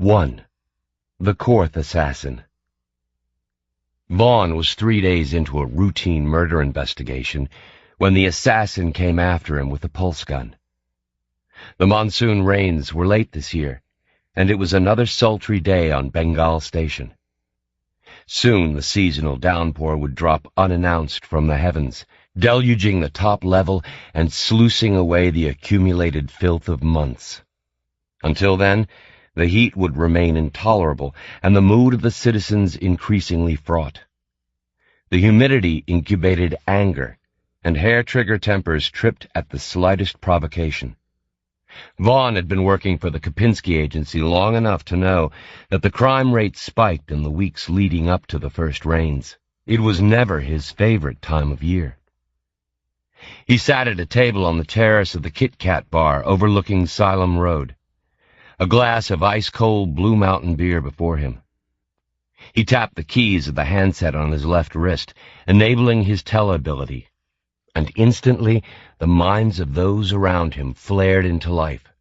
1. The Korth Assassin. Vaughn was 3 days into a routine murder investigation when the assassin came after him with a pulse gun. The monsoon rains were late this year, and it was another sultry day on Bengal station. Soon the seasonal downpour would drop unannounced from the heavens, deluging the top level and sluicing away the accumulated filth of months. Until then, the heat would remain intolerable, and the mood of the citizens increasingly fraught. The humidity incubated anger, and hair-trigger tempers tripped at the slightest provocation. Vaughn had been working for the Kopinski agency long enough to know that the crime rate spiked in the weeks leading up to the first rains. It was never his favorite time of year. He sat at a table on the terrace of the Kit Kat bar overlooking Salem Road, a glass of ice-cold Blue Mountain beer before him. He tapped the keys of the handset on his left wrist, enabling his tele-ability, and instantly the minds of those around him flared into life.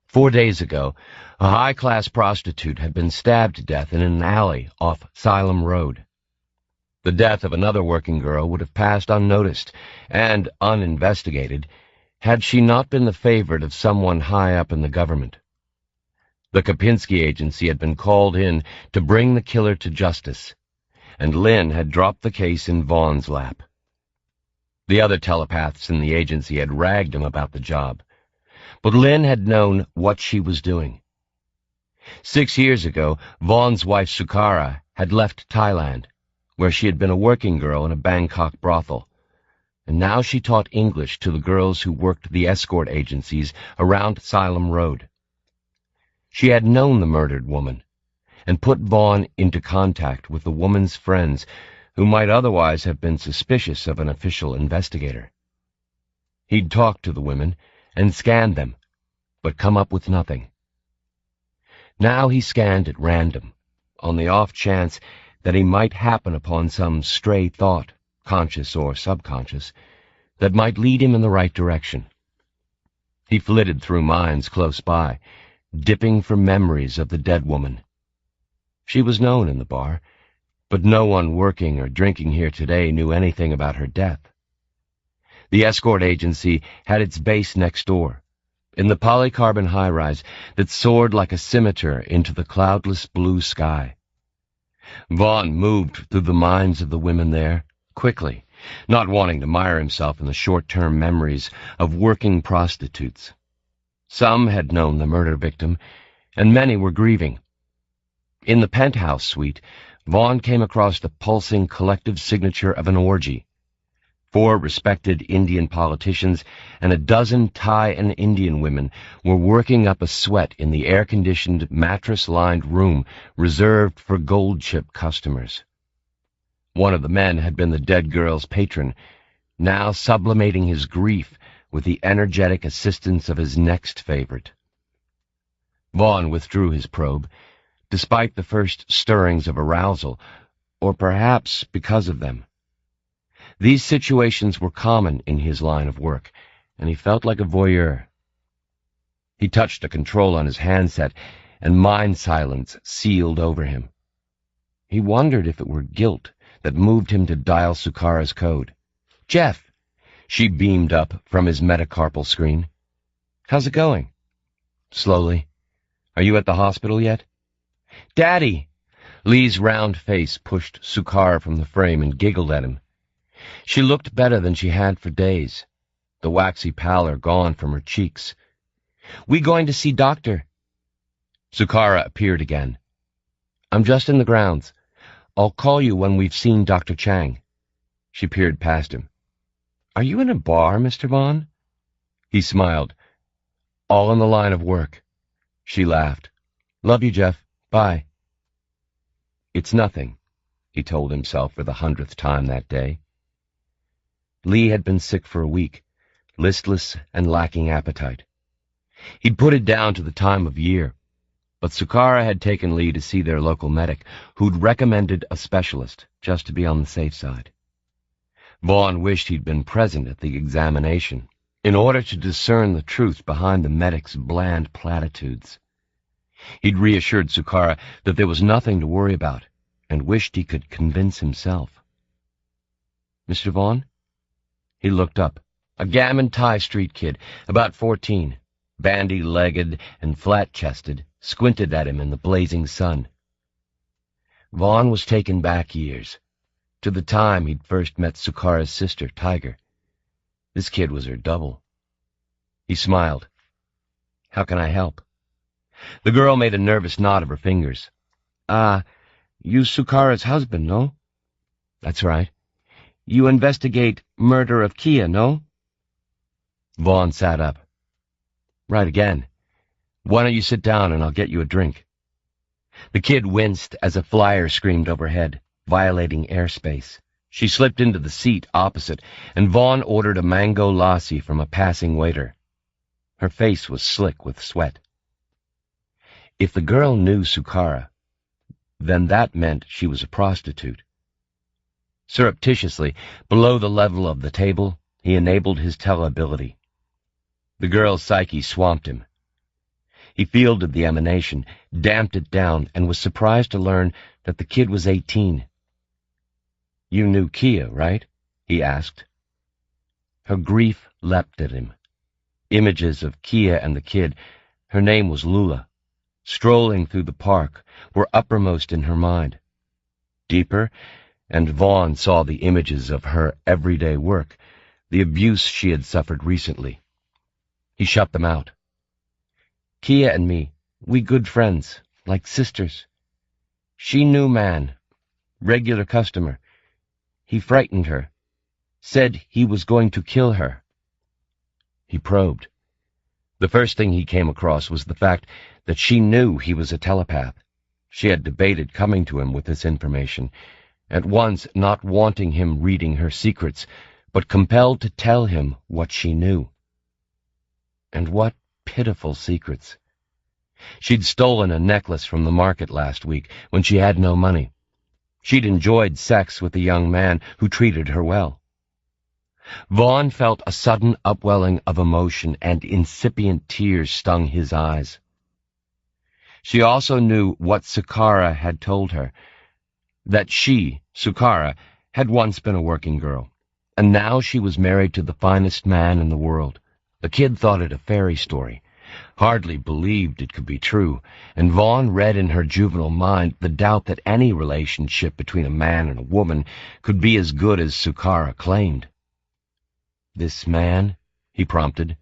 4 days ago, a high-class prostitute had been stabbed to death in an alley off Salem Road. The death of another working girl would have passed unnoticed and uninvestigated had she not been the favorite of someone high up in the government. The Kopinski agency had been called in to bring the killer to justice, and Lynn had dropped the case in Vaughn's lap. The other telepaths in the agency had ragged him about the job, but Lynn had known what she was doing. 6 years ago, Vaughn's wife Sukara had left Thailand, where she had been a working girl in a Bangkok brothel, and now she taught English to the girls who worked the escort agencies around Salem Road. She had known the murdered woman, and put Vaughn into contact with the woman's friends who might otherwise have been suspicious of an official investigator. He'd talked to the women and scanned them, but come up with nothing. Now he scanned at random, on the off chance that he might happen upon some stray thought, conscious or subconscious, that might lead him in the right direction. He flitted through minds close by, dipping for memories of the dead woman. She was known in the bar, but no one working or drinking here today knew anything about her death. The escort agency had its base next door, in the polycarbon high-rise that soared like a scimitar into the cloudless blue sky. Vaughn moved through the minds of the women there, quickly, not wanting to mire himself in the short-term memories of working prostitutes. Some had known the murder victim, and many were grieving. In the penthouse suite, Vaughn came across the pulsing collective signature of an orgy. 4 respected Indian politicians and a dozen Thai and Indian women were working up a sweat in the air-conditioned, mattress-lined room reserved for gold chip customers. One of the men had been the dead girl's patron, now sublimating his grief with the energetic assistance of his next favorite. Vaughn withdrew his probe, despite the first stirrings of arousal, or perhaps because of them. These situations were common in his line of work, and he felt like a voyeur. He touched a control on his handset, and mind silence sealed over him. He wondered if it were guilt that moved him to dial Sukara's code. "Jeff!" She beamed up from his metacarpal screen. "How's it going?" "Slowly. Are you at the hospital yet?" "Daddy!" Lee's round face pushed Sukar from the frame and giggled at him. She looked better than she had for days, the waxy pallor gone from her cheeks. "We going to see doctor?" Sukara appeared again. "I'm just in the grounds. I'll call you when we've seen Dr. Chang." She peered past him. "Are you in a bar, Mr. Vaughn?" He smiled. "All in the line of work." She laughed. "Love you, Jeff. Bye." "It's nothing," he told himself for the 100th time that day. Lee had been sick for a week, listless and lacking appetite. He'd put it down to the time of year, but Sukara had taken Lee to see their local medic, who'd recommended a specialist, just to be on the safe side. Vaughn wished he'd been present at the examination, in order to discern the truth behind the medic's bland platitudes. He'd reassured Sukara that there was nothing to worry about, and wished he could convince himself. "Mr. Vaughn?" He looked up. A gammon Thai street kid, about 14, bandy-legged and flat-chested, squinted at him in the blazing sun. Vaughn was taken back years, to the time he'd first met Sukara's sister, Tiger. This kid was her double. He smiled. "How can I help?" The girl made a nervous knot of her fingers. You Sukara's husband, no?" "That's right." "You investigate murder of Kia, no?" Vaughn sat up. "Right again. Why don't you sit down and I'll get you a drink?" The kid winced as a flyer screamed overhead, violating airspace. She slipped into the seat opposite, and Vaughn ordered a mango lassi from a passing waiter. Her face was slick with sweat. If the girl knew Sukara, then that meant she was a prostitute. Surreptitiously, below the level of the table, he enabled his tellability. The girl's psyche swamped him. He fielded the emanation, damped it down, and was surprised to learn that the kid was 18. "You knew Kia, right?" he asked. Her grief leapt at him. Images of Kia and the kid, her name was Lula, strolling through the park, were uppermost in her mind. Deeper, and Vaughn saw the images of her everyday work, the abuse she had suffered recently. He shut them out. "Kia and me, we good friends, like sisters. She knew man, regular customer. He frightened her, said he was going to kill her." He probed. The first thing he came across was the fact that she knew he was a telepath. She had debated coming to him with this information, at once not wanting him reading her secrets, but compelled to tell him what she knew. And what pitiful secrets. She'd stolen a necklace from the market last week when she had no money. She'd enjoyed sex with a young man who treated her well. Vaughn felt a sudden upwelling of emotion, and incipient tears stung his eyes. She also knew what Sukara had told her, that she, Sukara, had once been a working girl, and now she was married to the finest man in the world. The kid thought it a fairy story, hardly believed it could be true, and Vaughn read in her juvenile mind the doubt that any relationship between a man and a woman could be as good as Sukara claimed. "This man?" he prompted.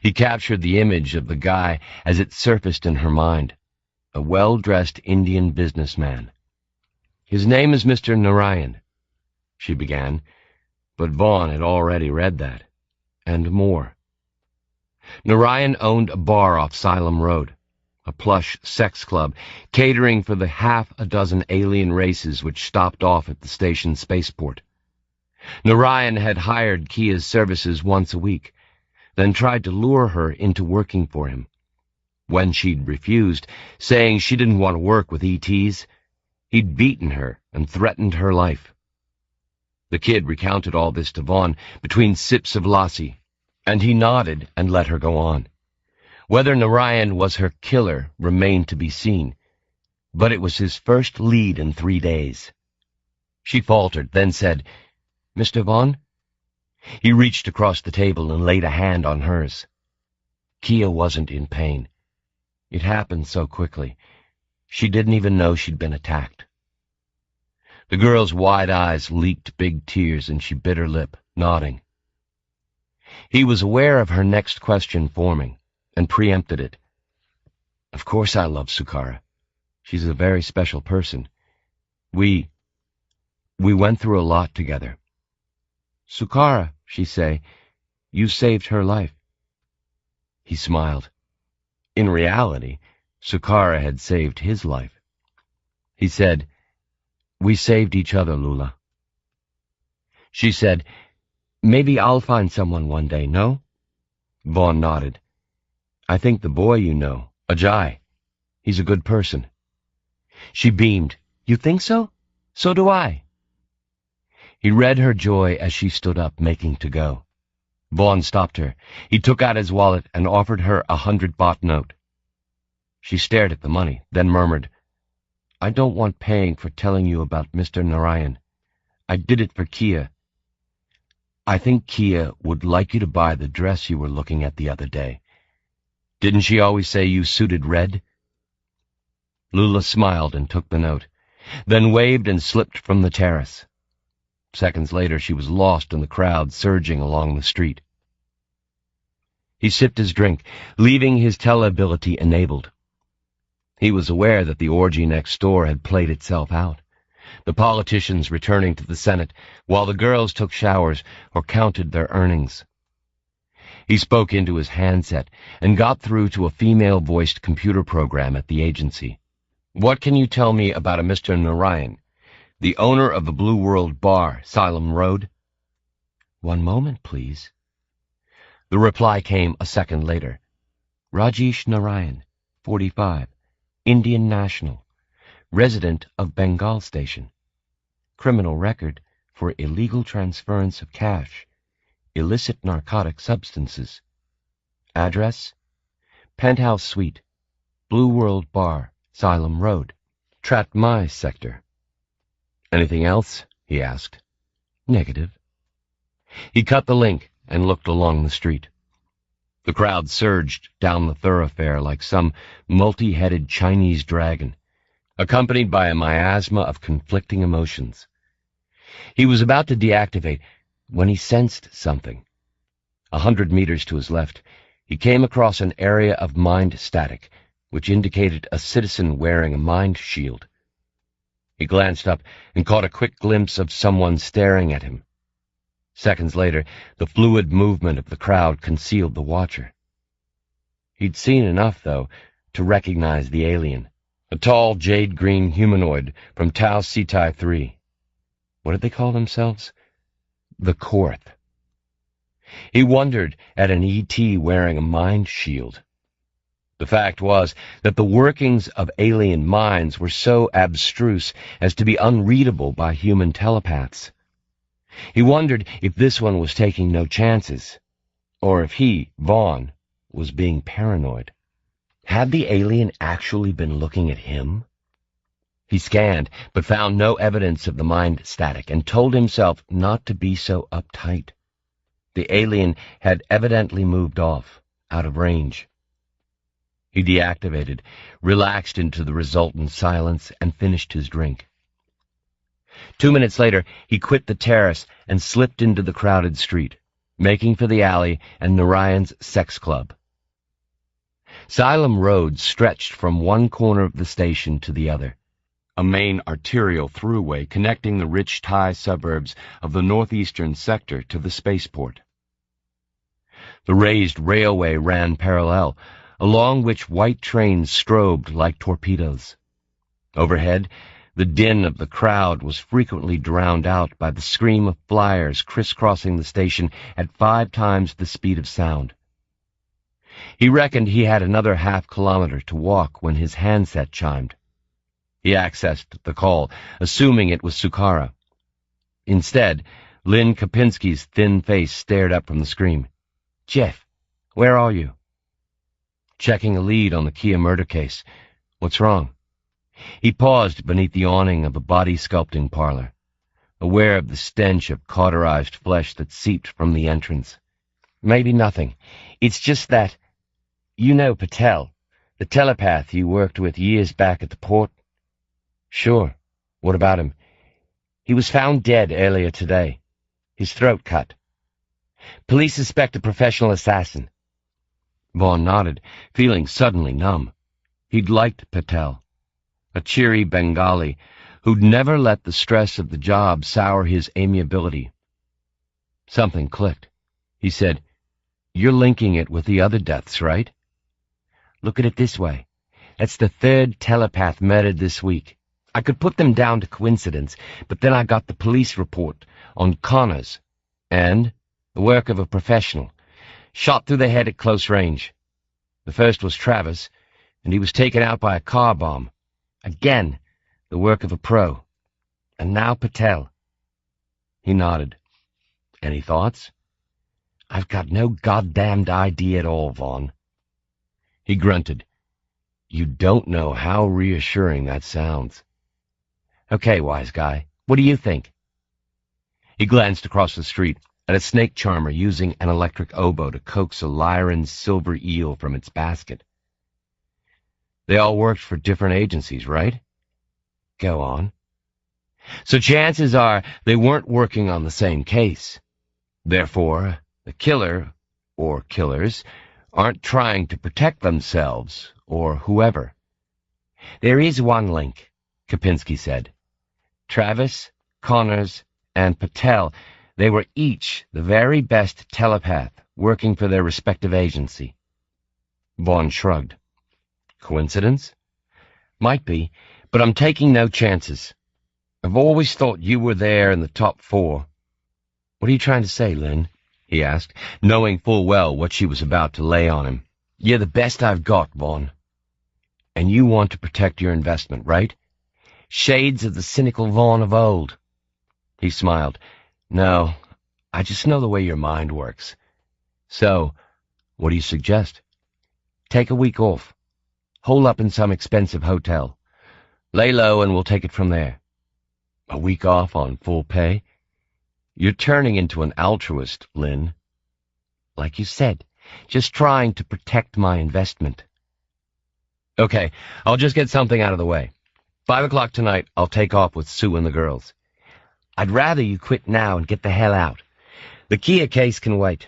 He captured the image of the guy as it surfaced in her mind, a well-dressed Indian businessman. "His name is Mr. Narayan," she began, but Vaughn had already read that, and more. Narayan owned a bar off Salem Road, a plush sex club catering for the half a dozen alien races which stopped off at the station spaceport. Narayan had hired Kia's services once a week, then tried to lure her into working for him. When she'd refused, saying she didn't want to work with ETs, he'd beaten her and threatened her life. The kid recounted all this to Vaughn between sips of lassi, and he nodded and let her go on. Whether Narayan was her killer remained to be seen, but it was his first lead in 3 days. She faltered, then said, "Mr. Vaughn?" He reached across the table and laid a hand on hers. Kia wasn't in pain. It happened so quickly. She didn't even know she'd been attacked. The girl's wide eyes leaked big tears, and she bit her lip, nodding. He was aware of her next question forming, and preempted it. "Of course I love Sukara. She's a very special person. We went through a lot together." "Sukara," she say, "you saved her life." He smiled. In reality, Sukara had saved his life. He said, "We saved each other, Lula." She said, "Maybe I'll find someone one day, no?" Vaughn nodded. "I think the boy you know, Ajay, he's a good person." She beamed. "You think so? So do I." He read her joy as she stood up, making to go. Vaughn stopped her. He took out his wallet and offered her a 100-baht note. She stared at the money, then murmured, "I don't want paying for telling you about Mr. Narayan. I did it for Kia. I think Kia would like you to buy the dress you were looking at the other day. Didn't she always say you suited red?" Lula smiled and took the note, then waved and slipped from the terrace. Seconds later, she was lost in the crowd surging along the street. He sipped his drink, leaving his tellability enabled. He was aware that the orgy next door had played itself out, the politicians returning to the Senate while the girls took showers or counted their earnings. He spoke into his handset and got through to a female-voiced computer program at the agency. "What can you tell me about a Mr. Narayan, the owner of the Blue World Bar, Salem Road?" "One moment, please." The reply came a second later. "Rajesh Narayan, 45, Indian national, resident of Bengal station. Criminal record for illegal transference of cash, illicit narcotic substances. Address, penthouse suite, Blue World Bar, Salem Road, Tratmai sector." "Anything else?" he asked. "Negative." He cut the link and looked along the street. The crowd surged down the thoroughfare like some multi-headed Chinese dragon, accompanied by a miasma of conflicting emotions. He was about to deactivate when he sensed something. 100 meters to his left, he came across an area of mind static, which indicated a citizen wearing a mind shield. He glanced up and caught a quick glimpse of someone staring at him. Seconds later, the fluid movement of the crowd concealed the watcher. He'd seen enough, though, to recognize the alien, a tall jade-green humanoid from Tau Cetai 3. What did they call themselves? The Korth. He wondered at an ET wearing a mind shield. The fact was that the workings of alien minds were so abstruse as to be unreadable by human telepaths. He wondered if this one was taking no chances, or if he, Vaughn, was being paranoid. Had the alien actually been looking at him? He scanned, but found no evidence of the mind static, and told himself not to be so uptight. The alien had evidently moved off, out of range. He deactivated, relaxed into the resultant silence, and finished his drink. 2 minutes later, he quit the terrace and slipped into the crowded street, making for the alley and Narayan's sex club. Salem Road stretched from one corner of the station to the other, a main arterial throughway connecting the rich Thai suburbs of the northeastern sector to the spaceport. The raised railway ran parallel, along which white trains strobed like torpedoes. Overhead, the din of the crowd was frequently drowned out by the scream of flyers crisscrossing the station at 5 times the speed of sound. He reckoned he had another half-kilometer to walk when his handset chimed. He accessed the call, assuming it was Sukara. Instead, Lynn Kopinski's thin face stared up from the screen. "Jeff, where are you?" "Checking a lead on the Kia murder case. What's wrong?" He paused beneath the awning of a body sculpting parlor, aware of the stench of cauterized flesh that seeped from the entrance. "Maybe nothing. It's just that... You know Patel, the telepath you worked with years back at the port?" "Sure. What about him?" "He was found dead earlier today. His throat cut. Police suspect a professional assassin." Vaughn nodded, feeling suddenly numb. He'd liked Patel, a cheery Bengali who'd never let the stress of the job sour his amiability. Something clicked. He said, "You're linking it with the other deaths, right?" "Look at it this way. That's the 3rd telepath murdered this week. I could put them down to coincidence, but then I got the police report on Connors, and the work of a professional, shot through the head at close range. The first was Travis, and he was taken out by a car bomb. Again, the work of a pro. And now Patel." He nodded. "Any thoughts?" "I've got no goddamned idea at all, Vaughn." He grunted. You don't know how reassuring that sounds. Okay, wise guy, what do you think? He glanced across the street at a snake charmer using an electric oboe to coax a Lyran silver eel from its basket. They all worked for different agencies, right? Go on. So chances are they weren't working on the same case. Therefore, the killer, or killers, aren't trying to protect themselves, or whoever. There is one link, Kopinski said. Travis, Connors, and Patel, they were each the very best telepath working for their respective agency. Vaughn shrugged. Coincidence? Might be, but I'm taking no chances. I've always thought you were there in the top 4. What are you trying to say, Lynn? He asked, knowing full well what she was about to lay on him. You're the best I've got, Vaughn. And you want to protect your investment, right? Shades of the cynical Vaughn of old. He smiled. No, I just know the way your mind works. So, what do you suggest? Take a week off. Hole up in some expensive hotel. Lay low and we'll take it from there. A week off on full pay? You're turning into an altruist, Lynn. Like you said, just trying to protect my investment. Okay, I'll just get something out of the way. 5 o'clock tonight, I'll take off with Sue and the girls. I'd rather you quit now and get the hell out. The Kia case can wait.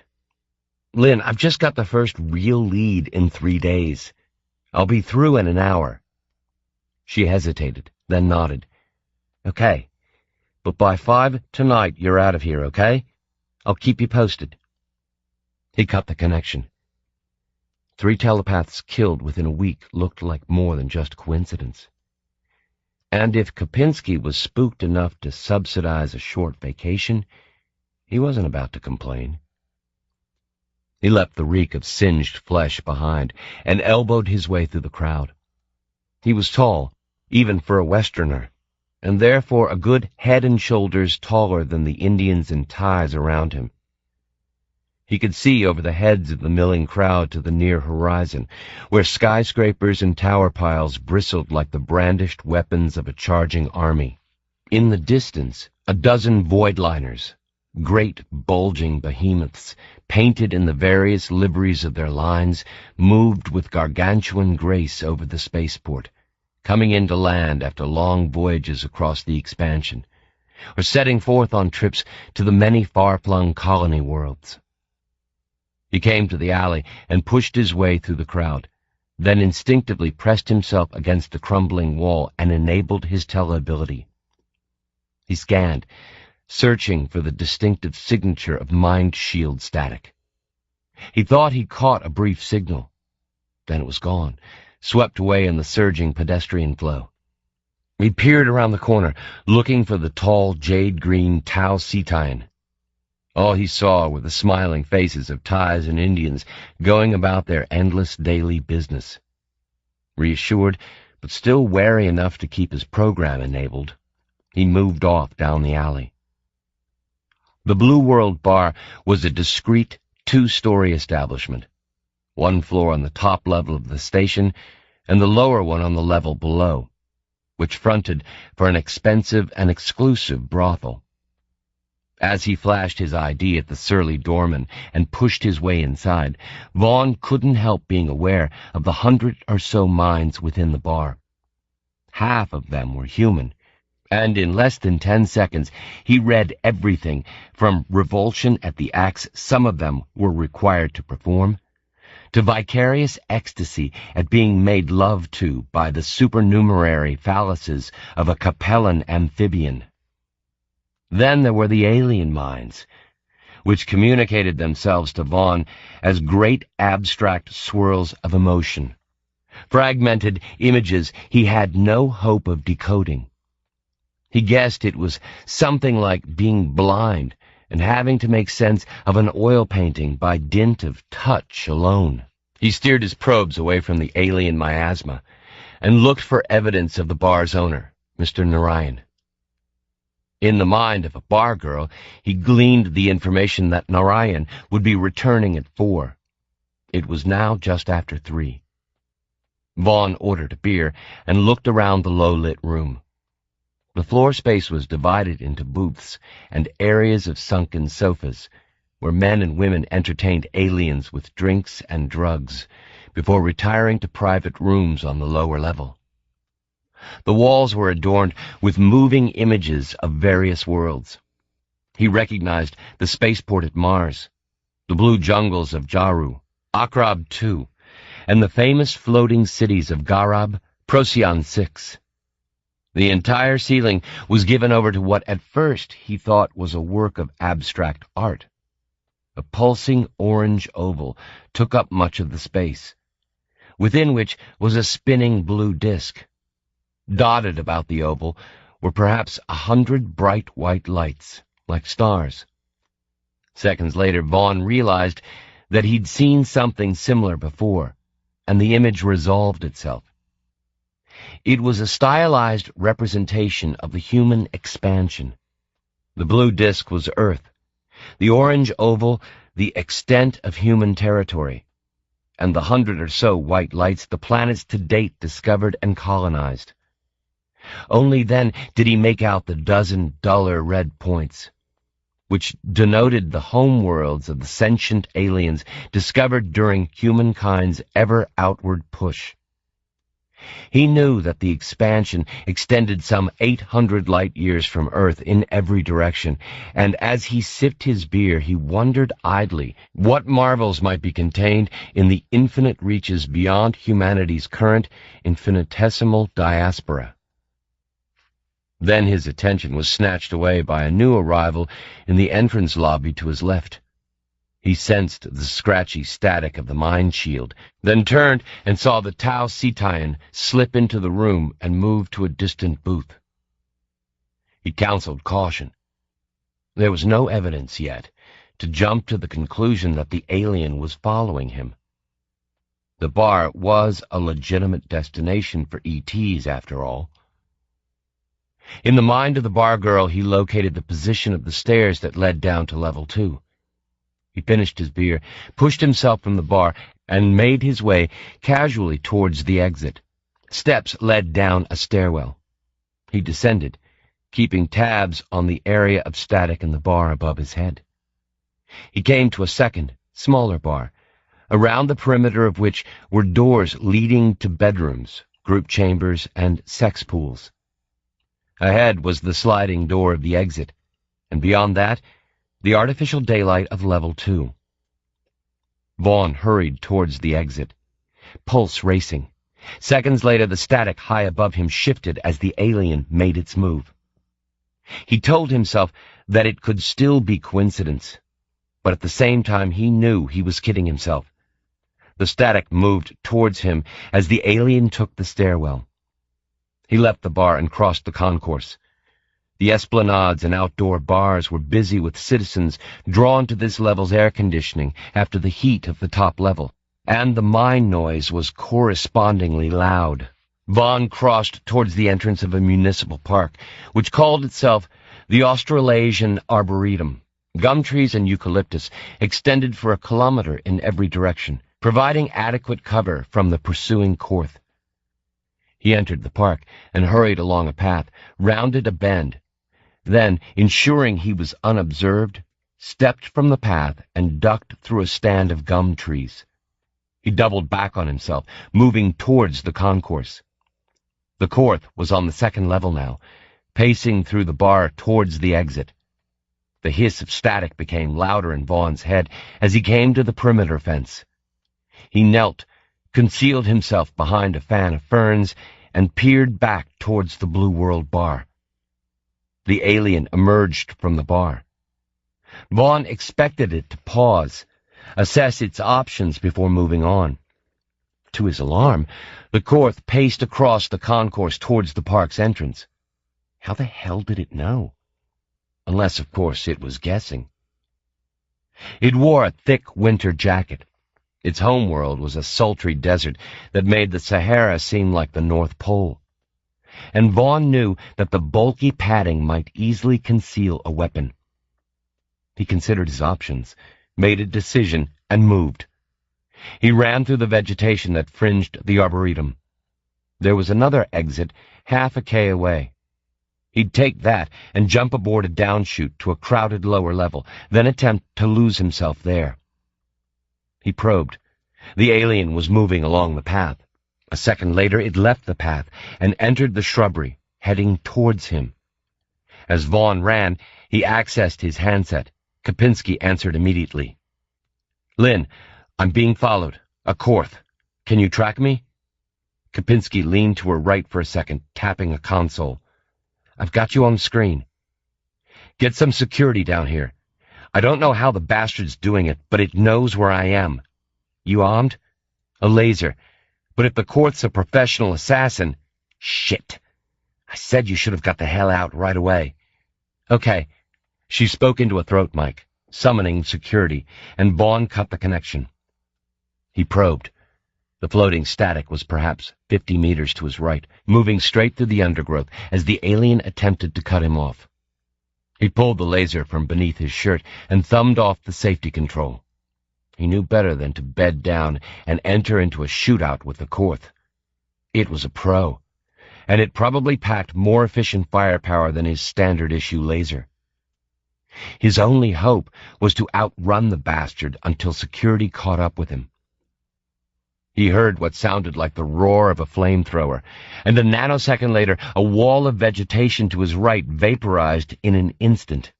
Lynn, I've just got the first real lead in 3 days. I'll be through in an hour. She hesitated, then nodded. Okay, but by 5 tonight you're out of here, okay? I'll keep you posted. He cut the connection. 3 telepaths killed within a week looked like more than just coincidence. And if Kopinski was spooked enough to subsidize a short vacation, he wasn't about to complain. He left the reek of singed flesh behind and elbowed his way through the crowd. He was tall, even for a Westerner, and therefore a good head and shoulders taller than the Indians and Thais around him. He could see over the heads of the milling crowd to the near horizon, where skyscrapers and tower piles bristled like the brandished weapons of a charging army. In the distance, a dozen voidliners, great bulging behemoths, painted in the various liveries of their lines, moved with gargantuan grace over the spaceport, coming into land after long voyages across the expansion, or setting forth on trips to the many far-flung colony worlds. He came to the alley and pushed his way through the crowd, then instinctively pressed himself against the crumbling wall and enabled his teleability. He scanned, searching for the distinctive signature of mind shield static. He thought he caught a brief signal. Then it was gone, swept away in the surging pedestrian flow. He peered around the corner, looking for the tall, jade-green Tau Cetian. All he saw were the smiling faces of Thais and Indians going about their endless daily business. Reassured, but still wary enough to keep his program enabled, he moved off down the alley. The Blue World Bar was a discreet 2-story establishment, 1 floor on the top level of the station and the lower one on the level below, which fronted for an expensive and exclusive brothel. As he flashed his ID at the surly doorman and pushed his way inside, Vaughn couldn't help being aware of the 100 or so minds within the bar. Half of them were human, and in less than 10 seconds he read everything from revulsion at the acts some of them were required to perform, to vicarious ecstasy at being made love to by the supernumerary phalluses of a Capellan amphibian. Then there were the alien minds, which communicated themselves to Vaughn as great abstract swirls of emotion, fragmented images he had no hope of decoding. He guessed it was something like being blind and having to make sense of an oil painting by dint of touch alone. He steered his probes away from the alien miasma and looked for evidence of the bar's owner, Mr. Narayan. In the mind of a bar girl, he gleaned the information that Narayan would be returning at 4. It was now just after 3. Vaughn ordered a beer and looked around the low-lit room. The floor space was divided into booths and areas of sunken sofas, where men and women entertained aliens with drinks and drugs before retiring to private rooms on the lower level. The walls were adorned with moving images of various worlds. He recognized the spaceport at Mars, the blue jungles of Jaru, Akrab II, and the famous floating cities of Garab, Procyon VI. The entire ceiling was given over to what at first he thought was a work of abstract art. A pulsing orange oval took up much of the space, within which was a spinning blue disk. Dotted about the oval were perhaps 100 bright white lights, like stars. Seconds later, Vaughn realized that he'd seen something similar before, and the image resolved itself. It was a stylized representation of the human expansion. The blue disk was Earth, the orange oval the extent of human territory, and the 100 or so white lights the planets to date discovered and colonized. Only then did he make out the dozen duller red points, which denoted the homeworlds of the sentient aliens discovered during humankind's ever outward push. He knew that the expansion extended some 800 light-years from Earth in every direction, and as he sipped his beer, he wondered idly what marvels might be contained in the infinite reaches beyond humanity's current infinitesimal diaspora. Then his attention was snatched away by a new arrival in the entrance lobby to his left. He sensed the scratchy static of the mind shield, then turned and saw the Tau Cetian slip into the room and move to a distant booth. He counseled caution. There was no evidence yet to jump to the conclusion that the alien was following him. The bar was a legitimate destination for ETs, after all. In the mind of the bar girl, he located the position of the stairs that led down to level 2. He finished his beer, pushed himself from the bar, and made his way casually towards the exit. Steps led down a stairwell. He descended, keeping tabs on the area of static in the bar above his head. He came to a second, smaller bar, around the perimeter of which were doors leading to bedrooms, group chambers, and sex pools. Ahead was the sliding door of the exit, and beyond that, the artificial daylight of level 2. Vaughn hurried towards the exit, pulse racing. Seconds later, the static high above him shifted as the alien made its move. He told himself that it could still be coincidence, but at the same time he knew he was kidding himself. The static moved towards him as the alien took the stairwell. He left the bar and crossed the concourse. The esplanades and outdoor bars were busy with citizens drawn to this level's air conditioning after the heat of the top level, and the mine noise was correspondingly loud. Vaughn crossed towards the entrance of a municipal park, which called itself the Australasian Arboretum. Gum trees and eucalyptus extended for a kilometer in every direction, providing adequate cover from the pursuing Korth. He entered the park and hurried along a path, rounded a bend. Then, ensuring he was unobserved, stepped from the path and ducked through a stand of gum trees. He doubled back on himself, moving towards the concourse. The Korth was on the second level now, pacing through the bar towards the exit. The hiss of static became louder in Vaughn's head as he came to the perimeter fence. He knelt, concealed himself behind a fan of ferns, and peered back towards the Blue World bar. The alien emerged from the bar. Vaughn expected it to pause, assess its options before moving on. To his alarm, the Korth paced across the concourse towards the park's entrance. How the hell did it know? Unless, of course, it was guessing. It wore a thick winter jacket. Its homeworld was a sultry desert that made the Sahara seem like the North Pole. And Vaughn knew that the bulky padding might easily conceal a weapon. He considered his options, made a decision, and moved. He ran through the vegetation that fringed the arboretum, There was another exit half a K away. He'd take that and jump aboard a downchute to a crowded lower level, then attempt to lose himself there. He probed. The alien was moving along the path. A second later, it left the path and entered the shrubbery, heading towards him. As Vaughn ran, he accessed his handset. Kopinski answered immediately. "Lynn, I'm being followed. A Korth. Can you track me?" Kopinski leaned to her right for a second, tapping a console. "I've got you on screen. Get some security down here. I don't know how the bastard's doing it, but it knows where I am. You armed?" "A laser. But if the Korth's a professional assassin—" "Shit. I said you should have got the hell out right away." "Okay." She spoke into a throat mic, summoning security, and Vaughn cut the connection. He probed. The floating static was perhaps 50 meters to his right, moving straight through the undergrowth as the alien attempted to cut him off. He pulled the laser from beneath his shirt and thumbed off the safety control. He knew better than to bed down and enter into a shootout with the Korth. It was a pro, and it probably packed more efficient firepower than his standard-issue laser. His only hope was to outrun the bastard until security caught up with him. He heard what sounded like the roar of a flamethrower, and a nanosecond later, a wall of vegetation to his right vaporized in an instant.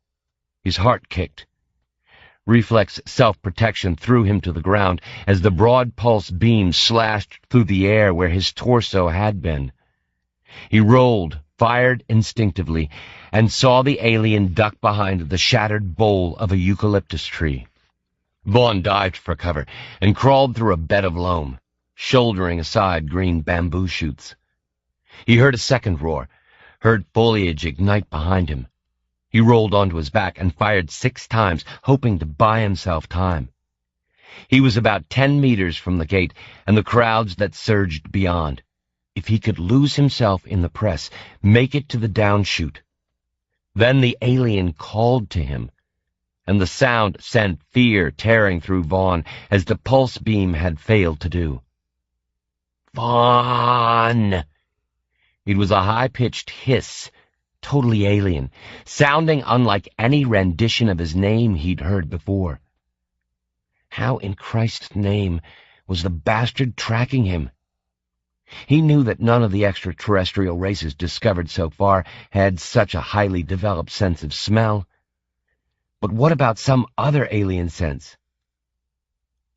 His heart kicked. Reflex self-protection threw him to the ground as the broad pulse beam slashed through the air where his torso had been. He rolled, fired instinctively, and saw the alien duck behind the shattered bole of a eucalyptus tree. Vaughn dived for cover and crawled through a bed of loam, shouldering aside green bamboo shoots. He heard a second roar, heard foliage ignite behind him. He rolled onto his back and fired 6 times, hoping to buy himself time. He was about 10 meters from the gate and the crowds that surged beyond. If he could lose himself in the press, make it to the downchute. Then the alien called to him, and the sound sent fear tearing through Vaughn as the pulse beam had failed to do. "Vaughn!" It was a high-pitched hiss, totally alien, sounding unlike any rendition of his name he'd heard before. How in Christ's name was the bastard tracking him? He knew that none of the extraterrestrial races discovered so far had such a highly developed sense of smell. But what about some other alien sense?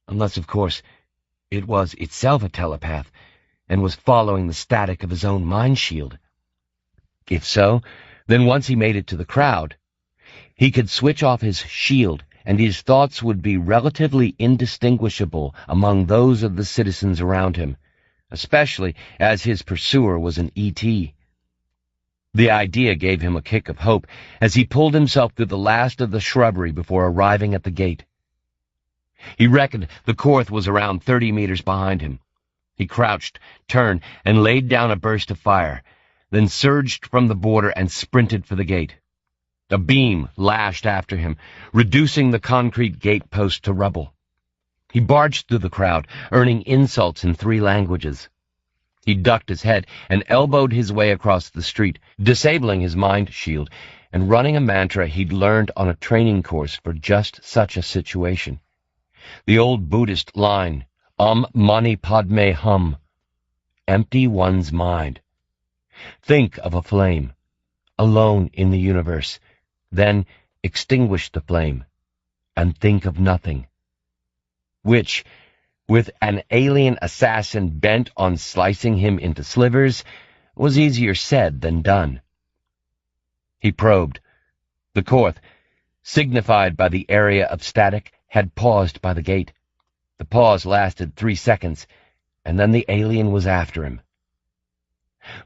Unless, of course, it was itself a telepath and was following the static of his own mind shield. If so, then once he made it to the crowd, he could switch off his shield and his thoughts would be relatively indistinguishable among those of the citizens around him, especially as his pursuer was an ET. The idea gave him a kick of hope as he pulled himself through the last of the shrubbery before arriving at the gate. He reckoned the Korth was around 30 meters behind him. He crouched, turned, and laid down a burst of fire, then surged from the border and sprinted for the gate. A beam lashed after him, reducing the concrete gate post to rubble. He barged through the crowd, earning insults in 3 languages. He ducked his head and elbowed his way across the street, disabling his mind shield and running a mantra he'd learned on a training course for just such a situation. The old Buddhist line, Mani Padme Hum, empty one's mind. Think of a flame, alone in the universe, then extinguish the flame, and think of nothing. Which, with an alien assassin bent on slicing him into slivers, was easier said than done. He probed. The Korth, signified by the area of static, had paused by the gate. The pause lasted 3 seconds, and then the alien was after him.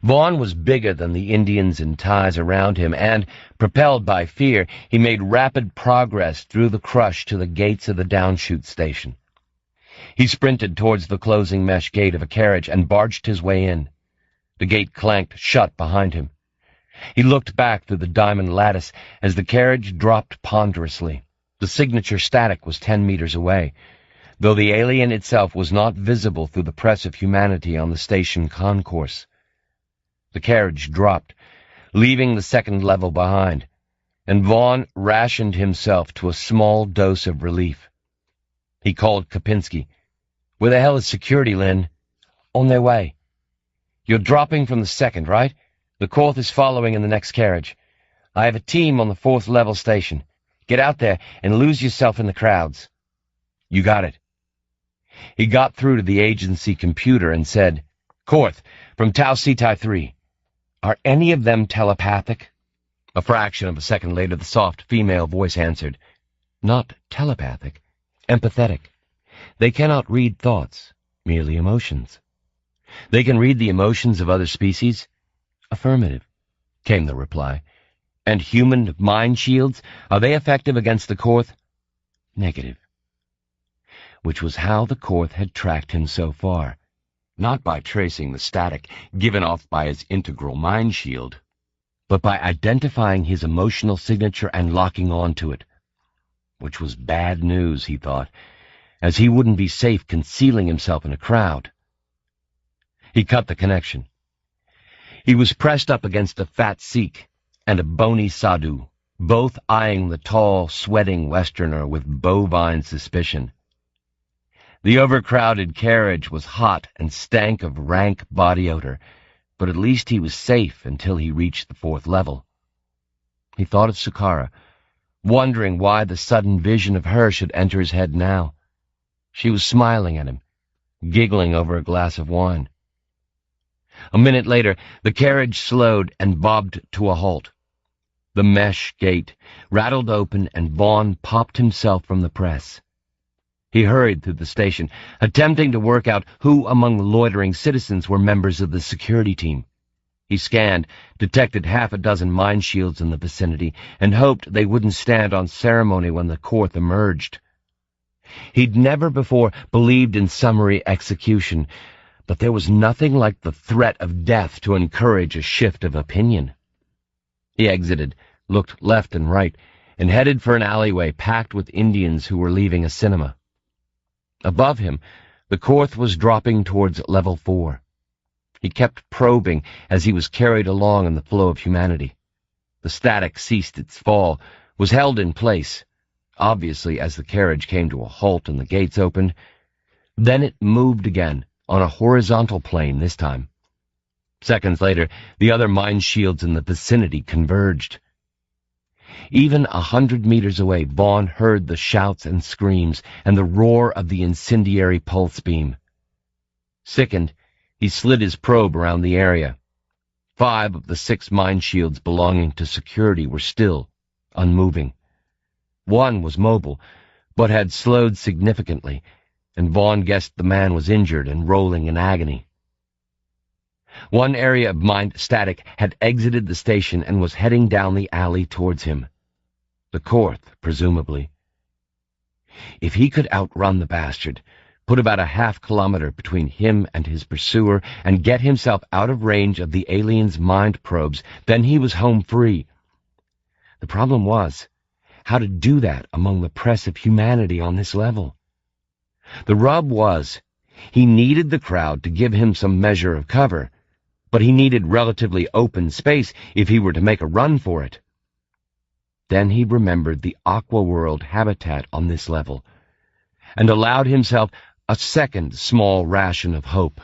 Vaughn was bigger than the Indians and Thais around him, and, propelled by fear, he made rapid progress through the crush to the gates of the downchute station. He sprinted towards the closing mesh gate of a carriage and barged his way in. The gate clanked shut behind him. He looked back through the diamond lattice as the carriage dropped ponderously. The signature static was 10 meters away. though the alien itself was not visible through the press of humanity on the station concourse. The carriage dropped, leaving the second level behind, and Vaughn rationed himself to a small dose of relief. He called Kopinski. "Where the hell is security, Lynn?" "On their way." "You're dropping from the second, right? The Korth is following in the next carriage. I have a team on the fourth level station. Get out there and lose yourself in the crowds." "You got it." He got through to the agency computer and said, "Korth, from Tau Cetai 3. Are any of them telepathic?" A fraction of a second later, the soft female voice answered, "Not telepathic, empathetic. They cannot read thoughts, merely emotions." "They can read the emotions of other species?" "Affirmative," came the reply. "And human mind shields, are they effective against the Korth?" "Negative." Which was how the Korth had tracked him so far, not by tracing the static given off by his integral mind shield, but by identifying his emotional signature and locking on to it. Which was bad news, he thought, as he wouldn't be safe concealing himself in a crowd. He cut the connection. He was pressed up against a fat Sikh and a bony Sadhu, both eyeing the tall, sweating Westerner with bovine suspicion. The overcrowded carriage was hot and stank of rank body odor, but at least he was safe until he reached the fourth level. He thought of Sukara, wondering why the sudden vision of her should enter his head now. She was smiling at him, giggling over a glass of wine. A minute later, the carriage slowed and bobbed to a halt. The mesh gate rattled open and Vaughn popped himself from the press. He hurried through the station, attempting to work out who among the loitering citizens were members of the security team. He scanned, detected half a dozen mind shields in the vicinity, and hoped they wouldn't stand on ceremony when the Korth emerged. He'd never before believed in summary execution, but there was nothing like the threat of death to encourage a shift of opinion. He exited, looked left and right, and headed for an alleyway packed with Indians who were leaving a cinema. Above him, the Korth was dropping towards level 4. He kept probing as he was carried along in the flow of humanity. The static ceased its fall, was held in place, obviously as the carriage came to a halt and the gates opened. Then it moved again, on a horizontal plane this time. Seconds later, the other mind shields in the vicinity converged. Even 100 meters away, Vaughn heard the shouts and screams and the roar of the incendiary pulse beam. Sickened, he slid his probe around the area. 5 of the 6 mind shields belonging to security were still, unmoving. One was mobile, but had slowed significantly, and Vaughn guessed the man was injured and rolling in agony. One area of mind static had exited the station and was heading down the alley towards him. The Korth, presumably. If he could outrun the bastard, put about a half-kilometer between him and his pursuer, and get himself out of range of the alien's mind probes, then he was home free. The problem was how to do that among the press of humanity on this level. The rub was, he needed the crowd to give him some measure of cover, but he needed relatively open space if he were to make a run for it. Then he remembered the aqua-world habitat on this level, and allowed himself a second small ration of hope.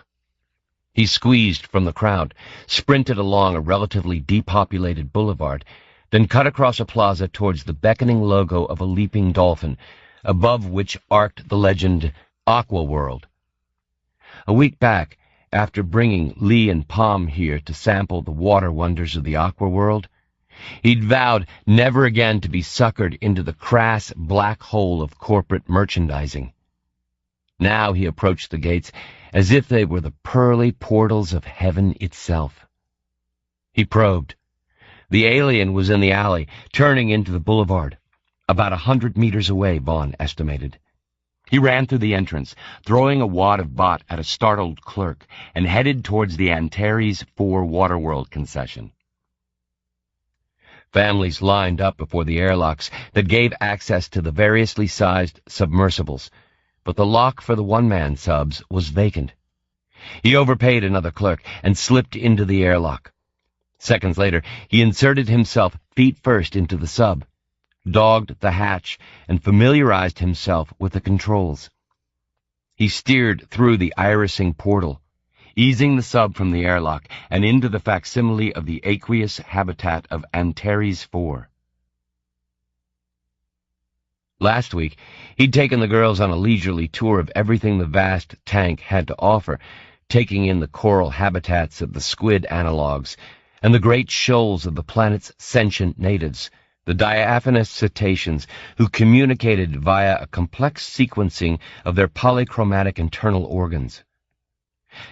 He squeezed from the crowd, sprinted along a relatively depopulated boulevard, then cut across a plaza towards the beckoning logo of a leaping dolphin, above which arced the legend, Aqua World. A week back, after bringing Lee and Palm here to sample the water wonders of the Aqua World, he'd vowed never again to be suckered into the crass black hole of corporate merchandising. Now he approached the gates as if they were the pearly portals of heaven itself. He probed. The alien was in the alley, turning into the boulevard. About 100 meters away, Vaughn estimated. He ran through the entrance, throwing a wad of bot at a startled clerk, and headed towards the Antares 4 Waterworld concession. Families lined up before the airlocks that gave access to the variously sized submersibles, but the lock for the one-man subs was vacant. He overpaid another clerk and slipped into the airlock. Seconds later, he inserted himself feet first into the sub, dogged the hatch, and familiarized himself with the controls. He steered through the irising portal, easing the sub from the airlock and into the facsimile of the aqueous habitat of Antares IV. Last week, he'd taken the girls on a leisurely tour of everything the vast tank had to offer, taking in the coral habitats of the squid analogues and the great shoals of the planet's sentient natives, the diaphanous cetaceans who communicated via a complex sequencing of their polychromatic internal organs.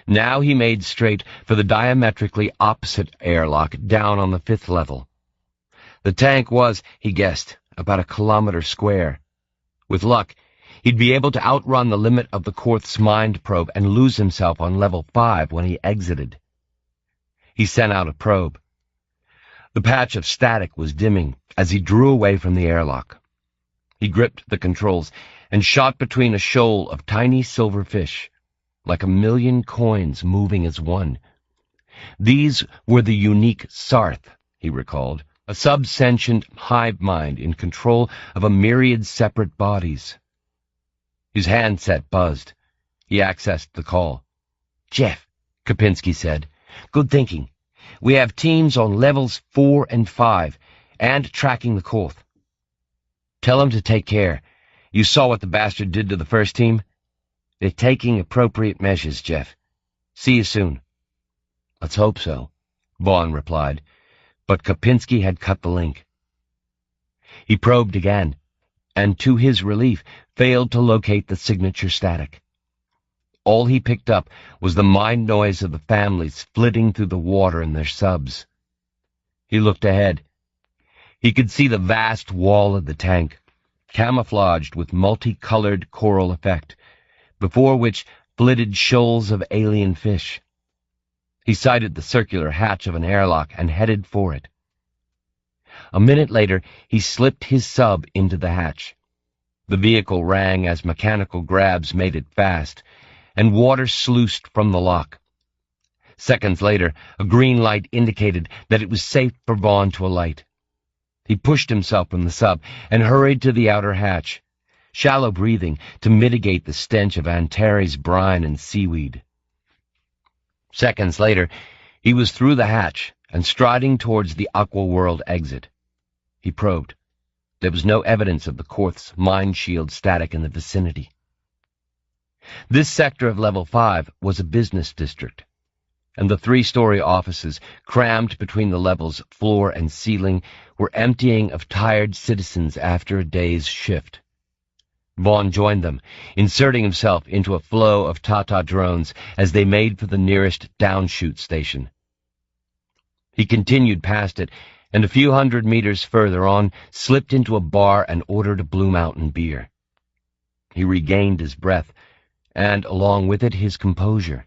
Now he made straight for the diametrically opposite airlock down on the 5th level. The tank was, he guessed, about 1 kilometer square. With luck, he'd be able to outrun the limit of the Korth's mind probe and lose himself on level 5 when he exited. He sent out a probe. The patch of static was dimming as he drew away from the airlock. He gripped the controls and shot between a shoal of tiny silver fish, like 1,000,000 coins moving as one. These were the unique Sarth, he recalled, a sub-sentient hive mind in control of a myriad separate bodies. His handset buzzed. He accessed the call. "Jeff," Kopinski said, "good thinking. We have teams on levels 4 and 5, and tracking the Korth. Tell them to take care. You saw what the bastard did to the first team? They're taking appropriate measures, Jeff. See you soon." "Let's hope so," Vaughn replied, but Kopinski had cut the link. He probed again, and to his relief, failed to locate the signature static. All he picked up was the mind noise of the families flitting through the water in their subs. He looked ahead. He could see the vast wall of the tank, camouflaged with multicolored coral effect, before which flitted shoals of alien fish. He sighted the circular hatch of an airlock and headed for it. A minute later, he slipped his sub into the hatch. The vehicle rang as mechanical grabs made it fast, and water sluiced from the lock. Seconds later, a green light indicated that it was safe for Vaughn to alight. He pushed himself from the sub and hurried to the outer hatch, shallow breathing to mitigate the stench of Antares brine and seaweed. Seconds later, he was through the hatch and striding towards the Aqua World exit. He probed. There was no evidence of the Korth's mind shield static in the vicinity. This sector of Level 5 was a business district, and the 3-story offices, crammed between the level's floor and ceiling, were emptying of tired citizens after a day's shift. Vaughn joined them, inserting himself into a flow of Tata drones as they made for the nearest downshoot station. He continued past it, and a few hundred meters further on slipped into a bar and ordered a Blue Mountain beer. He regained his breath, and along with it his composure.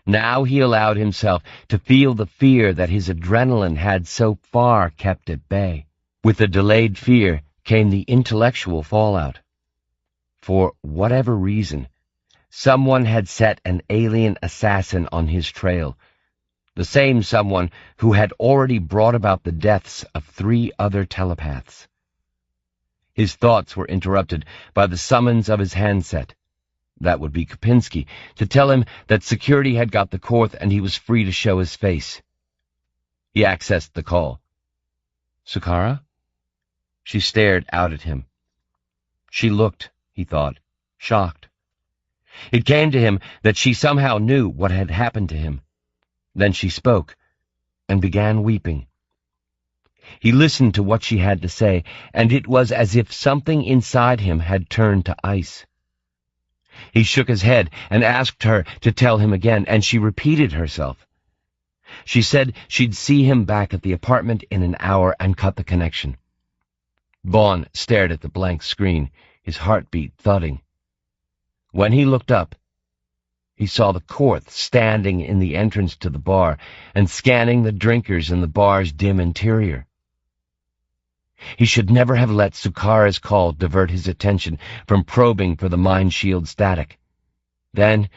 Now he allowed himself to feel the fear that his adrenaline had so far kept at bay. With the delayed fear came the intellectual fallout. For whatever reason, someone had set an alien assassin on his trail, the same someone who had already brought about the deaths of 3 other telepaths. His thoughts were interrupted by the summons of his handset. That would be Kopinski, to tell him that security had got the Korth and he was free to show his face. He accessed the call. "Sukara?" She stared out at him. She looked, he thought, shocked. It came to him that she somehow knew what had happened to him. Then she spoke, and began weeping. He listened to what she had to say, and it was as if something inside him had turned to ice. He shook his head and asked her to tell him again, and she repeated herself. She said she'd see him back at the apartment in an hour and cut the connection. Vaughn stared at the blank screen, his heartbeat thudding. When he looked up, he saw the Korth standing in the entrance to the bar and scanning the drinkers in the bar's dim interior. He should never have let Sukara's call divert his attention from probing for the mind shield static. Then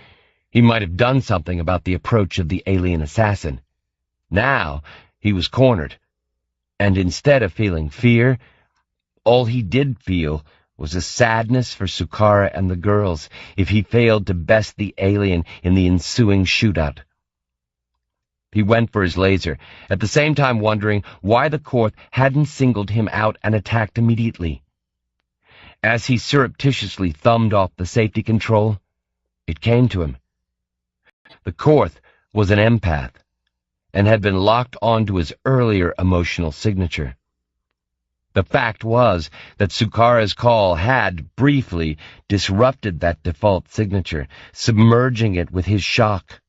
he might have done something about the approach of the alien assassin. Now he was cornered, and instead of feeling fear, all he did feel was a sadness for Sukara and the girls if he failed to best the alien in the ensuing shootout. He went for his laser, at the same time wondering why the Korth hadn't singled him out and attacked immediately. As he surreptitiously thumbed off the safety control, it came to him. The Korth was an empath, and had been locked onto his earlier emotional signature. The fact was that Sukara's call had, briefly, disrupted that default signature, submerging it with his shock.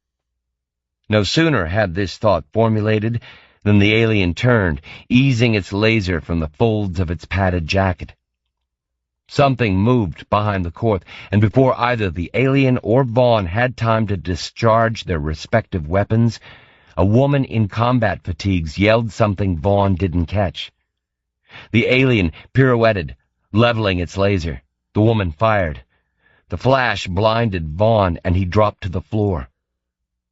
No sooner had this thought formulated than the alien turned, easing its laser from the folds of its padded jacket. Something moved behind the Korth, and before either the alien or Vaughn had time to discharge their respective weapons, a woman in combat fatigues yelled something Vaughn didn't catch. The alien pirouetted, leveling its laser. The woman fired. The flash blinded Vaughn, and he dropped to the floor.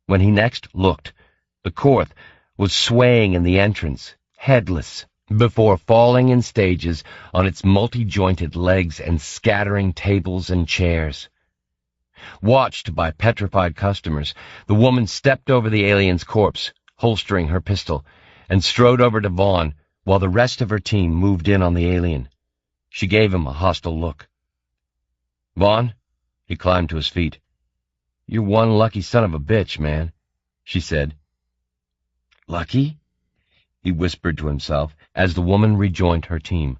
When he next looked, the Korth was swaying in the entrance, headless, before falling in stages on its multi-jointed legs and scattering tables and chairs. Watched by petrified customers, the woman stepped over the alien's corpse, holstering her pistol, and strode over to Vaughn while the rest of her team moved in on the alien. She gave him a hostile look. "Vaughn?" He climbed to his feet. "You're one lucky son of a bitch, man," she said. "Lucky?" he whispered to himself as the woman rejoined her team.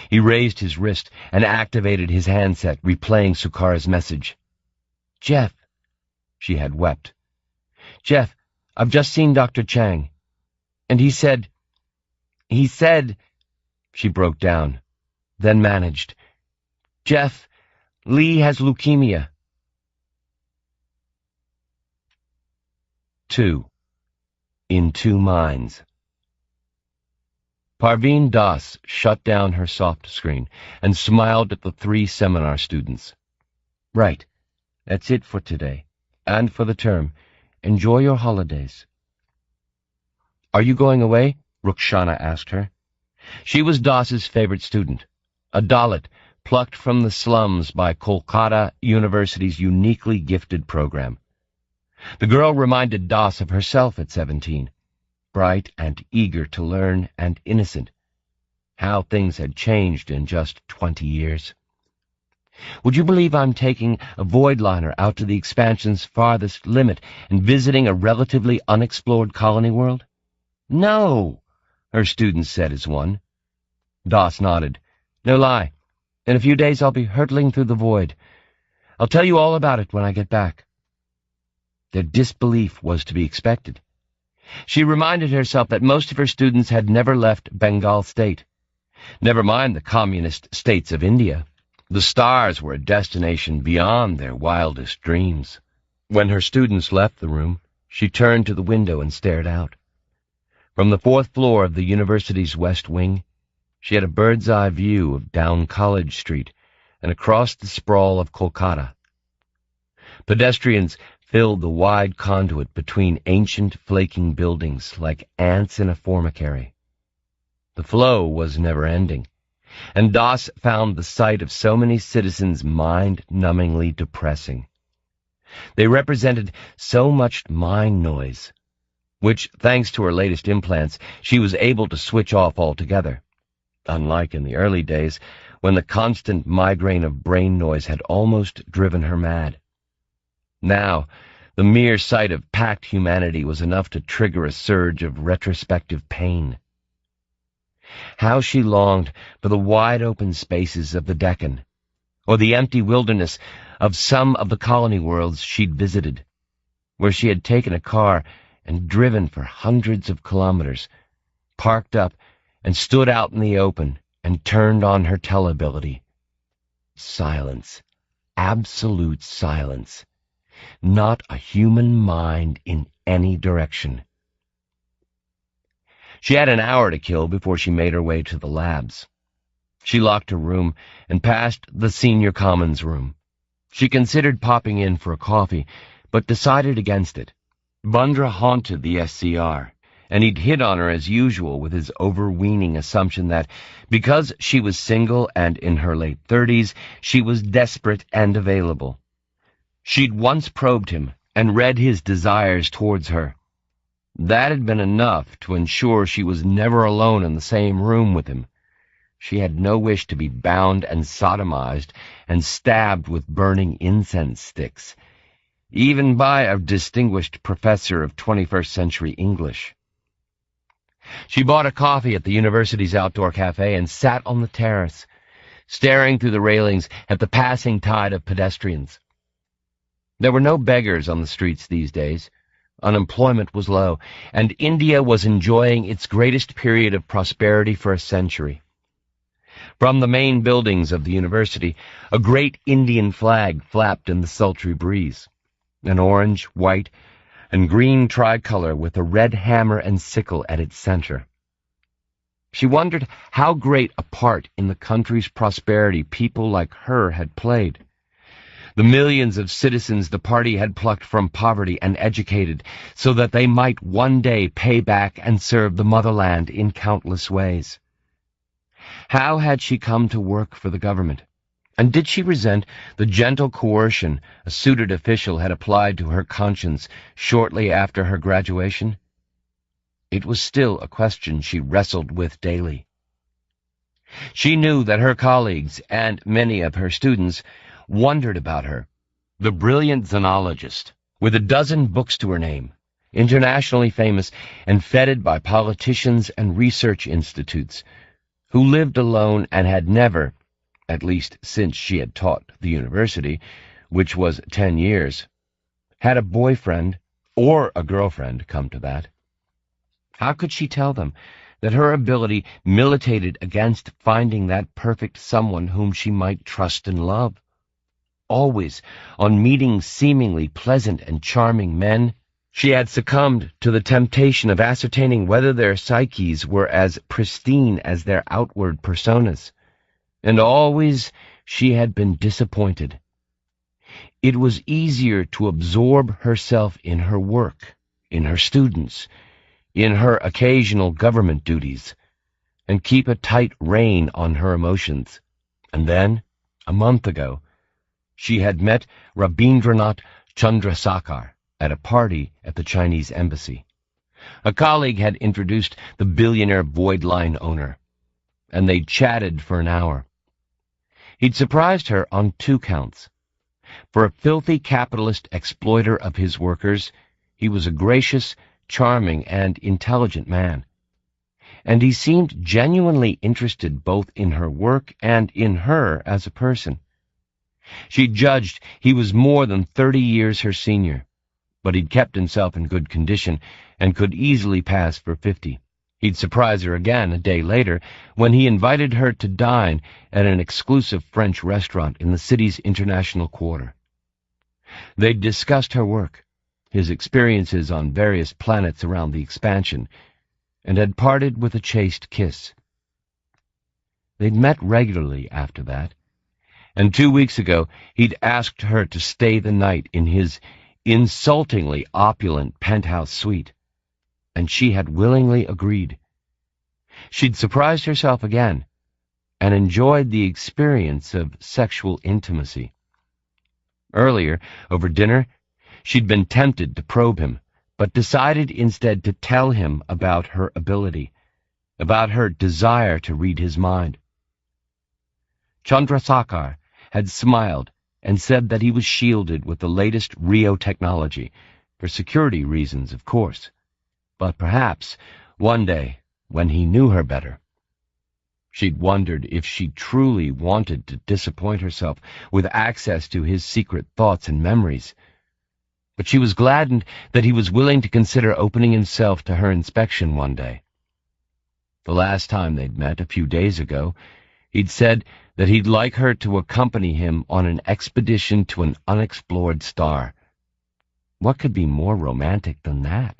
He raised his wrist and activated his handset, replaying Sukara's message. "Jeff," she had wept. "Jeff, I've just seen Dr. Chang. And he said, she broke down, then managed, "Jeff, Lee has leukemia." 2. In Two Minds. Parveen Das shut down her soft screen and smiled at the 3 seminar students. "Right. That's it for today. And for the term. Enjoy your holidays." "Are you going away?" Rukshana asked her. She was Das's favorite student, a Dalit plucked from the slums by Kolkata University's uniquely gifted program. The girl reminded Das of herself at 17, bright and eager to learn and innocent. How things had changed in just 20 years. "Would you believe I'm taking a voidliner out to the expansion's farthest limit and visiting a relatively unexplored colony world?" "No," her students said as one. Das nodded. "No lie. In a few days I'll be hurtling through the void. I'll tell you all about it when I get back." Their disbelief was to be expected. She reminded herself that most of her students had never left Bengal state. Never mind the communist states of India. The stars were a destination beyond their wildest dreams. When her students left the room, she turned to the window and stared out. From the 4th floor of the university's west wing, she had a bird's-eye view of down College Street and across the sprawl of Kolkata. Pedestrians filled the wide conduit between ancient, flaking buildings like ants in a formicary. The flow was never-ending, and Das found the sight of so many citizens mind-numbingly depressing. They represented so much mind noise, which, thanks to her latest implants, she was able to switch off altogether, unlike in the early days when the constant migraine of brain noise had almost driven her mad. Now, the mere sight of packed humanity was enough to trigger a surge of retrospective pain. How she longed for the wide-open spaces of the Deccan, or the empty wilderness of some of the colony worlds she'd visited, where she had taken a car and driven for hundreds of kilometers, parked up and stood out in the open and turned on her teleability. Silence. Absolute silence. Not a human mind in any direction. She had an hour to kill before she made her way to the labs. She locked her room and passed the senior commons room. She considered popping in for a coffee, but decided against it. Bundra haunted the SCR, and he'd hit on her as usual with his overweening assumption that, because she was single and in her late 30s, she was desperate and available. She'd once probed him and read his desires towards her. That had been enough to ensure she was never alone in the same room with him. She had no wish to be bound and sodomized and stabbed with burning incense sticks, even by a distinguished professor of 21st century English. She bought a coffee at the university's outdoor cafe and sat on the terrace, staring through the railings at the passing tide of pedestrians. There were no beggars on the streets these days. Unemployment was low, and India was enjoying its greatest period of prosperity for a century. From the main buildings of the university, a great Indian flag flapped in the sultry breeze, an orange, white, and green tricolor with a red hammer and sickle at its center. She wondered how great a part in the country's prosperity people like her had played. The millions of citizens the party had plucked from poverty and educated so that they might one day pay back and serve the motherland in countless ways. How had she come to work for the government? And did she resent the gentle coercion a suited official had applied to her conscience shortly after her graduation? It was still a question she wrestled with daily. She knew that her colleagues and many of her students wondered about her, the brilliant zoologist, with a dozen books to her name, internationally famous and feted by politicians and research institutes, who lived alone and had never, at least since she had taught the university, which was 10 years, had a boyfriend or a girlfriend, come to that. How could she tell them that her ability militated against finding that perfect someone whom she might trust and love? Always, on meeting seemingly pleasant and charming men, she had succumbed to the temptation of ascertaining whether their psyches were as pristine as their outward personas. And always she had been disappointed. It was easier to absorb herself in her work, in her students, in her occasional government duties, and keep a tight rein on her emotions. And then, a month ago, she had met Rabindranath Chandrasekhar at a party at the Chinese embassy. A colleague had introduced the billionaire Void Line owner, and they'd chatted for an hour. He'd surprised her on 2 counts. For a filthy capitalist exploiter of his workers, he was a gracious, charming, and intelligent man. And he seemed genuinely interested both in her work and in her as a person. She judged he was more than 30 years her senior, but he'd kept himself in good condition and could easily pass for 50. He'd surprise her again a day later when he invited her to dine at an exclusive French restaurant in the city's international quarter. They'd discussed her work, his experiences on various planets around the expansion, and had parted with a chaste kiss. They'd met regularly after that, and 2 weeks ago he'd asked her to stay the night in his insultingly opulent penthouse suite, and she had willingly agreed. She'd surprised herself again, and enjoyed the experience of sexual intimacy. Earlier, over dinner, she'd been tempted to probe him, but decided instead to tell him about her ability, about her desire to read his mind. Chandrasekhar had smiled and said that he was shielded with the latest Rio technology, for security reasons, of course. But perhaps, one day, when he knew her better. She'd wondered if she truly wanted to disappoint herself with access to his secret thoughts and memories. But she was gladdened that he was willing to consider opening himself to her inspection one day. The last time they'd met, a few days ago, he'd said that he'd like her to accompany him on an expedition to an unexplored star. What could be more romantic than that?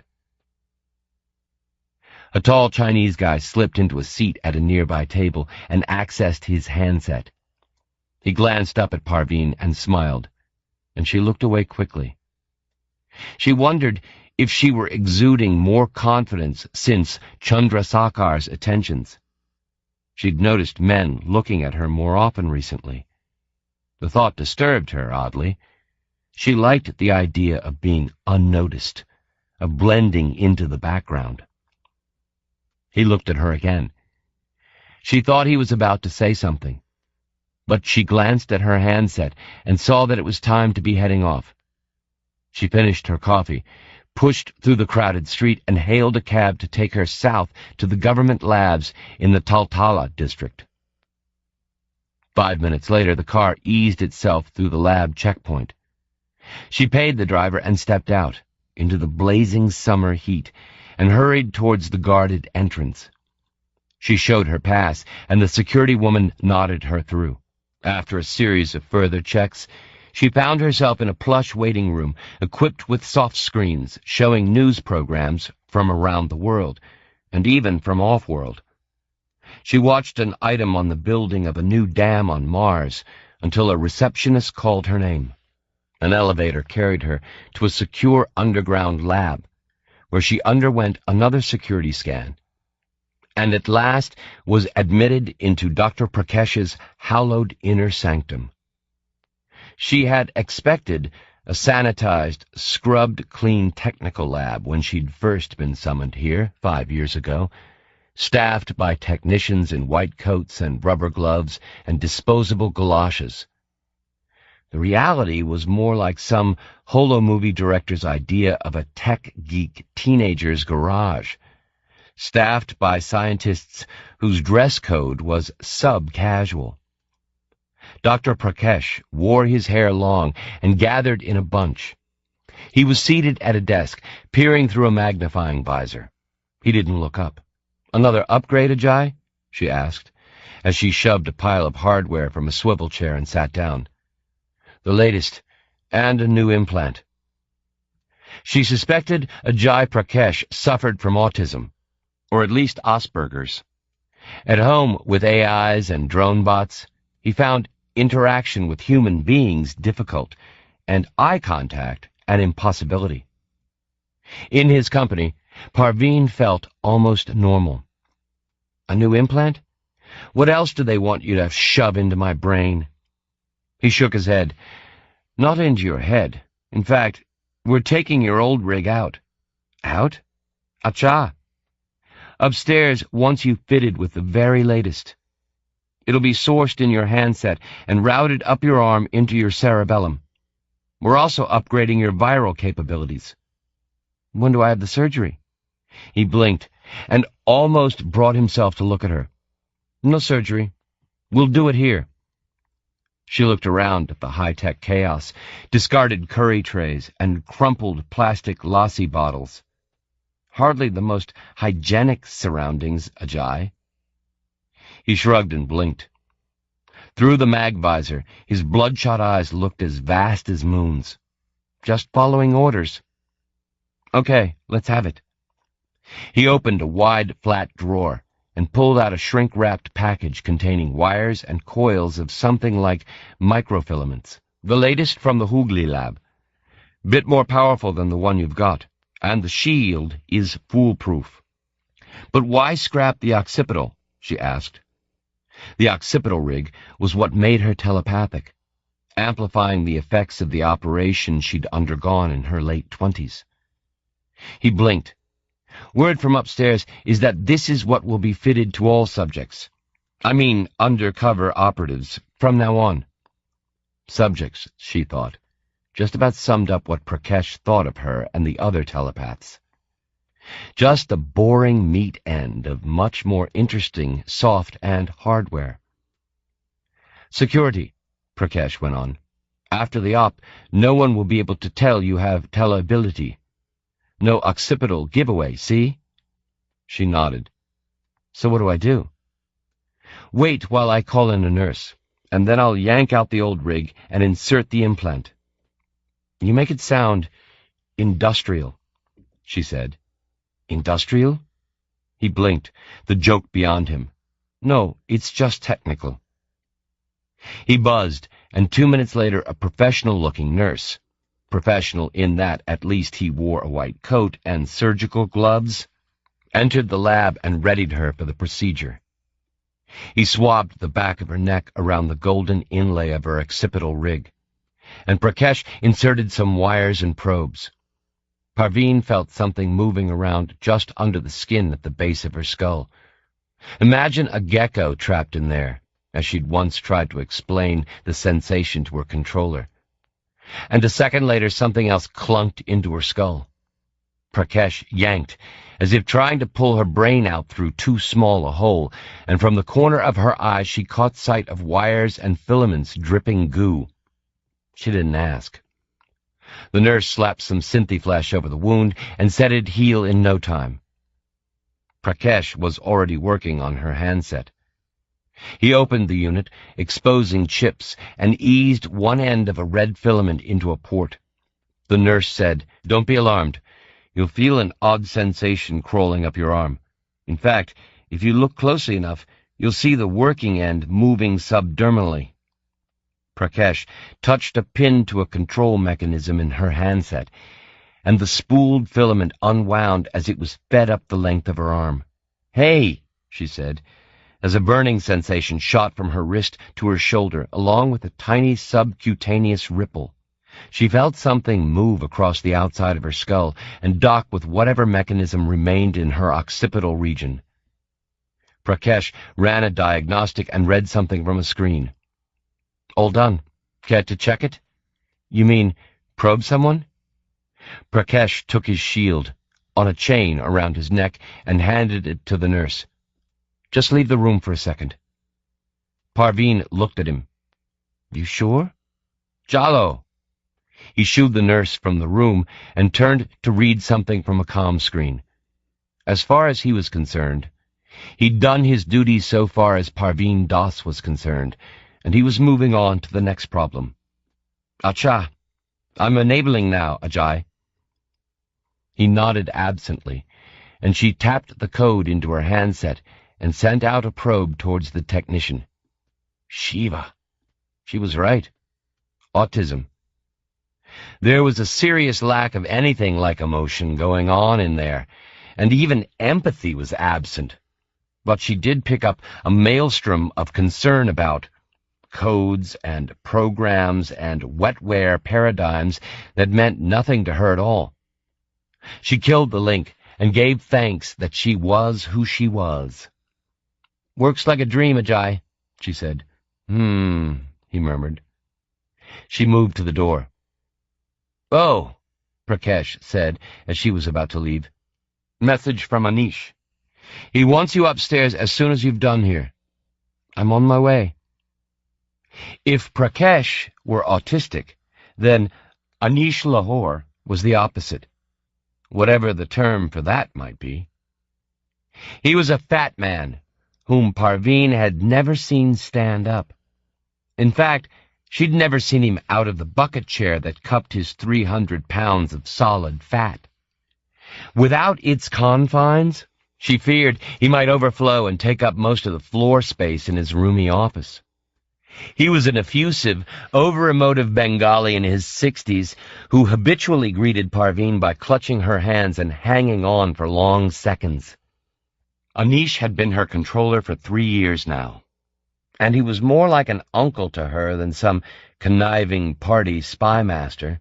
A tall Chinese guy slipped into a seat at a nearby table and accessed his handset. He glanced up at Parveen and smiled, and she looked away quickly. She wondered if she were exuding more confidence since Chandrasekhar's attentions. She'd noticed men looking at her more often recently. The thought disturbed her, oddly. She liked the idea of being unnoticed, of blending into the background. He looked at her again. She thought he was about to say something, but she glanced at her handset and saw that it was time to be heading off. She finished her coffee, pushed through the crowded street, and hailed a cab to take her south to the government labs in the Taltala district. 5 minutes later, the car eased itself through the lab checkpoint. She paid the driver and stepped out into the blazing summer heat and hurried towards the guarded entrance. She showed her pass, and the security woman nodded her through. After a series of further checks, she found herself in a plush waiting room equipped with soft screens showing news programs from around the world, and even from off-world. She watched an item on the building of a new dam on Mars until a receptionist called her name. An elevator carried her to a secure underground lab, where she underwent another security scan, and at last was admitted into Dr. Prakesh's hallowed inner sanctum. She had expected a sanitized, scrubbed-clean technical lab when she'd first been summoned here 5 years ago, staffed by technicians in white coats and rubber gloves and disposable galoshes. The reality was more like some holo-movie director's idea of a tech-geek teenager's garage, staffed by scientists whose dress code was sub-casual. Dr. Prakesh wore his hair long and gathered in a bunch. He was seated at a desk, peering through a magnifying visor. He didn't look up. "Another upgrade, Ajay?" she asked, as she shoved a pile of hardware from a swivel chair and sat down. "The latest, and a new implant." She suspected Ajay Prakesh suffered from autism, or at least Asperger's. At home with AIs and drone bots, he found interaction with human beings difficult, and eye contact an impossibility. In his company, Parveen felt almost normal. "A new implant? What else do they want you to shove into my brain?" He shook his head. "Not into your head. In fact, we're taking your old rig out." "Out? Acha. Upstairs wants you fitted with the very latest. It'll be sourced in your handset and routed up your arm into your cerebellum. We're also upgrading your viral capabilities." "When do I have the surgery?" He blinked and almost brought himself to look at her. "No surgery. We'll do it here." She looked around at the high-tech chaos, discarded curry trays and crumpled plastic lassi bottles. Hardly the most hygienic surroundings, Ajay. He shrugged and blinked. Through the mag visor, his bloodshot eyes looked as vast as moons. "Just following orders." "Okay, let's have it." He opened a wide, flat drawer and pulled out a shrink-wrapped package containing wires and coils of something like microfilaments, the latest from the Hooghly lab. "Bit more powerful than the one you've got, and the shield is foolproof." "But why scrap the occipital?" she asked. The occipital rig was what made her telepathic, amplifying the effects of the operation she'd undergone in her late 20s. He blinked. "Word from upstairs is that this is what will be fitted to all subjects. I mean undercover operatives, from now on." Subjects, she thought, just about summed up what Prakesh thought of her and the other telepaths. Just the boring meat end of much more interesting soft and hardware. "Security," Prakesh went on. "After the op, no one will be able to tell you have teleability. No occipital giveaway, see?" She nodded. "So what do I do?" "Wait while I call in a nurse, and then I'll yank out the old rig and insert the implant." "You make it sound industrial," she said. "Industrial?" He blinked, the joke beyond him. No, it's just technical. He buzzed, and 2 minutes later a professional-looking nurse, professional in that at least he wore a white coat and surgical gloves, entered the lab and readied her for the procedure. He swabbed the back of her neck around the golden inlay of her occipital rig, and Prakash inserted some wires and probes. Parveen felt something moving around just under the skin at the base of her skull. Imagine a gecko trapped in there, as she'd once tried to explain the sensation to her controller. And a second later something else clunked into her skull. Prakash yanked, as if trying to pull her brain out through too small a hole, and from the corner of her eye she caught sight of wires and filaments dripping goo. She didn't ask. The nurse slapped some Synthiflash over the wound and said it'd heal in no time. Prakash was already working on her handset. He opened the unit, exposing chips, and eased one end of a red filament into a port. The nurse said, "Don't be alarmed. You'll feel an odd sensation crawling up your arm. In fact, if you look closely enough, you'll see the working end moving subdermally." Prakash touched a pin to a control mechanism in her handset, and the spooled filament unwound as it was fed up the length of her arm. "Hey," she said, as a burning sensation shot from her wrist to her shoulder, along with a tiny subcutaneous ripple. She felt something move across the outside of her skull and dock with whatever mechanism remained in her occipital region. Prakash ran a diagnostic and read something from a screen. "All done. Care to check it?" "You mean probe someone?" Prakash took his shield, on a chain around his neck, and handed it to the nurse. "Just leave the room for a second." Parveen looked at him. "You sure?" "Jalo." He shooed the nurse from the room and turned to read something from a comm screen. As far as he was concerned, he'd done his duty so far as Parveen Das was concerned, and he was moving on to the next problem. "Acha, I'm enabling now, Ajay." He nodded absently, and she tapped the code into her handset and sent out a probe towards the technician. Shiva. She was right. Autism. There was a serious lack of anything like emotion going on in there, and even empathy was absent. But she did pick up a maelstrom of concern about codes and programs and wetware paradigms that meant nothing to her at all. She killed the link and gave thanks that she was who she was. "Works like a dream, Ajay," she said. He murmured. She moved to the door. "Oh," Prakash said as she was about to leave. "Message from Anish. He wants you upstairs as soon as you've done here." "I'm on my way." If Prakash were autistic, then Anish Lahore was the opposite, whatever the term for that might be. He was a fat man whom Parveen had never seen stand up. In fact, she'd never seen him out of the bucket chair that cupped his 300 pounds of solid fat. Without its confines, she feared he might overflow and take up most of the floor space in his roomy office. He was an effusive, over-emotive Bengali in his 60s who habitually greeted Parveen by clutching her hands and hanging on for long seconds. Anish had been her controller for 3 years now, and he was more like an uncle to her than some conniving party spy master.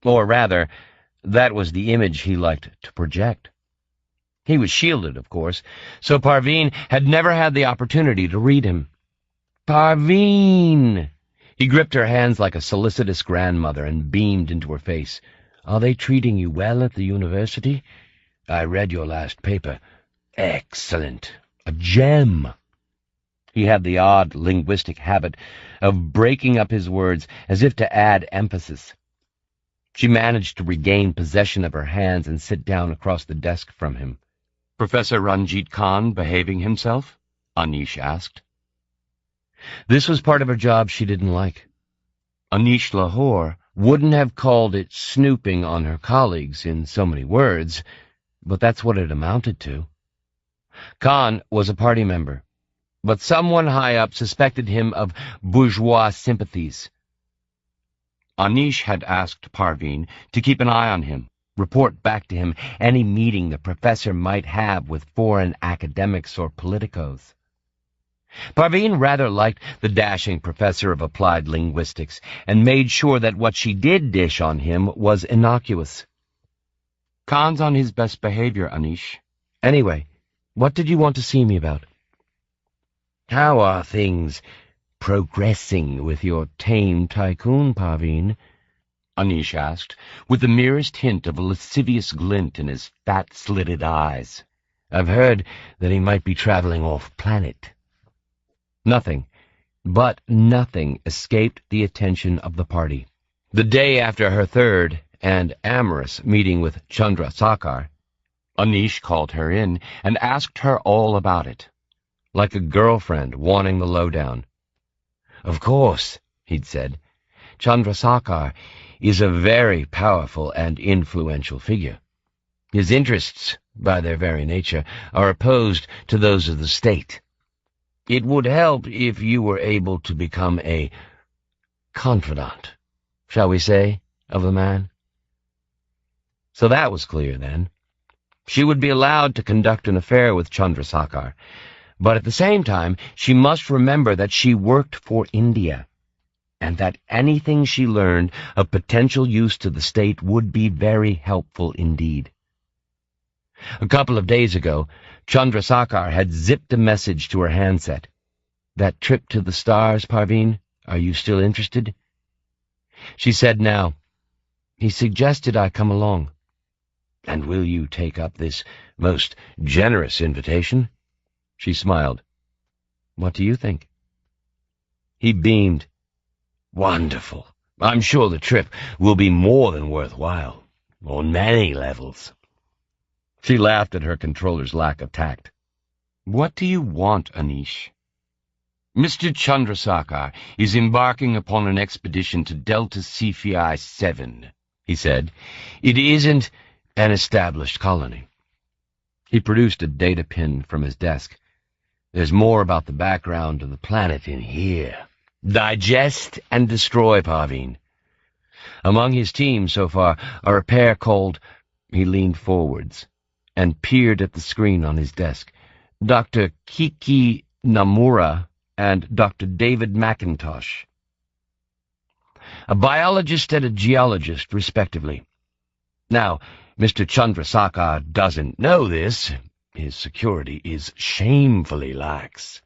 Or rather, that was the image he liked to project. He was shielded, of course, so Parveen had never had the opportunity to read him. "Parveen!" He gripped her hands like a solicitous grandmother and beamed into her face. "Are they treating you well at the university? I read your last paper. Excellent. A gem." He had the odd linguistic habit of breaking up his words as if to add emphasis. She managed to regain possession of her hands and sit down across the desk from him. "Professor Ranjit Khan behaving himself?" Anish asked. This was part of her job she didn't like. Anish Lahore wouldn't have called it snooping on her colleagues in so many words, but that's what it amounted to. Khan was a party member, but someone high up suspected him of bourgeois sympathies. Anish had asked Parveen to keep an eye on him, report back to him any meeting the professor might have with foreign academics or politicos. Parveen rather liked the dashing professor of applied linguistics and made sure that what she did dish on him was innocuous. Khan's on his best behavior, Anish. Anyway, what did you want to see me about? How are things progressing with your tame tycoon, Parveen? Anish asked, with the merest hint of a lascivious glint in his fat-slitted eyes. I've heard that he might be traveling off-planet. Nothing, but nothing, escaped the attention of the party. The day after her third and amorous meeting with Chandra Sakar, Anish called her in and asked her all about it, like a girlfriend wanting the lowdown. Of course, he'd said, Chandra Sakar is a very powerful and influential figure. His interests, by their very nature, are opposed to those of the state. It would help if you were able to become a confidant, shall we say, of the man. So that was clear, then. She would be allowed to conduct an affair with Chandra Sakar, but at the same time she must remember that she worked for India, and that anything she learned of potential use to the state would be very helpful indeed. A couple of days ago, Chandra Sakar had zipped a message to her handset. That trip to the stars, Parveen, are you still interested? She said now, he suggested I come along. And will you take up this most generous invitation? She smiled. What do you think? He beamed. Wonderful. I'm sure the trip will be more than worthwhile, on many levels. She laughed at her controller's lack of tact. What do you want, Anish? Mr. Chandrasekhar is embarking upon an expedition to Delta Cephei 7, he said. It isn't an established colony. He produced a data pin from his desk. There's more about the background of the planet in here. Digest and destroy, Parveen. Among his team so far are a pair called... He leaned forwards and peered at the screen on his desk. Dr. Kiki Namura and Dr. David McIntosh. A biologist and a geologist, respectively. Now, Mr. Chandrasekhar doesn't know this. His security is shamefully lax.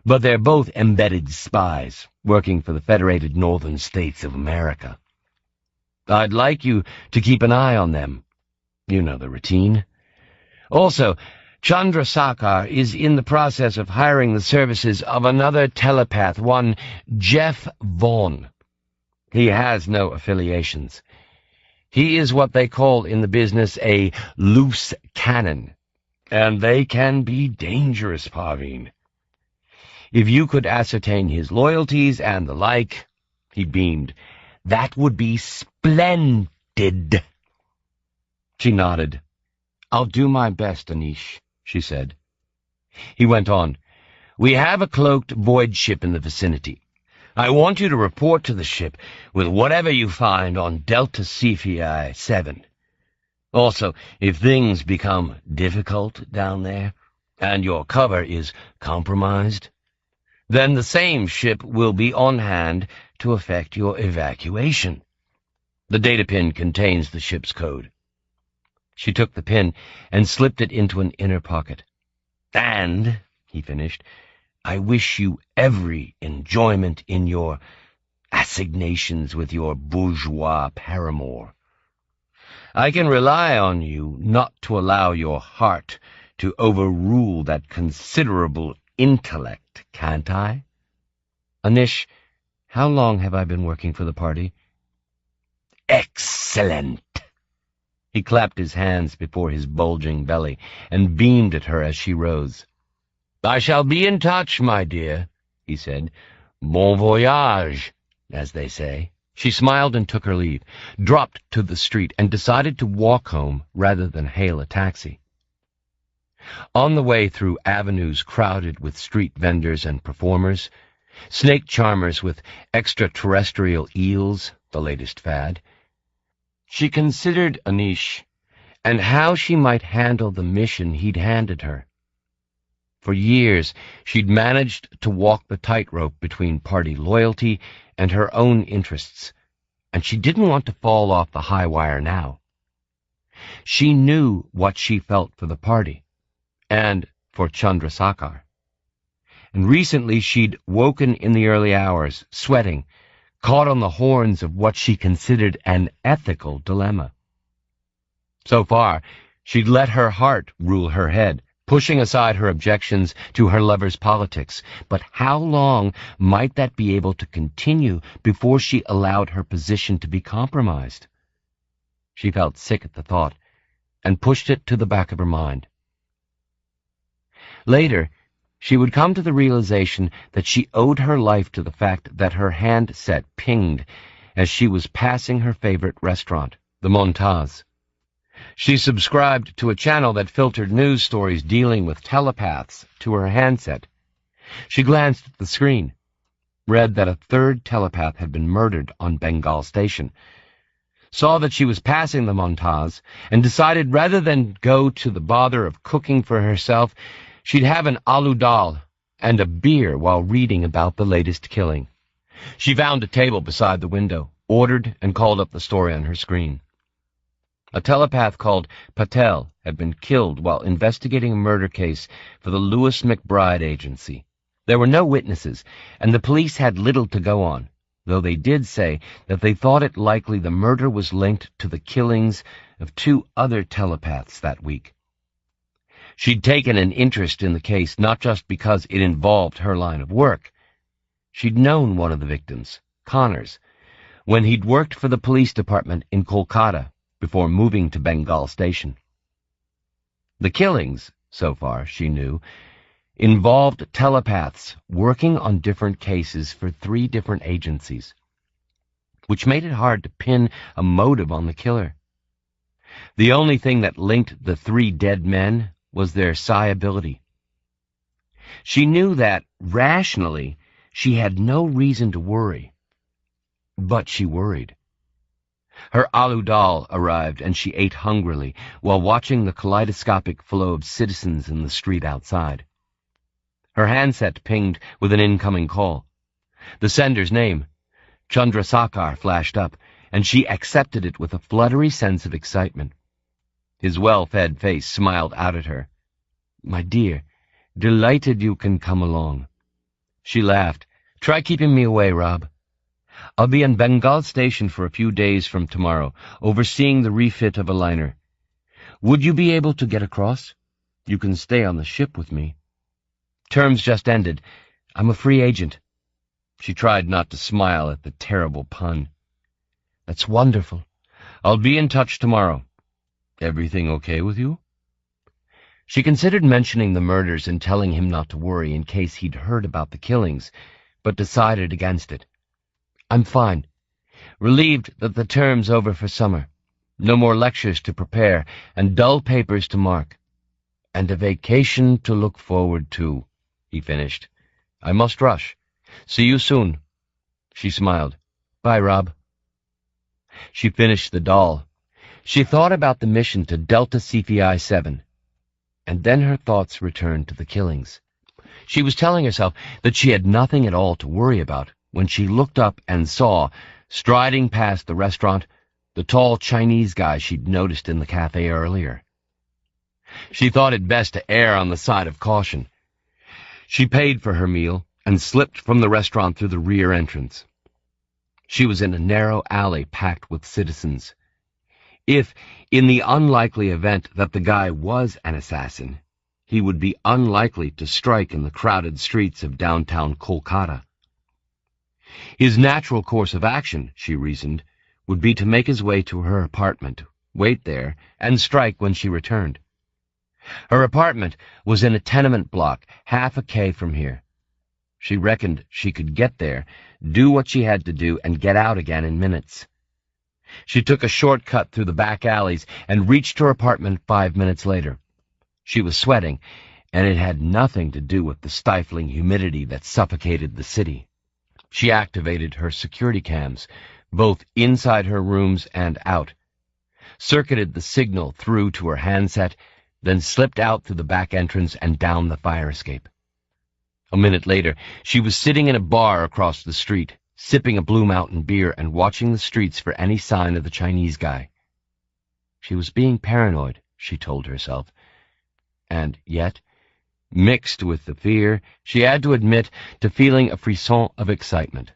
But they're both embedded spies, working for the Federated Northern States of America. I'd like you to keep an eye on them. You know the routine. Also, Chandrasekhar is in the process of hiring the services of another telepath, one Jeff Vaughn. He has no affiliations. He is what they call in the business a loose cannon, and they can be dangerous, Parveen. If you could ascertain his loyalties and the like, he beamed, that would be splendid. She nodded. I'll do my best, Anish, she said. He went on, we have a cloaked void ship in the vicinity. I want you to report to the ship with whatever you find on Delta Cephei 7. Also, if things become difficult down there, and your cover is compromised, then the same ship will be on hand to effect your evacuation. The data pin contains the ship's code. She took the pin and slipped it into an inner pocket. And, he finished, I wish you every enjoyment in your assignations with your bourgeois paramour. I can rely on you not to allow your heart to overrule that considerable intellect, can't I? Anish, how long have I been working for the party? Excellent! He clapped his hands before his bulging belly and beamed at her as she rose. I shall be in touch, my dear, he said. Bon voyage, as they say. She smiled and took her leave, dropped to the street, and decided to walk home rather than hail a taxi. On the way through avenues crowded with street vendors and performers, snake charmers with extraterrestrial eels, the latest fad, she considered Anish and how she might handle the mission he'd handed her. For years, she'd managed to walk the tightrope between party loyalty and her own interests, and she didn't want to fall off the high wire now. She knew what she felt for the party, and for Chandrasekhar. And recently she'd woken in the early hours, sweating, caught on the horns of what she considered an ethical dilemma. So far, she'd let her heart rule her head, pushing aside her objections to her lover's politics. But how long might that be able to continue before she allowed her position to be compromised? She felt sick at the thought, and pushed it to the back of her mind. Later, she would come to the realization that she owed her life to the fact that her handset pinged as she was passing her favorite restaurant, the Montaz. She subscribed to a channel that filtered news stories dealing with telepaths to her handset. She glanced at the screen, read that a third telepath had been murdered on Bengal station, saw that she was passing the Montaz, and decided rather than go to the bother of cooking for herself, she'd have an aloo dal and a beer while reading about the latest killing. She found a table beside the window, ordered, and called up the story on her screen. A telepath called Patel had been killed while investigating a murder case for the Lewis McBride Agency. There were no witnesses, and the police had little to go on, though they did say that they thought it likely the murder was linked to the killings of 2 other telepaths that week. She'd taken an interest in the case not just because it involved her line of work. She'd known one of the victims, Connors, when he'd worked for the police department in Kolkata before moving to Bengal station. The killings, so far, she knew, involved telepaths working on different cases for 3 different agencies, which made it hard to pin a motive on the killer. The only thing that linked the 3 dead men was their psi ability. She knew that, rationally, she had no reason to worry, but she worried. Her aloo dal arrived, and she ate hungrily while watching the kaleidoscopic flow of citizens in the street outside. Her handset pinged with an incoming call. The sender's name, Chandrasekhar, flashed up, and she accepted it with a fluttery sense of excitement. His well-fed face smiled out at her. "My dear, delighted you can come along." She laughed. "Try keeping me away, Rob. I'll be in Bengal station for a few days from tomorrow, overseeing the refit of a liner. Would you be able to get across? You can stay on the ship with me. Terms just ended. I'm a free agent." She tried not to smile at the terrible pun. "That's wonderful. I'll be in touch tomorrow. Everything okay with you?" She considered mentioning the murders and telling him not to worry in case he'd heard about the killings, but decided against it. "I'm fine. Relieved that the term's over for summer. No more lectures to prepare and dull papers to mark. And a vacation to look forward to," he finished. "I must rush. See you soon." She smiled. "Bye, Rob." She finished the doll. She thought about the mission to Delta CPI 7, and then her thoughts returned to the killings. She was telling herself that she had nothing at all to worry about when she looked up and saw, striding past the restaurant, the tall Chinese guy she'd noticed in the cafe earlier. She thought it best to err on the side of caution. She paid for her meal and slipped from the restaurant through the rear entrance. She was in a narrow alley packed with citizens. If, in the unlikely event that the guy was an assassin, he would be unlikely to strike in the crowded streets of downtown Kolkata. His natural course of action, she reasoned, would be to make his way to her apartment, wait there, and strike when she returned. Her apartment was in a tenement block half a K from here. She reckoned she could get there, do what she had to do, and get out again in minutes. She took a shortcut through the back alleys and reached her apartment 5 minutes later. She was sweating, and it had nothing to do with the stifling humidity that suffocated the city. She activated her security cams, both inside her rooms and out, circuited the signal through to her handset, then slipped out through the back entrance and down the fire escape. A minute later, she was sitting in a bar across the street, sipping a Blue Mountain beer and watching the streets for any sign of the Chinese guy. She was being paranoid, she told herself, and yet, mixed with the fear, she had to admit to feeling a frisson of excitement.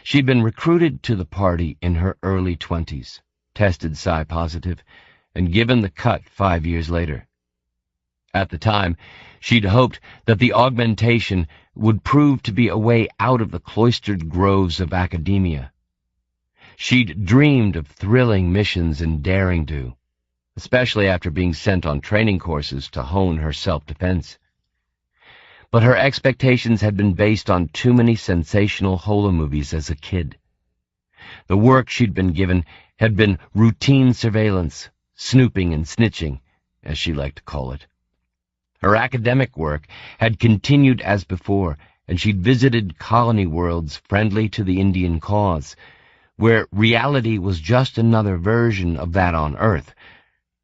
She'd been recruited to the party in her early 20s, tested Psi positive, and given the cut 5 years later. At the time, she'd hoped that the augmentation would prove to be a way out of the cloistered groves of academia. She'd dreamed of thrilling missions and daring-do, especially after being sent on training courses to hone her self-defense. But her expectations had been based on too many sensational horror movies as a kid. The work she'd been given had been routine surveillance, snooping and snitching, as she liked to call it. Her academic work had continued as before, and she'd visited colony worlds friendly to the Indian cause, where reality was just another version of that on Earth,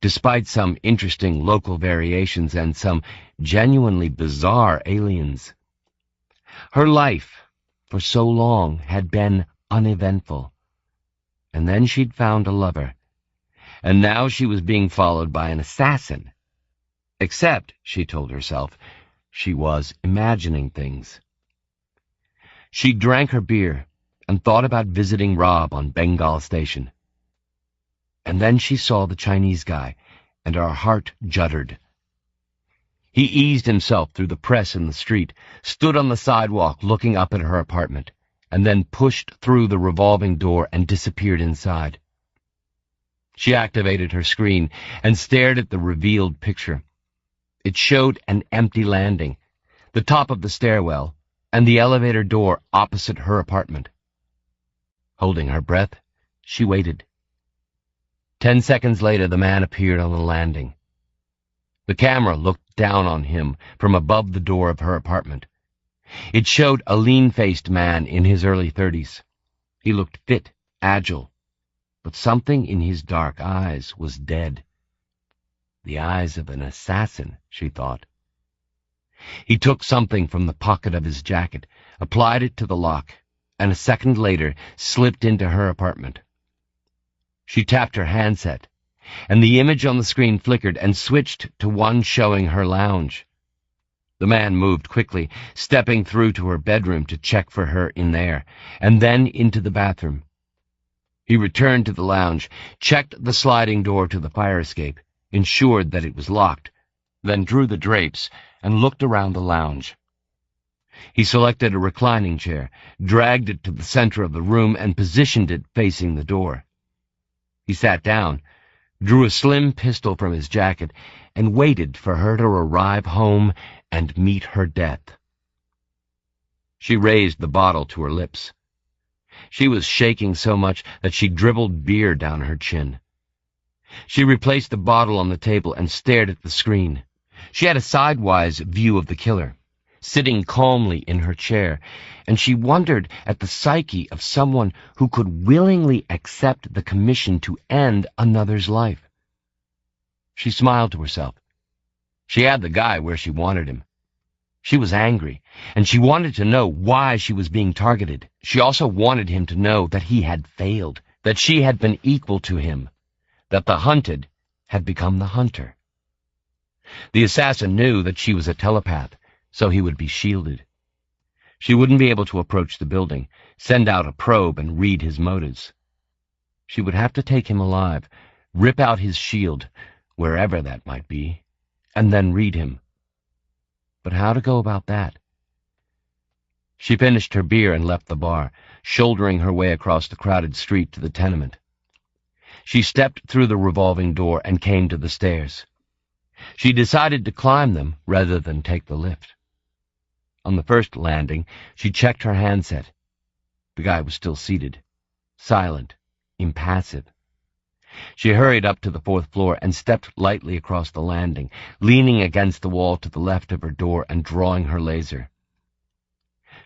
despite some interesting local variations and some genuinely bizarre aliens. Her life, for so long, had been uneventful. And then she'd found a lover, and now she was being followed by an assassin. Except, she told herself, she was imagining things. She drank her beer and thought about visiting Rob on Bengal station. And then she saw the Chinese guy, and her heart juddered. He eased himself through the press in the street, stood on the sidewalk looking up at her apartment, and then pushed through the revolving door and disappeared inside. She activated her screen and stared at the revealed picture. It showed an empty landing, the top of the stairwell, and the elevator door opposite her apartment. Holding her breath, she waited. 10 seconds later, the man appeared on the landing. The camera looked down on him from above the door of her apartment. It showed a lean-faced man in his early 30s. He looked fit, agile, but something in his dark eyes was dead. The eyes of an assassin, she thought. He took something from the pocket of his jacket, applied it to the lock, and a second later slipped into her apartment. She tapped her handset, and the image on the screen flickered and switched to one showing her lounge. The man moved quickly, stepping through to her bedroom to check for her in there, and then into the bathroom. He returned to the lounge, checked the sliding door to the fire escape, ensured that it was locked, then drew the drapes and looked around the lounge. He selected a reclining chair, dragged it to the center of the room, and positioned it facing the door. He sat down, drew a slim pistol from his jacket, and waited for her to arrive home and meet her death. She raised the bottle to her lips. She was shaking so much that she dribbled beer down her chin. She replaced the bottle on the table and stared at the screen. She had a sidewise view of the killer, sitting calmly in her chair, and she wondered at the psyche of someone who could willingly accept the commission to end another's life. She smiled to herself. She had the guy where she wanted him. She was angry, and she wanted to know why she was being targeted. She also wanted him to know that he had failed, that she had been equal to him, that the hunted had become the hunter. The assassin knew that she was a telepath, so he would be shielded. She wouldn't be able to approach the building, send out a probe, and read his motives. She would have to take him alive, rip out his shield, wherever that might be, and then read him. But how to go about that? She finished her beer and left the bar, shouldering her way across the crowded street to the tenement. She stepped through the revolving door and came to the stairs. She decided to climb them rather than take the lift. On the first landing, she checked her handset. The guy was still seated, silent, impassive. She hurried up to the fourth floor and stepped lightly across the landing, leaning against the wall to the left of her door and drawing her laser.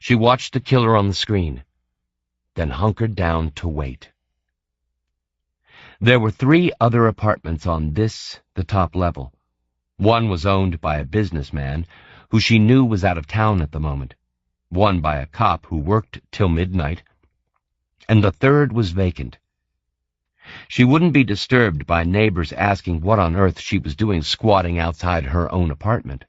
She watched the killer on the screen, then hunkered down to wait. There were 3 other apartments on the top level. One was owned by a businessman who she knew was out of town at the moment, one by a cop who worked till midnight, and the third was vacant. She wouldn't be disturbed by neighbors asking what on earth she was doing squatting outside her own apartment.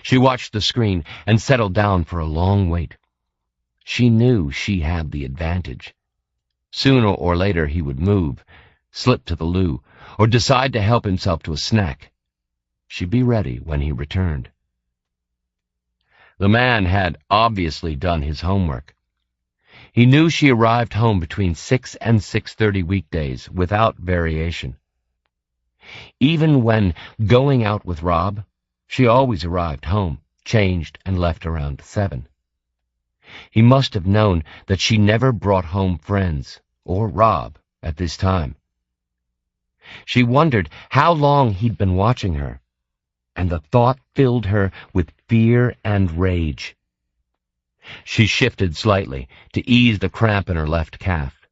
She watched the screen and settled down for a long wait. She knew she had the advantage. Sooner or later he would move, slip to the loo, or decide to help himself to a snack. She'd be ready when he returned. The man had obviously done his homework. He knew she arrived home between 6 and 6:30 weekdays, without variation. Even when going out with Rob, she always arrived home, changed, and left around 7. He must have known that she never brought home friends, or Rob, at this time. She wondered how long he'd been watching her, and the thought filled her with fear and rage. She shifted slightly to ease the cramp in her left calf,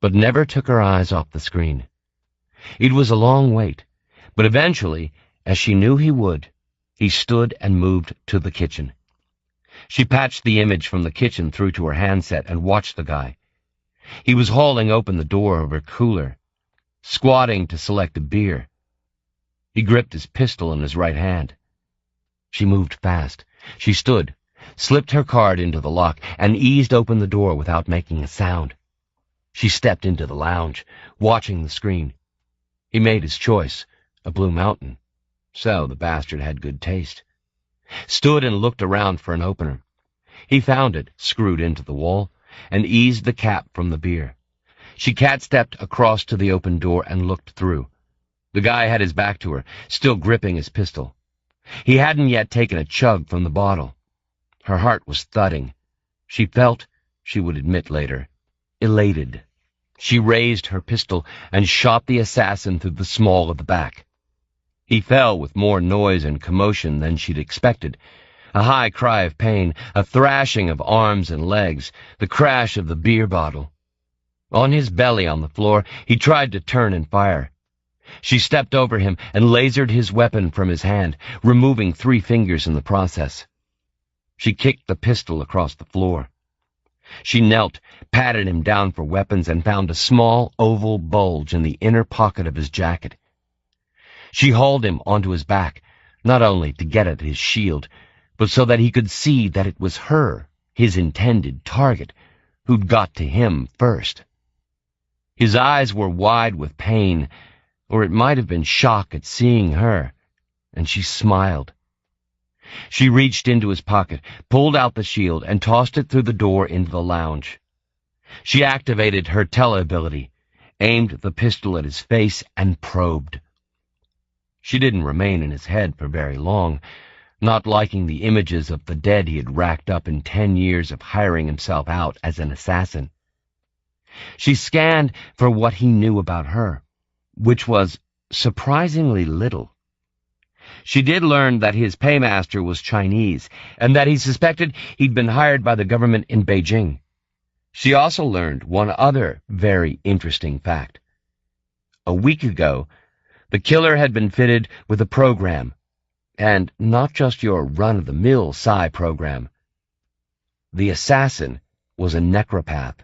but never took her eyes off the screen. It was a long wait, but eventually, as she knew he would, he stood and moved to the kitchen. She patched the image from the kitchen through to her handset and watched the guy. He was hauling open the door of her cooler, squatting to select a beer. He gripped his pistol in his right hand. She moved fast. She stood, slipped her card into the lock, and eased open the door without making a sound. She stepped into the lounge, watching the screen. He made his choice, a Blue Mountain. So the bastard had good taste. Stood and looked around for an opener. He found it, screwed into the wall, and eased the cap from the beer. She cat-stepped across to the open door and looked through. The guy had his back to her, still gripping his pistol. He hadn't yet taken a chug from the bottle. Her heart was thudding. She felt, she would admit later, elated. She raised her pistol and shot the assassin through the small of the back. He fell with more noise and commotion than she'd expected. A high cry of pain, a thrashing of arms and legs, the crash of the beer bottle. On his belly on the floor, he tried to turn and fire. She stepped over him and lasered his weapon from his hand, removing 3 fingers in the process. She kicked the pistol across the floor. She knelt, patted him down for weapons, and found a small oval bulge in the inner pocket of his jacket. She hauled him onto his back, not only to get at his shield, but so that he could see that it was her, his intended target, who'd got to him first. His eyes were wide with pain, or it might have been shock at seeing her, and she smiled. She reached into his pocket, pulled out the shield, and tossed it through the door into the lounge. She activated her tele-ability, aimed the pistol at his face, and probed. She didn't remain in his head for very long, not liking the images of the dead he had racked up in 10 years of hiring himself out as an assassin. She scanned for what he knew about her, which was surprisingly little. She did learn that his paymaster was Chinese, and that he suspected he'd been hired by the government in Beijing. She also learned one other very interesting fact. A week ago, the killer had been fitted with a program, and not just your run-of-the-mill psi program. The assassin was a necropath.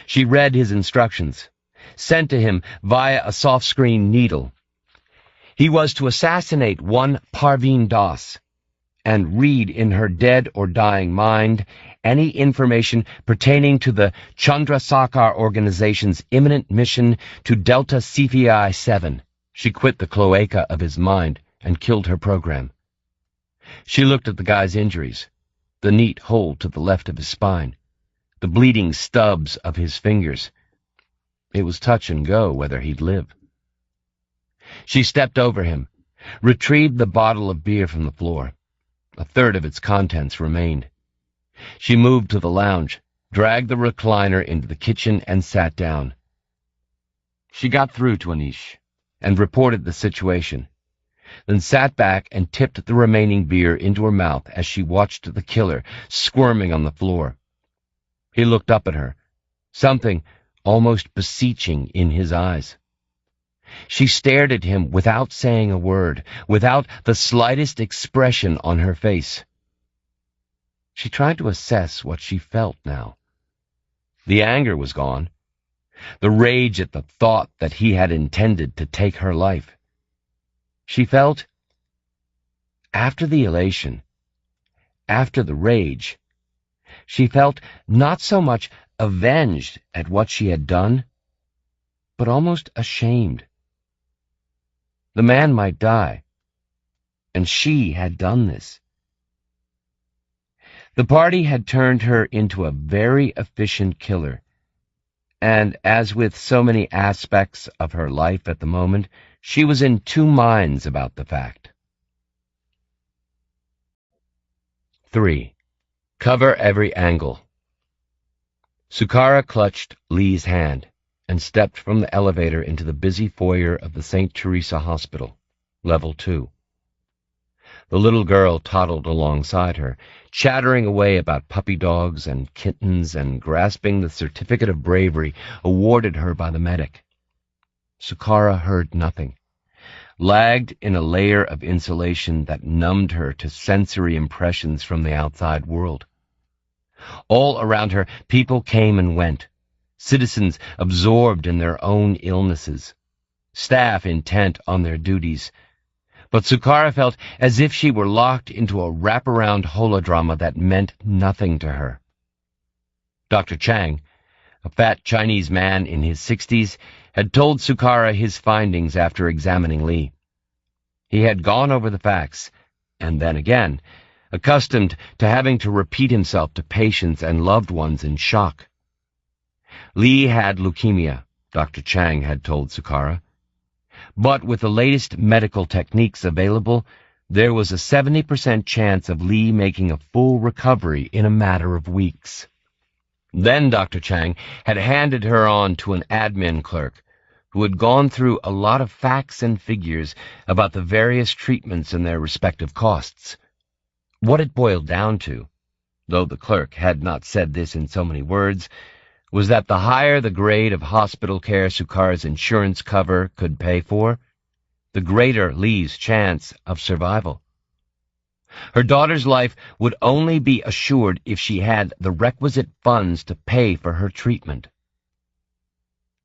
She read his instructions, sent to him via a soft-screen needle. He was to assassinate one Parveen Das and read in her dead or dying mind any information pertaining to the Chandrasekhar organization's imminent mission to Delta Cephei-7. She quit the cloaca of his mind and killed her program. She looked at the guy's injuries, the neat hole to the left of his spine, the bleeding stubs of his fingers. It was touch and go whether he'd live. She stepped over him, retrieved the bottle of beer from the floor. A third of its contents remained. She moved to the lounge, dragged the recliner into the kitchen, and sat down. She got through to Anish and reported the situation, then sat back and tipped the remaining beer into her mouth as she watched the killer squirming on the floor. He looked up at her, something almost beseeching in his eyes. She stared at him without saying a word, without the slightest expression on her face. She tried to assess what she felt now. The anger was gone, the rage at the thought that he had intended to take her life. She felt, after the elation, after the rage, she felt not so much avenged at what she had done, but almost ashamed. The man might die, and she had done this. The party had turned her into a very efficient killer, and as with so many aspects of her life at the moment, she was in two minds about the fact. 3. Cover every angle. Sukara clutched Lee's hand and stepped from the elevator into the busy foyer of the St. Teresa Hospital, Level 2. The little girl toddled alongside her, chattering away about puppy dogs and kittens and grasping the certificate of bravery awarded her by the medic. Sukara heard nothing, lagged in a layer of insulation that numbed her to sensory impressions from the outside world. All around her, people came and went, citizens absorbed in their own illnesses, staff intent on their duties. But Sukara felt as if she were locked into a wraparound holodrama that meant nothing to her. Dr. Chang, a fat Chinese man in his 60s, had told Sukara his findings after examining Lee. He had gone over the facts, and then again, accustomed to having to repeat himself to patients and loved ones in shock. Lee had leukemia, Dr. Chang had told Sukara. But with the latest medical techniques available, there was a 70% chance of Lee making a full recovery in a matter of weeks. Then Dr. Chang had handed her on to an admin clerk who had gone through a lot of facts and figures about the various treatments and their respective costs. What it boiled down to, though the clerk had not said this in so many words, was that the higher the grade of hospital care Sukara's insurance cover could pay for, the greater Lee's chance of survival. Her daughter's life would only be assured if she had the requisite funds to pay for her treatment.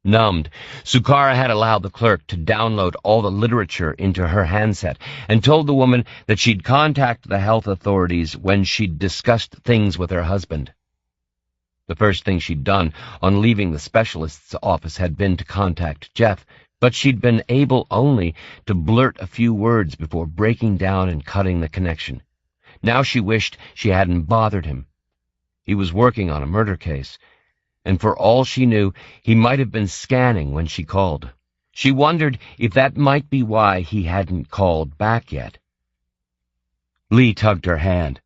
Numbed, Sukara had allowed the clerk to download all the literature into her handset and told the woman that she'd contact the health authorities when she'd discussed things with her husband. The first thing she'd done on leaving the specialist's office had been to contact Jeff, but she'd been able only to blurt a few words before breaking down and cutting the connection. Now she wished she hadn't bothered him. He was working on a murder case, and for all she knew, he might have been scanning when she called. She wondered if that might be why he hadn't called back yet. Lee tugged her hand.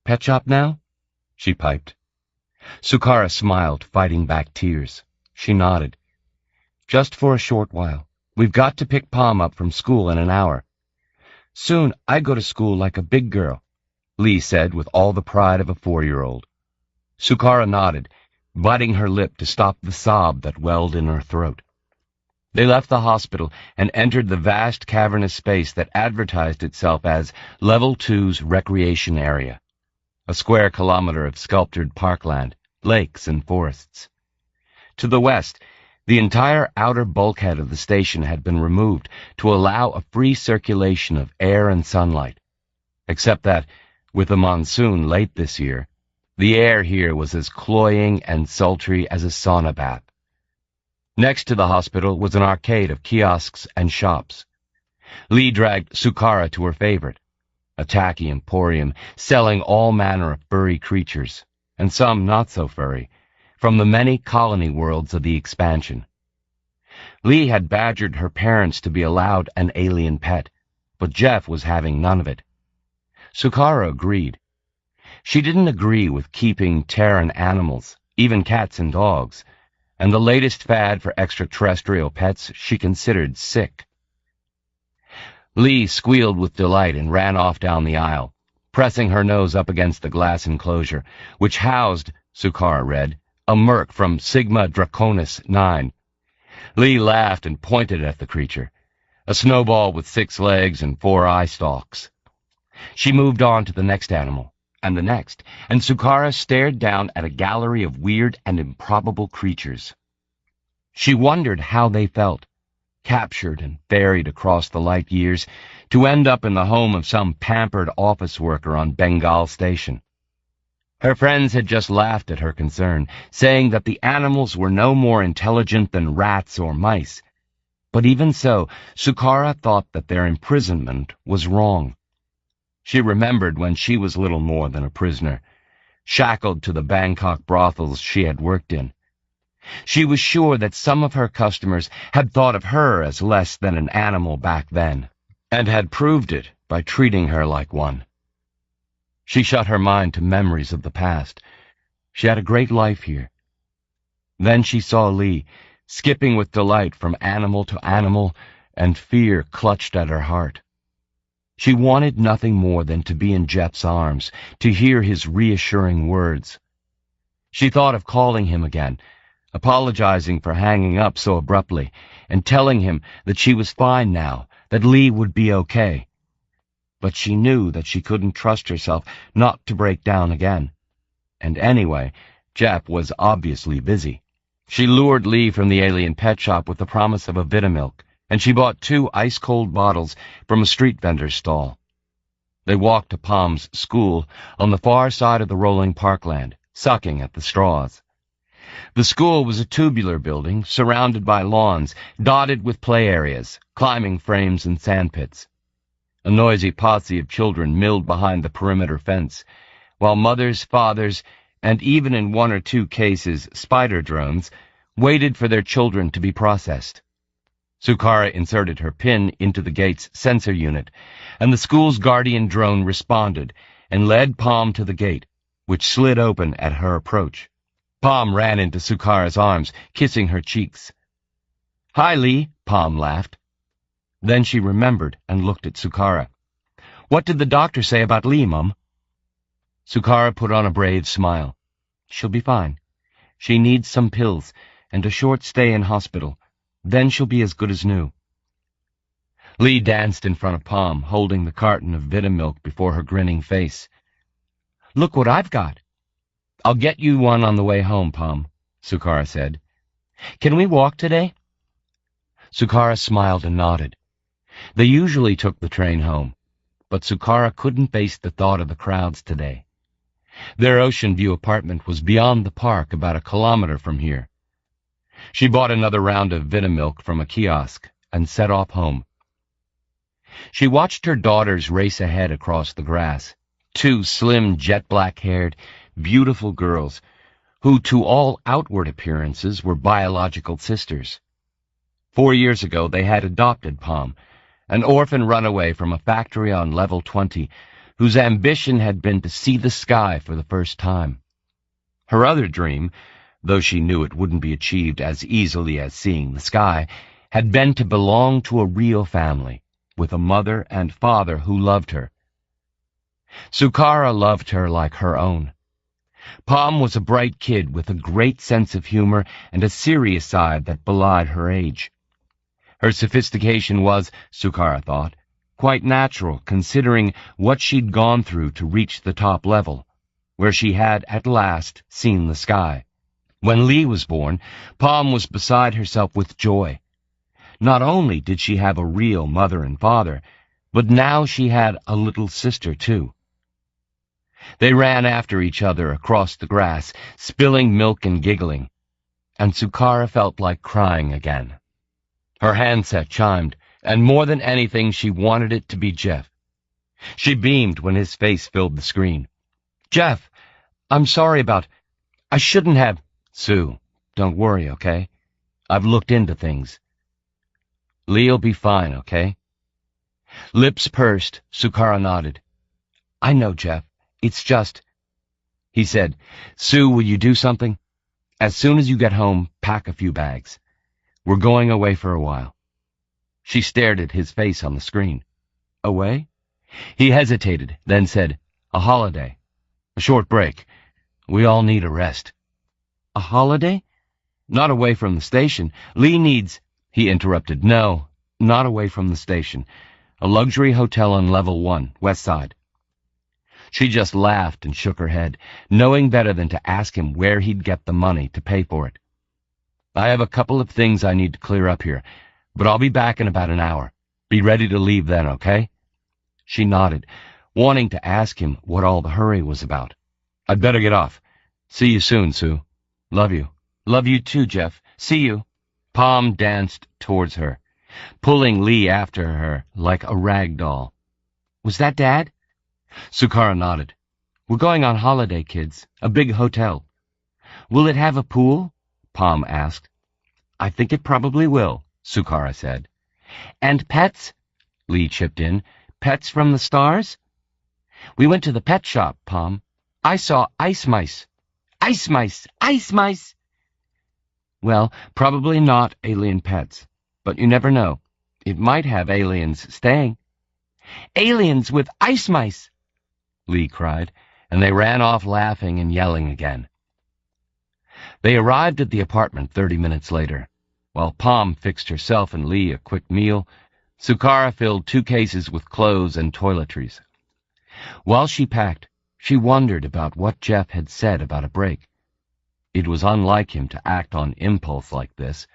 "Pet shop now?" she piped. Sukara smiled, fighting back tears. She nodded. "Just for a short while. We've got to pick Palm up from school in an hour. Soon I go to school like a big girl," Lee said with all the pride of a 4-year-old. Sukara nodded, biting her lip to stop the sob that welled in her throat. They left the hospital and entered the vast cavernous space that advertised itself as Level 2's recreation area, a square kilometer of sculptured parkland, lakes and forests. To the west, the entire outer bulkhead of the station had been removed to allow a free circulation of air and sunlight, except that, with the monsoon late this year, the air here was as cloying and sultry as a sauna bath. Next to the hospital was an arcade of kiosks and shops. Lee dragged Sukara to her favorite, a tacky emporium selling all manner of furry creatures, and some not so furry, from the many colony worlds of the expansion. Lee had badgered her parents to be allowed an alien pet, but Jeff was having none of it. Sukara agreed. She didn't agree with keeping Terran animals, even cats and dogs, and the latest fad for extraterrestrial pets she considered sick. Lee squealed with delight and ran off down the aisle, pressing her nose up against the glass enclosure, which housed, Sukara read, a merc from Sigma Draconis 9. Lee laughed and pointed at the creature, a snowball with 6 legs and 4 eye stalks. She moved on to the next animal, and the next, and Sukara stared down at a gallery of weird and improbable creatures. She wondered how they felt, captured and ferried across the light years, to end up in the home of some pampered office worker on Bengal station. Her friends had just laughed at her concern, saying that the animals were no more intelligent than rats or mice. But even so, Sukara thought that their imprisonment was wrong. She remembered when she was little more than a prisoner, shackled to the Bangkok brothels she had worked in. She was sure that some of her customers had thought of her as less than an animal back then, and had proved it by treating her like one. She shut her mind to memories of the past. She had a great life here. Then she saw Lee, skipping with delight from animal to animal, and fear clutched at her heart. She wanted nothing more than to be in Jeff's arms, to hear his reassuring words. She thought of calling him again, apologizing for hanging up so abruptly, and telling him that she was fine now, that Lee would be okay. But she knew that she couldn't trust herself not to break down again. And anyway, Jeff was obviously busy. She lured Lee from the alien pet shop with the promise of a Vitamilk, and she bought 2 ice-cold bottles from a street vendor's stall. They walked to Palm's school on the far side of the rolling parkland, sucking at the straws. The school was a tubular building surrounded by lawns, dotted with play areas, climbing frames and sandpits. A noisy posse of children milled behind the perimeter fence, while mothers, fathers, and even in 1 or 2 cases spider drones, waited for their children to be processed. Sukara inserted her pin into the gate's sensor unit, and the school's guardian drone responded and led Palm to the gate, which slid open at her approach. Palm ran into Sukara's arms, kissing her cheeks. "Hi, Lee," Palm laughed. Then she remembered and looked at Sukara. "What did the doctor say about Lee, Mum?" Sukara put on a brave smile. "She'll be fine. She needs some pills and a short stay in hospital. Then she'll be as good as new." Lee danced in front of Palm, holding the carton of Vitamilk before her grinning face. "Look what I've got." "I'll get you one on the way home, Palm," Sukara said. "Can we walk today?" Sukara smiled and nodded. They usually took the train home, but Sukara couldn't face the thought of the crowds today. Their Ocean View apartment was beyond the park, about 1 kilometer from here. She bought another round of Vitamilk from a kiosk and set off home. She watched her daughters race ahead across the grass, 2 slim, jet-black-haired, beautiful girls who, to all outward appearances, were biological sisters. 4 years ago they had adopted Palm, an orphan runaway from a factory on level 20, whose ambition had been to see the sky for the first time. Her other dream, though she knew it wouldn't be achieved as easily as seeing the sky, had been to belong to a real family, with a mother and father who loved her. Sukara loved her like her own. Palm was a bright kid with a great sense of humor and a serious side that belied her age. Her sophistication was, Sukara thought, quite natural, considering what she'd gone through to reach the top level, where she had at last seen the sky. When Lee was born, Palm was beside herself with joy. Not only did she have a real mother and father, but now she had a little sister, too. They ran after each other across the grass, spilling milk and giggling, and Sukara felt like crying again. Her handset chimed, and more than anything she wanted it to be Jeff. She beamed when his face filled the screen. "Jeff, I'm sorry about... I shouldn't have..." "Sue, don't worry, okay? I've looked into things. Lee'll be fine, okay?" Lips pursed, Sukara nodded. "I know, Jeff. It's just..." He said, "Sue, will you do something? As soon as you get home, pack a few bags. We're going away for a while." She stared at his face on the screen. "Away?" He hesitated, then said, "A holiday. A short break. We all need a rest." "A holiday?" "Not away from the station. Lee needs—" He interrupted. "No, not away from the station. A luxury hotel on level 1, west side." She just laughed and shook her head, knowing better than to ask him where he'd get the money to pay for it. "I have a couple of things I need to clear up here, but I'll be back in about an hour. Be ready to leave then, okay?" She nodded, wanting to ask him what all the hurry was about. "I'd better get off. See you soon, Sue. Love you." "Love you too, Jeff. See you." Palm danced towards her, pulling Lee after her like a rag doll. "Was that Dad?" Sukara nodded. "We're going on holiday, kids. A big hotel." "Will it have a pool?" Palm asked. "I think it probably will," Sukara said. "And pets?" Lee chipped in. "Pets from the stars?" "We went to the pet shop, Palm. I saw ice mice." "Ice mice! Ice mice!" "Well, probably not alien pets, but you never know. It might have aliens staying." "Aliens with ice mice!" Lee cried, and they ran off laughing and yelling again. They arrived at the apartment 30 minutes later. While Palm fixed herself and Lee a quick meal, Sukara filled 2 cases with clothes and toiletries. While she packed, she wondered about what Jeff had said about a break. It was unlike him to act on impulse like this.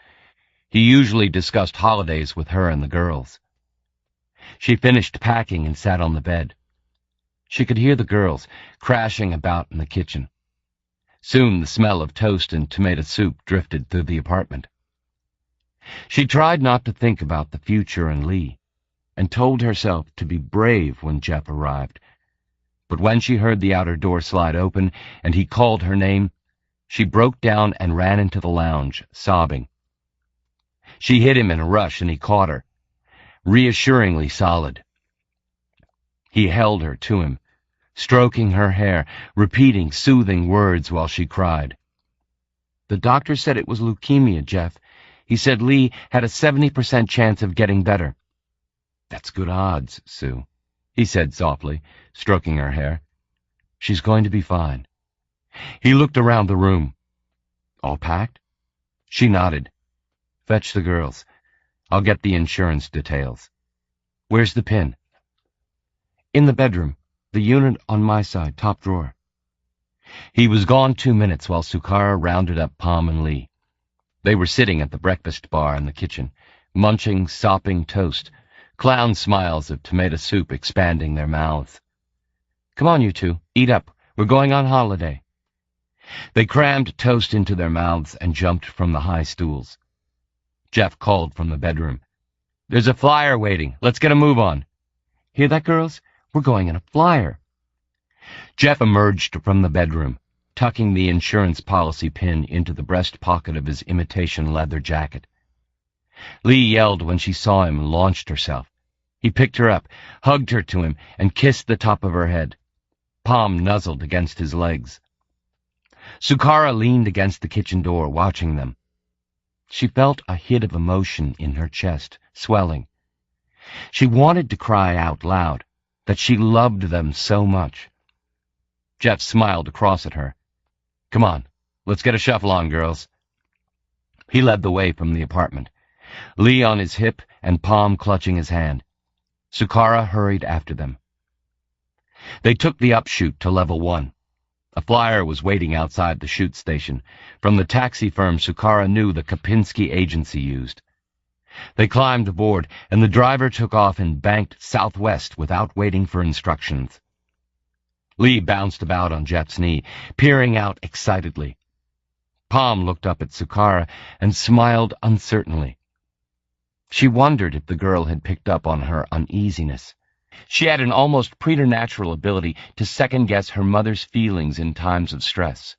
He usually discussed holidays with her and the girls. She finished packing and sat on the bed. She could hear the girls crashing about in the kitchen. Soon the smell of toast and tomato soup drifted through the apartment. She tried not to think about the future and Lee, and told herself to be brave when Jeff arrived. But when she heard the outer door slide open and he called her name, she broke down and ran into the lounge, sobbing. She hit him in a rush and he caught her, reassuringly solid. He held her to him, stroking her hair, repeating soothing words while she cried. "The doctor said it was leukemia, Jeff. He said Lee had a 70% chance of getting better." "That's good odds, Sue," he said softly, stroking her hair. "She's going to be fine." He looked around the room. "All packed?" She nodded. "Fetch the girls. I'll get the insurance details." "Where's the pin?" "In the bedroom. The unit on my side, top drawer." He was gone 2 minutes while Sukara rounded up Palm and Lee. They were sitting at the breakfast bar in the kitchen, munching sopping toast, clown smiles of tomato soup expanding their mouths. "Come on, you two. Eat up. We're going on holiday." They crammed toast into their mouths and jumped from the high stools. Jeff called from the bedroom. "There's a flyer waiting. Let's get a move on." "Hear that, girls? We're going in a flyer." Jeff emerged from the bedroom, tucking the insurance policy pin into the breast pocket of his imitation leather jacket. Lee yelled when she saw him and launched herself. He picked her up, hugged her to him, and kissed the top of her head. Palm nuzzled against his legs. Sukara leaned against the kitchen door, watching them. She felt a hit of emotion in her chest, swelling. She wanted to cry out loud that she loved them so much. Jeff smiled across at her. "Come on, let's get a shuffle on, girls." He led the way from the apartment, Lee on his hip and Palm clutching his hand. Sukara hurried after them. They took the upshoot to level 1. A flyer was waiting outside the shoot station, from the taxi firm Sukara knew the Kopinski agency used. They climbed aboard, and the driver took off and banked southwest without waiting for instructions. Lee bounced about on Jeff's knee, peering out excitedly. Palm looked up at Sukara and smiled uncertainly. She wondered if the girl had picked up on her uneasiness. She had an almost preternatural ability to second-guess her mother's feelings in times of stress.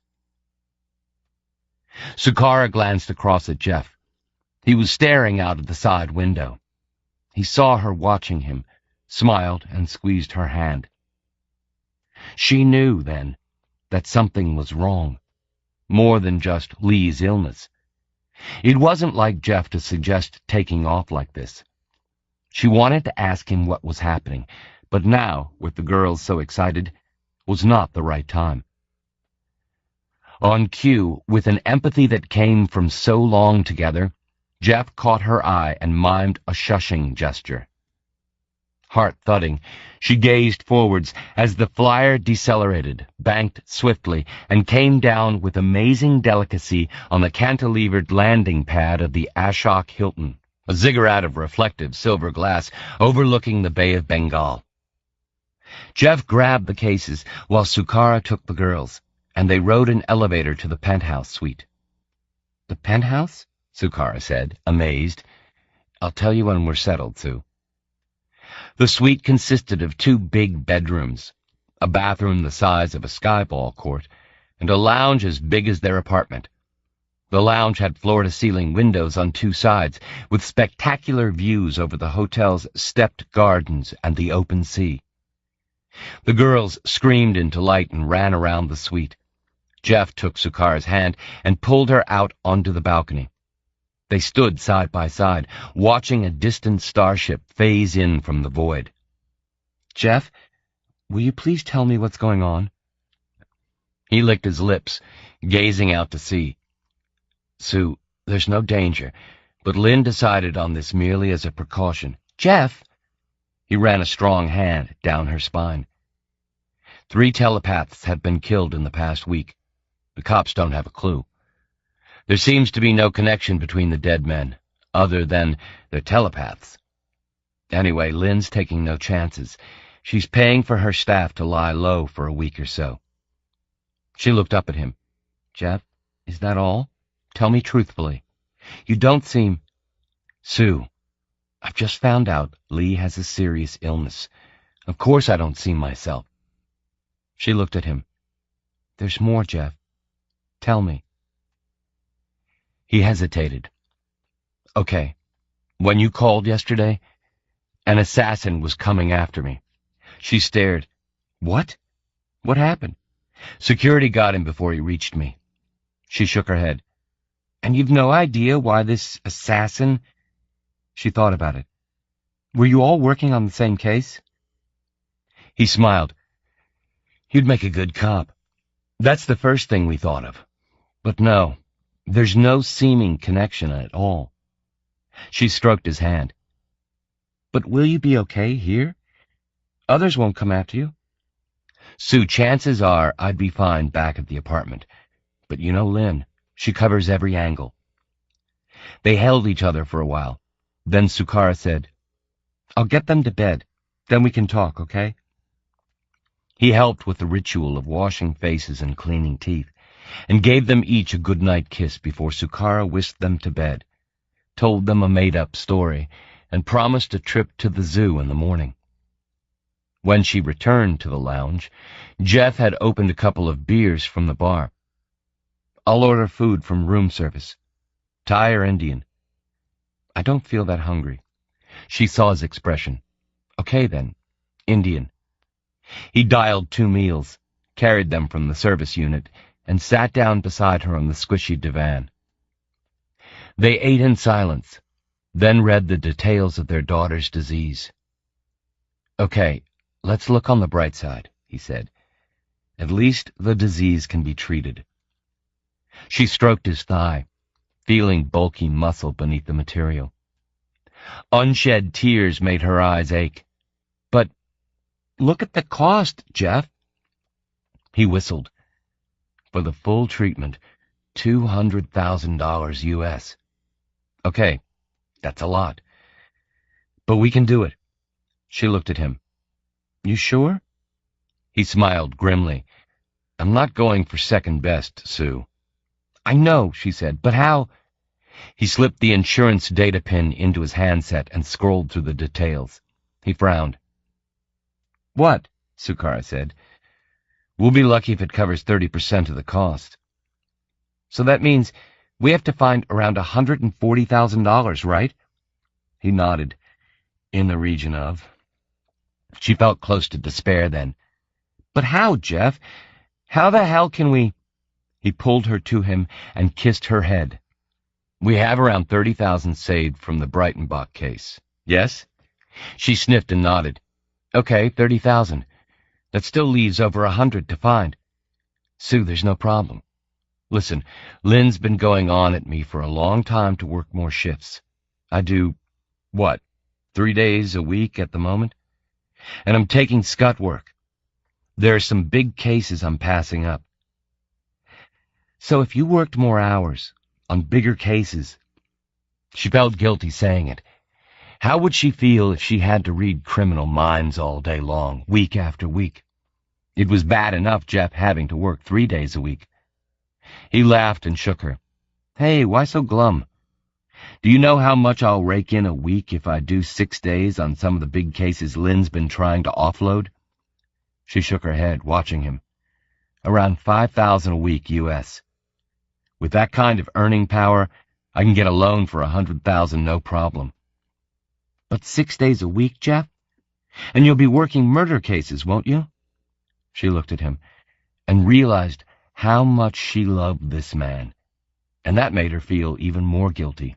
Sukara glanced across at Jeff. He was staring out of the side window. He saw her watching him, smiled, and squeezed her hand. She knew, then, that something was wrong. more than just Lee's illness. It wasn't like Jeff to suggest taking off like this. She wanted to ask him what was happening, but now, with the girls so excited, was not the right time. On cue, with an empathy that came from so long together, Jeff caught her eye and mimed a shushing gesture. Heart thudding, she gazed forwards as the flyer decelerated, banked swiftly, and came down with amazing delicacy on the cantilevered landing pad of the Ashok Hilton, a ziggurat of reflective silver glass overlooking the Bay of Bengal. Jeff grabbed the cases while Sukara took the girls, and they rode an elevator to the penthouse suite. "The penthouse?" Sukara said, amazed. "I'll tell you when we're settled, Sue." The suite consisted of 2 big bedrooms, a bathroom the size of a skyball court, and a lounge as big as their apartment. The lounge had floor-to-ceiling windows on 2 sides, with spectacular views over the hotel's stepped gardens and the open sea. The girls screamed into light and ran around the suite. Jeff took Sukara's hand and pulled her out onto the balcony. They stood side by side, watching a distant starship phase in from the void. "Jeff, will you please tell me what's going on?" He licked his lips, gazing out to sea. "Sue, there's no danger, but Lynn decided on this merely as a precaution." "Jeff!" He ran a strong hand down her spine. 3 telepaths have been killed in the past week. The cops don't have a clue. There seems to be no connection between the dead men, other than they're telepaths. Anyway, Lynn's taking no chances. She's paying for her staff to lie low for a week or so. She looked up at him. "Jeff, is that all? Tell me truthfully. You don't seem—" "Sue, I've just found out Lee has a serious illness. Of course I don't see myself." She looked at him. "There's more, Jeff. Tell me." He hesitated. "Okay, when you called yesterday, an assassin was coming after me." She stared. "What? What happened?" "Security got him before he reached me." She shook her head. "And you've no idea why this assassin—" She thought about it. "Were you all working on the same case?" He smiled. "You'd make a good cop. That's the first thing we thought of. But no, there's no seeming connection at all." She stroked his hand. "But will you be okay here? Others won't come after you." "Sue, chances are I'd be fine back at the apartment. But you know Lynn, she covers every angle." They held each other for a while. Then Sukara said, "I'll get them to bed. Then we can talk, okay?" He helped with the ritual of washing faces and cleaning teeth, and gave them each a good-night kiss before Sukara whisked them to bed, told them a made-up story, and promised a trip to the zoo in the morning. When she returned to the lounge, Jeff had opened a couple of beers from the bar. "I'll order food from room service. Thai or Indian?" "I don't feel that hungry." She saw his expression. "Okay then, Indian." He dialed 2 meals, carried them from the service unit, and sat down beside her on the squishy divan. They ate in silence, then read the details of their daughter's disease. "Okay, let's look on the bright side," he said. "At least the disease can be treated." She stroked his thigh, feeling bulky muscle beneath the material. Unshed tears made her eyes ache. "But look at the cost, Jeff." He whistled. "For the full treatment, $200,000 US. Okay, that's a lot. But we can do it." She looked at him. "You sure?" He smiled grimly. "I'm not going for second best, Sue." "I know," she said, "but how—" He slipped the insurance data pin into his handset and scrolled through the details. He frowned. "What?" Sukara said. "We'll be lucky if it covers 30% of the cost." "So that means we have to find around $140,000, right?" He nodded. "In the region of." She felt close to despair then. "But how, Jeff? How the hell can we—" He pulled her to him and kissed her head. "We have around 30,000 saved from the Breitenbach case. Yes?" She sniffed and nodded. "Okay, 30,000. That still leaves over 100 to find. Sue, there's no problem. Listen, Lynn's been going on at me for a long time to work more shifts. I do, 3 days a week at the moment? And I'm taking scut work. There are some big cases I'm passing up. So if you worked more hours on bigger cases," she felt guilty saying it, "how would she feel if she had to read Criminal Minds all day long, week after week? It was bad enough Jeff having to work 3 days a week." He laughed and shook her. "Hey, why so glum? Do you know how much I'll rake in a week if I do 6 days on some of the big cases Lynn's been trying to offload?" She shook her head, watching him. "Around 5,000 a week, U.S. With that kind of earning power, I can get a loan for 100,000 no problem." "But 6 days a week, Jeff? And you'll be working murder cases, won't you?" She looked at him and realized how much she loved this man, and that made her feel even more guilty.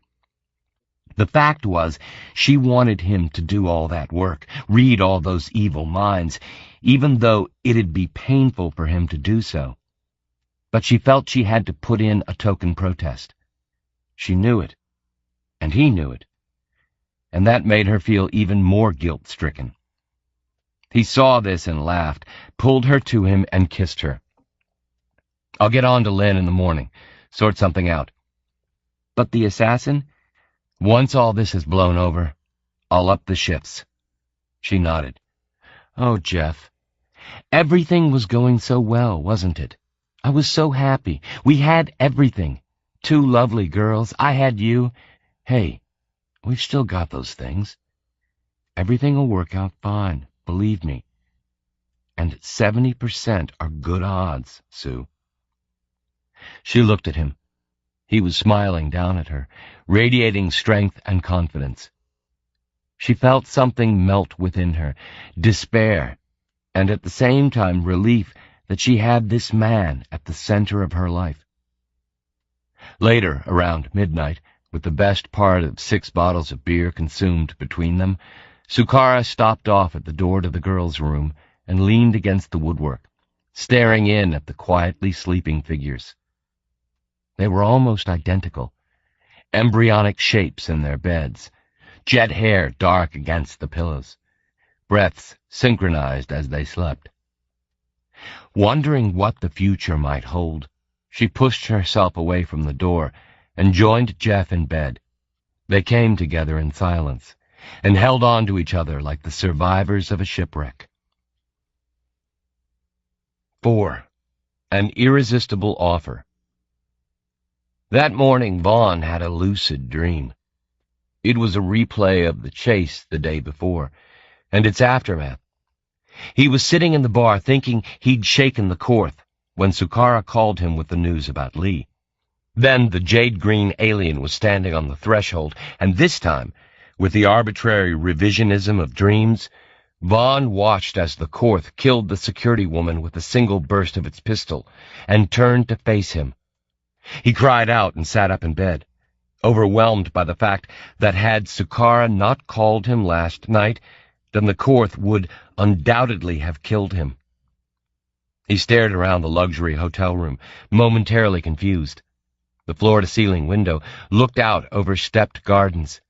The fact was, she wanted him to do all that work, read all those evil minds, even though it'd be painful for him to do so. But she felt she had to put in a token protest. She knew it, and he knew it, and that made her feel even more guilt-stricken. He saw this and laughed, pulled her to him and kissed her. "I'll get on to Lynn in the morning, sort something out. But the assassin? Once all this is blown over, I'll up the shifts." She nodded. "Oh, Jeff, everything was going so well, wasn't it? I was so happy. We had everything. 2 lovely girls. I had you. Hey, we've still got those things. Everything will work out fine, believe me. And 70% are good odds, Sue." She looked at him. He was smiling down at her, radiating strength and confidence. She felt something melt within her, despair, and at the same time relief that she had this man at the center of her life. Later, around midnight, with the best part of 6 bottles of beer consumed between them, Sukara stopped off at the door to the girls' room and leaned against the woodwork, staring in at the quietly sleeping figures. They were almost identical, embryonic shapes in their beds, jet hair dark against the pillows, breaths synchronized as they slept. Wondering what the future might hold, she pushed herself away from the door and joined Jeff in bed. They came together in silence and held on to each other like the survivors of a shipwreck. 4. An irresistible offer. That morning, Vaughn had a lucid dream. It was a replay of the chase the day before, and its aftermath. He was sitting in the bar thinking he'd shaken the Korth when Sukara called him with the news about Lee. Then the jade-green alien was standing on the threshold, and this time, with the arbitrary revisionism of dreams, Vaughn watched as the Korth killed the security woman with a single burst of its pistol and turned to face him. He cried out and sat up in bed, overwhelmed by the fact that had Sukara not called him last night, then the Korth would undoubtedly have killed him. He stared around the luxury hotel room, momentarily confused. The floor-to-ceiling window looked out over stepped gardens,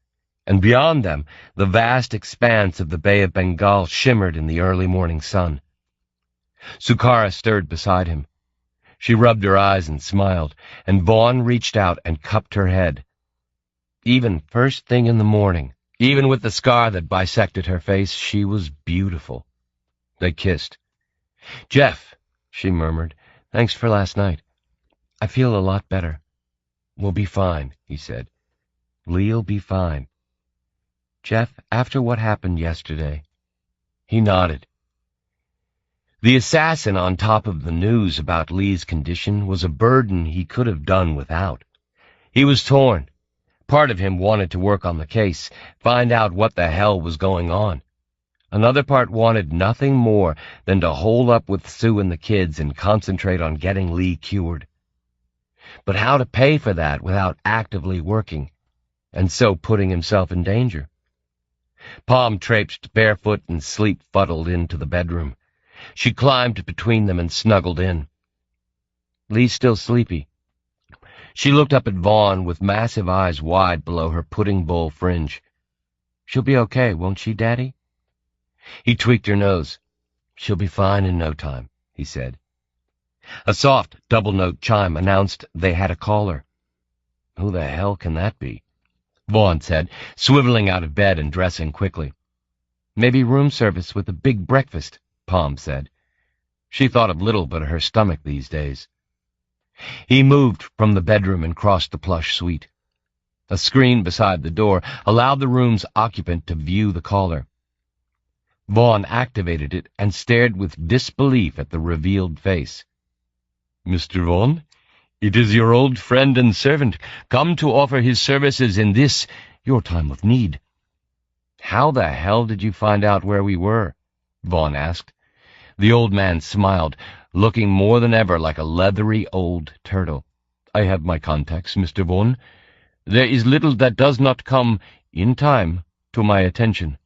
and beyond them the vast expanse of the Bay of Bengal shimmered in the early morning sun. Sukara stirred beside him. She rubbed her eyes and smiled, and Vaughn reached out and cupped her head. Even first thing in the morning, even with the scar that bisected her face, she was beautiful. They kissed. "Jeff," she murmured, "thanks for last night. I feel a lot better." "We'll be fine," he said. "Lee'll be fine." "Jeff, after what happened yesterday..." He nodded. The assassin on top of the news about Lee's condition was a burden he could have done without. He was torn. Part of him wanted to work on the case, find out what the hell was going on. Another part wanted nothing more than to hole up with Sue and the kids and concentrate on getting Lee cured. But how to pay for that without actively working, and so putting himself in danger? Palm traipsed barefoot and sleep-fuddled into the bedroom. She climbed between them and snuggled in. Lee's still sleepy. She looked up at Vaughn with massive eyes wide below her pudding bowl fringe. "She'll be okay, won't she, Daddy?" He tweaked her nose. "She'll be fine in no time," he said. A soft double-note chime announced they had a caller. "Who the hell can that be?" Vaughn said, swiveling out of bed and dressing quickly. "Maybe room service with a big breakfast," Palm said. She thought of little but her stomach these days. He moved from the bedroom and crossed the plush suite. A screen beside the door allowed the room's occupant to view the caller. Vaughn activated it and stared with disbelief at the revealed face. "Mr. Vaughn, it is your old friend and servant, come to offer his services in this, your time of need." "How the hell did you find out where we were?" Vaughn asked. The old man smiled, looking more than ever like a leathery old turtle. "I have my contacts, Mr. Vaughn. There is little that does not come, in time, to my attention."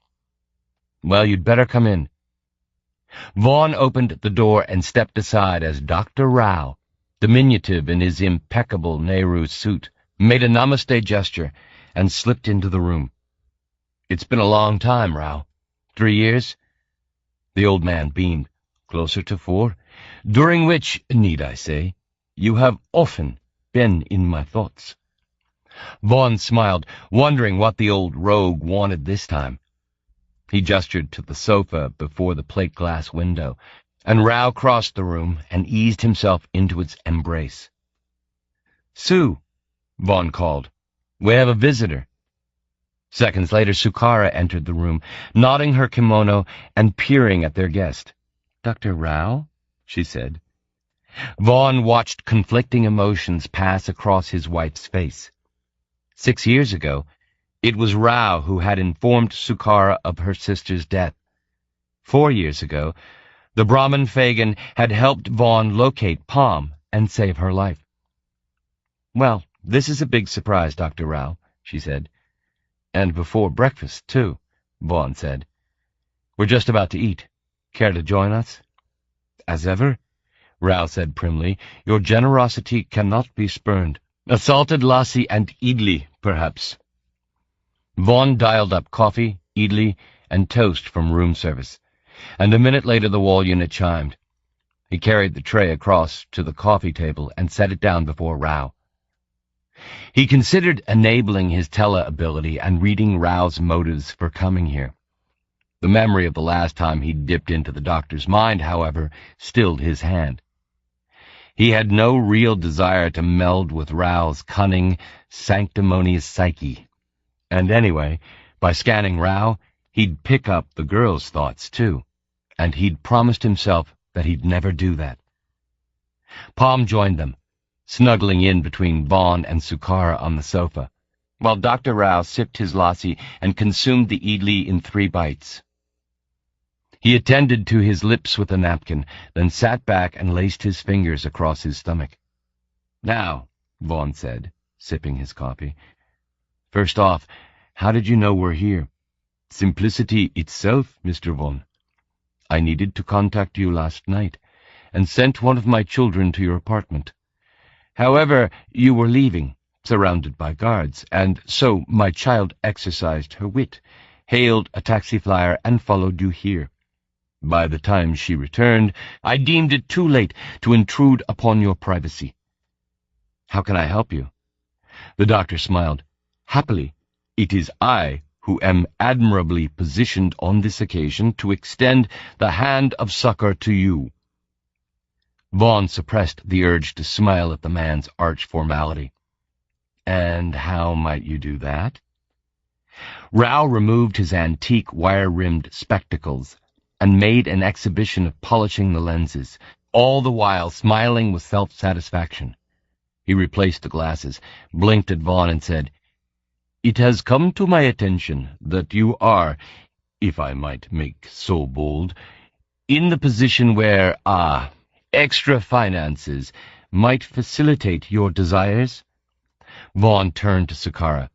"Well, you'd better come in." Vaughn opened the door and stepped aside as Dr. Rao, diminutive in his impeccable Nehru suit, made a namaste gesture and slipped into the room. "It's been a long time, Rao. 3 years?" The old man beamed. "Closer to 4, during which, need I say, you have often been in my thoughts." Vaughn smiled, wondering what the old rogue wanted this time. He gestured to the sofa before the plate-glass window, and Rao crossed the room and eased himself into its embrace. "Sue," Vaughn called. "We have a visitor." Seconds later, Sukara entered the room, nodding her kimono and peering at their guest. "Dr. Rao?" she said. Vaughn watched conflicting emotions pass across his wife's face. 6 years ago, it was Rao who had informed Sukara of her sister's death. 4 years ago, the Brahmin Fagin had helped Vaughn locate Palm and save her life. "Well, this is a big surprise, Dr. Rao," she said. "And before breakfast, too," Vaughn said. "We're just about to eat. Care to join us?" "As ever," Rao said primly. "Your generosity cannot be spurned. A salted lassi and idli, perhaps." Vaughn dialed up coffee, idli, and toast from room service, and a minute later the wall unit chimed. He carried the tray across to the coffee table and set it down before Rao. He considered enabling his tele-ability and reading Rao's motives for coming here. The memory of the last time he'd dipped into the doctor's mind, however, stilled his hand. He had no real desire to meld with Rao's cunning, sanctimonious psyche. And anyway, by scanning Rao, he'd pick up the girl's thoughts, too, and he'd promised himself that he'd never do that. Palm joined them, snuggling in between Vaughn and Sukara on the sofa, while Dr. Rao sipped his lassi and consumed the idli in 3 bites. He attended to his lips with a napkin, then sat back and laced his fingers across his stomach. "Now," Vaughn said, sipping his coffee, "first off, how did you know we're here?" "Simplicity itself, Mr. Vaughn. I needed to contact you last night, and sent one of my children to your apartment. However, you were leaving, surrounded by guards, and so my child exercised her wit, hailed a taxi flyer, and followed you here. By the time she returned, I deemed it too late to intrude upon your privacy." "How can I help you?" The doctor smiled. "Happily, it is I who am admirably positioned on this occasion to extend the hand of succor to you." Vaughn suppressed the urge to smile at the man's arch formality. "And how might you do that?" Rao removed his antique wire-rimmed spectacles and made an exhibition of polishing the lenses, all the while smiling with self-satisfaction. He replaced the glasses, blinked at Vaughn, and said, "It has come to my attention that you are, if I might make so bold, in the position where, extra finances might facilitate your desires? Vaughn turned to Sukara.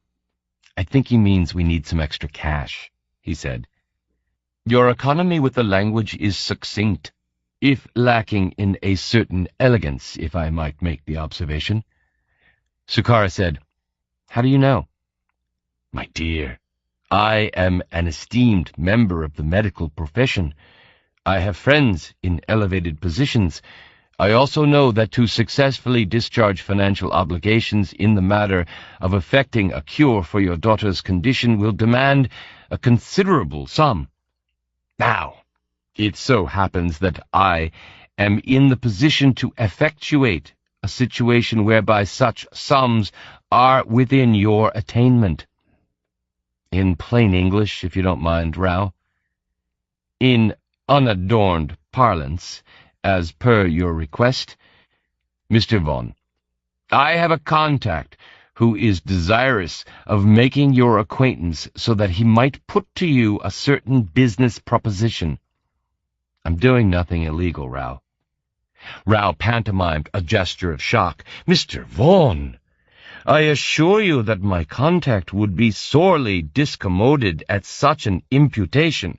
I think he means we need some extra cash, he said. Your economy with the language is succinct, if lacking in a certain elegance, if I might make the observation. Sukara said, How do you know? My dear, I am an esteemed member of the medical profession. I have friends in elevated positions. I also know that to successfully discharge financial obligations in the matter of effecting a cure for your daughter's condition will demand a considerable sum. Now, it so happens that I am in the position to effectuate a situation whereby such sums are within your attainment. In plain English, if you don't mind, Rao. In unadorned parlance, as per your request, Mr. Vaughn, I have a contact who is desirous of making your acquaintance so that he might put to you a certain business proposition. I'm doing nothing illegal, Rao. Rao pantomimed a gesture of shock. Mr. Vaughn, I assure you that my contact would be sorely discommoded at such an imputation.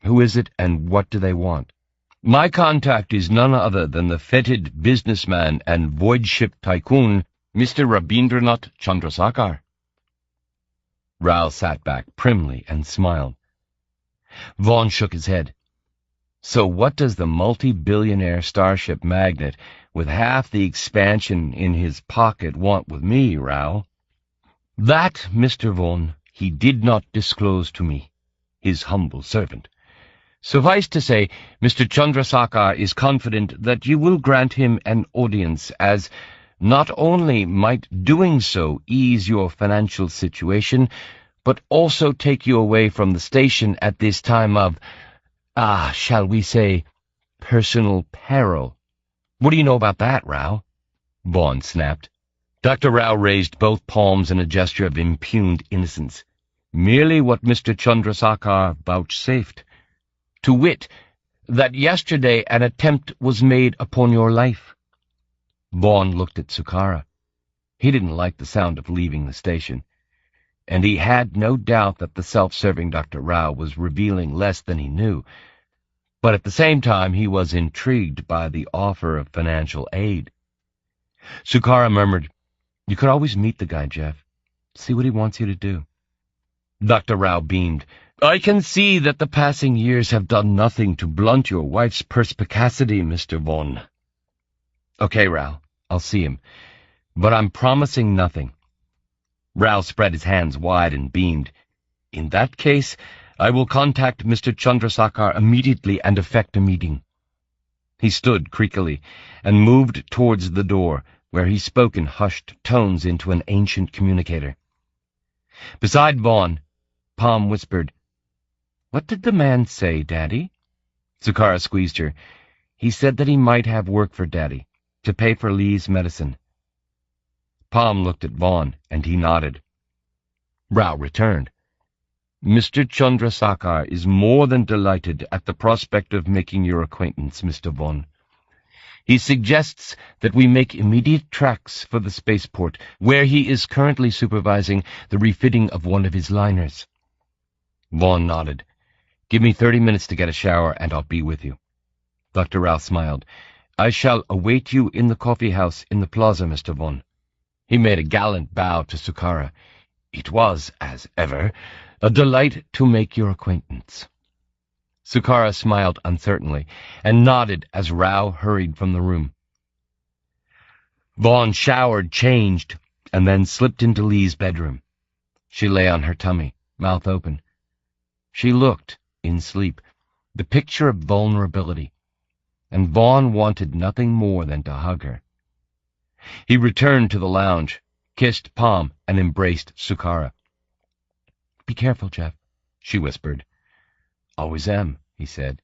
Who is it, and what do they want? My contact is none other than the feted businessman and void-ship tycoon, Mr. Rabindranath Chandrasekhar. Rao sat back primly and smiled. Vaughn shook his head. So what does the multi-billionaire starship magnate with half the expansion in his pocket want with me, Rao? That, Mr. Vaughn, he did not disclose to me, his humble servant. Suffice to say, Mr. Chandrasekhar is confident that you will grant him an audience, as not only might doing so ease your financial situation, but also take you away from the station at this time of, shall we say, personal peril. What do you know about that, Rao? Vaughn snapped. Dr. Rao raised both palms in a gesture of impugned innocence. Merely what Mr. Chandrasekhar vouchsafed. To wit, that yesterday an attempt was made upon your life. Vaughn looked at Sukara. He didn't like the sound of leaving the station, and he had no doubt that the self-serving Dr. Rao was revealing less than he knew. But at the same time he was intrigued by the offer of financial aid. Sukara murmured, You could always meet the guy, Jeff. See what he wants you to do. Dr. Rao beamed. I can see that the passing years have done nothing to blunt your wife's perspicacity, Mr. Vaughn. Okay, Rao, I'll see him. But I'm promising nothing. Rao spread his hands wide and beamed. In that case, I will contact Mr. Chandrasekhar immediately and effect a meeting. He stood creakily and moved towards the door, where he spoke in hushed tones into an ancient communicator. Beside Vaughn, Palm whispered, What did the man say, Daddy? Sukara squeezed her. He said that he might have work for Daddy, to pay for Lee's medicine. Palm looked at Vaughn, and he nodded. Rao returned. Mr. Chandrasekhar is more than delighted at the prospect of making your acquaintance, Mr. Vaughn. He suggests that we make immediate tracks for the spaceport, where he is currently supervising the refitting of one of his liners. Vaughn nodded. Give me 30 minutes to get a shower, and I'll be with you. Dr. Rao smiled. I shall await you in the coffee house in the plaza, Mr. Vaughn. He made a gallant bow to Sukara. It was, as ever, a delight to make your acquaintance. Sukara smiled uncertainly and nodded as Rao hurried from the room. Vaughn showered, changed, and then slipped into Lee's bedroom. She lay on her tummy, mouth open. She looked, in sleep, the picture of vulnerability, and Vaughn wanted nothing more than to hug her. He returned to the lounge, kissed Palm, and embraced Sukara. Be careful, Jeff, she whispered. Always am, he said.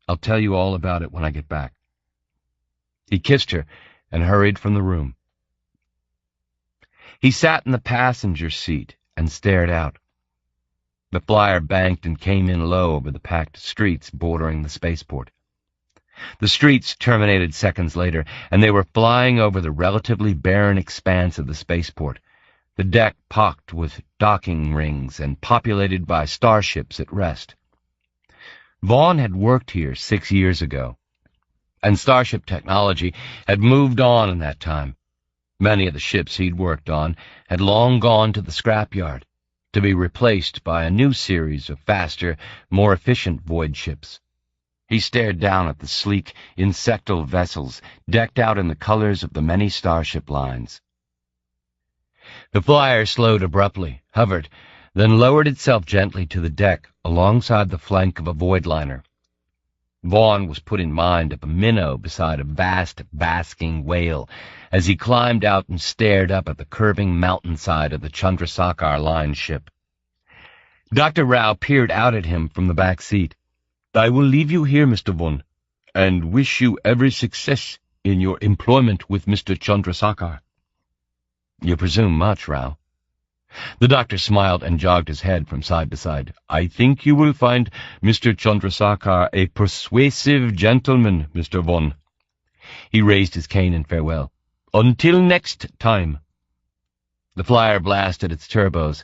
I'll tell you all about it when I get back. He kissed her and hurried from the room. He sat in the passenger seat and stared out. The flyer banked and came in low over the packed streets bordering the spaceport. The streets terminated seconds later, and they were flying over the relatively barren expanse of the spaceport, the deck pocked with docking rings and populated by starships at rest. Vaughn had worked here 6 years ago, and starship technology had moved on in that time. Many of the ships he'd worked on had long gone to the scrapyard, to be replaced by a new series of faster, more efficient void ships. He stared down at the sleek, insectal vessels decked out in the colors of the many starship lines. The flyer slowed abruptly, hovered, then lowered itself gently to the deck alongside the flank of a void liner. Vaughn was put in mind of a minnow beside a vast, basking whale as he climbed out and stared up at the curving mountainside of the Chandrasekhar line ship. Dr. Rao peered out at him from the back seat. "I will leave you here, Mr. Vaughn, and wish you every success in your employment with Mr. Chandrasekhar." "You presume much, Rao." The doctor smiled and jogged his head from side to side. "I think you will find Mr. Chandrasekhar a persuasive gentleman, Mr. Vaughn." He raised his cane in farewell. "Until next time." The flyer blasted its turbos,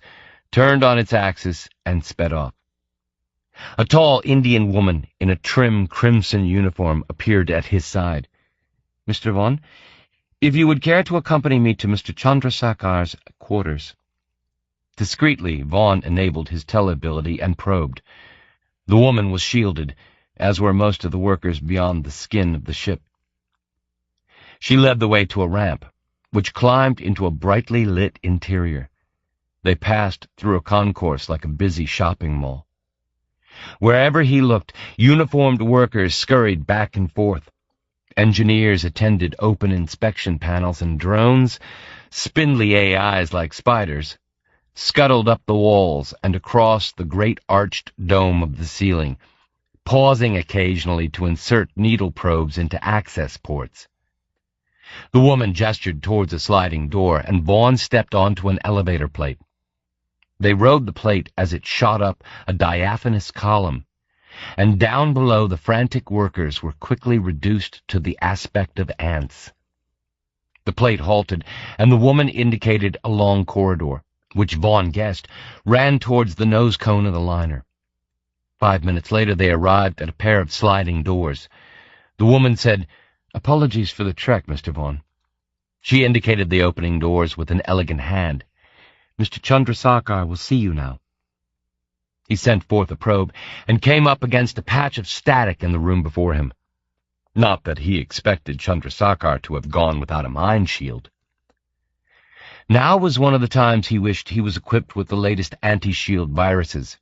turned on its axis, and sped off. A tall Indian woman in a trim crimson uniform appeared at his side. "Mr. Vaughn, if you would care to accompany me to Mr. Chandrasekhar's quarters." Discreetly, Vaughn enabled his teleability and probed. The woman was shielded, as were most of the workers beyond the skin of the ship. She led the way to a ramp, which climbed into a brightly lit interior. They passed through a concourse like a busy shopping mall. Wherever he looked, uniformed workers scurried back and forth. Engineers attended open inspection panels, and drones, spindly AIs like spiders, scuttled up the walls and across the great arched dome of the ceiling, pausing occasionally to insert needle probes into access ports. The woman gestured towards a sliding door, and Vaughn stepped onto an elevator plate. They rode the plate as it shot up a diaphanous column, and down below the frantic workers were quickly reduced to the aspect of ants. The plate halted, and the woman indicated a long corridor, which Vaughn guessed ran towards the nose cone of the liner. 5 minutes later they arrived at a pair of sliding doors. The woman said, "Apologies for the trek, Mr. Vaughn." She indicated the opening doors with an elegant hand. "Mr. Chandrasekhar will see you now." He sent forth a probe and came up against a patch of static in the room before him. Not that he expected Chandrasekhar to have gone without a mind shield. Now was one of the times he wished he was equipped with the latest anti-shield viruses.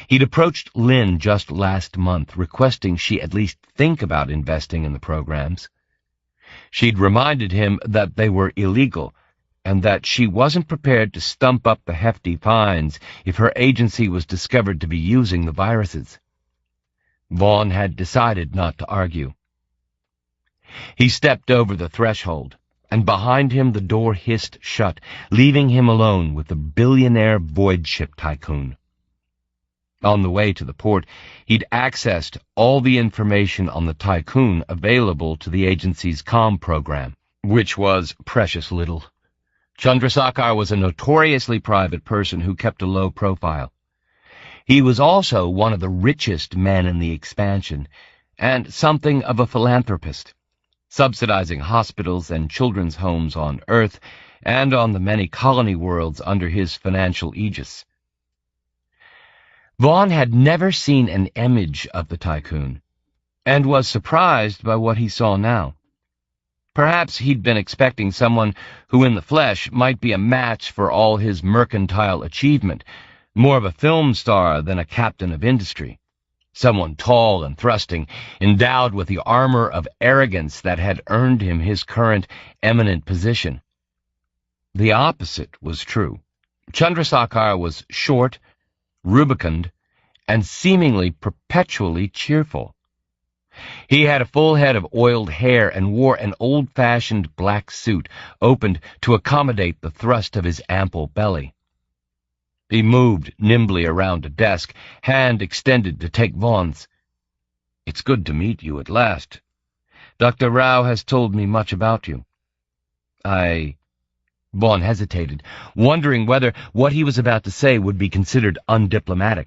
He'd approached Lynn just last month, requesting she at least think about investing in the programs. She'd reminded him that they were illegal, and that she wasn't prepared to stump up the hefty fines if her agency was discovered to be using the viruses. Vaughn had decided not to argue. He stepped over the threshold, and behind him the door hissed shut, leaving him alone with the billionaire void ship tycoon. On the way to the port, he'd accessed all the information on the tycoon available to the agency's comm program, which was precious little. Chandrasekhar was a notoriously private person who kept a low profile. He was also one of the richest men in the expansion, and something of a philanthropist, subsidizing hospitals and children's homes on Earth and on the many colony worlds under his financial aegis. Vaughn had never seen an image of the tycoon, and was surprised by what he saw now. Perhaps he'd been expecting someone who in the flesh might be a match for all his mercantile achievement, more of a film star than a captain of industry. Someone tall and thrusting, endowed with the armor of arrogance that had earned him his current eminent position. The opposite was true. Chandrasekhar was short, rubicund, and seemingly perpetually cheerful. He had a full head of oiled hair and wore an old-fashioned black suit, opened to accommodate the thrust of his ample belly. He moved nimbly around a desk, hand extended to take Vaughn's. It's good to meet you at last. Dr. Rao has told me much about you. Vaughn hesitated, wondering whether what he was about to say would be considered undiplomatic.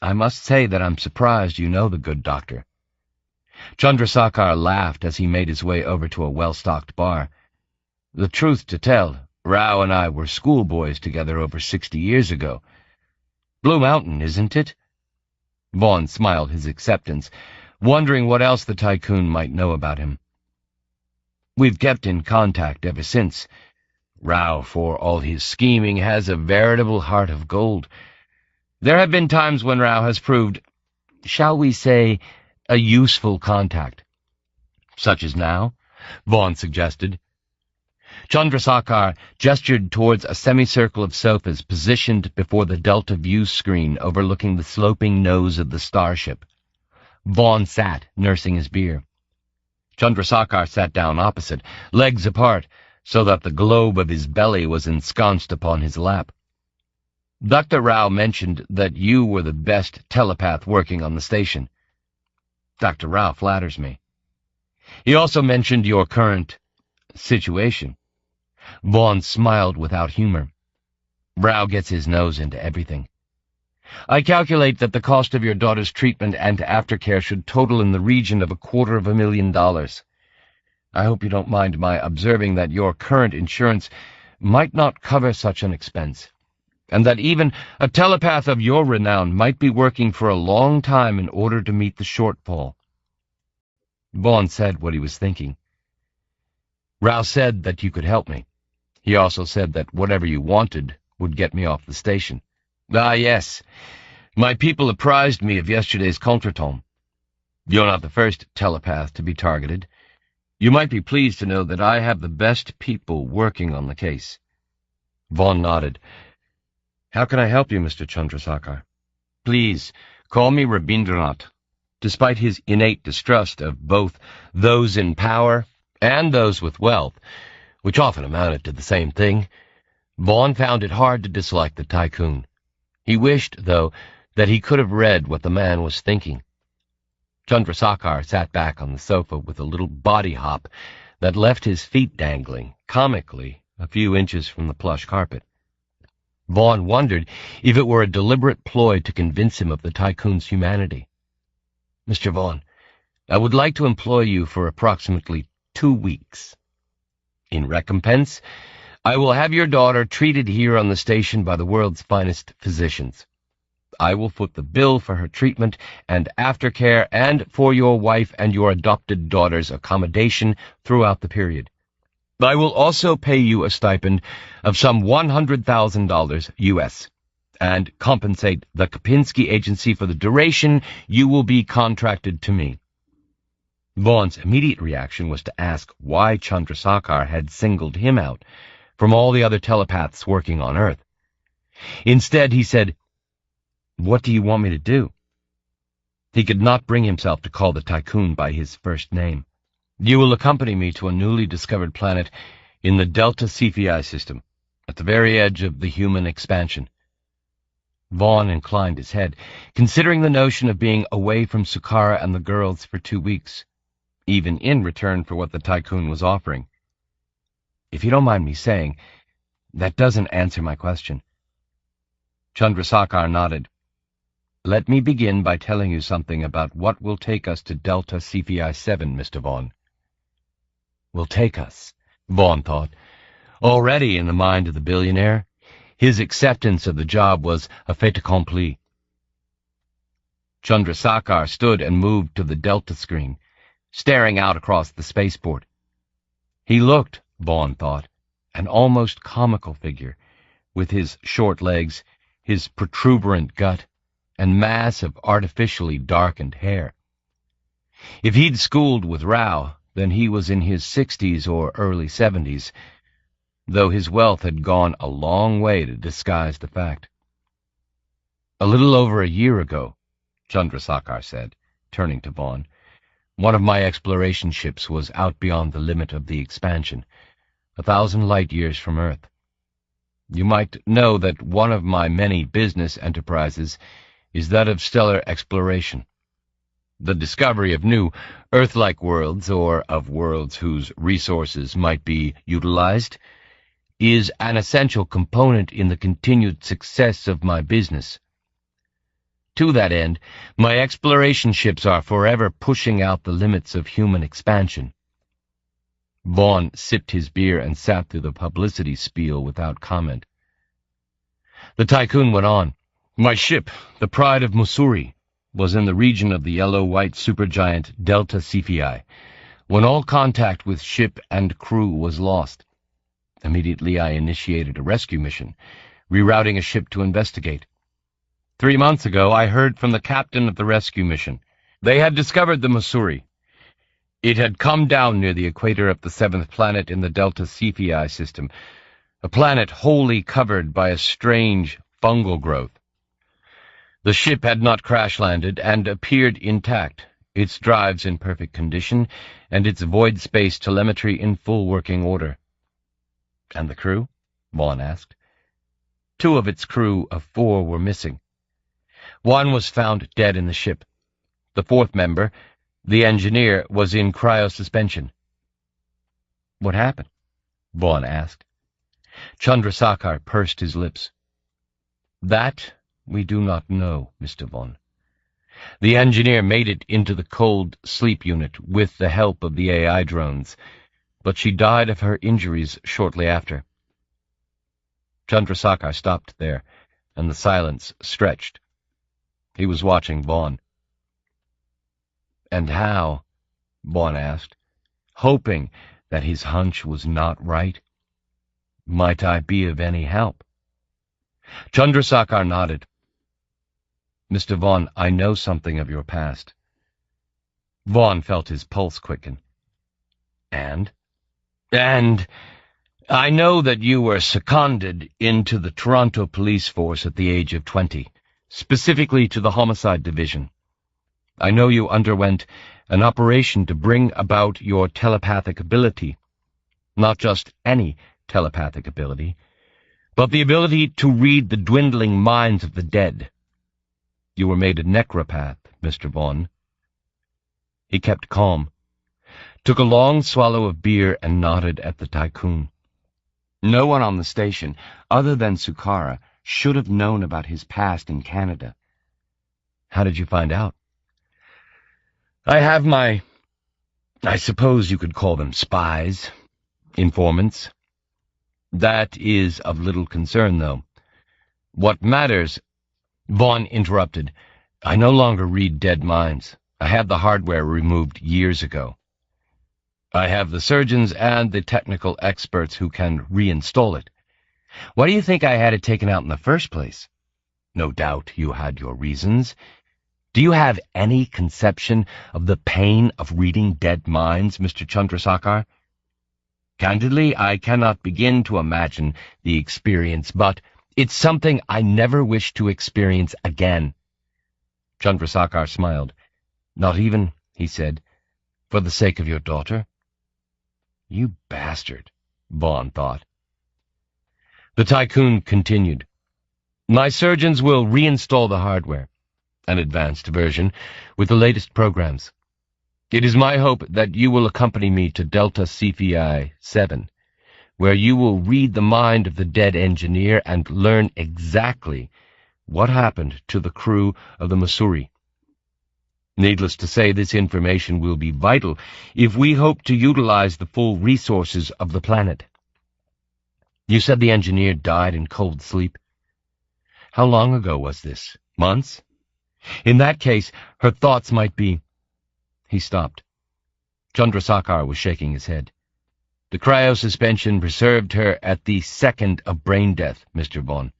I must say that I'm surprised you know the good doctor. Chandrasekhar laughed as he made his way over to a well-stocked bar. The truth to tell, Rao and I were schoolboys together over 60 years ago. Blue Mountain, isn't it? Vaughn smiled his acceptance, wondering what else the tycoon might know about him. We've kept in contact ever since. Rao, for all his scheming, has a veritable heart of gold. There have been times when Rao has proved, shall we say, a useful contact. Such as now, Vaughn suggested. Chandrasekhar gestured towards a semicircle of sofas positioned before the Delta view screen overlooking the sloping nose of the starship. Vaughn sat, nursing his beer. Chandrasekhar sat down opposite, legs apart, so that the globe of his belly was ensconced upon his lap. Dr. Rao mentioned that you were the best telepath working on the station. Dr. Rao flatters me. He also mentioned your current situation. Vaughn smiled without humor. Rao gets his nose into everything. I calculate that the cost of your daughter's treatment and aftercare should total in the region of $250,000. I hope you don't mind my observing that your current insurance might not cover such an expense, and that even a telepath of your renown might be working for a long time in order to meet the shortfall. Vaughn said what he was thinking. Rao said that you could help me. He also said that whatever you wanted would get me off the station. Ah, yes. My people apprised me of yesterday's contretemps. You're not the first telepath to be targeted. You might be pleased to know that I have the best people working on the case. Vaughn nodded. How can I help you, Mr. Chandrasekhar? Please, call me Rabindranath. Despite his innate distrust of both those in power and those with wealth, which often amounted to the same thing, Vaughn found it hard to dislike the tycoon. He wished, though, that he could have read what the man was thinking. Chandrasekhar sat back on the sofa with a little body hop that left his feet dangling, comically, a few inches from the plush carpet. Vaughn wondered if it were a deliberate ploy to convince him of the tycoon's humanity. Mr. Vaughn, I would like to employ you for approximately 2 weeks. In recompense, I will have your daughter treated here on the station by the world's finest physicians. I will foot the bill for her treatment and aftercare and for your wife and your adopted daughter's accommodation throughout the period. I will also pay you a stipend of some $100,000 U.S. and compensate the Kopinski Agency for the duration you will be contracted to me. Vaughn's immediate reaction was to ask why Chandrasekhar had singled him out from all the other telepaths working on Earth. Instead, he said, "What do you want me to do?" He could not bring himself to call the tycoon by his first name. You will accompany me to a newly discovered planet in the Delta Cephei system, at the very edge of the human expansion. Vaughn inclined his head, considering the notion of being away from Sukara and the girls for 2 weeks, even in return for what the tycoon was offering. If you don't mind me saying, that doesn't answer my question. Chandrasekhar nodded. Let me begin by telling you something about what will take us to Delta Cephei 7, Mr. Vaughn. Will take us, Vaughn thought. Already in the mind of the billionaire, his acceptance of the job was a fait accompli. Chandrasekhar stood and moved to the Delta screen, staring out across the spaceport. He looked, Vaughn thought, an almost comical figure, with his short legs, his protuberant gut, and mass of artificially darkened hair. If he'd schooled with Rao, then he was in his 60s or early 70s, though his wealth had gone a long way to disguise the fact. A little over a year ago, Chandrasekhar said, turning to Vaughn, one of my exploration ships was out beyond the limit of the expansion, 1,000 light-years from Earth. You might know that one of my many business enterprises is that of stellar exploration. The discovery of new Earth-like worlds, or of worlds whose resources might be utilized, is an essential component in the continued success of my business. To that end, my exploration ships are forever pushing out the limits of human expansion. Vaughn sipped his beer and sat through the publicity spiel without comment. The tycoon went on. My ship, the Pride of Mussoorie, was in the region of the yellow-white supergiant Delta Cephei when all contact with ship and crew was lost. Immediately I initiated a rescue mission, rerouting a ship to investigate. 3 months ago, I heard from the captain of the rescue mission. They had discovered the Mussoorie. It had come down near the equator of the 7th planet in the Delta Cephei system, a planet wholly covered by a strange fungal growth. The ship had not crash-landed and appeared intact, its drives in perfect condition, and its void space telemetry in full working order. And the crew? Vaughn asked. 2 of its crew of 4 were missing. 1 was found dead in the ship. The 4th member, the engineer, was in cryosuspension. What happened? Vaughn asked. Chandrasekhar pursed his lips. That we do not know, Mr. Vaughn. The engineer made it into the cold sleep unit with the help of the AI drones, but she died of her injuries shortly after. Chandrasekhar stopped there, and the silence stretched. He was watching Vaughn. And how? Vaughn asked, hoping that his hunch was not right. Might I be of any help? Chandrasekhar nodded. Mr. Vaughn, I know something of your past. Vaughn felt his pulse quicken. And I know that you were seconded into the Toronto police force at the age of 20, specifically to the homicide division. I know you underwent an operation to bring about your telepathic ability. Not just any telepathic ability, but the ability to read the dwindling minds of the dead. You were made a necropath, Mr. Vaughn. He kept calm, took a long swallow of beer, and nodded at the tycoon. No one on the station, other than Sukara, should have known about his past in Canada. How did you find out? I have I suppose you could call them spies, informants. That is of little concern, though. What matters— Vaughn interrupted. I no longer read dead minds. I had the hardware removed years ago. I have the surgeons and the technical experts who can reinstall it. Why do you think I had it taken out in the first place? No doubt you had your reasons. Do you have any conception of the pain of reading dead minds, Mr. Chandrasekhar? Candidly, I cannot begin to imagine the experience, but it's something I never wish to experience again. Chandrasekhar smiled. Not even, he said, for the sake of your daughter? You bastard, Vaughn thought. The tycoon continued. My surgeons will reinstall the hardware, an advanced version, with the latest programs. It is my hope that you will accompany me to Delta Cephei 7, where you will read the mind of the dead engineer and learn exactly what happened to the crew of the Mussoorie. Needless to say, this information will be vital if we hope to utilize the full resources of the planet. You said the engineer died in cold sleep. How long ago was this? Months? In that case, her thoughts might be— He stopped. Chandrasekhar was shaking his head. The cryosuspension preserved her at the second of brain death, Mr. Vaughn.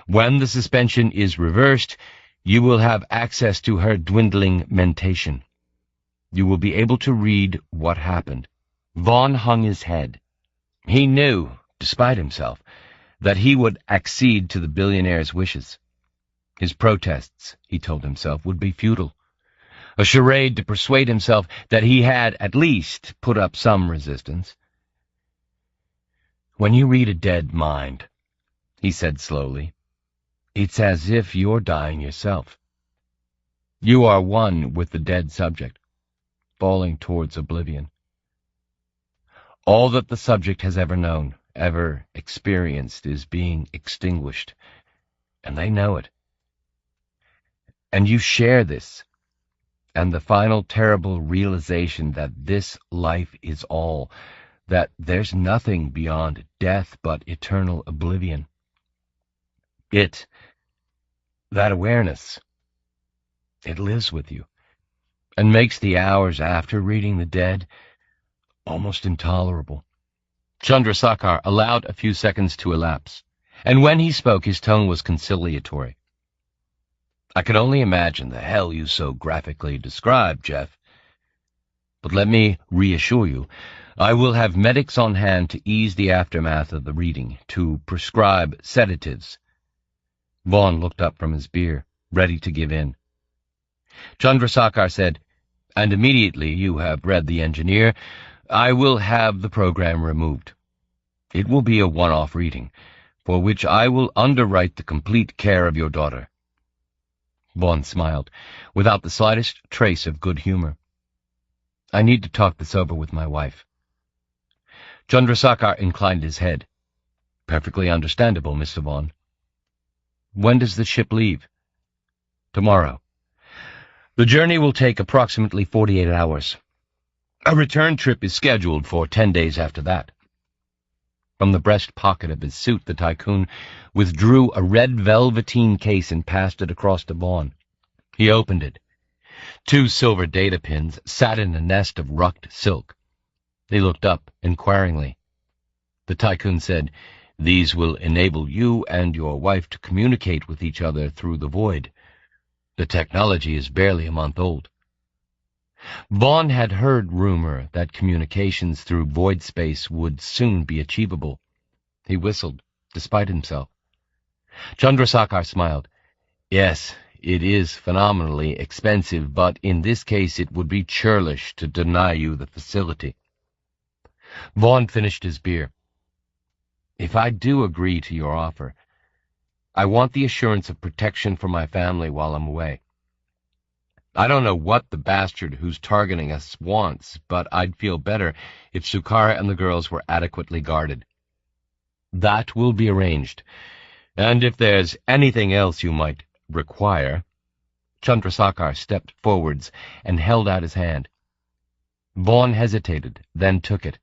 When the suspension is reversed, you will have access to her dwindling mentation. You will be able to read what happened. Vaughn hung his head. He knew, despite himself, that he would accede to the billionaire's wishes. His protests, he told himself, would be futile. A charade to persuade himself that he had at least put up some resistance. When you read a dead mind, he said slowly, it's as if you're dying yourself. You are one with the dead subject, falling towards oblivion. All that the subject has ever known, ever experienced, is being extinguished, and they know it. And you share this, and the final terrible realization that this life is all, that there's nothing beyond death but eternal oblivion. That awareness, it lives with you, and makes the hours after reading the dead almost intolerable. Chandrasekhar allowed a few seconds to elapse, and when he spoke, his tone was conciliatory. I can only imagine the hell you so graphically described, Jeff. But let me reassure you, I will have medics on hand to ease the aftermath of the reading, to prescribe sedatives. Vaughn looked up from his beer, ready to give in. Chandrasekhar said, "And immediately you have read The Engineer, I will have the program removed. It will be a one-off reading, for which I will underwrite the complete care of your daughter." Vaughn smiled, without the slightest trace of good humor. "I need to talk this over with my wife." Chandrasekhar inclined his head. "Perfectly understandable, Mr. Vaughn." "When does the ship leave?" "Tomorrow. The journey will take approximately 48 hours. A return trip is scheduled for 10 days after that." From the breast pocket of his suit, the tycoon withdrew a red velveteen case and passed it across to Vaughn. He opened it. 2 silver data pins sat in a nest of rucked silk. They looked up inquiringly. The tycoon said, "These will enable you and your wife to communicate with each other through the void. The technology is barely a month old." Vaughn had heard rumor that communications through void space would soon be achievable. He whistled, despite himself. Chandrasekhar smiled. "Yes, it is phenomenally expensive, but in this case it would be churlish to deny you the facility." Vaughn finished his beer. "If I do agree to your offer, I want the assurance of protection for my family while I'm away. I don't know what the bastard who's targeting us wants, but I'd feel better if Sukara and the girls were adequately guarded." "That will be arranged. And if there's anything else you might require—" Chandrasekhar stepped forwards and held out his hand. Vaughn hesitated, then took it.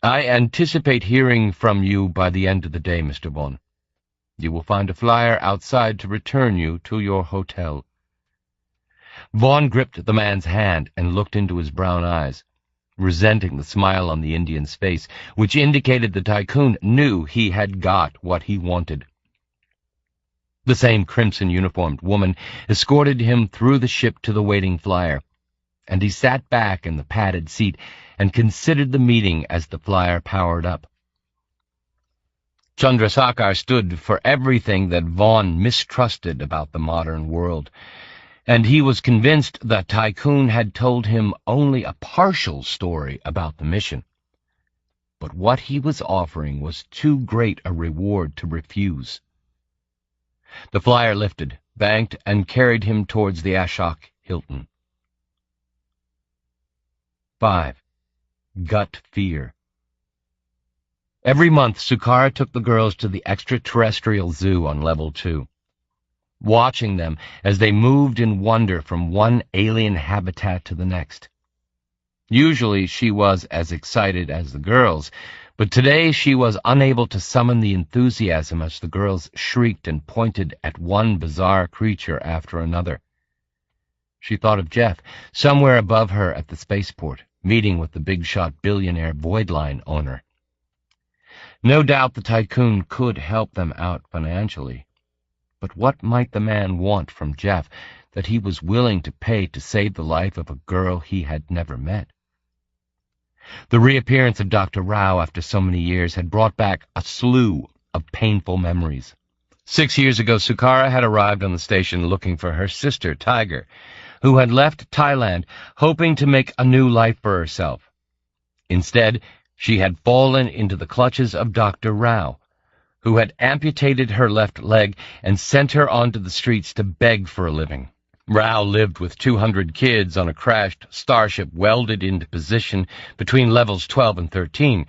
"I anticipate hearing from you by the end of the day, Mr. Vaughn. You will find a flyer outside to return you to your hotel." Vaughn gripped the man's hand and looked into his brown eyes, resenting the smile on the Indian's face, which indicated the tycoon knew he had got what he wanted. The same crimson-uniformed woman escorted him through the ship to the waiting flyer, and he sat back in the padded seat and considered the meeting as the flyer powered up. Chandrasekhar stood for everything that Vaughn mistrusted about the modern world, and he was convinced that Tycoon had told him only a partial story about the mission. But what he was offering was too great a reward to refuse. The flyer lifted, banked, and carried him towards the Ashok Hilton. 5. Gut fear. Every month, Sukara took the girls to the extraterrestrial zoo on Level 2. Watching them as they moved in wonder from one alien habitat to the next. Usually she was as excited as the girls, but today she was unable to summon the enthusiasm as the girls shrieked and pointed at one bizarre creature after another. She thought of Jeff, somewhere above her at the spaceport, meeting with the big-shot billionaire Void Line owner. No doubt the tycoon could help them out financially. But what might the man want from Jeff that he was willing to pay to save the life of a girl he had never met? The reappearance of Dr. Rao after so many years had brought back a slew of painful memories. 6 years ago, Sukara had arrived on the station looking for her sister, Tiger, who had left Thailand hoping to make a new life for herself. Instead, she had fallen into the clutches of Dr. Rao, who had amputated her left leg and sent her onto the streets to beg for a living, Rao lived with 200 kids on a crashed starship welded into position between levels 12 and 13,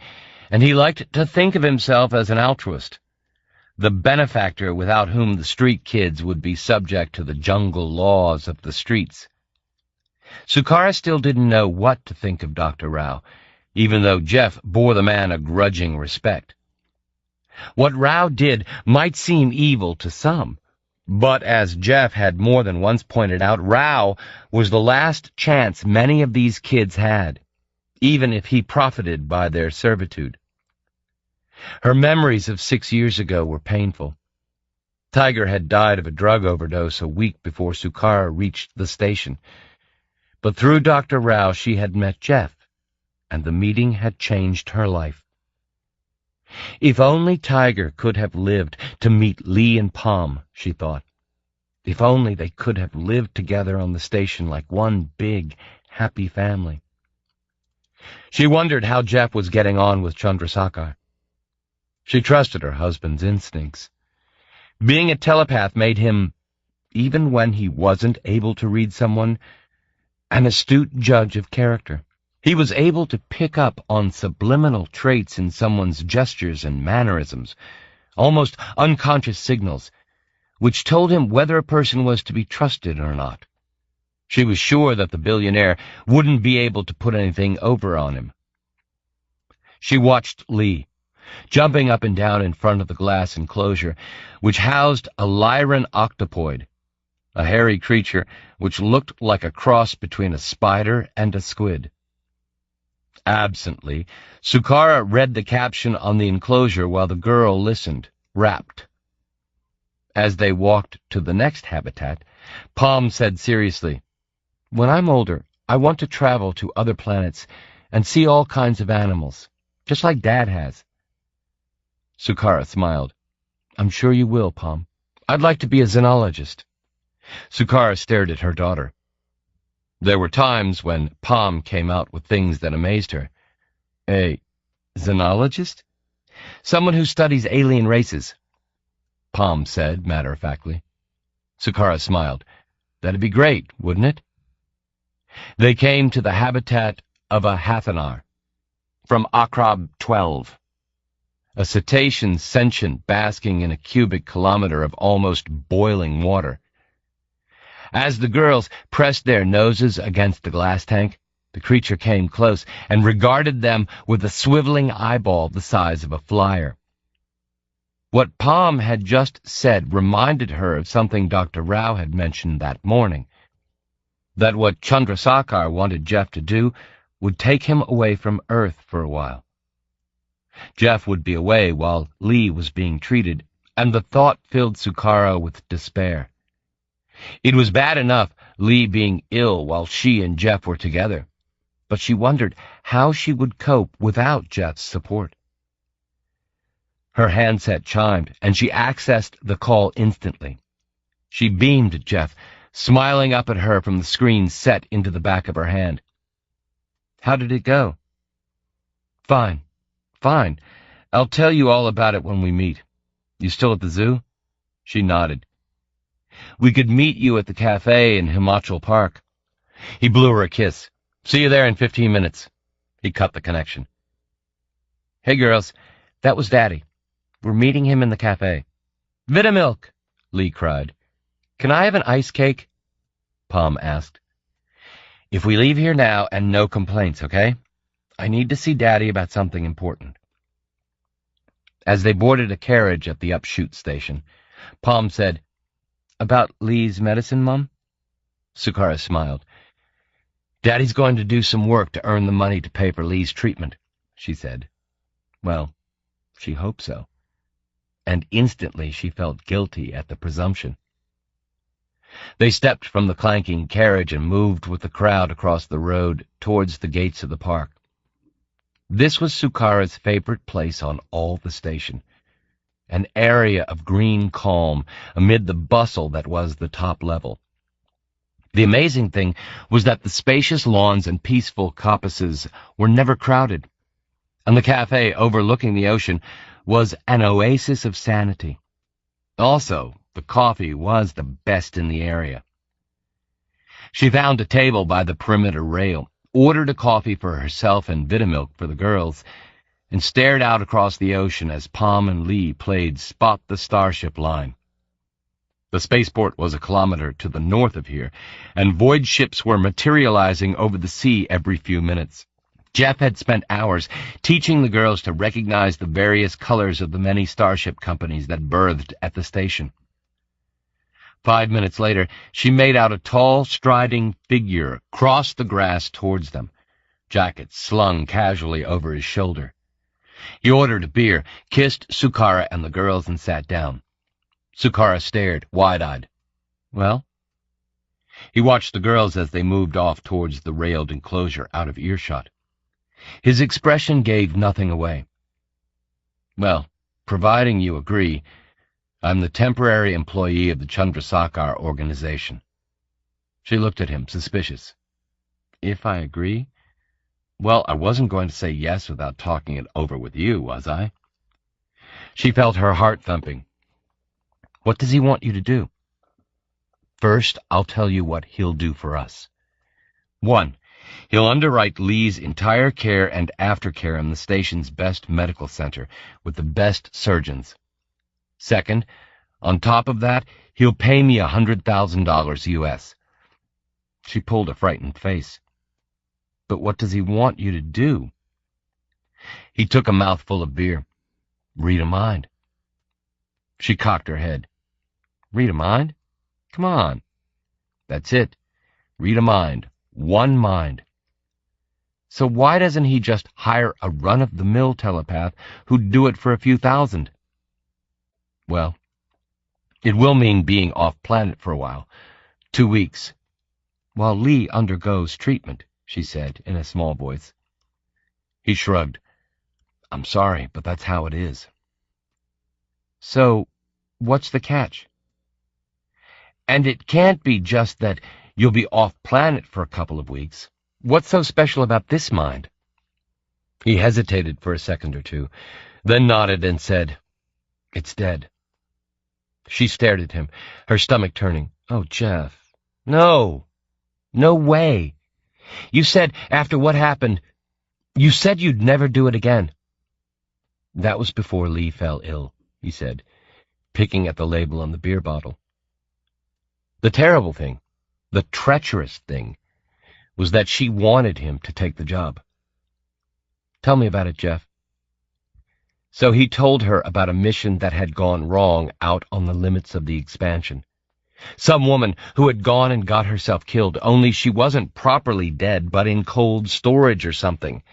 and he liked to think of himself as an altruist, the benefactor without whom the street kids would be subject to the jungle laws of the streets. Sukara still didn't know what to think of Dr. Rao, even though Jeff bore the man a grudging respect. What Rao did might seem evil to some, but as Jeff had more than once pointed out, Rao was the last chance many of these kids had, even if he profited by their servitude. Her memories of 6 years ago were painful. Tiger had died of a drug overdose a week before Sukara reached the station. But through Dr. Rao she had met Jeff, and the meeting had changed her life. If only Tiger could have lived to meet Lee and Palm, she thought. If only they could have lived together on the station like one big, happy family. She wondered how Jeff was getting on with Chandrasekhar. She trusted her husband's instincts. Being a telepath made him, even when he wasn't able to read someone, an astute judge of character. He was able to pick up on subliminal traits in someone's gestures and mannerisms, almost unconscious signals, which told him whether a person was to be trusted or not. She was sure that the billionaire wouldn't be able to put anything over on him. She watched Lee, jumping up and down in front of the glass enclosure, which housed a Lyran octopoid, a hairy creature which looked like a cross between a spider and a squid. Absently, Sukara read the caption on the enclosure while the girl listened, rapt. As they walked to the next habitat, Palm said seriously, "When I'm older, I want to travel to other planets and see all kinds of animals, just like Dad has." Sukara smiled. "I'm sure you will, Palm. I'd like to be a xenologist." Sukara stared at her daughter. There were times when Palm came out with things that amazed her. "A xenologist?" "Someone who studies alien races," Palm said matter-of-factly. Sukara smiled. "That'd be great, wouldn't it?" They came to the habitat of a Hathanar, from Akrab 12, a cetacean sentient basking in a cubic kilometer of almost boiling water. As the girls pressed their noses against the glass tank, the creature came close and regarded them with a swiveling eyeball the size of a flyer. What Palm had just said reminded her of something Dr. Rao had mentioned that morning, that what Chandrasekhar wanted Jeff to do would take him away from Earth for a while. Jeff would be away while Lee was being treated, and the thought filled Sukara with despair. It was bad enough Lee being ill while she and Jeff were together, but she wondered how she would cope without Jeff's support. Her handset chimed, and she accessed the call instantly. She beamed at Jeff, smiling up at her from the screen set into the back of her hand. "How did it go?" "Fine. Fine. I'll tell you all about it when we meet. You still at the zoo?" She nodded. "We could meet you at the cafe in Himachal Park." He blew her a kiss. "See you there in 15 minutes. He cut the connection. "Hey, girls, that was Daddy. We're meeting him in the cafe." "Vitamilk!" Lee cried. "Can I have an ice cake?" Palm asked. "If we leave here now and no complaints, okay? I need to see Daddy about something important." As they boarded a carriage at the upshoot station, Palm said, "About Lee's medicine, Mom?" Sukara smiled. "Daddy's going to do some work to earn the money to pay for Lee's treatment," she said. Well, she hoped so. And instantly she felt guilty at the presumption. They stepped from the clanking carriage and moved with the crowd across the road towards the gates of the park. This was Sukara's favorite place on all the station, an area of green calm amid the bustle that was the top level. The amazing thing was that the spacious lawns and peaceful coppices were never crowded, and the cafe overlooking the ocean was an oasis of sanity. Also, the coffee was the best in the area. She found a table by the perimeter rail, ordered a coffee for herself and Vitamilk for the girls, and stared out across the ocean as Palm and Lee played Spot the Starship line. The spaceport was a kilometer to the north of here, and void ships were materializing over the sea every few minutes. Jeff had spent hours teaching the girls to recognize the various colors of the many starship companies that berthed at the station. 5 minutes later, she made out a tall, striding figure cross the grass towards them, jacket slung casually over his shoulder. He ordered a beer, kissed Sukara and the girls, and sat down. Sukara stared, wide-eyed. Well? He watched the girls as they moved off towards the railed enclosure out of earshot. His expression gave nothing away. Well, providing you agree, I'm the temporary employee of the Chandrasekhar organization. She looked at him, suspicious. If I agree? Well, I wasn't going to say yes without talking it over with you, was I? She felt her heart thumping. What does he want you to do? First, I'll tell you what he'll do for us. 1. He'll underwrite Lee's entire care and aftercare in the station's best medical center with the best surgeons. 2nd, on top of that, he'll pay me $100,000 U.S. She pulled a frightened face. But what does he want you to do? He took a mouthful of beer. Read a mind. She cocked her head. Read a mind? Come on. That's it. Read a mind. One mind. So why doesn't he just hire a run-of-the-mill telepath who'd do it for a few thousand? Well, it will mean being off-planet for a while. 2 weeks. While Lee undergoes treatment, she said in a small voice. He shrugged. I'm sorry, but that's how it is. So, what's the catch? And it can't be just that you'll be off-planet for a couple of weeks. What's so special about this mind? He hesitated for a second or two, then nodded and said, It's dead. She stared at him, her stomach turning. Oh, Jeff. No. No way. You said, after what happened, you said you'd never do it again. That was before Lee fell ill, he said, picking at the label on the beer bottle. The terrible thing, the treacherous thing, was that she wanted him to take the job. Tell me about it, Jeff. So he told her about a mission that had gone wrong out on the limits of the expansion. Some woman who had gone and got herself killed, only she wasn't properly dead, but in cold storage or something.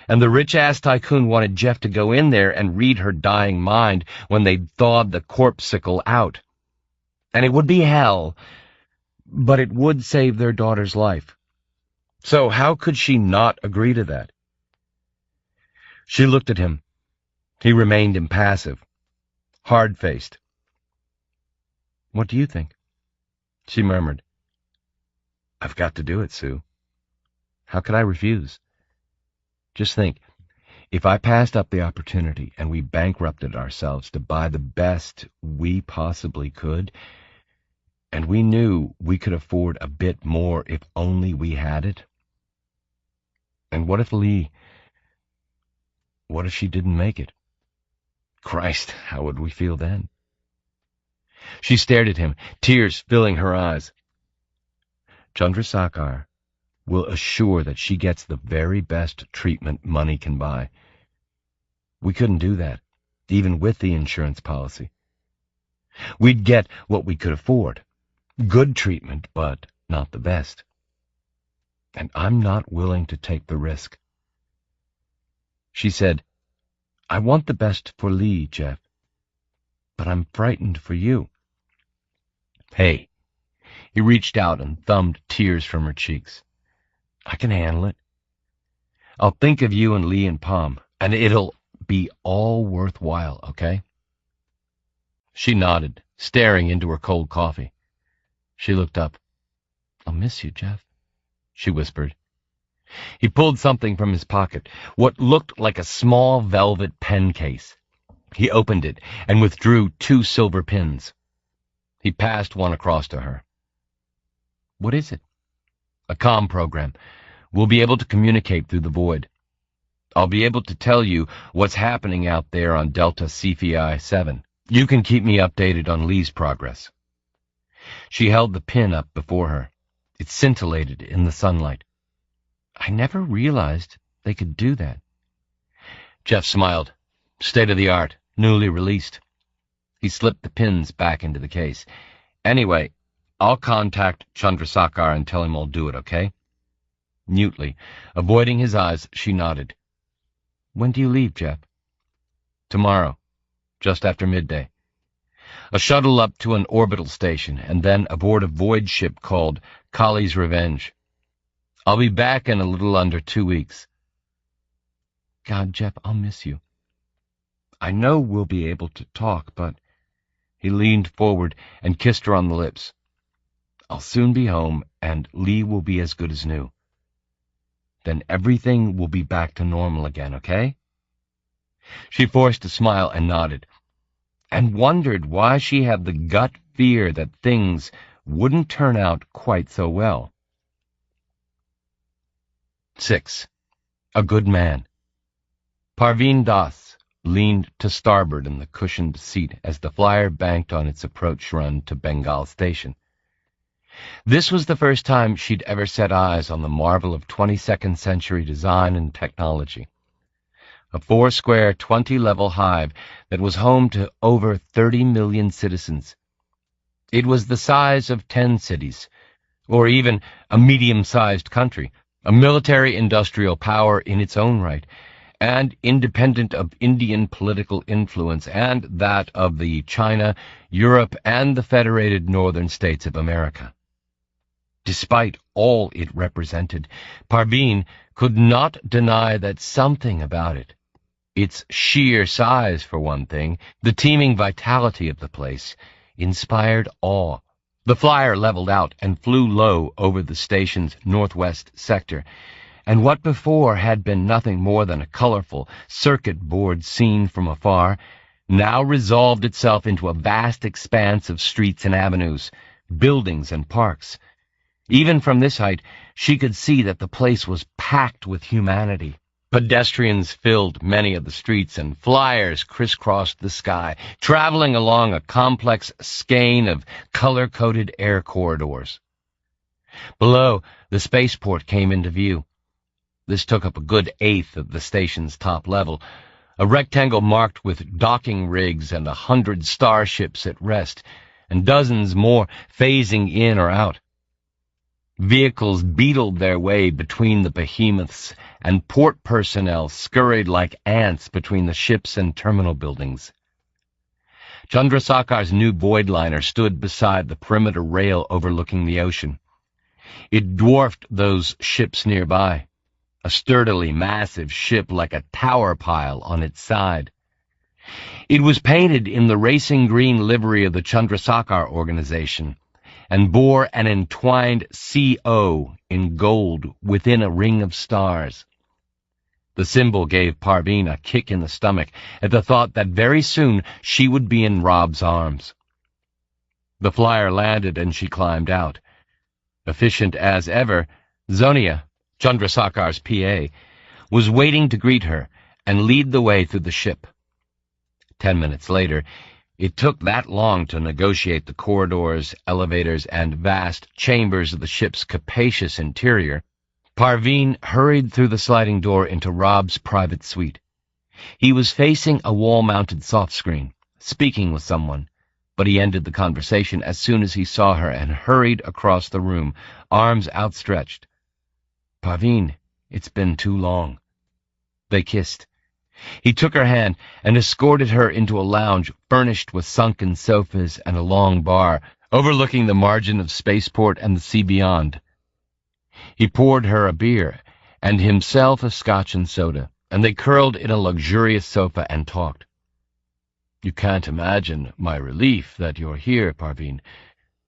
And the rich-ass tycoon wanted Jeff to go in there and read her dying mind when they'd thawed the corpsicle out. And it would be hell, but it would save their daughter's life. So how could she not agree to that? She looked at him. He remained impassive, hard-faced. What do you think? She murmured. I've got to do it, Sue. How could I refuse? Just think, if I passed up the opportunity and we bankrupted ourselves to buy the best we possibly could, and we knew we could afford a bit more if only we had it. And what if Lee... What if she didn't make it? Christ, how would we feel then? She stared at him, tears filling her eyes. Chandrasekhar will assure that she gets the very best treatment money can buy. We couldn't do that, even with the insurance policy. We'd get what we could afford. Good treatment, but not the best. And I'm not willing to take the risk. She said, I want the best for Lee, Jeff, but I'm frightened for you. Hey, he reached out and thumbed tears from her cheeks. I can handle it. I'll think of you and Lee and Palm, and it'll be all worthwhile, okay? She nodded, staring into her cold coffee. She looked up. I'll miss you, Jeff, she whispered. He pulled something from his pocket, what looked like a small velvet pen case. He opened it and withdrew 2 silver pins. He passed one across to her. What is it? A comm program. We'll be able to communicate through the void. I'll be able to tell you what's happening out there on Delta Cephei 7. You can keep me updated on Lee's progress." She held the pin up before her. It scintillated in the sunlight. "I never realized they could do that." Jeff smiled. "State of the art, newly released." He slipped the pins back into the case. "Anyway, I'll contact Chandrasekhar and tell him I'll do it, okay?" Mutely, avoiding his eyes, she nodded. "When do you leave, Jeff?" "Tomorrow, just after midday. A shuttle up to an orbital station, and then aboard a void ship called Kali's Revenge. I'll be back in a little under 2 weeks." "God, Jeff, I'll miss you." "I know we'll be able to talk, but—" He leaned forward and kissed her on the lips. "I'll soon be home, and Lee will be as good as new. Then everything will be back to normal again, okay?" She forced a smile and nodded, and wondered why she had the gut fear that things wouldn't turn out quite so well. 6. A Good Man. Parveen Das leaned to starboard in the cushioned seat as the flyer banked on its approach run to Bengal station. This was the first time she'd ever set eyes on the marvel of 22nd century design and technology. A 4-square, 20-level hive that was home to over 30 million citizens. It was the size of 10 cities, or even a medium-sized country, a military-industrial power in its own right, and independent of Indian political influence and that of the China, Europe, and the Federated Northern States of America. Despite all it represented, Parveen could not deny that something about it, its sheer size for one thing, the teeming vitality of the place, inspired awe. The flyer leveled out and flew low over the station's northwest sector, and what before had been nothing more than a colorful circuit board seen from afar now resolved itself into a vast expanse of streets and avenues, buildings and parks. Even from this height, she could see that the place was packed with humanity. Pedestrians filled many of the streets, and flyers crisscrossed the sky, traveling along a complex skein of color-coded air corridors. Below, the spaceport came into view. This took up a good eighth of the station's top level, a rectangle marked with docking rigs and 100 starships at rest, and dozens more phasing in or out. Vehicles beetled their way between the behemoths, and port personnel scurried like ants between the ships and terminal buildings. Chandrasekhar's new void liner stood beside the perimeter rail overlooking the ocean. It dwarfed those ships nearby, a sturdily massive ship like a tower pile on its side. It was painted in the racing green livery of the Chandrasekhar organization, and bore an entwined CO in gold within a ring of stars. The symbol gave Parveen a kick in the stomach at the thought that very soon she would be in Rob's arms. The flyer landed and she climbed out. Efficient as ever, Zonia, Chandrasekhar's PA, was waiting to greet her and lead the way through the ship. 10 minutes later, it took that long to negotiate the corridors, elevators, and vast chambers of the ship's capacious interior, Parveen hurried through the sliding door into Rob's private suite. He was facing a wall-mounted soft screen, speaking with someone, but he ended the conversation as soon as he saw her and hurried across the room, arms outstretched. "Parveen, it's been too long." They kissed. He took her hand and escorted her into a lounge furnished with sunken sofas and a long bar, overlooking the margin of spaceport and the sea beyond. He poured her a beer, and himself a scotch and soda, and they curled in a luxurious sofa and talked. "You can't imagine my relief that you're here, Parveen.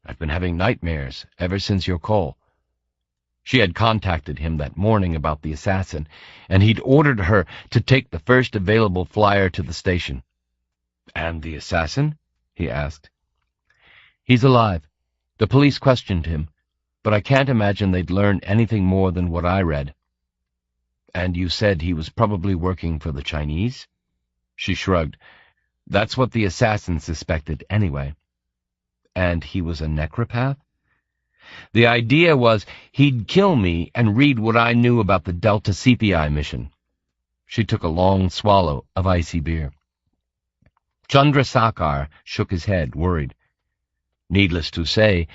I've been having nightmares ever since your call." She had contacted him that morning about the assassin, and he'd ordered her to take the first available flyer to the station. "And the assassin?" he asked. "He's alive. The police questioned him. but I can't imagine they'd learn anything more than what I read. And you said he was probably working for the Chinese? She shrugged. That's what the assassin suspected anyway. And he was a necropath? The idea was he'd kill me and read what I knew about the Delta CPI mission. She took a long swallow of icy beer. Chandrasekhar shook his head, worried. Needless to say,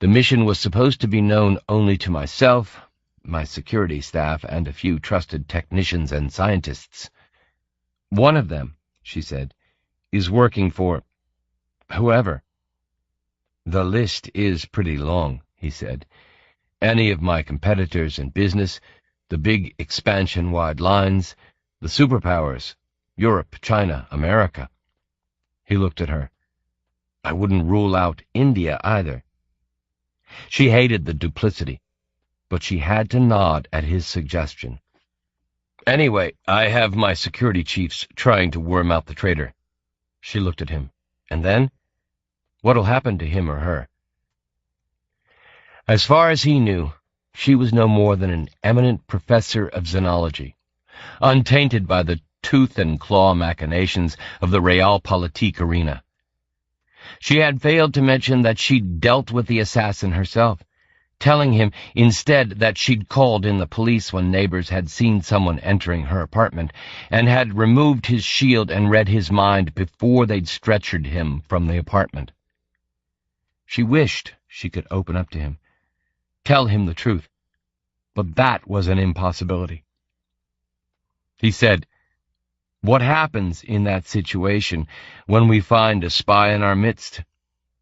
the mission was supposed to be known only to myself, my security staff, and a few trusted technicians and scientists. One of them, she said, is working for whoever. The list is pretty long, he said. Any of my competitors in business, the big expansion-wide lines, the superpowers, Europe, China, America. He looked at her. I wouldn't rule out India either. She hated the duplicity, but she had to nod at his suggestion. Anyway, I have my security chiefs trying to worm out the traitor. She looked at him. And then? What'll happen to him or her? As far as he knew, she was no more than an eminent professor of xenology, untainted by the tooth-and-claw machinations of the realpolitik arena. She had failed to mention that she'd dealt with the assassin herself, telling him instead that she'd called in the police when neighbors had seen someone entering her apartment, and had removed his shield and read his mind before they'd stretchered him from the apartment. She wished she could open up to him, tell him the truth, but that was an impossibility. He said, What happens in that situation when we find a spy in our midst,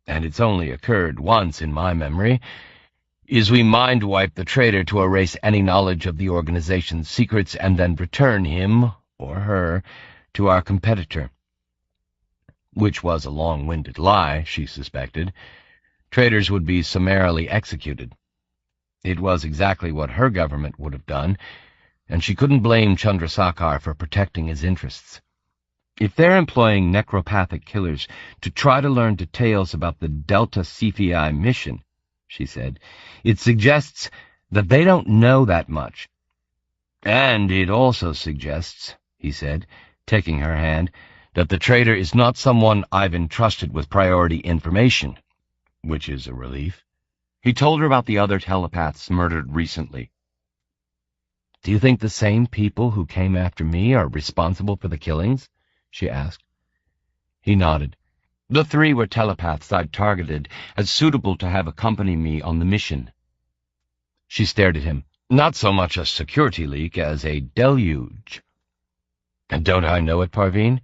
and it's only occurred once in my memory, is we mind-wipe the traitor to erase any knowledge of the organization's secrets and then return him, or her, to our competitor. Which was a long-winded lie, she suspected. Traitors would be summarily executed. It was exactly what her government would have done, and she couldn't blame Chandrasekhar for protecting his interests. If they're employing necropathic killers to try to learn details about the Delta CPI mission, she said, it suggests that they don't know that much. And it also suggests, he said, taking her hand, that the traitor is not someone I've entrusted with priority information, which is a relief. He told her about the other telepaths murdered recently. Do you think the same people who came after me are responsible for the killings? She asked. He nodded. The 3 were telepaths I'd targeted as suitable to have accompany me on the mission. She stared at him. Not so much a security leak as a deluge. And don't I know it, Parveen?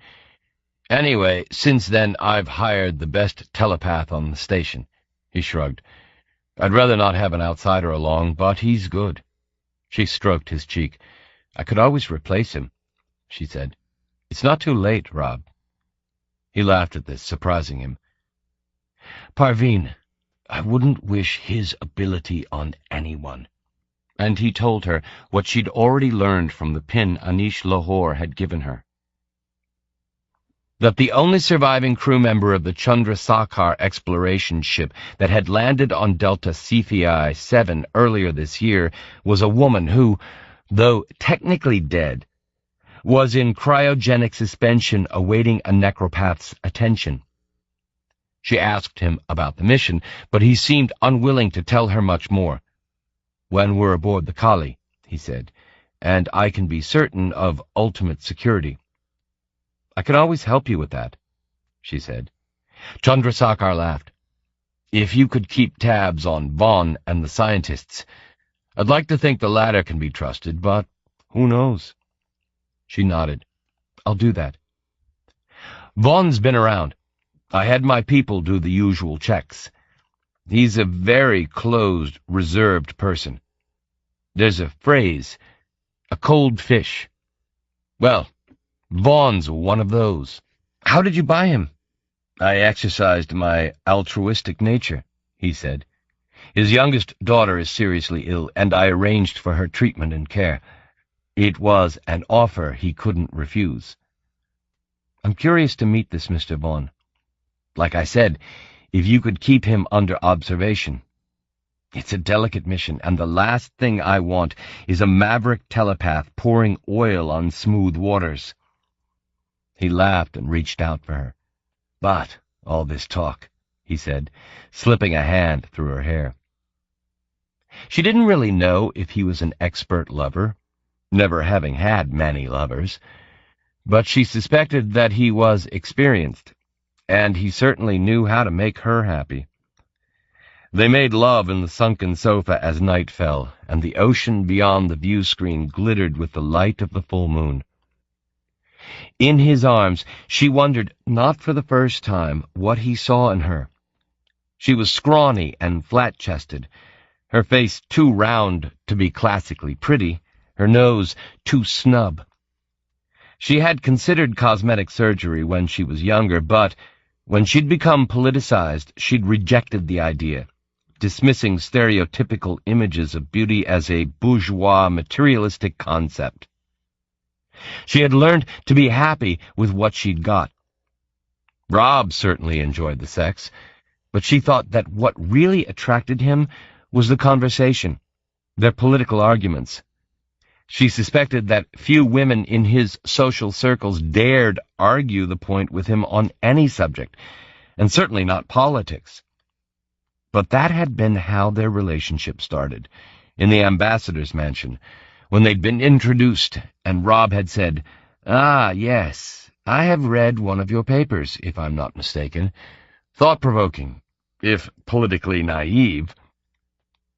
Anyway, since then I've hired the best telepath on the station. He shrugged. I'd rather not have an outsider along, but he's good. She stroked his cheek. I could always replace him, she said. It's not too late, Rob. He laughed at this, surprising him. Parveen, I wouldn't wish his ability on anyone. And he told her what she'd already learned from the pin Anish Lahore had given her. That the only surviving crew member of the Chandrasekhar exploration ship that had landed on Delta CPI-7 earlier this year was a woman who, though technically dead, was in cryogenic suspension awaiting a necropath's attention. She asked him about the mission, but he seemed unwilling to tell her much more. When we're aboard the Kali, he said, and I can be certain of ultimate security. I can always help you with that, she said. Chandrasekhar laughed. If you could keep tabs on Vaughn and the scientists, I'd like to think the latter can be trusted, but who knows? She nodded. I'll do that. Vaughn's been around. I had my people do the usual checks. He's a very closed, reserved person. There's a phrase, a cold fish. Well, Vaughn's one of those. How did you buy him? I exercised my altruistic nature, he said. His youngest daughter is seriously ill, and I arranged for her treatment and care. It was an offer he couldn't refuse. I'm curious to meet this Mr. Vaughn. Like I said, if you could keep him under observation. It's a delicate mission, and the last thing I want is a maverick telepath pouring oil on smooth waters." He laughed and reached out for her. "But all this talk," he said, slipping a hand through her hair. She didn't really know if he was an expert lover, never having had many lovers, but she suspected that he was experienced, and he certainly knew how to make her happy. They made love in the sunken sofa as night fell, and the ocean beyond the view screen glittered with the light of the full moon. In his arms, she wondered, not for the first time, what he saw in her. She was scrawny and flat-chested, her face too round to be classically pretty, her nose too snub. She had considered cosmetic surgery when she was younger, but when she'd become politicized, she'd rejected the idea, dismissing stereotypical images of beauty as a bourgeois materialistic concept. She had learned to be happy with what she'd got. Rob certainly enjoyed the sex, but she thought that what really attracted him was the conversation, their political arguments. She suspected that few women in his social circles dared argue the point with him on any subject, and certainly not politics. But that had been how their relationship started, in the ambassador's mansion, when they'd been introduced, and Rob had said, "Ah, yes, I have read one of your papers, if I'm not mistaken. Thought-provoking, if politically naive."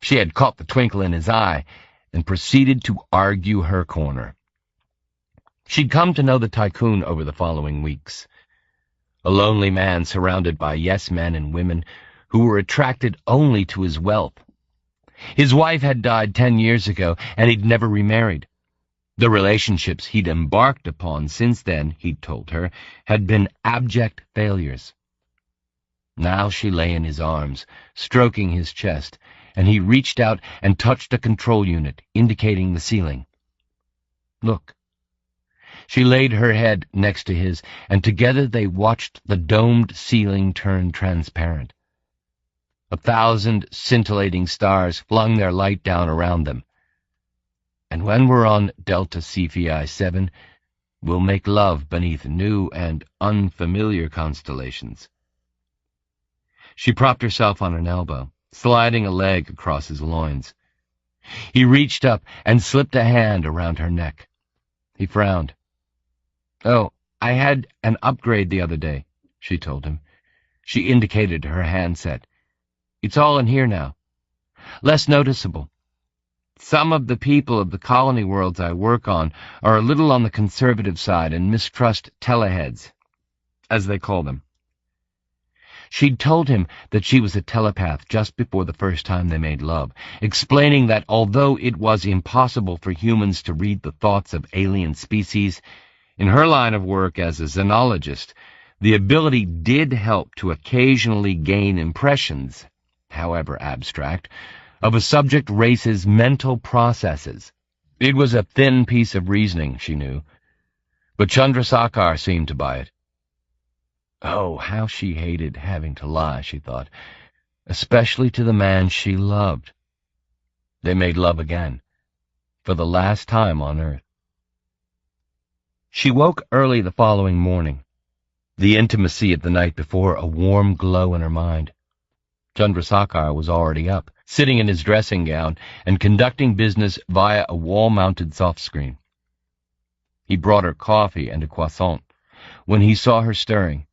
She had caught the twinkle in his eye and proceeded to argue her corner. She'd come to know the tycoon over the following weeks. A lonely man surrounded by yes-men and women who were attracted only to his wealth. His wife had died 10 years ago, and he'd never remarried. The relationships he'd embarked upon since then, he'd told her, had been abject failures. Now she lay in his arms, stroking his chest, and he reached out and touched a control unit, indicating the ceiling. "Look." She laid her head next to his, and together they watched the domed ceiling turn transparent. 1,000 scintillating stars flung their light down around them. "And when we're on Delta Cephei 7, we'll make love beneath new and unfamiliar constellations." She propped herself on an elbow, sliding a leg across his loins. He reached up and slipped a hand around her neck. He frowned. "Oh, I had an upgrade the other day," she told him. She indicated her handset. "It's all in here now. Less noticeable. Some of the people of the colony worlds I work on are a little on the conservative side and mistrust teleheads, as they call them." She'd told him that she was a telepath just before the first time they made love, explaining that although it was impossible for humans to read the thoughts of alien species, in her line of work as a xenologist, the ability did help to occasionally gain impressions, however abstract, of a subject race's mental processes. It was a thin piece of reasoning, she knew, but Chandrasekhar seemed to buy it. Oh, how she hated having to lie, she thought, especially to the man she loved. They made love again, for the last time on Earth. She woke early the following morning, the intimacy of the night before a warm glow in her mind. Chandrasekhar was already up, sitting in his dressing gown and conducting business via a wall-mounted soft screen. He brought her coffee and a croissant when he saw her stirring,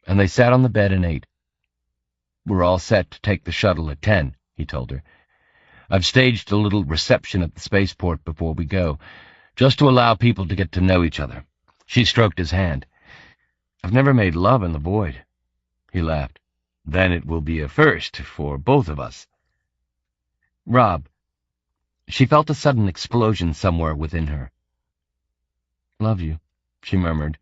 and they sat on the bed and ate. "We're all set to take the shuttle at 10, he told her. "I've staged a little reception at the spaceport before we go, just to allow people to get to know each other." She stroked his hand. "I've never made love in the void." He laughed. "Then it will be a first for both of us." "Rob." She felt a sudden explosion somewhere within her. "Love you," she murmured,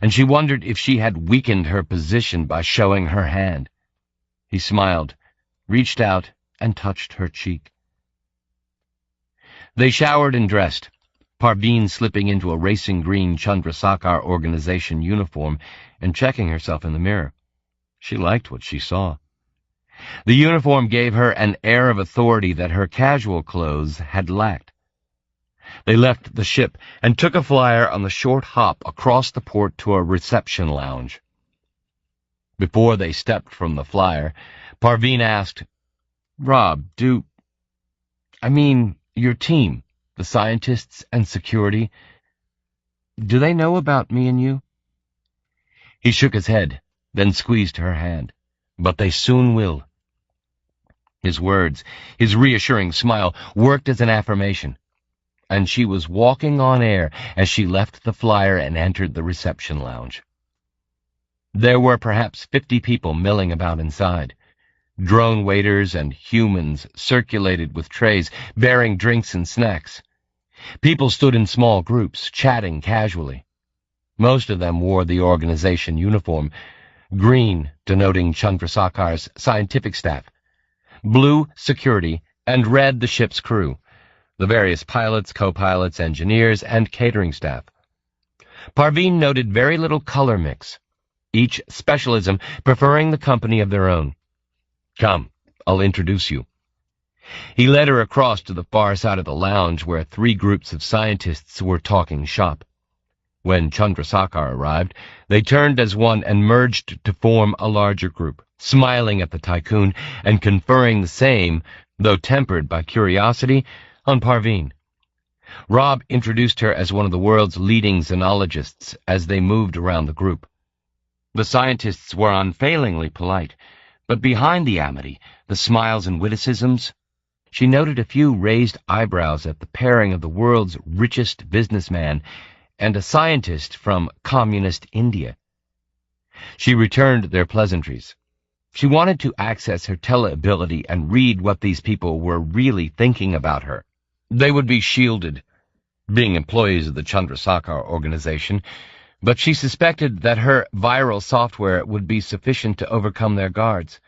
and she wondered if she had weakened her position by showing her hand. He smiled, reached out, and touched her cheek. They showered and dressed, Parveen slipping into a racing green Chandrasekhar organization uniform and checking herself in the mirror. She liked what she saw. The uniform gave her an air of authority that her casual clothes had lacked. They left the ship and took a flyer on the short hop across the port to a reception lounge. Before they stepped from the flyer, Parveen asked, "Rob, your team, the scientists and security, do they know about me and you?" He shook his head, then squeezed her hand. "But they soon will." His words, his reassuring smile, worked as an affirmation, and she was walking on air as she left the flyer and entered the reception lounge. There were perhaps 50 people milling about inside. Drone waiters and humans circulated with trays, bearing drinks and snacks. People stood in small groups, chatting casually. Most of them wore the organization uniform, green denoting Chandrasekhar's scientific staff, blue security, and red the ship's crew, the various pilots, co-pilots, engineers, and catering staff. Parveen noted very little color mix, each specialism preferring the company of their own. "Come, I'll introduce you." He led her across to the far side of the lounge where 3 groups of scientists were talking shop. When Chandrasekhar arrived, they turned as one and merged to form a larger group, smiling at the tycoon and conferring the same, though tempered by curiosity, on Parveen. Rob introduced her as one of the world's leading xenologists as they moved around the group. The scientists were unfailingly polite, but behind the amity, the smiles and witticisms, she noted a few raised eyebrows at the pairing of the world's richest businessman and a scientist from communist India. She returned their pleasantries. She wanted to access her teleability and read what these people were really thinking about her. They would be shielded, being employees of the Chandrasekhar organization, but she suspected that her viral software would be sufficient to overcome their guards.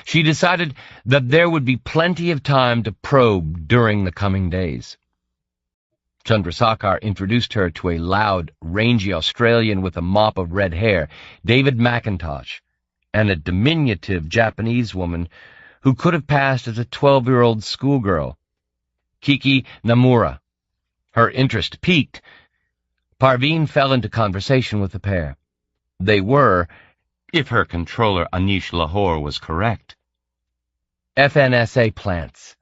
She decided that there would be plenty of time to probe during the coming days. Chandrasekhar introduced her to a loud, rangy Australian with a mop of red hair, David McIntosh, and a diminutive Japanese woman who could have passed as a 12-year-old schoolgirl, Kiki Namura. Her interest piqued. Parveen fell into conversation with the pair. They were, if her controller Anish Lahore was correct, FNSA plants.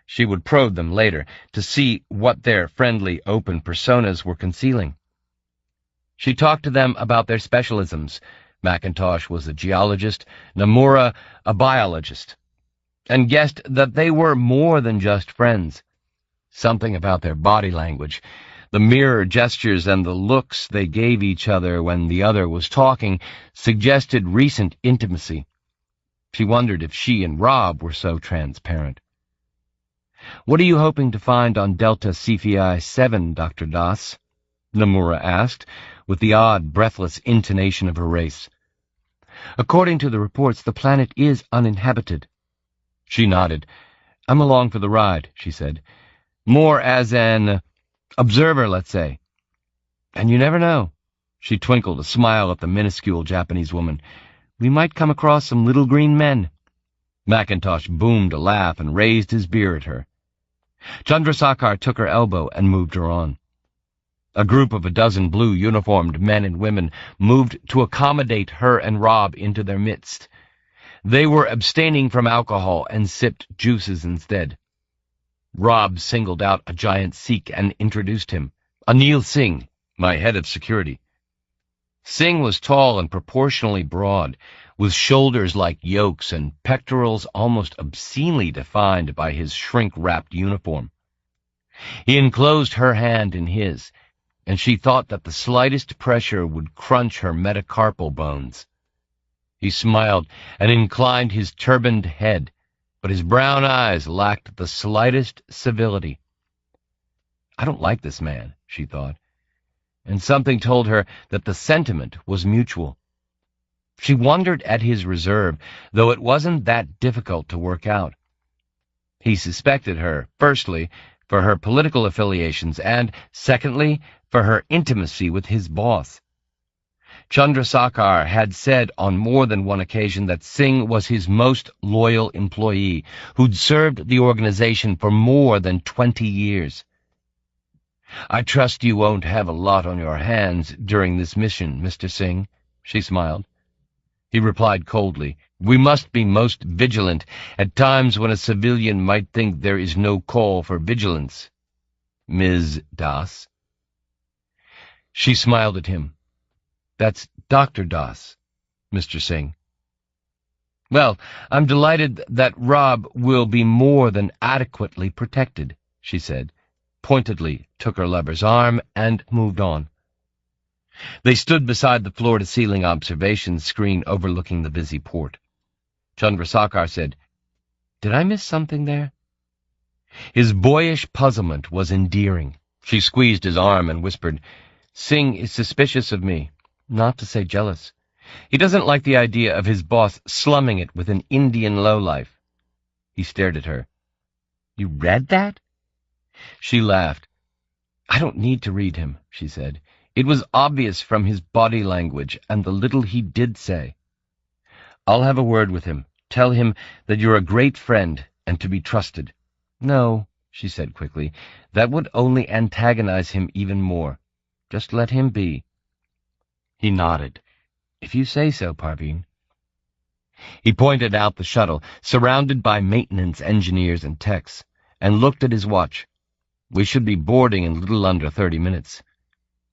She would probe them later to see what their friendly, open personas were concealing. She talked to them about their specialisms. McIntosh was a geologist, Namura a biologist, and guessed that they were more than just friends. Something about their body language, the mirror gestures and the looks they gave each other when the other was talking, suggested recent intimacy. She wondered if she and Rob were so transparent. "What are you hoping to find on Delta Cephei 7, Dr. Das?" Namura asked, with the odd, breathless intonation of her race. "According to the reports, the planet is uninhabited." She nodded. "I'm along for the ride," she said. "More as an observer, let's say. And you never know." She twinkled a smile at the minuscule Japanese woman. "We might come across some little green men." McIntosh boomed a laugh and raised his beer at her. Chandrasekhar took her elbow and moved her on. A group of a dozen blue-uniformed men and women moved to accommodate her and Rob into their midst. They were abstaining from alcohol and sipped juices instead. Rob singled out a giant Sikh and introduced him. "Anil Singh, my head of security." Singh was tall and proportionally broad, with shoulders like yokes and pectorals almost obscenely defined by his shrink-wrapped uniform. He enclosed her hand in his, and she thought that the slightest pressure would crunch her metacarpal bones. He smiled and inclined his turbaned head, but his brown eyes lacked the slightest civility. "I don't like this man," she thought, and something told her that the sentiment was mutual. She wondered at his reserve, though it wasn't that difficult to work out. He suspected her, firstly, for her political affiliations, and, secondly, for her intimacy with his boss. Chandrasekhar had said on more than one occasion that Singh was his most loyal employee, who'd served the organization for more than 20 years. "I trust you won't have a lot on your hands during this mission, Mr. Singh," she smiled. He replied coldly, "We must be most vigilant at times when a civilian might think there is no call for vigilance, Ms. Das." She smiled at him. "That's Dr. Das, Mr. Singh." "Well, I'm delighted that Rob will be more than adequately protected," she said, pointedly took her lover's arm, and moved on. They stood beside the floor-to-ceiling observation screen overlooking the busy port. Chandrasekhar said, "Did I miss something there?" His boyish puzzlement was endearing. She squeezed his arm and whispered, "Singh is suspicious of me, not to say jealous. He doesn't like the idea of his boss slumming it with an Indian lowlife." He stared at her. "You read that?" She laughed. "I don't need to read him," she said. "It was obvious from his body language and the little he did say. I'll have a word with him. Tell him that you're a great friend and to be trusted." "No," she said quickly, "that would only antagonize him even more. Just let him be." He nodded. "If you say so, Parveen." He pointed out the shuttle, surrounded by maintenance engineers and techs, and looked at his watch. "We should be boarding in a little under 30 minutes.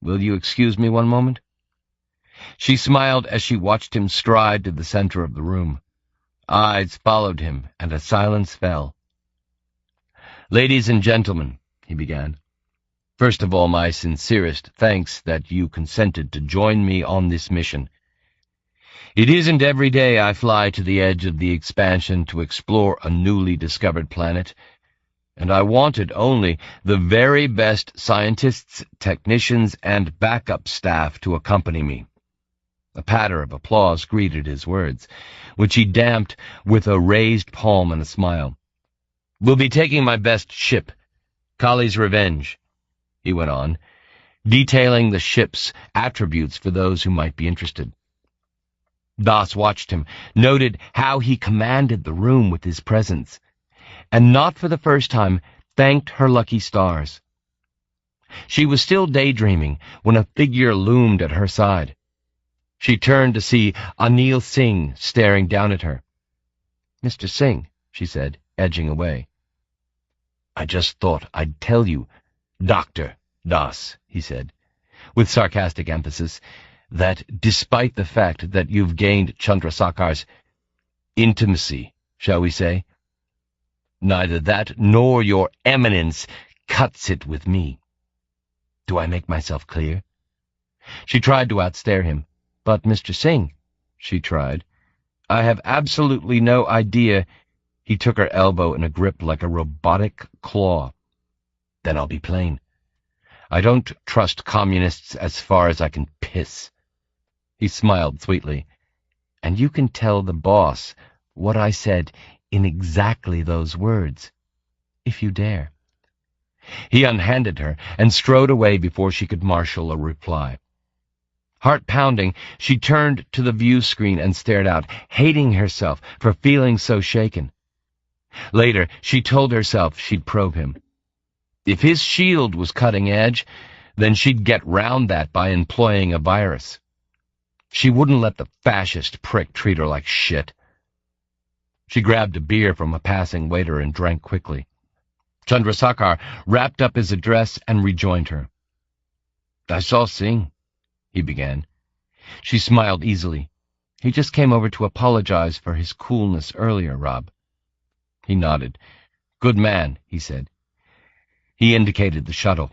Will you excuse me one moment?" She smiled as she watched him stride to the center of the room. Eyes followed him, and a silence fell. "Ladies and gentlemen," he began, "first of all, my sincerest thanks that you consented to join me on this mission. It isn't every day I fly to the edge of the expansion to explore a newly discovered planet, and I wanted only the very best scientists, technicians, and backup staff to accompany me." A patter of applause greeted his words, which he damped with a raised palm and a smile. "We'll be taking my best ship, Kali's Revenge," he went on, detailing the ship's attributes for those who might be interested. Das watched him, noted how he commanded the room with his presence, and not for the first time thanked her lucky stars. She was still daydreaming when a figure loomed at her side. She turned to see Anil Singh staring down at her. "Mr. Singh," she said, edging away. "I just thought I'd tell you, Dr. Das," he said, with sarcastic emphasis, "that despite the fact that you've gained Chandrasekhar's intimacy, shall we say, neither that nor your eminence cuts it with me. Do I make myself clear?" She tried to outstare him. "But, Mr. Singh," she tried, "I have absolutely no idea—" He took her elbow in a grip like a robotic claw. "Then I'll be plain. I don't trust communists as far as I can piss." He smiled sweetly. "And you can tell the boss what I said in exactly those words, if you dare." He unhanded her and strode away before she could marshal a reply. Heart-pounding, she turned to the view screen and stared out, hating herself for feeling so shaken. Later, she told herself she'd probe him. If his shield was cutting edge, then she'd get round that by employing a virus. She wouldn't let the fascist prick treat her like shit. She grabbed a beer from a passing waiter and drank quickly. Chandrasekhar wrapped up his address and rejoined her. "I saw Singh," he began. She smiled easily. "He just came over to apologize for his coolness earlier, Rob." He nodded. "Good man," he said. He indicated the shuttle.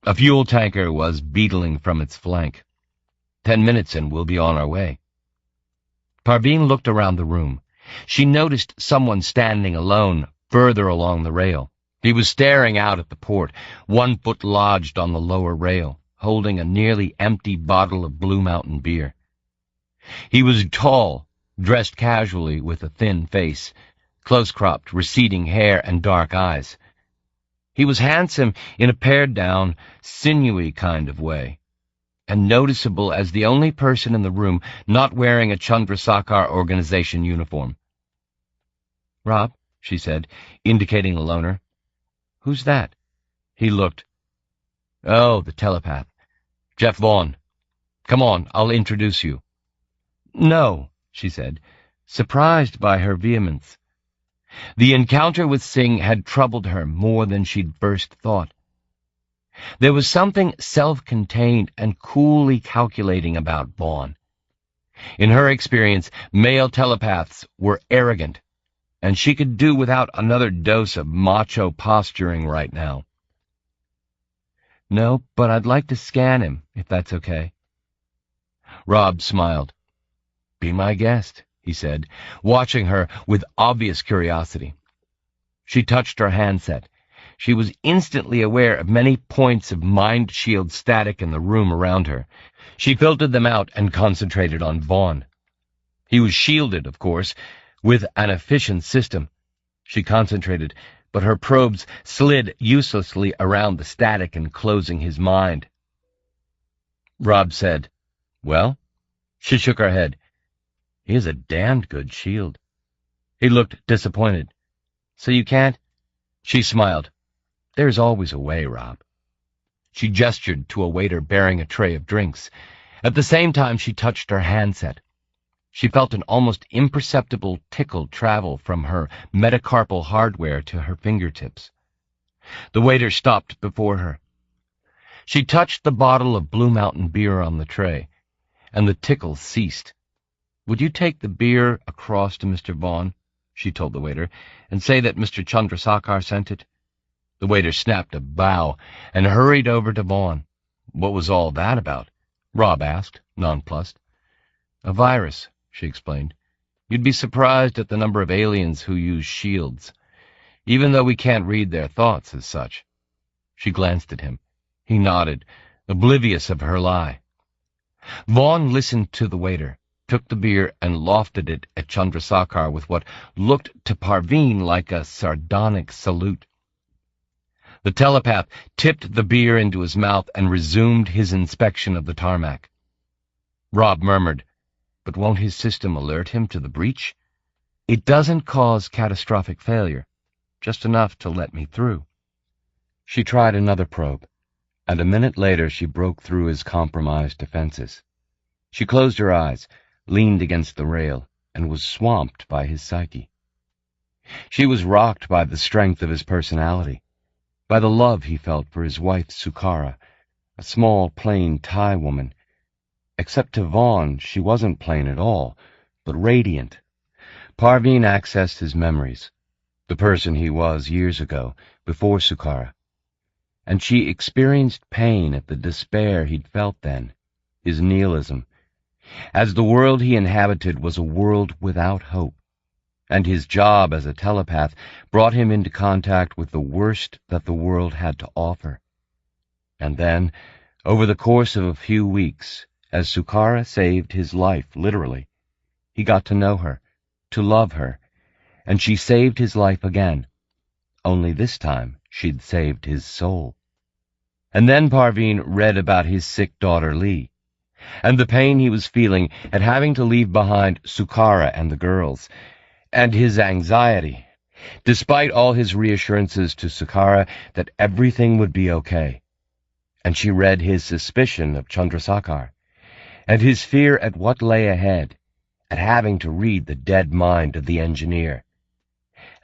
A fuel tanker was beetling from its flank. 10 minutes and we'll be on our way. Parveen looked around the room. She noticed someone standing alone further along the rail. He was staring out at the port, one foot lodged on the lower rail, holding a nearly empty bottle of Blue Mountain beer. He was tall, dressed casually with a thin face, close-cropped, receding hair and dark eyes. He was handsome in a pared-down, sinewy kind of way. and noticeable as the only person in the room not wearing a Chandrasekhar organization uniform. "Rob," she said, indicating the loner. "Who's that?" He looked. "Oh, the telepath. Jeff Vaughn. Come on, I'll introduce you." "No," she said, surprised by her vehemence. The encounter with Singh had troubled her more than she'd first thought. There was something self-contained and coolly calculating about Vaughn. In her experience, male telepaths were arrogant, and she could do without another dose of macho posturing right now. "No, but I'd like to scan him, if that's okay." Rob smiled. "Be my guest," he said, watching her with obvious curiosity. She touched her handset. She was instantly aware of many points of mind shield static in the room around her. She filtered them out and concentrated on Vaughn. He was shielded, of course, with an efficient system. She concentrated, but her probes slid uselessly around the static, enclosing his mind. Rob said, "Well?" She shook her head. "He has a damned good shield." He looked disappointed. "So you can't?" She smiled. "There's always a way, Rob." She gestured to a waiter bearing a tray of drinks. At the same time, she touched her handset. She felt an almost imperceptible tickle travel from her metacarpal hardware to her fingertips. The waiter stopped before her. She touched the bottle of Blue Mountain beer on the tray, and the tickle ceased. "Would you take the beer across to Mr. Vaughn," she told the waiter, "and say that Mr. Chandrasekhar sent it?" The waiter snapped a bow and hurried over to Vaughn. "What was all that about?" Rob asked, nonplussed. "A virus," she explained. "You'd be surprised at the number of aliens who use shields, even though we can't read their thoughts as such." She glanced at him. He nodded, oblivious of her lie. Vaughn listened to the waiter, took the beer and lofted it at Chandrasekhar with what looked to Parveen like a sardonic salute. The telepath tipped the beer into his mouth and resumed his inspection of the tarmac. Rob murmured, "But won't his system alert him to the breach?" "It doesn't cause catastrophic failure, just enough to let me through." She tried another probe, and a minute later she broke through his compromised defenses. She closed her eyes, leaned against the rail, and was swamped by his psyche. She was rocked by the strength of his personality, by the love he felt for his wife Sukara, a small, plain Thai woman. Except to Vaughn, she wasn't plain at all, but radiant. Parveen accessed his memories, the person he was years ago, before Sukara, and she experienced pain at the despair he'd felt then, his nihilism, as the world he inhabited was a world without hope, and his job as a telepath brought him into contact with the worst that the world had to offer. And then, over the course of a few weeks, as Sukara saved his life, literally, he got to know her, to love her, and she saved his life again. Only this time she'd saved his soul. And then Parveen read about his sick daughter Lee, and the pain he was feeling at having to leave behind Sukara and the girls, and his anxiety, despite all his reassurances to Sukara that everything would be okay. And she read his suspicion of Chandrasekhar, and his fear at what lay ahead, at having to read the dead mind of the engineer.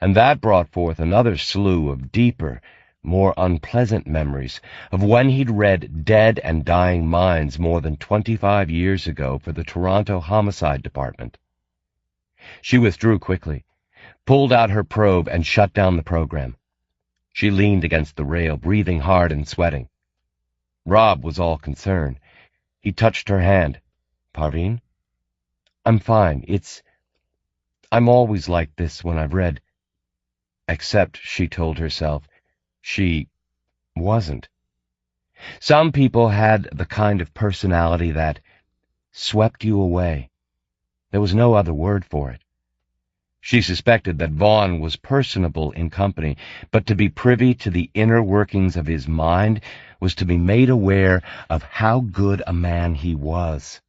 And that brought forth another slew of deeper, more unpleasant memories of when he'd read dead and dying minds more than 25 years ago for the Toronto Homicide Department. She withdrew quickly, pulled out her probe, and shut down the program. She leaned against the rail, breathing hard and sweating. Rob was all concern. He touched her hand. "Parveen? I'm fine. I'm always like this when I've read." Except, she told herself, she wasn't. Some people had the kind of personality that swept you away. There was no other word for it. She suspected that Vaughn was personable in company, but to be privy to the inner workings of his mind was to be made aware of how good a man he was,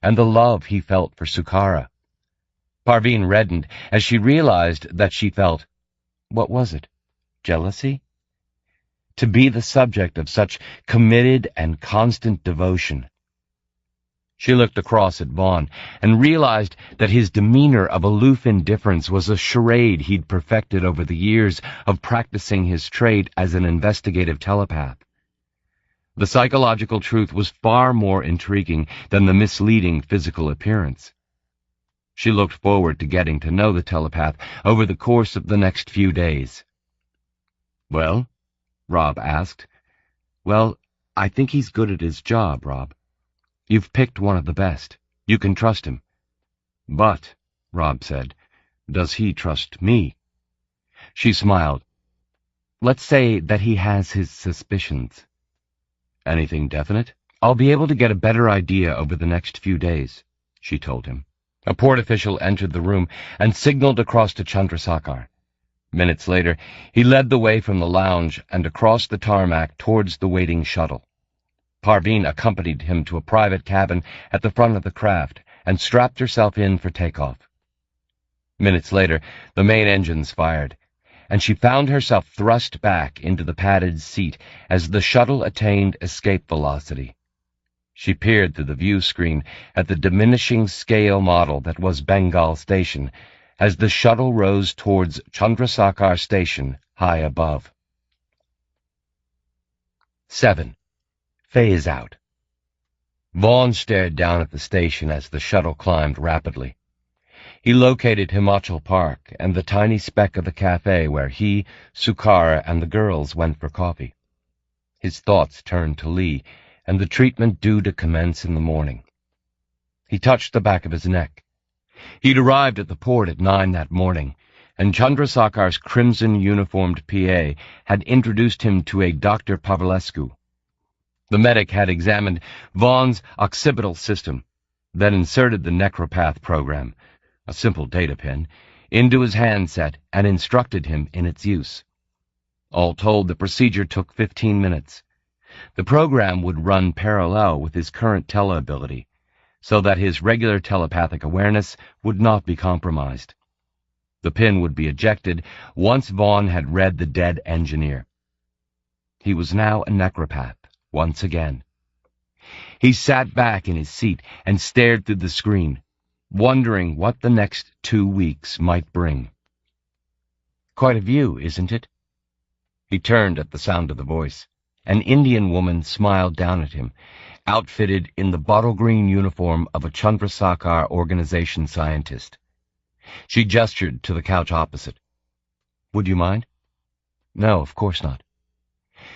and the love he felt for Sukara. Parveen reddened as she realized that she felt, what was it, jealousy? To be the subject of such committed and constant devotion. She looked across at Vaughn and realized that his demeanor of aloof indifference was a charade he'd perfected over the years of practicing his trade as an investigative telepath. The psychological truth was far more intriguing than the misleading physical appearance. She looked forward to getting to know the telepath over the course of the next few days. "Well?" Rob asked. "Well, I think he's good at his job, Rob. You've picked one of the best. You can trust him." "But," Rob said, "does he trust me?" She smiled. "Let's say that he has his suspicions." "Anything definite?" "I'll be able to get a better idea over the next few days," she told him. A port official entered the room and signaled across to Chandrasekhar. Minutes later, he led the way from the lounge and across the tarmac towards the waiting shuttle. Parveen accompanied him to a private cabin at the front of the craft and strapped herself in for takeoff. Minutes later, the main engines fired, and she found herself thrust back into the padded seat as the shuttle attained escape velocity. She peered through the view screen at the diminishing scale model that was Bengal Station as the shuttle rose towards Chandrasekhar Station high above. 7. Phase out. Vaughn stared down at the station as the shuttle climbed rapidly. He located Himachal Park and the tiny speck of a cafe where he, Sukara, and the girls went for coffee. His thoughts turned to Lee and the treatment due to commence in the morning. He touched the back of his neck. He'd arrived at the port at 9 that morning, and Chandrasekhar's crimson-uniformed PA had introduced him to a Dr. Pavlescu. The medic had examined Vaughn's occipital system, then inserted the necropath program, a simple data pin, into his handset and instructed him in its use. All told, the procedure took 15 minutes. The program would run parallel with his current tele-ability, so that his regular telepathic awareness would not be compromised. The pin would be ejected once Vaughn had read the dead engineer. He was now a necropath, once again. He sat back in his seat and stared through the screen, wondering what the next 2 weeks might bring. "Quite a view, isn't it?" He turned at the sound of the voice. An Indian woman smiled down at him, outfitted in the bottle-green uniform of a Chandrasekhar organization scientist. She gestured to the couch opposite. "Would you mind?" "No, of course not."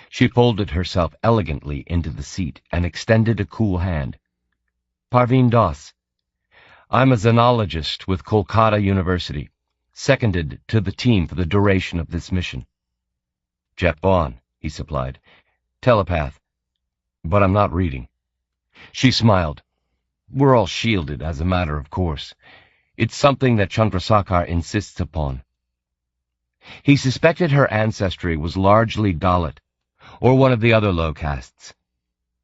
She folded herself elegantly into the seat and extended a cool hand. "Parveen Das. I'm a xenologist with Kolkata University, seconded to the team for the duration of this mission." "Jeff Vaughn," he supplied. "Telepath. But I'm not reading." She smiled. "We're all shielded, as a matter of course. It's something that Chandrasekhar insists upon." He suspected her ancestry was largely Dalit, or one of the other low castes.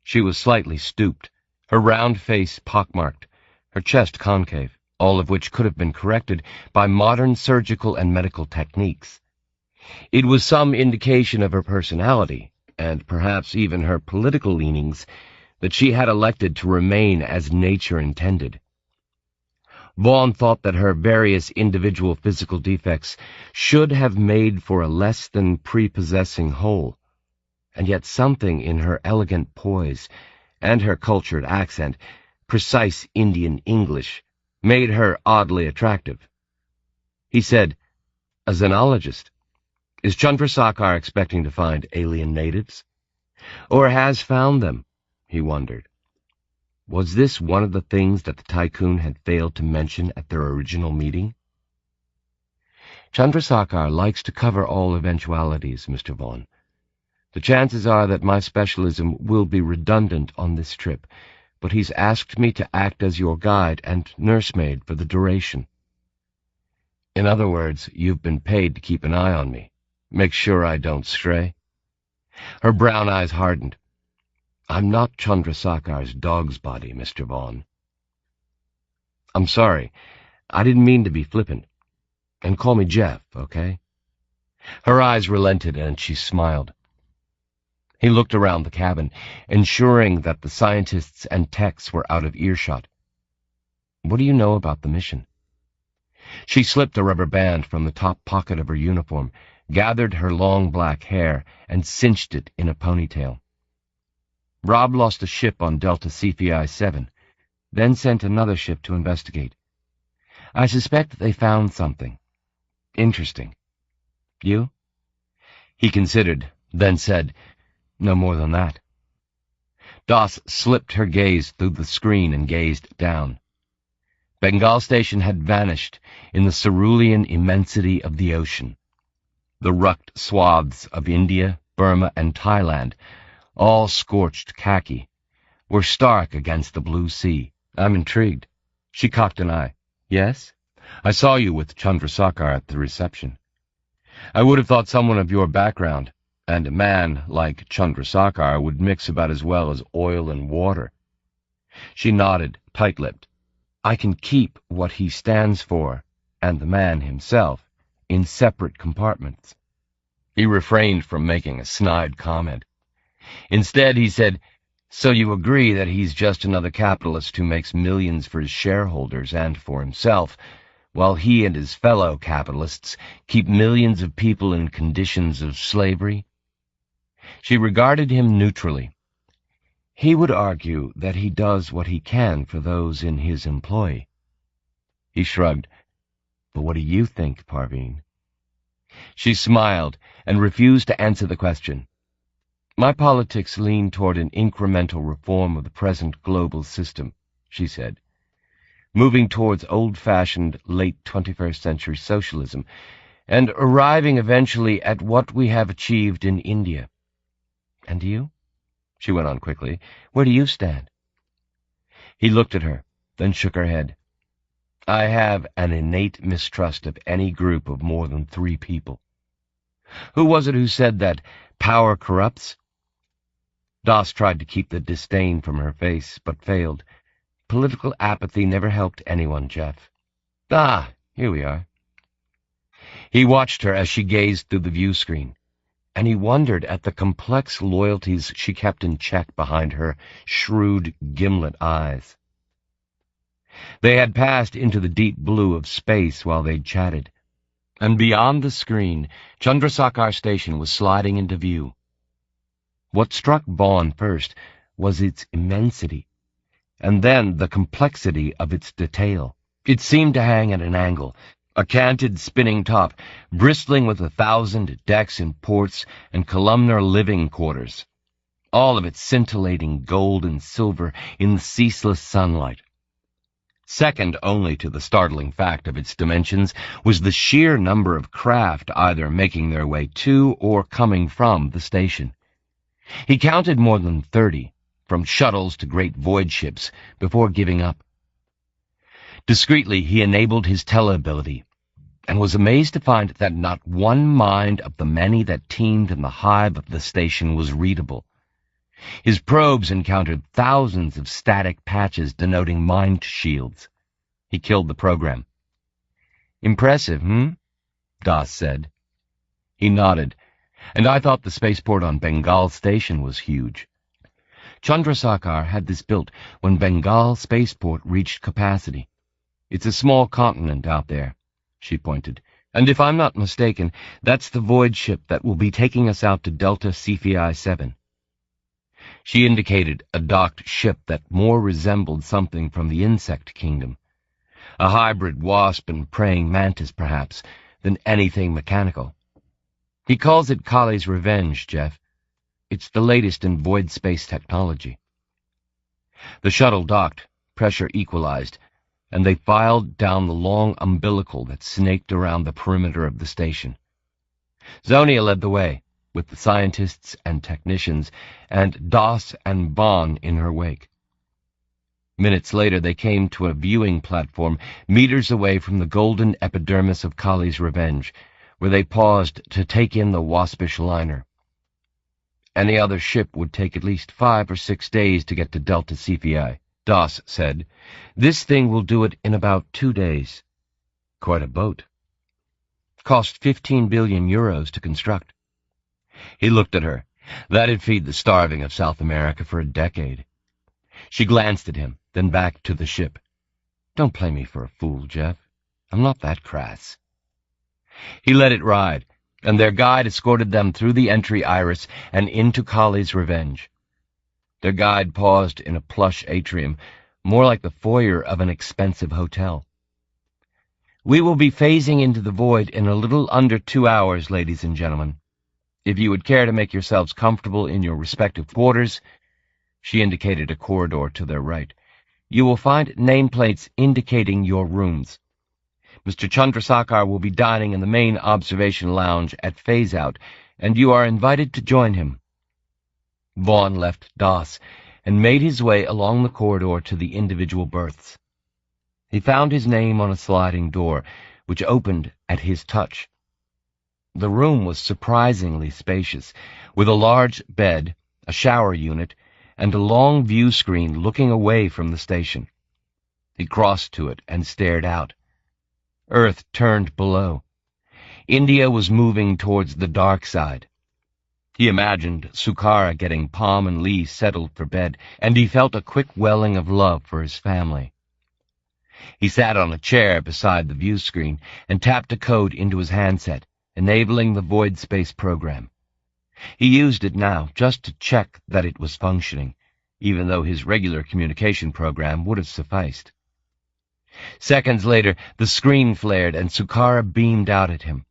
She was slightly stooped, her round face pockmarked, her chest concave, all of which could have been corrected by modern surgical and medical techniques. It was some indication of her personality, and perhaps even her political leanings, that she had elected to remain as nature intended. Vaughn thought that her various individual physical defects should have made for a less than prepossessing whole, and yet something in her elegant poise and her cultured accent, precise Indian English, made her oddly attractive. He said, "A xenologist. Is Chandrasekhar expecting to find alien natives? Or has found them?" he wondered. Was this one of the things that the tycoon had failed to mention at their original meeting? "Chandrasekhar likes to cover all eventualities, Mr. Vaughn. The chances are that my specialism will be redundant on this trip, but he's asked me to act as your guide and nursemaid for the duration." "In other words, you've been paid to keep an eye on me. Make sure I don't stray?" Her brown eyes hardened. "I'm not Chandrasekhar's dog's body, Mr. Vaughn." "I'm sorry. I didn't mean to be flippant. And call me Jeff, okay?" Her eyes relented, and she smiled. He looked around the cabin, ensuring that the scientists and techs were out of earshot. "What do you know about the mission?" She slipped a rubber band from the top pocket of her uniform, gathered her long black hair, and cinched it in a ponytail. "Rob lost a ship on Delta CPI-7, then sent another ship to investigate. I suspect they found something interesting. You?" He considered, then said, "No more than that." Doss slipped her gaze through the screen and gazed down. Bengal Station had vanished in the cerulean immensity of the ocean. The rucked swaths of India, Burma, and Thailand, all scorched khaki, were stark against the blue sea. "I'm intrigued." She cocked an eye. "Yes? I saw you with Chandrasekhar at the reception. I would have thought someone of your background, and a man like Chandrasekhar, would mix about as well as oil and water." She nodded, tight-lipped. "I can keep what he stands for, and the man himself, in separate compartments." He refrained from making a snide comment. Instead, he said, "So you agree that he's just another capitalist who makes millions for his shareholders and for himself, while he and his fellow capitalists keep millions of people in conditions of slavery?" She regarded him neutrally. "He would argue that he does what he can for those in his employ." He shrugged. "But what do you think, Parveen?" She smiled and refused to answer the question. "My politics lean toward an incremental reform of the present global system," she said, "moving towards old-fashioned late 21st century socialism, and arriving eventually at what we have achieved in India." "And you?" she went on quickly. "Where do you stand?" He looked at her, then shook her head. "I have an innate mistrust of any group of more than 3 people. Who was it who said that power corrupts?" Doss tried to keep the disdain from her face, but failed. "Political apathy never helped anyone, Jeff." "Ah, here we are." He watched her as she gazed through the view screen, and he wondered at the complex loyalties she kept in check behind her shrewd, gimlet eyes. They had passed into the deep blue of space while they'd chatted, and beyond the screen, Chandrasekhar Station was sliding into view. What struck Vaughn first was its immensity, and then the complexity of its detail. It seemed to hang at an angle, a canted spinning top, bristling with 1,000 decks and ports and columnar living quarters, all of it scintillating gold and silver in the ceaseless sunlight. Second only to the startling fact of its dimensions was the sheer number of craft either making their way to or coming from the station. He counted more than 30, from shuttles to great void ships, before giving up. Discreetly, he enabled his teleability, and was amazed to find that not one mind of the many that teemed in the hive of the station was readable. His probes encountered thousands of static patches denoting mind shields. He killed the program. "Impressive, Doss said. He nodded, and I thought the spaceport on Bengal Station was huge. Chandrasekhar had this built when Bengal Spaceport reached capacity. It's a small continent out there," she pointed, "and if I'm not mistaken, that's the void ship that will be taking us out to Delta CPI-7. She indicated a docked ship that more resembled something from the insect kingdom, a hybrid wasp and praying mantis, perhaps, than anything mechanical. He calls it Kali's Revenge, Jeff. It's the latest in void space technology." The shuttle docked, pressure equalized, and they filed down the long umbilical that snaked around the perimeter of the station. Zonia led the way, with the scientists and technicians, and Doss and Vaughn in her wake. Minutes later they came to a viewing platform meters away from the golden epidermis of Kali's Revenge, where they paused to take in the waspish liner. Any other ship would take at least 5 or 6 days to get to Delta Cephei, Doss said. This thing will do it in about 2 days. Quite a boat. Cost 15 billion euros to construct. He looked at her. That'd feed the starving of South America for a decade. She glanced at him, then back to the ship. Don't play me for a fool, Jeff. I'm not that crass. He let it ride, and their guide escorted them through the entry iris and into Kali's Revenge. Their guide paused in a plush atrium, more like the foyer of an expensive hotel. We will be phasing into the void in a little under 2 hours, ladies and gentlemen. If you would care to make yourselves comfortable in your respective quarters, she indicated a corridor to their right, you will find nameplates indicating your rooms. Mr. Chandrasekhar will be dining in the main observation lounge at phase-out, and you are invited to join him. Vaughn left Doss and made his way along the corridor to the individual berths. He found his name on a sliding door, which opened at his touch. The room was surprisingly spacious, with a large bed, a shower unit, and a long view screen looking away from the station. He crossed to it and stared out. Earth turned below. India was moving towards the dark side. He imagined Sukara getting Palm and Lee settled for bed, and he felt a quick welling of love for his family. He sat on a chair beside the view screen and tapped a code into his handset, enabling the void space program. He used it now just to check that it was functioning, even though his regular communication program would have sufficed. Seconds later, the screen flared and Sukara beamed out at him.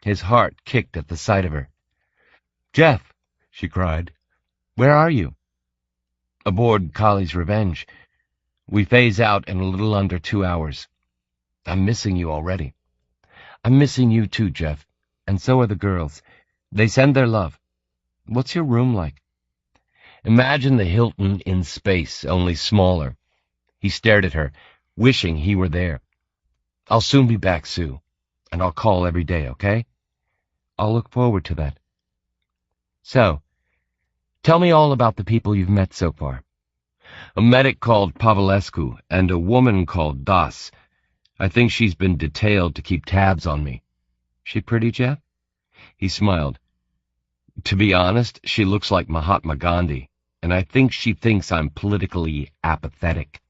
His heart kicked at the sight of her. "Jeff," she cried, "where are you?" "Aboard Kali's Revenge. We phase out in a little under 2 hours. I'm missing you already." "I'm missing you too, Jeff, and so are the girls. They send their love. What's your room like?" "Imagine the Hilton in space, only smaller." He stared at her, wishing he were there. "I'll soon be back, Sue, and I'll call every day, okay?" "I'll look forward to that." "So, tell me all about the people you've met so far." "A medic called Pavlescu and a woman called Das. I think she's been detailed to keep tabs on me." "She pretty, Jeff?" He smiled. "To be honest, she looks like Mahatma Gandhi, and I think she thinks I'm politically apathetic."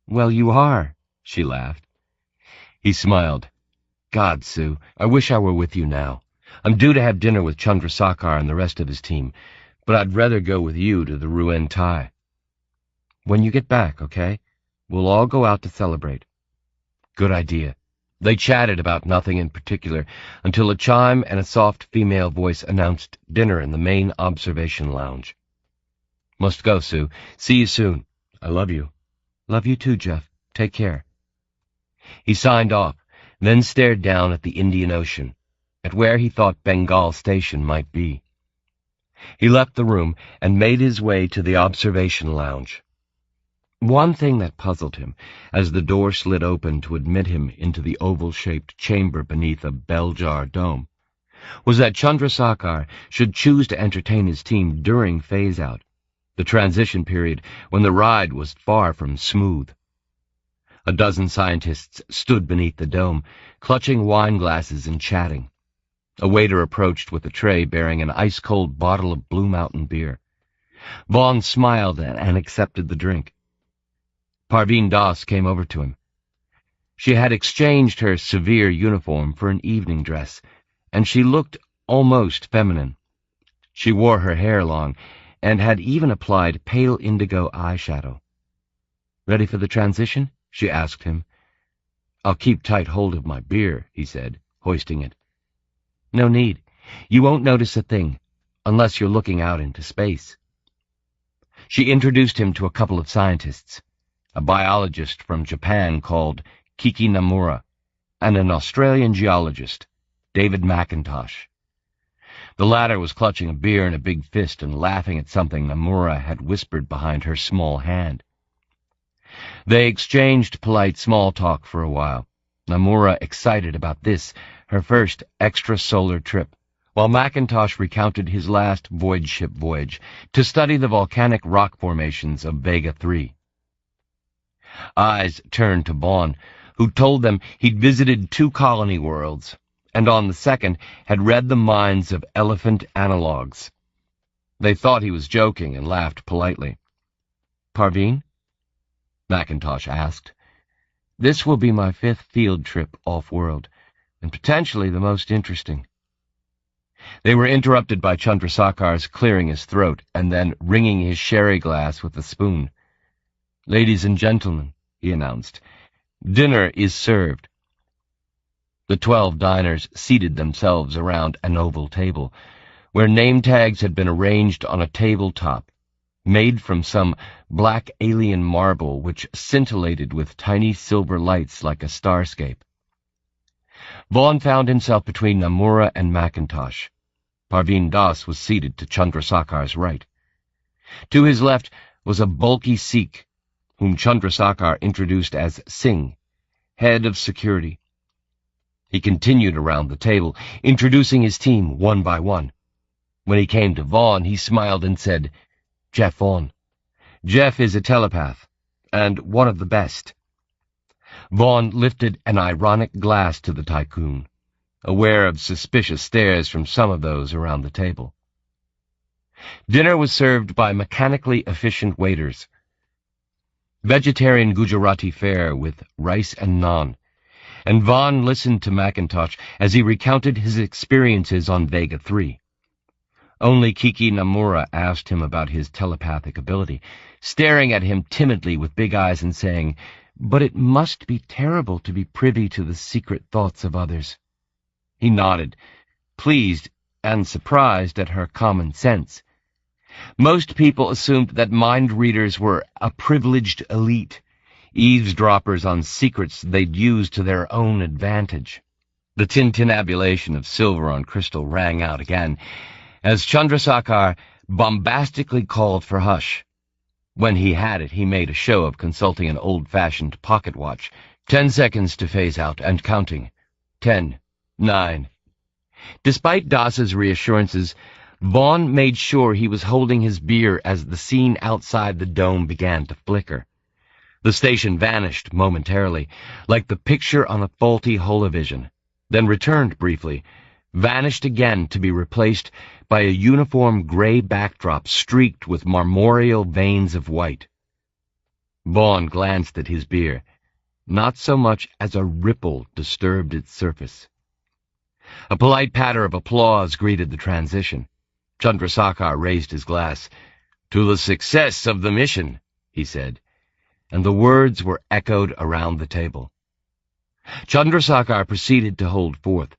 "Well, you are," she laughed. He smiled. "God, Sue, I wish I were with you now. I'm due to have dinner with Chandrasekhar and the rest of his team, but I'd rather go with you to the Ruan Thai." "When you get back, okay? We'll all go out to celebrate." "Good idea." They chatted about nothing in particular until a chime and a soft female voice announced dinner in the main observation lounge. "Must go, Sue. See you soon. I love you." "Love you too, Jeff. Take care." He signed off, then stared down at the Indian Ocean, at where he thought Bengal Station might be. He left the room and made his way to the observation lounge. One thing that puzzled him, as the door slid open to admit him into the oval-shaped chamber beneath a bell-jar dome, was that Chandrasekhar should choose to entertain his team during phase-out, the transition period when the ride was far from smooth. A dozen scientists stood beneath the dome, clutching wine glasses and chatting. A waiter approached with a tray bearing an ice-cold bottle of Blue Mountain beer. Vaughn smiled and accepted the drink. Parveen Das came over to him. She had exchanged her severe uniform for an evening dress, and she looked almost feminine. She wore her hair long, and had even applied pale indigo eyeshadow. "Ready for the transition?" she asked him. "I'll keep tight hold of my beer," he said, hoisting it. "No need. You won't notice a thing, unless you're looking out into space." She introduced him to a couple of scientists, a biologist from Japan called Kiki Namura, and an Australian geologist, David McIntosh. The latter was clutching a beer in a big fist and laughing at something Namura had whispered behind her small hand. They exchanged polite small talk for a while, Namura excited about this, her first extrasolar trip, while Mackintosh recounted his last void ship voyage to study the volcanic rock formations of Vega 3. Eyes turned to Vaughn, who told them he'd visited 2 colony worlds, and on the second had read the minds of elephant analogues. They thought he was joking and laughed politely. "Parveen?" Mackintosh asked. "This will be my 5th field trip off-world, and potentially the most interesting." They were interrupted by Chandrasekhar's clearing his throat and then ringing his sherry glass with a spoon. "Ladies and gentlemen," he announced, "dinner is served." The 12 diners seated themselves around an oval table, where name tags had been arranged on a tabletop, made from some black alien marble which scintillated with tiny silver lights like a starscape. Vaughn found himself between Namura and Mackintosh. Parveen Das was seated to Chandrasekhar's right. To his left was a bulky Sikh, whom Chandrasekhar introduced as Singh, head of security. He continued around the table, introducing his team one by one. When he came to Vaughn, he smiled and said, "Jeff Vaughn. Jeff is a telepath, and one of the best." Vaughn lifted an ironic glass to the tycoon, aware of suspicious stares from some of those around the table. Dinner was served by mechanically efficient waiters. Vegetarian Gujarati fare with rice and naan, and Vaughn listened to Mackintosh as he recounted his experiences on Vega 3. Only Kiki Namura asked him about his telepathic ability, staring at him timidly with big eyes and saying, "But it must be terrible to be privy to the secret thoughts of others." He nodded, pleased and surprised at her common sense. Most people assumed that mind readers were a privileged elite, eavesdroppers on secrets they'd use to their own advantage. The tintinnabulation of silver on crystal rang out again, as Chandrasekhar bombastically called for hush. When he had it, he made a show of consulting an old-fashioned pocket watch. 10 seconds to phase out, and counting. 10, 9. Despite Das's reassurances, Vaughn made sure he was holding his beer as the scene outside the dome began to flicker. The station vanished momentarily, like the picture on a faulty holovision, then returned briefly, vanished again to be replaced by a uniform gray backdrop streaked with marmoreal veins of white. Vaughn glanced at his beer. Not so much as a ripple disturbed its surface. A polite patter of applause greeted the transition. Chandrasekhar raised his glass. "To the success of the mission," he said, and the words were echoed around the table. Chandrasekhar proceeded to hold forth.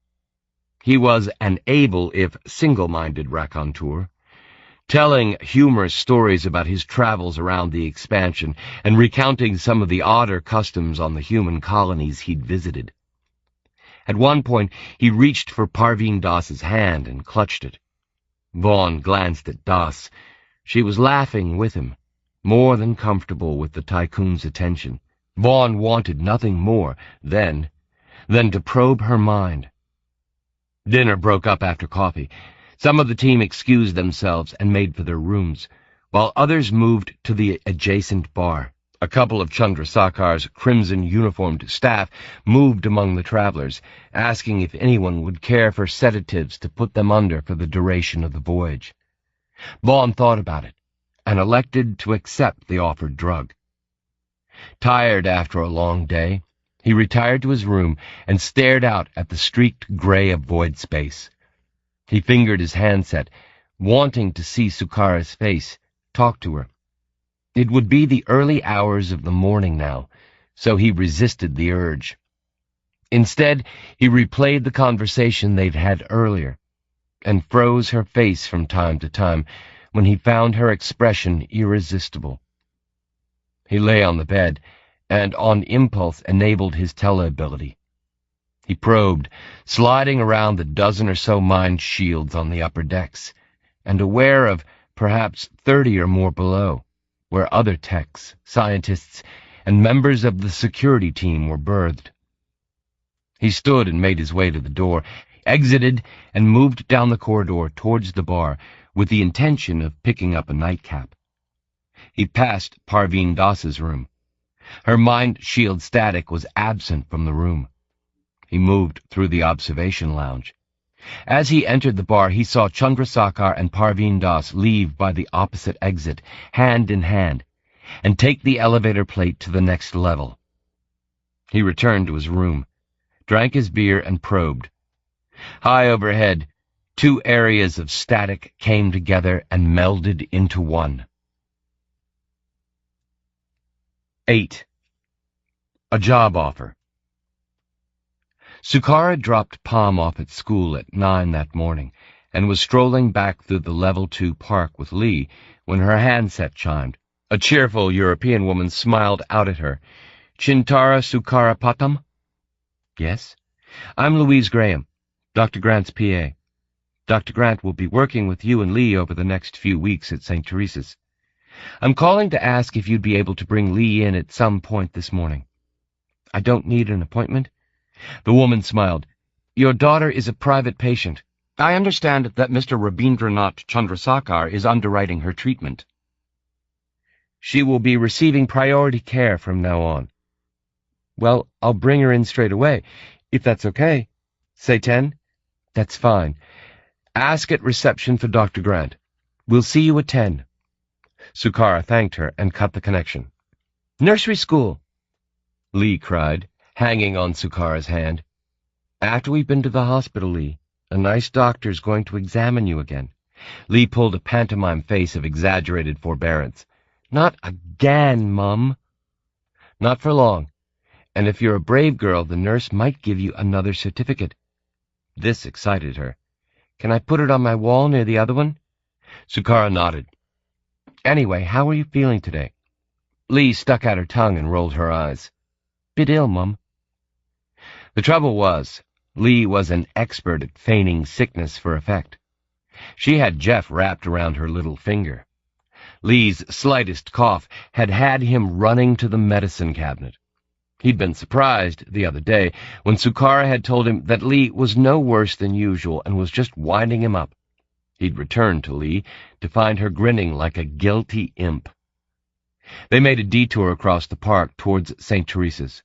He was an able, if single-minded, raconteur, telling humorous stories about his travels around the expansion and recounting some of the odder customs on the human colonies he'd visited. At one point, he reached for Parveen Das's hand and clutched it. Vaughn glanced at Das. She was laughing with him, more than comfortable with the tycoon's attention. Vaughn wanted nothing more then than to probe her mind. Dinner broke up after coffee. Some of the team excused themselves and made for their rooms, while others moved to the adjacent bar. A couple of Chandrasekhar's crimson-uniformed staff moved among the travelers, asking if anyone would care for sedatives to put them under for the duration of the voyage. Vaughn thought about it, and elected to accept the offered drug. Tired after a long day, he retired to his room and stared out at the streaked gray of void space. He fingered his handset, wanting to see Sukara's face, talk to her. It would be the early hours of the morning now, so he resisted the urge. Instead, he replayed the conversation they'd had earlier, and froze her face from time to time when he found her expression irresistible. He lay on the bed, and on impulse enabled his tele-ability. He probed, sliding around the dozen or so mind shields on the upper decks, and aware of perhaps 30 or more below, where other techs, scientists, and members of the security team were berthed. He stood and made his way to the door, exited, and moved down the corridor towards the bar with the intention of picking up a nightcap. He passed Parveen Das's room. Her mind shield static was absent from the room. He moved through the observation lounge. As he entered the bar, he saw Chandrasekhar and Parveen Das leave by the opposite exit, hand in hand, and take the elevator plate to the next level. He returned to his room, drank his beer, and probed. High overhead, two areas of static came together and melded into one. 8. A job offer. Sukara dropped Palm off at school at 9 that morning and was strolling back through the Level 2 park with Lee when her handset chimed. A cheerful European woman smiled out at her. "Chintara Sukarapatam?" "Yes. I'm Louise Graham, Dr. Grant's PA. Dr. Grant will be working with you and Lee over the next few weeks at St. Teresa's. I'm calling to ask if you'd be able to bring Lee in at some point this morning." "I don't need an appointment." The woman smiled. "Your daughter is a private patient. I understand that Mr. Rabindranath Chandrasekhar is underwriting her treatment. She will be receiving priority care from now on." "Well, I'll bring her in straight away, if that's okay." "Say 10? "That's fine. Ask at reception for Dr. Grant. We'll see you at 10. Sukara thanked her and cut the connection. "Nursery school!" Lee cried, hanging on Sukara's hand. "After we've been to the hospital, Lee. A nice doctor's going to examine you again." Lee pulled a pantomime face of exaggerated forbearance. "Not again, Mum." "Not for long. And if you're a brave girl, the nurse might give you another certificate." This excited her. "Can I put it on my wall near the other one?" Sukara nodded. "Anyway, how are you feeling today?" Lee stuck out her tongue and rolled her eyes. "Bit ill, Mum." The trouble was, Lee was an expert at feigning sickness for effect. She had Jeff wrapped around her little finger. Lee's slightest cough had had him running to the medicine cabinet. He'd been surprised the other day when Sukara had told him that Lee was no worse than usual and was just winding him up. He'd returned to Lee to find her grinning like a guilty imp. They made a detour across the park towards St. Teresa's.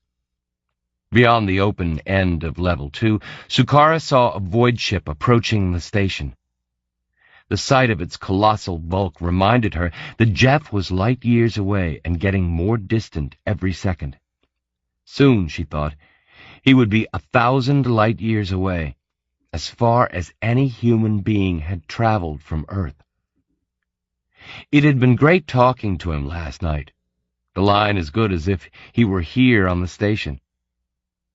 Beyond the open end of Level 2, Sukara saw a void ship approaching the station. The sight of its colossal bulk reminded her that Jeff was light years away and getting more distant every second. Soon, she thought, he would be 1,000 light years away, as far as any human being had traveled from Earth. It had been great talking to him last night, the line as good as if he were here on the station.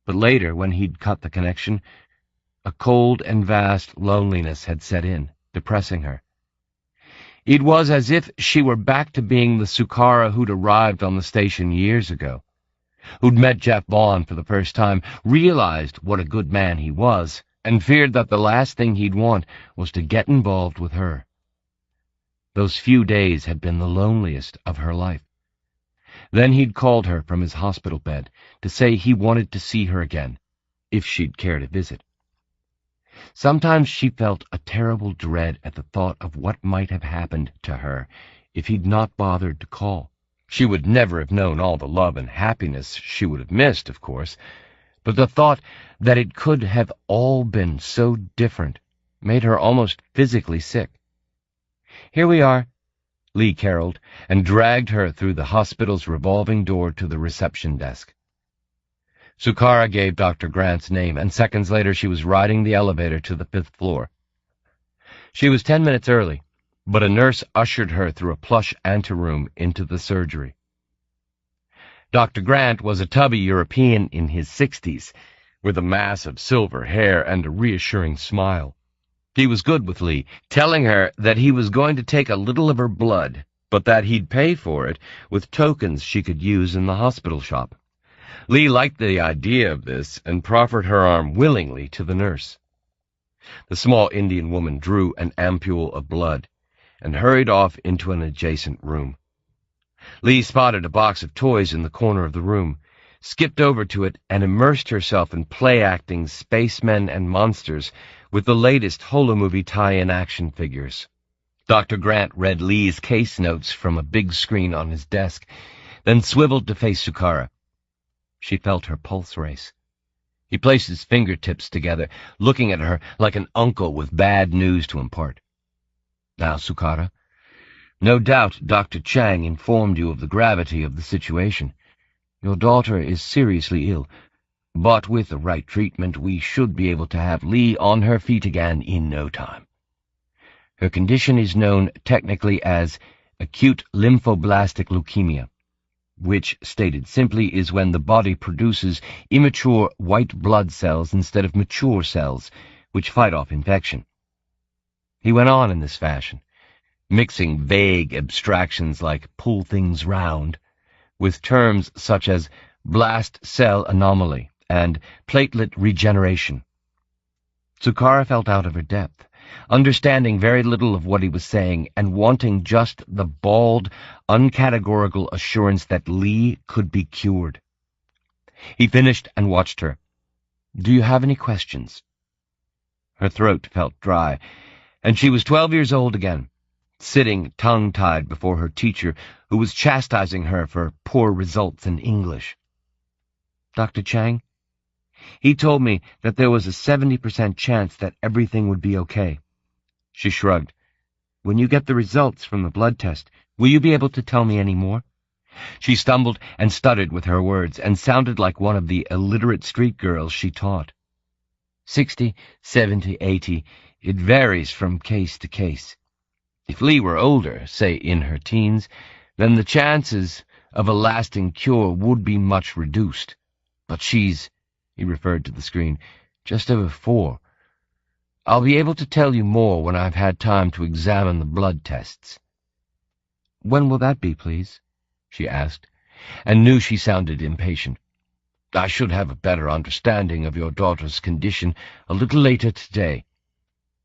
But later, when he'd cut the connection, a cold and vast loneliness had set in, depressing her. It was as if she were back to being the Sukara who'd arrived on the station years ago, who'd met Jeff Vaughn for the first time, realized what a good man he was, and feared that the last thing he'd want was to get involved with her. Those few days had been the loneliest of her life. Then he'd called her from his hospital bed to say he wanted to see her again, if she'd care to visit. Sometimes she felt a terrible dread at the thought of what might have happened to her if he'd not bothered to call. She would never have known all the love and happiness she would have missed, of course, but the thought that it could have all been so different made her almost physically sick. "Here we are," Lee caroled, and dragged her through the hospital's revolving door to the reception desk. Sukara gave Dr. Grant's name, and seconds later she was riding the elevator to the 5th floor. She was 10 minutes early, but a nurse ushered her through a plush anteroom into the surgery. Dr. Grant was a tubby European in his 60s, with a mass of silver hair and a reassuring smile. He was good with Lee, telling her that he was going to take a little of her blood, but that he'd pay for it with tokens she could use in the hospital shop. Lee liked the idea of this and proffered her arm willingly to the nurse. The small Indian woman drew an ampule of blood and hurried off into an adjacent room. Lee spotted a box of toys in the corner of the room, skipped over to it and immersed herself in play-acting spacemen and monsters with the latest holomovie tie-in action figures. Dr. Grant read Lee's case notes from a big screen on his desk, then swiveled to face Sukara. She felt her pulse race. He placed his fingertips together, looking at her like an uncle with bad news to impart. "Now, Sukara, no doubt Dr. Chang informed you of the gravity of the situation. Your daughter is seriously ill, but with the right treatment we should be able to have Lee on her feet again in no time. Her condition is known technically as acute lymphoblastic leukemia, which, stated simply, is when the body produces immature white blood cells instead of mature cells, which fight off infection." He went on in this fashion, mixing vague abstractions like "pull things round" with terms such as blast cell anomaly and platelet regeneration. Sukara felt out of her depth, understanding very little of what he was saying and wanting just the bald, uncategorical assurance that Lee could be cured. He finished and watched her. "Do you have any questions?" Her throat felt dry, and she was 12 years old again, sitting tongue-tied before her teacher, who was chastising her for poor results in English. "Dr. Chang? He told me that there was a 70% chance that everything would be okay." She shrugged. "When you get the results from the blood test, will you be able to tell me any more?" She stumbled and stuttered with her words and sounded like one of the illiterate street girls she taught. 60, 70, 80, it varies from case to case. If Lee were older, say in her teens, then the chances of a lasting cure would be much reduced. But she's," he referred to the screen, "just over 4. I'll be able to tell you more when I've had time to examine the blood tests." "When will that be, please?" she asked, and knew she sounded impatient. "I should have a better understanding of your daughter's condition a little later today.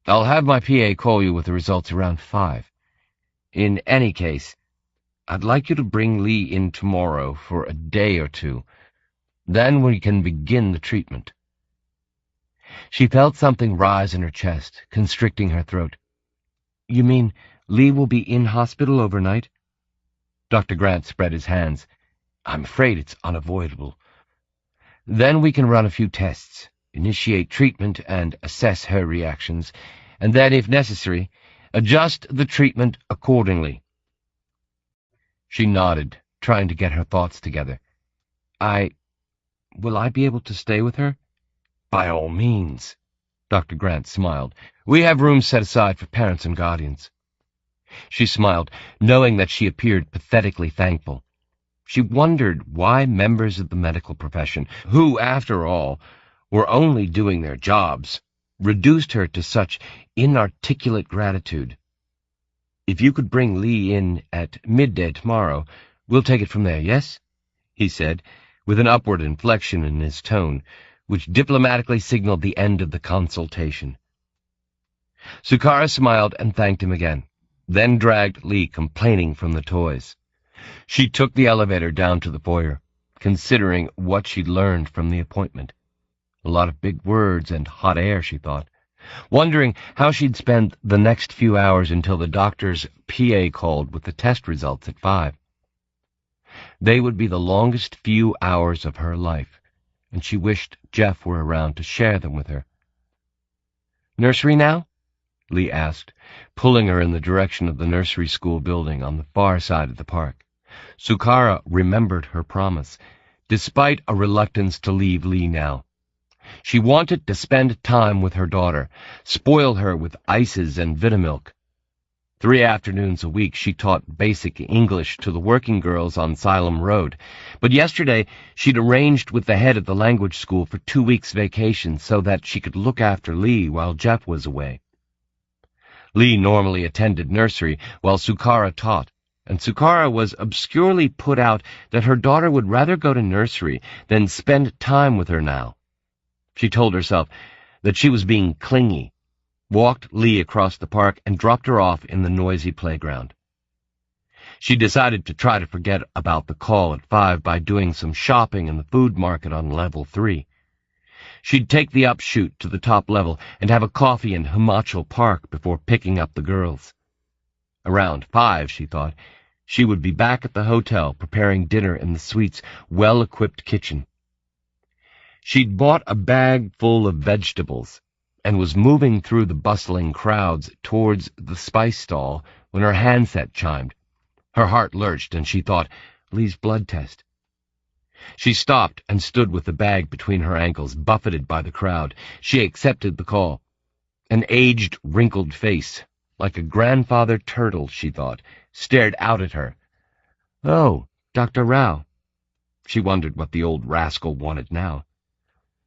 I'll have my PA call you with the results around 5. In any case, I'd like you to bring Lee in tomorrow for a day or 2. Then we can begin the treatment." She felt something rise in her chest, constricting her throat. "You mean Lee will be in hospital overnight?" Dr. Grant spread his hands. "I'm afraid it's unavoidable. Then we can run a few tests, initiate treatment and assess her reactions, and then, if necessary, adjust the treatment accordingly." She nodded, trying to get her thoughts together. Will I be able to stay with her?" "By all means." Dr. Grant smiled. "We have rooms set aside for parents and guardians." She smiled, knowing that she appeared pathetically thankful. She wondered why members of the medical profession, who, after all, were only doing their jobs, reduced her to such inarticulate gratitude. "If you could bring Lee in at midday tomorrow, we'll take it from there, yes?" he said, with an upward inflection in his tone, which diplomatically signaled the end of the consultation. Sukara smiled and thanked him again, then dragged Lee complaining from the toys. She took the elevator down to the foyer, considering what she'd learned from the appointment. A lot of big words and hot air, she thought, wondering how she'd spend the next few hours until the doctor's PA called with the test results at 5. They would be the longest few hours of her life, and she wished Jeff were around to share them with her. "Nursery now?" Lee asked, pulling her in the direction of the nursery school building on the far side of the park. Sukara remembered her promise, despite a reluctance to leave Lee now. She wanted to spend time with her daughter, spoil her with ices and Vitamilk. 3 afternoons a week she taught basic English to the working girls on Siloam Road, but yesterday she'd arranged with the head of the language school for 2 weeks' vacation so that she could look after Lee while Jeff was away. Lee normally attended nursery while Sukara taught, and Sukara was obscurely put out that her daughter would rather go to nursery than spend time with her now. She told herself that she was being clingy, walked Lee across the park, and dropped her off in the noisy playground. She decided to try to forget about the call at 5 by doing some shopping in the food market on level 3. She'd take the upshoot to the top level and have a coffee in Himachal Park before picking up the girls. Around 5, she thought, she would be back at the hotel preparing dinner in the suite's well-equipped kitchen. She'd bought a bag full of vegetables and was moving through the bustling crowds towards the spice stall when her handset chimed. Her heart lurched and she thought, Lee's blood test. She stopped and stood with the bag between her ankles, buffeted by the crowd. She accepted the call. An aged, wrinkled face, like a grandfather turtle, she thought, stared out at her. Oh, Dr. Rao. She wondered what the old rascal wanted now.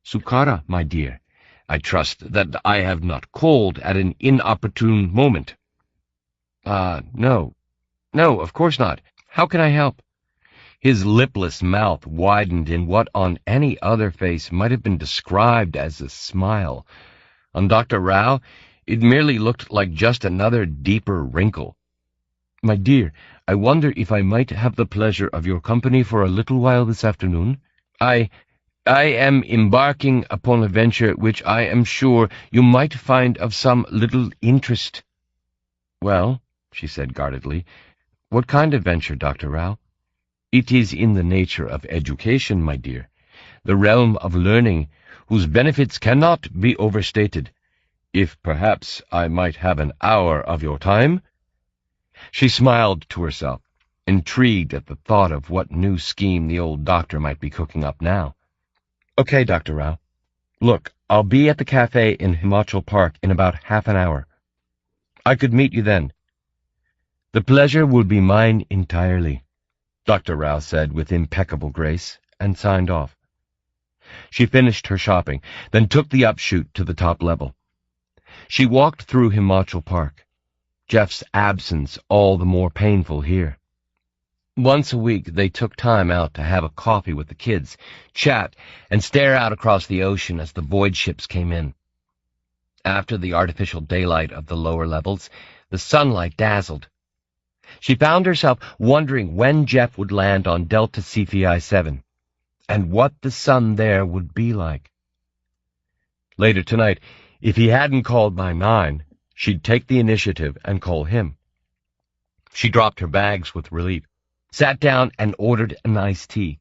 Sukara, my dear, I trust that I have not called at an inopportune moment. No, of course not. How can I help? His lipless mouth widened in what on any other face might have been described as a smile. On Dr. Rao, it merely looked like just another deeper wrinkle. My dear, I wonder if I might have the pleasure of your company for a little while this afternoon? I am embarking upon a venture which I am sure you might find of some little interest. Well, she said guardedly, what kind of venture, Dr. Rao? It is in the nature of education, my dear, the realm of learning, whose benefits cannot be overstated. If perhaps I might have an hour of your time? She smiled to herself, intrigued at the thought of what new scheme the old doctor might be cooking up now. Okay, Dr. Rao. Look, I'll be at the cafe in Himachal Park in about half an hour. I could meet you then. The pleasure will be mine entirely, Dr. Rao said with impeccable grace, and signed off. She finished her shopping, then took the upshoot to the top level. She walked through Himachal Park, Jeff's absence all the more painful here. Once a week they took time out to have a coffee with the kids, chat, and stare out across the ocean as the void ships came in. After the artificial daylight of the lower levels, the sunlight dazzled. She found herself wondering when Jeff would land on Delta CPI 7, and what the sun there would be like. Later tonight, if he hadn't called by 9, she'd take the initiative and call him. She dropped her bags with relief, sat down and ordered an iced tea.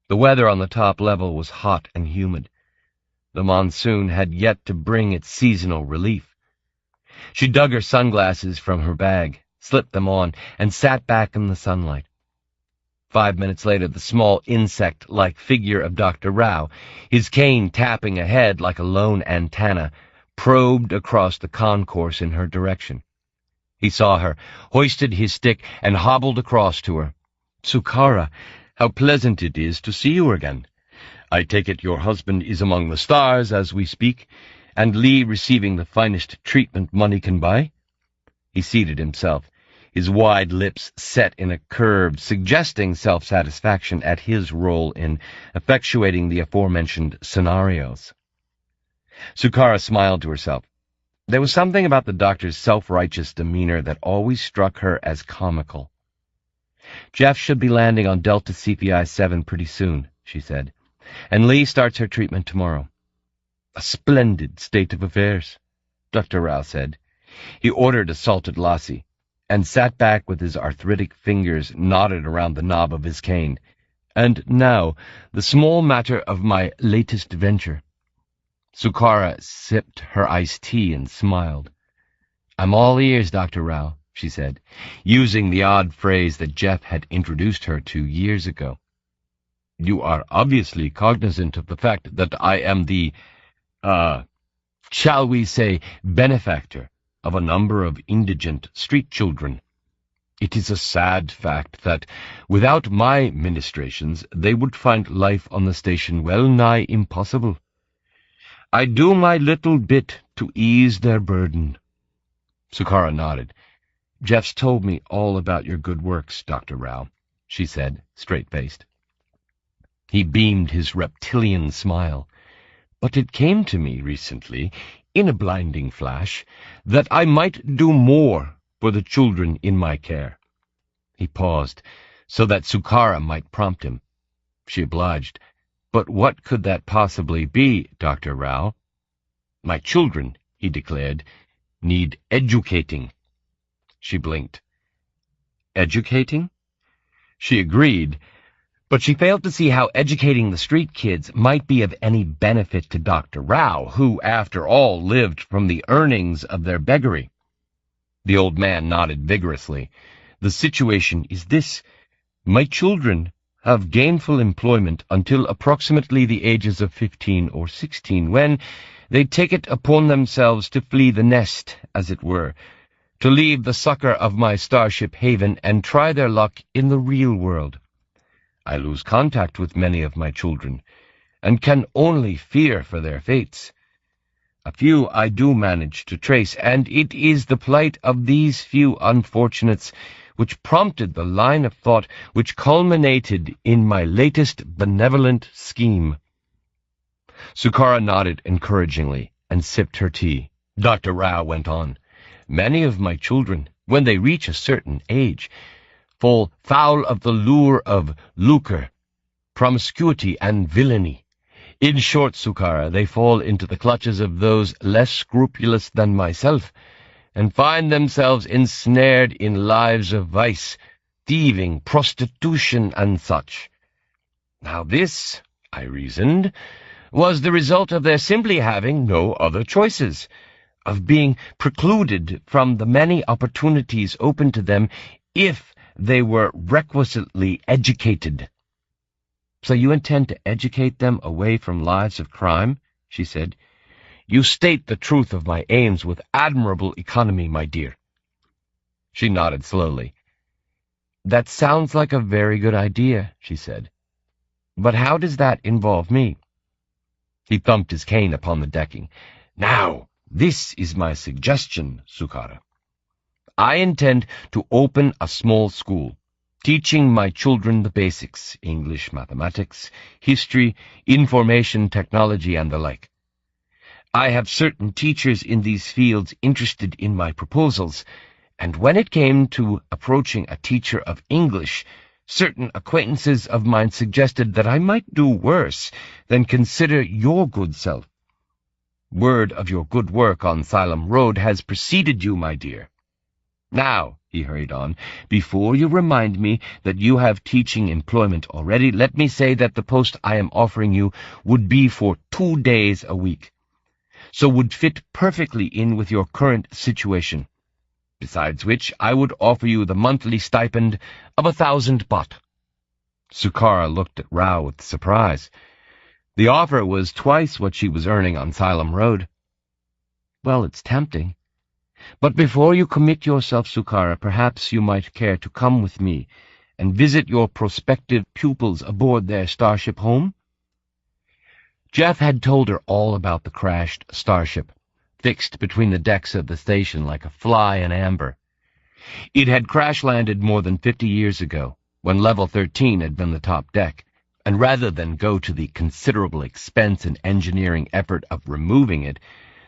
The weather on the top level was hot and humid. The monsoon had yet to bring its seasonal relief. She dug her sunglasses from her bag, slipped them on, and sat back in the sunlight. 5 minutes later, the small insect-like figure of Dr. Rao, his cane tapping ahead like a lone antenna, probed across the concourse in her direction. He saw her, hoisted his stick, and hobbled across to her. Sukara, how pleasant it is to see you again. I take it your husband is among the stars as we speak, and Lee receiving the finest treatment money can buy? He seated himself, his wide lips set in a curve suggesting self-satisfaction at his role in effectuating the aforementioned scenarios. Sukara smiled to herself. There was something about the doctor's self-righteous demeanor that always struck her as comical. Jeff should be landing on Delta CPI 7 pretty soon, she said, and Lee starts her treatment tomorrow. A splendid state of affairs, Dr. Rao said. He ordered a salted lassi, and sat back with his arthritic fingers knotted around the knob of his cane. And now, the small matter of my latest venture. Sukara sipped her iced tea and smiled. I'm all ears, Dr. Rao, she said, using the odd phrase that Jeff had introduced her to years ago. You are obviously cognizant of the fact that I am the, shall we say, benefactor of a number of indigent street children. It is a sad fact that, without my ministrations, they would find life on the station well nigh impossible. I do my little bit to ease their burden. Sukara nodded. Jeff's told me all about your good works, Dr. Rao, she said, straight-faced. He beamed his reptilian smile. But it came to me recently, in a blinding flash, that I might do more for the children in my care. He paused, so that Sukara might prompt him. She obliged. "But what could that possibly be, Dr. Rao?" "My children," he declared, "need educating." She blinked. Educating? She agreed, but she failed to see how educating the street kids might be of any benefit to Dr. Rao, who, after all, lived from the earnings of their beggary. The old man nodded vigorously. "The situation is this. My children have gainful employment until approximately the ages of 15 or 16, when they take it upon themselves to flee the nest, as it were, to leave the succor of my starship haven and try their luck in the real world. I lose contact with many of my children, and can only fear for their fates. A few I do manage to trace, and it is the plight of these few unfortunates which prompted the line of thought which culminated in my latest benevolent scheme." Sukara nodded encouragingly and sipped her tea. Dr. Rao went on. "Many of my children, when they reach a certain age, fall foul of the lure of lucre, promiscuity, and villainy. In short, Sukara, they fall into the clutches of those less scrupulous than myself, and find themselves ensnared in lives of vice, thieving, prostitution, and such. Now this, I reasoned, was the result of their simply having no other choices, of being precluded from the many opportunities open to them if they were requisitely educated." "So you intend to educate them away from lives of crime?" she said. "You state the truth of my aims with admirable economy, my dear." She nodded slowly. "That sounds like a very good idea," she said. "But how does that involve me?" He thumped his cane upon the decking. "Now, this is my suggestion, Sukara. I intend to open a small school, teaching my children the basics, English, mathematics, history, information technology, and the like. I have certain teachers in these fields interested in my proposals, and when it came to approaching a teacher of English, certain acquaintances of mine suggested that I might do worse than consider your good self. Word of your good work on Salem Road has preceded you, my dear. Now," he hurried on, "before you remind me that you have teaching employment already, let me say that the post I am offering you would be for 2 days a week, so would fit perfectly in with your current situation. Besides which, I would offer you the monthly stipend of 1,000 baht." Sukara looked at Rao with surprise. The offer was twice what she was earning on Salem Road. "Well, it's tempting. But before you commit yourself, Sukara, perhaps you might care to come with me and visit your prospective pupils aboard their starship home?" Jeff had told her all about the crashed starship, fixed between the decks of the station like a fly in amber. It had crash-landed more than 50 years ago, when Level 13 had been the top deck, and rather than go to the considerable expense and engineering effort of removing it,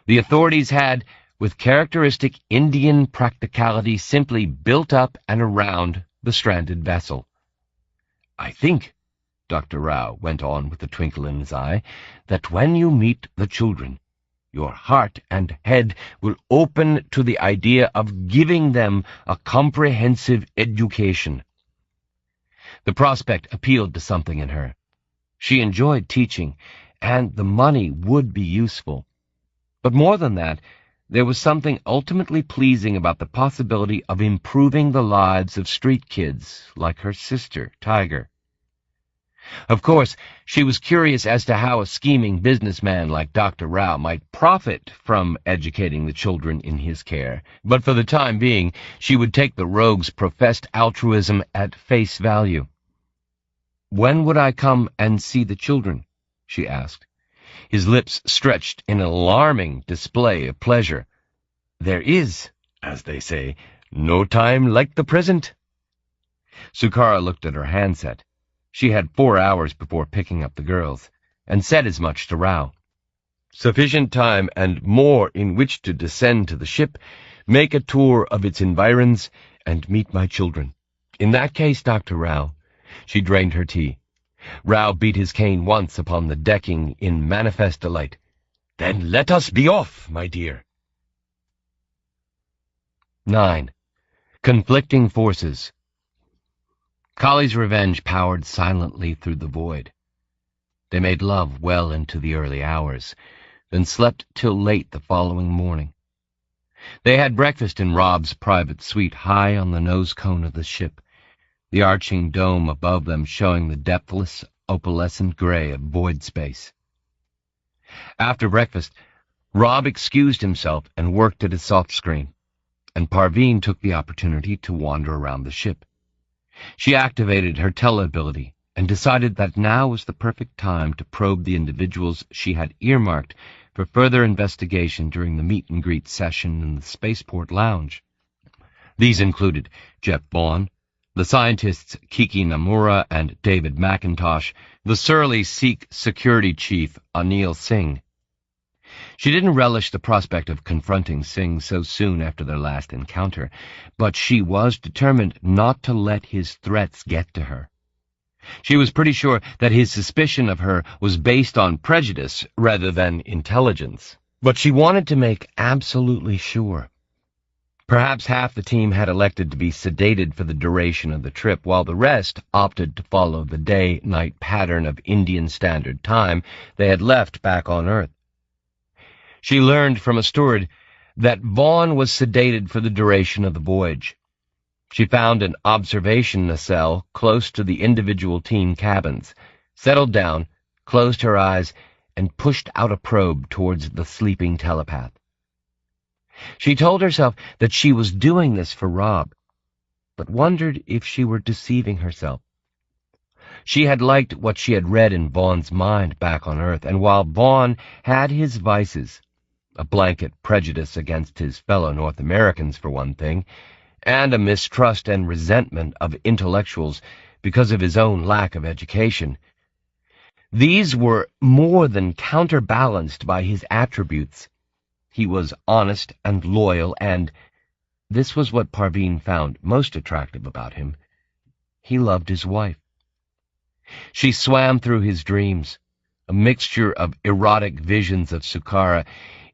the authorities had, with characteristic Indian practicality, simply built up and around the stranded vessel. "I think," Dr. Rao went on with a twinkle in his eye, "that when you meet the children, your heart and head will open to the idea of giving them a comprehensive education." The prospect appealed to something in her. She enjoyed teaching, and the money would be useful. But more than that, there was something ultimately pleasing about the possibility of improving the lives of street kids like her sister, Tiger. Of course, she was curious as to how a scheming businessman like Dr. Rao might profit from educating the children in his care, but for the time being, she would take the rogue's professed altruism at face value. "When would I come and see the children?" she asked. His lips stretched in an alarming display of pleasure. "There is, as they say, no time like the present." Sukara looked at her handset. She had 4 hours before picking up the girls, and said as much to Rao. "Sufficient time and more in which to descend to the ship, make a tour of its environs, and meet my children. In that case, Dr. Rao, she drained her tea. Rao beat his cane once upon the decking in manifest delight. Then let us be off, my dear. 9. Conflicting Forces. Kali's revenge powered silently through the void. They made love well into the early hours, then slept till late the following morning. They had breakfast in Rob's private suite high on the nose cone of the ship, the arching dome above them showing the depthless, opalescent gray of void space. After breakfast, Rob excused himself and worked at his soft screen, and Parveen took the opportunity to wander around the ship. She activated her tele-ability and decided that now was the perfect time to probe the individuals she had earmarked for further investigation during the meet-and-greet session in the spaceport lounge. These included Jeff Vaughn, the scientists Kiki Namura and David McIntosh, the surly Sikh security chief Anil Singh. She didn't relish the prospect of confronting Singh so soon after their last encounter, but she was determined not to let his threats get to her. She was pretty sure that his suspicion of her was based on prejudice rather than intelligence, but she wanted to make absolutely sure. Perhaps half the team had elected to be sedated for the duration of the trip, while the rest opted to follow the day-night pattern of Indian Standard Time they had left back on Earth. She learned from a steward that Vaughn was sedated for the duration of the voyage. She found an observation nacelle close to the individual team cabins, settled down, closed her eyes, and pushed out a probe towards the sleeping telepath. She told herself that she was doing this for Rob, but wondered if she were deceiving herself. She had liked what she had read in Vaughn's mind back on Earth, and while Vaughn had his vices, a blanket prejudice against his fellow North Americans for one thing, and a mistrust and resentment of intellectuals because of his own lack of education, these were more than counterbalanced by his attributes. He was honest and loyal, and this was what Parveen found most attractive about him. He loved his wife. She swam through his dreams, a mixture of erotic visions of Sukara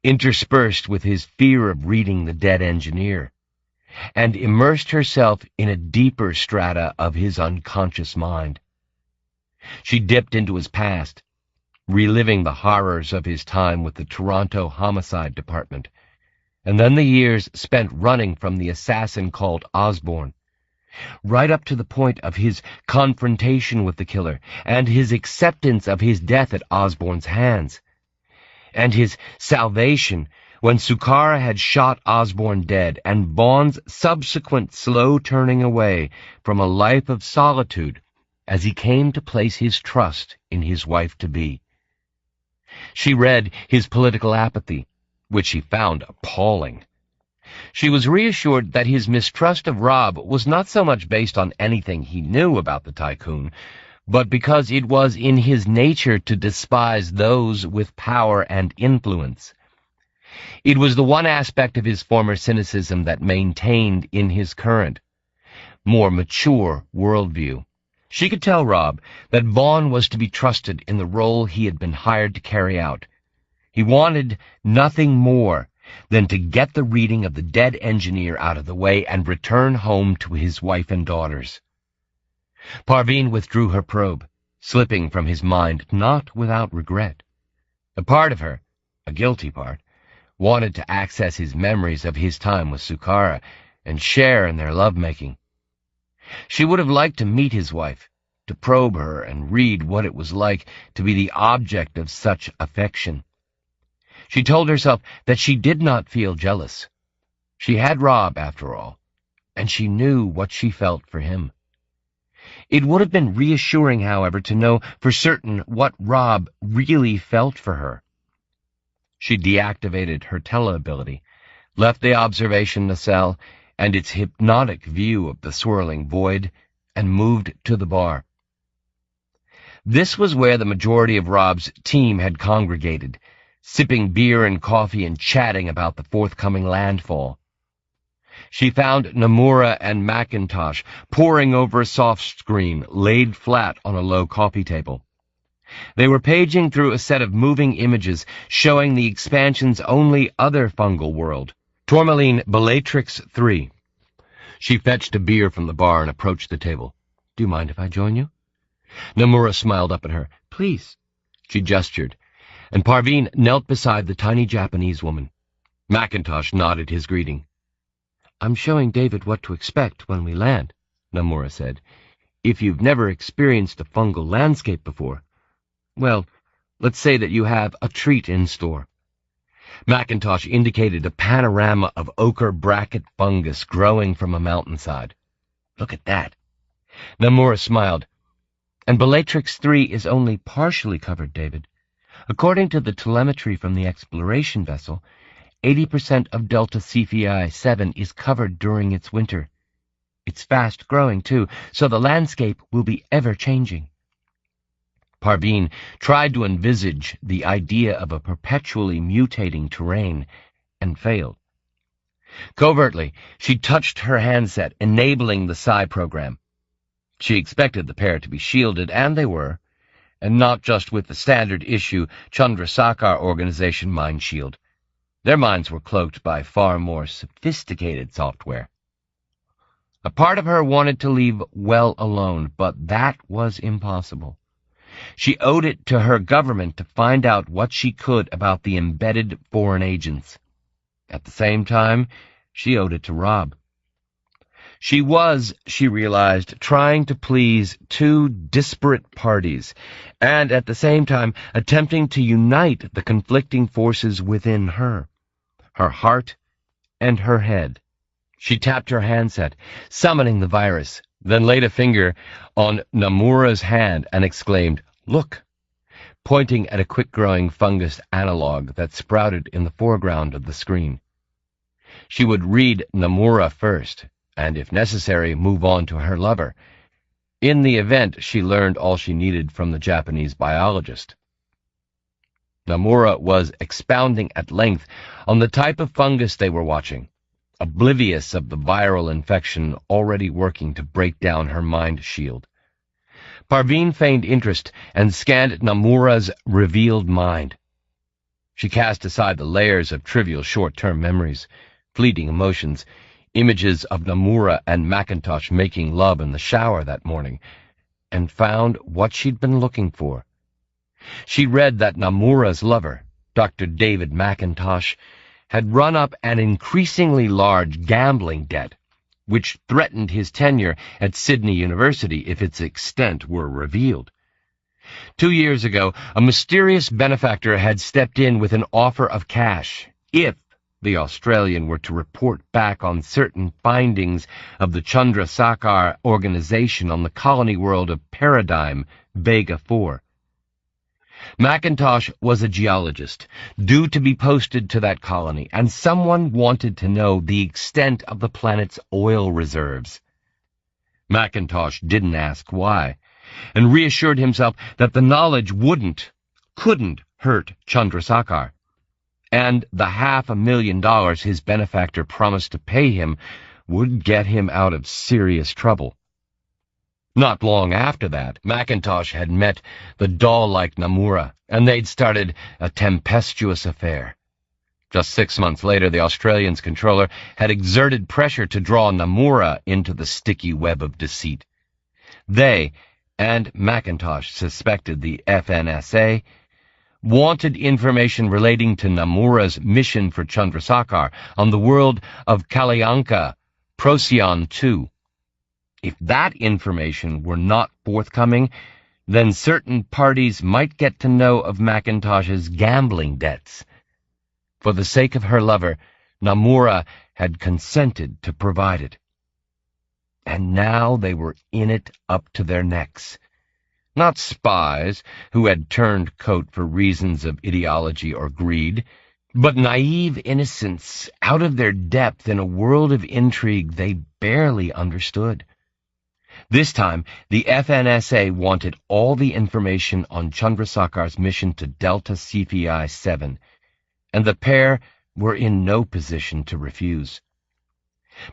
interspersed with his fear of reading the dead engineer, and immersed herself in a deeper strata of his unconscious mind. She dipped into his past, reliving the horrors of his time with the Toronto Homicide Department, and then the years spent running from the assassin called Osborne, right up to the point of his confrontation with the killer, and his acceptance of his death at Osborne's hands, and his salvation when Sukara had shot Osborne dead, and Vaughn's subsequent slow turning away from a life of solitude as he came to place his trust in his wife-to-be. She read his political apathy, which she found appalling. She was reassured that his mistrust of Rob was not so much based on anything he knew about the tycoon, but because it was in his nature to despise those with power and influence. It was the one aspect of his former cynicism that maintained in his current, more mature worldview. She could tell Rob that Vaughn was to be trusted in the role he had been hired to carry out. He wanted nothing more than to get the reading of the dead engineer out of the way and return home to his wife and daughters. Parveen withdrew her probe, slipping from his mind not without regret. A part of her, a guilty part, wanted to access his memories of his time with Sukara and share in their lovemaking. She would have liked to meet his wife, to probe her and read what it was like to be the object of such affection. She told herself that she did not feel jealous. She had Rob, after all, and she knew what she felt for him. It would have been reassuring, however, to know for certain what Rob really felt for her. She deactivated her tele-ability, left the observation nacelle and its hypnotic view of the swirling void, and moved to the bar. This was where the majority of Rob's team had congregated, sipping beer and coffee and chatting about the forthcoming landfall. She found Nomura and Macintosh poring over a soft screen laid flat on a low coffee table. They were paging through a set of moving images showing the expansion's only other fungal world, Tourmaline Bellatrix III. She fetched a beer from the bar and approached the table. "Do you mind if I join you?" Nomura smiled up at her. "Please." She gestured, and Parveen knelt beside the tiny Japanese woman. Macintosh nodded his greeting. "I'm showing David what to expect when we land," Nomura said. "If you've never experienced a fungal landscape before, well, let's say that you have a treat in store." Macintosh indicated a panorama of ochre bracket fungus growing from a mountainside. "Look at that." Nomura smiled. "And Bellatrix III is only partially covered, David. According to the telemetry from the exploration vessel, 80% of Delta Cephei 7 is covered during its winter. It's fast-growing, too, so the landscape will be ever-changing." Parveen tried to envisage the idea of a perpetually mutating terrain, and failed. Covertly, she touched her handset, enabling the Psi program. She expected the pair to be shielded, and they were, and not just with the standard-issue Chandrasekhar Organization mind shield. Their minds were cloaked by far more sophisticated software. A part of her wanted to leave well alone, but that was impossible. She owed it to her government to find out what she could about the embedded foreign agents. At the same time, she owed it to Rob. She was, she realized, trying to please two disparate parties, and at the same time attempting to unite the conflicting forces within her heart and her head. She tapped her handset, summoning the virus, then laid a finger on Nomura's hand and exclaimed, "Look," pointing at a quick-growing fungus analog that sprouted in the foreground of the screen. She would read Nomura first, and if necessary, move on to her lover. In the event, she learned all she needed from the Japanese biologist. Nomura was expounding at length on the type of fungus they were watching, oblivious of the viral infection already working to break down her mind shield. Parveen feigned interest and scanned Nomura's revealed mind. She cast aside the layers of trivial short-term memories, fleeting emotions, images of Nomura and Macintosh making love in the shower that morning, and found what she'd been looking for. She read that Nomura's lover, Dr. David Macintosh, had run up an increasingly large gambling debt, which threatened his tenure at Sydney University if its extent were revealed. 2 years ago, a mysterious benefactor had stepped in with an offer of cash if the Australian were to report back on certain findings of the Chandrasekhar Organization on the colony world of Paradigm, Vega 4. Macintosh was a geologist, due to be posted to that colony, and someone wanted to know the extent of the planet's oil reserves. Macintosh didn't ask why, and reassured himself that the knowledge couldn't hurt Chandrasekhar, and the $500,000 his benefactor promised to pay him would get him out of serious trouble. Not long after that, Macintosh had met the doll-like Nomura, and they'd started a tempestuous affair. Just 6 months later, the Australian's controller had exerted pressure to draw Nomura into the sticky web of deceit. They, and Macintosh suspected the FNSA, wanted information relating to Nomura's mission for Chandrasekhar on the world of Kalyanka, Procyon 2. If that information were not forthcoming, then certain parties might get to know of Macintosh's gambling debts. For the sake of her lover, Nomura had consented to provide it. And now they were in it up to their necks. Not spies who had turned coat for reasons of ideology or greed, but naive innocents out of their depth in a world of intrigue they barely understood. This time, the FNSA wanted all the information on Chandrasekhar's mission to Delta Cephei 7, and the pair were in no position to refuse.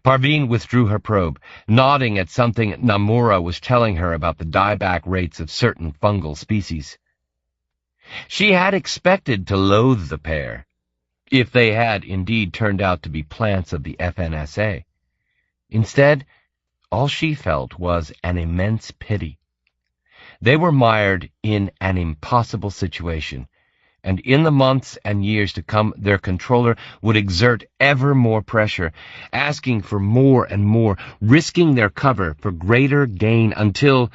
Parveen withdrew her probe, nodding at something Namura was telling her about the dieback rates of certain fungal species. She had expected to loathe the pair, if they had indeed turned out to be plants of the FNSA. Instead, all she felt was an immense pity. They were mired in an impossible situation, and in the months and years to come their controller would exert ever more pressure, asking for more and more, risking their cover for greater gain until,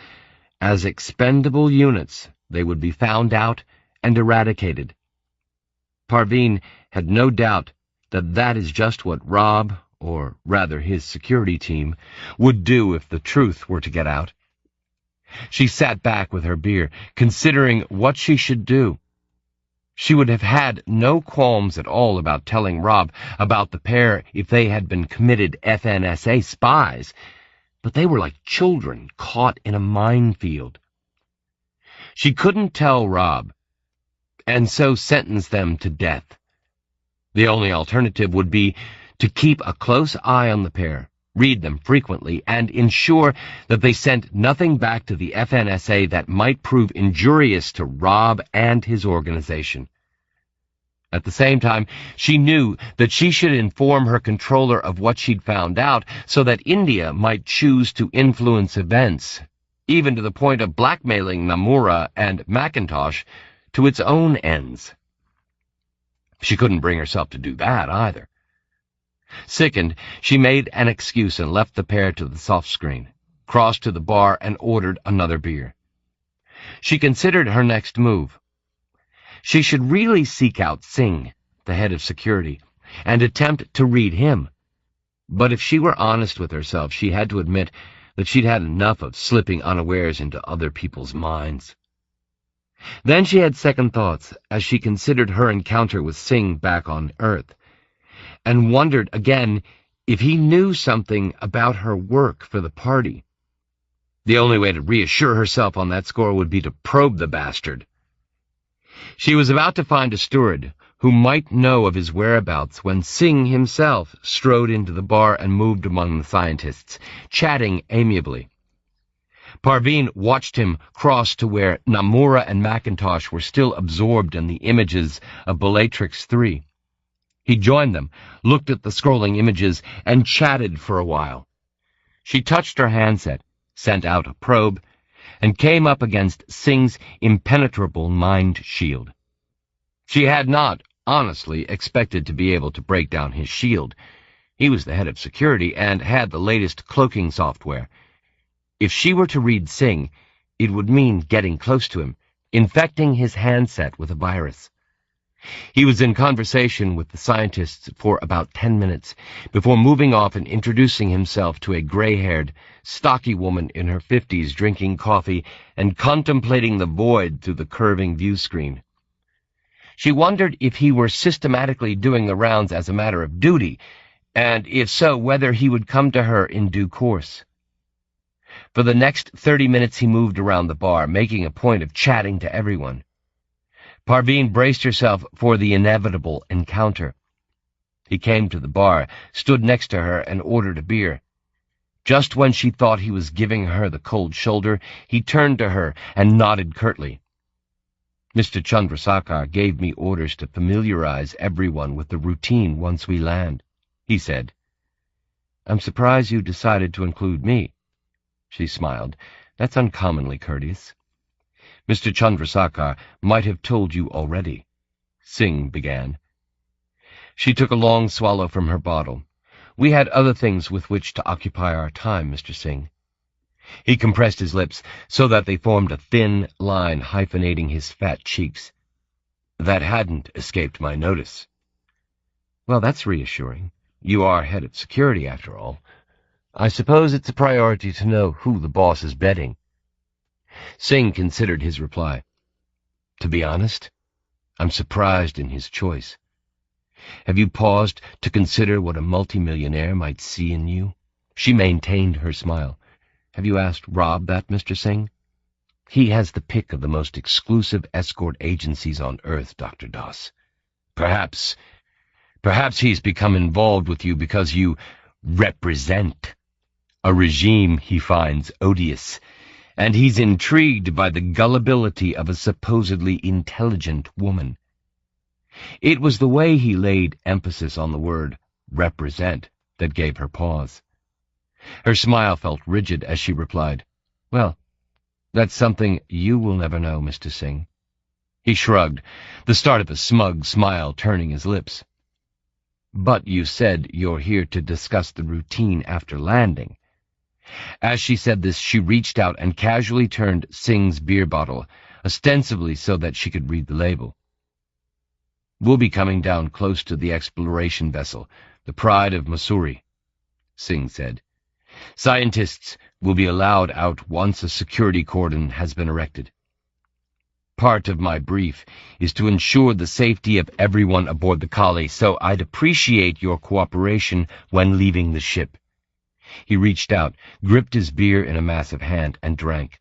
as expendable units, they would be found out and eradicated. Parveen had no doubt that that is just what Rob, or rather his security team, would do if the truth were to get out. She sat back with her beer, considering what she should do. She would have had no qualms at all about telling Rob about the pair if they had been committed FNSA spies, but they were like children caught in a minefield. She couldn't tell Rob, and so sentence them to death. The only alternative would be to keep a close eye on the pair, read them frequently, and ensure that they sent nothing back to the FNSA that might prove injurious to Rob and his organization. At the same time, she knew that she should inform her controller of what she'd found out so that India might choose to influence events, even to the point of blackmailing Namura and McIntosh to its own ends. She couldn't bring herself to do that either. Sickened, she made an excuse and left the pair to the soft screen, crossed to the bar and ordered another beer. She considered her next move. She should really seek out Singh, the head of security, and attempt to read him. But if she were honest with herself, she had to admit that she'd had enough of slipping unawares into other people's minds. Then she had second thoughts as she considered her encounter with Singh back on Earth, and wondered again if he knew something about her work for the party. The only way to reassure herself on that score would be to probe the bastard. She was about to find a steward who might know of his whereabouts when Singh himself strode into the bar and moved among the scientists, chatting amiably. Parveen watched him cross to where Namura and McIntosh were still absorbed in the images of Bellatrix III. He joined them, looked at the scrolling images, and chatted for a while. She touched her handset, sent out a probe, and came up against Singh's impenetrable mind shield. She had not, honestly, expected to be able to break down his shield. He was the head of security and had the latest cloaking software. If she were to read Singh, it would mean getting close to him, infecting his handset with a virus. He was in conversation with the scientists for about 10 minutes before moving off and introducing himself to a gray-haired, stocky woman in her 50s drinking coffee and contemplating the void through the curving view screen. She wondered if he were systematically doing the rounds as a matter of duty, and if so, whether he would come to her in due course. For the next 30 minutes he moved around the bar, making a point of chatting to everyone. Parveen braced herself for the inevitable encounter. He came to the bar, stood next to her, and ordered a beer. Just when she thought he was giving her the cold shoulder, he turned to her and nodded curtly. "Mr. Chandrasekhar gave me orders to familiarize everyone with the routine once we land," he said. "I'm surprised you decided to include me." She smiled. "That's uncommonly courteous." "Mr. Chandrasekhar might have told you already," Singh began. She took a long swallow from her bottle. "We had other things with which to occupy our time, Mr. Singh." He compressed his lips so that they formed a thin line hyphenating his fat cheeks. "That hadn't escaped my notice." "Well, that's reassuring. You are head of security, after all. I suppose it's a priority to know who the boss is betting." Singh considered his reply. "To be honest, I'm surprised in his choice. Have you paused to consider what a multimillionaire might see in you?" She maintained her smile. "Have you asked Rob that, Mr. Singh? He has the pick of the most exclusive escort agencies on Earth, Dr. Doss. Perhaps he's become involved with you because you represent a regime he finds odious, and he's intrigued by the gullibility of a supposedly intelligent woman. It was the way he laid emphasis on the word represent that gave her pause. Her smile felt rigid as she replied, "Well, that's something you will never know, Mr. Singh." He shrugged, the start of a smug smile turning his lips. "But you said you're here to discuss the routine after landing." As she said this, she reached out and casually turned Singh's beer bottle, ostensibly so that she could read the label. "We'll be coming down close to the exploration vessel, the Pride of Mussoorie," Singh said. "Scientists will be allowed out once a security cordon has been erected. Part of my brief is to ensure the safety of everyone aboard the Kali, so I'd appreciate your cooperation when leaving the ship." He reached out, gripped his beer in a massive hand, and drank.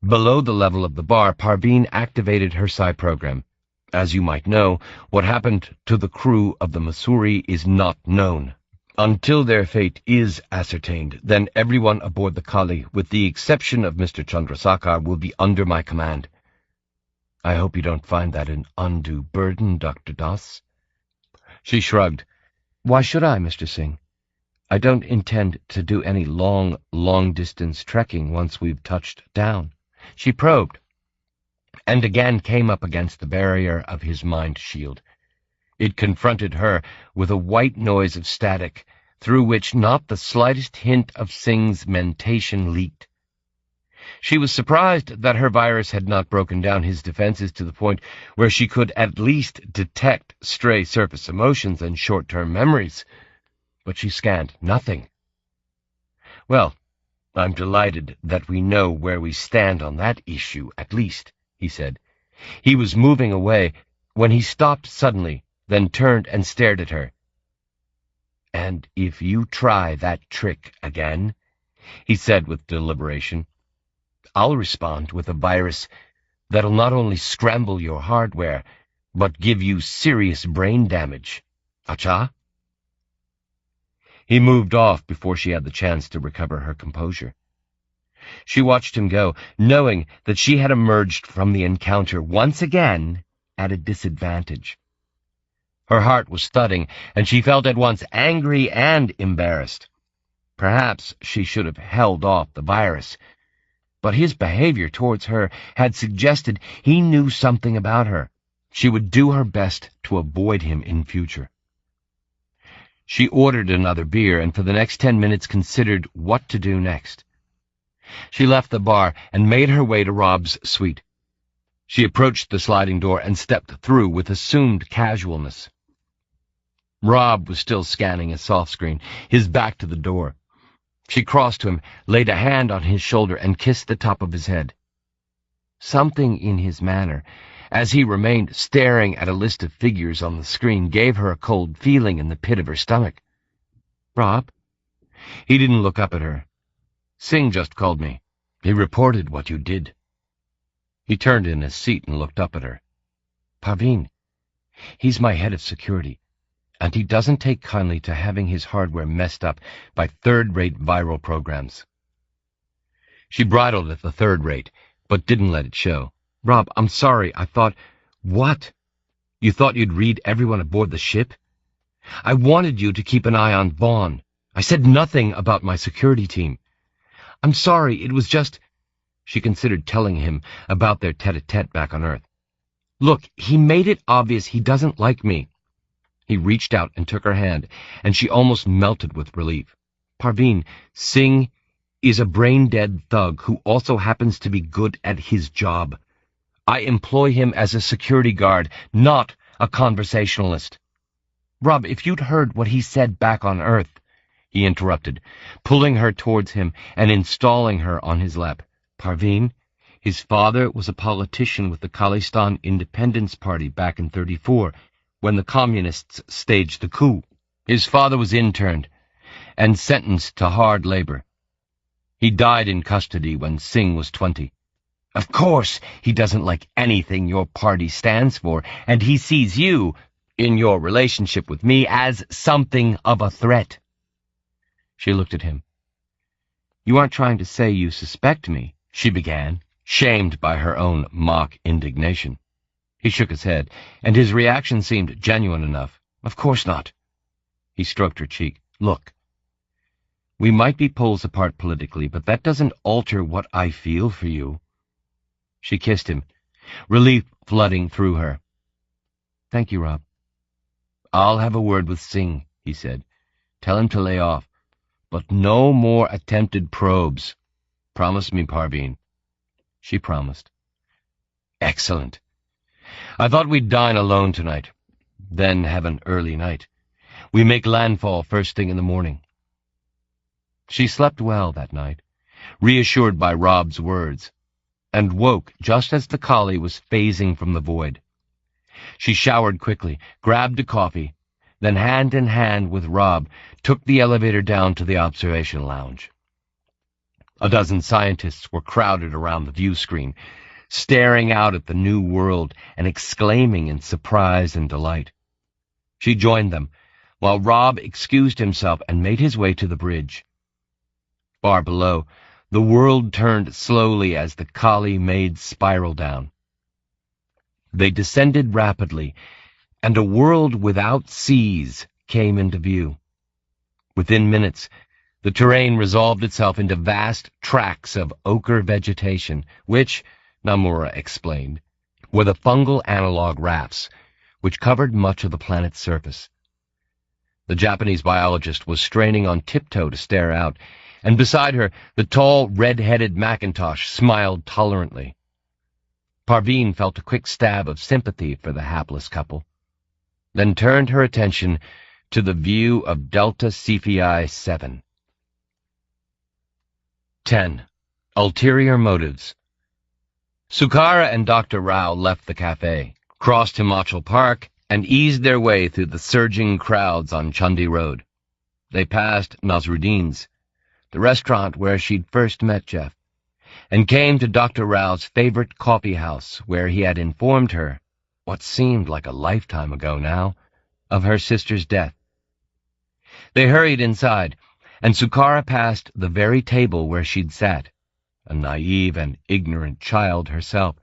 Below the level of the bar, Parveen activated her psi program. As you might know, what happened to the crew of the Mussoorie is not known. Until their fate is ascertained, then everyone aboard the Kali, with the exception of Mr. Chandrasekhar, will be under my command. I hope you don't find that an undue burden, Dr. Das." She shrugged. "Why should I, Mr. Singh? I don't intend to do any long-distance trekking once we've touched down." She probed, and again came up against the barrier of his mind shield. It confronted her with a white noise of static, through which not the slightest hint of Singh's mentation leaked. She was surprised that her virus had not broken down his defenses to the point where she could at least detect stray surface emotions and short-term memories, but she scanned nothing. "Well, I'm delighted that we know where we stand on that issue, at least," he said. He was moving away when he stopped suddenly, then turned and stared at her. "And if you try that trick again," he said with deliberation, "I'll respond with a virus that'll not only scramble your hardware, but give you serious brain damage. Acha?" He moved off before she had the chance to recover her composure. She watched him go, knowing that she had emerged from the encounter once again at a disadvantage. Her heart was thudding, and she felt at once angry and embarrassed. Perhaps she should have held off the virus, but his behavior towards her had suggested he knew something about her. She would do her best to avoid him in future. She ordered another beer, and for the next 10 minutes considered what to do next. She left the bar and made her way to Rob's suite. She approached the sliding door and stepped through with assumed casualness. Rob was still scanning a soft screen, his back to the door. She crossed to him, laid a hand on his shoulder, and kissed the top of his head. Something in his manner, as he remained staring at a list of figures on the screen, gave her a cold feeling in the pit of her stomach. "Rob?" He didn't look up at her. "Singh just called me. He reported what you did." He turned in his seat and looked up at her. "Parveen, he's my head of security, and he doesn't take kindly to having his hardware messed up by third-rate viral programs." She bridled at the third rate, but didn't let it show. "Rob, I'm sorry. I thought—" "What? You thought you'd read everyone aboard the ship? I wanted you to keep an eye on Vaughn. I said nothing about my security team. I'm sorry, it was just—" She considered telling him about their tete-a-tete back on Earth. "Look, he made it obvious he doesn't like me." He reached out and took her hand, and she almost melted with relief. "Parveen, Singh is a brain-dead thug who also happens to be good at his job. I employ him as a security guard, not a conversationalist." "Rob, if you'd heard what he said back on Earth," he interrupted, pulling her towards him and installing her on his lap. "Parveen, his father was a politician with the Khalistan Independence Party back in '34, when the communists staged the coup. His father was interned and sentenced to hard labor. He died in custody when Singh was 20. Of course, he doesn't like anything your party stands for, and he sees you, in your relationship with me, as something of a threat." She looked at him. "You aren't trying to say you suspect me," she began, shamed by her own mock indignation. He shook his head, and his reaction seemed genuine enough. "Of course not." He stroked her cheek. "Look, we might be poles apart politically, but that doesn't alter what I feel for you." She kissed him, relief flooding through her. "Thank you, Rob." "I'll have a word with Singh," he said. "Tell him to lay off. But no more attempted probes. Promise me, Parveen." She promised. "Excellent. I thought we'd dine alone tonight, then have an early night. We make landfall first thing in the morning." She slept well that night, reassured by Rob's words, and woke just as the collie was phasing from the void. She showered quickly, grabbed a coffee, then hand in hand with Rob took the elevator down to the observation lounge. A dozen scientists were crowded around the view screen, staring out at the new world and exclaiming in surprise and delight. She joined them, while Rob excused himself and made his way to the bridge. Far below, the world turned slowly as the collie made spiral down. They descended rapidly, and a world without seas came into view. Within minutes, the terrain resolved itself into vast tracts of ochre vegetation, which, Namura explained, were the fungal analog rafts, which covered much of the planet's surface. The Japanese biologist was straining on tiptoe to stare out, and beside her, the tall, red-headed Macintosh smiled tolerantly. Parveen felt a quick stab of sympathy for the hapless couple, then turned her attention to the view of Delta Cephei 7. 10. Ulterior Motives. Sukara and Dr. Rao left the cafe, crossed Himachal Park, and eased their way through the surging crowds on Chundi Road. They passed Nasruddin's, the restaurant where she'd first met Jeff, and came to Dr. Rao's favorite coffee house where he had informed her, what seemed like a lifetime ago now, of her sister's death. They hurried inside, and Sukara passed the very table where she'd sat, a naive and ignorant child herself,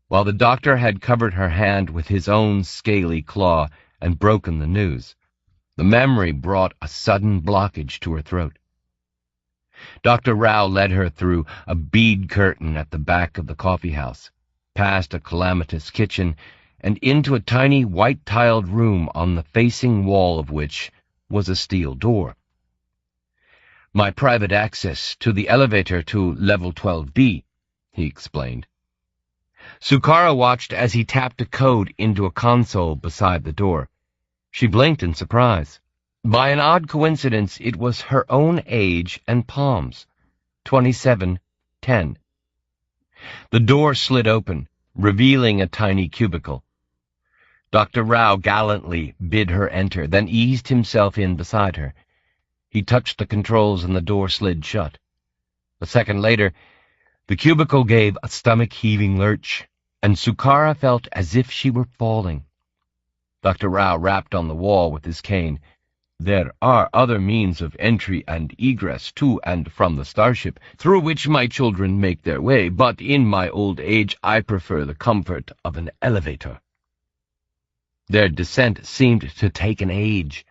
while the doctor had covered her hand with his own scaly claw and broken the news. The memory brought a sudden blockage to her throat. Dr. Rao led her through a bead curtain at the back of the coffee house, past a calamitous kitchen, and into a tiny white-tiled room on the facing wall of which was a steel door. "My private access to the elevator to level 12B, he explained. Sukara watched as he tapped a code into a console beside the door. She blinked in surprise. By an odd coincidence, it was her own age and palms, 2710. The door slid open, revealing a tiny cubicle. Dr. Rao gallantly bid her enter, then eased himself in beside her. He touched the controls and the door slid shut. A second later, the cubicle gave a stomach-heaving lurch, and Sukara felt as if she were falling. Dr. Rao rapped on the wall with his cane. "There are other means of entry and egress to and from the starship, through which my children make their way, but in my old age I prefer the comfort of an elevator." Their descent seemed to take an age.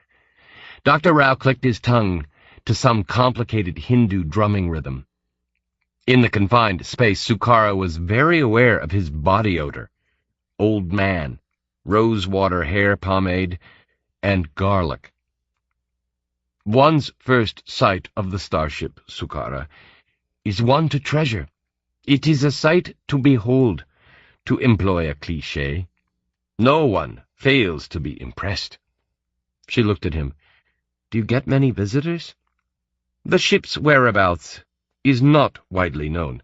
Dr. Rao clicked his tongue to some complicated Hindu drumming rhythm. In the confined space, Sukara was very aware of his body odor: old man, rosewater hair pomade, and garlic. "One's first sight of the starship, Sukara, is one to treasure. It is a sight to behold, to employ a cliché. No one fails to be impressed." She looked at him. "Do you get many visitors?" "The ship's whereabouts is not widely known.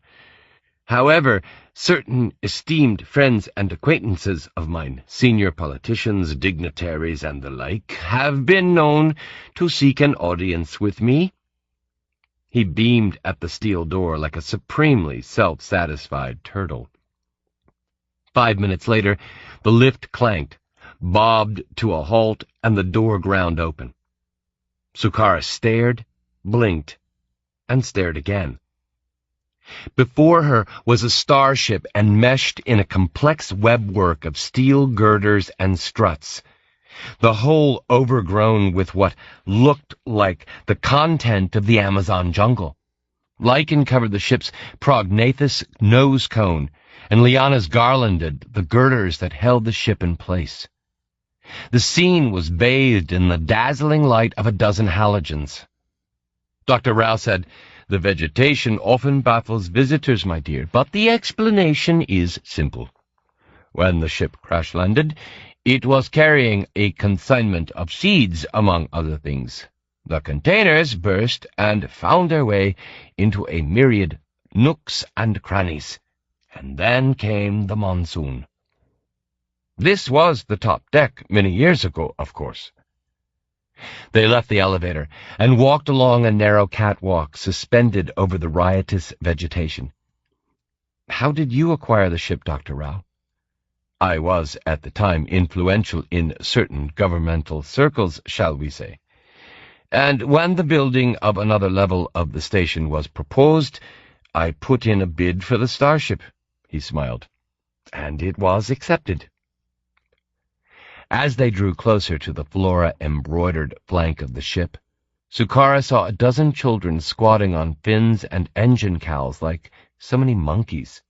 However, certain esteemed friends and acquaintances of mine, senior politicians, dignitaries, and the like, have been known to seek an audience with me." He beamed at the steel door like a supremely self-satisfied turtle. 5 minutes later, the lift clanked, bobbed to a halt, and the door ground open. Sukara stared blinked, and stared again. Before her was a starship enmeshed in a complex webwork of steel girders and struts, the whole overgrown with what looked like the content of the Amazon jungle. Lichen covered the ship's prognathous nose cone, and lianas garlanded the girders that held the ship in place. The scene was bathed in the dazzling light of a dozen halogens. Dr. Rao said, "The vegetation often baffles visitors, my dear, but the explanation is simple. When the ship crash-landed, it was carrying a consignment of seeds, among other things. The containers burst and found their way into a myriad nooks and crannies, and then came the monsoon. This was the top deck many years ago, of course." They left the elevator and walked along a narrow catwalk suspended over the riotous vegetation. "How did you acquire the ship, Dr. Rao?" "I was, at the time, influential in certain governmental circles, shall we say. And when the building of another level of the station was proposed, I put in a bid for the starship," he smiled, "and it was accepted." As they drew closer to the flora-embroidered flank of the ship, Sukara saw a dozen children squatting on fins and engine cowls like so many monkeys.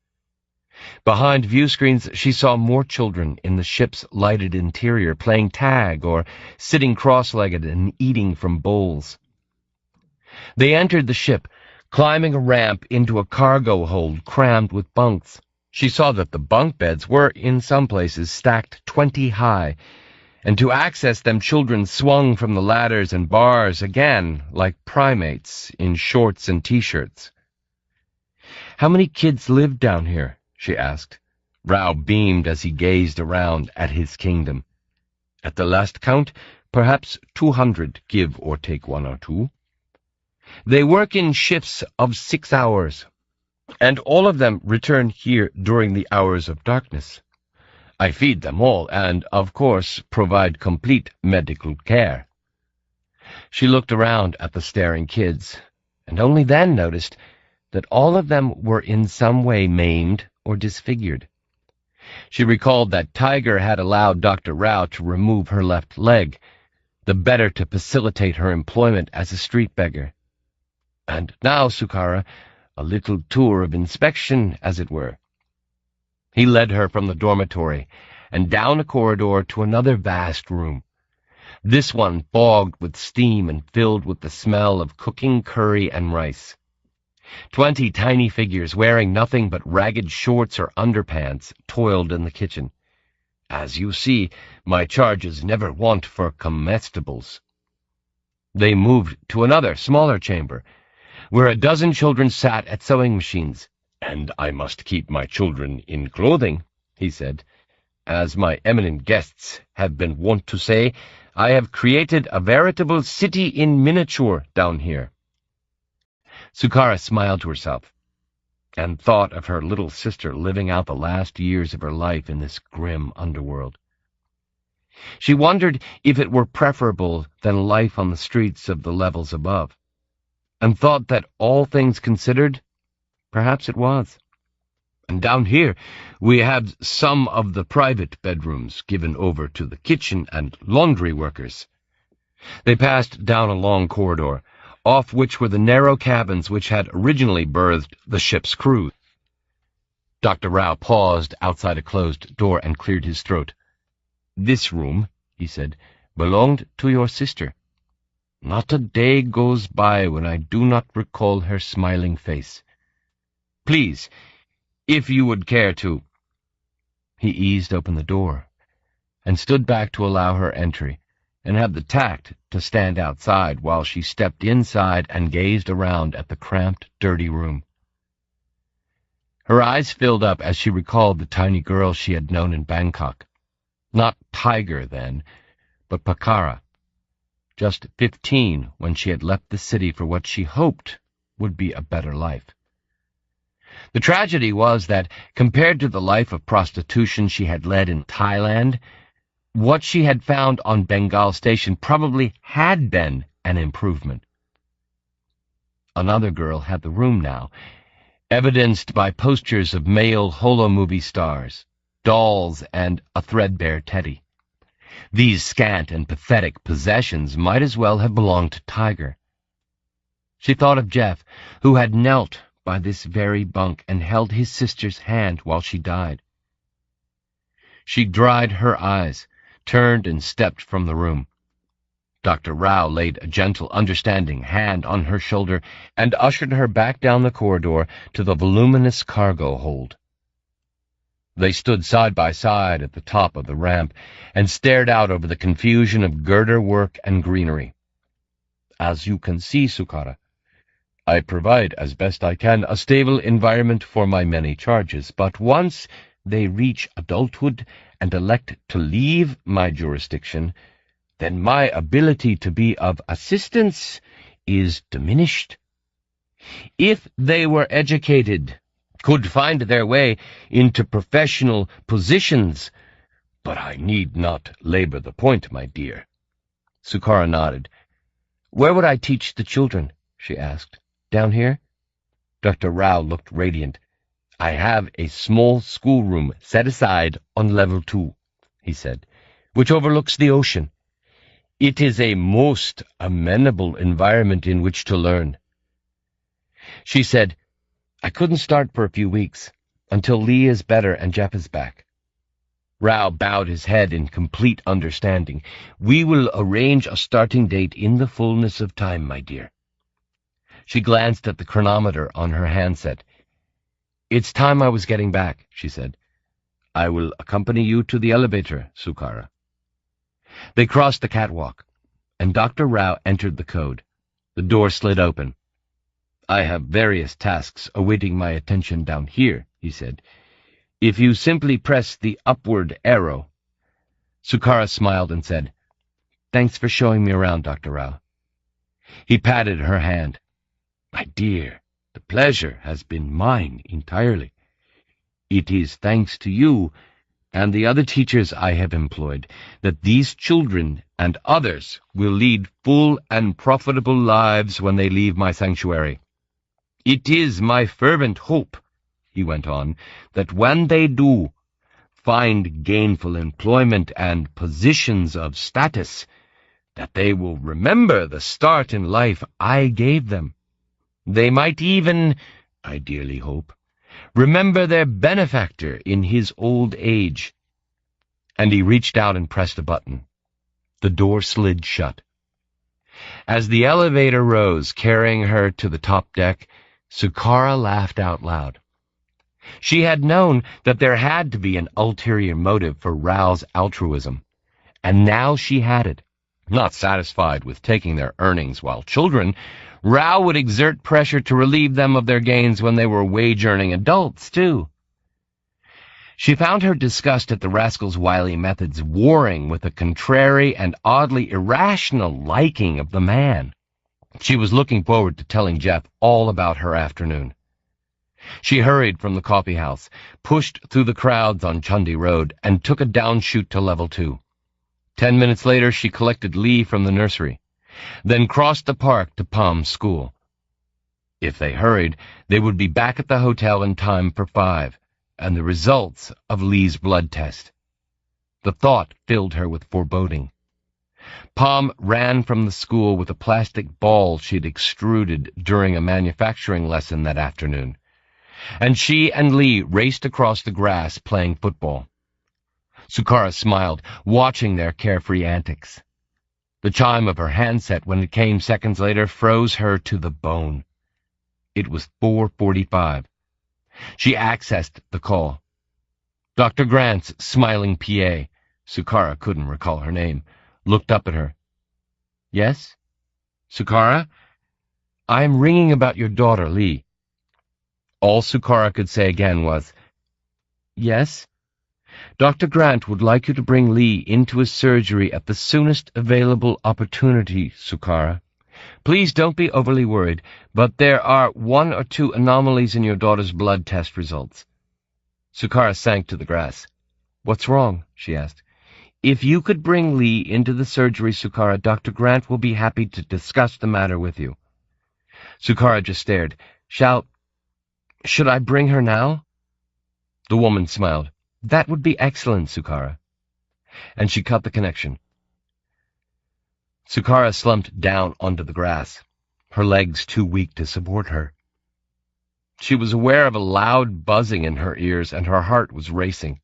Behind view screens, she saw more children in the ship's lighted interior, playing tag or sitting cross-legged and eating from bowls. They entered the ship, climbing a ramp into a cargo hold crammed with bunks. She saw that the bunk beds were, in some places, stacked 20 high, and to access them children swung from the ladders and bars again, like primates, in shorts and T-shirts. "How many kids live down here?" she asked. Rao beamed as he gazed around at his kingdom. "At the last count, perhaps 200, give or take 1 or 2. They work in shifts of 6 hours, and all of them return here during the hours of darkness. I feed them all, and, of course, provide complete medical care." She looked around at the staring kids, and only then noticed that all of them were in some way maimed or disfigured. She recalled that Tiger had allowed Dr. Rao to remove her left leg, the better to facilitate her employment as a street beggar. "And now, Sukara, a little tour of inspection, as it were." He led her from the dormitory and down a corridor to another vast room, this one fogged with steam and filled with the smell of cooking curry and rice. 20 tiny figures wearing nothing but ragged shorts or underpants toiled in the kitchen. "As you see, my charges never want for comestibles." They moved to another, smaller chamber, where a dozen children sat at sewing machines. "And I must keep my children in clothing," he said. "As my eminent guests have been wont to say, I have created a veritable city in miniature down here." Sukara smiled to herself and thought of her little sister living out the last years of her life in this grim underworld. She wondered if it were preferable than life on the streets of the levels above, and thought that, all things considered, perhaps it was. "And down here we have some of the private bedrooms given over to the kitchen and laundry workers." They passed down a long corridor, off which were the narrow cabins which had originally berthed the ship's crew. Dr. Rao paused outside a closed door and cleared his throat. "This room," he said, "belonged to your sister. Not a day goes by when I do not recall her smiling face. Please, if you would care to—" He eased open the door and stood back to allow her entry, and had the tact to stand outside while she stepped inside and gazed around at the cramped, dirty room. Her eyes filled up as she recalled the tiny girl she had known in Bangkok. Not Tiger then, but Pakara, just 15 when she had left the city for what she hoped would be a better life. The tragedy was that, compared to the life of prostitution she had led in Thailand, what she had found on Bengal station probably had been an improvement. Another girl had the room now, evidenced by posters of male holo-movie stars, dolls, and a threadbare teddy. These scant and pathetic possessions might as well have belonged to Tiger. She thought of Jeff, who had knelt by this very bunk and held his sister's hand while she died. She dried her eyes, turned and stepped from the room. Dr. Rao laid a gentle, understanding hand on her shoulder and ushered her back down the corridor to the voluminous cargo hold. They stood side by side at the top of the ramp and stared out over the confusion of girder work and greenery. As you can see, Sukara, I provide, as best I can, a stable environment for my many charges, but once they reach adulthood and elect to leave my jurisdiction, then my ability to be of assistance is diminished. If they were educated, could find their way into professional positions, but I need not labor the point, my dear. Sukara nodded. Where would I teach the children? She asked. Down here? Dr. Rao looked radiant. I have a small schoolroom set aside on level 2, he said, which overlooks the ocean. It is a most amenable environment in which to learn. She said, I couldn't start for a few weeks, until Lee is better and Jeff is back. Rao bowed his head in complete understanding. We will arrange a starting date in the fullness of time, my dear. She glanced at the chronometer on her handset. It's time I was getting back, she said. I will accompany you to the elevator, Sukara. They crossed the catwalk, and Dr. Rao entered the code. The door slid open. I have various tasks awaiting my attention down here, he said. If you simply press the upward arrow. Sukara smiled and said, Thanks for showing me around, Dr. Rao. He patted her hand. My dear, the pleasure has been mine entirely. It is thanks to you and the other teachers I have employed that these children and others will lead full and profitable lives when they leave my sanctuary. It is my fervent hope, he went on, that when they do find gainful employment and positions of status, that they will remember the start in life I gave them. They might even, I dearly hope, remember their benefactor in his old age. And he reached out and pressed a button. The door slid shut. As the elevator rose, carrying her to the top deck, Sukara laughed out loud. She had known that there had to be an ulterior motive for Rao's altruism, and now she had it. Not satisfied with taking their earnings while children, Rao would exert pressure to relieve them of their gains when they were wage-earning adults, too. She found her disgust at the rascal's wily methods warring with a contrary and oddly irrational liking of the man. She was looking forward to telling Jeff all about her afternoon. She hurried from the coffee house, pushed through the crowds on Chundi Road, and took a downshoot to level 2. 10 minutes later, she collected Lee from the nursery, then crossed the park to Palm's school. If they hurried, they would be back at the hotel in time for 5, and the results of Lee's blood test. The thought filled her with foreboding. Palm ran from the school with a plastic ball she'd extruded during a manufacturing lesson that afternoon, and she and Lee raced across the grass playing football. Sukara smiled, watching their carefree antics. The chime of her handset when it came seconds later froze her to the bone. It was 4:45. She accessed the call. Dr. Grant's smiling PA, Sukara couldn't recall her name, looked up at her. Yes? Sukara? I'm ringing about your daughter, Lee. All Sukara could say again was, Yes? Dr. Grant would like you to bring Lee into his surgery at the soonest available opportunity, Sukara. Please don't be overly worried, but there are 1 or 2 anomalies in your daughter's blood test results. Sukara sank to the grass. What's wrong? She asked. If you could bring Lee into the surgery, Sukara, Dr. Grant will be happy to discuss the matter with you. Sukara just stared. Should I bring her now? The woman smiled. That would be excellent, Sukara. And she cut the connection. Sukara slumped down onto the grass, her legs too weak to support her. She was aware of a loud buzzing in her ears, and her heart was racing.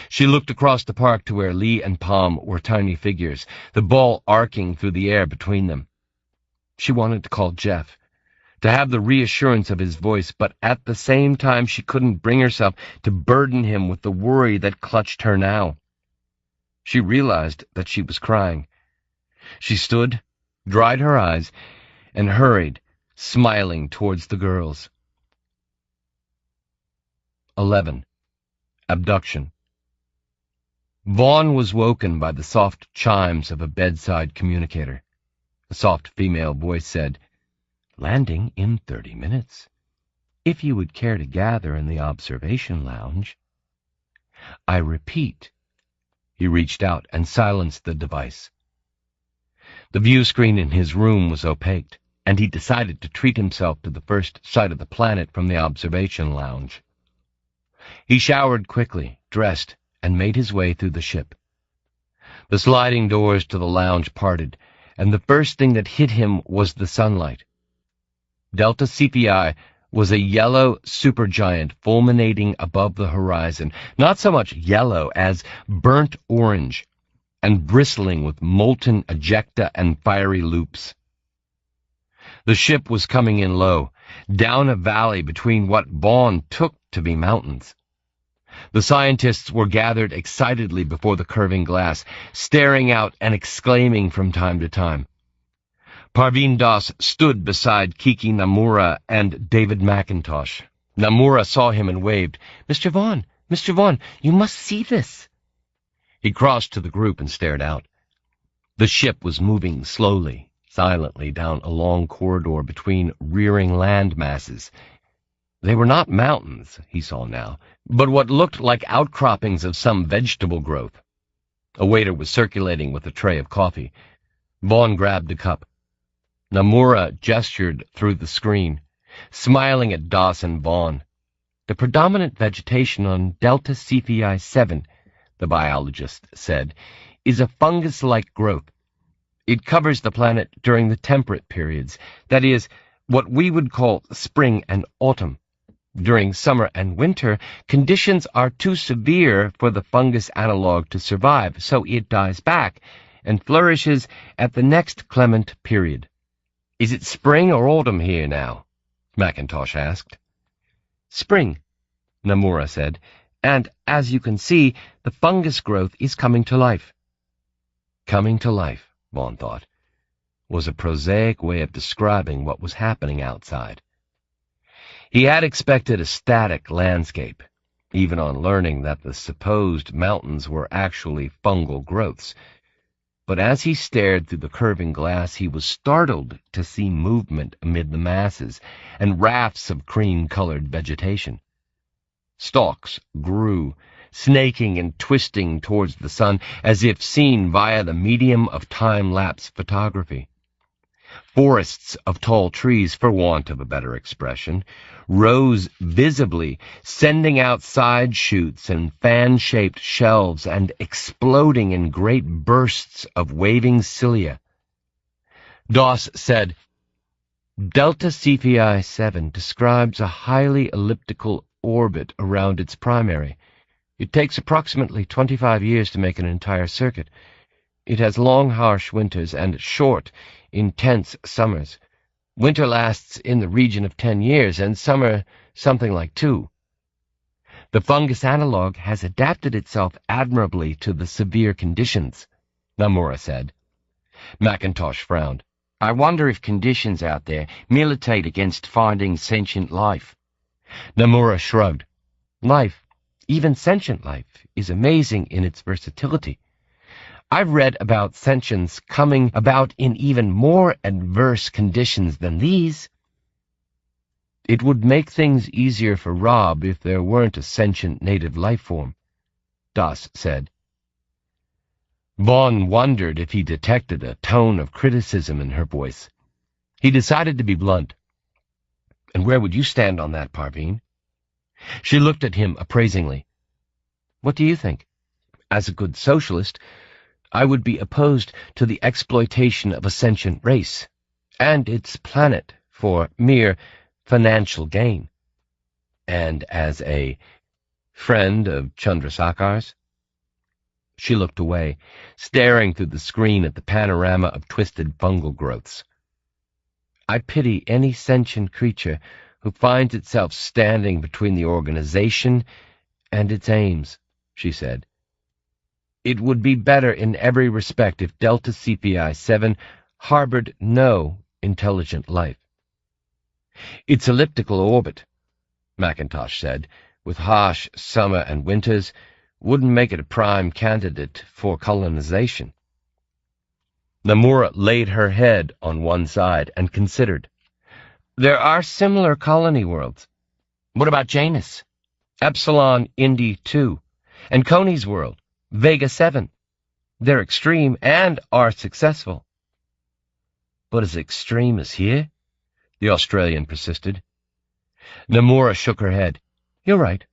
She looked across the park to where Lee and Palm were tiny figures, the ball arcing through the air between them. She wanted to call Jeff, to have the reassurance of his voice, but at the same time she couldn't bring herself to burden him with the worry that clutched her now. She realized that she was crying. She stood, dried her eyes, and hurried, smiling towards the girls. 11. Abduction. Vaughn was woken by the soft chimes of a bedside communicator. A soft female voice said, "Landing in 30 minutes. If you would care to gather in the observation lounge." "I repeat." He reached out and silenced the device. The view screen in his room was opaqued, and he decided to treat himself to the first sight of the planet from the observation lounge. He showered quickly, dressed, and made his way through the ship. The sliding doors to the lounge parted, and the first thing that hit him was the sunlight. Delta Cephei was a yellow supergiant fulminating above the horizon, not so much yellow as burnt orange, and bristling with molten ejecta and fiery loops. The ship was coming in low, down a valley between what Vaughn took to be mountains. The scientists were gathered excitedly before the curving glass, staring out and exclaiming from time to time. Parveen Das stood beside Kiki Namura and David McIntosh. Namura saw him and waved. Mr. Vaughn, you must see this." He crossed to the group and stared out. The ship was moving slowly, silently down a long corridor between rearing land masses. They were not mountains, he saw now, but what looked like outcroppings of some vegetable growth. A waiter was circulating with a tray of coffee. Vaughn grabbed a cup. Namura gestured through the screen, smiling at Das and Vaughn. "The predominant vegetation on Delta Cephei 7, the biologist said, is a fungus-like growth. It covers the planet during the temperate periods, that is, what we would call spring and autumn. During summer and winter, conditions are too severe for the fungus analog to survive, so it dies back and flourishes at the next clement period." "Is it spring or autumn here now?" McIntosh asked. "Spring," Namura said, "and as you can see, the fungus growth is coming to life." Coming to life, Vaughn thought, was a prosaic way of describing what was happening outside. He had expected a static landscape, even on learning that the supposed mountains were actually fungal growths. But as he stared through the curving glass, he was startled to see movement amid the masses and rafts of cream-colored vegetation. Stalks grew, snaking and twisting towards the sun as if seen via the medium of time-lapse photography. Forests of tall trees, for want of a better expression, rose visibly, sending out side shoots and fan-shaped shelves and exploding in great bursts of waving cilia. Doss said, "Delta Cephei 7 describes a highly elliptical orbit around its primary. It takes approximately 25 years to make an entire circuit. It has long, harsh winters and short, intense summers. Winter lasts in the region of 10 years, and summer something like 2. The fungus analog has adapted itself admirably to the severe conditions," Namura said. McIntosh frowned. "I wonder if conditions out there militate against finding sentient life." Namura shrugged. "Life, even sentient life, is amazing in its versatility. I've read about sentience coming about in even more adverse conditions than these." "It would make things easier for Rob if there weren't a sentient native life form," Das said. Vaughn wondered if he detected a tone of criticism in her voice. He decided to be blunt. "And where would you stand on that, Parveen?" She looked at him appraisingly. "What do you think?" "As a good socialist, I would be opposed to the exploitation of a sentient race and its planet for mere financial gain." "And as a friend of Chandrasekhar's?" She looked away, staring through the screen at the panorama of twisted fungal growths. "I pity any sentient creature who finds itself standing between the organization and its aims," she said. "It would be better in every respect if Delta CPI-7 harbored no intelligent life." "Its elliptical orbit," McIntosh said, "with harsh summer and winters, wouldn't make it a prime candidate for colonization." Namura laid her head on one side and considered. "There are similar colony worlds. What about Janus? Epsilon Indy 2, and Coney's world, Vega 7. They're extreme and are successful." "But as extreme as here?" the Australian persisted. Namura shook her head. "You're right.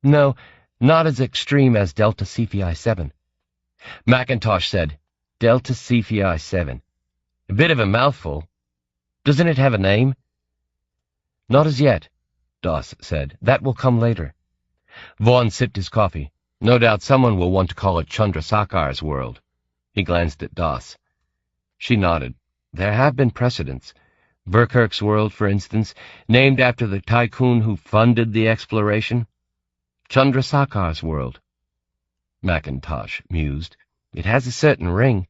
No, not as extreme as Delta CPI-7. McIntosh said, "Delta CPI-7. A bit of a mouthful. Doesn't it have a name?" "Not as yet," Doss said. "That will come later." Vaughn sipped his coffee. "No doubt someone will want to call it Chandrasekhar's world." He glanced at Doss. She nodded. "There have been precedents. Burkirk's world, for instance, named after the tycoon who funded the exploration." "Chandrasekhar's world," McIntosh mused. "It has a certain ring."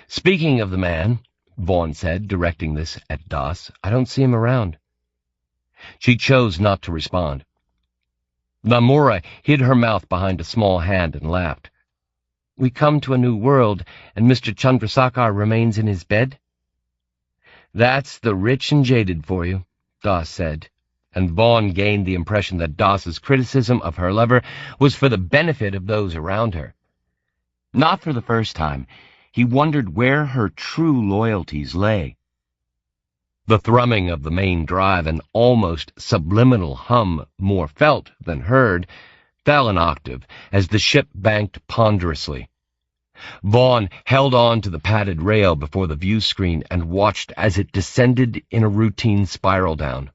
"Speaking of the man," Vaughn said, directing this at Doss, "I don't see him around." She chose not to respond. Namura hid her mouth behind a small hand and laughed. "We come to a new world, and Mr. Chandrasekhar remains in his bed?" "That's the rich and jaded for you," Doss said, and Vaughn gained the impression that Doss's criticism of her lover was for the benefit of those around her. Not for the first time, he wondered where her true loyalties lay. The thrumming of the main drive, an almost subliminal hum more felt than heard, fell an octave as the ship banked ponderously. Vaughn held on to the padded rail before the view screen and watched as it descended in a routine spiral down.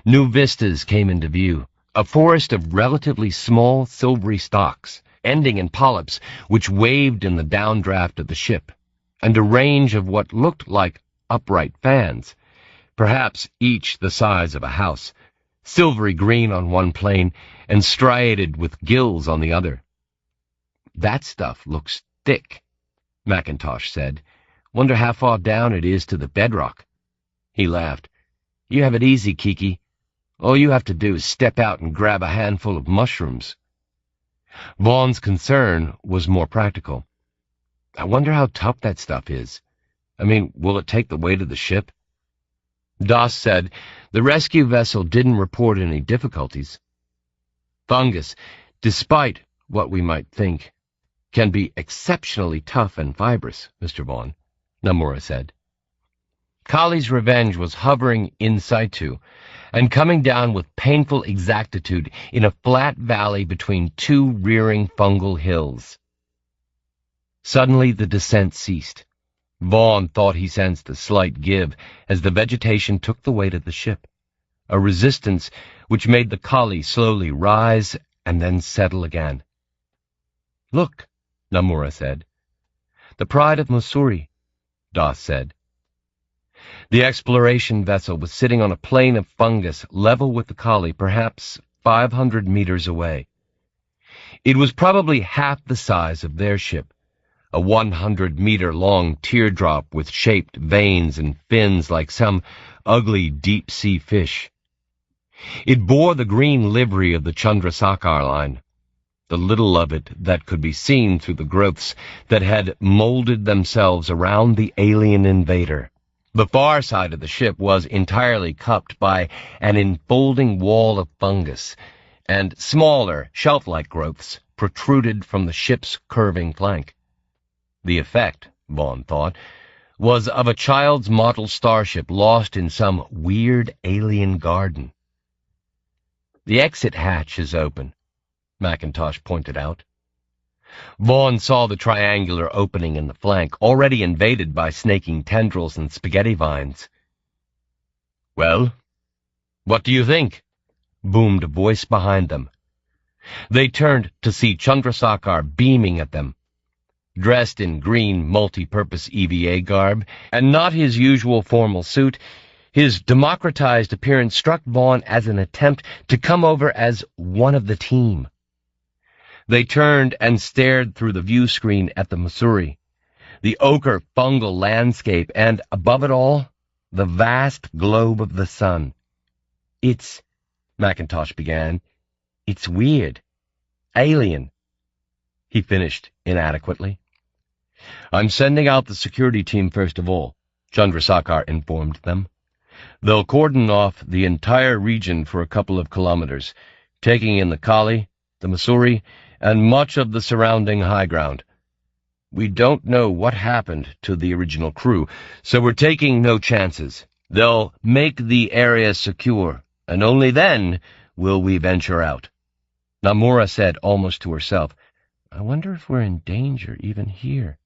New vistas came into view, a forest of relatively small silvery stalks, ending in polyps which waved in the downdraft of the ship, and a range of what looked like upright fans, perhaps each the size of a house, silvery green on one plane and striated with gills on the other. "That stuff looks thick," McIntosh said. "Wonder how far down it is to the bedrock." He laughed. "You have it easy, Kiki. All you have to do is step out and grab a handful of mushrooms." Vaughn's concern was more practical. "I wonder how tough that stuff is. I mean, will it take the weight of the ship?" Doss said the rescue vessel didn't report any difficulties. "Fungus, despite what we might think, can be exceptionally tough and fibrous, Mr. Vaughn," Namura said. Kali's revenge was hovering in situ and coming down with painful exactitude in a flat valley between two rearing fungal hills. Suddenly the descent ceased. Vaughn thought he sensed a slight give as the vegetation took the weight of the ship, a resistance which made the Kali slowly rise and then settle again. "Look," Namura said. "The Pride of Mussoorie," Doss said. The exploration vessel was sitting on a plain of fungus level with the Kali, perhaps 500 meters away. It was probably half the size of their ship, a 100-meter-long teardrop with shaped veins and fins like some ugly deep-sea fish. It bore the green livery of the Chandrasekhar line, the little of it that could be seen through the growths that had molded themselves around the alien invader. The far side of the ship was entirely cupped by an enfolding wall of fungus, and smaller, shelf-like growths protruded from the ship's curving flank. The effect, Vaughn thought, was of a child's model starship lost in some weird alien garden. "The exit hatch is open," McIntosh pointed out. Vaughn saw the triangular opening in the flank, already invaded by snaking tendrils and spaghetti vines. "Well, what do you think?" boomed a voice behind them. They turned to see Chandrasekhar beaming at them, dressed in green multi-purpose EVA garb, and not his usual formal suit. His democratized appearance struck Vaughn as an attempt to come over as one of the team. They turned and stared through the view screen at the Missouri, the ochre fungal landscape, and, above it all, the vast globe of the sun. "It's," McIntosh began, "it's weird. Alien," he finished inadequately. "I'm sending out the security team first of all," Chandrasekhar informed them. "They'll cordon off the entire region for a couple of kilometers, taking in the Kali, the Missouri, and much of the surrounding high ground. We don't know what happened to the original crew, so we're taking no chances. They'll make the area secure, and only then will we venture out." Namura said almost to herself, "I wonder if we're in danger even here."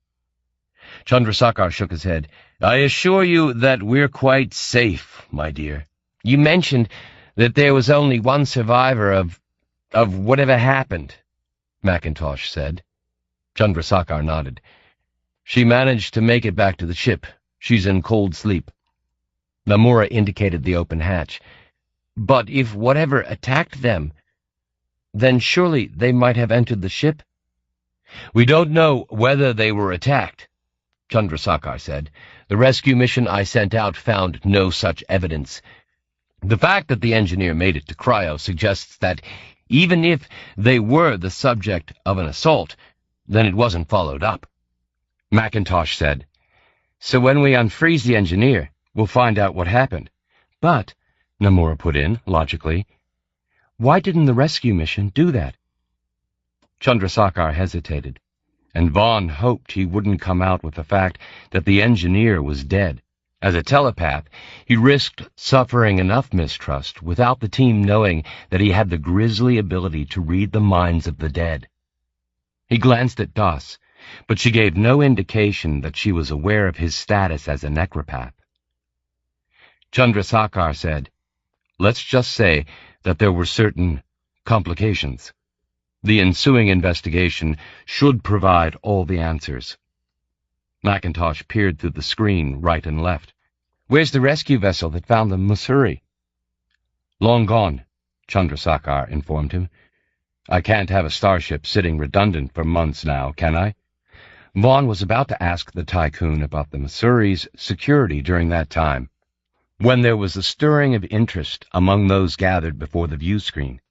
Chandrasekhar shook his head. "I assure you that we're quite safe, my dear." "You mentioned that there was only one survivor of whatever happened," McIntosh said. Chandrasekhar nodded. "She managed to make it back to the ship. She's in cold sleep." Namura indicated the open hatch. "But if whatever attacked them, then surely they might have entered the ship?" "We don't know whether they were attacked," Chandrasekhar said. "The rescue mission I sent out found no such evidence. The fact that the engineer made it to cryo suggests that even if they were the subject of an assault, then it wasn't followed up." McIntosh said, "So when we unfreeze the engineer, we'll find out what happened." "But," Namura put in, logically, "why didn't the rescue mission do that?" Chandrasekhar hesitated, and Vaughn hoped he wouldn't come out with the fact that the engineer was dead. As a telepath, he risked suffering enough mistrust without the team knowing that he had the grisly ability to read the minds of the dead. He glanced at Doss, but she gave no indication that she was aware of his status as a necropath. Chandrasekhar said, "Let's just say that there were certain complications. The ensuing investigation should provide all the answers." McIntosh peered through the screen right and left. "Where's the rescue vessel that found the Missouri?" "Long gone," Chandrasekhar informed him. "I can't have a starship sitting redundant for months now, can I?" Vaughn was about to ask the tycoon about the Missouri's security during that time, when there was a stirring of interest among those gathered before the view screen.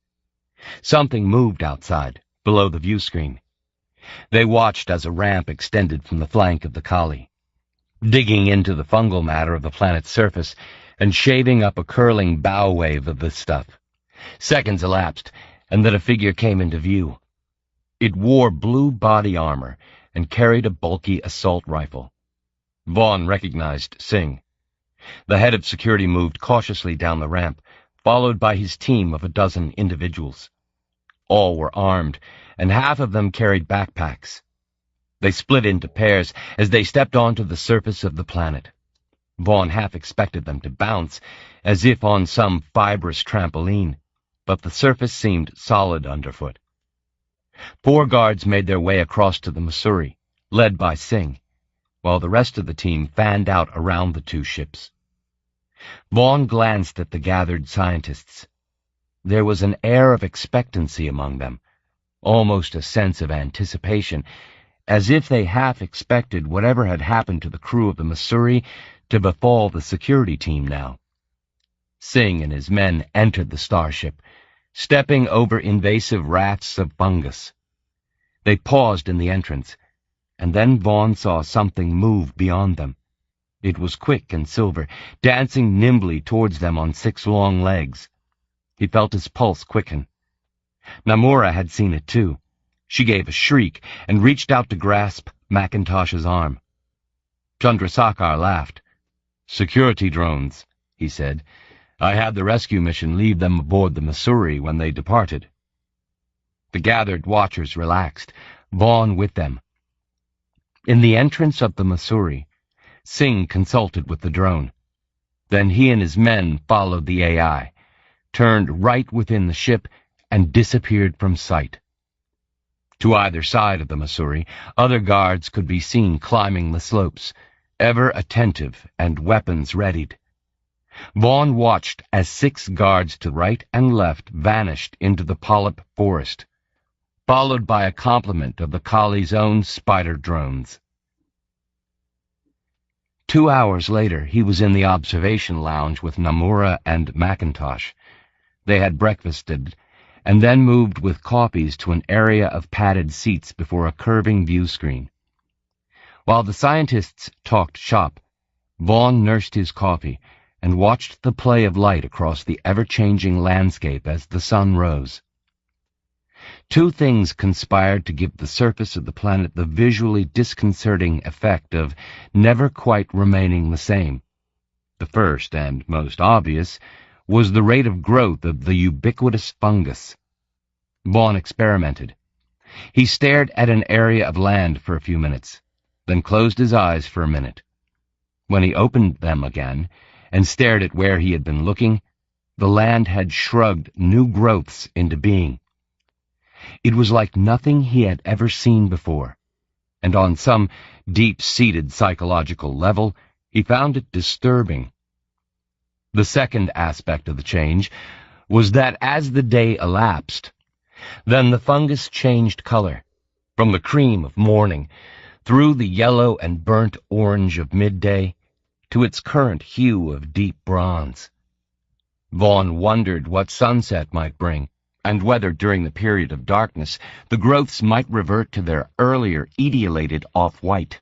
Something moved outside, below the view screen. They watched as a ramp extended from the flank of the Kali, digging into the fungal matter of the planet's surface and shaving up a curling bow wave of the stuff. Seconds elapsed, and then a figure came into view. It wore blue body armor and carried a bulky assault rifle. Vaughn recognized Singh. The head of security moved cautiously down the ramp, followed by his team of a dozen individuals. All were armed, and half of them carried backpacks. They split into pairs as they stepped onto the surface of the planet. Vaughn half expected them to bounce, as if on some fibrous trampoline, but the surface seemed solid underfoot. 4 guards made their way across to the Missouri, led by Singh, while the rest of the team fanned out around the 2 ships. Vaughn glanced at the gathered scientists. There was an air of expectancy among them, almost a sense of anticipation, as if they half expected whatever had happened to the crew of the Missouri to befall the security team now. Singh and his men entered the starship, stepping over invasive rafts of fungus. They paused in the entrance, and then Vaughn saw something move beyond them. It was quick and silver, dancing nimbly towards them on 6 long legs. He felt his pulse quicken. Namura had seen it too. She gave a shriek and reached out to grasp McIntosh's arm. Chandrasekhar laughed. "Security drones," he said. "I had the rescue mission leave them aboard the Missouri when they departed." The gathered watchers relaxed, Vaughn with them. In the entrance of the Missouri, Singh consulted with the drone. Then he and his men followed the AI, turned right within the ship, and disappeared from sight. To either side of the Missouri, other guards could be seen climbing the slopes, ever attentive and weapons readied. Vaughn watched as 6 guards to right and left vanished into the polyp forest, followed by a complement of the collie's own spider drones. 2 hours later, he was in the observation lounge with Namura and McIntosh. They had breakfasted, and then moved with coffees to an area of padded seats before a curving view screen. While the scientists talked shop, Vaughn nursed his coffee and watched the play of light across the ever-changing landscape as the sun rose. 2 things conspired to give the surface of the planet the visually disconcerting effect of never quite remaining the same. The first, and most obvious, was the rate of growth of the ubiquitous fungus. Vaughn experimented. He stared at an area of land for a few minutes, then closed his eyes for a minute. When he opened them again and stared at where he had been looking, the land had shrugged new growths into being. It was like nothing he had ever seen before, and on some deep-seated psychological level, he found it disturbing. The second aspect of the change was that as the day elapsed, then the fungus changed color, from the cream of morning, through the yellow and burnt orange of midday, to its current hue of deep bronze. Vaughn wondered what sunset might bring, and whether during the period of darkness the growths might revert to their earlier etiolated off-white.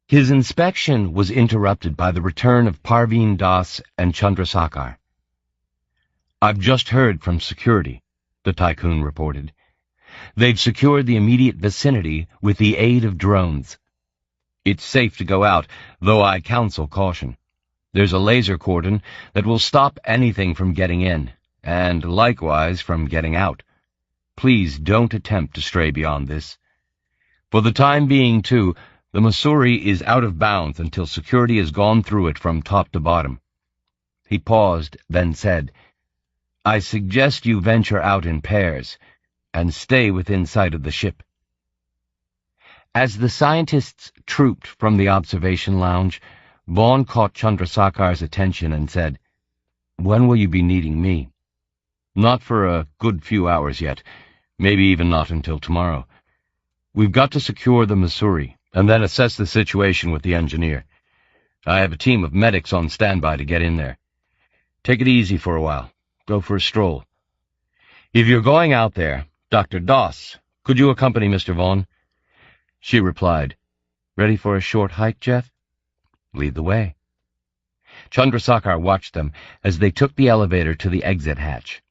His inspection was interrupted by the return of Parveen Das and Chandrasekhar. "I've just heard from security," the tycoon reported. "They've secured the immediate vicinity with the aid of drones. It's safe to go out, though I counsel caution. There's a laser cordon that will stop anything from getting in, and likewise from getting out. Please don't attempt to stray beyond this. For the time being, too, the Missouri is out of bounds until security has gone through it from top to bottom." He paused, then said, "I suggest you venture out in pairs, and stay within sight of the ship." As the scientists trooped from the observation lounge, Vaughn caught Chandrasekhar's attention and said, "When will you be needing me?" "Not for a good few hours yet, maybe even not until tomorrow. We've got to secure the Missouri, and then assess the situation with the engineer. I have a team of medics on standby to get in there. Take it easy for a while. Go for a stroll. If you're going out there, Dr. Doss, could you accompany Mr. Vaughn?" She replied, "Ready for a short hike, Jeff? Lead the way." Chandrasekhar watched them as they took the elevator to the exit hatch.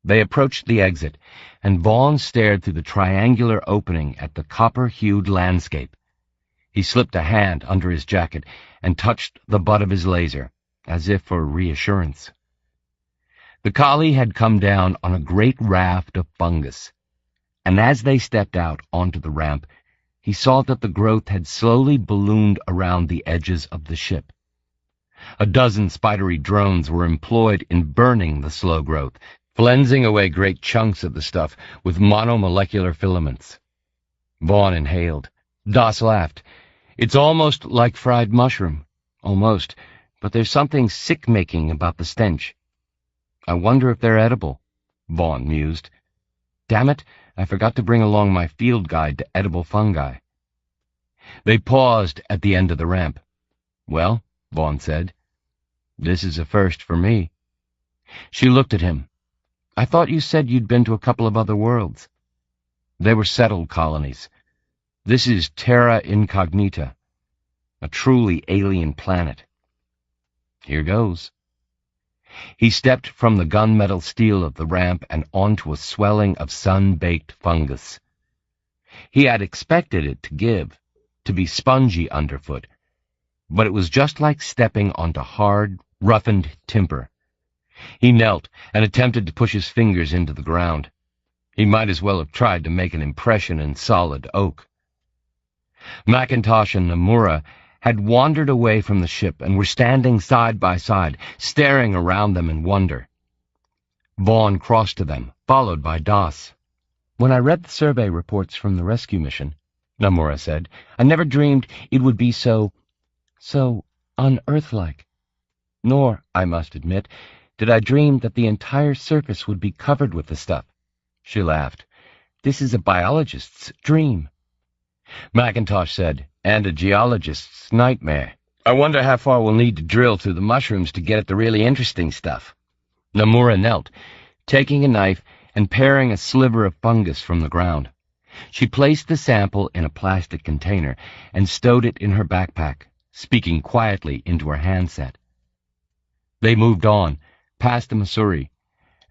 They approached the exit, and Vaughn stared through the triangular opening at the copper-hued landscape. He slipped a hand under his jacket and touched the butt of his laser, as if for reassurance. The collie had come down on a great raft of fungus, and as they stepped out onto the ramp, he saw that the growth had slowly ballooned around the edges of the ship. A dozen spidery drones were employed in burning the slow growth, flensing away great chunks of the stuff with monomolecular filaments. Vaughn inhaled. Das laughed. "It's almost like fried mushroom. Almost. But there's something sick-making about the stench." "I wonder if they're edible," Vaughn mused. "Damn it, I forgot to bring along my field guide to edible fungi." They paused at the end of the ramp. "Well," Vaughn said, "this is a first for me." She looked at him. "I thought you said you'd been to a couple of other worlds." "They were settled colonies. This is Terra Incognita, a truly alien planet. Here goes." He stepped from the gunmetal steel of the ramp and onto a swelling of sun-baked fungus. He had expected it to give, to be spongy underfoot, but it was just like stepping onto hard, roughened timber. He knelt and attempted to push his fingers into the ground. He might as well have tried to make an impression in solid oak. McIntosh and Nomura had wandered away from the ship and were standing side by side, staring around them in wonder. Vaughn crossed to them, followed by Das. "When I read the survey reports from the rescue mission," Nomura said, "I never dreamed it would be so unearth-like. Nor, I must admit, did I dream that the entire surface would be covered with the stuff." She laughed. "This is a biologist's dream." McIntosh said, "And a geologist's nightmare. I wonder how far we'll need to drill through the mushrooms to get at the really interesting stuff." Nomura knelt, taking a knife and paring a sliver of fungus from the ground. She placed the sample in a plastic container and stowed it in her backpack, speaking quietly into her handset. They moved on, past the Missouri,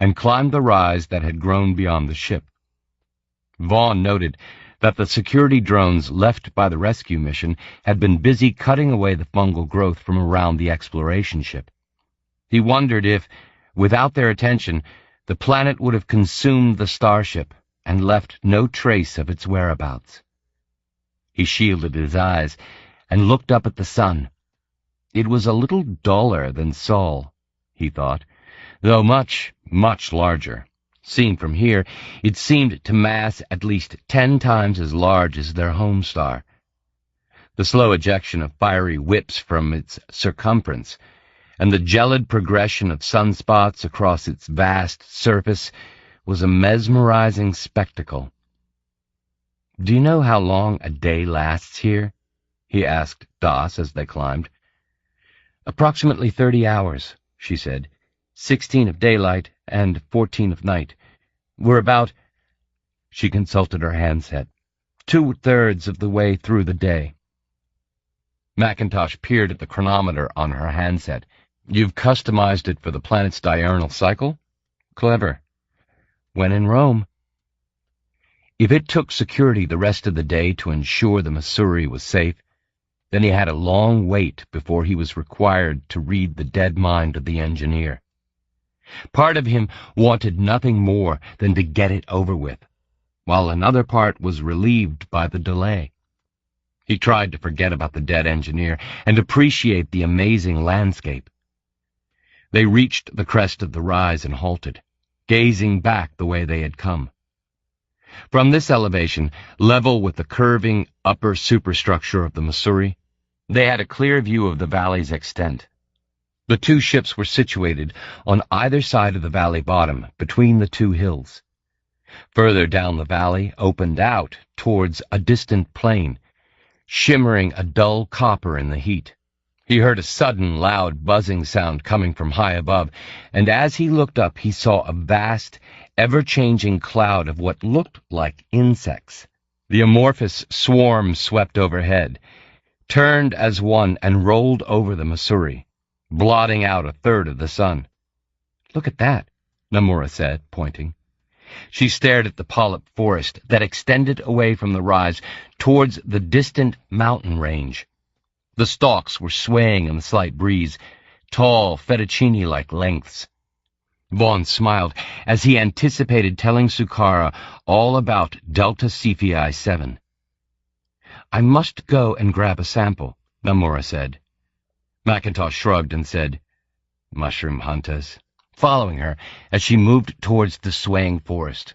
and climbed the rise that had grown beyond the ship. Vaughn noted that the security drones left by the rescue mission had been busy cutting away the fungal growth from around the exploration ship. He wondered if, without their attention, the planet would have consumed the starship and left no trace of its whereabouts. He shielded his eyes and looked up at the sun. It was a little duller than Sol, he thought, though much, much larger. Seen from here, it seemed to mass at least 10 times as large as their home star. The slow ejection of fiery whips from its circumference, and the gelid progression of sunspots across its vast surface, was a mesmerizing spectacle. "Do you know how long a day lasts here?" he asked Das as they climbed. "Approximately 30 hours, she said. 16 of daylight and 14 of night. We're about—" She consulted her handset. "2/3 of the way through the day." McIntosh peered at the chronometer on her handset. "You've customized it for the planet's diurnal cycle? Clever. When in Rome." If it took security the rest of the day to ensure the Missouri was safe, then he had a long wait before he was required to read the dead mind of the engineer. Part of him wanted nothing more than to get it over with, while another part was relieved by the delay. He tried to forget about the dead engineer and appreciate the amazing landscape. They reached the crest of the rise and halted, gazing back the way they had come. From this elevation, level with the curving upper superstructure of the Missouri, they had a clear view of the valley's extent. The two ships were situated on either side of the valley bottom, between the two hills. Further down the valley opened out towards a distant plain, shimmering a dull copper in the heat. He heard a sudden, loud buzzing sound coming from high above, and as he looked up he saw a vast, ever-changing cloud of what looked like insects. The amorphous swarm swept overhead, turned as one and rolled over the Missouri, blotting out 1/3 of the sun. "Look at that," Nomura said, pointing. She stared at the polyp forest that extended away from the rise towards the distant mountain range. The stalks were swaying in the slight breeze, tall, fettuccine-like lengths. Vaughn smiled as he anticipated telling Sukara all about Delta Cephei 7. "I must go and grab a sample," Nomura said. McIntosh shrugged and said, "Mushroom hunters," following her as she moved towards the swaying forest.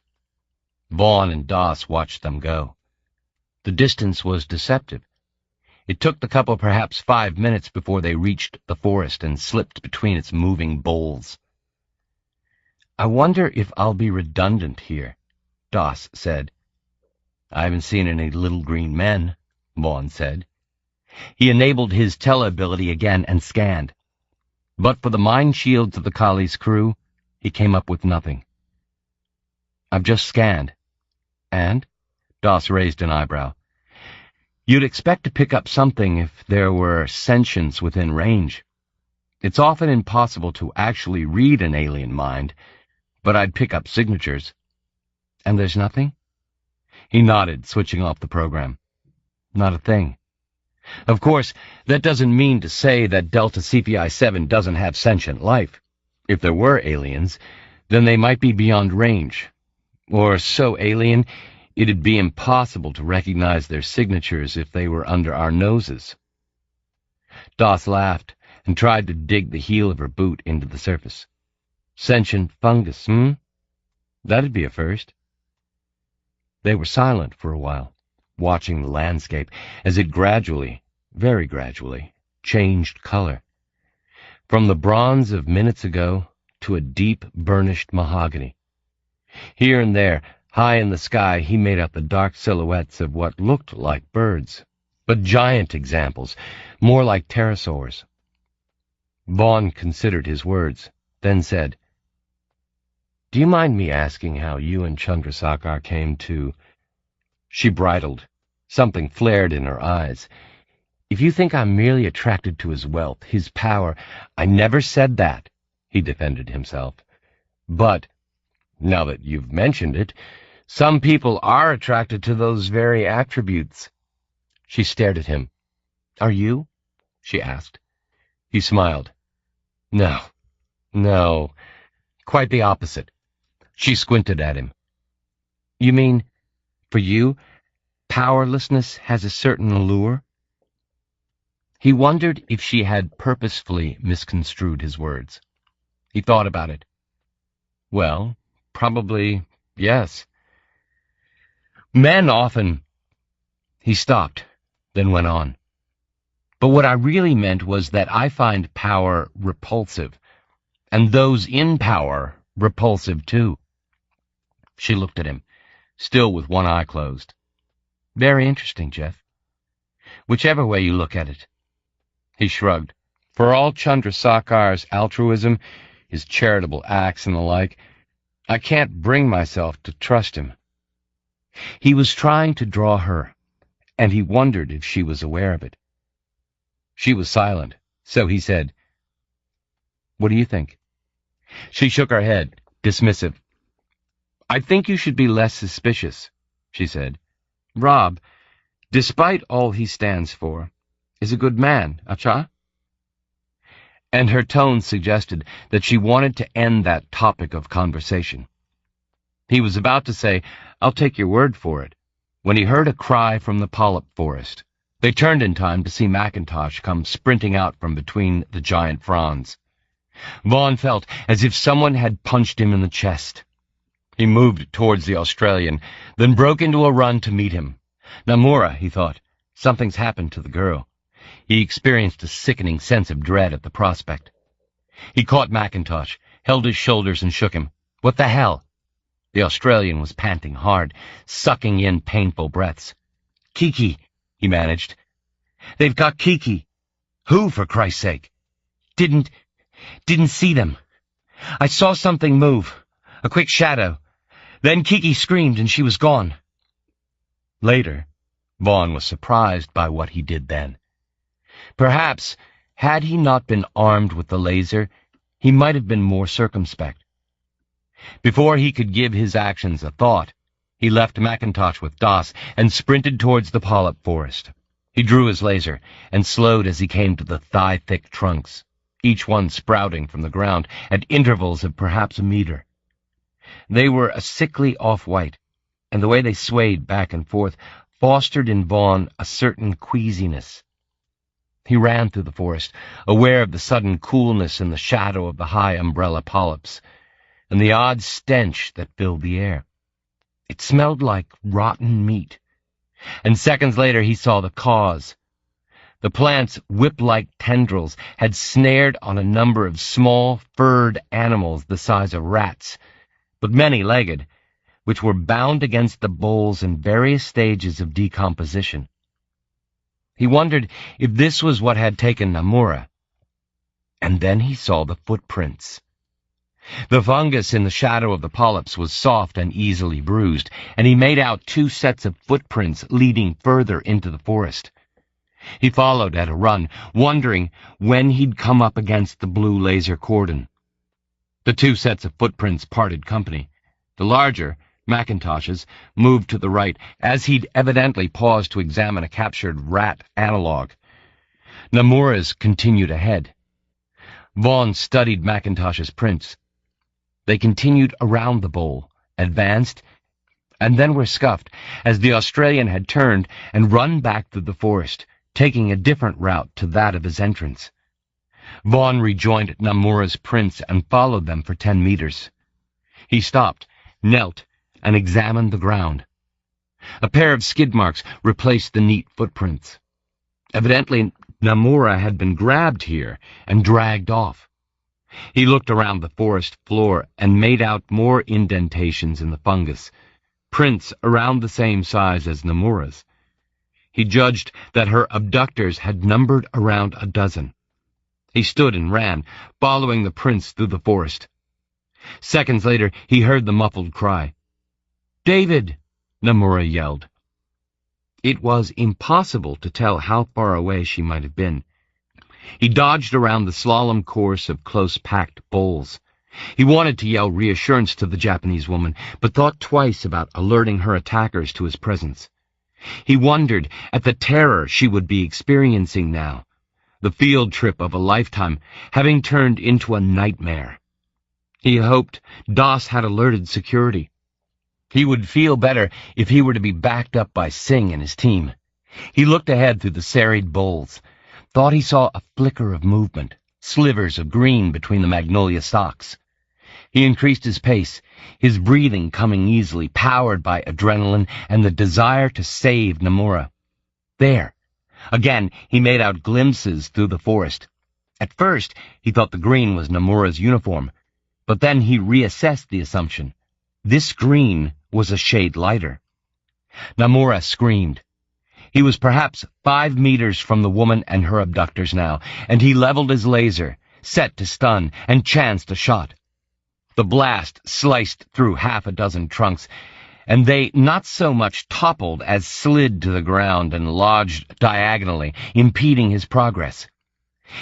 Vaughn and Das watched them go. The distance was deceptive. It took the couple perhaps 5 minutes before they reached the forest and slipped between its moving boles. "I wonder if I'll be redundant here," Das said. "I haven't seen any little green men," Vaughn said. He enabled his tele-ability again and scanned. But for the mind shields of the Kali's crew, he came up with nothing. "I've just scanned." "And?" Das raised an eyebrow. "You'd expect to pick up something if there were sentience within range. It's often impossible to actually read an alien mind, but I'd pick up signatures." "And there's nothing?" He nodded, switching off the program. "Not a thing. Of course, that doesn't mean to say that Delta CPI-7 doesn't have sentient life. If there were aliens, then they might be beyond range. Or so alien, it'd be impossible to recognize their signatures if they were under our noses. Doss laughed and tried to dig the heel of her boot into the surface. Sentient fungus, That'd be a first. They were silent for a while, watching the landscape as it gradually, very gradually, changed color. From the bronze of minutes ago to a deep, burnished mahogany. Here and there, high in the sky, he made out the dark silhouettes of what looked like birds, but giant examples, more like pterosaurs. Vaughn considered his words, then said, "Do you mind me asking how you and Chandrasekhar came to—" She bridled. Something flared in her eyes. "If you think I'm merely attracted to his wealth, his power—" "I never said that," he defended himself. "But, now that you've mentioned it, some people are attracted to those very attributes." She stared at him. "Are you?" she asked. He smiled. No, quite the opposite." She squinted at him. "You mean, for you, powerlessness has a certain allure?" He wondered if she had purposefully misconstrued his words. He thought about it. Well, probably, yes. Men often... He stopped, then went on. "But what I really meant was that I find power repulsive, and those in power repulsive too." She looked at him, still with one eye closed. "Very interesting, Jeff. Whichever way you look at it." He shrugged. "For all Chandrasekhar's altruism, his charitable acts and the like, I can't bring myself to trust him." He was trying to draw her, and he wondered if she was aware of it. She was silent, so he said, "What do you think?" She shook her head, dismissive. "I think you should be less suspicious," she said. "Rob, despite all he stands for, is a good man, acha?" And her tone suggested that she wanted to end that topic of conversation. He was about to say, "I'll take your word for it," when he heard a cry from the polyp forest. They turned in time to see McIntosh come sprinting out from between the giant fronds. Vaughn felt as if someone had punched him in the chest. He moved towards the Australian, then broke into a run to meet him. Namura, he thought. Something's happened to the girl. He experienced a sickening sense of dread at the prospect. He caught McIntosh, held his shoulders and shook him. "What the hell?" The Australian was panting hard, sucking in painful breaths. "Kiki," he managed. "They've got Kiki." "Who, for Christ's sake?" Didn't see them. I saw something move, a quick shadow. Then Kiki screamed and she was gone." Later, Vaughn was surprised by what he did then. Perhaps, had he not been armed with the laser, he might have been more circumspect. Before he could give his actions a thought, he left McIntosh with Doss and sprinted towards the polyp forest. He drew his laser and slowed as he came to the thigh-thick trunks, each one sprouting from the ground at intervals of perhaps a meter. They were a sickly off-white, and the way they swayed back and forth fostered in Vaughn a certain queasiness. He ran through the forest, aware of the sudden coolness in the shadow of the high umbrella polyps, and the odd stench that filled the air. It smelled like rotten meat. And seconds later he saw the cause. The plant's whip-like tendrils had snared on a number of small, furred animals the size of rats, but many-legged, which were bound against the boles in various stages of decomposition. He wondered if this was what had taken Namura. And then he saw the footprints. The fungus in the shadow of the polyps was soft and easily bruised, and he made out 2 sets of footprints leading further into the forest. He followed at a run, wondering when he'd come up against the blue laser cordon. The 2 sets of footprints parted company. The larger, Macintoshes moved to the right, as he'd evidently paused to examine a captured rat analog. Namura's continued ahead. Vaughn studied Macintosh's prints. They continued around the bowl, advanced, and then were scuffed, as the Australian had turned and run back through the forest, taking a different route to that of his entrance. Vaughn rejoined Namura's prints and followed them for 10 meters. He stopped, knelt, and examined the ground. A pair of skid marks replaced the neat footprints. Evidently, Namura had been grabbed here and dragged off. He looked around the forest floor and made out more indentations in the fungus, prints around the same size as Namura's. He judged that her abductors had numbered around a dozen. He stood and ran, following the prints through the forest. Seconds later, he heard the muffled cry. "David!" Namura yelled. It was impossible to tell how far away she might have been. He dodged around the slalom course of close-packed boles. He wanted to yell reassurance to the Japanese woman, but thought twice about alerting her attackers to his presence. He wondered at the terror she would be experiencing now, the field trip of a lifetime having turned into a nightmare. He hoped Doss had alerted security. He would feel better if he were to be backed up by Singh and his team. He looked ahead through the serried boles, thought he saw a flicker of movement, slivers of green between the magnolia stalks. He increased his pace, his breathing coming easily, powered by adrenaline and the desire to save Namura. There! Again, he made out glimpses through the forest. At first, he thought the green was Namura's uniform, but then he reassessed the assumption. This green was a shade lighter. Namura screamed. He was perhaps 5 meters from the woman and her abductors now, and he leveled his laser, set to stun, and chanced a shot. The blast sliced through half a dozen trunks, and they not so much toppled as slid to the ground and lodged diagonally, impeding his progress.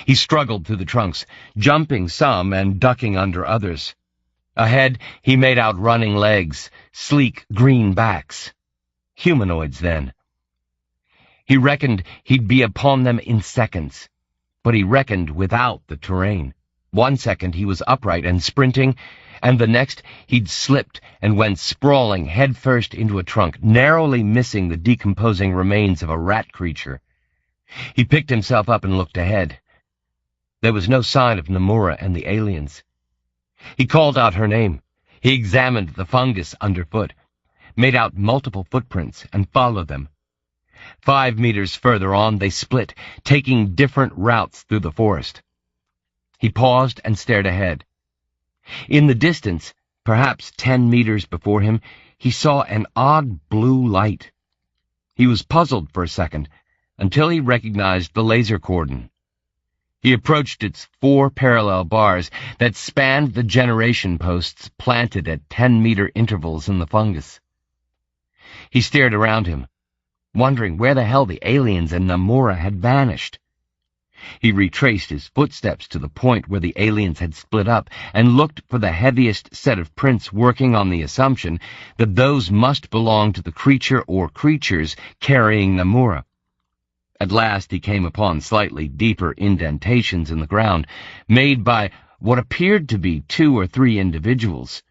He struggled through the trunks, jumping some and ducking under others. Ahead, he made out running legs, sleek green backs. Humanoids, then. He reckoned he'd be upon them in seconds, but he reckoned without the terrain. 1 second he was upright and sprinting, and the next he'd slipped and went sprawling headfirst into a trunk, narrowly missing the decomposing remains of a rat creature. He picked himself up and looked ahead. There was no sign of Namura and the aliens. He called out her name. He examined the fungus underfoot, made out multiple footprints, and followed them. 5 meters further on, they split, taking different routes through the forest. He paused and stared ahead. In the distance, perhaps 10 meters before him, he saw an odd blue light. He was puzzled for a second, until he recognized the laser cordon. He approached its 4 parallel bars that spanned the generation posts planted at 10-meter intervals in the fungus. He stared around him, wondering where the hell the aliens and Namura had vanished. He retraced his footsteps to the point where the aliens had split up and looked for the heaviest set of prints, working on the assumption that those must belong to the creature or creatures carrying Namura. At last he came upon slightly deeper indentations in the ground, made by what appeared to be 2 or 3 individuals,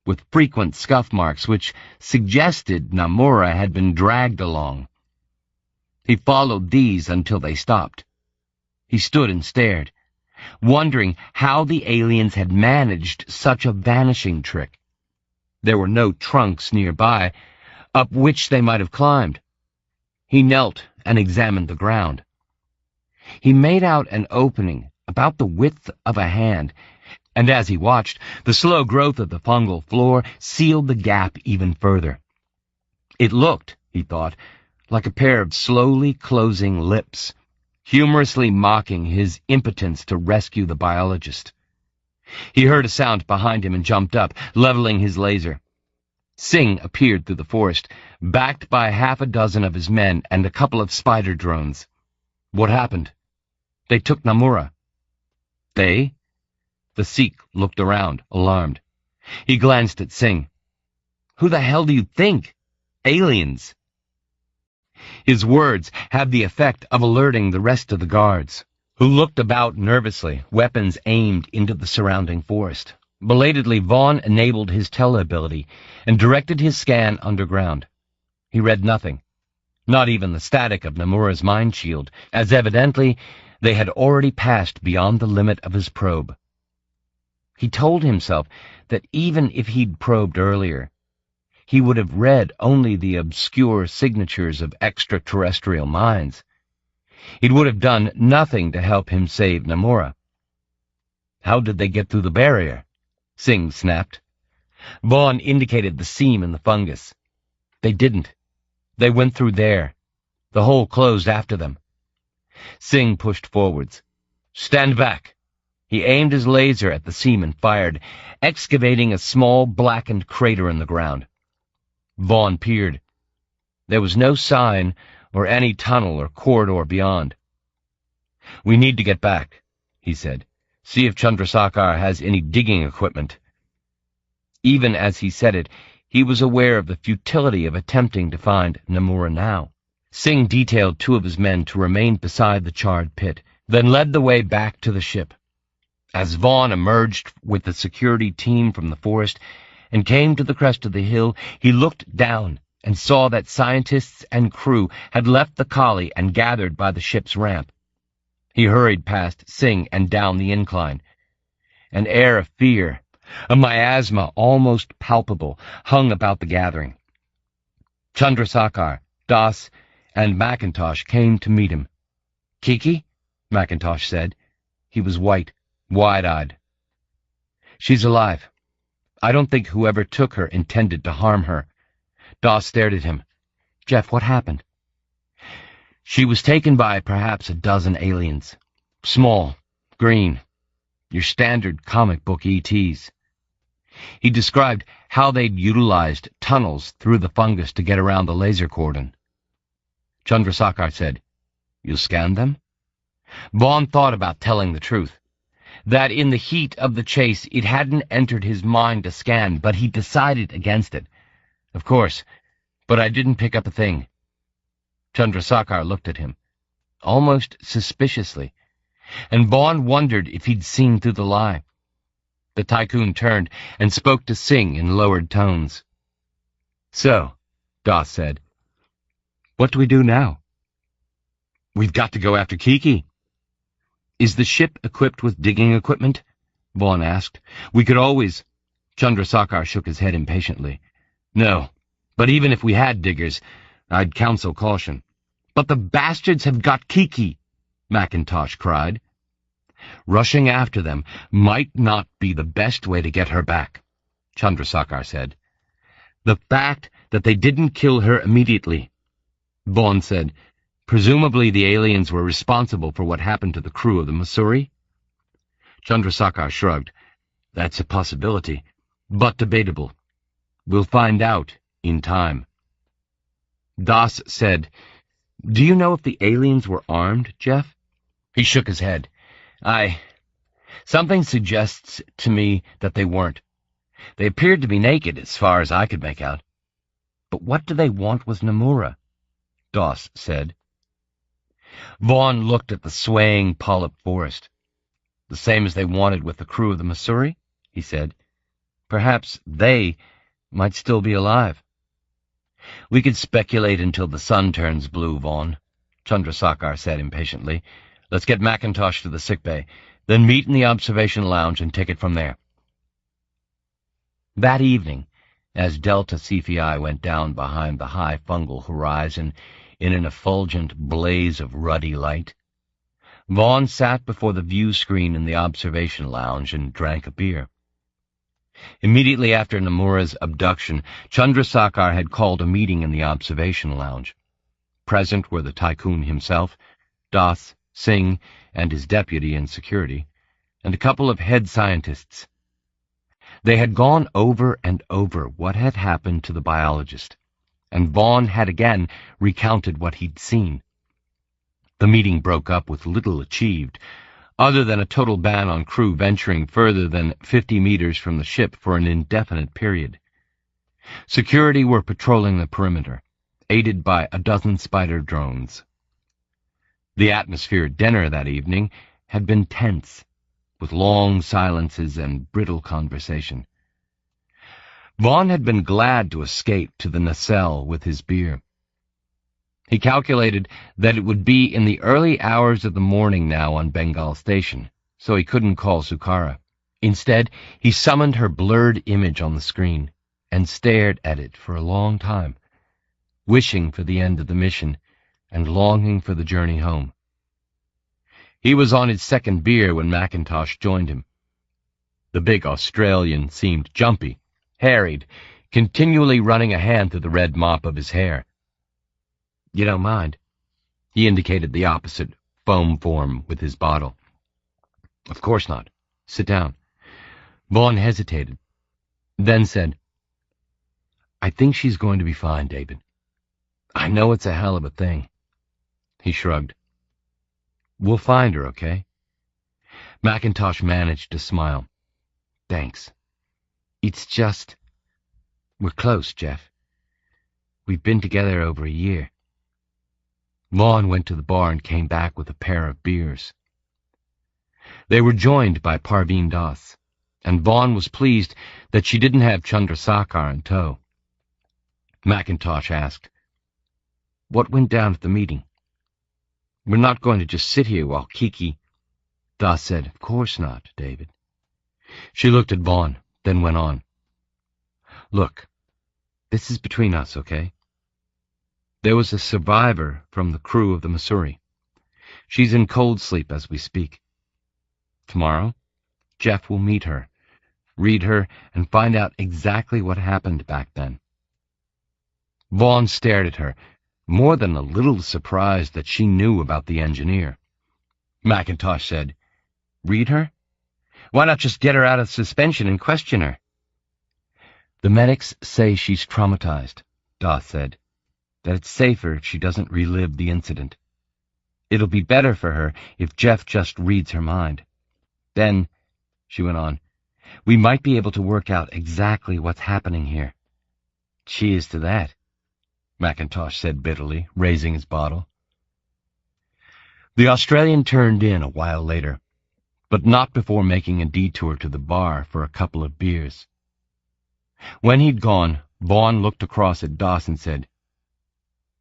with frequent scuff marks which suggested Namura had been dragged along. He followed these until they stopped. He stood and stared, wondering how the aliens had managed such a vanishing trick. There were no trunks nearby, up which they might have climbed. He knelt and examined the ground. He made out an opening about the width of a hand, and as he watched, the slow growth of the fungal floor sealed the gap even further. It looked, he thought, like a pair of slowly closing lips, humorously mocking his impotence to rescue the biologist. He heard a sound behind him and jumped up, leveling his laser. Singh appeared through the forest, backed by half a dozen of his men and a couple of spider drones. What happened? They took Namura. They? The Sikh looked around, alarmed. He glanced at Singh. Who the hell do you think? Aliens. His words had the effect of alerting the rest of the guards, who looked about nervously, weapons aimed into the surrounding forest. Belatedly, Vaughn enabled his teleability and directed his scan underground. He read nothing, not even the static of Nomura's mind shield, as evidently they had already passed beyond the limit of his probe. He told himself that even if he'd probed earlier, he would have read only the obscure signatures of extraterrestrial minds. It would have done nothing to help him save Nomura. How did they get through the barrier? Singh snapped. Vaughn indicated the seam in the fungus. They didn't. They went through there. The hole closed after them. Singh pushed forwards. Stand back. He aimed his laser at the seam and fired, excavating a small blackened crater in the ground. Vaughn peered. There was no sign or any tunnel or corridor beyond. We need to get back, he said. See if Chandrasekhar has any digging equipment. Even as he said it, he was aware of the futility of attempting to find Nomura now. Singh detailed 2 of his men to remain beside the charred pit, then led the way back to the ship. As Vaughn emerged with the security team from the forest and came to the crest of the hill, he looked down and saw that scientists and crew had left the collie and gathered by the ship's ramp. He hurried past Singh and down the incline. An air of fear, a miasma almost palpable, hung about the gathering. Chandrasekhar, Das, and McIntosh came to meet him. Kiki? McIntosh said. He was white, wide-eyed. She's alive. I don't think whoever took her intended to harm her. Das stared at him. Jeff, what happened? She was taken by perhaps a dozen aliens. Small, green, your standard comic book ETs. He described how they'd utilized tunnels through the fungus to get around the laser cordon. Chandrasekhar said, You scanned them? Vaughn thought about telling the truth. That in the heat of the chase it hadn't entered his mind to scan, but he decided against it. Of course, but I didn't pick up a thing. Chandrasekhar looked at him, almost suspiciously, and Vaughn wondered if he'd seen through the lie. The tycoon turned and spoke to Singh in lowered tones. So, Das said, what do we do now? We've got to go after Kiki. Is the ship equipped with digging equipment? Vaughn asked. We could always... Chandrasekhar shook his head impatiently. No, but even if we had diggers, I'd counsel caution. But the bastards have got Kiki, McIntosh cried. Rushing after them might not be the best way to get her back, Chandrasekhar said. The fact that they didn't kill her immediately, Vaughn said. Presumably the aliens were responsible for what happened to the crew of the Missouri? Chandrasekhar shrugged. That's a possibility, but debatable. We'll find out in time. Das said, Do you know if the aliens were armed, Jeff? He shook his head. Something suggests to me that they weren't. They appeared to be naked as far as I could make out. But what do they want with Nomura? Das said. Vaughn looked at the swaying polyp forest. The same as they wanted with the crew of the Missouri, he said. Perhaps they might still be alive. We could speculate until the sun turns blue, Vaughn, Chandrasekhar said impatiently. Let's get McIntosh to the sickbay, then meet in the observation lounge and take it from there. That evening, as Delta Cephei went down behind the high fungal horizon in an effulgent blaze of ruddy light, Vaughn sat before the view screen in the observation lounge and drank a beer. Immediately after Nomura's abduction, Chandrasekhar had called a meeting in the observation lounge. Present were the tycoon himself, Das, Singh, and his deputy in security, and a couple of head scientists. They had gone over and over what had happened to the biologist, and Vaughn had again recounted what he'd seen. The meeting broke up with little achieved, other than a total ban on crew venturing further than 50 meters from the ship for an indefinite period. Security were patrolling the perimeter, aided by a dozen spider drones. The atmosphere at dinner that evening had been tense, with long silences and brittle conversation. Vaughn had been glad to escape to the nacelle with his beer. He calculated that it would be in the early hours of the morning now on Bengal Station, so he couldn't call Sukara. Instead, he summoned her blurred image on the screen and stared at it for a long time, wishing for the end of the mission and longing for the journey home. He was on his second beer when McIntosh joined him. The big Australian seemed jumpy, harried, continually running a hand through the red mop of his hair. "You don't mind?" He indicated the opposite foam form with his bottle. "Of course not. Sit down." Vaughn hesitated, then said, "I think she's going to be fine, David. I know it's a hell of a thing." He shrugged. "We'll find her, okay?" McIntosh managed to smile. "Thanks. It's just... we're close, Jeff. We've been together over a year." Vaughn went to the bar and came back with a pair of beers. They were joined by Parveen Das, and Vaughn was pleased that she didn't have Chandrasekhar in tow. McIntosh asked, "What went down at the meeting?" "We're not going to just sit here while Kiki..." Das said, "Of course not, David." She looked at Vaughn, then went on. "Look, this is between us, okay? There was a survivor from the crew of the Missouri. She's in cold sleep as we speak. Tomorrow, Jeff will meet her, read her, and find out exactly what happened back then." Vaughn stared at her, more than a little surprised that she knew about the engineer. McIntosh said, "Read her? Why not just get her out of suspension and question her?" "The medics say she's traumatized," Das said, "that it's safer if she doesn't relive the incident. It'll be better for her if Jeff just reads her mind. Then," she went on, "we might be able to work out exactly what's happening here." "Cheers to that," McIntosh said bitterly, raising his bottle. The Australian turned in a while later, but not before making a detour to the bar for a couple of beers. When he'd gone, Vaughn looked across at Das and said,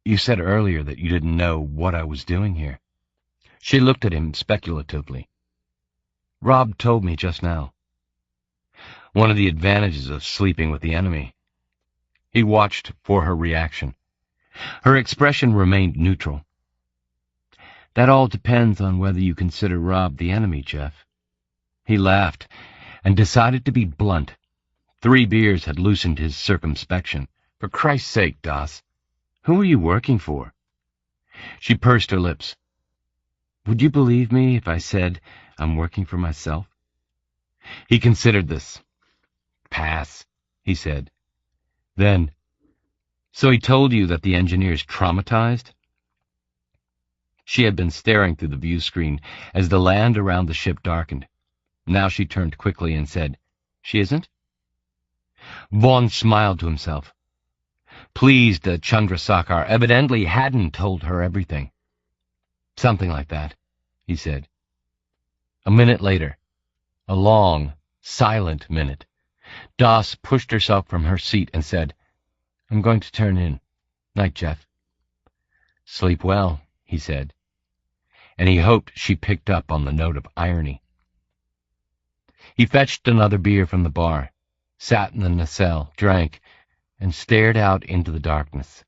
"You said earlier that you didn't know what I was doing here." She looked at him speculatively. "Rob told me just now. One of the advantages of sleeping with the enemy." He watched for her reaction. Her expression remained neutral. "That all depends on whether you consider Rob the enemy, Jeff." He laughed and decided to be blunt. 3 beers had loosened his circumspection. "For Christ's sake, Das, who are you working for?" She pursed her lips. "Would you believe me if I said I'm working for myself?" He considered this. "Pass," he said. Then, "So he told you that the engineer's traumatized?" She had been staring through the view screen as the land around the ship darkened. Now she turned quickly and said, "She isn't?" Vaughn smiled to himself, pleased that Chandrasekhar evidently hadn't told her everything. "Something like that," he said. A minute later, a long, silent minute, Das pushed herself from her seat and said, "I'm going to turn in. Night, Jeff." "Sleep well," he said, and he hoped she picked up on the note of irony. He fetched another beer from the bar, sat in the nacelle, drank, and stared out into the darkness.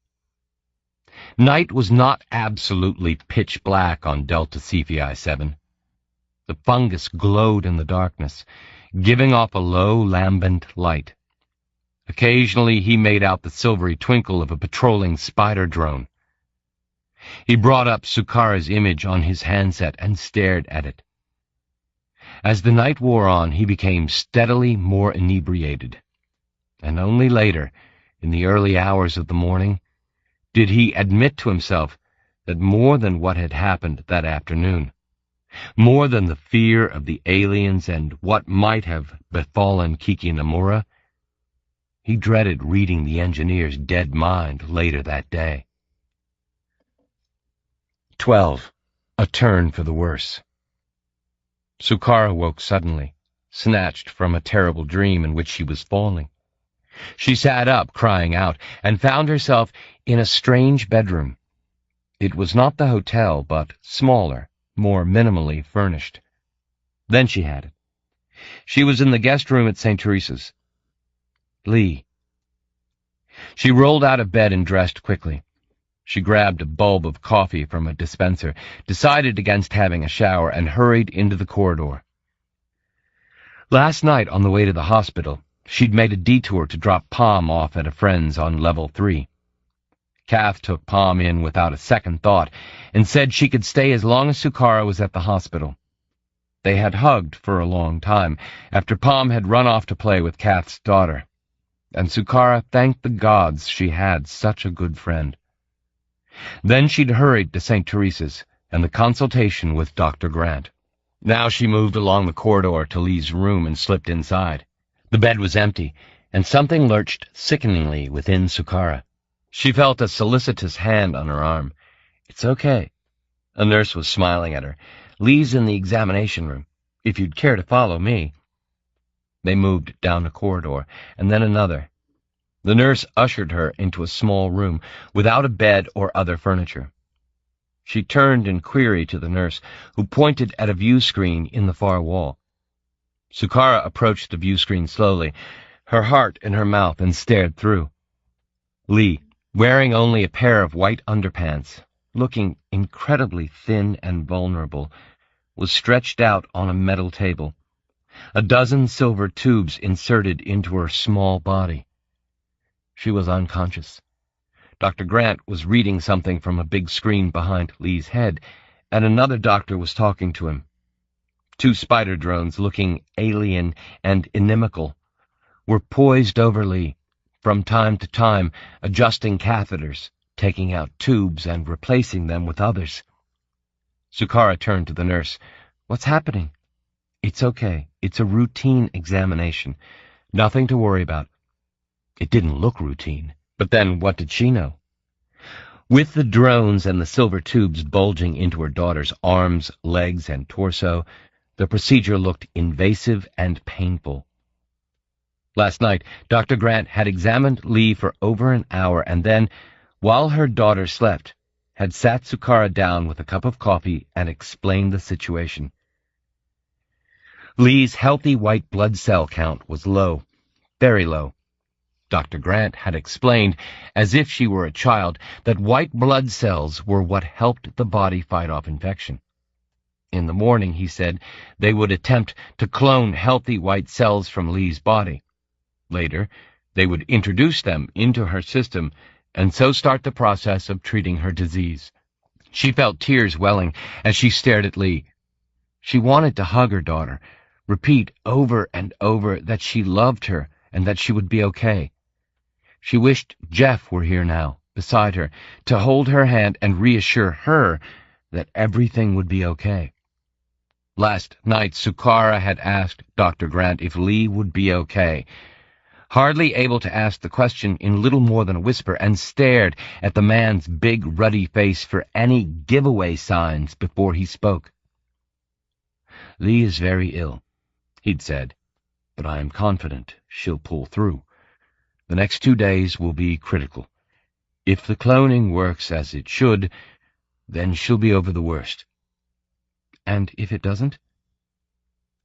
Night was not absolutely pitch black on Delta Cephei 7. The fungus glowed in the darkness, giving off a low, lambent light. Occasionally he made out the silvery twinkle of a patrolling spider drone. He brought up Sukara's image on his handset and stared at it. As the night wore on, he became steadily more inebriated, and only later, in the early hours of the morning, did he admit to himself that more than what had happened that afternoon, more than the fear of the aliens and what might have befallen Kiki Nomura, He dreaded reading the engineer's dead mind later that day. 12. A turn for the worse. Sukara woke suddenly, snatched from a terrible dream in which she was falling. She sat up, crying out, and found herself in a strange bedroom. It was not the hotel, but smaller, more minimally furnished. Then she had it. She was in the guest room at St. Teresa's. Lee. She rolled out of bed and dressed quickly. She grabbed a bulb of coffee from a dispenser, decided against having a shower, and hurried into the corridor. Last night, on the way to the hospital, she'd made a detour to drop Palm off at a friend's on level 3. Kath took Palm in without a second thought and said she could stay as long as Sukara was at the hospital. They had hugged for a long time after Palm had run off to play with Kath's daughter, and Sukara thanked the gods she had such a good friend. Then she'd hurried to St. Teresa's and the consultation with Dr. Grant. Now she moved along the corridor to Lee's room and slipped inside. The bed was empty, and something lurched sickeningly within Sukara. She felt a solicitous hand on her arm. "It's okay." A nurse was smiling at her. "Lee's in the examination room, if you'd care to follow me." They moved down a corridor, and then another. The nurse ushered her into a small room, without a bed or other furniture. She turned in query to the nurse, who pointed at a view screen in the far wall. Sukara approached the view screen slowly, her heart in her mouth, and stared through. Lee, wearing only a pair of white underpants, looking incredibly thin and vulnerable, was stretched out on a metal table, a dozen silver tubes inserted into her small body. She was unconscious. Dr. Grant was reading something from a big screen behind Lee's head, and another doctor was talking to him. 2 spider drones, looking alien and inimical, were poised over Lee, from time to time adjusting catheters, taking out tubes and replacing them with others. Sukara turned to the nurse. "What's happening?" "It's okay. It's a routine examination. Nothing to worry about." It didn't look routine, but then what did she know? With the drones and the silver tubes bulging into her daughter's arms, legs, and torso, the procedure looked invasive and painful. Last night, Dr. Grant had examined Lee for over an hour and then, while her daughter slept, had sat Sukara down with a cup of coffee and explained the situation. Lee's healthy white blood cell count was low, very low. Dr. Grant had explained, as if she were a child, that white blood cells were what helped the body fight off infection. In the morning, he said, they would attempt to clone healthy white cells from Lee's body. Later, they would introduce them into her system and so start the process of treating her disease. She felt tears welling as she stared at Lee. She wanted to hug her daughter, repeat over and over that she loved her and that she would be okay. She wished Jeff were here now, beside her, to hold her hand and reassure her that everything would be okay. Last night, Sukara had asked Dr. Grant if Lee would be okay, hardly able to ask the question in little more than a whisper, and stared at the man's big, ruddy face for any giveaway signs before he spoke. "Lee is very ill," he'd said, "but I am confident she'll pull through. The next 2 days will be critical. If the cloning works as it should, then she'll be over the worst." "And if it doesn't?"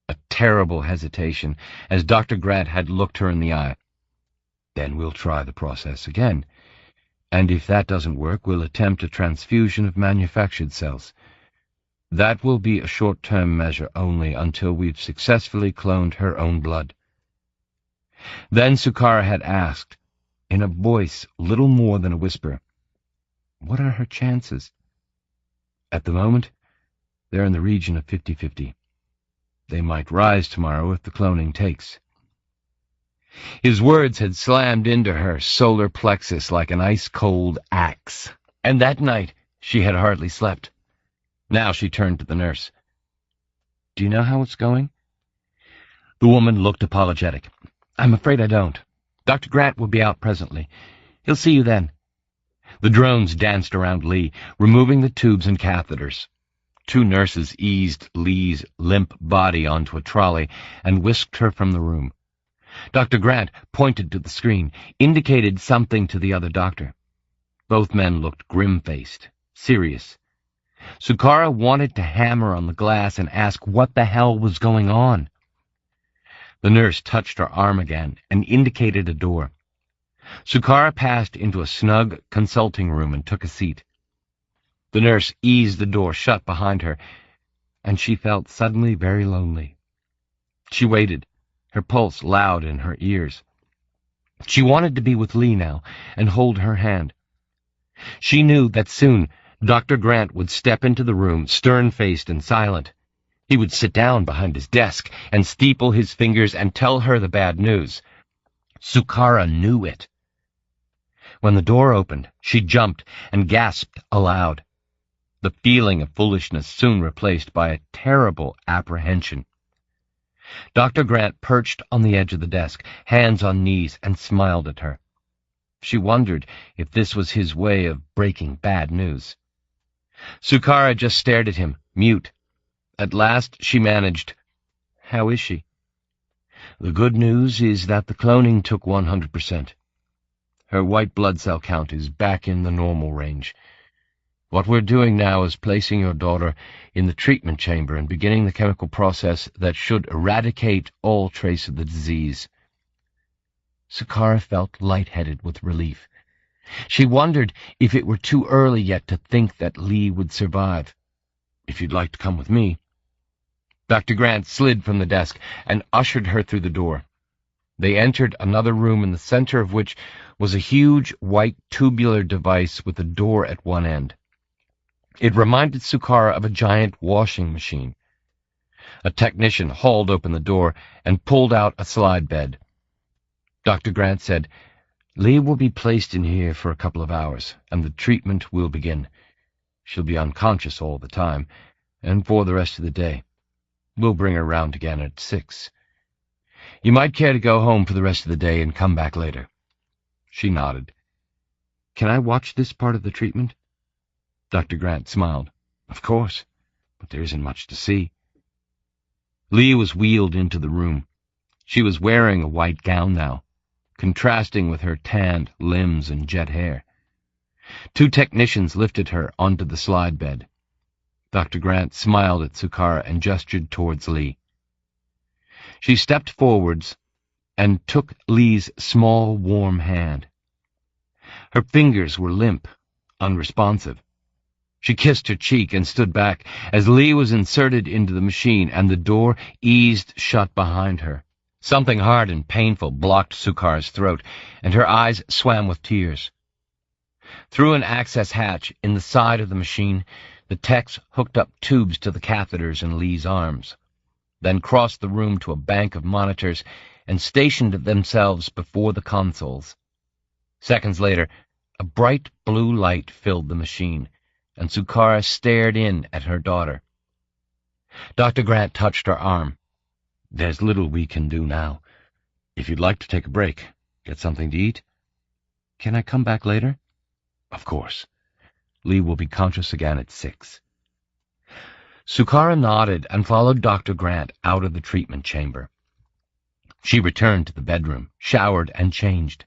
A terrible hesitation, as Dr. Grant had looked her in the eye. "Then we'll try the process again. And if that doesn't work, we'll attempt a transfusion of manufactured cells. That will be a short-term measure only until we've successfully cloned her own blood." Then Sukara had asked, in a voice little more than a whisper, "What are her chances?" "At the moment, they're in the region of 50-50. They might rise tomorrow if the cloning takes." His words had slammed into her solar plexus like an ice-cold axe, and that night she had hardly slept. Now she turned to the nurse. "Do you know how it's going?" The woman looked apologetic. "I'm afraid I don't. Dr. Grant will be out presently. He'll see you then." The drones danced around Lee, removing the tubes and catheters. Two nurses eased Lee's limp body onto a trolley and whisked her from the room. Dr. Grant pointed to the screen, indicated something to the other doctor. Both men looked grim-faced, serious. Sukara wanted to hammer on the glass and ask what the hell was going on. The nurse touched her arm again and indicated a door. Sukara passed into a snug consulting room and took a seat. The nurse eased the door shut behind her, and she felt suddenly very lonely. She waited, her pulse loud in her ears. She wanted to be with Lee now and hold her hand. She knew that soon Dr. Grant would step into the room, stern-faced and silent. He would sit down behind his desk and steeple his fingers and tell her the bad news. Sukara knew it. When the door opened, she jumped and gasped aloud. The feeling of foolishness soon replaced by a terrible apprehension. Dr. Grant perched on the edge of the desk, hands on knees, and smiled at her. She wondered if this was his way of breaking bad news. Sukara just stared at him, mute. At last she managed, "How is she?" "The good news is that the cloning took 100%. Her white blood cell count is back in the normal range. What we're doing now is placing your daughter in the treatment chamber and beginning the chemical process that should eradicate all trace of the disease." Sukara felt lightheaded with relief. She wondered if it were too early yet to think that Lee would survive. "If you'd like to come with me." Dr. Grant slid from the desk and ushered her through the door. They entered another room in the center of which was a huge white tubular device with a door at one end. It reminded Sukara of a giant washing machine. A technician hauled open the door and pulled out a slide bed. Dr. Grant said, "Lee will be placed in here for a couple of hours, and the treatment will begin. She'll be unconscious all the time, and for the rest of the day. We'll bring her round again at 6. You might care to go home for the rest of the day and come back later." She nodded. "Can I watch this part of the treatment?" Dr. Grant smiled. "Of course, but there isn't much to see." Lee was wheeled into the room. She was wearing a white gown now, contrasting with her tanned limbs and jet hair. Two technicians lifted her onto the slide bed. Dr. Grant smiled at Sukara and gestured towards Lee. She stepped forwards and took Lee's small, warm hand. Her fingers were limp, unresponsive. She kissed her cheek and stood back as Lee was inserted into the machine and the door eased shut behind her. Something hard and painful blocked Sukara's throat, and her eyes swam with tears. Through an access hatch in the side of the machine, the techs hooked up tubes to the catheters in Lee's arms, then crossed the room to a bank of monitors and stationed themselves before the consoles. Seconds later, a bright blue light filled the machine, and Sukara stared in at her daughter. Dr. Grant touched her arm. "There's little we can do now. If you'd like to take a break, get something to eat." "Can I come back later?" "Of course. Lee will be conscious again at 6. Sukara nodded and followed Dr. Grant out of the treatment chamber. She returned to the bedroom, showered and changed.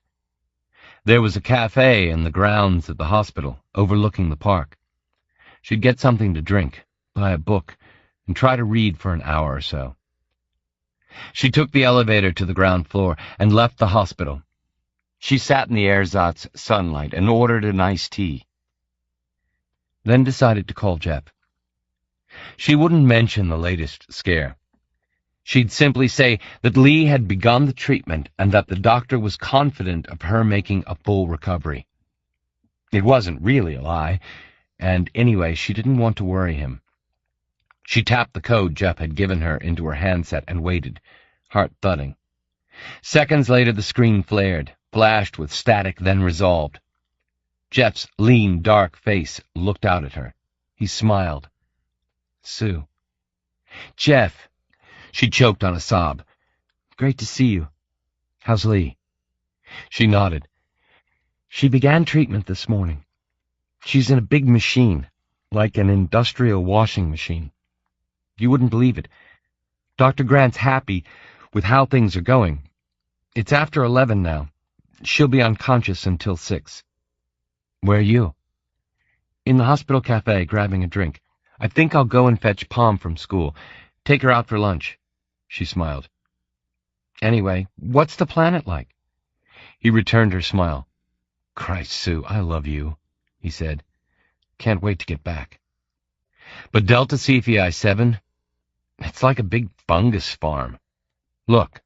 There was a cafe in the grounds of the hospital, overlooking the park. She'd get something to drink, buy a book, and try to read for an hour or so. She took the elevator to the ground floor and left the hospital. She sat in the ersatz sunlight and ordered an iced tea. Then decided to call Jeff. She wouldn't mention the latest scare. She'd simply say that Lee had begun the treatment and that the doctor was confident of her making a full recovery. It wasn't really a lie, and anyway, she didn't want to worry him. She tapped the code Jeff had given her into her handset and waited, heart thudding. Seconds later the screen flared, flashed with static, then resolved. Jeff's lean, dark face looked out at her. He smiled. "Sue." "Jeff." She choked on a sob. "Great to see you. How's Lee?" She nodded. She began treatment this morning. She's in a big machine, like an industrial washing machine. You wouldn't believe it. Dr. Grant's happy with how things are going. It's after 11 now. She'll be unconscious until 6. Where are you? In the hospital cafe, grabbing a drink. I think I'll go and fetch Pom from school. Take her out for lunch. She smiled. Anyway, what's the planet like? He returned her smile. Christ, Sue, I love you, he said. Can't wait to get back. But Delta Cephei 7, it's like a big fungus farm. Look.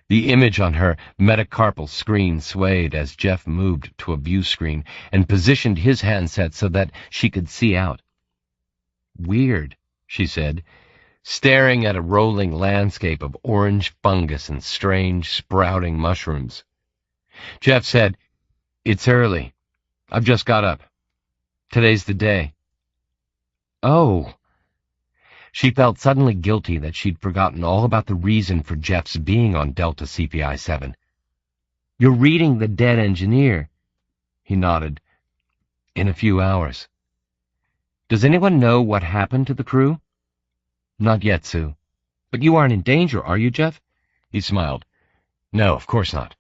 The image on her metacarpal screen swayed as Jeff moved to a view screen and positioned his handset so that she could see out. Weird, she said, staring at a rolling landscape of orange fungus and strange sprouting mushrooms. Jeff said, It's early. I've just got up. Today's the day. Oh. She felt suddenly guilty that she'd forgotten all about the reason for Jeff's being on Delta Cephei 7. You're reading The Dead Engineer. He nodded. In a few hours. Does anyone know what happened to the crew? Not yet, Sue. But you aren't in danger, are you, Jeff? He smiled. No, of course not.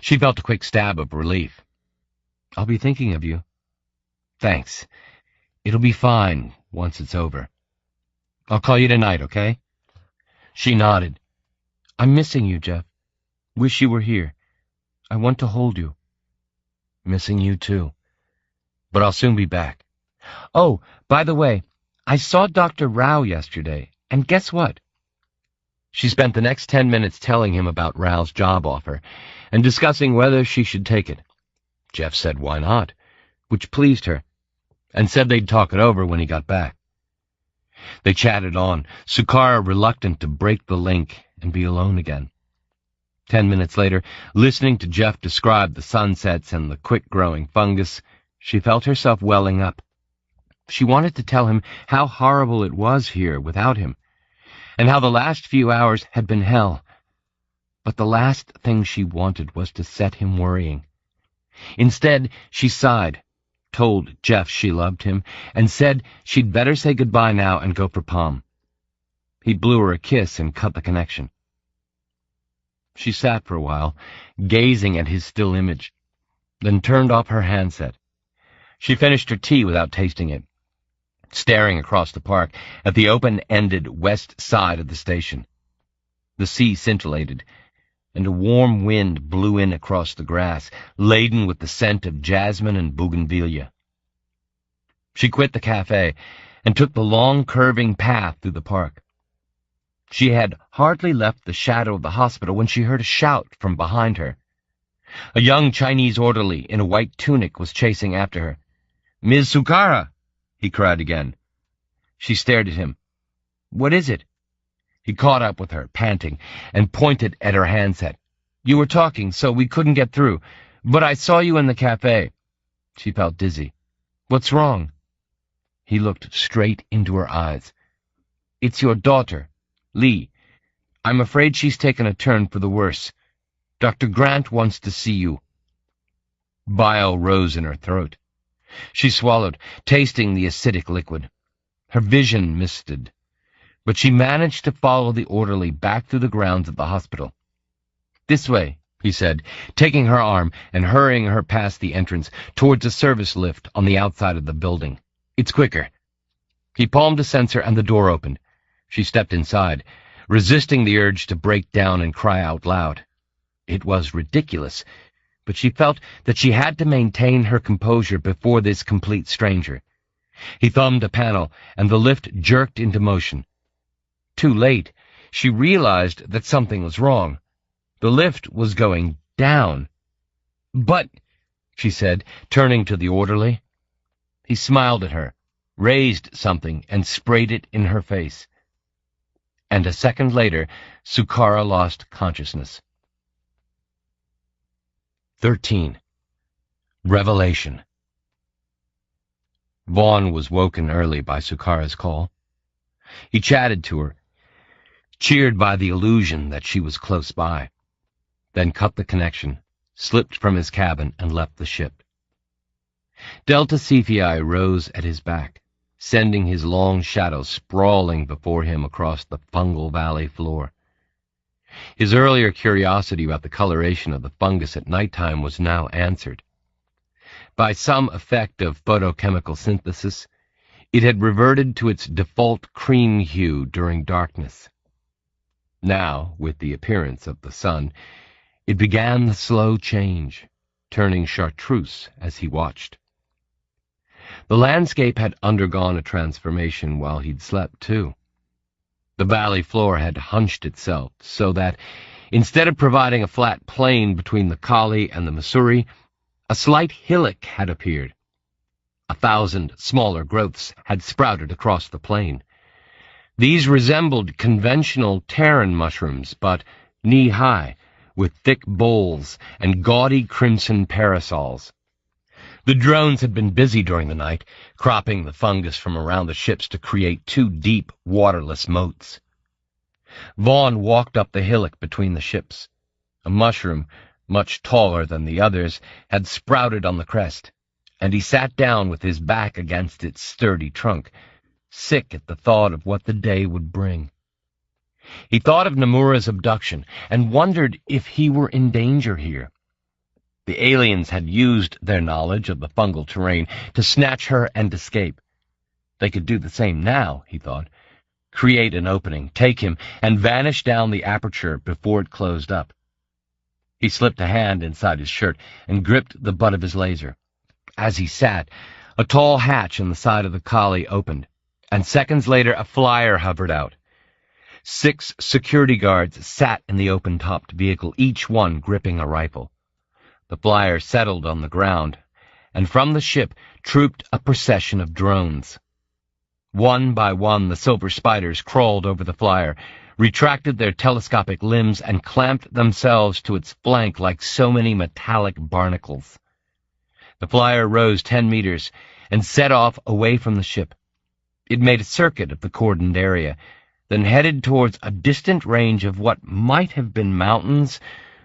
She felt a quick stab of relief. I'll be thinking of you. Thanks. It'll be fine once it's over. I'll call you tonight, okay? She nodded. I'm missing you, Jeff. Wish you were here. I want to hold you. Missing you, too. But I'll soon be back. Oh, by the way, I saw Dr. Rao yesterday, and guess what? She spent the next 10 minutes telling him about Rao's job offer and discussing whether she should take it. Jeff said why not, which pleased her, and said they'd talk it over when he got back. They chatted on, Sukara reluctant to break the link and be alone again. 10 minutes later, listening to Jeff describe the sunsets and the quick-growing fungus, she felt herself welling up. She wanted to tell him how horrible it was here without him, and how the last few hours had been hell. But the last thing she wanted was to set him worrying. Instead, she sighed, told Jeff she loved him, and said she'd better say goodbye now and go for Pom. He blew her a kiss and cut the connection. She sat for a while, gazing at his still image, then turned off her handset. She finished her tea without tasting it, staring across the park at the open-ended west side of the station. The sea scintillated, and a warm wind blew in across the grass, laden with the scent of jasmine and bougainvillea. She quit the cafe and took the long, curving path through the park. She had hardly left the shadow of the hospital when she heard a shout from behind her. A young Chinese orderly in a white tunic was chasing after her. "Ms. Sukara!" he cried again. She stared at him. "What is it?" He caught up with her, panting, and pointed at her handset. "You were talking, so we couldn't get through, but I saw you in the cafe." She felt dizzy. "What's wrong?" He looked straight into her eyes. "It's your daughter, Lee. I'm afraid she's taken a turn for the worse. Dr. Grant wants to see you." Bile rose in her throat. She swallowed, tasting the acidic liquid. Her vision misted, but she managed to follow the orderly back through the grounds of the hospital. "This way," he said, taking her arm and hurrying her past the entrance towards a service lift on the outside of the building. "It's quicker." He palmed a sensor and the door opened. She stepped inside, resisting the urge to break down and cry out loud. It was ridiculous, but she felt that she had to maintain her composure before this complete stranger. He thumbed a panel, and the lift jerked into motion. Too late, she realized that something was wrong. The lift was going down. "But," she said, turning to the orderly. He smiled at her, raised something, and sprayed it in her face. And a second later, Sukara lost consciousness. 13. Revelation. Vaughn was woken early by Sukara's call. He chatted to her, cheered by the illusion that she was close by. then cut the connection, slipped from his cabin, and left the ship. Delta Cephei rose at his back, sending his long shadow sprawling before him across the fungal valley floor. His earlier curiosity about the coloration of the fungus at nighttime was now answered. By some effect of photochemical synthesis, it had reverted to its default cream hue during darkness. Now, with the appearance of the sun, it began the slow change, turning chartreuse as he watched. The landscape had undergone a transformation while he'd slept, too. The valley floor had hunched itself so that, instead of providing a flat plain between the Kali and the Missouri, a slight hillock had appeared. 1,000 smaller growths had sprouted across the plain. These resembled conventional Terran mushrooms, but knee-high, with thick boles and gaudy crimson parasols. The drones had been busy during the night, cropping the fungus from around the ships to create 2 deep, waterless moats. Vaughn walked up the hillock between the ships. A mushroom, much taller than the others, had sprouted on the crest, and he sat down with his back against its sturdy trunk, sick at the thought of what the day would bring. He thought of Nomura's abduction and wondered if he were in danger here. The aliens had used their knowledge of the fungal terrain to snatch her and escape. They could do the same now, he thought. Create an opening, take him, and vanish down the aperture before it closed up. He slipped a hand inside his shirt and gripped the butt of his laser. As he sat, a tall hatch in the side of the Kali opened, and seconds later a flyer hovered out. 6 security guards sat in the open-topped vehicle, each one gripping a rifle. The flyer settled on the ground, and from the ship trooped a procession of drones. One by one, the silver spiders crawled over the flyer, retracted their telescopic limbs, and clamped themselves to its flank like so many metallic barnacles. The flyer rose 10 meters and set off away from the ship. It made a circuit of the cordoned area, then headed towards a distant range of what might have been mountains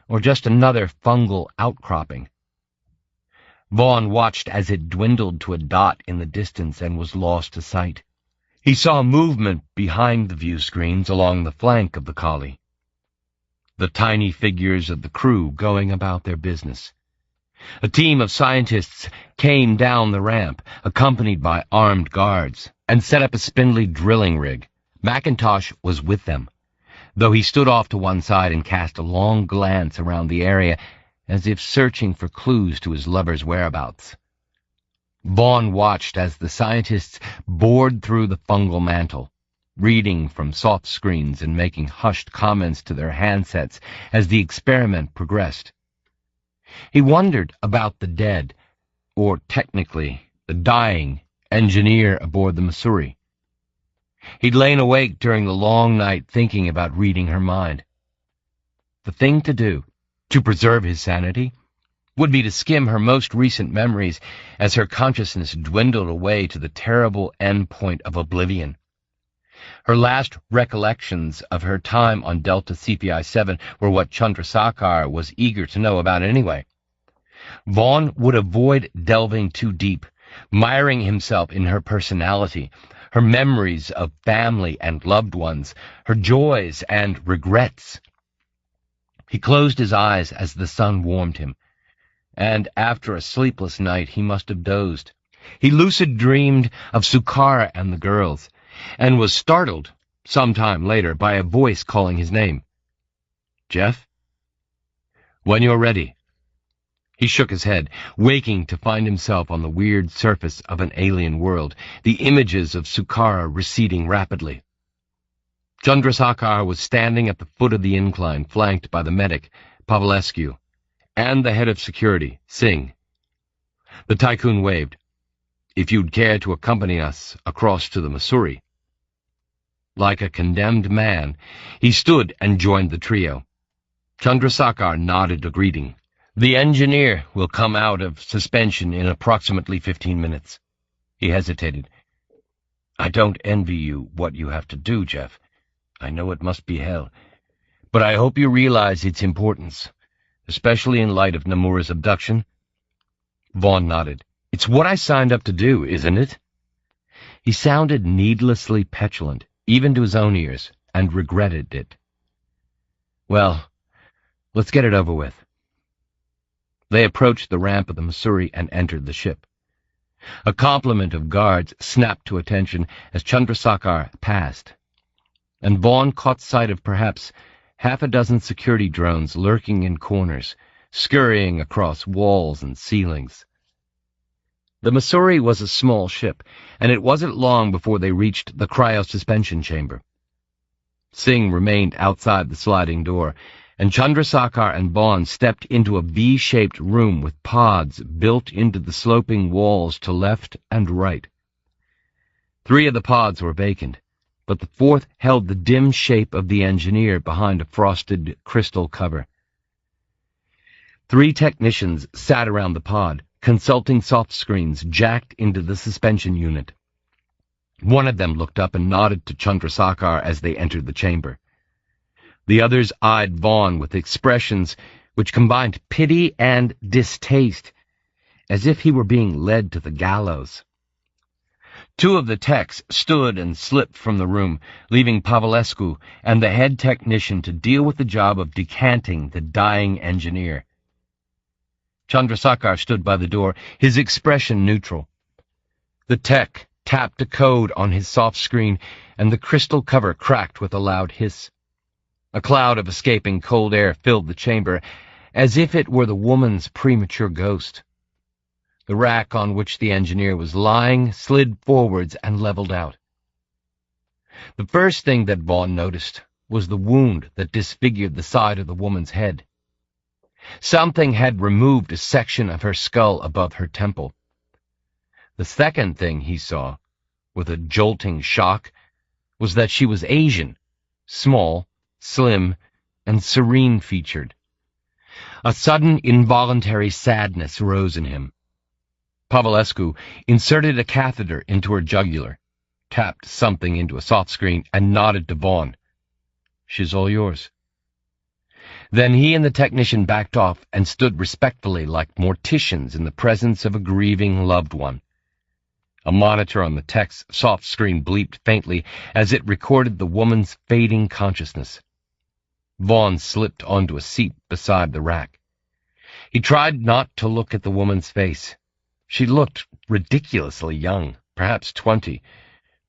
or just another fungal outcropping. Vaughn watched as it dwindled to a dot in the distance and was lost to sight. He saw movement behind the view screens along the flank of the Kali. The tiny figures of the crew going about their business. A team of scientists came down the ramp, accompanied by armed guards, and set up a spindly drilling rig. McIntosh was with them, though he stood off to one side and cast a long glance around the area as if searching for clues to his lover's whereabouts. Vaughn watched as the scientists bored through the fungal mantle, reading from soft screens and making hushed comments to their handsets as the experiment progressed. He wondered about the dead, or technically the dying, engineer aboard the Missouri. He'd lain awake during the long night thinking about reading her mind. The thing to do, to preserve his sanity, would be to skim her most recent memories as her consciousness dwindled away to the terrible endpoint of oblivion. Her last recollections of her time on Delta Cephei 7 were what Chandrasekhar was eager to know about anyway. Vaughn would avoid delving too deep, miring himself in her personality, her memories of family and loved ones, her joys and regrets. He closed his eyes as the sun warmed him, and after a sleepless night he must have dozed. He lucid dreamed of Sukara and the girls, and was startled some time later by a voice calling his name. "Jeff?" "When you're ready." He shook his head, waking to find himself on the weird surface of an alien world, the images of Sukara receding rapidly. Chandrasekhar was standing at the foot of the incline, flanked by the medic, Pavlescu, and the head of security, Singh. The tycoon waved. "If you'd care to accompany us across to the Missouri." Like a condemned man, he stood and joined the trio. Chandrasekhar nodded a greeting. "The engineer will come out of suspension in approximately 15 minutes. He hesitated. "I don't envy you what you have to do, Jeff. I know it must be hell. But I hope you realize its importance. especially in light of Nomura's abduction? Vaughn nodded. It's what I signed up to do, isn't it? He sounded needlessly petulant, even to his own ears, and regretted it. Well, let's get it over with. They approached the ramp of the Missouri and entered the ship. A complement of guards snapped to attention as Chandrasekhar passed, and Vaughn caught sight of perhaps half a dozen security drones lurking in corners, scurrying across walls and ceilings. The Missouri was a small ship, and it wasn't long before they reached the cryo-suspension chamber. Singh remained outside the sliding door, and Chandrasekhar and Vaughn stepped into a V-shaped room with pods built into the sloping walls to left and right. 3 of the pods were vacant, but the 4th held the dim shape of the engineer behind a frosted crystal cover. 3 technicians sat around the pod, consulting soft screens jacked into the suspension unit. One of them looked up and nodded to Chandrasekhar as they entered the chamber. The others eyed Vaughn with expressions which combined pity and distaste, as if he were being led to the gallows. 2 of the techs stood and slipped from the room, leaving Pavlescu and the head technician to deal with the job of decanting the dying engineer. Chandrasekhar stood by the door, his expression neutral. The tech tapped a code on his soft screen, and the crystal cover cracked with a loud hiss. A cloud of escaping cold air filled the chamber, as if it were the woman's premature ghost. The rack on which the engineer was lying slid forwards and leveled out. The first thing that Vaughn noticed was the wound that disfigured the side of the woman's head. Something had removed a section of her skull above her temple. The second thing he saw, with a jolting shock, was that she was Asian, small, slim, and serene-featured. A sudden involuntary sadness rose in him. Pavlescu inserted a catheter into her jugular, tapped something into a soft screen, and nodded to Vaughn. She's all yours. Then he and the technician backed off and stood respectfully like morticians in the presence of a grieving loved one. A monitor on the tech's soft screen bleeped faintly as it recorded the woman's fading consciousness. Vaughn slipped onto a seat beside the rack. He tried not to look at the woman's face. She looked ridiculously young, perhaps 20,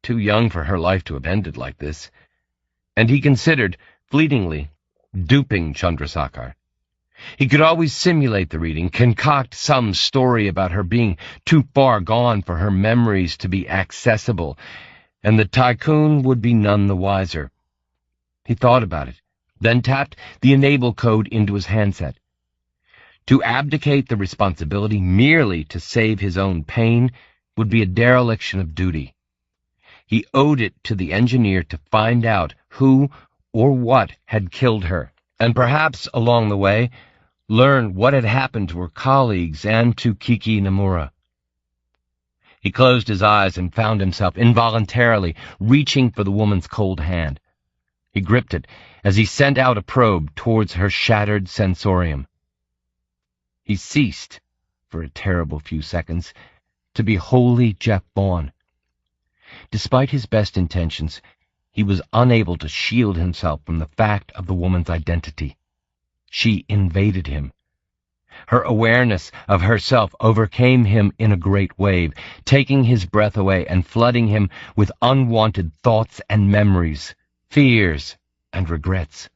too young for her life to have ended like this. And he considered, fleetingly, duping Chandrasekhar. He could always simulate the reading, concoct some story about her being too far gone for her memories to be accessible, and the tycoon would be none the wiser. He thought about it, then tapped the enable code into his handset. To abdicate the responsibility merely to save his own pain would be a dereliction of duty. He owed it to the engineer to find out who or what had killed her, and perhaps along the way learn what had happened to her colleagues and to Kiki Nomura. He closed his eyes and found himself involuntarily reaching for the woman's cold hand. He gripped it as he sent out a probe towards her shattered sensorium. He ceased, for a terrible few seconds, to be wholly Jeff Vaughn. Despite his best intentions, he was unable to shield himself from the fact of the woman's identity. She invaded him. Her awareness of herself overcame him in a great wave, taking his breath away and flooding him with unwanted thoughts and memories, fears and regrets.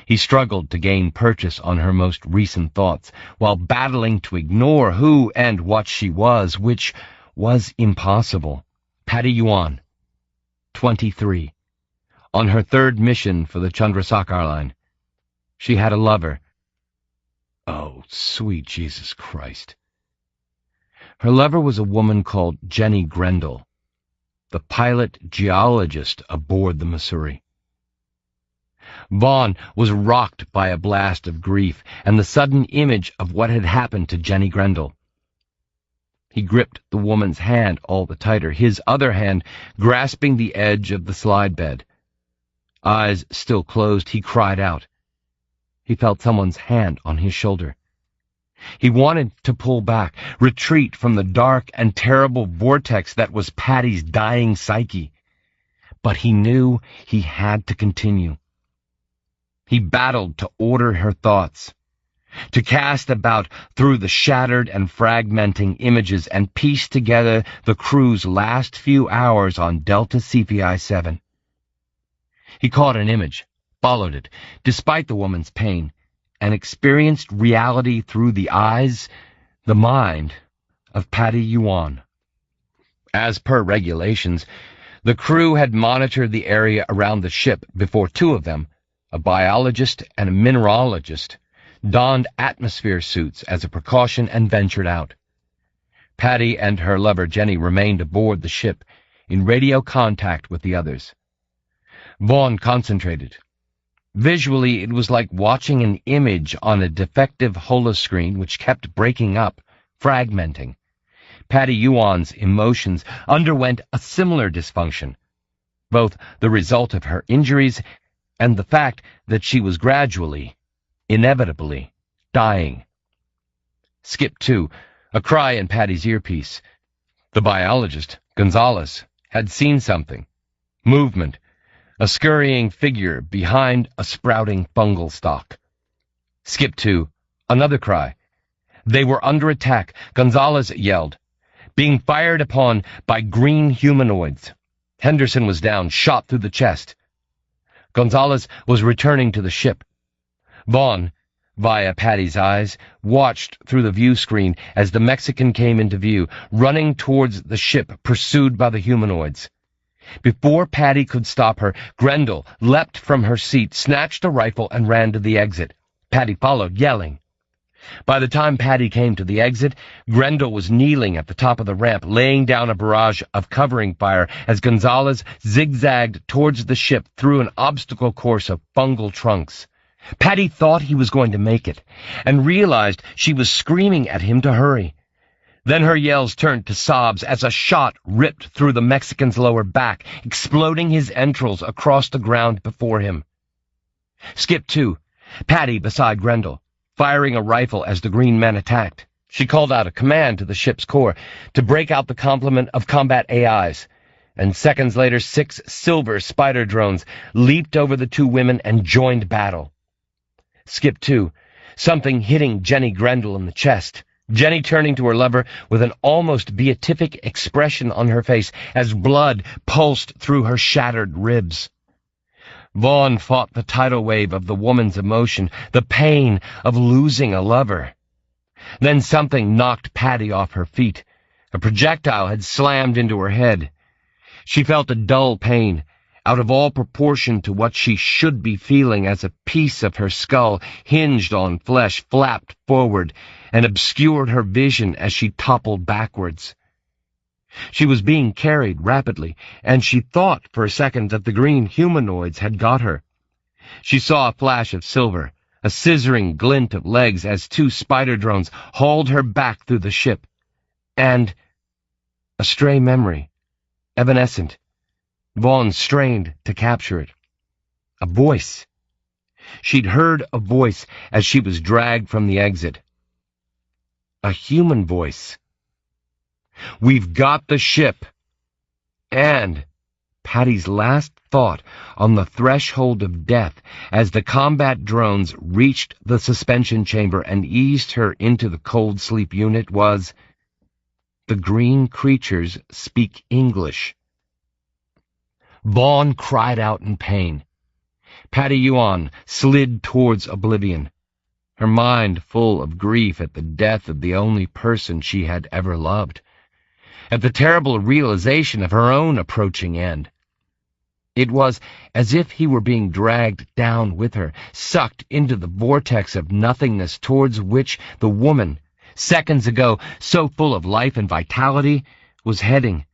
He struggled to gain purchase on her most recent thoughts, while battling to ignore who and what she was, which was impossible. Patty Yuan, 23, on her 3rd mission for the Chandrasekhar line. She had a lover. Oh, sweet Jesus Christ. Her lover was a woman called Jenny Grendel, the pilot geologist aboard the Missouri. Vaughn was rocked by a blast of grief and the sudden image of what had happened to Jenny Grendel. He gripped the woman's hand all the tighter, his other hand grasping the edge of the slide bed. Eyes still closed, he cried out. he felt someone's hand on his shoulder. He wanted to pull back, retreat from the dark and terrible vortex that was Patty's dying psyche. But he knew he had to continue. He battled to order her thoughts, to cast about through the shattered and fragmenting images and piece together the crew's last few hours on Delta CPI-7. He caught an image, followed it, despite the woman's pain, and experienced reality through the eyes, the mind, of Patty Yuan. As per regulations, the crew had monitored the area around the ship before two of them, a biologist and a mineralogist, donned atmosphere suits as a precaution and ventured out. Patty and her lover Jenny remained aboard the ship, in radio contact with the others. Vaughn concentrated. Visually, it was like watching an image on a defective holoscreen which kept breaking up, fragmenting. Patty Yuan's emotions underwent a similar dysfunction, both the result of her injuries and the fact that she was gradually, inevitably, dying. Skip 2, a cry in Patty's earpiece. The biologist, Gonzalez, had seen something. Movement. A scurrying figure behind a sprouting fungal stalk. Skip 2, another cry. They were under attack, Gonzalez yelled. Being fired upon by green humanoids. Henderson was down, shot through the chest. Gonzalez was returning to the ship. Vaughn, via Patty's eyes, watched through the view screen as the Mexican came into view, running towards the ship, pursued by the humanoids. Before Patty could stop her, Grendel leapt from her seat, snatched a rifle, and ran to the exit. Patty followed, yelling. By the time Patty came to the exit, Grendel was kneeling at the top of the ramp, laying down a barrage of covering fire as Gonzalez zigzagged towards the ship through an obstacle course of fungal trunks. Patty thought he was going to make it, and realized she was screaming at him to hurry. Then her yells turned to sobs as a shot ripped through the Mexican's lower back, exploding his entrails across the ground before him. Skip 2, Patty beside Grendel, firing a rifle as the green men attacked. She called out a command to the ship's core to break out the complement of combat AIs, and seconds later 6 silver spider drones leaped over the two women and joined battle. Skip 2, something hitting Jenny Grendel in the chest. Jenny turning to her lover with an almost beatific expression on her face as blood pulsed through her shattered ribs. Vaughn fought the tidal wave of the woman's emotion, the pain of losing a lover. Then something knocked Patty off her feet. A projectile had slammed into her head. She felt a dull pain, out of all proportion to what she should be feeling, as a piece of her skull, hinged on flesh, flapped forward and obscured her vision as she toppled backwards. She was being carried rapidly, and she thought for a second that the green humanoids had got her. She saw a flash of silver, a scissoring glint of legs as 2 spider drones hauled her back through the ship. And a stray memory, evanescent. Vaughn strained to capture it. A voice. She'd heard a voice as she was dragged from the exit. A human voice. "We've got the ship." And Patty's last thought on the threshold of death as the combat drones reached the suspension chamber and eased her into the cold sleep unit was, "The green creatures speak English." Vaughn cried out in pain. Patty Yuan slid towards oblivion, her mind full of grief at the death of the only person she had ever loved, at the terrible realization of her own approaching end. It was as if he were being dragged down with her, sucked into the vortex of nothingness towards which the woman, seconds ago so full of life and vitality, was heading.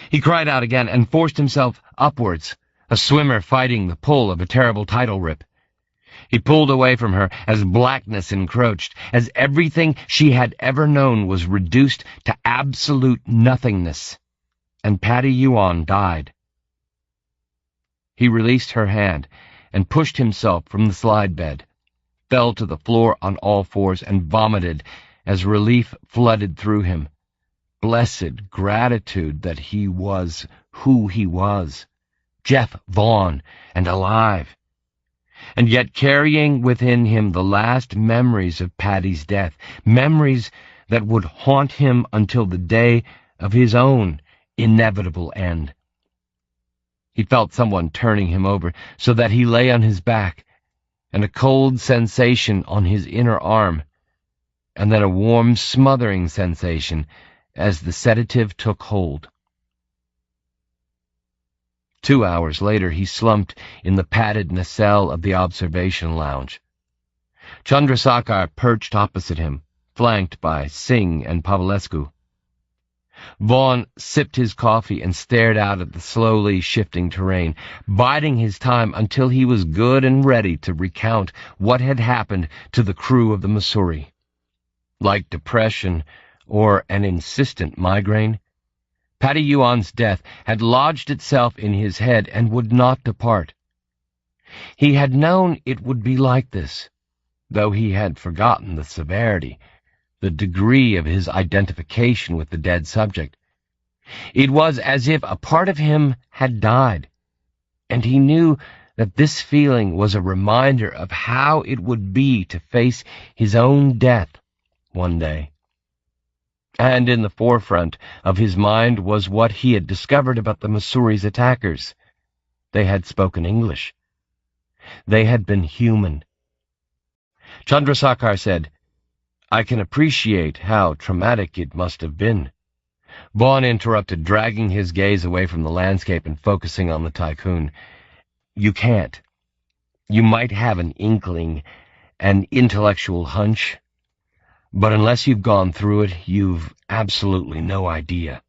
He cried out again and forced himself upwards, a swimmer fighting the pull of a terrible tidal rip. He pulled away from her as blackness encroached, as everything she had ever known was reduced to absolute nothingness, and Patty Yuan died. He released her hand and pushed himself from the slide bed. fell to the floor on all fours, and vomited as relief flooded through him. Blessed gratitude that he was who he was, Jeff Vaughn, and alive, and yet carrying within him the last memories of Patty's death, memories that would haunt him until the day of his own inevitable end. He felt someone turning him over so that he lay on his back, and a cold sensation on his inner arm, and then a warm, smothering sensation as the sedative took hold. 2 hours later, he slumped in the padded nacelle of the observation lounge. Chandrasekhar perched opposite him, flanked by Singh and Pavlescu. Vaughn sipped his coffee and stared out at the slowly shifting terrain, biding his time until he was good and ready to recount what had happened to the crew of the Missouri. Like depression or an insistent migraine, Patty Yuan's death had lodged itself in his head and would not depart. He had known it would be like this, though he had forgotten the severity, the degree of his identification with the dead subject. It was as if a part of him had died, and he knew that this feeling was a reminder of how it would be to face his own death one day. And in the forefront of his mind was what he had discovered about the Missouri's attackers. They had spoken English. They had been human. Chandrasekhar said, "I can appreciate how traumatic it must have been." Vaughn interrupted, dragging his gaze away from the landscape and focusing on the tycoon. "You can't. You might have an inkling, an intellectual hunch, but unless you've gone through it, you've absolutely no idea."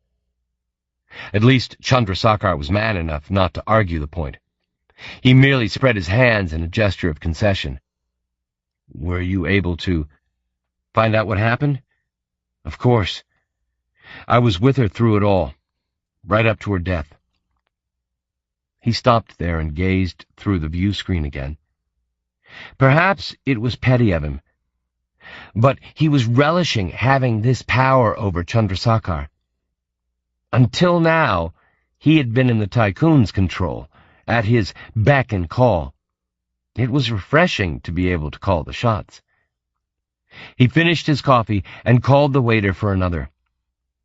At least Chandrasekhar was man enough not to argue the point. He merely spread his hands in a gesture of concession. "Were you able to find out what happened?" "Of course. I was with her through it all, right up to her death." He stopped there and gazed through the view screen again. Perhaps it was petty of him, but he was relishing having this power over Chandrasekhar. Until now, he had been in the tycoon's control, at his beck and call. It was refreshing to be able to call the shots. He finished his coffee and called the waiter for another.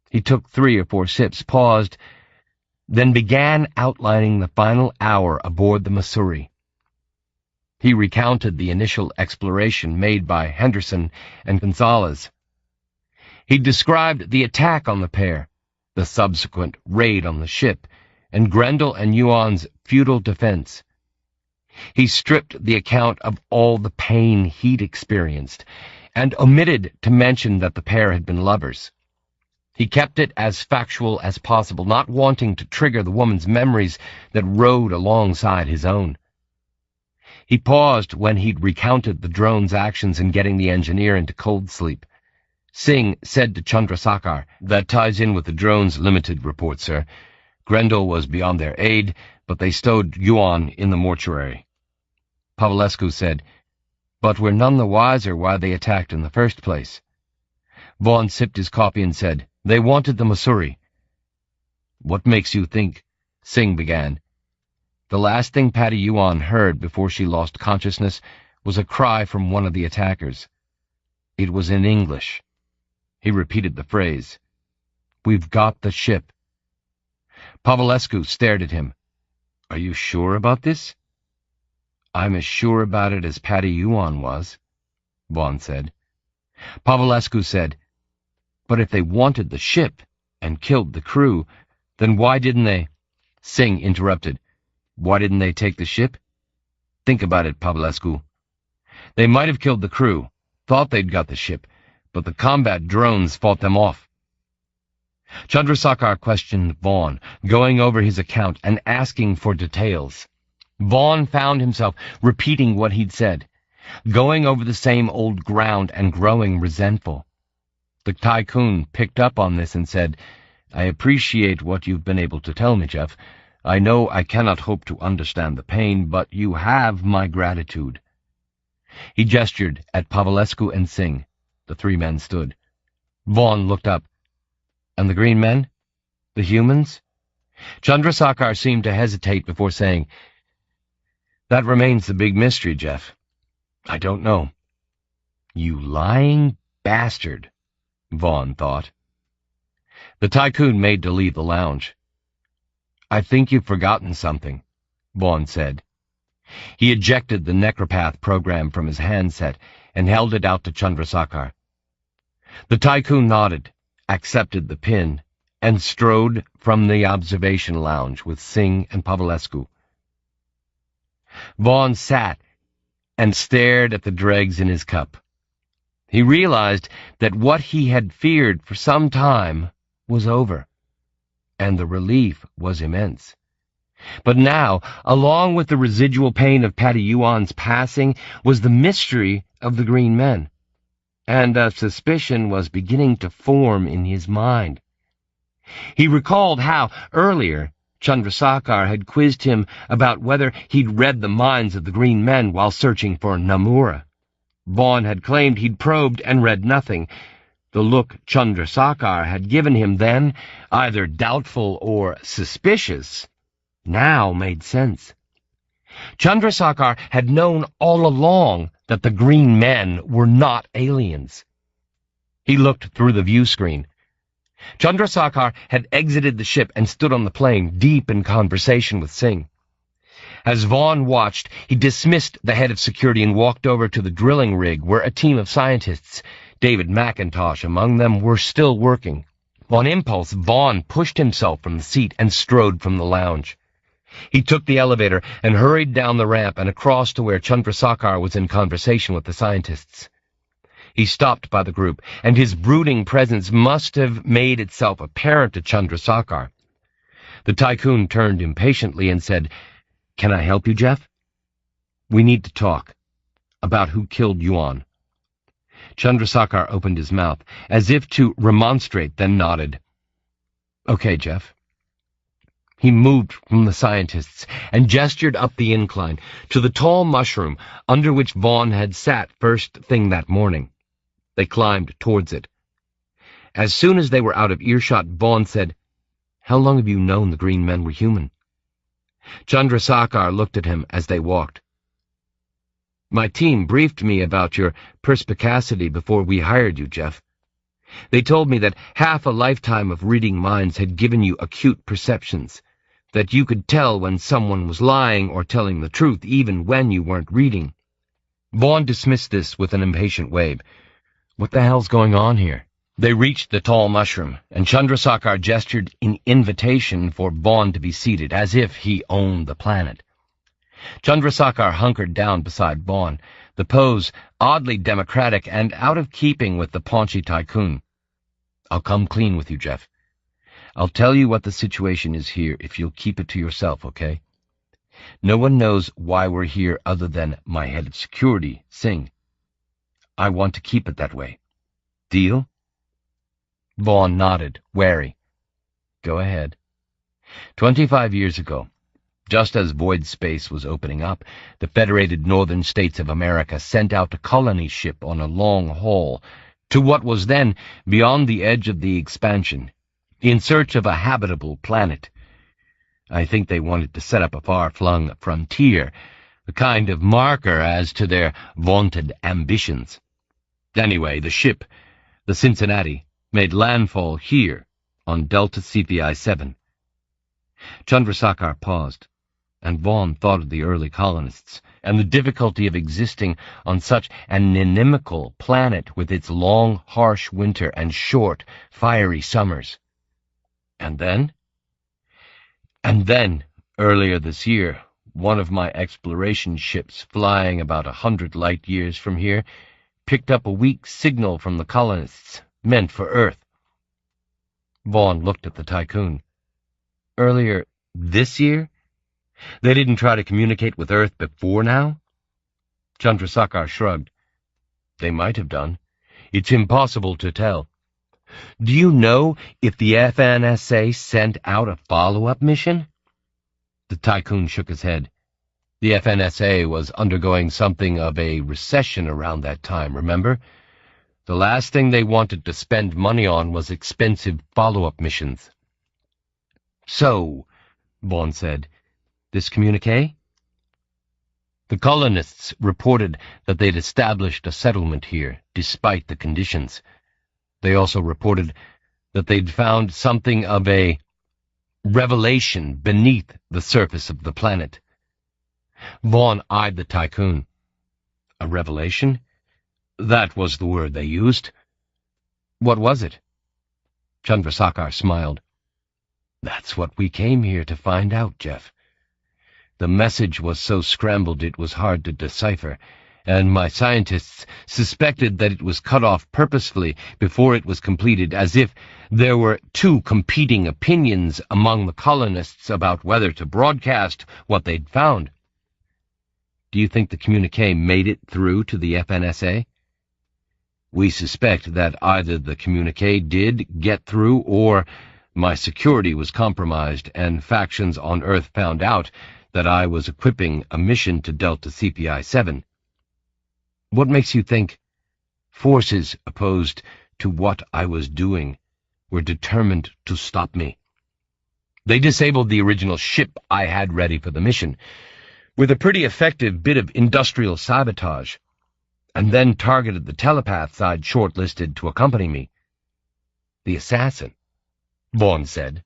He took 3 or 4 sips, paused, then began outlining the final hour aboard the Missouri. He recounted the initial exploration made by Henderson and Gonzalez. He described the attack on the pair, the subsequent raid on the ship, and Grendel and Yuan's futile defense. He stripped the account of all the pain he'd experienced, and omitted to mention that the pair had been lovers. He kept it as factual as possible, not wanting to trigger the woman's memories that rode alongside his own. He paused when he'd recounted the drone's actions in getting the engineer into cold sleep. Singh said to Chandrasekhar, "That ties in with the drone's limited report, sir. Grendel was beyond their aid, but they stowed Yuan in the mortuary." Pavlescu said, "But we're none the wiser why they attacked in the first place." Vaughn sipped his coffee and said, "They wanted the Missouri." "What makes you think?" Singh began. The last thing Patty Yuan heard before she lost consciousness was a cry from one of the attackers. It was in English. He repeated the phrase, "We've got the ship." Pavlescu stared at him. "Are you sure about this?" "I'm as sure about it as Patty Yuan was," Vaughn said. Pavlescu said, "But if they wanted the ship and killed the crew, then why didn't they—" Singh interrupted. "Why didn't they take the ship? Think about it, Pavlescu. They might have killed the crew, thought they'd got the ship, but the combat drones fought them off." Chandrasekhar questioned Vaughn, going over his account and asking for details. Vaughn found himself repeating what he'd said, going over the same old ground and growing resentful. The tycoon picked up on this and said, "I appreciate what you've been able to tell me, Jeff. I know I cannot hope to understand the pain, but you have my gratitude." He gestured at Pavlescu and Singh. The three men stood. Vaughn looked up. And the green men? The humans? Chandrasekhar seemed to hesitate before saying, "That remains the big mystery, Jeff. I don't know." You lying bastard, Vaughn thought. The tycoon made to leave the lounge. "I think you've forgotten something," Vaughn said. He ejected the Necropath program from his handset and held it out to Chandrasekhar. The tycoon nodded, accepted the pin, and strode from the observation lounge with Singh and Pavlescu. Vaughn sat and stared at the dregs in his cup. He realized that what he had feared for some time was over, and the relief was immense. But now, along with the residual pain of Patty Yuan's passing, was the mystery of the green men, and a suspicion was beginning to form in his mind. He recalled how, earlier, Chandrasekhar had quizzed him about whether he'd read the minds of the green men while searching for Namura. Vaughn had claimed he'd probed and read nothing. The look Chandrasekhar had given him then, either doubtful or suspicious, now made sense. Chandrasekhar had known all along that the green men were not aliens. He looked through the view screen. Chandrasekhar had exited the ship and stood on the plane, deep in conversation with Singh. As Vaughn watched, he dismissed the head of security and walked over to the drilling rig where a team of scientists, David McIntosh among them, were still working. On impulse, Vaughn pushed himself from the seat and strode from the lounge. He took the elevator and hurried down the ramp and across to where Chandrasekhar was in conversation with the scientists. He stopped by the group, and his brooding presence must have made itself apparent to Chandrasekhar. The tycoon turned impatiently and said, "Can I help you, Jeff?" "We need to talk about who killed Yuan." Chandrasekhar opened his mouth, as if to remonstrate, then nodded. "Okay, Jeff." He moved from the scientists and gestured up the incline to the tall mushroom under which Vaughn had sat first thing that morning. They climbed towards it. As soon as they were out of earshot, Vaughn said, "How long have you known the green men were human?" Chandrasekhar looked at him as they walked. "My team briefed me about your perspicacity before we hired you, Jeff. They told me that half a lifetime of reading minds had given you acute perceptions, that you could tell when someone was lying or telling the truth even when you weren't reading." Vaughn dismissed this with an impatient wave. "What the hell's going on here?" They reached the tall mushroom, and Chandrasekhar gestured in invitation for Vaughn to be seated, as if he owned the planet. Chandrasekhar hunkered down beside Vaughn, the pose oddly democratic and out of keeping with the paunchy tycoon. "I'll come clean with you, Jeff. I'll tell you what the situation is here if you'll keep it to yourself, okay? No one knows why we're here other than my head of security, Singh. I want to keep it that way. Deal?" Vaughn nodded, wary. "Go ahead." 25 years ago, just as void space was opening up, the Federated Northern States of America sent out a colony ship on a long haul to what was then beyond the edge of the expansion, in search of a habitable planet. I think they wanted to set up a far-flung frontier, a kind of marker as to their vaunted ambitions. Anyway, the ship, the Cincinnati, made landfall here on Delta Cephei-7. Chandrasekhar paused, and Vaughn thought of the early colonists and the difficulty of existing on such an inimical planet with its long, harsh winter and short, fiery summers. And then? And then, earlier this year, one of my exploration ships flying about 100 light-years from here picked up a weak signal from the colonists, meant for Earth. Vaughn looked at the tycoon. "Earlier this year? They didn't try to communicate with Earth before now?" Chandrasekhar shrugged. "They might have done. It's impossible to tell. Do you know if the FNSA sent out a follow-up mission?" The tycoon shook his head. The FNSA was undergoing something of a recession around that time, remember? The last thing they wanted to spend money on was expensive follow-up missions. "So," Vaughn said, "this communique?" The colonists reported that they'd established a settlement here, despite the conditions. They also reported that they'd found something of a revelation beneath the surface of the planet. Vaughn eyed the tycoon. A revelation? That was the word they used. What was it? Chandrasekhar smiled. That's what we came here to find out, Jeff. The message was so scrambled it was hard to decipher, and my scientists suspected that it was cut off purposefully before it was completed, as if there were two competing opinions among the colonists about whether to broadcast what they'd found. Do you think the communique made it through to the FNSA? We suspect that either the communique did get through, or my security was compromised, and factions on Earth found out that I was equipping a mission to Delta CPI-7. What makes you think forces opposed to what I was doing were determined to stop me? They disabled the original ship I had ready for the mission, with a pretty effective bit of industrial sabotage, and then targeted the telepaths I'd shortlisted to accompany me. The assassin, Vaughn said.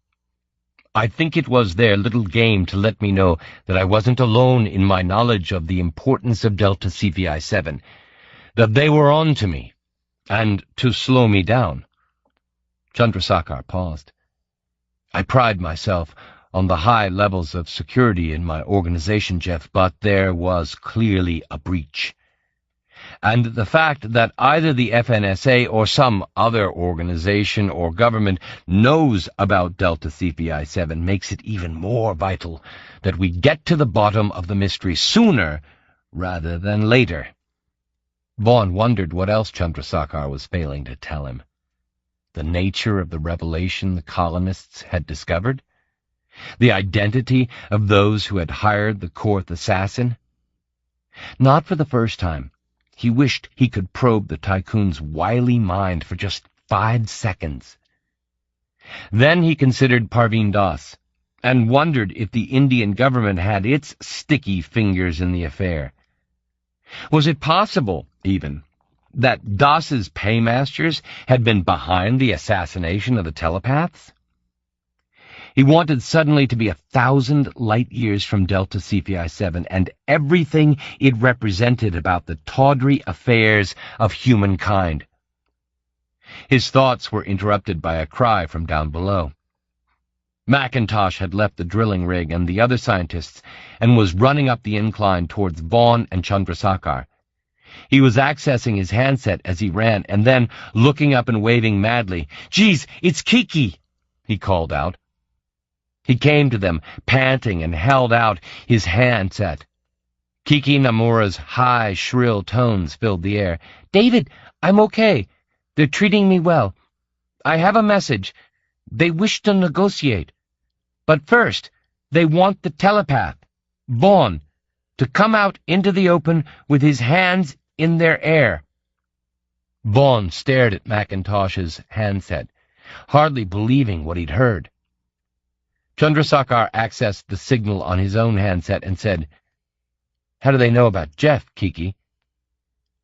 I think it was their little game to let me know that I wasn't alone in my knowledge of the importance of Delta CPI-7, that they were on to me, and to slow me down. Chandrasekhar paused. I pride myself on the high levels of security in my organization, Jeff, but there was clearly a breach. And the fact that either the FNSA or some other organization or government knows about Delta CPI-7 makes it even more vital that we get to the bottom of the mystery sooner rather than later. Vaughn wondered what else Chandrasekhar was failing to tell him. The nature of the revelation the colonists had discovered? The identity of those who had hired the Korth assassin? Not for the first time, he wished he could probe the tycoon's wily mind for just 5 seconds. Then he considered Parveen Das, and wondered if the Indian government had its sticky fingers in the affair. Was it possible, even, that Das's paymasters had been behind the assassination of the telepaths? He wanted suddenly to be 1,000 light-years from Delta CPI-7 and everything it represented about the tawdry affairs of humankind. His thoughts were interrupted by a cry from down below. McIntosh had left the drilling rig and the other scientists and was running up the incline towards Vaughn and Chandrasekhar. He was accessing his handset as he ran, and then, looking up and waving madly, "Geez, it's Kiki!" he called out. He came to them, panting, and held out his handset. Kiki Namura's high, shrill tones filled the air. "David, I'm okay. They're treating me well. I have a message. They wish to negotiate. But first, they want the telepath, Vaughn, to come out into the open with his hands in their air." Vaughn stared at McIntosh's handset, hardly believing what he'd heard. Chandrasekhar accessed the signal on his own handset and said, "How do they know about Jeff, Kiki?"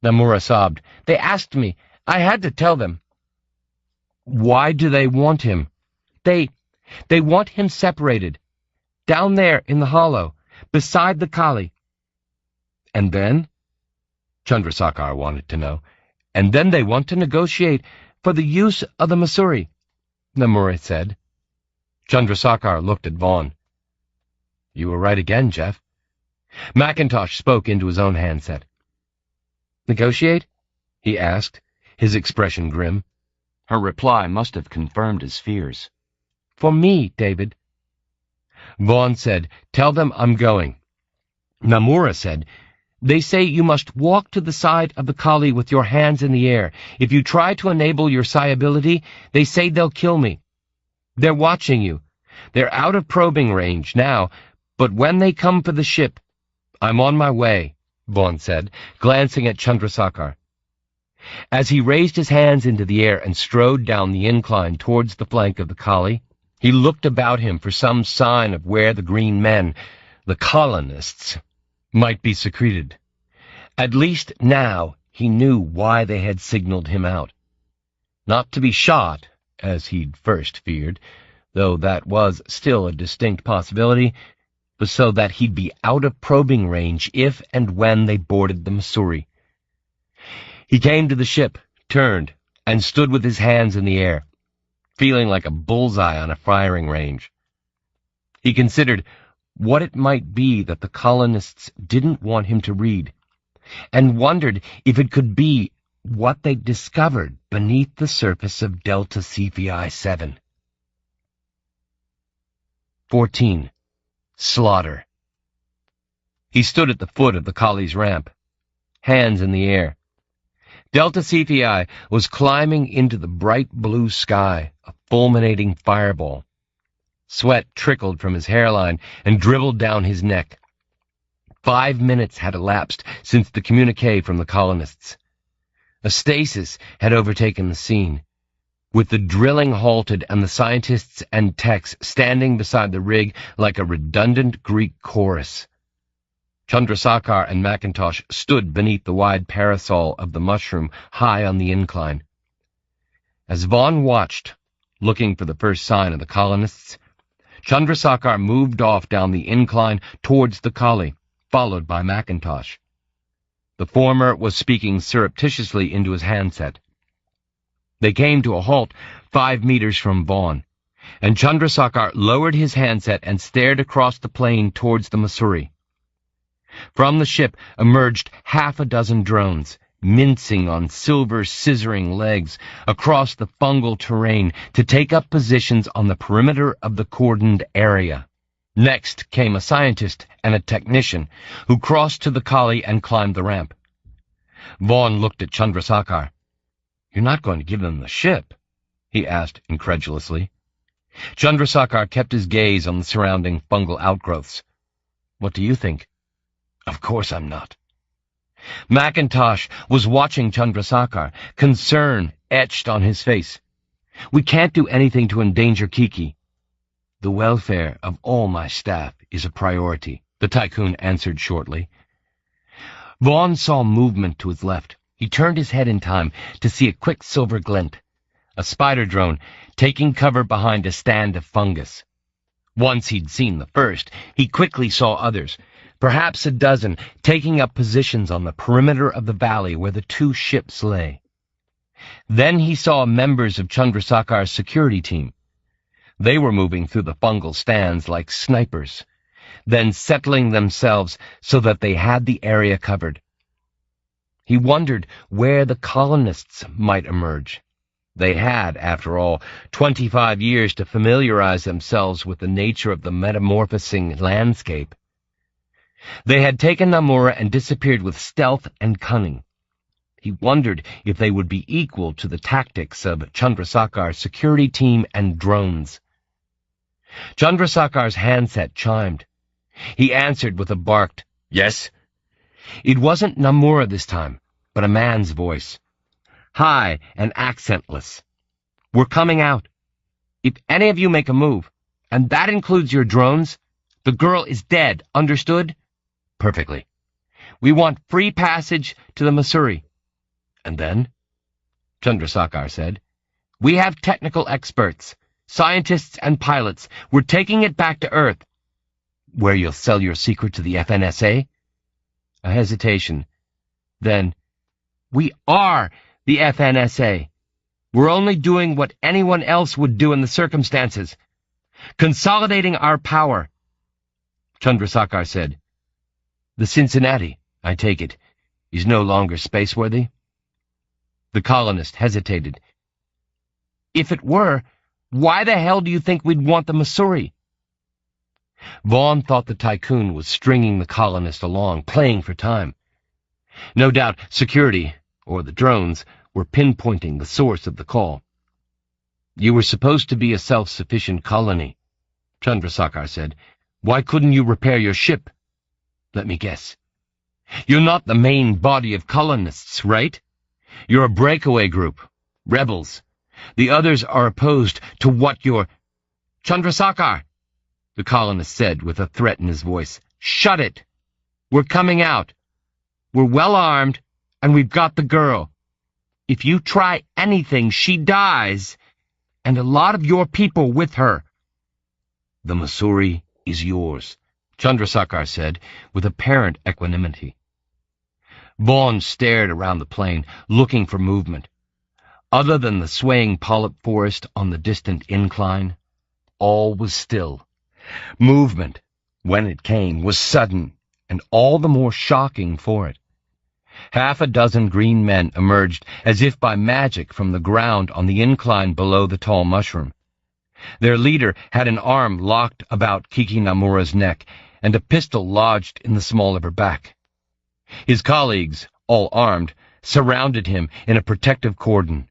Namura sobbed. "They asked me. I had to tell them." "Why do they want him?" They want him separated. Down there in the hollow, beside the Kali." "And then?" Chandrasekhar wanted to know. "And then they want to negotiate for the use of the Masuri," Namura said. Chandrasekhar looked at Vaughn. "You were right again, Jeff." McIntosh spoke into his own handset. "Negotiate?" he asked, his expression grim. Her reply must have confirmed his fears. "For me, David." Vaughn said, "Tell them I'm going." Namura said, "They say you must walk to the side of the Kali with your hands in the air. If you try to enable your psi ability, they say they'll kill me. They're watching you. They're out of probing range now, but when they come for the ship, "I'm on my way," Vaughn said, glancing at Chandrasekhar. As he raised his hands into the air and strode down the incline towards the flank of the collie, he looked about him for some sign of where the green men, the colonists, might be secreted. At least now he knew why they had signaled him out. Not to be shot, as he'd first feared, though that was still a distinct possibility, but so that he'd be out of probing range if and when they boarded the Missouri. He came to the ship, turned, and stood with his hands in the air, feeling like a bullseye on a firing range. He considered what it might be that the colonists didn't want him to read, and wondered if it could be what they'd discovered beneath the surface of Delta Cephei 7. 14. Slaughter. He stood at the foot of the collie's ramp, hands in the air. Delta Cephei was climbing into the bright blue sky, a fulminating fireball. Sweat trickled from his hairline and dribbled down his neck. 5 minutes had elapsed since the communique from the colonists. A stasis had overtaken the scene, with the drilling halted and the scientists and techs standing beside the rig like a redundant Greek chorus. Chandrasekhar and Macintosh stood beneath the wide parasol of the mushroom high on the incline. As Vaughn watched, looking for the first sign of the colonists, Chandrasekhar moved off down the incline towards the collie, followed by Macintosh. The former was speaking surreptitiously into his handset. They came to a halt 5 meters from Vaughn, and Chandrasekhar lowered his handset and stared across the plain towards the Missouri. From the ship emerged 6 drones, mincing on silver scissoring legs across the fungal terrain to take up positions on the perimeter of the cordoned area. Next came a scientist and a technician, who crossed to the collie and climbed the ramp. Vaughn looked at Chandrasekhar. "You're not going to give them the ship?" he asked incredulously. Chandrasekhar kept his gaze on the surrounding fungal outgrowths. "What do you think?" "Of course I'm not." Macintosh was watching Chandrasekhar, concern etched on his face. "We can't do anything to endanger Kiki." "The welfare of all my staff is a priority," the tycoon answered shortly. Vaughn saw movement to his left. He turned his head in time to see a quick silver glint, a spider drone taking cover behind a stand of fungus. Once he'd seen the first, he quickly saw others, perhaps a dozen, taking up positions on the perimeter of the valley where the 2 ships lay. Then he saw members of Chandrasekhar's security team. They were moving through the fungal stands like snipers, then settling themselves so that they had the area covered. He wondered where the colonists might emerge. They had, after all, 25 years to familiarize themselves with the nature of the metamorphosing landscape. They had taken Namura and disappeared with stealth and cunning. He wondered if they would be equal to the tactics of Chandrasekhar's security team and drones. Chandrasekhar's handset chimed. He answered with a barked, "Yes?" It wasn't Namura this time, but a man's voice, high and accentless. "We're coming out. If any of you make a move, and that includes your drones, the girl is dead, understood?" "Perfectly." "We want free passage to the Missouri." "And then?" Chandrasekhar said. "We have technical experts, scientists and pilots. We're taking it back to Earth." "Where you'll sell your secret to the FNSA?" A hesitation. Then, "We are the FNSA. We're only doing what anyone else would do in the circumstances. Consolidating our power." Chandrasekhar said, "The Cincinnati, I take it, is no longer spaceworthy?" The colonist hesitated. "If it were, why the hell do you think we'd want the Missouri?" Vaughn thought the tycoon was stringing the colonist along, playing for time. No doubt security, or the drones, were pinpointing the source of the call. "You were supposed to be a self-sufficient colony," Chandrasekhar said. "Why couldn't you repair your ship?" Let me guess. You're not the main body of colonists, right? You're a breakaway group. Rebels. The others are opposed to what you're— Chandrasekhar, the colonist said with a threat in his voice. Shut it! We're coming out. We're well armed, and we've got the girl. If you try anything, she dies, and a lot of your people with her. The Missouri is yours, Chandrasekhar said with apparent equanimity. Vaughn stared around the plain, looking for movement. Other than the swaying polyp forest on the distant incline, all was still. Movement, when it came, was sudden, and all the more shocking for it. Half a dozen green men emerged as if by magic from the ground on the incline below the tall mushroom. Their leader had an arm locked about Kiki Namura's neck and a pistol lodged in the small of her back. His colleagues, all armed, surrounded him in a protective cordon.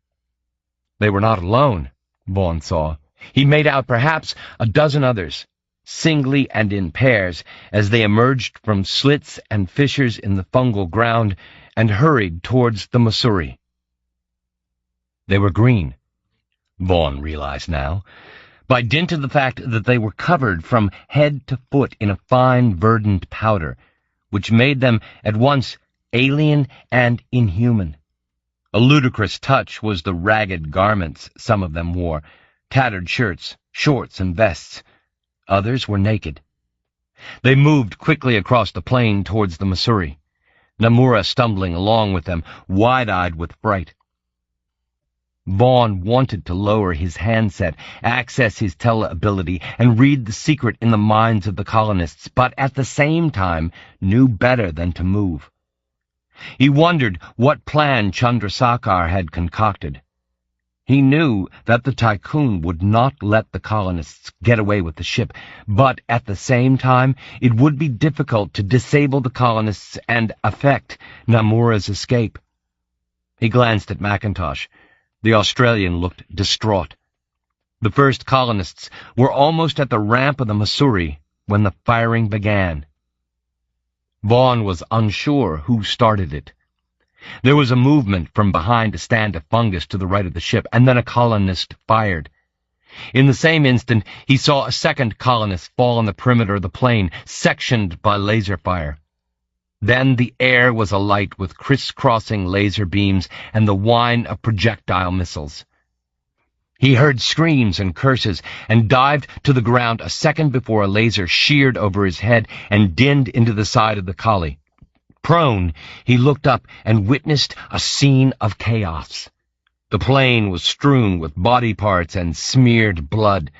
They were not alone, Vaughn saw. He made out perhaps a dozen others, singly and in pairs, as they emerged from slits and fissures in the fungal ground and hurried towards the Missouri. They were green, Vaughn realized now, by dint of the fact that they were covered from head to foot in a fine, verdant powder, which made them at once alien and inhuman. A ludicrous touch was the ragged garments some of them wore, tattered shirts, shorts, and vests. Others were naked. They moved quickly across the plain towards the Missouri, Namura stumbling along with them, wide-eyed with fright. Vaughn wanted to lower his handset, access his tele-ability, and read the secret in the minds of the colonists, but at the same time knew better than to move. He wondered what plan Chandrasekhar had concocted. He knew that the Tycoon would not let the colonists get away with the ship, but at the same time it would be difficult to disable the colonists and effect Namura's escape. He glanced at McIntosh. The Australian looked distraught. The first colonists were almost at the ramp of the Missouri when the firing began. Vaughn was unsure who started it. There was a movement from behind a stand of fungus to the right of the ship, and then a colonist fired. In the same instant, he saw a second colonist fall on the perimeter of the plane, sectioned by laser fire. Then the air was alight with crisscrossing laser beams and the whine of projectile missiles. He heard screams and curses and dived to the ground a second before a laser sheared over his head and dinned into the side of the collie. Prone, he looked up and witnessed a scene of chaos. The plain was strewn with body parts and smeared blood,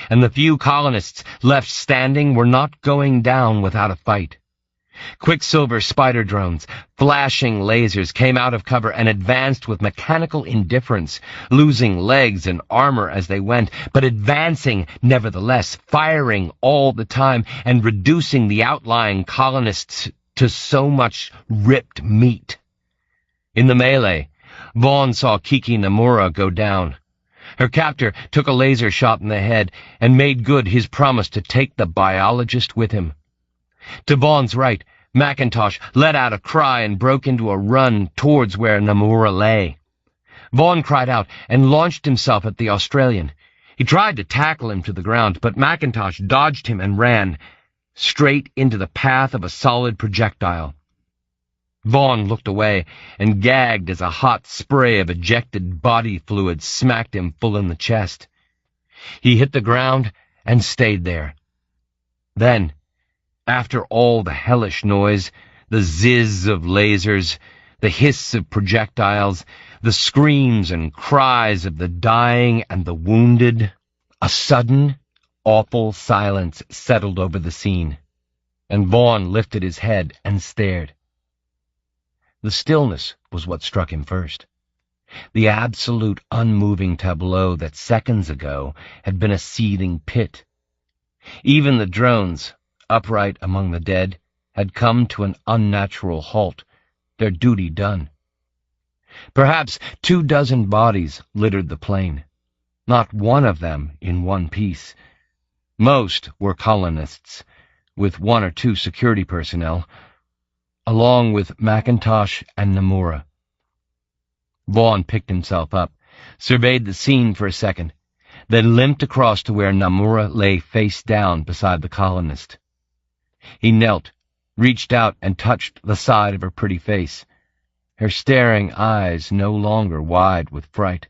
and the few colonists left standing were not going down without a fight. Quicksilver spider drones, flashing lasers, came out of cover and advanced with mechanical indifference, losing legs and armor as they went, but advancing nevertheless, firing all the time and reducing the outlying colonists to so much ripped meat. In the melee, Vaughn saw Kiki Namura go down. Her captor took a laser shot in the head and made good his promise to take the biologist with him. To Vaughn's right, McIntosh let out a cry and broke into a run towards where Namura lay. Vaughn cried out and launched himself at the Australian. He tried to tackle him to the ground, but McIntosh dodged him and ran, straight into the path of a solid projectile. Vaughn looked away and gagged as a hot spray of ejected body fluid smacked him full in the chest. He hit the ground and stayed there. Then, after all the hellish noise, the zizz of lasers, the hiss of projectiles, the screams and cries of the dying and the wounded, a sudden, awful silence settled over the scene, and Vaughn lifted his head and stared. The stillness was what struck him first. The absolute unmoving tableau that seconds ago had been a seething pit. Even the drones, upright among the dead, had come to an unnatural halt, their duty done. Perhaps 24 bodies littered the plain, not one of them in one piece. Most were colonists, with 1 or 2 security personnel, along with McIntosh and Nomura. Vaughn picked himself up, surveyed the scene for a second, then limped across to where Nomura lay face down beside the colonist. He knelt, reached out and touched the side of her pretty face, her staring eyes no longer wide with fright.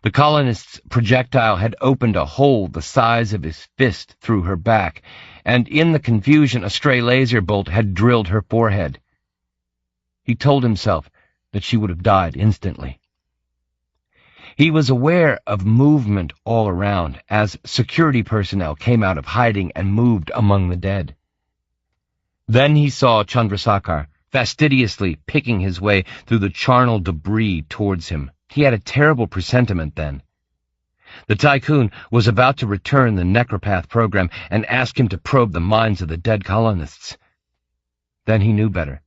The colonist's projectile had opened a hole the size of his fist through her back, and in the confusion a stray laser bolt had drilled her forehead. He told himself that she would have died instantly. He was aware of movement all around as security personnel came out of hiding and moved among the dead. Then he saw Chandrasekhar fastidiously picking his way through the charnel debris towards him. He had a terrible presentiment then. The Tycoon was about to return the Necropath program and ask him to probe the minds of the dead colonists. Then he knew better.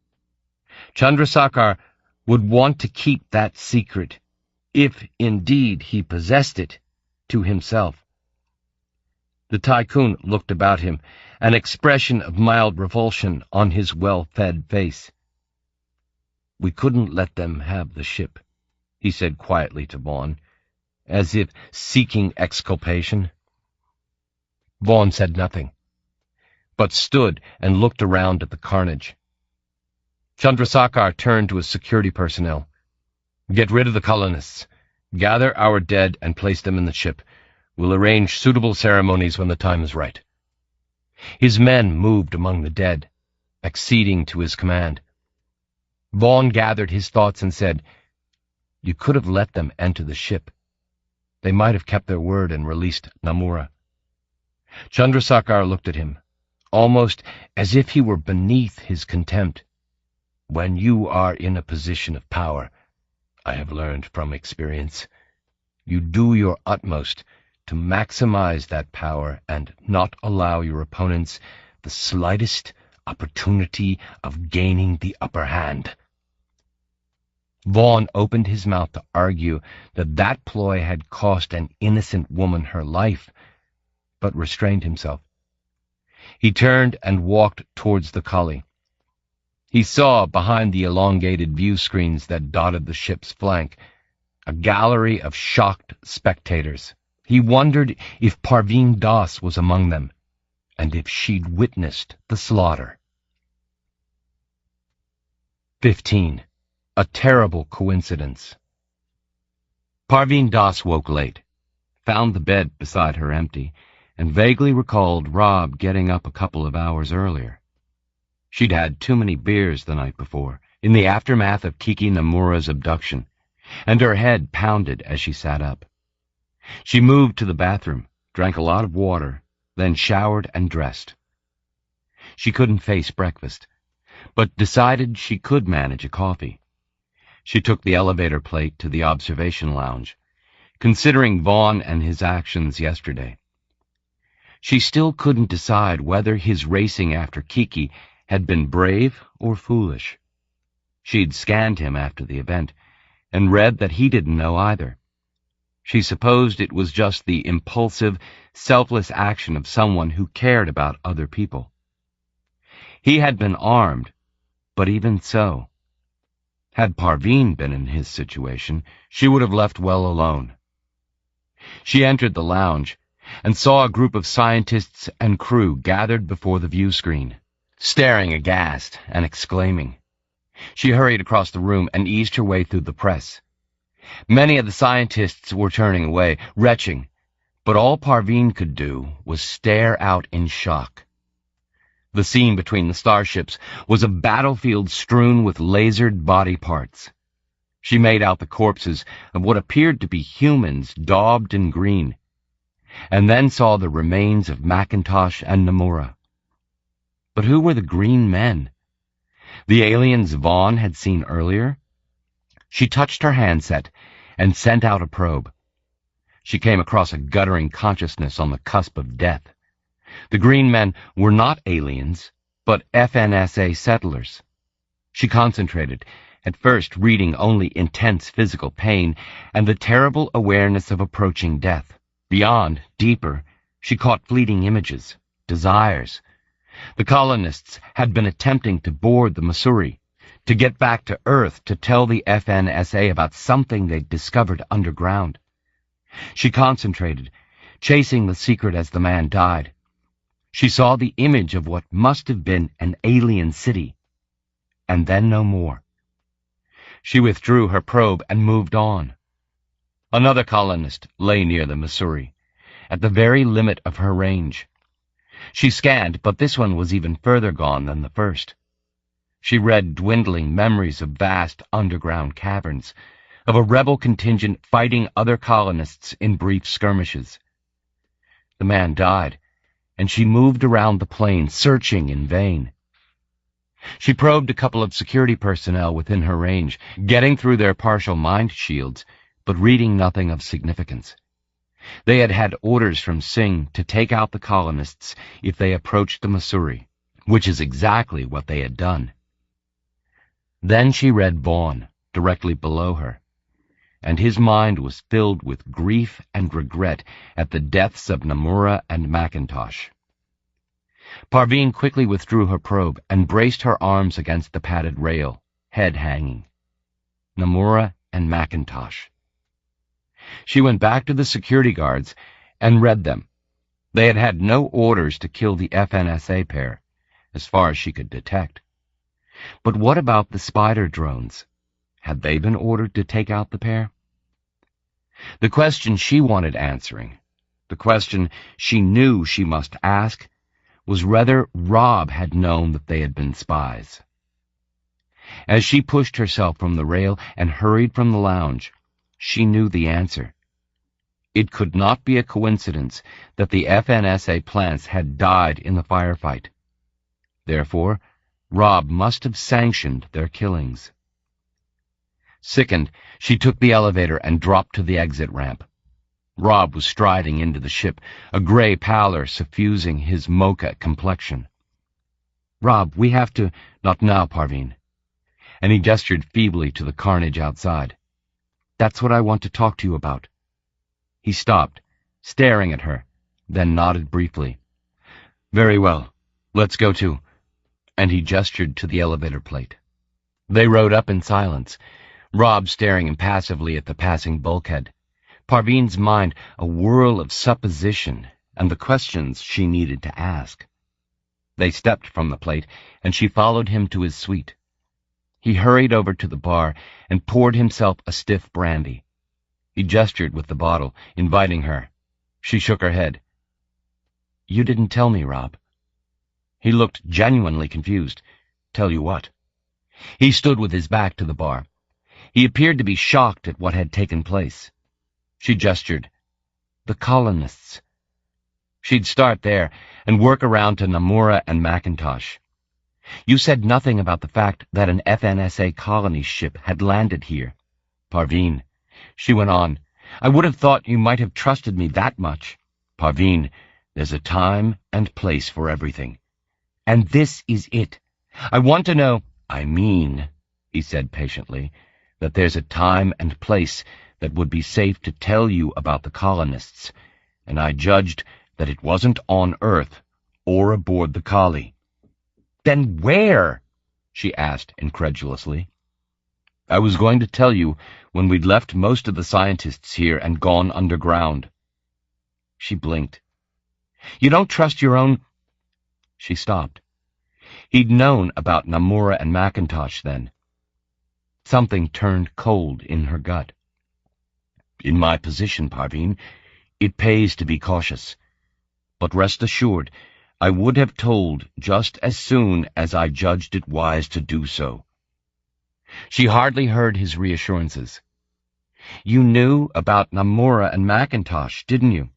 Chandrasekhar would want to keep that secret, if indeed he possessed it, to himself. The Tycoon looked about him, an expression of mild revulsion on his well-fed face. "We couldn't let them have the ship," he said quietly to Vaughn, as if seeking exculpation. Vaughn said nothing, but stood and looked around at the carnage. Chandrasekhar turned to his security personnel. "Get rid of the colonists. Gather our dead and place them in the ship. We'll arrange suitable ceremonies when the time is right." His men moved among the dead, acceding to his command. Vaughn gathered his thoughts and said, "You could have let them enter the ship. They might have kept their word and released Nomura." Chandrasekhar looked at him, almost as if he were beneath his contempt. "When you are in a position of power, I have learned from experience, you do your utmost to maximize that power and not allow your opponents the slightest opportunity of gaining the upper hand." Vaughn opened his mouth to argue that that ploy had cost an innocent woman her life, but restrained himself. He turned and walked towards the Kali. He saw, behind the elongated view screens that dotted the ship's flank, a gallery of shocked spectators. He wondered if Parveen Das was among them, and if she'd witnessed the slaughter. 15. A terrible coincidence. Parveen Das woke late, found the bed beside her empty, and vaguely recalled Rob getting up a couple of hours earlier. She'd had too many beers the night before, in the aftermath of Kiki Nomura's abduction, and her head pounded as she sat up. She moved to the bathroom, drank a lot of water, then showered and dressed. She couldn't face breakfast, but decided she could manage a coffee. She took the elevator plate to the observation lounge, considering Vaughn and his actions yesterday. She still couldn't decide whether his racing after Kiki had been brave or foolish. She'd scanned him after the event, and read that he didn't know either. She supposed it was just the impulsive, selfless action of someone who cared about other people. He had been armed, but even so, had Parveen been in his situation, she would have left well alone. She entered the lounge and saw a group of scientists and crew gathered before the view screen, staring aghast and exclaiming. She hurried across the room and eased her way through the press. Many of the scientists were turning away, retching, but all Parveen could do was stare out in shock. The scene between the starships was a battlefield strewn with lasered body parts. She made out the corpses of what appeared to be humans daubed in green, and then saw the remains of McIntosh and Nomura. But who were the green men? The aliens Vaughn had seen earlier? She touched her handset and sent out a probe. She came across a guttering consciousness on the cusp of death. The green men were not aliens, but FNSA settlers. She concentrated, at first reading only intense physical pain and the terrible awareness of approaching death. Beyond, deeper, she caught fleeting images, desires, The colonists had been attempting to board the Missouri, to get back to Earth to tell the FNSA about something they'd discovered underground. She concentrated, chasing the secret as the man died. She saw the image of what must have been an alien city, and then no more. She withdrew her probe and moved on. Another colonist lay near the Missouri, at the very limit of her range. She scanned, but this one was even further gone than the first. She read dwindling memories of vast underground caverns, of a rebel contingent fighting other colonists in brief skirmishes. The man died, and she moved around the plane, searching in vain. She probed a couple of security personnel within her range, getting through their partial mind shields, but reading nothing of significance. They had had orders from Singh to take out the colonists if they approached the Missouri, which is exactly what they had done. Then she read Vaughn, directly below her, and his mind was filled with grief and regret at the deaths of Namura and McIntosh. Parveen quickly withdrew her probe and braced her arms against the padded rail, head hanging. Namura and McIntosh. She went back to the security guards and read them. They had had no orders to kill the FNSA pair, as far as she could detect. But what about the spider drones? Had they been ordered to take out the pair? The question she wanted answering, the question she knew she must ask, was whether Rob had known that they had been spies. As she pushed herself from the rail and hurried from the lounge, she knew the answer. It could not be a coincidence that the FNSA plants had died in the firefight. Therefore, Rob must have sanctioned their killings. Sickened, she took the elevator and dropped to the exit ramp. Rob was striding into the ship, a gray pallor suffusing his mocha complexion. "Rob, we have to—" "Not now, Parveen." And he gestured feebly to the carnage outside. "That's what I want to talk to you about." He stopped, staring at her, then nodded briefly. "Very well. Let's go too." And he gestured to the elevator plate. They rode up in silence, Rob staring impassively at the passing bulkhead, Parveen's mind a whirl of supposition and the questions she needed to ask. They stepped from the plate, and she followed him to his suite. He hurried over to the bar and poured himself a stiff brandy. He gestured with the bottle, inviting her. She shook her head. "You didn't tell me, Rob." He looked genuinely confused. "Tell you what?" He stood with his back to the bar. He appeared to be shocked at what had taken place. She gestured. "The colonists." She'd start there and work around to Namura and McIntosh. "You said nothing about the fact that an FNSA colony ship had landed here. Parveen," she went on, "I would have thought you might have trusted me that much. Parveen, there's a time and place for everything. And this is it. I want to know—" "I mean," he said patiently, "that there's a time and place that would be safe to tell you about the colonists, and I judged that it wasn't on Earth or aboard the Kali." "Then where?" she asked incredulously. "I was going to tell you when we'd left most of the scientists here and gone underground." She blinked. "You don't trust your own—" She stopped. He'd known about Namura and McIntosh then. Something turned cold in her gut. "In my position, Parveen, it pays to be cautious. But rest assured, I would have told just as soon as I judged it wise to do so." She hardly heard his reassurances. "You knew about Namura and McIntosh, didn't you?"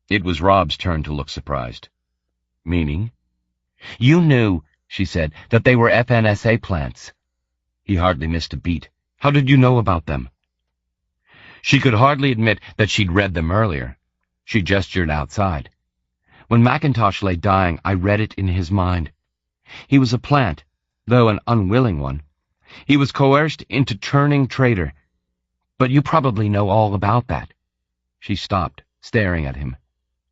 It was Rob's turn to look surprised. "Meaning?" "You knew," she said, "that they were FNSA plants." He hardly missed a beat. "How did you know about them?" She could hardly admit that she'd read them earlier. She gestured outside. "When McIntosh lay dying, I read it in his mind. He was a plant, though an unwilling one. He was coerced into turning traitor. But you probably know all about that." She stopped, staring at him,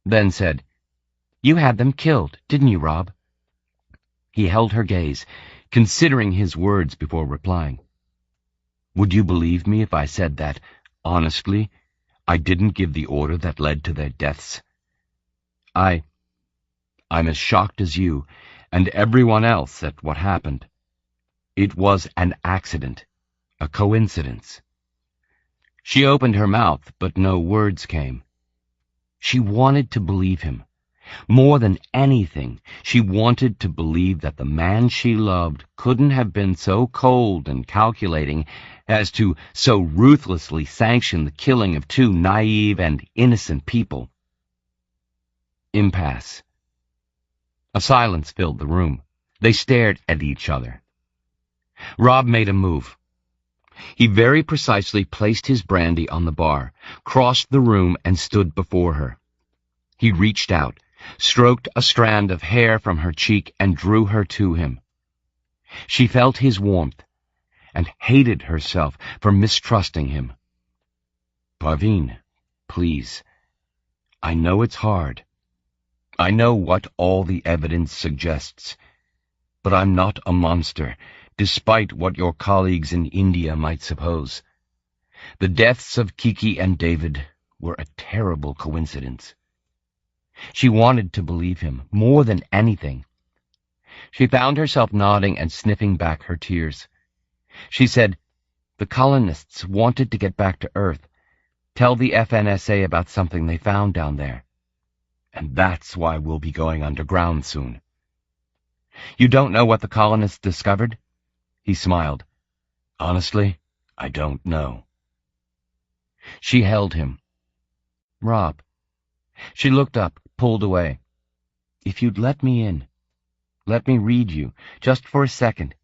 then said, "You had them killed, didn't you, Rob?" He held her gaze, considering his words before replying. "Would you believe me if I said that, honestly, I didn't give the order that led to their deaths? I'm as shocked as you, and everyone else, at what happened. It was an accident, a coincidence." She opened her mouth, but no words came. She wanted to believe him. More than anything, she wanted to believe that the man she loved couldn't have been so cold and calculating as to so ruthlessly sanction the killing of two naive and innocent people. Impasse. A silence filled the room. They stared at each other. Rob made a move. He very precisely placed his brandy on the bar, crossed the room, and stood before her. He reached out, stroked a strand of hair from her cheek, and drew her to him. She felt his warmth, and hated herself for mistrusting him. "Parveen, please. I know it's hard. I know what all the evidence suggests. But I'm not a monster, despite what your colleagues in India might suppose. The deaths of Kiki and David were a terrible coincidence." She wanted to believe him, more than anything. She found herself nodding and sniffing back her tears. She said, "The colonists wanted to get back to Earth, tell the FNSA about something they found down there. And that's why we'll be going underground soon." "You don't know what the colonists discovered?" He smiled. "Honestly, I don't know." She held him. "Rob." She looked up, pulled away. "If you'd let me in. Let me read you, just for a second."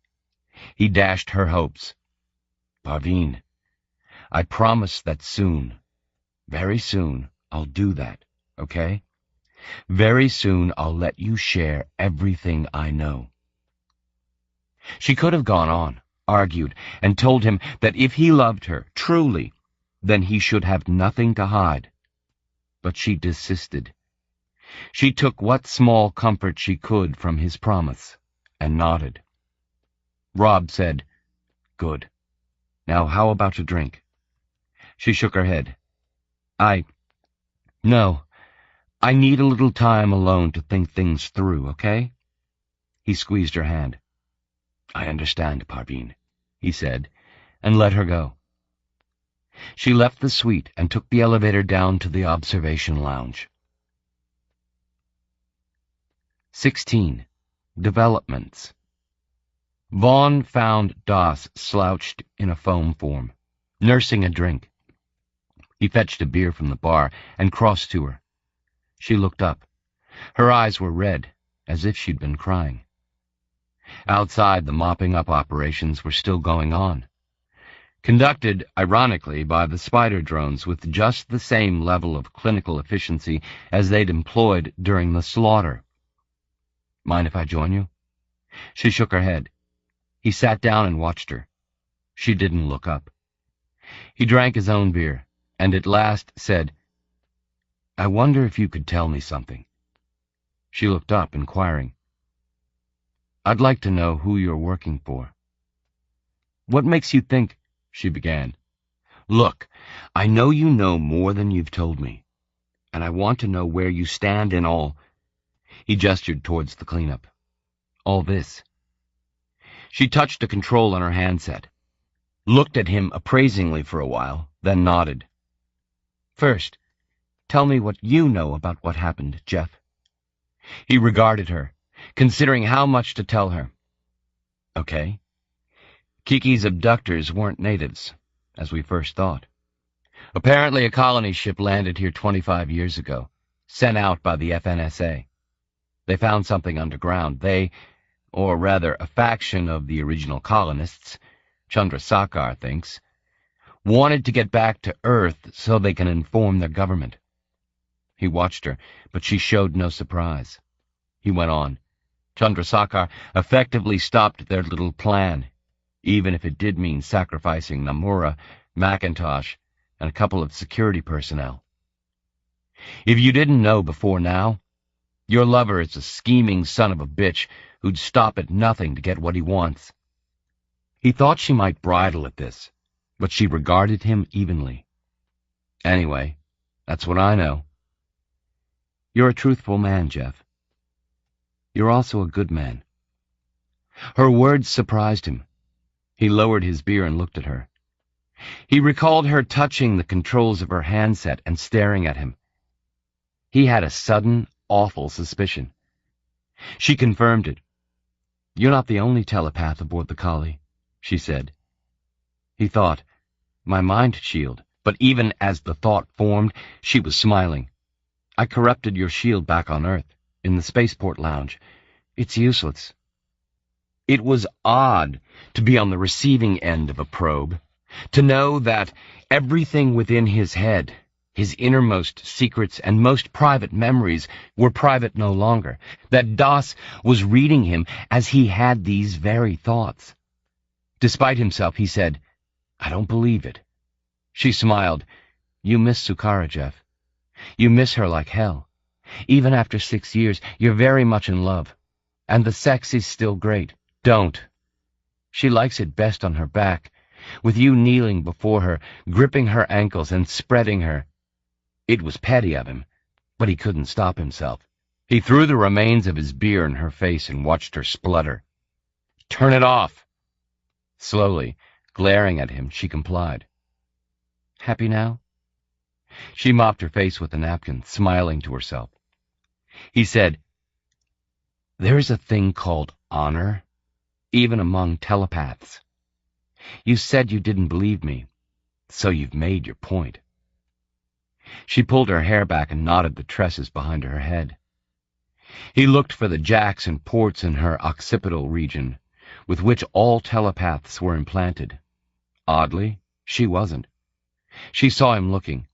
He dashed her hopes. "Parveen, I promise that soon, very soon, I'll do that, okay? Very soon I'll let you share everything I know." She could have gone on, argued, and told him that if he loved her, truly, then he should have nothing to hide. But she desisted. She took what small comfort she could from his promise, and nodded. Rob said, "Good. Now how about a drink?" She shook her head. No. I need a little time alone to think things through, okay?" He squeezed her hand. "I understand, Parveen," he said, and let her go. She left the suite and took the elevator down to the observation lounge. 16. Developments. Vaughn found Das slouched in a foam form, nursing a drink. He fetched a beer from the bar and crossed to her. She looked up. Her eyes were red, as if she'd been crying. Outside, the mopping-up operations were still going on, conducted, ironically, by the spider drones with just the same level of clinical efficiency as they'd employed during the slaughter. "Mind if I join you?" She shook her head. He sat down and watched her. She didn't look up. He drank his own beer, and at last said, "I wonder if you could tell me something." She looked up, inquiring. "I'd like to know who you're working for." "What makes you think—" she began. "Look, I know you know more than you've told me, and I want to know where you stand in all—" He gestured towards the cleanup. "All this." She touched a control on her handset, looked at him appraisingly for a while, then nodded. "First, tell me what you know about what happened, Jeff." He regarded her, considering how much to tell her. "Okay. Kiki's abductors weren't natives, as we first thought. Apparently a colony ship landed here 25 years ago, sent out by the FNSA. They found something underground. They, or rather a faction of the original colonists, Chandrasekhar thinks, wanted to get back to Earth so they can inform their government." He watched her, but she showed no surprise. He went on. "Chandrasekhar effectively stopped their little plan, even if it did mean sacrificing Namura, McIntosh, and a couple of security personnel. If you didn't know before now, your lover is a scheming son of a bitch who'd stop at nothing to get what he wants. He thought she might bridle at this, but she regarded him evenly. Anyway, that's what I know. You're a truthful man, Jeff. You're also a good man. Her words surprised him. He lowered his beer and looked at her. He recalled her touching the controls of her handset and staring at him. He had a sudden, awful suspicion. She confirmed it. You're not the only telepath aboard the collie, she said. He thought, my mind shield, but even as the thought formed, she was smiling. I corrupted your shield back on Earth, in the spaceport lounge. It's useless. It was odd to be on the receiving end of a probe, to know that everything within his head, his innermost secrets and most private memories, were private no longer, that Das was reading him as he had these very thoughts. Despite himself, he said, I don't believe it. She smiled. You miss Sukara, Jeff. You miss her like hell. Even after 6 years, you're very much in love. And the sex is still great. Don't. She likes it best on her back, with you kneeling before her, gripping her ankles and spreading her. It was petty of him, but he couldn't stop himself. He threw the remains of his beer in her face and watched her splutter. Turn it off! Slowly, glaring at him, she complied. Happy now? She mopped her face with a napkin, smiling to herself. He said, There is a thing called honor, even among telepaths. You said you didn't believe me, so you've made your point. She pulled her hair back and knotted the tresses behind her head. He looked for the jacks and ports in her occipital region, with which all telepaths were implanted. Oddly, she wasn't. She saw him looking.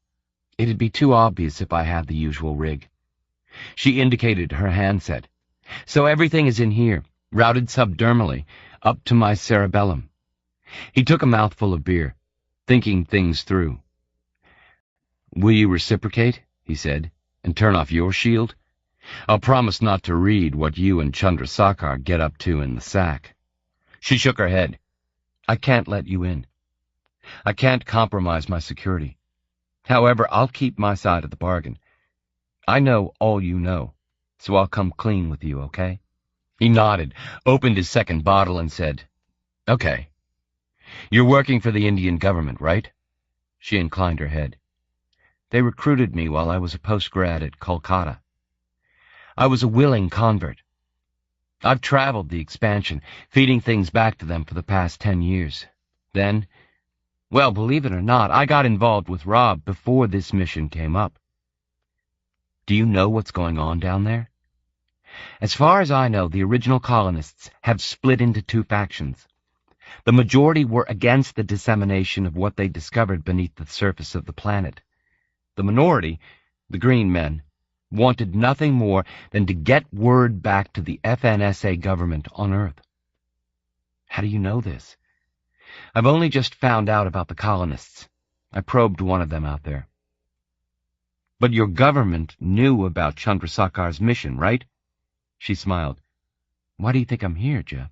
It'd be too obvious if I had the usual rig. She indicated her handset. So everything is in here, routed subdermally, up to my cerebellum. He took a mouthful of beer, thinking things through. Will you reciprocate, he said, and turn off your shield? I'll promise not to read what you and Chandrasekhar get up to in the sack. She shook her head. I can't let you in. I can't compromise my security. However, I'll keep my side of the bargain. I know all you know, so I'll come clean with you, okay? He nodded, opened his second bottle, and said, Okay. You're working for the Indian government, right? She inclined her head. They recruited me while I was a postgrad at Kolkata. I was a willing convert. I've traveled the expansion, feeding things back to them for the past 10 years. Then, well, believe it or not, I got involved with Rob before this mission came up. Do you know what's going on down there? As far as I know, the original colonists have split into 2 factions. The majority were against the dissemination of what they discovered beneath the surface of the planet. The minority, the green men, wanted nothing more than to get word back to the FNSA government on Earth. How do you know this? I've only just found out about the colonists. I probed one of them out there. But your government knew about Chandrasekhar's mission, right? She smiled. Why do you think I'm here, Jeff?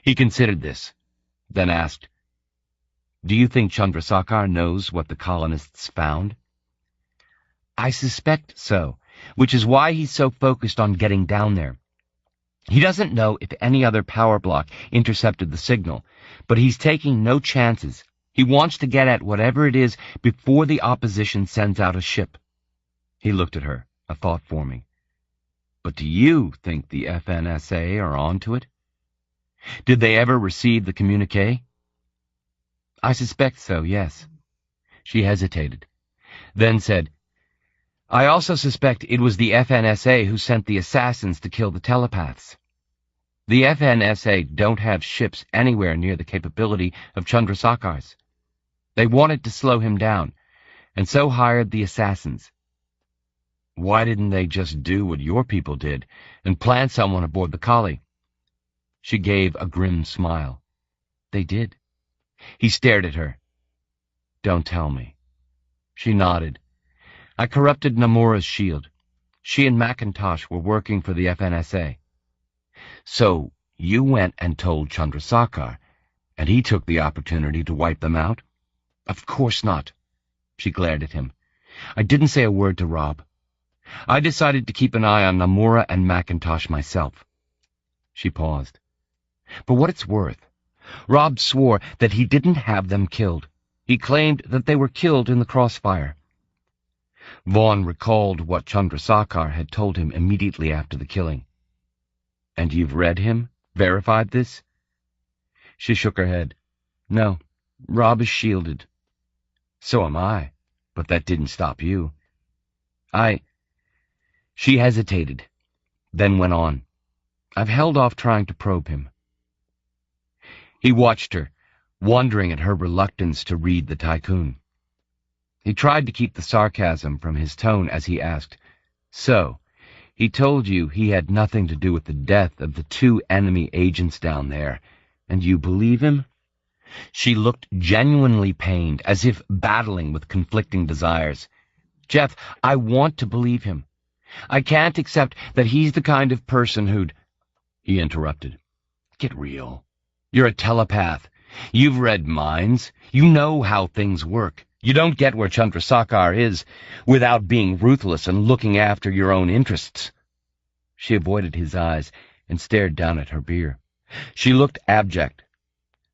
He considered this, then asked, Do you think Chandrasekhar knows what the colonists found? I suspect so, which is why he's so focused on getting down there. He doesn't know if any other power block intercepted the signal, but he's taking no chances. He wants to get at whatever it is before the opposition sends out a ship. He looked at her, a thought forming. But do you think the FNSA are on to it? Did they ever receive the communique? I suspect so, yes. She hesitated, then said, I also suspect it was the FNSA who sent the assassins to kill the telepaths. The FNSA don't have ships anywhere near the capability of Chandrasekhar's. They wanted to slow him down, and so hired the assassins. Why didn't they just do what your people did, and plant someone aboard the collie? She gave a grim smile. They did. He stared at her. Don't tell me. She nodded. I corrupted Namura's shield. She and McIntosh were working for the FNSA. So you went and told Chandrasekhar, and he took the opportunity to wipe them out? Of course not. She glared at him. I didn't say a word to Rob. I decided to keep an eye on Namura and Macintosh myself. She paused. For what it's worth, Rob swore that he didn't have them killed. He claimed that they were killed in the crossfire. Vaughn recalled what Chandrasekhar had told him immediately after the killing. And you've read him? Verified this? She shook her head. No, Rob is shielded. So am I, but that didn't stop you. She hesitated, then went on. I've held off trying to probe him. He watched her, wondering at her reluctance to read the tycoon. He tried to keep the sarcasm from his tone as he asked, So, he told you he had nothing to do with the death of the 2 enemy agents down there, and you believe him? She looked genuinely pained, as if battling with conflicting desires. Jeff, I want to believe him. I can't accept that he's the kind of person who'd... He interrupted. Get real. You're a telepath. You've read minds. You know how things work. You don't get where Chandrasekhar is without being ruthless and looking after your own interests. She avoided his eyes and stared down at her beer. She looked abject,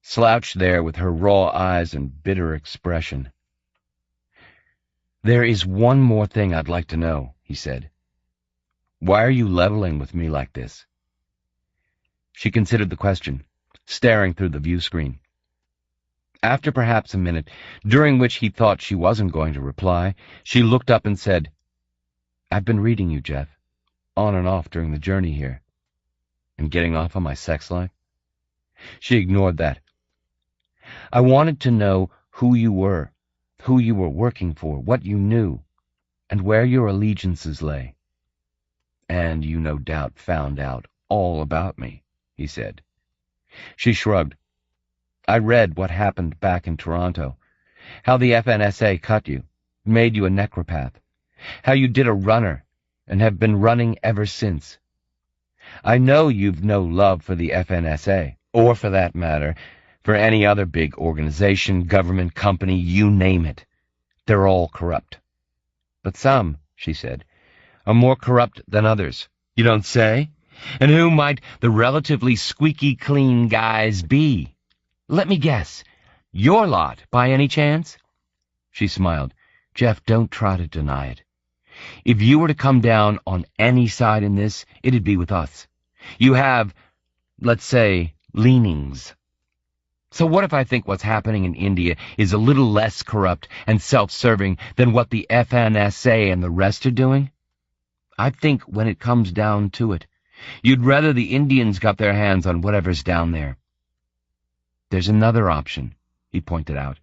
slouched there with her raw eyes and bitter expression. There is one more thing I'd like to know, he said. Why are you leveling with me like this? She considered the question, staring through the view screen. After perhaps a minute, during which he thought she wasn't going to reply, she looked up and said, I've been reading you, Jeff, on and off during the journey here. And getting off on my sex life? She ignored that. I wanted to know who you were working for, what you knew, and where your allegiances lay. And you no doubt found out all about me, he said. She shrugged. I read what happened back in Toronto, how the FNSA cut you, made you a necropath, how you did a runner and have been running ever since. I know you've no love for the FNSA, or for that matter, for any other big organization, government, company, you name it. They're all corrupt. But some, she said, are more corrupt than others. You don't say? And who might the relatively squeaky clean guys be? Let me guess. Your lot, by any chance? She smiled. Jeff, don't try to deny it. If you were to come down on any side in this, it'd be with us. You have, let's say, leanings. So what if I think what's happening in India is a little less corrupt and self-serving than what the FNSA and the rest are doing? I think when it comes down to it, you'd rather the Indians got their hands on whatever's down there. There's another option, he pointed out.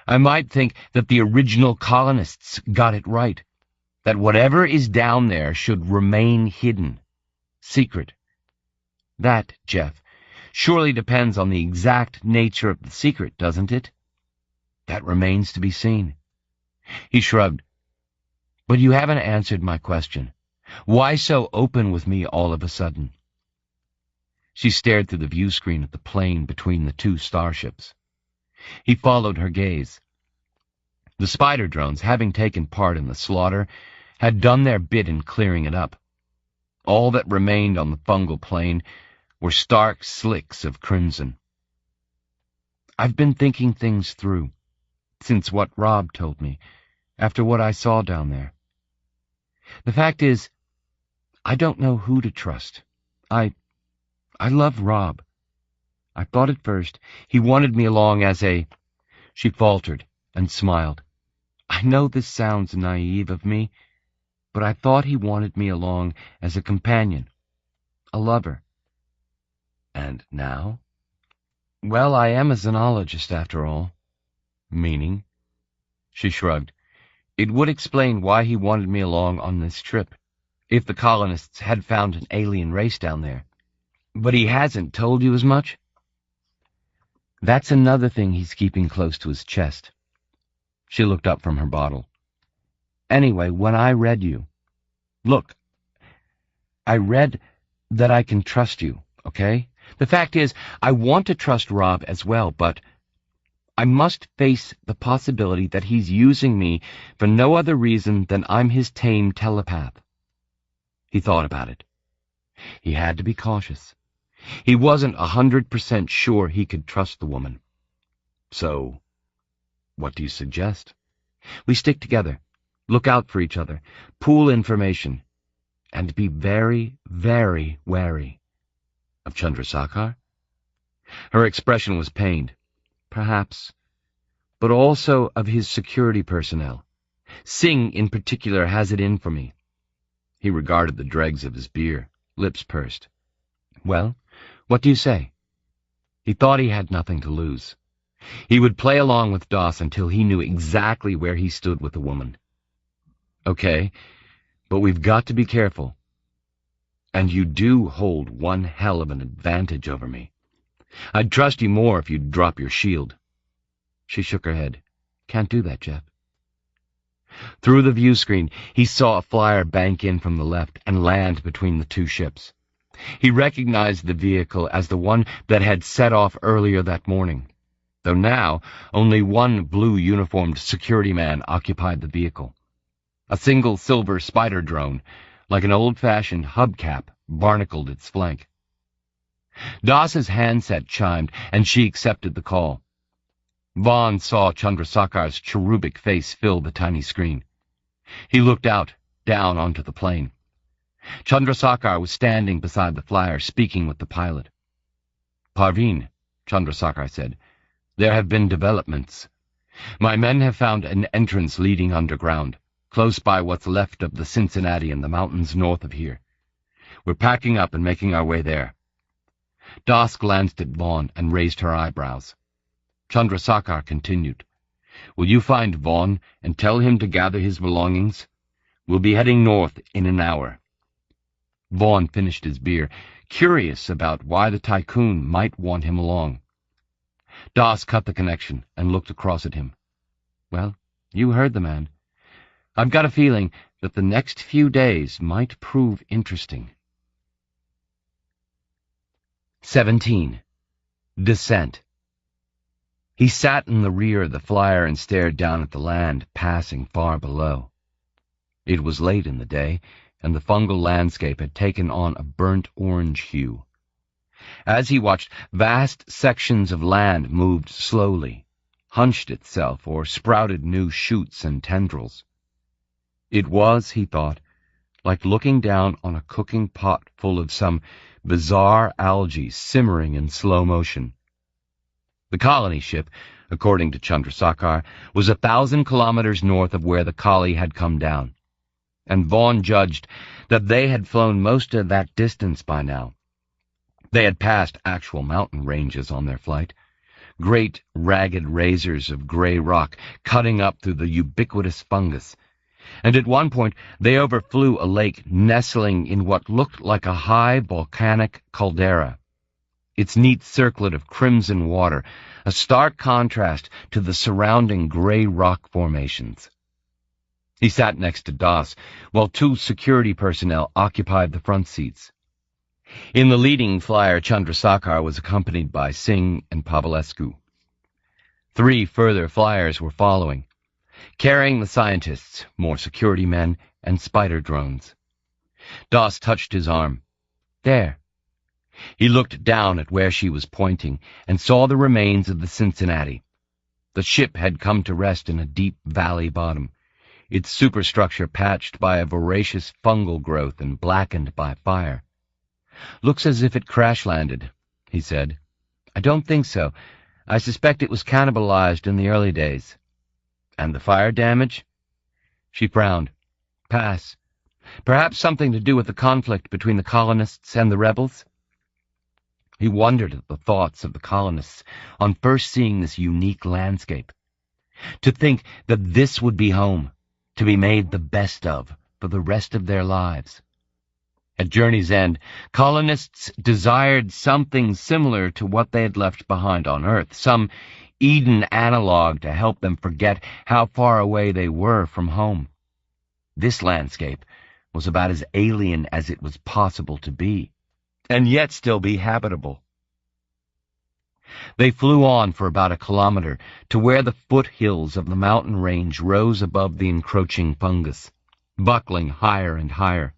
I might think that the original colonists got it right, that whatever is down there should remain hidden, secret. That, Jeff, surely depends on the exact nature of the secret, doesn't it? That remains to be seen. He shrugged. But you haven't answered my question. Why so open with me all of a sudden? She stared through the view screen at the plain between the 2 starships. He followed her gaze. The spider drones, having taken part in the slaughter, had done their bit in clearing it up. All that remained on the fungal plain were stark slicks of crimson. I've been thinking things through, since what Rob told me, after what I saw down there. The fact is, I don't know who to trust. I love Rob. I thought at first he wanted me along as a... She faltered and smiled. I know this sounds naive of me, but I thought he wanted me along as a companion, a lover. And now? Well, I am a xenologist after all. Meaning? She shrugged. It would explain why he wanted me along on this trip, if the colonists had found an alien race down there. But he hasn't told you as much? That's another thing he's keeping close to his chest. She looked up from her bottle. Anyway, when I read you... Look, I read that I can trust you, okay? The fact is, I want to trust Rob as well, but I must face the possibility that he's using me for no other reason than I'm his tame telepath. He thought about it. He had to be cautious. He wasn't 100% sure he could trust the woman. So, what do you suggest? We stick together, look out for each other, pool information, and be very, very wary. Of Chandrasekhar? Her expression was pained. Perhaps, but also of his security personnel. Singh, in particular, has it in for me. He regarded the dregs of his beer, lips pursed. Well, what do you say? He thought he had nothing to lose. He would play along with Doss until he knew exactly where he stood with the woman. Okay, but we've got to be careful. And you do hold one hell of an advantage over me. I'd trust you more if you'd drop your shield. She shook her head. Can't do that, Jeff. Through the view screen, he saw a flyer bank in from the left and land between the two ships. He recognized the vehicle as the one that had set off earlier that morning, though now only one blue-uniformed security man occupied the vehicle. A single silver spider drone, like an old-fashioned hubcap, barnacled its flank. Doss's handset chimed, and she accepted the call. Vaughn saw Chandrasekhar's cherubic face fill the tiny screen. He looked out, down onto the plane. Chandrasekhar was standing beside the flyer, speaking with the pilot. Parveen, Chandrasekhar said, there have been developments. My men have found an entrance leading underground, close by what's left of the Cincinnati in the mountains north of here. We're packing up and making our way there. Doss glanced at Vaughn and raised her eyebrows. Chandrasekhar continued, Will you find Vaughn and tell him to gather his belongings? We'll be heading north in an hour. Vaughn finished his beer, curious about why the tycoon might want him along. Doss cut the connection and looked across at him. Well, you heard the man. I've got a feeling that the next few days might prove interesting. 17. Descent. He sat in the rear of the flyer and stared down at the land passing far below. It was late in the day, and the fungal landscape had taken on a burnt orange hue. As he watched, vast sections of land moved slowly, hunched itself, or sprouted new shoots and tendrils. It was, he thought, like looking down on a cooking pot full of some bizarre algae simmering in slow motion. The colony ship, according to Chandrasekhar, was 1,000 kilometers north of where the collie had come down, and Vaughn judged that they had flown most of that distance by now. They had passed actual mountain ranges on their flight, great ragged razors of gray rock cutting up through the ubiquitous fungus, and at one point they overflew a lake nestling in what looked like a high volcanic caldera, its neat circlet of crimson water, a stark contrast to the surrounding gray rock formations. He sat next to Doss, while 2 security personnel occupied the front seats. In the leading flyer, Chandrasekhar was accompanied by Singh and Pavlescu. 3 further flyers were following, carrying the scientists, more security men, and spider drones. Doss touched his arm. There. He looked down at where she was pointing and saw the remains of the Cincinnati. The ship had come to rest in a deep valley bottom, its superstructure patched by a voracious fungal growth and blackened by fire. Looks as if it crash-landed, he said. I don't think so. I suspect it was cannibalized in the early days. And the fire damage? She frowned. Pass. Perhaps something to do with the conflict between the colonists and the rebels? He wondered at the thoughts of the colonists on first seeing this unique landscape. To think that this would be home, to be made the best of for the rest of their lives. At journey's end, colonists desired something similar to what they had left behind on Earth, some Eden analog to help them forget how far away they were from home. This landscape was about as alien as it was possible to be. and yet still be habitable. They flew on for about a kilometer to where the foothills of the mountain range rose above the encroaching fungus, buckling higher and higher.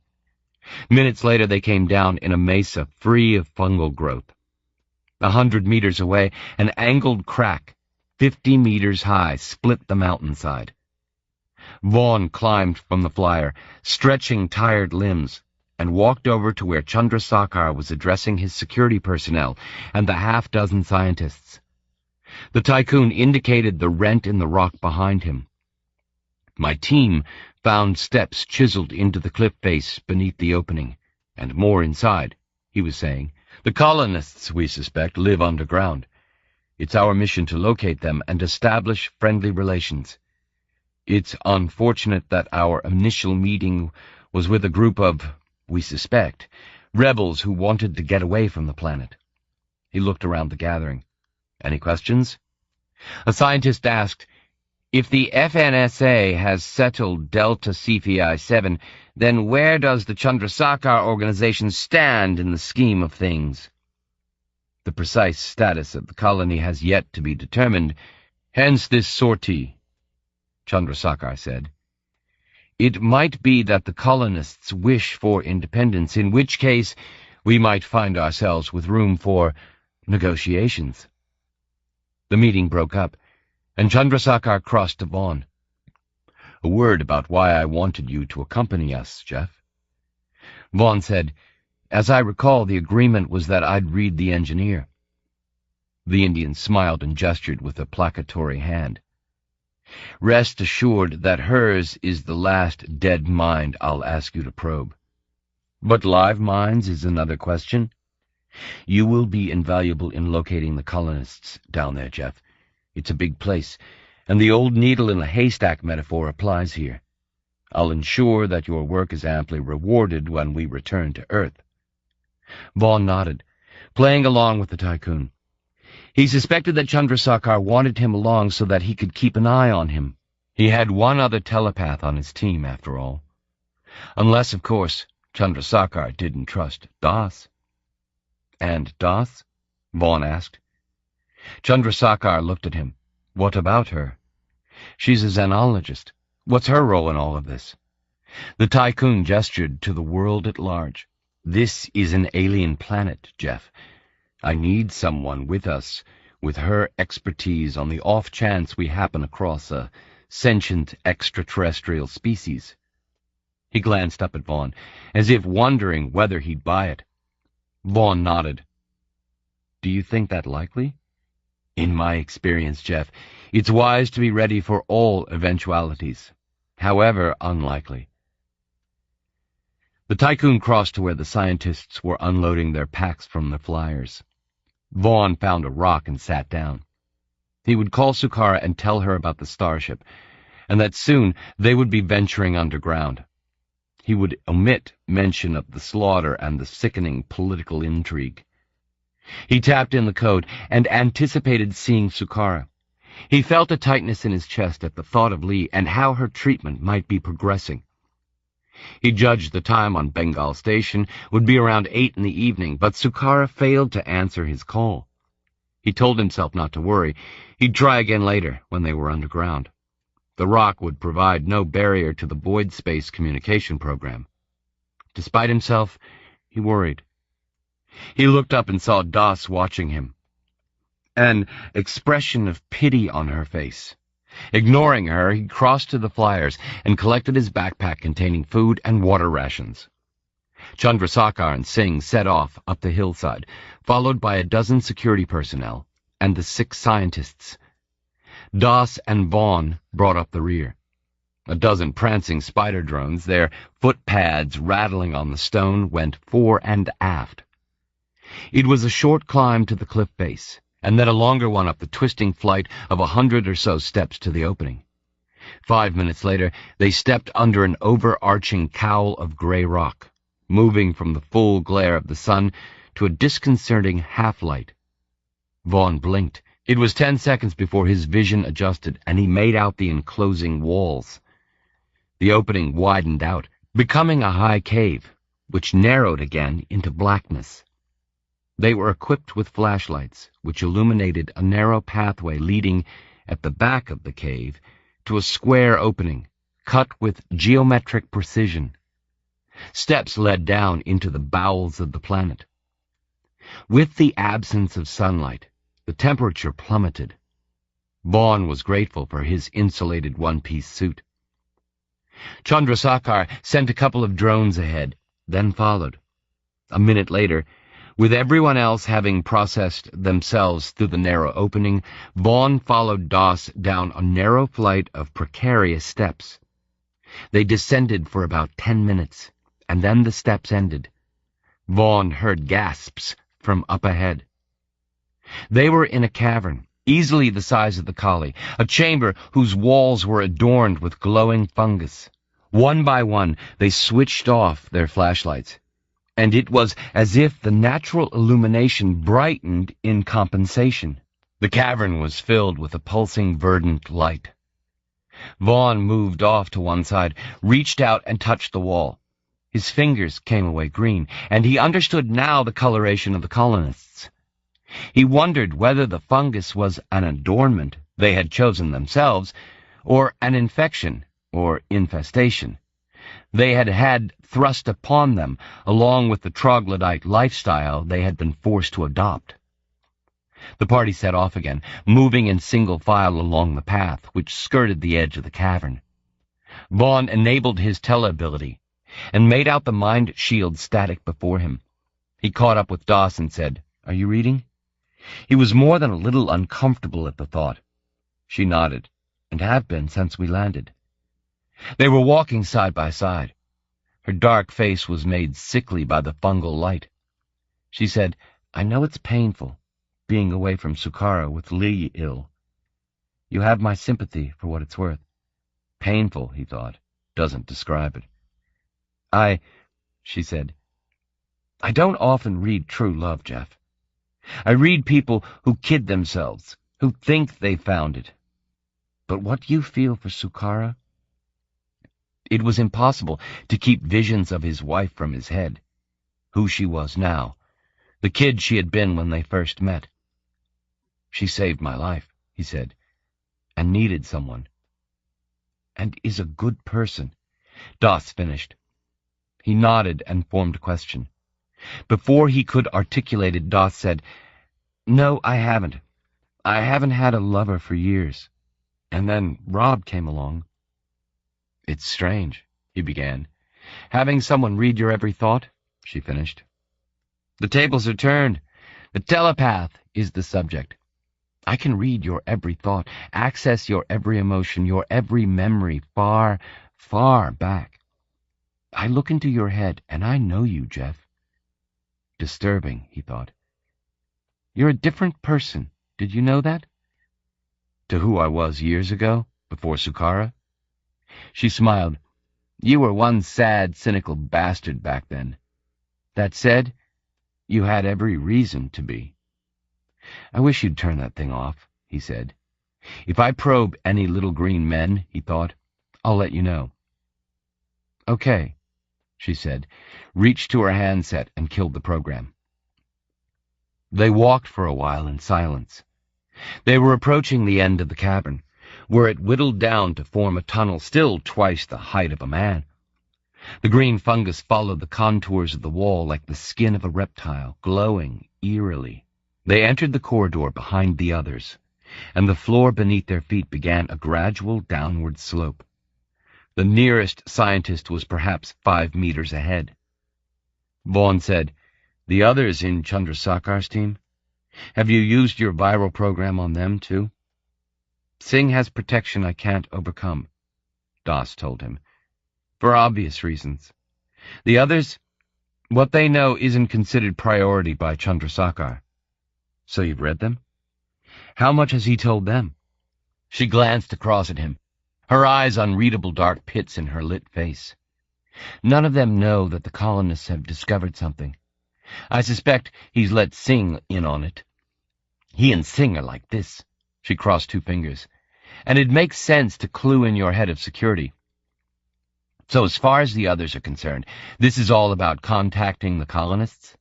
Minutes later they came down in a mesa free of fungal growth. 100 meters away, an angled crack, 50 meters high, split the mountainside. Vaughn climbed from the flyer, stretching tired limbs, and walked over to where Chandrasekhar was addressing his security personnel and the half-dozen scientists. The tycoon indicated the rent in the rock behind him. My team found steps chiseled into the cliff face beneath the opening, and more inside, he was saying. The colonists, we suspect, live underground. It's our mission to locate them and establish friendly relations. It's unfortunate that our initial meeting was with a group of, we suspect, rebels who wanted to get away from the planet. He looked around the gathering. Any questions? A scientist asked, if the FNSA has settled Delta Cephei 7, then where does the Chandrasekhar organization stand in the scheme of things? The precise status of the colony has yet to be determined, hence this sortie, Chandrasekhar said. It might be that the colonists wish for independence, in which case we might find ourselves with room for negotiations. The meeting broke up, and Chandrasekhar crossed to Vaughn. A word about why I wanted you to accompany us, Jeff. Vaughn said, as I recall, the agreement was that I'd read the engineer. The Indian smiled and gestured with a placatory hand. Rest assured that hers is the last dead mind I'll ask you to probe. But live minds is another question. You will be invaluable in locating the colonists down there, Jeff. It's a big place, and the old needle in a haystack metaphor applies here. I'll ensure that your work is amply rewarded when we return to Earth. Vaughn nodded, playing along with the tycoon. He suspected that Chandrasekhar wanted him along so that he could keep an eye on him. He had one other telepath on his team, after all. Unless, of course, Chandrasekhar didn't trust Das. And Das? Vaughn asked. Chandrasekhar looked at him. What about her? She's a xenologist. What's her role in all of this? The tycoon gestured to the world at large. This is an alien planet, Jeff. I need someone with us, with her expertise on the off chance we happen across a sentient extraterrestrial species. He glanced up at Vaughn, as if wondering whether he'd buy it. Vaughn nodded. Do you think that likely? In my experience, Jeff, it's wise to be ready for all eventualities, however unlikely. The tycoon crossed to where the scientists were unloading their packs from the flyers. Vaughn found a rock and sat down. He would call Sukara and tell her about the starship, and that soon they would be venturing underground. He would omit mention of the slaughter and the sickening political intrigue. He tapped in the code and anticipated seeing Sukara. He felt a tightness in his chest at the thought of Lee and how her treatment might be progressing. He judged the time on Bengal station would be around 8 in the evening, but Sukara failed to answer his call. He told himself not to worry. He'd try again later, when they were underground. The rock would provide no barrier to the void space communication program. Despite himself, he worried. He looked up and saw Das watching him. An expression of pity on her face. Ignoring her, he crossed to the flyers and collected his backpack containing food and water rations. Chandrasekhar and Singh set off up the hillside, followed by a dozen security personnel and the 6 scientists. Das and Vaughn brought up the rear. A dozen prancing spider drones, their footpads rattling on the stone, went fore and aft. It was a short climb to the cliff base, and then a longer one up the twisting flight of 100 or so steps to the opening. 5 minutes later, they stepped under an overarching cowl of gray rock, moving from the full glare of the sun to a disconcerting half-light. Vaughn blinked. It was 10 seconds before his vision adjusted, and he made out the enclosing walls. The opening widened out, becoming a high cave, which narrowed again into blackness. They were equipped with flashlights, which illuminated a narrow pathway leading, at the back of the cave, to a square opening, cut with geometric precision. Steps led down into the bowels of the planet. With the absence of sunlight, the temperature plummeted. Vaughn was grateful for his insulated one-piece suit. Chandrasekhar sent a couple of drones ahead, then followed. A minute later, with everyone else having processed themselves through the narrow opening, Vaughn followed Das down a narrow flight of precarious steps. They descended for about 10 minutes, and then the steps ended. Vaughn heard gasps from up ahead. They were in a cavern, easily the size of the collie, a chamber whose walls were adorned with glowing fungus. One by one, they switched off their flashlights, and it was as if the natural illumination brightened in compensation. The cavern was filled with a pulsing, verdant light. Vaughn moved off to one side, reached out and touched the wall. His fingers came away green, and he understood now the coloration of the colonists. He wondered whether the fungus was an adornment they had chosen themselves, or an infection, or infestation, they had had thrust upon them, along with the troglodyte lifestyle they had been forced to adopt. The party set off again, moving in single file along the path which skirted the edge of the cavern. Vaughn enabled his teleability, and made out the mind shield static before him. He caught up with Das and said, "Are you reading?" He was more than a little uncomfortable at the thought. She nodded, and have been since we landed. They were walking side by side. Her dark face was made sickly by the fungal light. She said, "I know it's painful, being away from Sukara with Lee ill. You have my sympathy for what it's worth." Painful, he thought, doesn't describe it. She said, "I don't often read true love, Jeff. I read people who kid themselves, who think they found it. But what you feel for Sukara?" It was impossible to keep visions of his wife from his head. Who she was now, the kid she had been when they first met. "She saved my life," he said, "and needed someone. And is a good person." Das finished. He nodded and formed a question. Before he could articulate it, Das said, "No, I haven't. I haven't had a lover for years. And then Rob came along." "It's strange," he began. "Having someone read your every thought," she finished. "The tables are turned. The telepath is the subject. I can read your every thought, access your every emotion, your every memory, far, far back. I look into your head, and I know you, Jeff." Disturbing, he thought. "You're a different person. Did you know that?" "To who I was years ago, before Sukara?" She smiled. "You were one sad, cynical bastard back then. That said, you had every reason to be." "I wish you'd turn that thing off," he said. "If I probe any little green men," he thought, "I'll let you know." "Okay," she said, reached to her handset and killed the program. They walked for a while in silence. They were approaching the end of the cavern, where it whittled down to form a tunnel still twice the height of a man. The green fungus followed the contours of the wall like the skin of a reptile, glowing eerily. They entered the corridor behind the others, and the floor beneath their feet began a gradual downward slope. The nearest scientist was perhaps 5 meters ahead. Vaughn said, "The others in Chandrasekhar's team? Have you used your viral program on them, too?" "Singh has protection I can't overcome," Das told him, "for obvious reasons. The others, what they know isn't considered priority by Chandrasekhar." "So you've read them? How much has he told them?" She glanced across at him, her eyes unreadable dark pits in her lit face. "None of them know that the colonists have discovered something. I suspect he's let Singh in on it. He and Singh are like this." She crossed 2 fingers. "And it makes sense to clue in your head of security. So as far as the others are concerned, this is all about contacting the colonists?"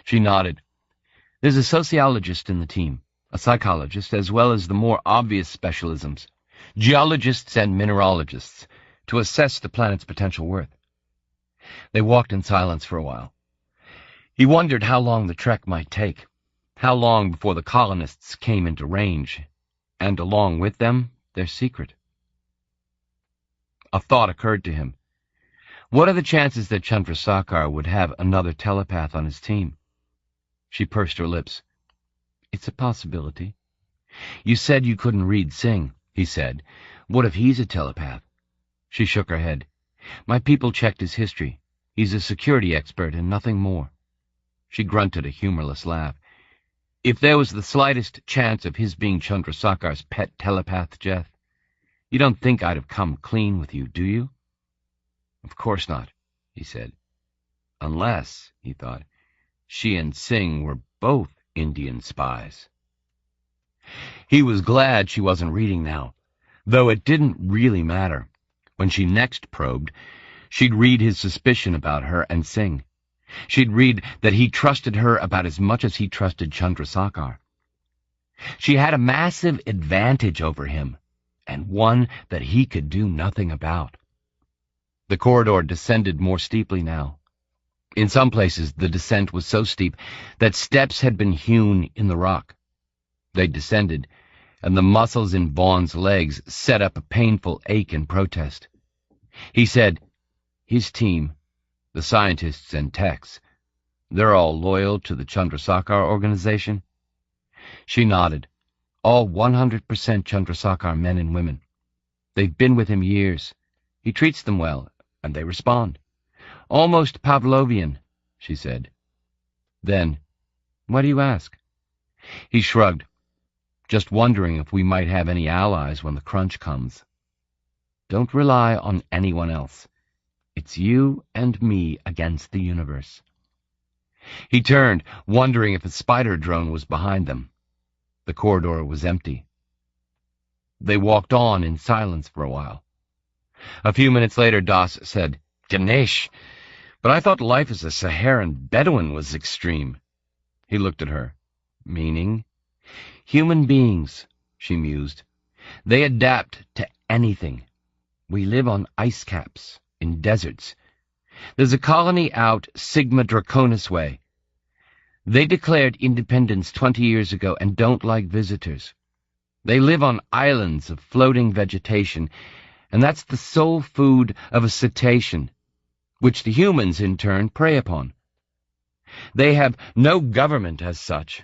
She nodded. There's a sociologist in the team, a psychologist, as well as the more obvious specialisms, geologists and mineralogists, to assess the planet's potential worth. They walked in silence for a while. He wondered how long the trek might take, how long before the colonists came into range, and along with them, their secret. A thought occurred to him. What are the chances that Chandrasekhar would have another telepath on his team? She pursed her lips. It's a possibility. You said you couldn't read Singh, he said. What if he's a telepath? She shook her head. My people checked his history. He's a security expert and nothing more. She grunted a humorless laugh. If there was the slightest chance of his being Chandrasekhar's pet telepath, Jeff, you don't think I'd have come clean with you, do you? Of course not, he said. Unless, he thought, she and Singh were both Indian spies. He was glad she wasn't reading now, though it didn't really matter. When she next probed, she'd read his suspicion about her and Singh. She'd read that he trusted her about as much as he trusted Chandrasekhar. She had a massive advantage over him, and one that he could do nothing about. The corridor descended more steeply now. In some places, the descent was so steep that steps had been hewn in the rock. They descended, and the muscles in Vaughan's legs set up a painful ache in protest. He said, his team, the scientists and techs, they're all loyal to the Chandrasekhar organization? She nodded. All 100% Chandrasekhar men and women. They've been with him years. He treats them well, and they respond. Almost Pavlovian, she said. Then, why do you ask? He shrugged, just wondering if we might have any allies when the crunch comes. Don't rely on anyone else. It's you and me against the universe. He turned, wondering if a spider drone was behind them. The corridor was empty. They walked on in silence for a while. A few minutes later, Das said, Ganesh, but I thought life as a Saharan Bedouin was extreme. He looked at her. Meaning? Human beings, she mused. They adapt to anything. We live on ice caps, in deserts. There's a colony out Sigma Draconis way. They declared independence 20 years ago and don't like visitors. They live on islands of floating vegetation, and that's the sole food of a cetacean, which the humans in turn prey upon. They have no government as such,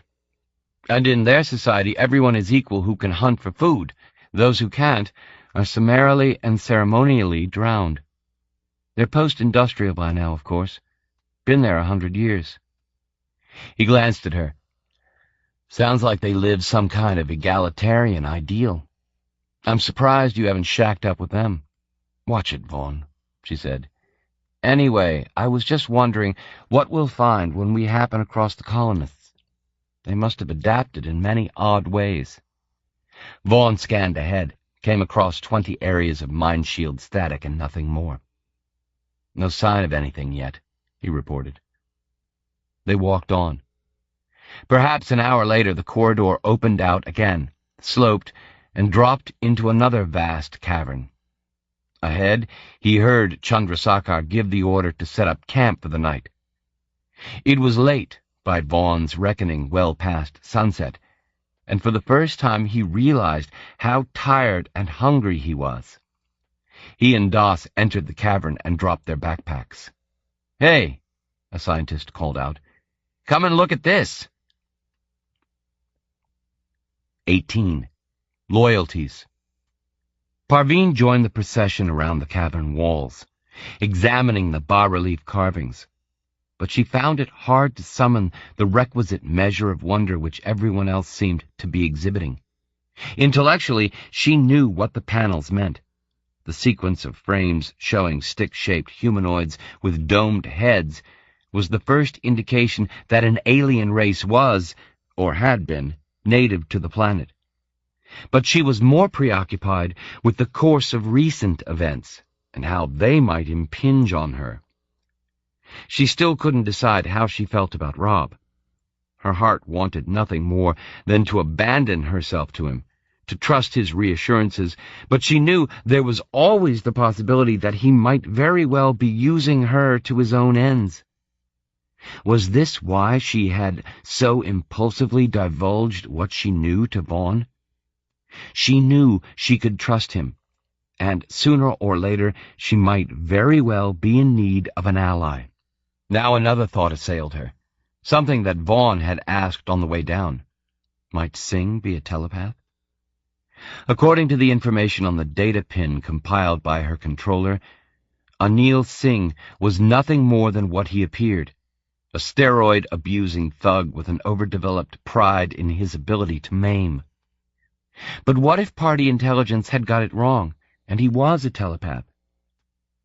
and in their society everyone is equal who can hunt for food. Those who can't are summarily and ceremonially drowned. They're post-industrial by now, of course. Been there 100 years. He glanced at her. Sounds like they live some kind of egalitarian ideal. I'm surprised you haven't shacked up with them. Watch it, Vaughan, she said. Anyway, I was just wondering what we'll find when we happen across the colonists. They must have adapted in many odd ways. Vaughan scanned ahead, came across 20 areas of mine shield static and nothing more. No sign of anything yet, he reported. They walked on. Perhaps an hour later the corridor opened out again, sloped, and dropped into another vast cavern. Ahead, he heard Chandrasekhar give the order to set up camp for the night. It was late, by Vaughan's reckoning, well past sunset, and for the first time he realized how tired and hungry he was. He and Das entered the cavern and dropped their backpacks. Hey, a scientist called out. Come and look at this. 18. Loyalties. Parveen joined the procession around the cavern walls, examining the bas-relief carvings, but she found it hard to summon the requisite measure of wonder which everyone else seemed to be exhibiting. Intellectually, she knew what the panels meant. The sequence of frames showing stick-shaped humanoids with domed heads was the first indication that an alien race was, or had been, native to the planet. But she was more preoccupied with the course of recent events and how they might impinge on her. She still couldn't decide how she felt about Rob. Her heart wanted nothing more than to abandon herself to him, to trust his reassurances, but she knew there was always the possibility that he might very well be using her to his own ends. Was this why she had so impulsively divulged what she knew to Vaughn? She knew she could trust him, and sooner or later she might very well be in need of an ally. Now another thought assailed her, something that Vaughn had asked on the way down. Might Singh be a telepath? According to the information on the data pin compiled by her controller, Anil Singh was nothing more than what he appeared, a steroid-abusing thug with an overdeveloped pride in his ability to maim. But what if party intelligence had got it wrong, and he was a telepath?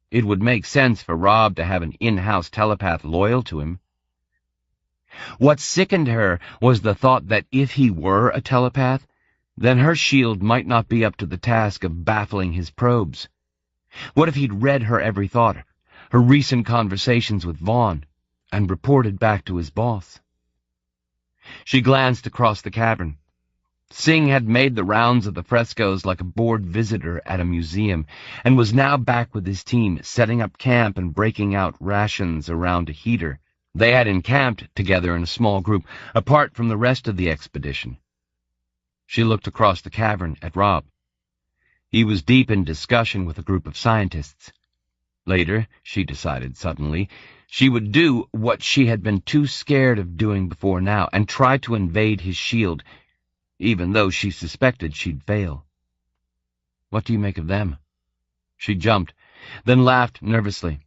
It would make sense for Rob to have an in-house telepath loyal to him. What sickened her was the thought that if he were a telepath, then her shield might not be up to the task of baffling his probes. What if he'd read her every thought, her recent conversations with Vaughn, and reported back to his boss? She glanced across the cavern. Singh had made the rounds of the frescoes like a bored visitor at a museum, and was now back with his team, setting up camp and breaking out rations around a heater. They had encamped together in a small group, apart from the rest of the expedition. She looked across the cavern at Rob. He was deep in discussion with a group of scientists. Later, she decided suddenly, she would do what she had been too scared of doing before now, and try to invade his shield, even though she suspected she'd fail. What do you make of them? She jumped, then laughed nervously.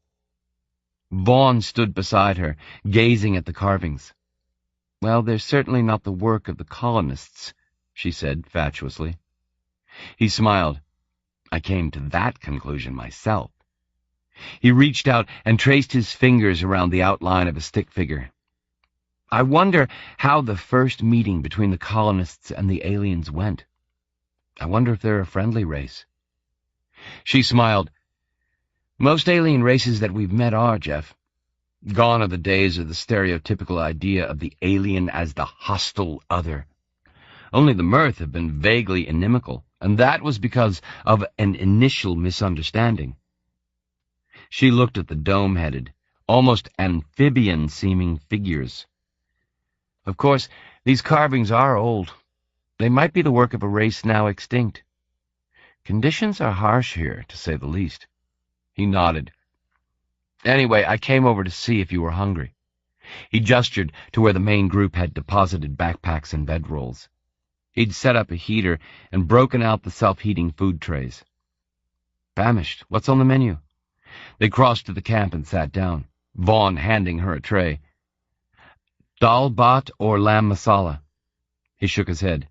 Vaughn stood beside her, gazing at the carvings. Well, they're certainly not the work of the colonists, she said fatuously. He smiled. I came to that conclusion myself. He reached out and traced his fingers around the outline of a stick figure. I wonder how the first meeting between the colonists and the aliens went. I wonder if they're a friendly race. She smiled. Most alien races that we've met are, Jeff. Gone are the days of the stereotypical idea of the alien as the hostile other. Only the Mirth have been vaguely inimical, and that was because of an initial misunderstanding. She looked at the dome-headed, almost amphibian-seeming figures. Of course, these carvings are old. They might be the work of a race now extinct. Conditions are harsh here, to say the least. He nodded. Anyway, I came over to see if you were hungry. He gestured to where the main group had deposited backpacks and bedrolls. He'd set up a heater and broken out the self-heating food trays. Famished. What's on the menu? They crossed to the camp and sat down, Vaughn handing her a tray. Dal bhat or lamb masala? He shook his head.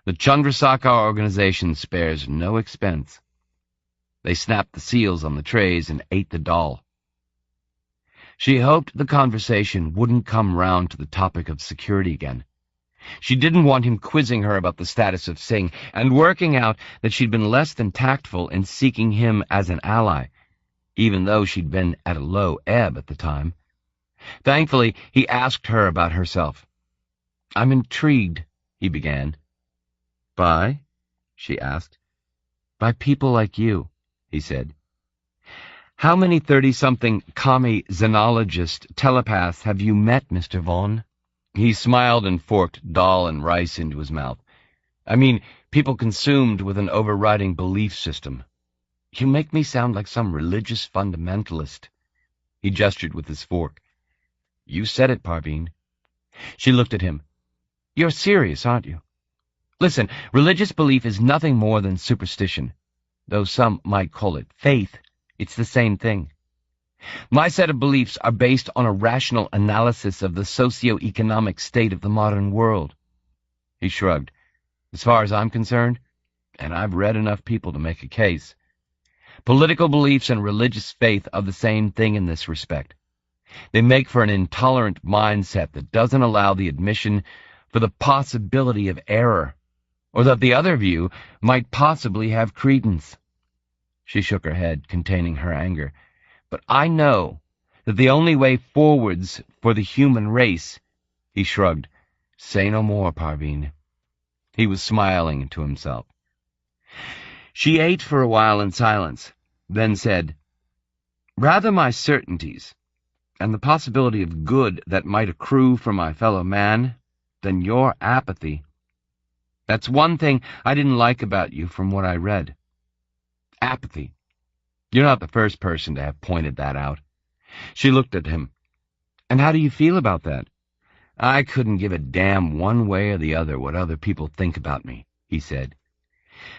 The Chandrasekhar organization spares no expense. They snapped the seals on the trays and ate the dal. She hoped the conversation wouldn't come round to the topic of security again. She didn't want him quizzing her about the status of Singh and working out that she'd been less than tactful in seeking him as an ally, even though she'd been at a low ebb at the time. Thankfully, he asked her about herself. I'm intrigued, he began. By? She asked. By people like you, he said. How many 30-something commie xenologist telepaths have you met, Mr. Vaughn? He smiled and forked dal and rice into his mouth. I mean, people consumed with an overriding belief system. You make me sound like some religious fundamentalist. He gestured with his fork. You said it, Parveen. She looked at him. You're serious, aren't you? Listen, religious belief is nothing more than superstition. Though some might call it faith, it's the same thing. My set of beliefs are based on a rational analysis of the socio-economic state of the modern world. He shrugged. As far as I'm concerned, and I've read enough people to make a case, political beliefs and religious faith are the same thing in this respect. They make for an intolerant mindset that doesn't allow the admission for the possibility of error, or that the other view might possibly have credence. She shook her head, containing her anger. But I know that the only way forwards for the human race He shrugged. Say no more, Parveen. He was smiling to himself. She ate for a while in silence, then said, Rather my certainties, and the possibility of good that might accrue for my fellow man, than your apathy. That's one thing I didn't like about you from what I read. Apathy. You're not the first person to have pointed that out. She looked at him. And how do you feel about that? I couldn't give a damn one way or the other what other people think about me, he said.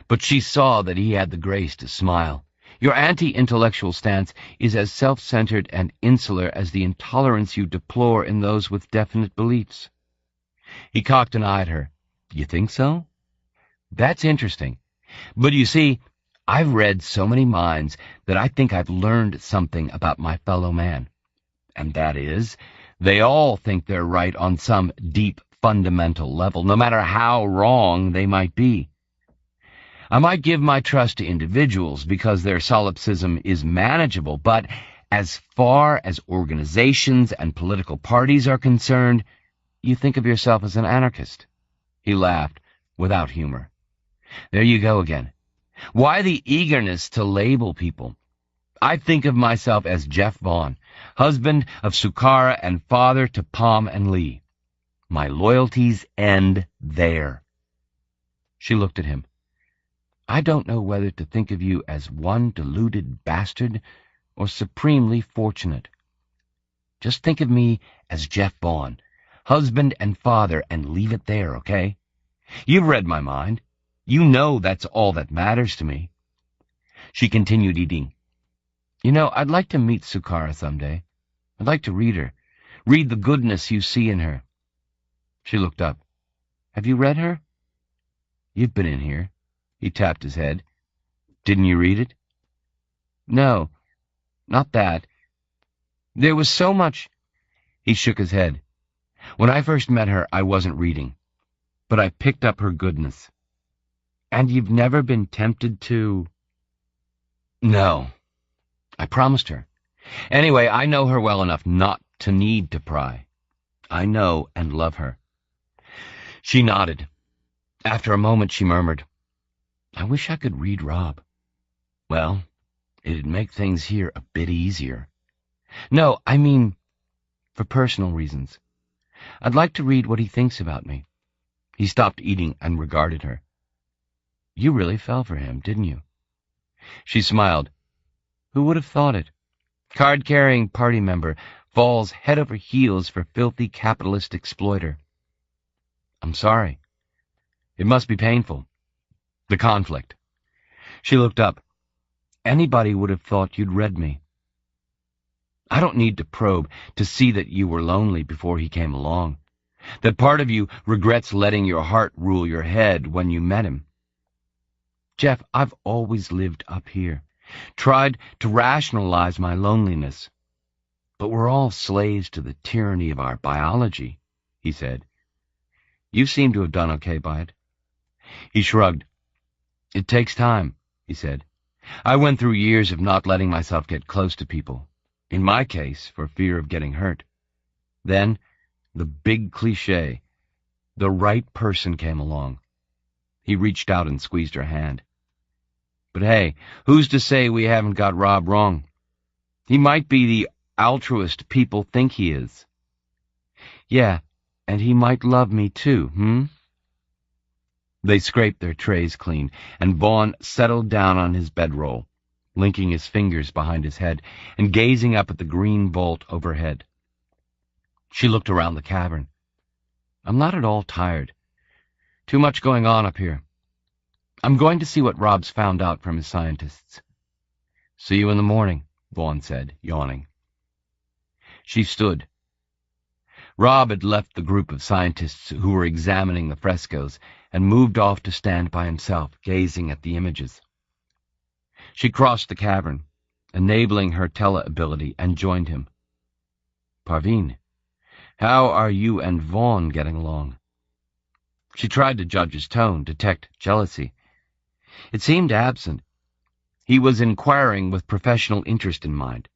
But she saw that he had the grace to smile. Your anti-intellectual stance is as self-centered and insular as the intolerance you deplore in those with definite beliefs. He cocked an eye at her. You think so? That's interesting. But you see, I've read so many minds that I think I've learned something about my fellow man. And that is, they all think they're right on some deep, fundamental level, no matter how wrong they might be. I might give my trust to individuals because their solipsism is manageable, but as far as organizations and political parties are concerned, you think of yourself as an anarchist. He laughed, without humor. There you go again. Why the eagerness to label people? I think of myself as Jeff Vaughn, husband of Sukara and father to Palm and Lee. My loyalties end there. She looked at him. I don't know whether to think of you as one deluded bastard or supremely fortunate. Just think of me as Jeff Vaughn, husband and father, and leave it there, okay? You've read my mind. You know that's all that matters to me. She continued eating. You know, I'd like to meet Sukara someday. I'd like to read her, read the goodness you see in her. She looked up. Have you read her? You've been in here. He tapped his head. Didn't you read it? No, not that. There was so much. He shook his head. When I first met her, I wasn't reading, but I picked up her goodness. And you've never been tempted to... No. I promised her. Anyway, I know her well enough not to need to pry. I know and love her. She nodded. After a moment, she murmured, I wish I could read Rob. Well, it'd make things here a bit easier. No, I mean, for personal reasons. I'd like to read what he thinks about me. He stopped eating and regarded her. You really fell for him, didn't you? She smiled. Who would have thought it? Card-carrying party member falls head over heels for filthy capitalist exploiter. I'm sorry. It must be painful. The conflict. She looked up. Anybody would have thought you'd read me. I don't need to probe to see that you were lonely before he came along, that part of you regrets letting your heart rule your head when you met him. Jeff, I've always lived up here, tried to rationalize my loneliness. But we're all slaves to the tyranny of our biology, he said. You seem to have done okay by it. He shrugged. It takes time, he said. I went through years of not letting myself get close to people, in my case, for fear of getting hurt. Then, the big cliché, the right person came along. He reached out and squeezed her hand. But hey, who's to say we haven't got Rob wrong? He might be the altruist people think he is. Yeah, and he might love me too, They scraped their trays clean, and Vaughn settled down on his bedroll, linking his fingers behind his head and gazing up at the green vault overhead. She looked around the cavern. I'm not at all tired. Too much going on up here. I'm going to see what Rob's found out from his scientists. See you in the morning, Vaughn said, yawning. She stood. Rob had left the group of scientists who were examining the frescoes and moved off to stand by himself, gazing at the images. She crossed the cavern, enabling her tele-ability, and joined him. Parveen, how are you and Vaughn getting along? She tried to judge his tone, detect jealousy. It seemed absent. He was inquiring with professional interest in mind.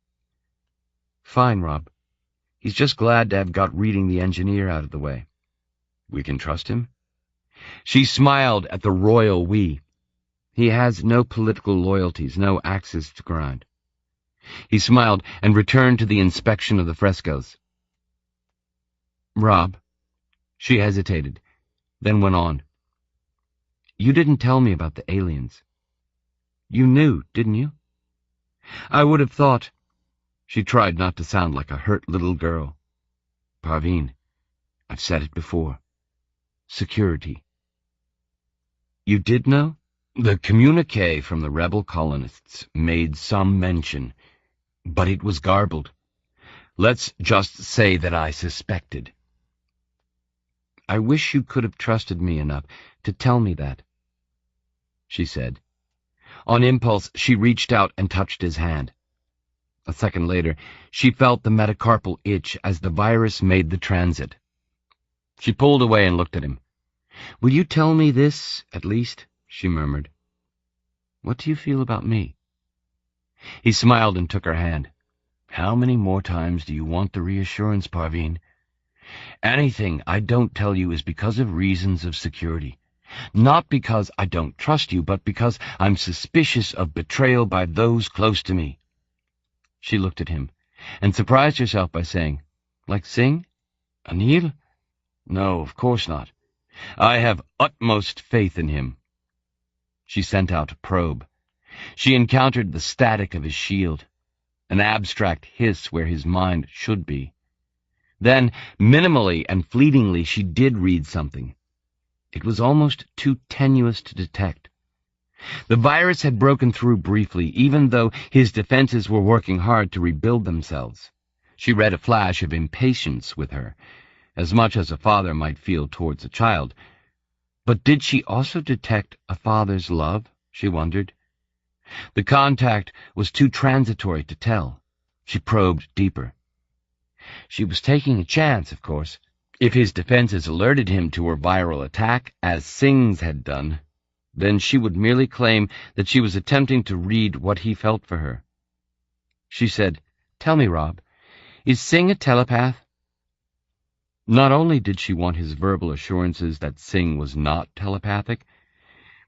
Fine, Rob. He's just glad to have got reading the engineer out of the way. We can trust him? She smiled at the royal we. He has no political loyalties, no axes to grind. He smiled and returned to the inspection of the frescoes. Rob, she hesitated, then went on. You didn't tell me about the aliens. You knew, didn't you? I would have thought. She tried not to sound like a hurt little girl. Parveen, I've said it before. Security. You did know? The communique from the rebel colonists made some mention, but it was garbled. Let's just say that I suspected. I wish you could have trusted me enough to tell me that, she said. On impulse, she reached out and touched his hand. A second later, she felt the metacarpal itch as the virus made the transit. She pulled away and looked at him. Will you tell me this, at least? She murmured. What do you feel about me? He smiled and took her hand. How many more times do you want the reassurance, Parveen? Anything I don't tell you is because of reasons of security. Not because I don't trust you, but because I'm suspicious of betrayal by those close to me. She looked at him, and surprised herself by saying, Like Singh? Anil? No, of course not. I have utmost faith in him. She sent out a probe. She encountered the static of his shield, an abstract hiss where his mind should be. Then, minimally and fleetingly, she did read something. It was almost too tenuous to detect. The virus had broken through briefly, even though his defenses were working hard to rebuild themselves. She read a flash of impatience with her, as much as a father might feel towards a child. But did she also detect a father's love, she wondered? The contact was too transitory to tell. She probed deeper. She was taking a chance, of course. If his defenses alerted him to her viral attack, as Singh's had done, then she would merely claim that she was attempting to read what he felt for her. She said, Tell me, Rob, is Singh a telepath? Not only did she want his verbal assurances that Singh was not telepathic,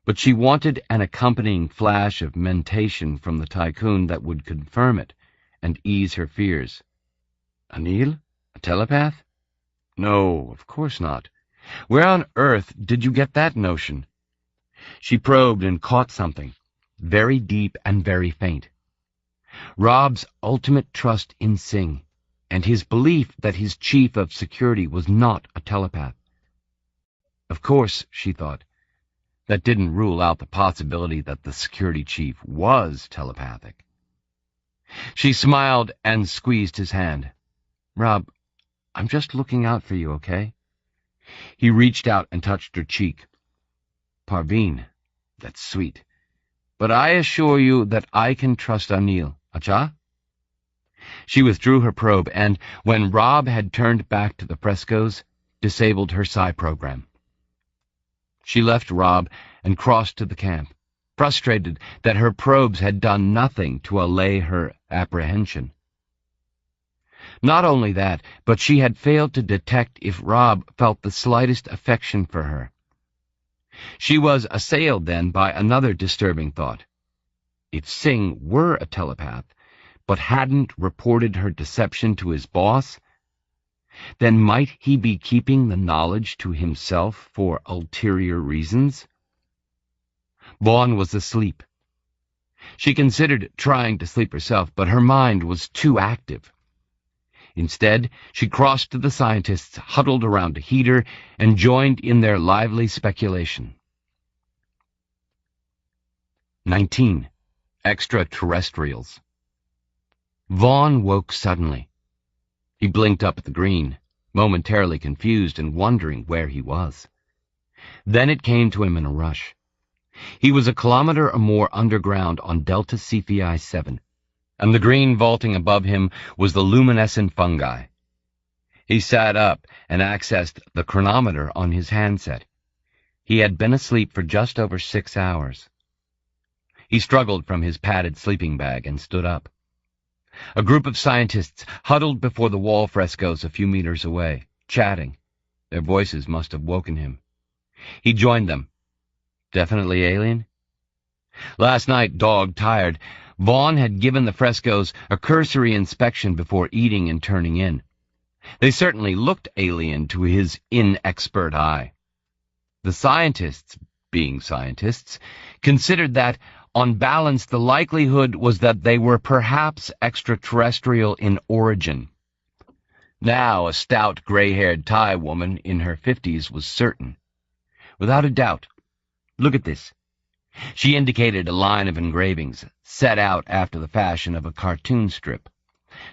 but she wanted an accompanying flash of mentation from the tycoon that would confirm it and ease her fears. Anil? A telepath? No, of course not. Where on earth did you get that notion? She probed and caught something, very deep and very faint. Rob's ultimate trust in Singh, and his belief that his chief of security was not a telepath. Of course, she thought, that didn't rule out the possibility that the security chief was telepathic. She smiled and squeezed his hand. Rob, I'm just looking out for you, okay? He reached out and touched her cheek. Parveen, that's sweet. But I assure you that I can trust Anil. Acha? She withdrew her probe and, when Rob had turned back to the frescoes, disabled her psi program. She left Rob and crossed to the camp, frustrated that her probes had done nothing to allay her apprehension. Not only that, but she had failed to detect if Rob felt the slightest affection for her. She was assailed then by another disturbing thought. If Singh were a telepath, but hadn't reported her deception to his boss, then might he be keeping the knowledge to himself for ulterior reasons? Vaughn was asleep. She considered trying to sleep herself, but her mind was too active. Instead, she crossed to the scientists huddled around a heater and joined in their lively speculation. 19. Extraterrestrials. Vaughn woke suddenly. He blinked up at the green, momentarily confused and wondering where he was. Then it came to him in a rush. He was a kilometer or more underground on Delta Cephei 7, and the green vaulting above him was the luminescent fungi. He sat up and accessed the chronometer on his handset. He had been asleep for just over 6 hours. He struggled from his padded sleeping bag and stood up. A group of scientists huddled before the wall frescoes a few meters away, chatting. Their voices must have woken him. He joined them. Definitely alien? Last night, dog-tired, Vaughn had given the frescoes a cursory inspection before eating and turning in. They certainly looked alien to his inexpert eye. The scientists, being scientists, considered that, on balance, the likelihood was that they were perhaps extraterrestrial in origin. Now a stout, gray-haired Thai woman in her 50s was certain. Without a doubt. Look at this. She indicated a line of engravings, set out after the fashion of a cartoon strip,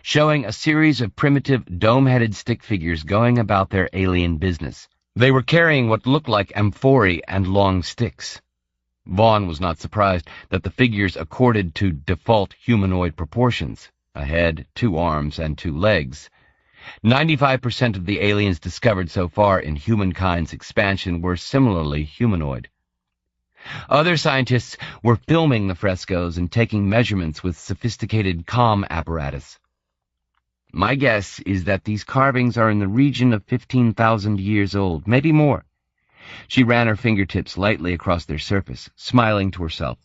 showing a series of primitive, dome-headed stick figures going about their alien business. They were carrying what looked like amphorae and long sticks. Vaughn was not surprised that the figures accorded to default humanoid proportions, a head, 2 arms, and 2 legs. 95% of the aliens discovered so far in humankind's expansion were similarly humanoid. Other scientists were filming the frescoes and taking measurements with sophisticated comm apparatus. My guess is that these carvings are in the region of 15,000 years old, maybe more. She ran her fingertips lightly across their surface, smiling to herself.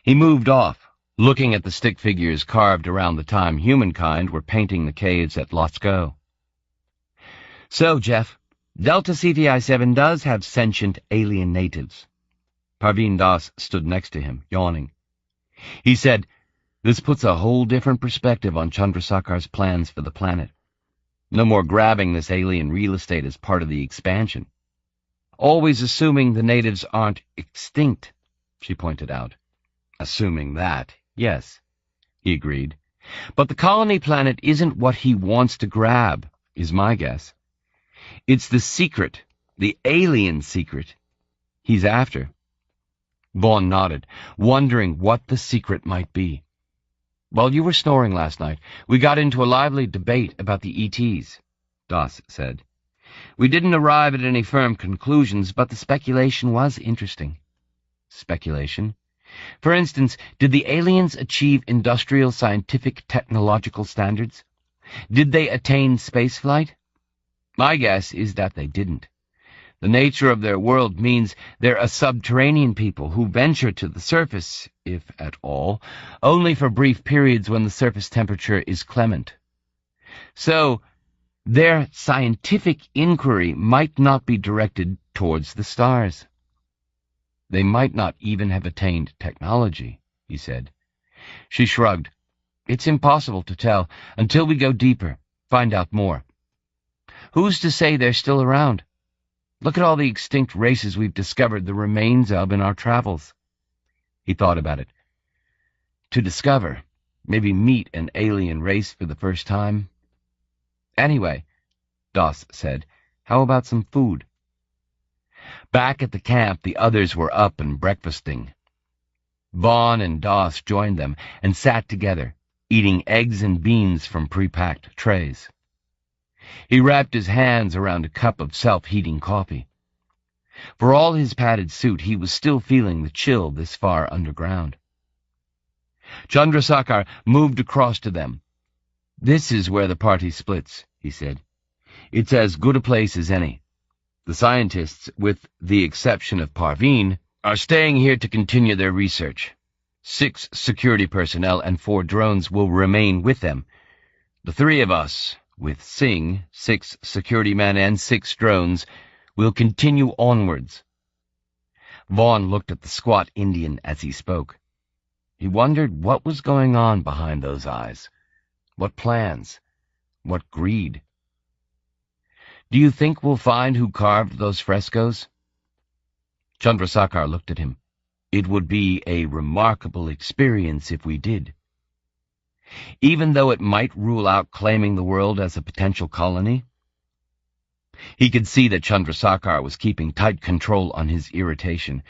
He moved off, looking at the stick figures carved around the time humankind were painting the caves at Lascaux. So, Jeff, Delta CVI-7 does have sentient alien natives. Parveen Das stood next to him, yawning. He said, "This puts a whole different perspective on Chandrasekhar's plans for the planet. No more grabbing this alien real estate as part of the expansion. Always assuming the natives aren't extinct," she pointed out. "Assuming that, yes," he agreed. "But the colony planet isn't what he wants to grab, is my guess. It's the secret, the alien secret, he's after." Vaughn nodded, wondering what the secret might be. "While you were snoring last night, we got into a lively debate about the ETs," Das said. "We didn't arrive at any firm conclusions, but the speculation was interesting." Speculation? For instance, did the aliens achieve industrial, scientific, technological standards? Did they attain spaceflight? My guess is that they didn't. The nature of their world means they're a subterranean people who venture to the surface, if at all, only for brief periods when the surface temperature is clement. So, their scientific inquiry might not be directed towards the stars. "They might not even have attained technology," he said. She shrugged. "It's impossible to tell until we go deeper, find out more. Who's to say they're still around? Look at all the extinct races we've discovered the remains of in our travels." He thought about it. To discover, maybe meet an alien race for the first time. "Anyway," Das said, "how about some food?" Back at the camp, the others were up and breakfasting. Vaughn and Das joined them and sat together, eating eggs and beans from pre-packed trays. He wrapped his hands around a cup of self-heating coffee. For all his padded suit, he was still feeling the chill this far underground. Chandrasekhar moved across to them. "This is where the party splits," he said. "It's as good a place as any. The scientists, with the exception of Parveen, are staying here to continue their research. 6 security personnel and 4 drones will remain with them. The 3 of us, with Singh, 6 security men and 6 drones, will continue onwards." Vaughn looked at the squat Indian as he spoke. He wondered what was going on behind those eyes. What plans? What greed? "Do you think we'll find who carved those frescoes?" Chandrasekhar looked at him. "It would be a remarkable experience if we did. Even though it might rule out claiming the world as a potential colony?" He could see that Chandrasekhar was keeping tight control on his irritation.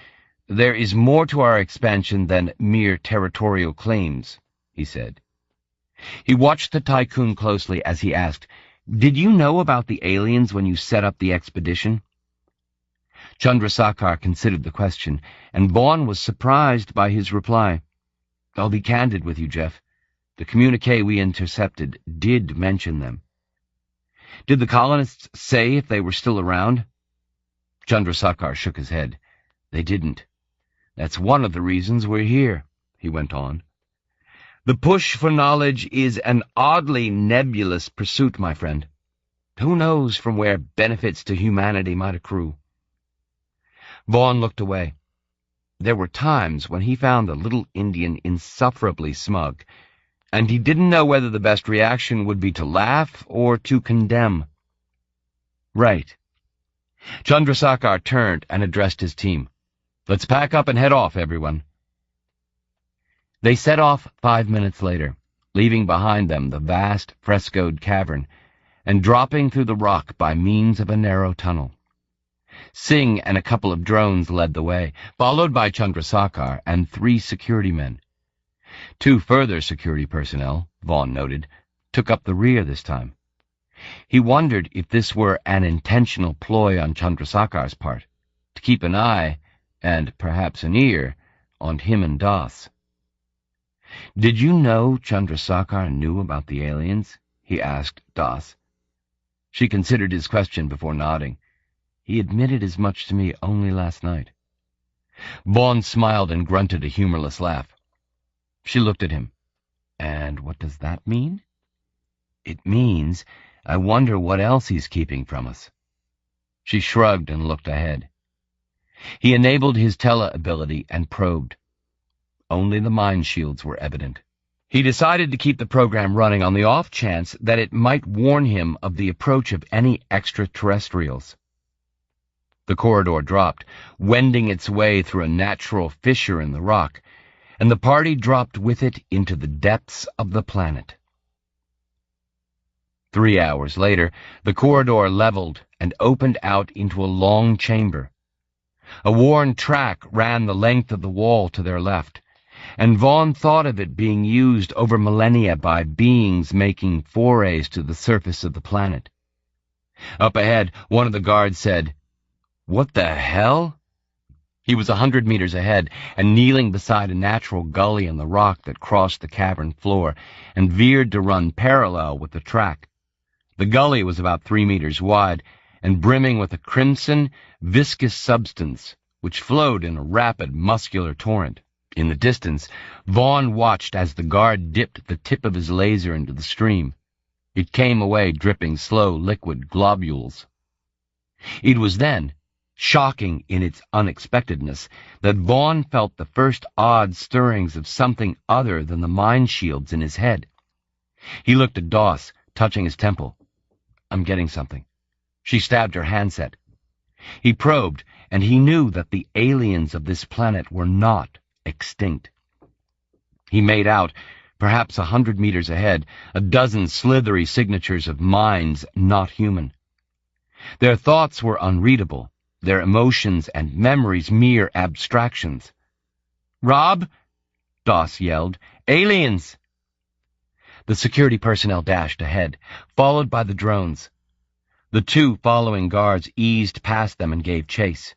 "There is more to our expansion than mere territorial claims," he said. He watched the tycoon closely as he asked, "Did you know about the aliens when you set up the expedition?" Chandrasekhar considered the question, and Vaughn was surprised by his reply. "I'll be candid with you, Jeff. The communique we intercepted did mention them. Did the colonists say if they were still around? Chandrasekhar shook his head. They didn't. That's one of the reasons we're here, he went on. The push for knowledge is an oddly nebulous pursuit, my friend. Who knows from where benefits to humanity might accrue? Vaughn looked away. There were times when he found the little Indian insufferably smug, and he didn't know whether the best reaction would be to laugh or to condemn. Right. Chandrasekhar turned and addressed his team. Let's pack up and head off, everyone. They set off 5 minutes later, leaving behind them the vast, frescoed cavern, and dropping through the rock by means of a narrow tunnel. Singh and a couple of drones led the way, followed by Chandrasekhar and 3 security men. 2 further security personnel, Vaughn noted, took up the rear this time. He wondered if this were an intentional ploy on Chandrasekhar's part, to keep an eye, and perhaps an ear, on him and Das. Did you know Chandrasekhar knew about the aliens? He asked Das. She considered his question before nodding. He admitted as much to me only last night. Vaughn smiled and grunted a humorless laugh. She looked at him. And what does that mean? It means I wonder what else he's keeping from us. She shrugged and looked ahead. He enabled his tele-ability and probed. Only the mind shields were evident. He decided to keep the program running on the off chance that it might warn him of the approach of any extraterrestrials. The corridor dropped, wending its way through a natural fissure in the rock, and the party dropped with it into the depths of the planet. 3 hours later, the corridor leveled and opened out into a long chamber. A worn track ran the length of the wall to their left, and Vaughn thought of it being used over millennia by beings making forays to the surface of the planet. Up ahead, one of the guards said, "What the hell?" He was 100 meters ahead and kneeling beside a natural gully in the rock that crossed the cavern floor and veered to run parallel with the track. The gully was about 3 meters wide and brimming with a crimson, viscous substance which flowed in a rapid, muscular torrent. In the distance, Vaughn watched as the guard dipped the tip of his laser into the stream. It came away dripping slow liquid globules. It was then, shocking in its unexpectedness, that Vaughn felt the first odd stirrings of something other than the mind shields in his head. He looked at Doss, touching his temple. "I'm getting something." She stabbed her handset. He probed, and he knew that the aliens of this planet were not extinct. He made out, perhaps 100 meters ahead, a dozen slithery signatures of minds not human. Their thoughts were unreadable, their emotions and memories mere abstractions. "Rob!" Doss yelled. "Aliens!" The security personnel dashed ahead, followed by the drones. The 2 following guards eased past them and gave chase.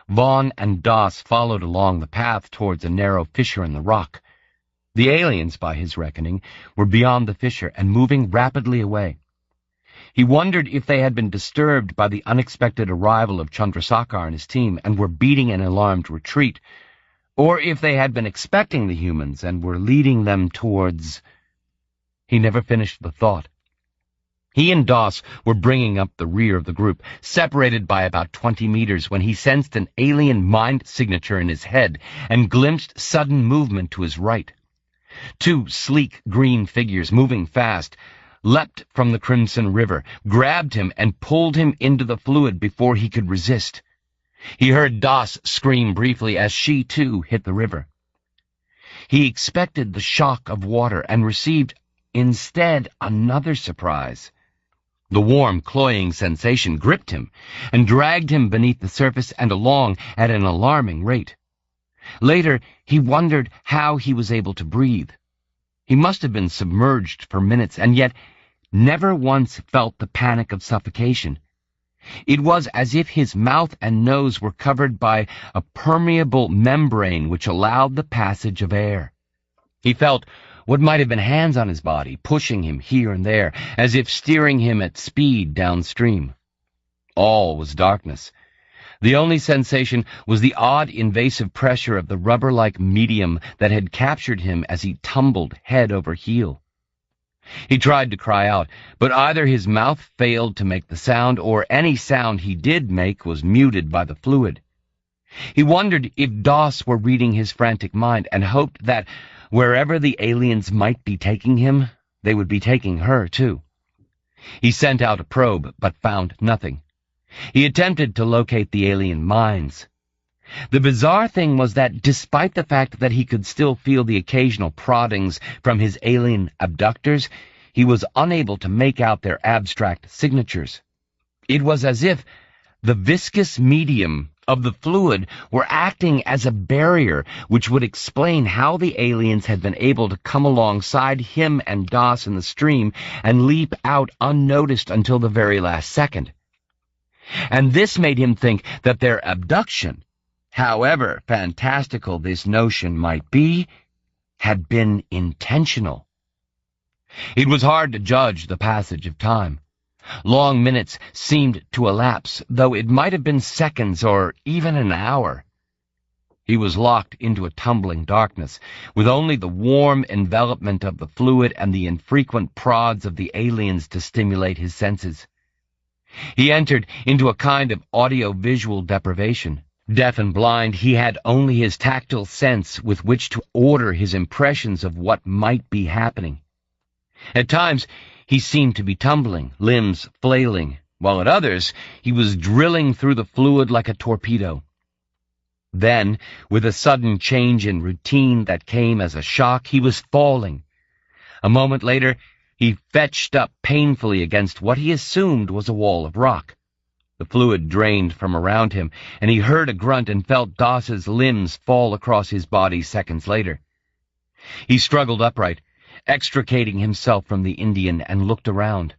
Vaughn and Doss followed along the path towards a narrow fissure in the rock. The aliens, by his reckoning, were beyond the fissure and moving rapidly away. He wondered if they had been disturbed by the unexpected arrival of Chandrasekhar and his team and were beating an alarmed retreat, or if they had been expecting the humans and were leading them towards... He never finished the thought. He and Doss were bringing up the rear of the group, separated by about 20 meters, when he sensed an alien mind signature in his head and glimpsed sudden movement to his right. 2 sleek green figures, moving fast, leapt from the crimson river, grabbed him, and pulled him into the fluid before he could resist. He heard Doss scream briefly as she, too, hit the river. He expected the shock of water and received, instead, another surprise. The warm, cloying sensation gripped him and dragged him beneath the surface and along at an alarming rate. Later, he wondered how he was able to breathe. He must have been submerged for minutes, and yet never once felt the panic of suffocation. It was as if his mouth and nose were covered by a permeable membrane which allowed the passage of air. He felt what might have been hands on his body, pushing him here and there, as if steering him at speed downstream. All was darkness. The only sensation was the odd invasive pressure of the rubber-like medium that had captured him as he tumbled head over heel. He tried to cry out, but either his mouth failed to make the sound, or any sound he did make was muted by the fluid. He wondered if Doss were reading his frantic mind, and hoped that wherever the aliens might be taking him, they would be taking her, too. He sent out a probe, but found nothing. He attempted to locate the alien minds. The bizarre thing was that, despite the fact that he could still feel the occasional proddings from his alien abductors, he was unable to make out their abstract signatures. It was as if the viscous medium of the fluid were acting as a barrier which would explain how the aliens had been able to come alongside him and Doss in the stream and leap out unnoticed until the very last second. And this made him think that their abduction, however fantastical this notion might be, had been intentional. It was hard to judge the passage of time. Long minutes seemed to elapse, though it might have been seconds or even an hour. He was locked into a tumbling darkness, with only the warm envelopment of the fluid and the infrequent prods of the aliens to stimulate his senses. He entered into a kind of audio-visual deprivation. Deaf and blind, he had only his tactile sense with which to order his impressions of what might be happening. At times, he seemed to be tumbling, limbs flailing, while at others, he was drilling through the fluid like a torpedo. Then, with a sudden change in routine that came as a shock, he was falling. A moment later, he fetched up painfully against what he assumed was a wall of rock. The fluid drained from around him, and he heard a grunt and felt Doss's limbs fall across his body seconds later. He struggled upright, extricating himself from the Indian, and looked around.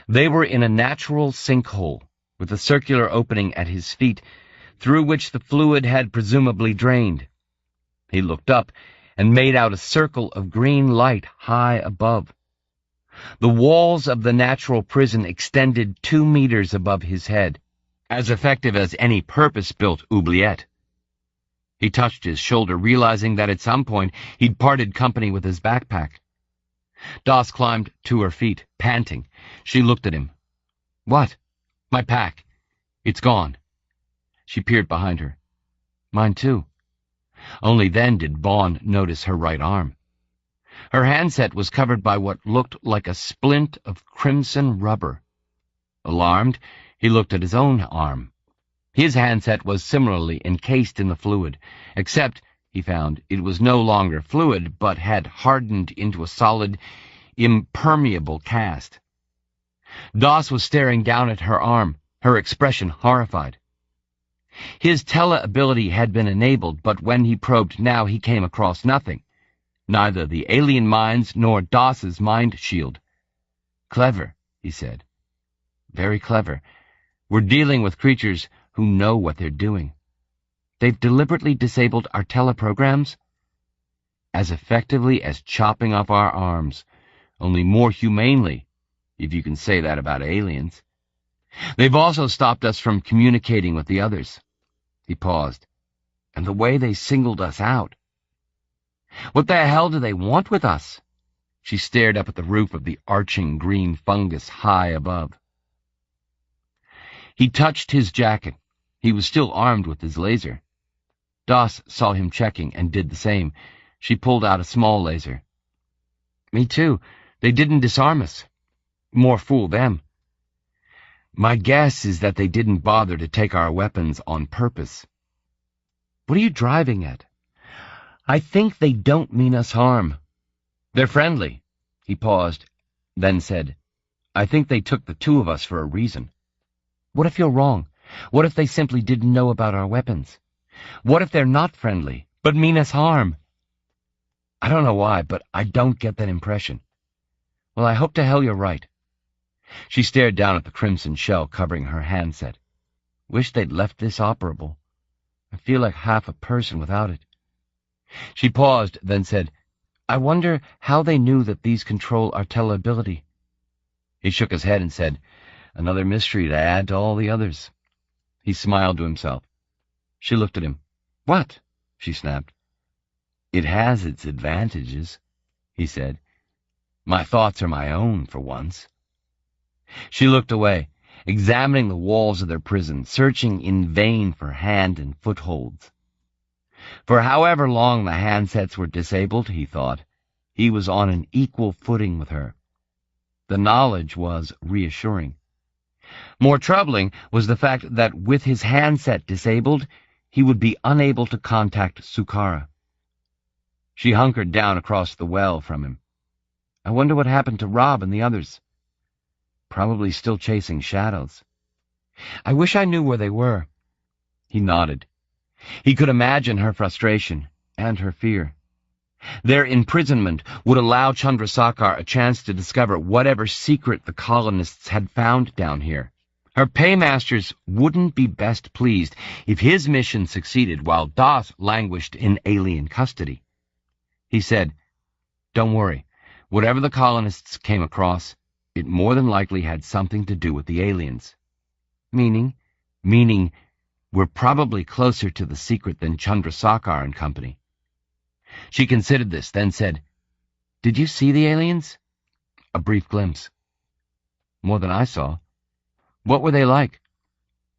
They were in a natural sinkhole, with a circular opening at his feet, through which the fluid had presumably drained. He looked up and made out a circle of green light high above. The walls of the natural prison extended 2 meters above his head, as effective as any purpose-built oubliette. He touched his shoulder, realizing that at some point he'd parted company with his backpack. Doss climbed to her feet, panting. She looked at him. "What?" "My pack. It's gone." She peered behind her. "Mine too." Only then did Vaughn notice her right arm. Her handset was covered by what looked like a splint of crimson rubber. Alarmed, he looked at his own arm. His handset was similarly encased in the fluid, except, he found, it was no longer fluid, but had hardened into a solid, impermeable cast. Doss was staring down at her arm, her expression horrified. His tele-ability had been enabled, but when he probed now he came across nothing. Neither the alien minds nor Doss's mind shield. "Clever," he said. "Very clever. We're dealing with creatures who know what they're doing. They've deliberately disabled our teleprograms?" "As effectively as chopping off our arms, only more humanely, if you can say that about aliens. They've also stopped us from communicating with the others." He paused. "And the way they singled us out. What the hell do they want with us?" She stared up at the roof of the arching green fungus high above. He touched his jacket. He was still armed with his laser. Doss saw him checking and did the same. She pulled out a small laser. "Me too. They didn't disarm us. More fool them. My guess is that they didn't bother to take our weapons on purpose." "What are you driving at?" "I think they don't mean us harm. They're friendly." He paused, then said, "I think they took the two of us for a reason." "What if you're wrong? What if they simply didn't know about our weapons? What if they're not friendly, but mean us harm?" "I don't know why, but I don't get that impression." "Well, I hope to hell you're right." She stared down at the crimson shell covering her handset. "Wish they'd left this operable. I feel like half a person without it." She paused, then said, I wonder how they knew that these control our teleability. He shook his head and said, Another mystery to add to all the others. He smiled to himself. She looked at him. What? She snapped. It has its advantages, he said. My thoughts are my own, for once. She looked away, examining the walls of their prison, searching in vain for hand and footholds. For however long the handsets were disabled, he thought, he was on an equal footing with her. The knowledge was reassuring. More troubling was the fact that with his handset disabled, he would be unable to contact Sukara. She hunkered down across the well from him. I wonder what happened to Rob and the others. Probably still chasing shadows. I wish I knew where they were. He nodded. He could imagine her frustration and her fear. Their imprisonment would allow Chandrasekhar a chance to discover whatever secret the colonists had found down here. Her paymasters wouldn't be best pleased if his mission succeeded while Das languished in alien custody. He said, Don't worry. Whatever the colonists came across, it more than likely had something to do with the aliens. Meaning, we're probably closer to the secret than Chandrasekhar and company. She considered this, then said, Did you see the aliens? A brief glimpse. More than I saw. What were they like?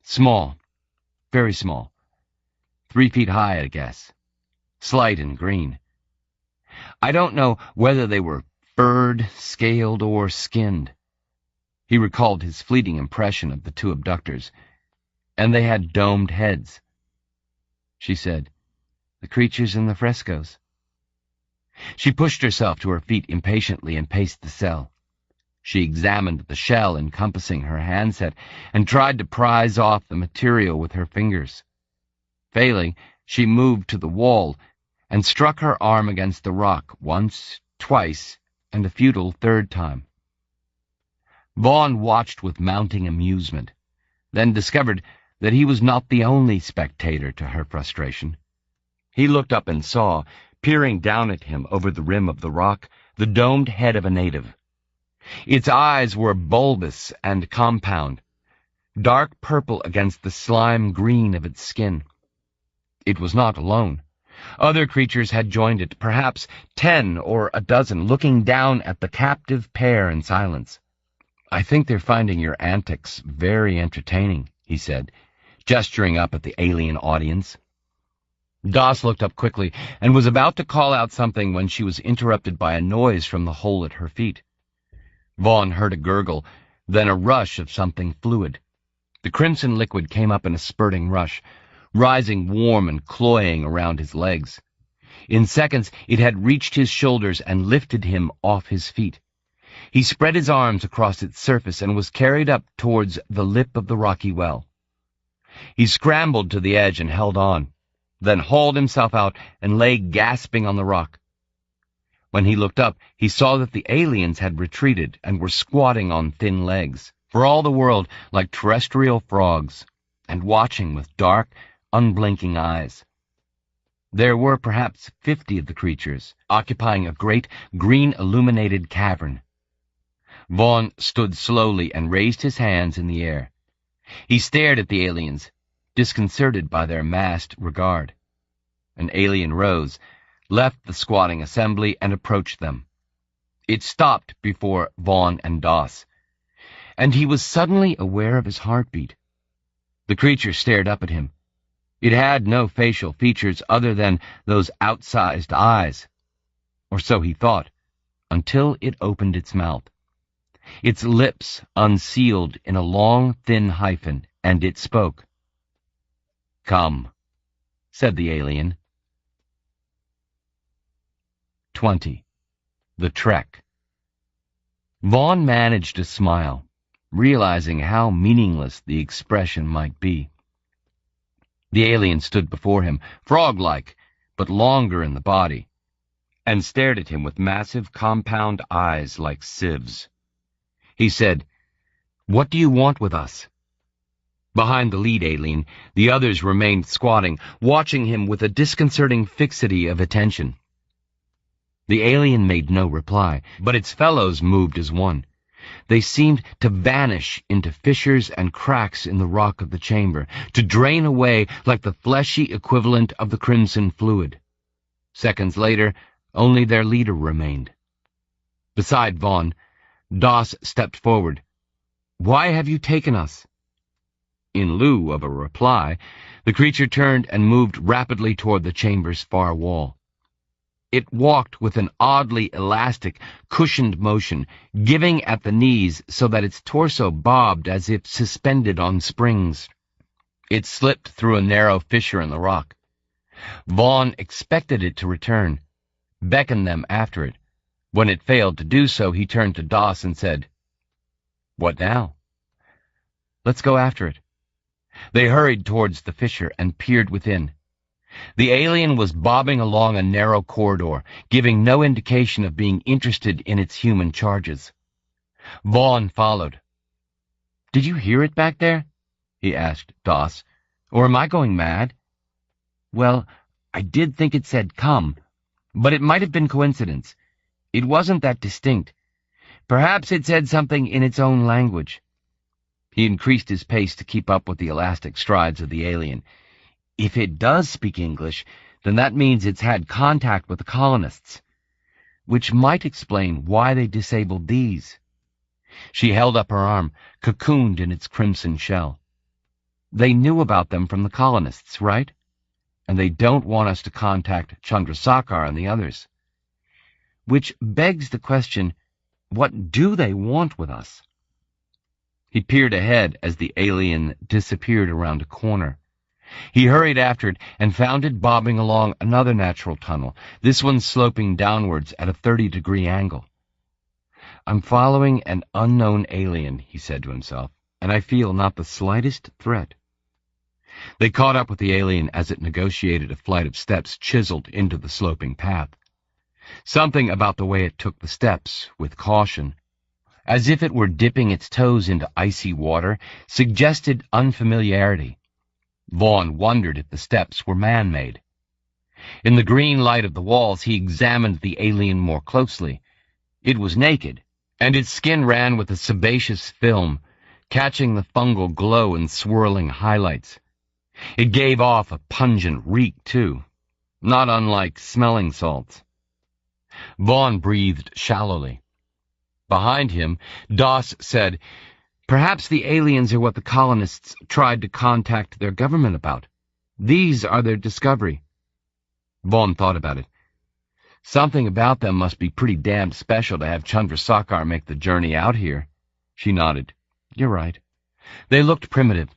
Small. Very small. 3 feet high, I guess. Slight and green. I don't know whether they were furred, scaled, or skinned. He recalled his fleeting impression of the 2 abductors, and they had domed heads. She said, The creatures in the frescoes. She pushed herself to her feet impatiently and paced the cell. She examined the shell encompassing her handset and tried to prise off the material with her fingers. Failing, she moved to the wall and struck her arm against the rock once, twice, and a futile 3rd time. Vaughn watched with mounting amusement, then discovered that he was not the only spectator to her frustration. He looked up and saw, peering down at him over the rim of the rock, the domed head of a native. Its eyes were bulbous and compound, dark purple against the slime green of its skin. It was not alone. Other creatures had joined it, perhaps 10 or a dozen, looking down at the captive pair in silence. I think they're finding your antics very entertaining, he said, gesturing up at the alien audience. Das looked up quickly and was about to call out something when she was interrupted by a noise from the hole at her feet. Vaughn heard a gurgle, then a rush of something fluid. The crimson liquid came up in a spurting rush, rising warm and cloying around his legs. In seconds, it had reached his shoulders and lifted him off his feet. He spread his arms across its surface and was carried up towards the lip of the rocky well. He scrambled to the edge and held on, then hauled himself out and lay gasping on the rock. When he looked up, he saw that the aliens had retreated and were squatting on thin legs, for all the world like terrestrial frogs, and watching with dark, unblinking eyes. There were perhaps 50 of the creatures, occupying a great, green-illuminated cavern. Vaughn stood slowly and raised his hands in the air. He stared at the aliens, disconcerted by their massed regard. An alien rose, left the squatting assembly, and approached them. It stopped before Vaughn and Das, and he was suddenly aware of his heartbeat. The creature stared up at him. It had no facial features other than those outsized eyes, or so he thought, until it opened its mouth. Its lips unsealed in a long, thin hyphen, and it spoke. "Come," said the alien. 20. The Trek. Vaughn managed a smile, realizing how meaningless the expression might be. The alien stood before him, frog-like, but longer in the body, and stared at him with massive compound eyes like sieves. He said, "What do you want with us?" Behind the lead alien, the others remained squatting, watching him with a disconcerting fixity of attention. The alien made no reply, but its fellows moved as one. They seemed to vanish into fissures and cracks in the rock of the chamber, to drain away like the fleshy equivalent of the crimson fluid. Seconds later, only their leader remained. Beside Vaughn, Doss stepped forward. "Why have you taken us?" In lieu of a reply, the creature turned and moved rapidly toward the chamber's far wall. It walked with an oddly elastic, cushioned motion, giving at the knees so that its torso bobbed as if suspended on springs. It slipped through a narrow fissure in the rock. Vaughn expected it to return, beckoned them after it. When it failed to do so, he turned to Doss and said, "What now?" "Let's go after it." They hurried towards the fissure and peered within. The alien was bobbing along a narrow corridor, giving no indication of being interested in its human charges. Vaughn followed. "Did you hear it back there?" he asked Doss. "Or am I going mad?" "Well, I did think it said come, but it might have been coincidence. It wasn't that distinct. Perhaps it said something in its own language." He increased his pace to keep up with the elastic strides of the alien. "If it does speak English, then that means it's had contact with the colonists, which might explain why they disabled these." She held up her arm, cocooned in its crimson shell. "They knew about them from the colonists, right? And they don't want us to contact Chandrasekhar and the others. Which begs the question, what do they want with us?" He peered ahead as the alien disappeared around a corner. He hurried after it and found it bobbing along another natural tunnel, this one sloping downwards at a 30-degree angle. "I'm following an unknown alien," he said to himself, "and I feel not the slightest threat." They caught up with the alien as it negotiated a flight of steps chiseled into the sloping path. Something about the way it took the steps, with caution, as if it were dipping its toes into icy water, suggested unfamiliarity. Vaughn wondered if the steps were man-made. In the green light of the walls, he examined the alien more closely. It was naked, and its skin ran with a sebaceous film, catching the fungal glow in swirling highlights. It gave off a pungent reek, too, not unlike smelling salts. Vaughn breathed shallowly. Behind him, Doss said, "Perhaps the aliens are what the colonists tried to contact their government about. These are their discovery." Vaughn thought about it. "Something about them must be pretty damn special to have Chandrasekhar make the journey out here." She nodded. "You're right. They looked primitive,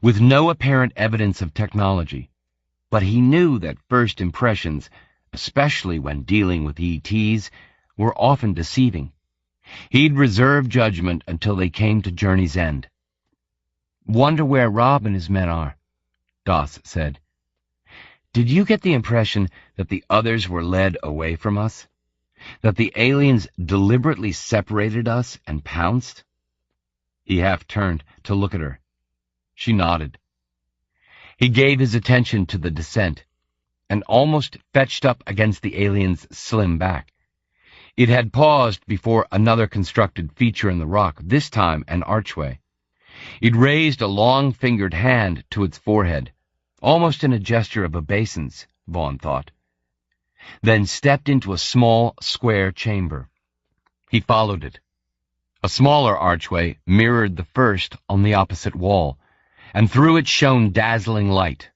with no apparent evidence of technology. But he knew that first impressions, especially when dealing with ETs, were often deceiving. He'd reserve judgment until they came to journey's end. "Wonder where Rob and his men are," Doss said. "Did you get the impression that the others were led away from us? That the aliens deliberately separated us and pounced?" He half turned to look at her. She nodded. He gave his attention to the descent, and almost fetched up against the alien's slim back. It had paused before another constructed feature in the rock, this time an archway. It raised a long-fingered hand to its forehead, almost in a gesture of obeisance, Vaughn thought, then stepped into a small, square chamber. He followed it. A smaller archway mirrored the first on the opposite wall, and through it shone dazzling light.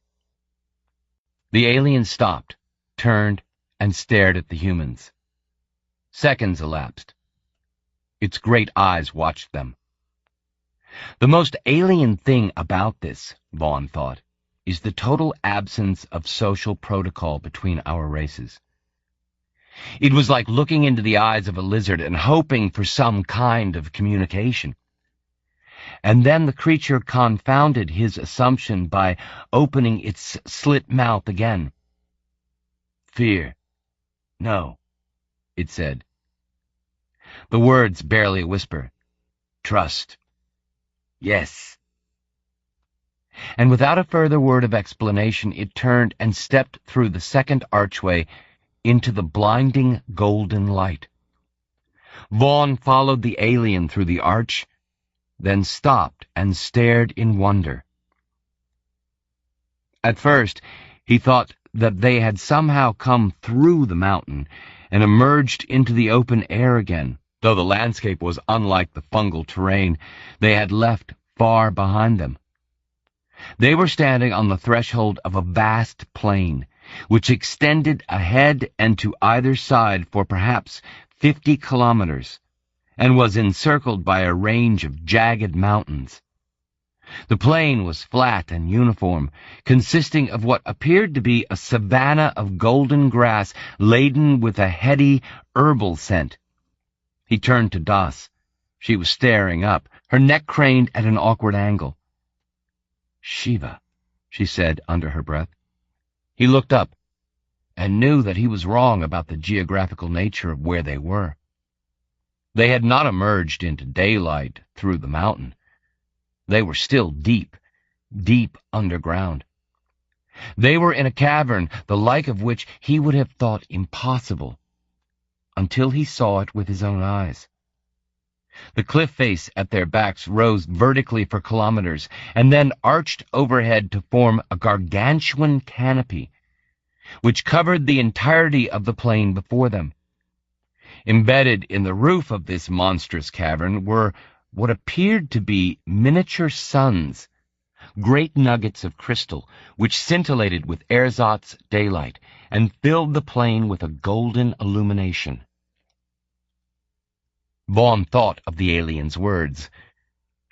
The alien stopped, turned, and stared at the humans. Seconds elapsed. Its great eyes watched them. The most alien thing about this, Vaughn thought, is the total absence of social protocol between our races. It was like looking into the eyes of a lizard and hoping for some kind of communication. And then the creature confounded his assumption by opening its slit mouth again. "Fear. No," it said. The words barely a whisper. "Trust. Yes." And without a further word of explanation, it turned and stepped through the second archway into the blinding golden light. Vaughn followed the alien through the arch, then stopped and stared in wonder. At first, he thought that they had somehow come through the mountain and emerged into the open air again, though the landscape was unlike the fungal terrain they had left far behind them. They were standing on the threshold of a vast plain, which extended ahead and to either side for perhaps 50 kilometers, and was encircled by a range of jagged mountains. The plain was flat and uniform, consisting of what appeared to be a savanna of golden grass laden with a heady herbal scent. He turned to Das. She was staring up, her neck craned at an awkward angle. "Shiva," she said under her breath. He looked up and knew that he was wrong about the geographical nature of where they were. They had not emerged into daylight through the mountain. They were still deep, deep underground. They were in a cavern, the like of which he would have thought impossible, until he saw it with his own eyes. The cliff face at their backs rose vertically for kilometers, and then arched overhead to form a gargantuan canopy, which covered the entirety of the plain before them. Embedded in the roof of this monstrous cavern were what appeared to be miniature suns, great nuggets of crystal, which scintillated with ersatz daylight and filled the plain with a golden illumination. Vaughn thought of the alien's words.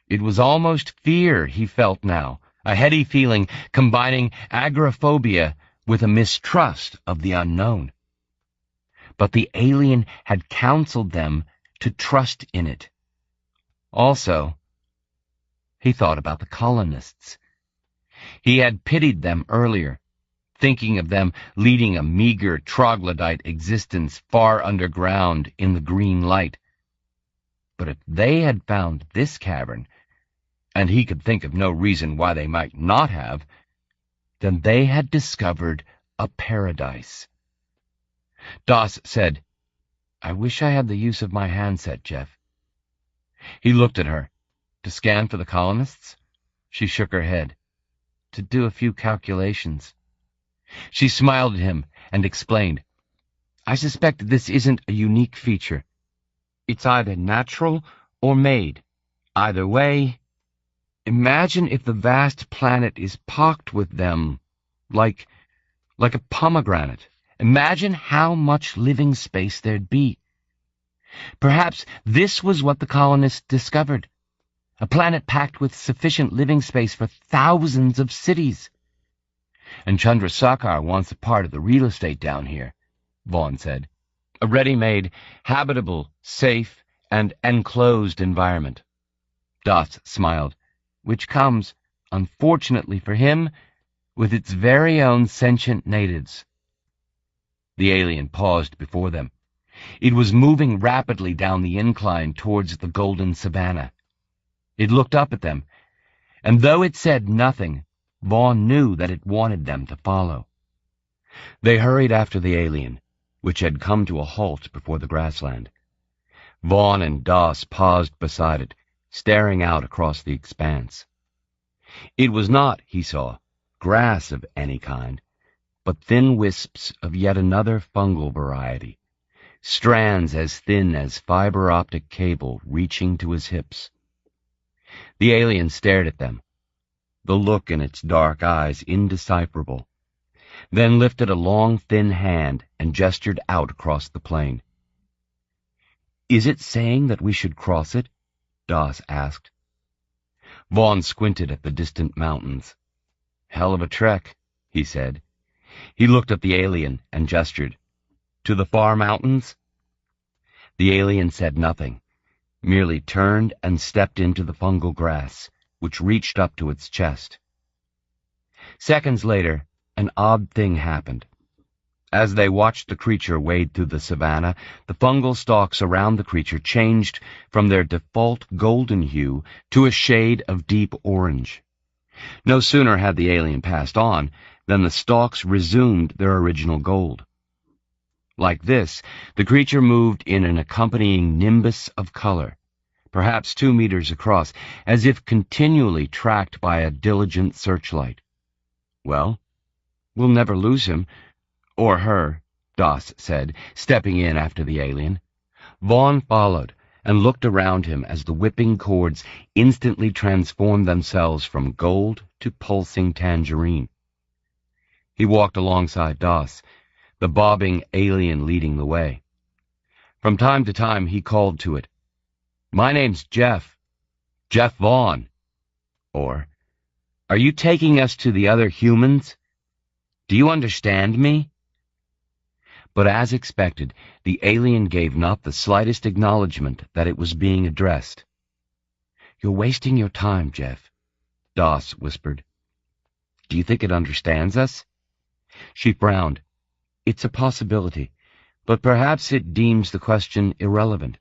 It was almost fear he felt now, a heady feeling combining agoraphobia with a mistrust of the unknown. But the alien had counseled them to trust in it. Also, he thought about the colonists. He had pitied them earlier, thinking of them leading a meager troglodyte existence far underground in the green light. But if they had found this cavern, and he could think of no reason why they might not have, then they had discovered a paradise. Das said, "I wish I had the use of my handset, Jeff." He looked at her. "To scan for the colonists?" She shook her head. "To do a few calculations." She smiled at him and explained, "I suspect this isn't a unique feature. It's either natural or made. Either way, imagine if the vast planet is pocked with them, like a pomegranate. Imagine how much living space there'd be. Perhaps this was what the colonists discovered, a planet packed with sufficient living space for thousands of cities. And Chandrasekhar wants a part of the real estate down here," Vaughn said. "A ready-made, habitable, safe, and enclosed environment." Das smiled, "Which comes, unfortunately for him, with its very own sentient natives." The alien paused before them. It was moving rapidly down the incline towards the golden savanna. It looked up at them, and though it said nothing, Vaughn knew that it wanted them to follow. They hurried after the alien, which had come to a halt before the grassland. Vaughn and Das paused beside it, staring out across the expanse. It was not, he saw, grass of any kind, but thin wisps of yet another fungal variety, strands as thin as fiber-optic cable reaching to his hips. The alien stared at them, the look in its dark eyes indecipherable, then lifted a long, thin hand and gestured out across the plain. "Is it saying that we should cross it?" Das asked. Vaughn squinted at the distant mountains. "Hell of a trek," he said. He looked at the alien and gestured. "To the far mountains?" The alien said nothing, merely turned and stepped into the fungal grass, which reached up to its chest. Seconds later, an odd thing happened. As they watched the creature wade through the savanna, the fungal stalks around the creature changed from their default golden hue to a shade of deep orange. No sooner had the alien passed on than the stalks resumed their original gold. Like this, the creature moved in an accompanying nimbus of color, perhaps 2 meters across, as if continually tracked by a diligent searchlight. Well, we'll never lose him, or her, Doss said, stepping in after the alien. Vaughn followed and looked around him as the whipping cords instantly transformed themselves from gold to pulsing tangerine. He walked alongside Doss, the bobbing alien leading the way. From time to time he called to it, "My name's Jeff Vaughn," or, "Are you taking us to the other humans? Do you understand me?" But as expected, the alien gave not the slightest acknowledgement that it was being addressed. "You're wasting your time, Jeff," Doss whispered. "Do you think it understands us?" She frowned. "It's a possibility, but perhaps it deems the question irrelevant.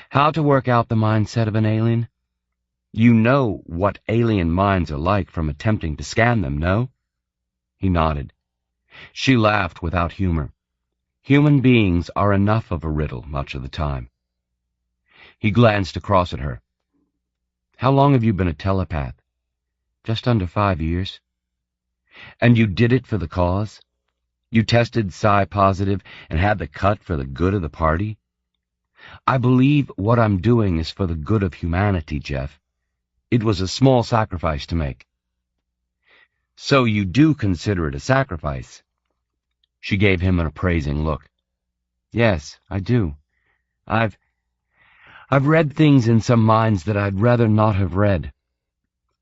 How to work out the mindset of an alien? You know what alien minds are like from attempting to scan them, no?" He nodded. She laughed without humor. Human beings are enough of a riddle much of the time. He glanced across at her. "How long have you been a telepath?" "Just under 5 years." "And you did it for the cause? You tested psi positive and had the cut for the good of the party?" "I believe what I'm doing is for the good of humanity, Jeff. It was a small sacrifice to make." "So you do consider it a sacrifice?" She gave him an appraising look. "Yes, I do. I've read things in some minds that I'd rather not have read.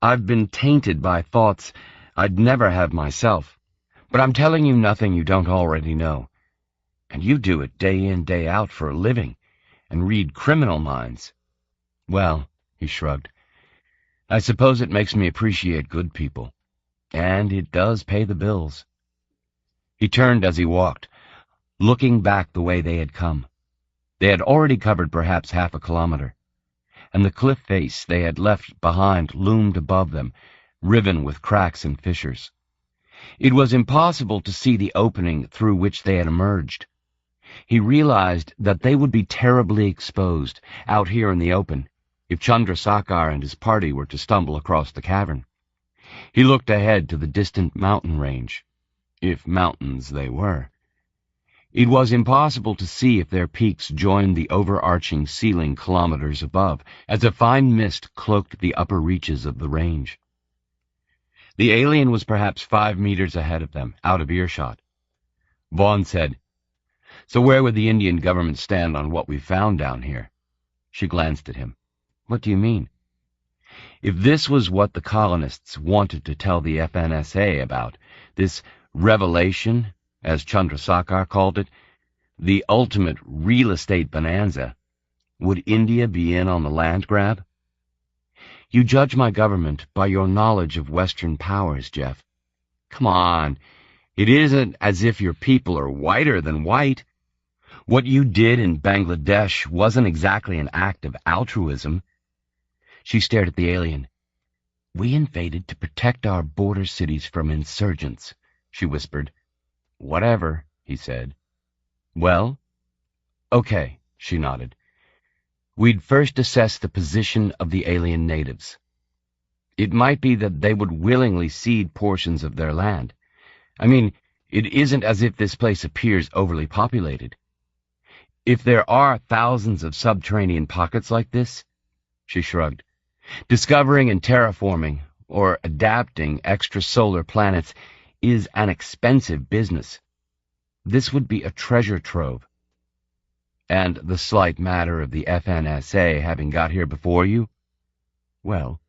I've been tainted by thoughts I'd never have myself. But I'm telling you nothing you don't already know. And you do it day in, day out for a living, and read criminal minds." "Well," he shrugged, "I suppose it makes me appreciate good people. And it does pay the bills." He turned as he walked, looking back the way they had come. They had already covered perhaps half a kilometer, and the cliff face they had left behind loomed above them, riven with cracks and fissures. It was impossible to see the opening through which they had emerged. He realized that they would be terribly exposed, out here in the open, if Chandrasekhar and his party were to stumble across the cavern. He looked ahead to the distant mountain range, if mountains they were. It was impossible to see if their peaks joined the overarching ceiling kilometers above, as a fine mist cloaked the upper reaches of the range. The alien was perhaps 5 meters ahead of them, out of earshot. Vaughn said, "So where would the Indian government stand on what we've found down here?" She glanced at him. "What do you mean?" "If this was what the colonists wanted to tell the FNSA about, this revelation, as Chandrasekhar called it, the ultimate real estate bonanza, would India be in on the land grab?" "You judge my government by your knowledge of Western powers, Jeff. Come on, it isn't as if your people are whiter than white. What you did in Bangladesh wasn't exactly an act of altruism." She stared at the alien. "We invaded to protect our border cities from insurgents," she whispered. "Whatever," he said. "Well?" "Okay," she nodded. "We'd first assess the position of the alien natives. It might be that they would willingly cede portions of their land. I mean, it isn't as if this place appears overly populated. If there are thousands of subterranean pockets like this," she shrugged, "discovering and terraforming, or adapting extrasolar planets is an expensive business. This would be a treasure trove. And the slight matter of the FNSA having got here before you? Well,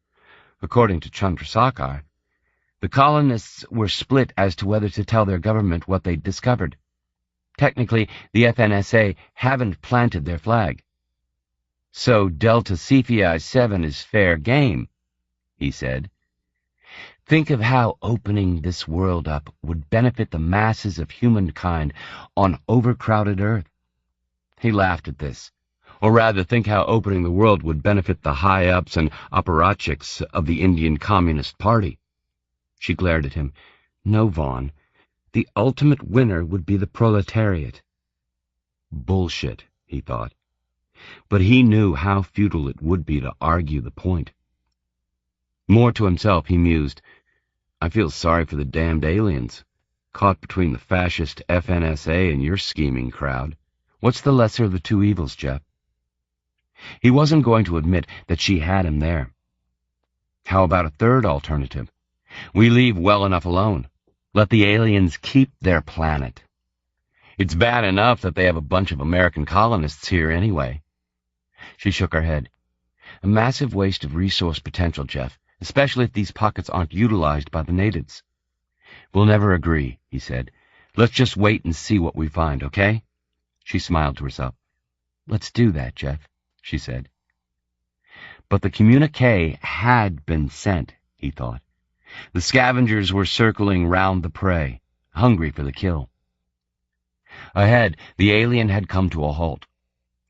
according to Chandrasekhar, the colonists were split as to whether to tell their government what they'd discovered. Technically, the FNSA haven't planted their flag. So Delta Cephei 7 is fair game," he said. "Think of how opening this world up would benefit the masses of humankind on overcrowded Earth." He laughed at this. "Or rather, think how opening the world would benefit the high-ups and apparatchiks of the Indian Communist Party." She glared at him. "No, Vaughn. The ultimate winner would be the proletariat. Bullshit, he thought. But he knew how futile it would be to argue the point. More to himself, he mused, I feel sorry for the damned aliens, caught between the fascist FNSA and your scheming crowd. What's the lesser of the two evils, Jeff? He wasn't going to admit that she had him there. How about a third alternative? We leave well enough alone. Let the aliens keep their planet. It's bad enough that they have a bunch of American colonists here anyway. She shook her head. A massive waste of resource potential, Jeff, especially if these pockets aren't utilized by the natives. We'll never agree, he said. Let's just wait and see what we find, okay? She smiled to herself. Let's do that, Jeff, she said. But the communique had been sent, he thought. The scavengers were circling round the prey, hungry for the kill. Ahead, the alien had come to a halt.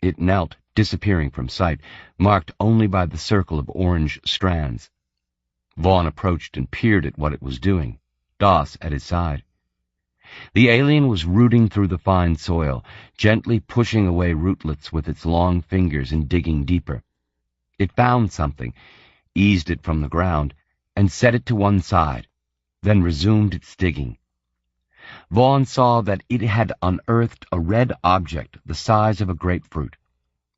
It knelt, disappearing from sight, marked only by the circle of orange strands. Vaughn approached and peered at what it was doing, Doss at his side. The alien was rooting through the fine soil, gently pushing away rootlets with its long fingers and digging deeper. It found something, eased it from the ground, and set it to one side, then resumed its digging. Vaughn saw that it had unearthed a red object the size of a grapefruit,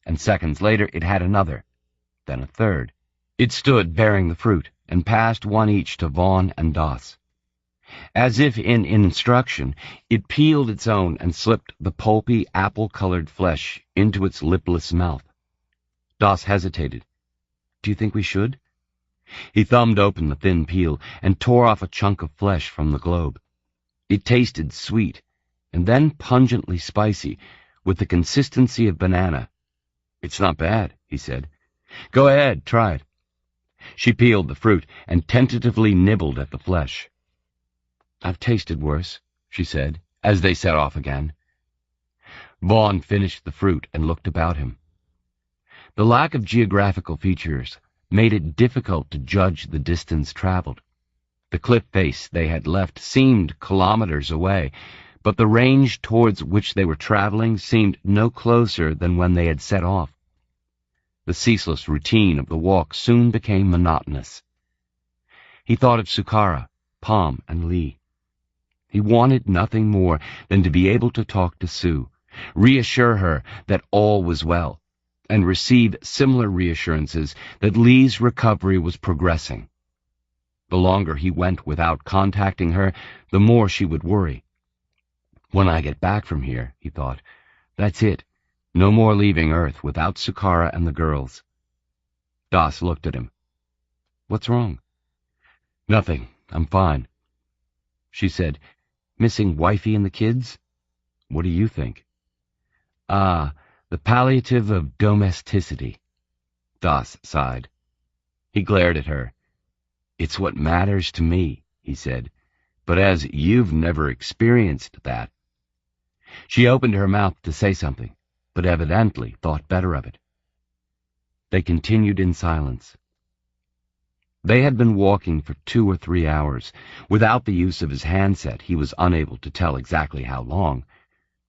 and seconds later it had another, then a third. It stood bearing the fruit, and passed one each to Vaughn and Doss. As if in instruction, it peeled its own and slipped the pulpy, apple-colored flesh into its lipless mouth. Doss hesitated. Do you think we should? He thumbed open the thin peel and tore off a chunk of flesh from the globe. It tasted sweet, and then pungently spicy, with the consistency of banana. It's not bad, he said. Go ahead, try it. She peeled the fruit and tentatively nibbled at the flesh. I've tasted worse, she said, as they set off again. Vaughn finished the fruit and looked about him. The lack of geographical features made it difficult to judge the distance traveled. The cliff face they had left seemed kilometers away, but the range towards which they were traveling seemed no closer than when they had set off. The ceaseless routine of the walk soon became monotonous. He thought of Sukara, Palm, and Lee. He wanted nothing more than to be able to talk to Sue, reassure her that all was well, and receive similar reassurances that Lee's recovery was progressing. The longer he went without contacting her, the more she would worry. When I get back from here, he thought, that's it. No more leaving Earth without Sukara and the girls. Doss looked at him. What's wrong? Nothing. I'm fine. She said, missing wifey and the kids? What do you think? Ah, the palliative of domesticity. Doss sighed. He glared at her. It's what matters to me, he said, but as you've never experienced that. She opened her mouth to say something, but evidently thought better of it. They continued in silence. They had been walking for 2 or 3 hours. Without the use of his handset, he was unable to tell exactly how long,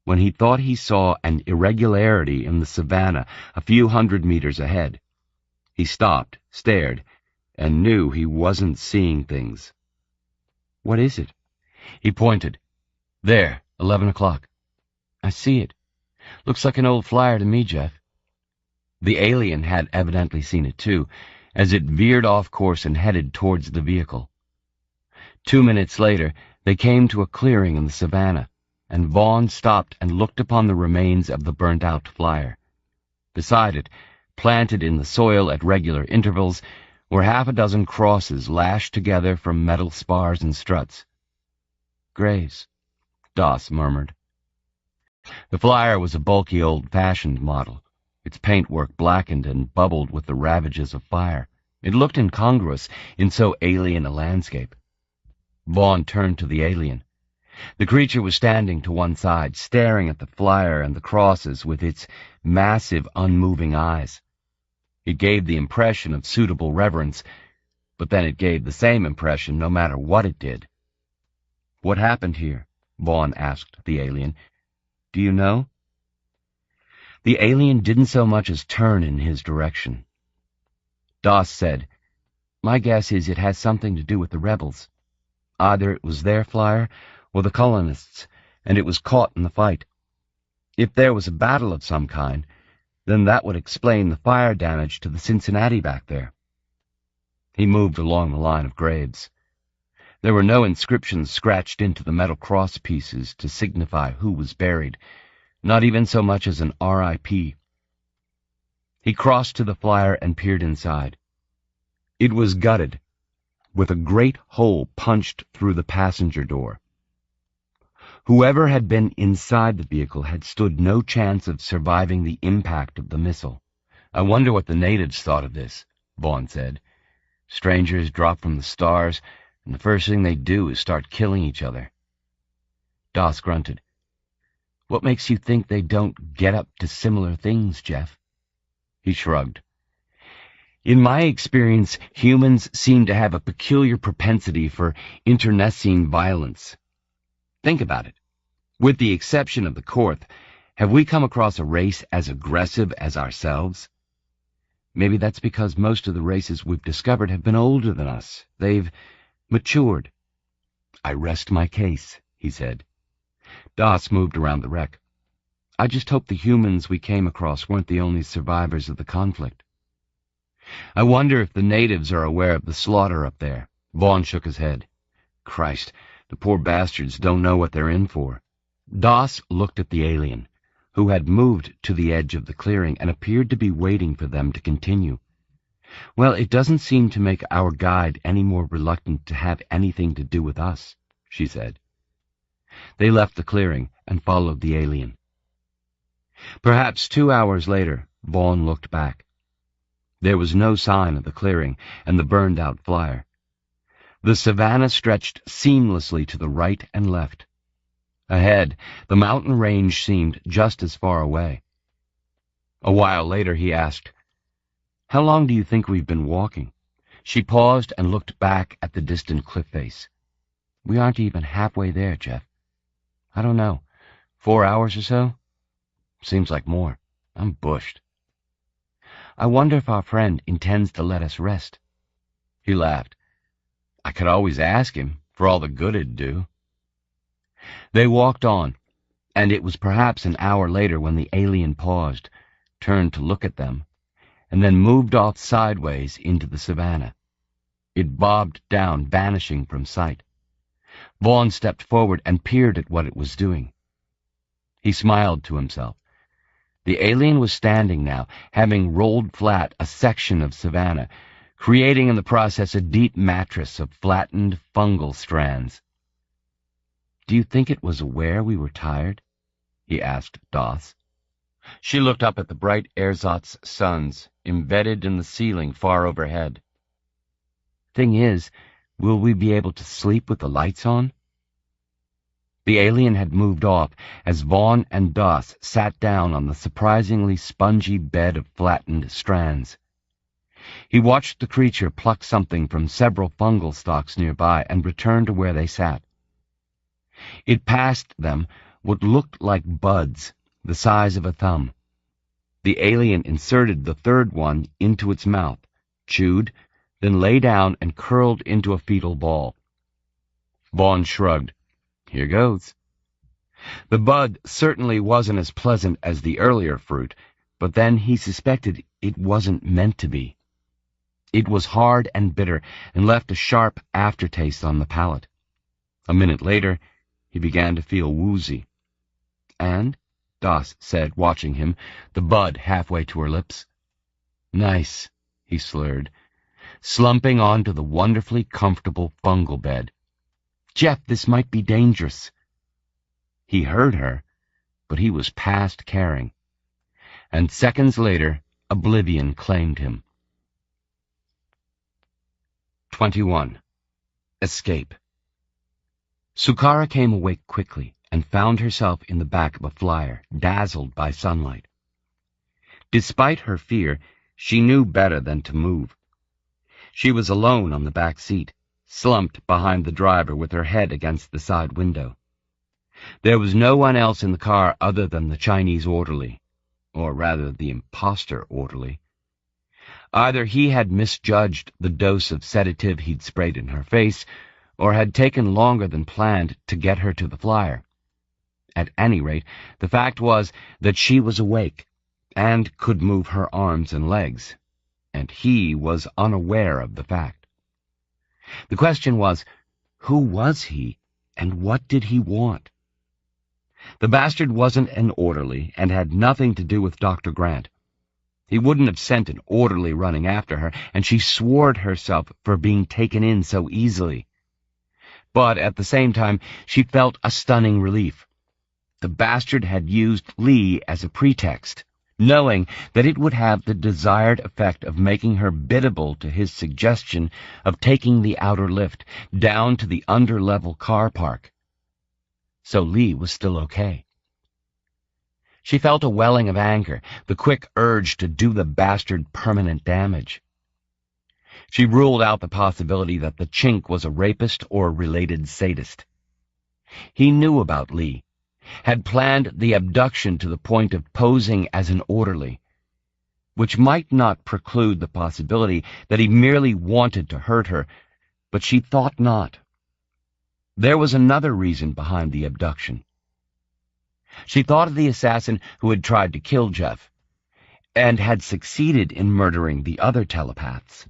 when he thought he saw an irregularity in the savannah a few hundred meters ahead. He stopped, stared, and knew he wasn't seeing things. What is it? He pointed. There, 11 o'clock. I see it. Looks like an old flyer to me, Jeff. The alien had evidently seen it too, as it veered off course and headed towards the vehicle. 2 minutes later, they came to a clearing in the savannah, and Vaughn stopped and looked upon the remains of the burnt-out flyer. Beside it, planted in the soil at regular intervals, were 6 crosses lashed together from metal spars and struts. Graves, Doss murmured. The flyer was a bulky old-fashioned model, its paintwork blackened and bubbled with the ravages of fire. It looked incongruous in so alien a landscape. Vaughn turned to the alien. The creature was standing to one side, staring at the flyer and the crosses with its massive, unmoving eyes. It gave the impression of suitable reverence, but then it gave the same impression no matter what it did. What happened here? Vaughn asked the alien. Do you know? The alien didn't so much as turn in his direction. Doss said, "My guess is it has something to do with the rebels. Either it was their flyer or the colonists, and it was caught in the fight. If there was a battle of some kind, then that would explain the fire damage to the Cincinnati back there." He moved along the line of graves. There were no inscriptions scratched into the metal cross pieces to signify who was buried, not even so much as an R.I.P. He crossed to the flyer and peered inside. It was gutted, with a great hole punched through the passenger door. Whoever had been inside the vehicle had stood no chance of surviving the impact of the missile. "I wonder what the natives thought of this," Vaughn said. "Strangers drop from the stars, and the first thing they do is start killing each other." Doss grunted. "What makes you think they don't get up to similar things, Jeff?" He shrugged. "In my experience, humans seem to have a peculiar propensity for internecine violence. Think about it. With the exception of the Korth, have we come across a race as aggressive as ourselves? Maybe that's because most of the races we've discovered have been older than us. They've matured." "I rest my case," he said. Doss moved around the wreck. "I just hope the humans we came across weren't the only survivors of the conflict." "I wonder if the natives are aware of the slaughter up there." Vaughn shook his head. "Christ, the poor bastards don't know what they're in for." Doss looked at the alien, who had moved to the edge of the clearing and appeared to be waiting for them to continue. "Well, it doesn't seem to make our guide any more reluctant to have anything to do with us," she said. They left the clearing and followed the alien. Perhaps 2 hours later, Vaughn looked back. There was no sign of the clearing and the burned-out flyer. The savannah stretched seamlessly to the right and left. Ahead, the mountain range seemed just as far away. A while later, he asked, "How long do you think we've been walking?" She paused and looked back at the distant cliff face. "We aren't even halfway there, Jeff. I don't know, 4 hours or so? Seems like more. I'm bushed." "I wonder if our friend intends to let us rest." He laughed. "I could always ask him, for all the good it'd do." They walked on, and it was perhaps an hour later when the alien paused, turned to look at them, and then moved off sideways into the savannah. It bobbed down, vanishing from sight. Vaughn stepped forward and peered at what it was doing. He smiled to himself. The alien was standing now, having rolled flat a section of savannah, creating in the process a deep mattress of flattened fungal strands. "Do you think it was aware we were tired?" he asked Doss. She looked up at the bright ersatz suns embedded in the ceiling far overhead. "Thing is, will we be able to sleep with the lights on?" The alien had moved off as Vaughn and Doss sat down on the surprisingly spongy bed of flattened strands. He watched the creature pluck something from several fungal stalks nearby and return to where they sat. It passed them what looked like buds, the size of a thumb. The alien inserted the third one into its mouth, chewed, then lay down and curled into a fetal ball. Vaughn shrugged. "Here goes." The bud certainly wasn't as pleasant as the earlier fruit, but then he suspected it wasn't meant to be. It was hard and bitter and left a sharp aftertaste on the palate. A minute later, he began to feel woozy. "And?" Doss said, watching him, the bud halfway to her lips. "Nice," he slurred, slumping onto the wonderfully comfortable fungal bed. "Jeff, this might be dangerous." He heard her, but he was past caring. And seconds later, oblivion claimed him. 21. Escape. Sukara came awake quickly and found herself in the back of a flyer, dazzled by sunlight. Despite her fear, she knew better than to move. She was alone on the back seat, slumped behind the driver with her head against the side window. There was no one else in the car other than the Chinese orderly. or rather the imposter orderly. Either he had misjudged the dose of sedative he'd sprayed in her face, or had taken longer than planned to get her to the flyer. At any rate, the fact was that she was awake and could move her arms and legs, and he was unaware of the fact. The question was, who was he, and what did he want? The bastard wasn't an orderly and had nothing to do with Dr. Grant. He wouldn't have sent an orderly running after her, and she swore at herself for being taken in so easily. But at the same time, she felt a stunning relief. The bastard had used Lee as a pretext, knowing that it would have the desired effect of making her biddable to his suggestion of taking the outer lift down to the under-level car park. So Lee was still okay. She felt a welling of anger, the quick urge to do the bastard permanent damage. She ruled out the possibility that the chink was a rapist or related sadist. He knew about Lee, had planned the abduction to the point of posing as an orderly, which might not preclude the possibility that he merely wanted to hurt her, but she thought not. There was another reason behind the abduction. She thought of the assassin who had tried to kill Jeff, and had succeeded in murdering the other telepaths.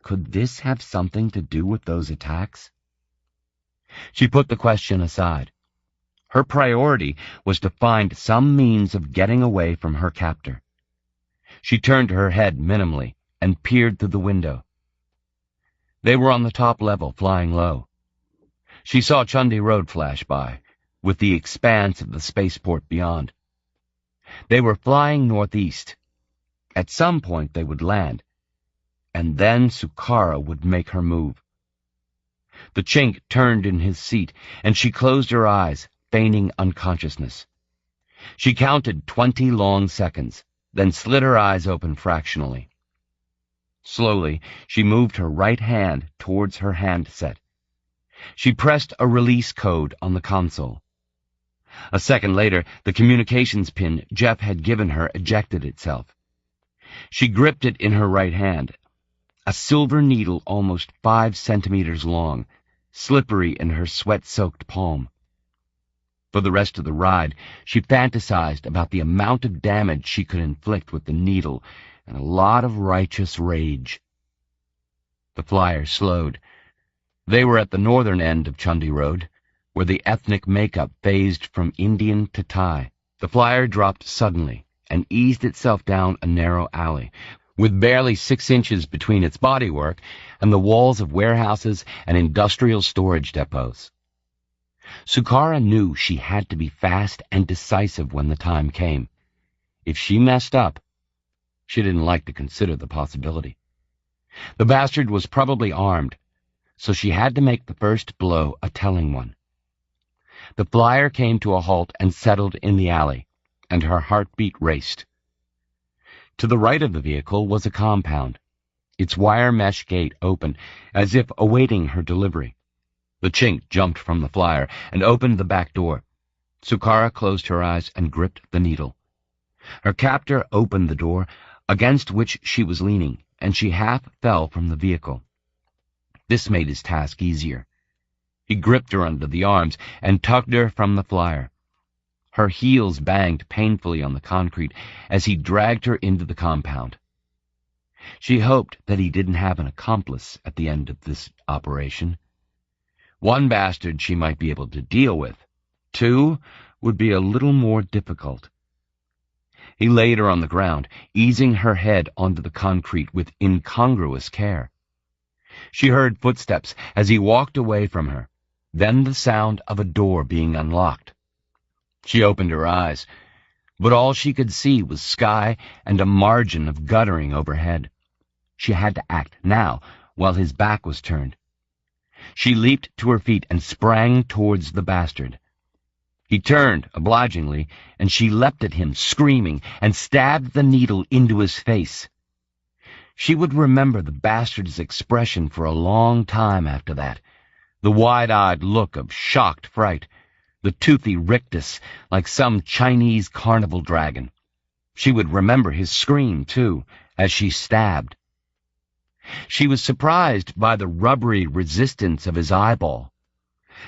Could this have something to do with those attacks? She put the question aside. Her priority was to find some means of getting away from her captor. She turned her head minimally and peered through the window. They were on the top level, flying low. She saw Chundi Road flash by, with the expanse of the spaceport beyond. They were flying northeast. At some point they would land, and then Sukara would make her move. The chink turned in his seat, and she closed her eyes, feigning unconsciousness. She counted 20 long seconds, then slid her eyes open fractionally. Slowly, she moved her right hand towards her handset. She pressed a release code on the console. A second later, the communications pin Jeff had given her ejected itself. She gripped it in her right hand, a silver needle almost 5 centimeters long, slippery in her sweat-soaked palm. For the rest of the ride, she fantasized about the amount of damage she could inflict with the needle and a lot of righteous rage. The flyer slowed. They were at the northern end of Chundi Road, where the ethnic makeup phased from Indian to Thai. The flyer dropped suddenly and eased itself down a narrow alley, with barely 6 inches between its bodywork and the walls of warehouses and industrial storage depots. Sukara knew she had to be fast and decisive when the time came. If she messed up, she didn't like to consider the possibility. The bastard was probably armed, so she had to make the first blow a telling one. The flyer came to a halt and settled in the alley, and her heartbeat raced. To the right of the vehicle was a compound, its wire mesh gate open, as if awaiting her delivery. The chink jumped from the flyer and opened the back door. Sukara closed her eyes and gripped the needle. Her captor opened the door, against which she was leaning, and she half fell from the vehicle. This made his task easier. He gripped her under the arms and tugged her from the flyer. Her heels banged painfully on the concrete as he dragged her into the compound. She hoped that he didn't have an accomplice at the end of this operation. 1 bastard she might be able to deal with. 2 would be a little more difficult. He laid her on the ground, easing her head onto the concrete with incongruous care. She heard footsteps as he walked away from her, then the sound of a door being unlocked. She opened her eyes, but all she could see was sky and a margin of guttering overhead. She had to act now, while his back was turned. She leaped to her feet and sprang towards the bastard. He turned, obligingly, and she leapt at him, screaming, and stabbed the needle into his face. She would remember the bastard's expression for a long time after that, the wide-eyed look of shocked fright, the toothy rictus like some Chinese carnival dragon. She would remember his scream, too, as she stabbed. She was surprised by the rubbery resistance of his eyeball.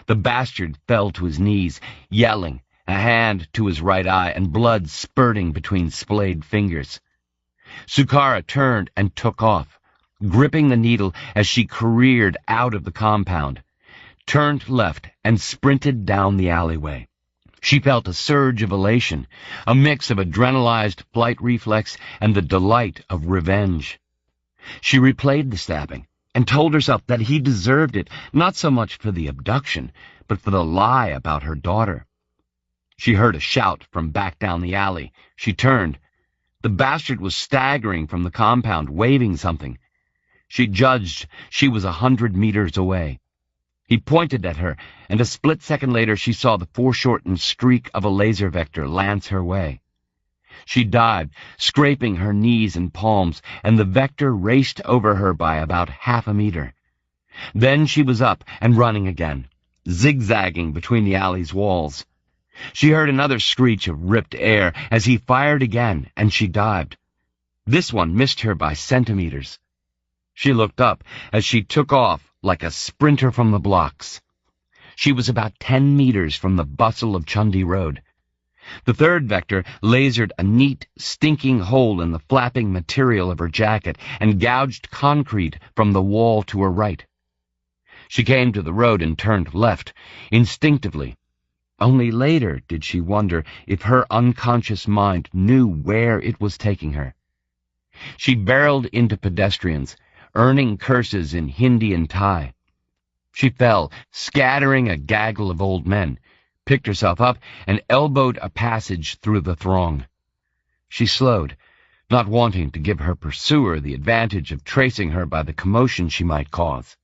The bastard fell to his knees, yelling, a hand to his right eye and blood spurting between splayed fingers. Sukara turned and took off, gripping the needle as she careered out of the compound, turned left and sprinted down the alleyway. She felt a surge of elation, a mix of adrenalized flight reflex and the delight of revenge. She replayed the stabbing and told herself that he deserved it, not so much for the abduction, but for the lie about her daughter. She heard a shout from back down the alley. She turned. The bastard was staggering from the compound, waving something. She judged she was 100 meters away. He pointed at her, and a split second later she saw the foreshortened streak of a laser vector lance her way. She dived, scraping her knees and palms, and the vector raced over her by about half a meter. Then she was up and running again, zigzagging between the alley's walls. She heard another screech of ripped air as he fired again, and she dived. This one missed her by centimeters. She looked up as she took off like a sprinter from the blocks. She was about 10 meters from the bustle of Chundi Road. The third vector lasered a neat, stinking hole in the flapping material of her jacket and gouged concrete from the wall to her right. She came to the road and turned left, instinctively. Only later did she wonder if her unconscious mind knew where it was taking her. She barreled into pedestrians, earning curses in Hindi and Thai. She fell, scattering a gaggle of old men, picked herself up, and elbowed a passage through the throng. She slowed, not wanting to give her pursuer the advantage of tracing her by the commotion she might cause.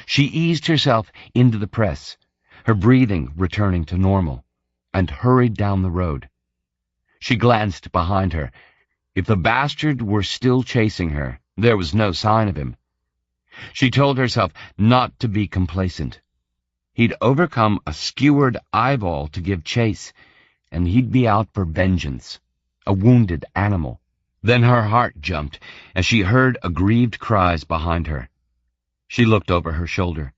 She eased herself into the press, her breathing returning to normal, and hurried down the road. She glanced behind her. If the bastard were still chasing her, there was no sign of him. She told herself not to be complacent. He'd overcome a skewered eyeball to give chase, and he'd be out for vengeance, a wounded animal. Then her heart jumped as she heard aggrieved cries behind her. She looked over her shoulder.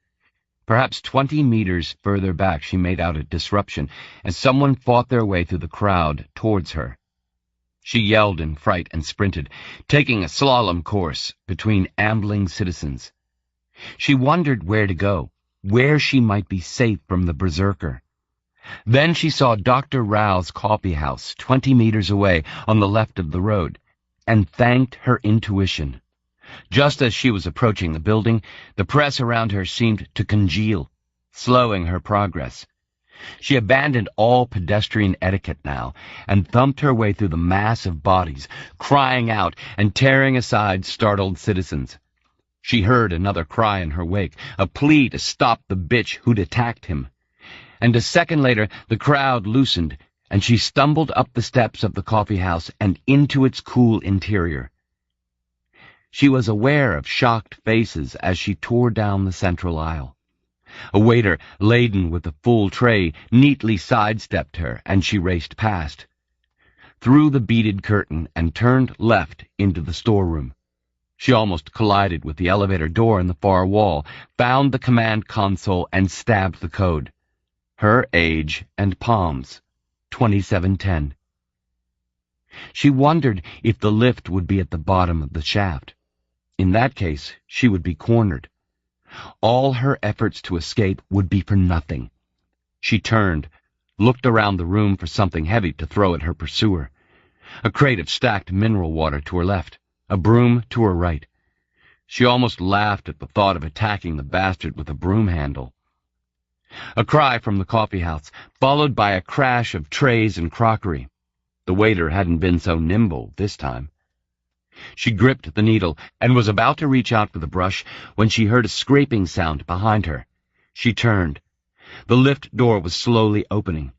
Perhaps 20 meters further back she made out a disruption as someone fought their way through the crowd towards her. She yelled in fright and sprinted, taking a slalom course between ambling citizens. She wondered where to go, where she might be safe from the berserker. Then she saw Dr. Rao's coffee house 20 meters away on the left of the road, and thanked her intuition. Just as she was approaching the building, the press around her seemed to congeal, slowing her progress. She abandoned all pedestrian etiquette now, and thumped her way through the mass of bodies, crying out and tearing aside startled citizens. She heard another cry in her wake, a plea to stop the bitch who'd attacked him. And a second later, the crowd loosened, and she stumbled up the steps of the coffee house and into its cool interior. She was aware of shocked faces as she tore down the central aisle. A waiter, laden with a full tray, neatly sidestepped her, and she raced past, through the beaded curtain, and turned left into the storeroom. She almost collided with the elevator door in the far wall, found the command console, and stabbed the code. Her age and palms, 2710. She wondered if the lift would be at the bottom of the shaft. In that case, she would be cornered. All her efforts to escape would be for nothing. She turned, looked around the room for something heavy to throw at her pursuer. A crate of stacked mineral water to her left, a broom to her right. She almost laughed at the thought of attacking the bastard with a broom handle. A cry from the coffee house, followed by a crash of trays and crockery. The waiter hadn't been so nimble this time. She gripped the needle and was about to reach out for the brush when she heard a scraping sound behind her. She turned. The lift door was slowly opening.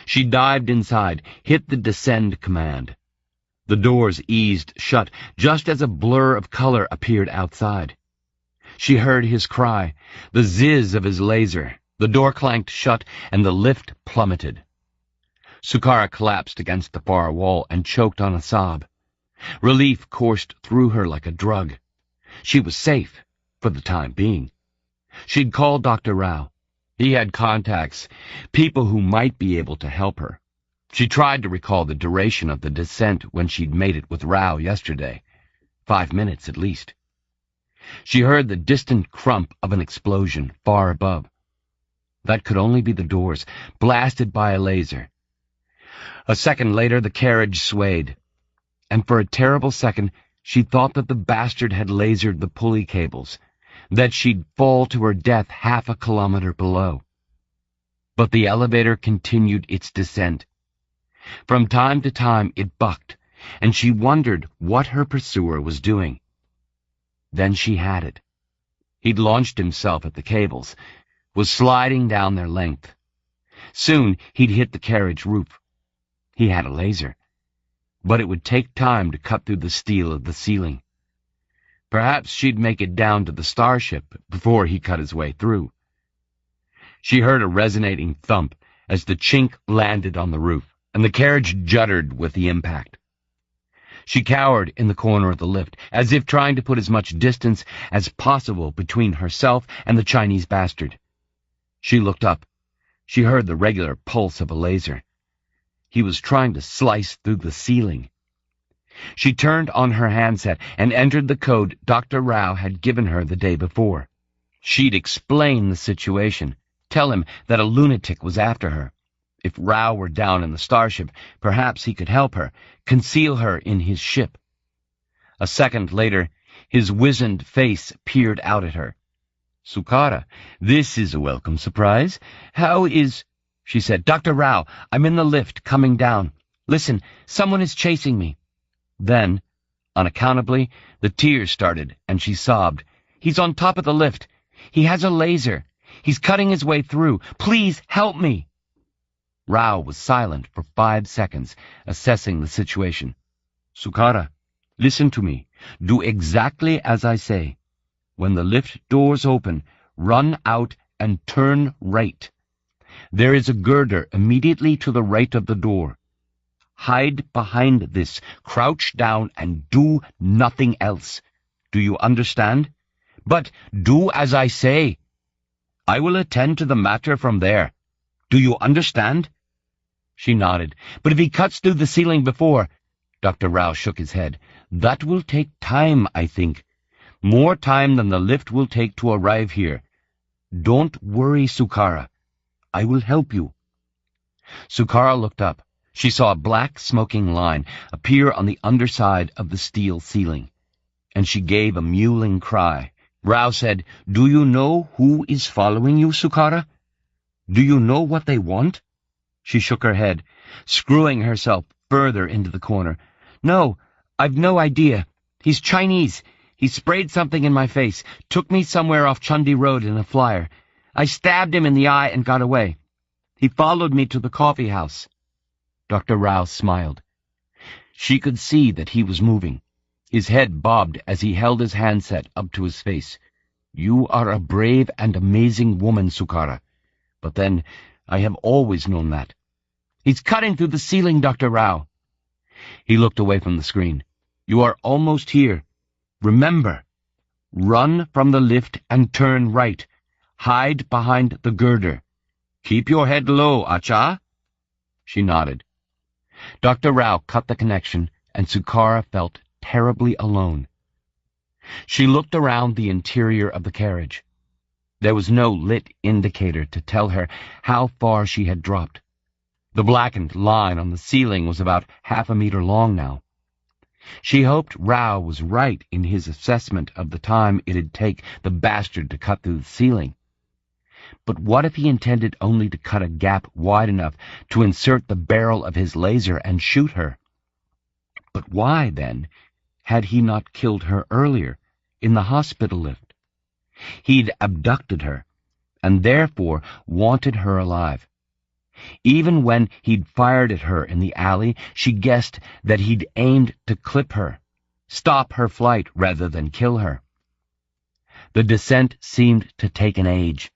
She dived inside, hit the descend command. The doors eased shut just as a blur of color appeared outside. She heard his cry, the zizz of his laser. The door clanked shut and the lift plummeted. Sukara collapsed against the far wall and choked on a sob. Relief coursed through her like a drug. She was safe, for the time being. She'd called Dr. Rao. He had contacts, people who might be able to help her. She tried to recall the duration of the descent when she'd made it with Rao yesterday. 5 minutes at least. She heard the distant crump of an explosion far above. That could only be the doors, blasted by a laser. A second later, the carriage swayed, and for a terrible second, she thought that the bastard had lasered the pulley cables, that she'd fall to her death 1/2 kilometer below. But the elevator continued its descent. From time to time it bucked, and she wondered what her pursuer was doing. Then she had it. He'd launched himself at the cables, was sliding down their length. Soon he'd hit the carriage roof. He had a laser, but it would take time to cut through the steel of the ceiling. Perhaps she'd make it down to the starship before he cut his way through. She heard a resonating thump as the chink landed on the roof, and the carriage juddered with the impact. She cowered in the corner of the lift, as if trying to put as much distance as possible between herself and the Chinese bastard. She looked up. She heard the regular pulse of a laser. He was trying to slice through the ceiling. She turned on her handset and entered the code Dr. Rao had given her the day before. She'd explain the situation, tell him that a lunatic was after her. If Rao were down in the starship, perhaps he could help her, conceal her in his ship. A second later, his wizened face peered out at her. "Sukara, this is a welcome surprise. How is—" She said, "Dr. Rao, I'm in the lift, coming down. Listen, someone is chasing me." Then, unaccountably, the tears started, and she sobbed. "He's on top of the lift. He has a laser. He's cutting his way through. Please help me." Rao was silent for 5 seconds, assessing the situation. "Sukara, listen to me. Do exactly as I say. When the lift doors open, run out and turn right. There is a girder immediately to the right of the door. Hide behind this, crouch down, and do nothing else. Do you understand? But do as I say. I will attend to the matter from there. Do you understand?" She nodded. "But if he cuts through the ceiling before—" Dr. Rao shook his head. "That will take time, I think. More time than the lift will take to arrive here. Don't worry, Sukara. I will help you." Sukara looked up. She saw a black smoking line appear on the underside of the steel ceiling, and she gave a mewling cry. Rao said, "Do you know who is following you, Sukara? Do you know what they want?" She shook her head, screwing herself further into the corner. "No, I've no idea. He's Chinese. He sprayed something in my face, took me somewhere off Chundi Road in a flyer. I stabbed him in the eye and got away. He followed me to the coffee house." Dr. Rao smiled. She could see that he was moving. His head bobbed as he held his handset up to his face. "You are a brave and amazing woman, Sukara. But then, I have always known that. He's cutting through the ceiling, Dr. Rao." He looked away from the screen. "You are almost here. Remember, run from the lift and turn right. Hide behind the girder. Keep your head low, Acha?" She nodded. Dr. Rao cut the connection, and Sukara felt terribly alone. She looked around the interior of the carriage. There was no lit indicator to tell her how far she had dropped. The blackened line on the ceiling was about 1/2 meter long now. She hoped Rao was right in his assessment of the time it'd take the bastard to cut through the ceiling. But what if he intended only to cut a gap wide enough to insert the barrel of his laser and shoot her? But why, then, had he not killed her earlier, in the hospital lift? He'd abducted her, and therefore wanted her alive. Even when he'd fired at her in the alley, she guessed that he'd aimed to clip her, stop her flight rather than kill her. The descent seemed to take an age.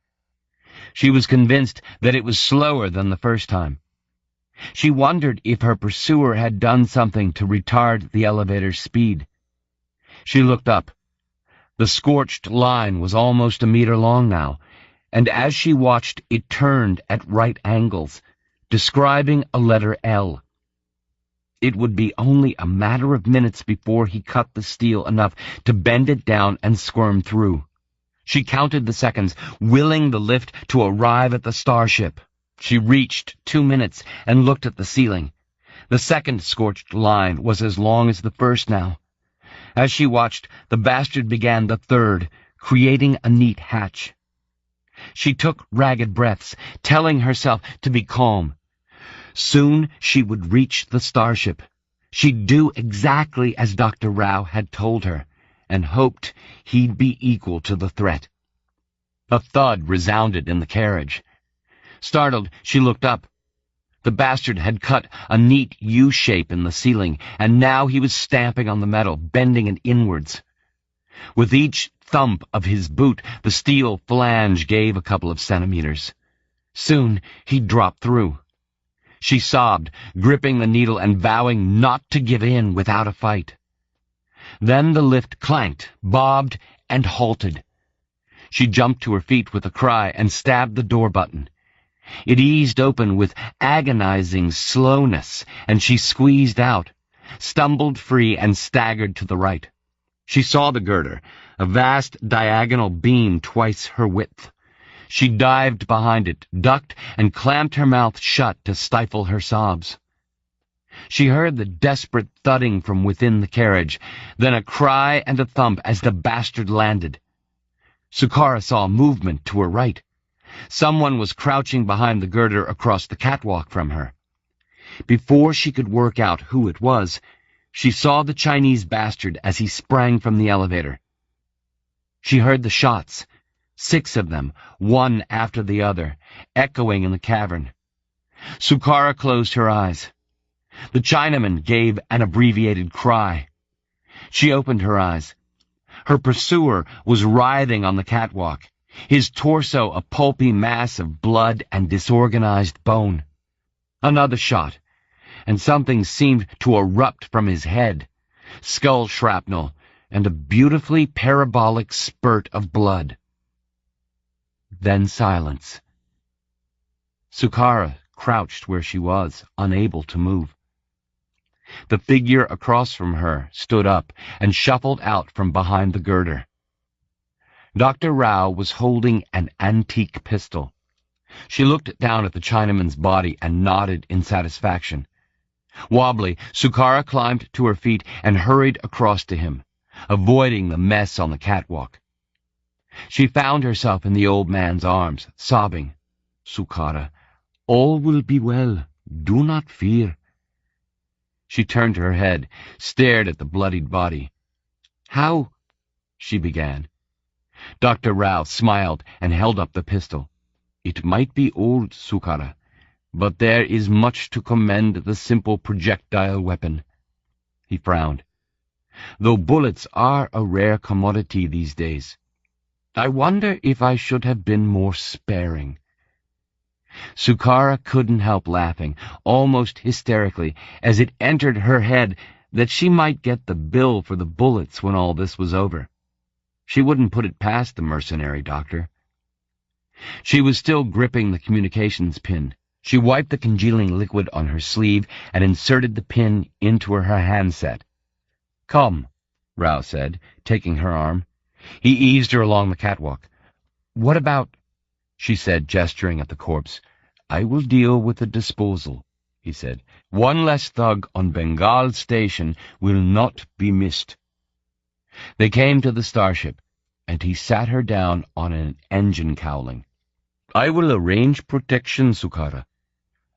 She was convinced that it was slower than the first time. She wondered if her pursuer had done something to retard the elevator's speed. She looked up. The scorched line was almost a meter long now, and as she watched, it turned at right angles, describing a letter L. It would be only a matter of minutes before he cut the steel enough to bend it down and squirm through. She counted the seconds, willing the lift to arrive at the starship. She reached 2 minutes and looked at the ceiling. The second scorched line was as long as the first now. As she watched, the bastard began the third, creating a neat hatch. She took ragged breaths, telling herself to be calm. Soon she would reach the starship. She'd do exactly as Dr. Rao had told her, and hoped he'd be equal to the threat. A thud resounded in the carriage. Startled, she looked up. The bastard had cut a neat U-shape in the ceiling, and now he was stamping on the metal, bending it inwards. With each thump of his boot, the steel flange gave a couple of centimeters. Soon he dropped through. She sobbed, gripping the needle and vowing not to give in without a fight. Then the lift clanked, bobbed, and halted. She jumped to her feet with a cry and stabbed the door button. It eased open with agonizing slowness, and she squeezed out, stumbled free, and staggered to the right. She saw the girder, a vast diagonal beam twice her width. She dived behind it, ducked, and clamped her mouth shut to stifle her sobs. She heard the desperate thudding from within the carriage, then a cry and a thump as the bastard landed. Sukara saw movement to her right. Someone was crouching behind the girder across the catwalk from her. Before she could work out who it was, she saw the Chinese bastard as he sprang from the elevator. She heard the shots, 6 of them, one after the other, echoing in the cavern. Sukara closed her eyes. The Chinaman gave an abbreviated cry. She opened her eyes. Her pursuer was writhing on the catwalk, his torso a pulpy mass of blood and disorganized bone. Another shot, and something seemed to erupt from his head, skull shrapnel, and a beautifully parabolic spurt of blood. Then silence. Sukara crouched where she was, unable to move. The figure across from her stood up and shuffled out from behind the girder. Dr. Rao was holding an antique pistol. She looked down at the Chinaman's body and nodded in satisfaction. Wobbly, Sukara climbed to her feet and hurried across to him, avoiding the mess on the catwalk. She found herself in the old man's arms, sobbing. "Sukara, all will be well. Do not fear." She turned her head, stared at the bloodied body. "How?" she began. Dr. Rao smiled and held up the pistol. "It might be old, Sukara, but there is much to commend the simple projectile weapon." He frowned. "Though bullets are a rare commodity these days, I wonder if I should have been more sparing." Sukara couldn't help laughing, almost hysterically, as it entered her head that she might get the bill for the bullets when all this was over. She wouldn't put it past the mercenary doctor. She was still gripping the communications pin. She wiped the congealing liquid on her sleeve and inserted the pin into her handset. "Come," Rao said, taking her arm. He eased her along the catwalk. "What about—" she said, gesturing at the corpse. "I will deal with the disposal," he said. "One less thug on Bengal station will not be missed." They came to the starship, and he sat her down on an engine cowling. "I will arrange protection, Sukara.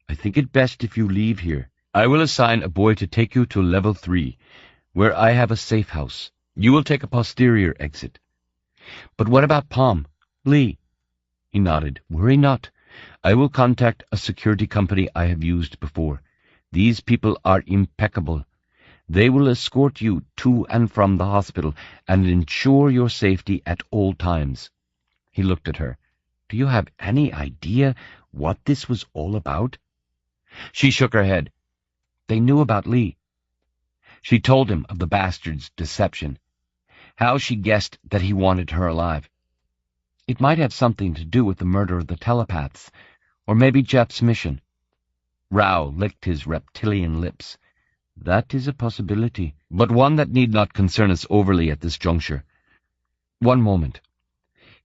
I think it best if you leave here. I will assign a boy to take you to level 3, where I have a safe house. You will take a posterior exit." "But what about Palm? Lee?" He nodded. "Worry not. I will contact a security company I have used before. These people are impeccable. They will escort you to and from the hospital and ensure your safety at all times." He looked at her. "Do you have any idea what this was all about?" She shook her head. They knew about Lee. She told him of the bastard's deception, how she guessed that he wanted her alive. It might have something to do with the murder of the telepaths, or maybe Jeff's mission. Rao licked his reptilian lips. That is a possibility, but one that need not concern us overly at this juncture. One moment.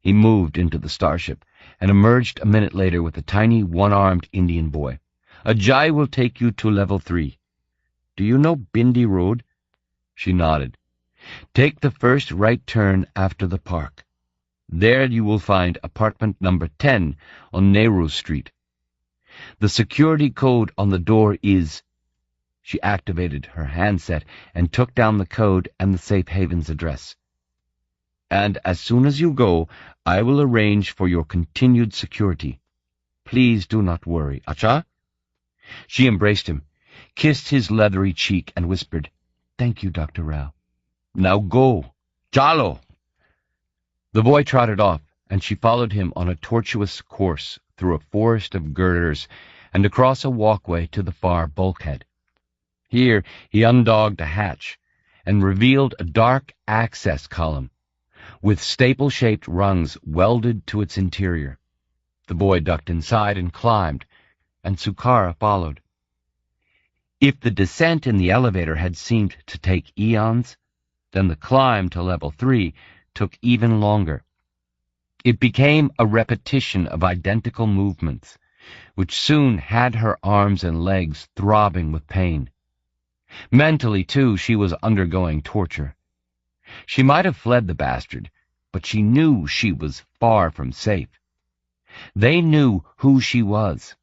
He moved into the starship and emerged a minute later with a tiny, one-armed Indian boy. Ajay will take you to level 3. Do you know Bindi Road? She nodded. Take the first right turn after the park. There you will find apartment number 10 on Nehru Street. The security code on the door is... She activated her handset and took down the code and the safe haven's address. And as soon as you go, I will arrange for your continued security. Please do not worry, Acha? She embraced him, kissed his leathery cheek, and whispered, Thank you, Dr. Rao. Now go. Chalo! The boy trotted off, and she followed him on a tortuous course through a forest of girders and across a walkway to the far bulkhead. Here he undogged a hatch and revealed a dark access column with staple-shaped rungs welded to its interior. The boy ducked inside and climbed, and Sukara followed. If the descent in the elevator had seemed to take eons, then the climb to level 3 took even longer. It became a repetition of identical movements, which soon had her arms and legs throbbing with pain. Mentally, too, she was undergoing torture. She might have fled the bastard, but she knew she was far from safe. They knew who she was,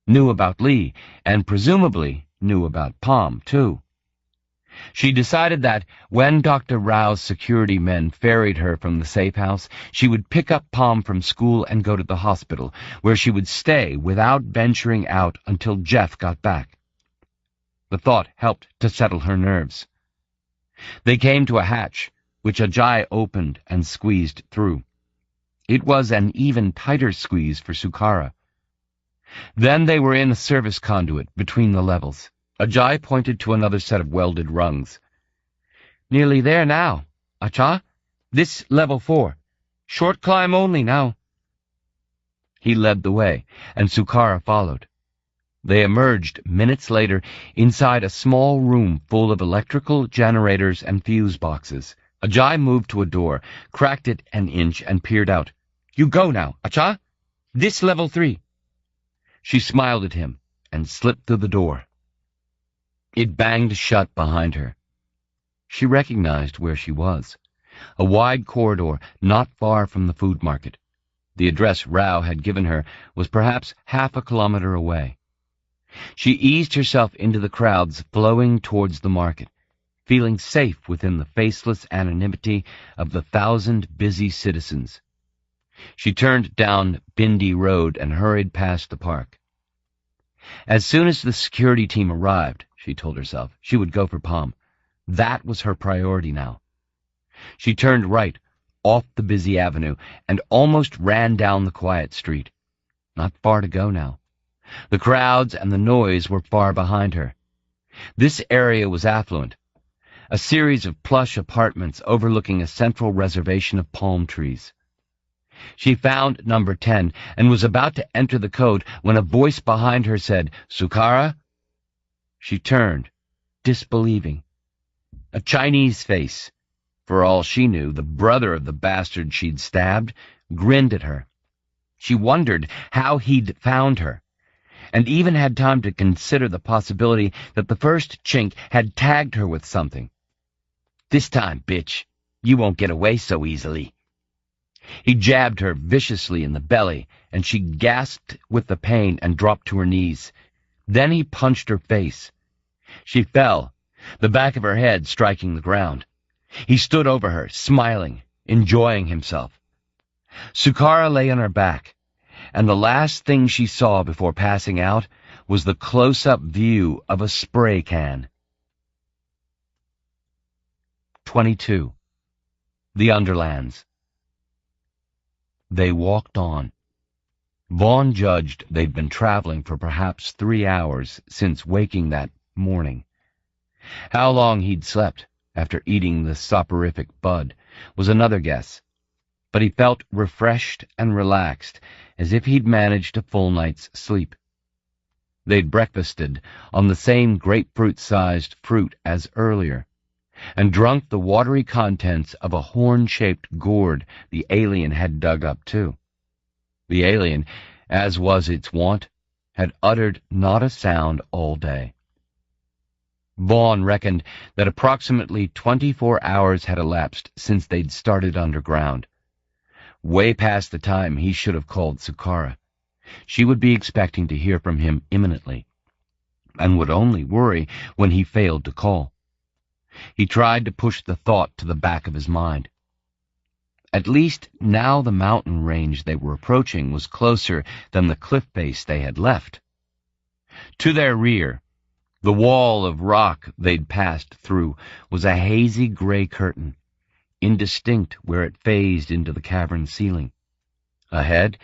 knew about Lee, and presumably knew about Palm, too. She decided that when Dr. Rao's security men ferried her from the safe house, she would pick up Palm from school and go to the hospital, where she would stay without venturing out until Jeff got back. The thought helped to settle her nerves. They came to a hatch, which Ajay opened and squeezed through. It was an even tighter squeeze for Sukara. Then they were in a service conduit between the levels. Ajay pointed to another set of welded rungs. Nearly there now, Acha. This level 4. Short climb only now. He led the way, and Sukara followed. They emerged minutes later inside a small room full of electrical generators and fuse boxes. Ajay moved to a door, cracked it an inch, and peered out. You go now, Acha. This level 3. She smiled at him and slipped through the door. It banged shut behind her. She recognized where she was. A wide corridor not far from the food market. The address Rao had given her was perhaps half a kilometer away. She eased herself into the crowds flowing towards the market, feeling safe within the faceless anonymity of the 1,000 busy citizens. She turned down Bindi Road and hurried past the park. As soon as the security team arrived, she told herself, she would go for Palm. That was her priority now. She turned right, off the busy avenue, and almost ran down the quiet street. Not far to go now. The crowds and the noise were far behind her. This area was affluent, a series of plush apartments overlooking a central reservation of palm trees. She found number 10 and was about to enter the code when a voice behind her said, Sukara? She turned, disbelieving. A Chinese face, for all she knew, the brother of the bastard she'd stabbed, grinned at her. She wondered how he'd found her, and even had time to consider the possibility that the first chink had tagged her with something. This time, bitch, you won't get away so easily. He jabbed her viciously in the belly, and she gasped with the pain and dropped to her knees. Then he punched her face. She fell, the back of her head striking the ground. He stood over her, smiling, enjoying himself. Sukara lay on her back, and the last thing she saw before passing out was the close-up view of a spray can. 22. The Underlands. They walked on. Vaughn judged they'd been traveling for perhaps 3 hours since waking that morning. How long he'd slept after eating the soporific bud was another guess, but he felt refreshed and relaxed, as if he'd managed a full night's sleep. They'd breakfasted on the same grapefruit-sized fruit as earlier, and drunk the watery contents of a horn-shaped gourd the alien had dug up too. The alien, as was its wont, had uttered not a sound all day. Vaughn reckoned that approximately 24 hours had elapsed since they'd started underground, way past the time he should have called Sukara. She would be expecting to hear from him imminently, and would only worry when he failed to call. He tried to push the thought to the back of his mind. At least now the mountain range they were approaching was closer than the cliff face they had left. To their rear, the wall of rock they'd passed through was a hazy gray curtain, indistinct where it phased into the cavern's ceiling. Ahead,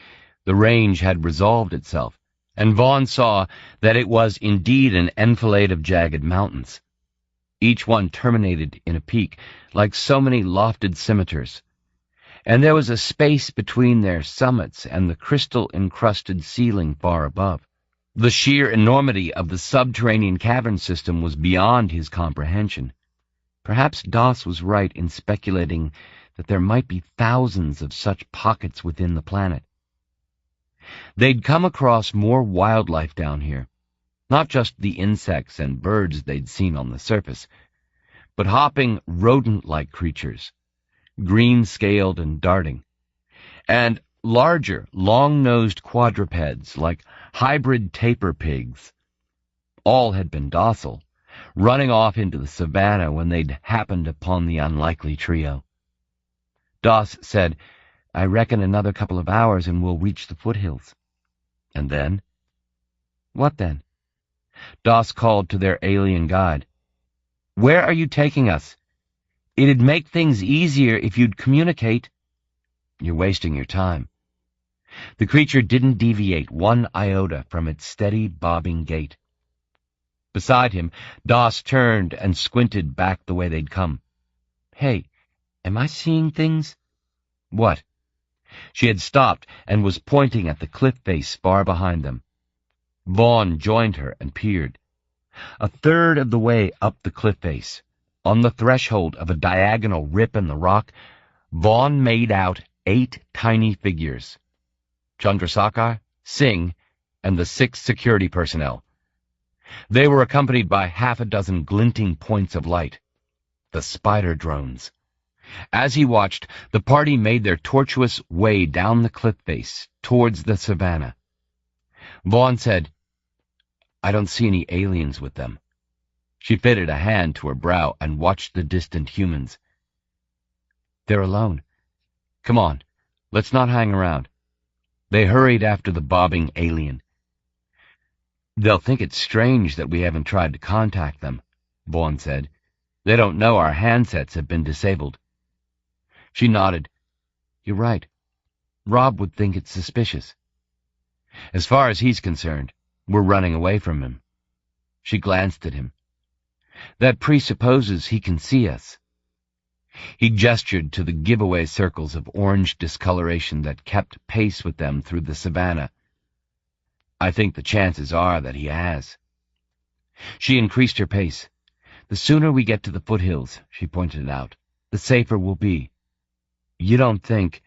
the range had resolved itself, and Vaughn saw that it was indeed an enfilade of jagged mountains. Each one terminated in a peak, like so many lofted scimitars, and there was a space between their summits and the crystal-encrusted ceiling far above. The sheer enormity of the subterranean cavern system was beyond his comprehension. Perhaps Doss was right in speculating that there might be thousands of such pockets within the planet. They'd come across more wildlife down here, not just the insects and birds they'd seen on the surface, but hopping rodent-like creatures, green-scaled and darting, and larger, long-nosed quadrupeds like hybrid tapir pigs. All had been docile, running off into the savannah when they'd happened upon the unlikely trio. Doss said, "I reckon another couple of hours and we'll reach the foothills." And then? What then? Doss called to their alien guide. "Where are you taking us? It'd make things easier if you'd communicate." "You're wasting your time." The creature didn't deviate one iota from its steady, bobbing gait. Beside him, Doss turned and squinted back the way they'd come. "Hey, am I seeing things?" "What?" She had stopped and was pointing at the cliff face far behind them. Vaughn joined her and peered. A third of the way up the cliff face, on the threshold of a diagonal rip in the rock, Vaughn made out 8 tiny figures: Chandrasekhar, Singh, and the 6 security personnel. They were accompanied by half a dozen glinting points of light, the spider drones. As he watched, the party made their tortuous way down the cliff face towards the savannah. Vaughn said, "I don't see any aliens with them." She fitted a hand to her brow and watched the distant humans. "They're alone. Come on, let's not hang around." They hurried after the bobbing alien. "They'll think it's strange that we haven't tried to contact them," Vaughn said. "They don't know our handsets have been disabled." She nodded. "You're right. Rob would think it's suspicious. As far as he's concerned, we're running away from him." She glanced at him. "That presupposes he can see us." He gestured to the giveaway circles of orange discoloration that kept pace with them through the savannah. "I think the chances are that he has." She increased her pace. "The sooner we get to the foothills," she pointed out, "the safer we'll be. You don't think...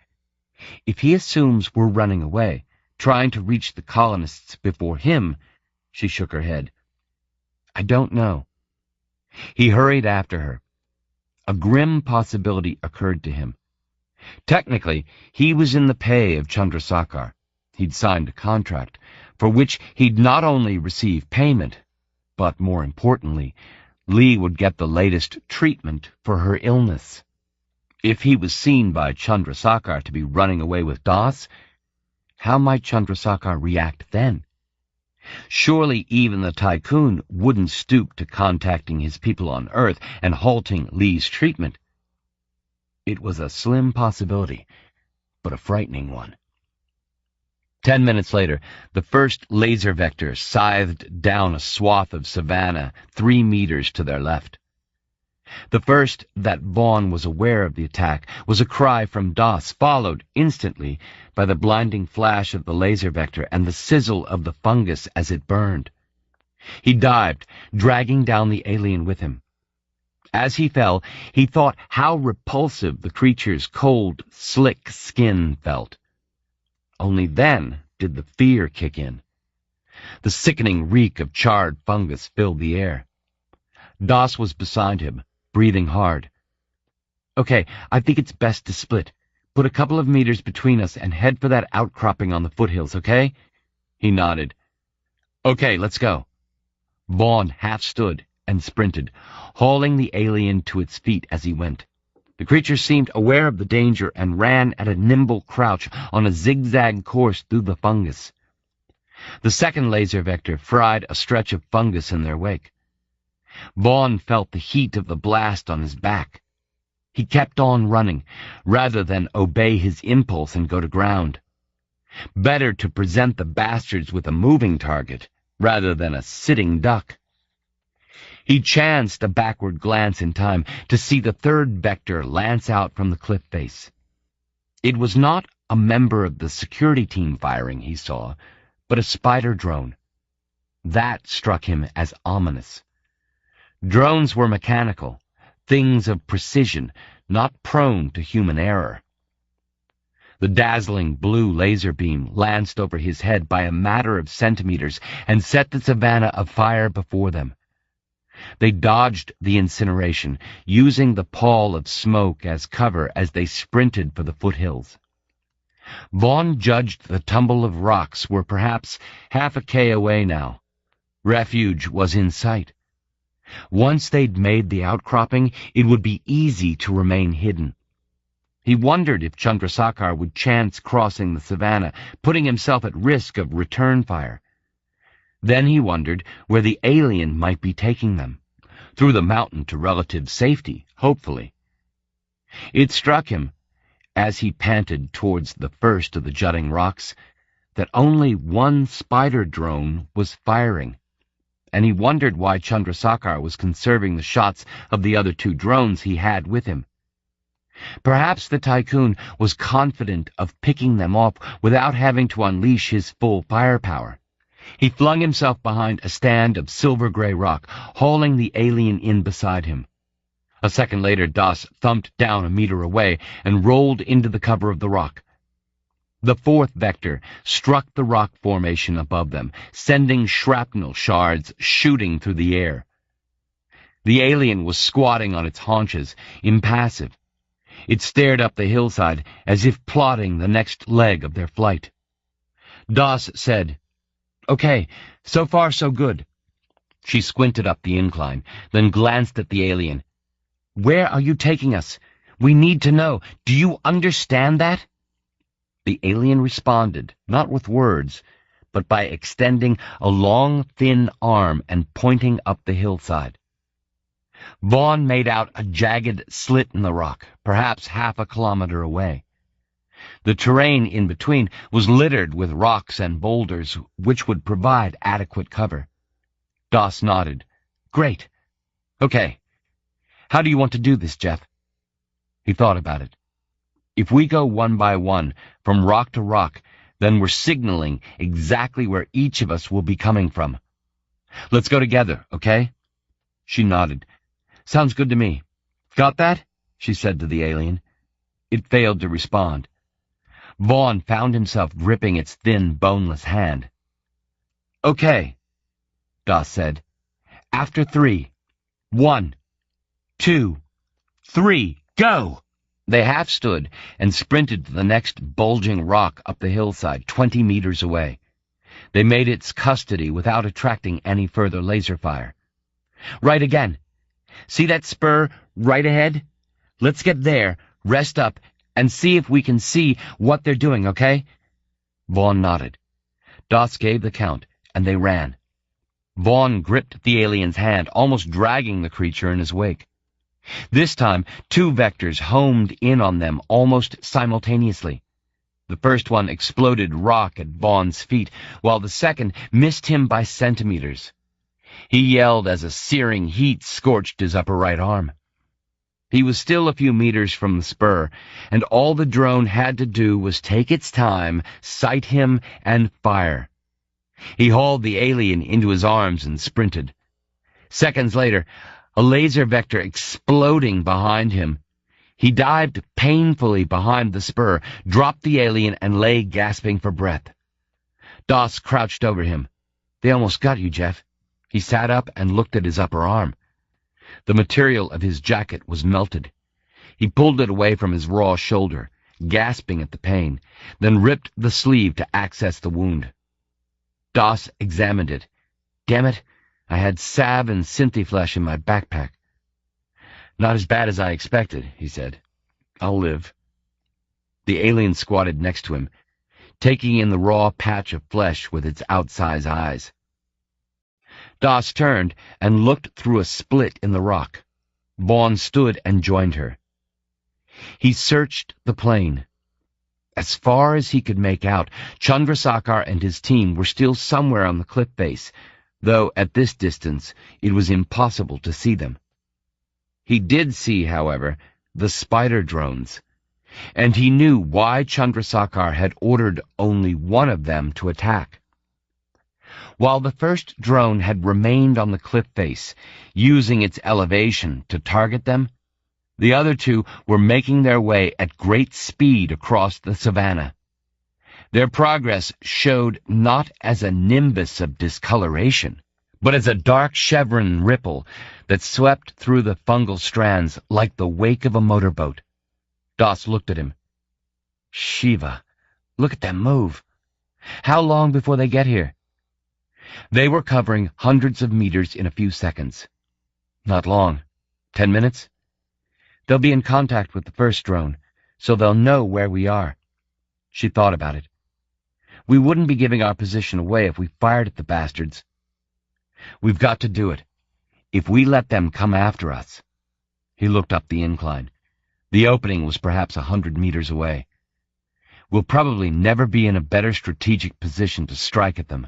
If he assumes we're running away, trying to reach the colonists before him..." She shook her head. "I don't know." He hurried after her. A grim possibility occurred to him. Technically, he was in the pay of Chandrasekhar. He'd signed a contract, for which he'd not only receive payment, but, more importantly, Lee would get the latest treatment for her illness. If he was seen by Chandrasekhar to be running away with Doss, how might Chandrasekhar react then? Surely even the tycoon wouldn't stoop to contacting his people on Earth and halting Lee's treatment. It was a slim possibility, but a frightening one. 10 minutes later, the first laser vector scythed down a swath of savanna 3 meters to their left. The first that Vaughn was aware of the attack was a cry from Doss, followed instantly by the blinding flash of the laser vector and the sizzle of the fungus as it burned. He dived, dragging down the alien with him. As he fell, he thought how repulsive the creature's cold, slick skin felt. Only then did the fear kick in. The sickening reek of charred fungus filled the air. Doss was beside him, breathing hard. "Okay, I think it's best to split. Put a couple of meters between us and head for that outcropping on the foothills, okay?" He nodded. "Okay, let's go." Vaughn half stood and sprinted, hauling the alien to its feet as he went. The creature seemed aware of the danger and ran at a nimble crouch on a zigzag course through the fungus. The second laser vector fried a stretch of fungus in their wake. Vaughn felt the heat of the blast on his back. He kept on running, rather than obey his impulse and go to ground. Better to present the bastards with a moving target, rather than a sitting duck. He chanced a backward glance in time to see the third vector lance out from the cliff face. It was not a member of the security team firing he saw, but a spider drone. That struck him as ominous. Drones were mechanical, things of precision, not prone to human error. The dazzling blue laser beam lanced over his head by a matter of centimeters and set the savanna afire before them. They dodged the incineration, using the pall of smoke as cover as they sprinted for the foothills. Vaughn judged the tumble of rocks were perhaps half a K away now. Refuge was in sight. Once they'd made the outcropping, it would be easy to remain hidden. He wondered if Chandrasekhar would chance crossing the savanna, putting himself at risk of return fire. Then he wondered where the alien might be taking them. Through the mountain to relative safety, hopefully. It struck him, as he panted towards the first of the jutting rocks, that only one spider drone was firing, and he wondered why Chandrasekhar was conserving the shots of the other 2 drones he had with him. Perhaps the tycoon was confident of picking them off without having to unleash his full firepower. He flung himself behind a stand of silver-gray rock, hauling the alien in beside him. A second later, Doss thumped down a meter away and rolled into the cover of the rock. The fourth vector struck the rock formation above them, sending shrapnel shards shooting through the air. The alien was squatting on its haunches, impassive. It stared up the hillside as if plotting the next leg of their flight. Doss said, "Okay, so far so good." She squinted up the incline, then glanced at the alien. "Where are you taking us? We need to know. Do you understand that?" The alien responded, not with words, but by extending a long, thin arm and pointing up the hillside. Vaughn made out a jagged slit in the rock, perhaps half a kilometer away. The terrain in between was littered with rocks and boulders, which would provide adequate cover. Doss nodded. "Great. Okay. How do you want to do this, Jeff?" He thought about it. "If we go one by one, from rock to rock, then we're signaling exactly where each of us will be coming from. Let's go together, okay?" She nodded. "Sounds good to me." "Got that?" she said to the alien. It failed to respond. Vaughn found himself gripping its thin, boneless hand. "Okay," Doss said. "After 3. 1, 2, 3, go!" They half stood and sprinted to the next bulging rock up the hillside, 20 meters away. They made its custody without attracting any further laser fire. "Right again. See that spur right ahead? Let's get there, rest up, and see if we can see what they're doing, okay?" Vaughn nodded. Doss gave the count, and they ran. Vaughn gripped the alien's hand, almost dragging the creature in his wake. This time, 2 vectors homed in on them almost simultaneously. The first one exploded rock at Vaughn's feet, while the second missed him by centimeters. He yelled as a searing heat scorched his upper right arm. He was still a few meters from the spur, and all the drone had to do was take its time, sight him, and fire. He hauled the alien into his arms and sprinted. Seconds later, a laser vector exploding behind him. He dived painfully behind the spur, dropped the alien, and lay gasping for breath. Doss crouched over him. "They almost got you, Jeff." He sat up and looked at his upper arm. The material of his jacket was melted. He pulled it away from his raw shoulder, gasping at the pain, then ripped the sleeve to access the wound. Doss examined it. "Damn it, I had salve and syntheflesh in my backpack." "Not as bad as I expected," he said. "I'll live." The alien squatted next to him, taking in the raw patch of flesh with its outsized eyes. Doss turned and looked through a split in the rock. Vaughn stood and joined her. He searched the plain. As far as he could make out, Chandrasekhar and his team were still somewhere on the cliff face, though at this distance it was impossible to see them. He did see, however, the spider drones, and he knew why Chandrasekhar had ordered only one of them to attack. While the first drone had remained on the cliff face, using its elevation to target them, the other two were making their way at great speed across the savannah. Their progress showed not as a nimbus of discoloration, but as a dark chevron ripple that swept through the fungal strands like the wake of a motorboat. Doss looked at him. "Shiva, look at them move. How long before they get here?" They were covering hundreds of meters in a few seconds. "Not long. 10 minutes? They'll be in contact with the first drone, so they'll know where we are." She thought about it. "We wouldn't be giving our position away if we fired at the bastards. We've got to do it. If we let them come after us..." He looked up the incline. The opening was perhaps 100 meters away. "We'll probably never be in a better strategic position to strike at them."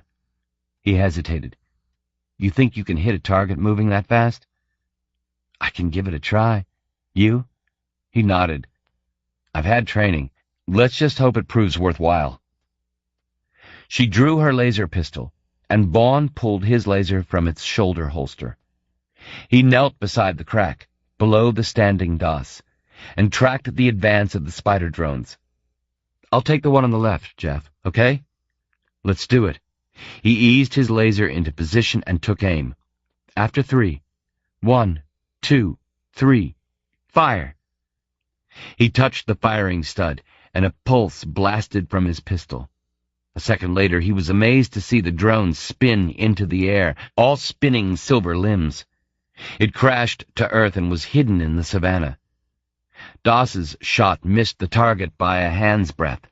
He hesitated. "You think you can hit a target moving that fast?" "I can give it a try. You?" He nodded. "I've had training. Let's just hope it proves worthwhile." She drew her laser pistol, and Vaughn pulled his laser from its shoulder holster. He knelt beside the crack, below the standing Doss, and tracked the advance of the spider drones. "I'll take the one on the left, Jeff, okay?" "Let's do it." He eased his laser into position and took aim. After 3, 1, 2, 3, fire! He touched the firing stud, and a pulse blasted from his pistol. A second later, he was amazed to see the drone spin into the air, all spinning silver limbs. It crashed to earth and was hidden in the savannah. Doss's shot missed the target by a hand's breadth.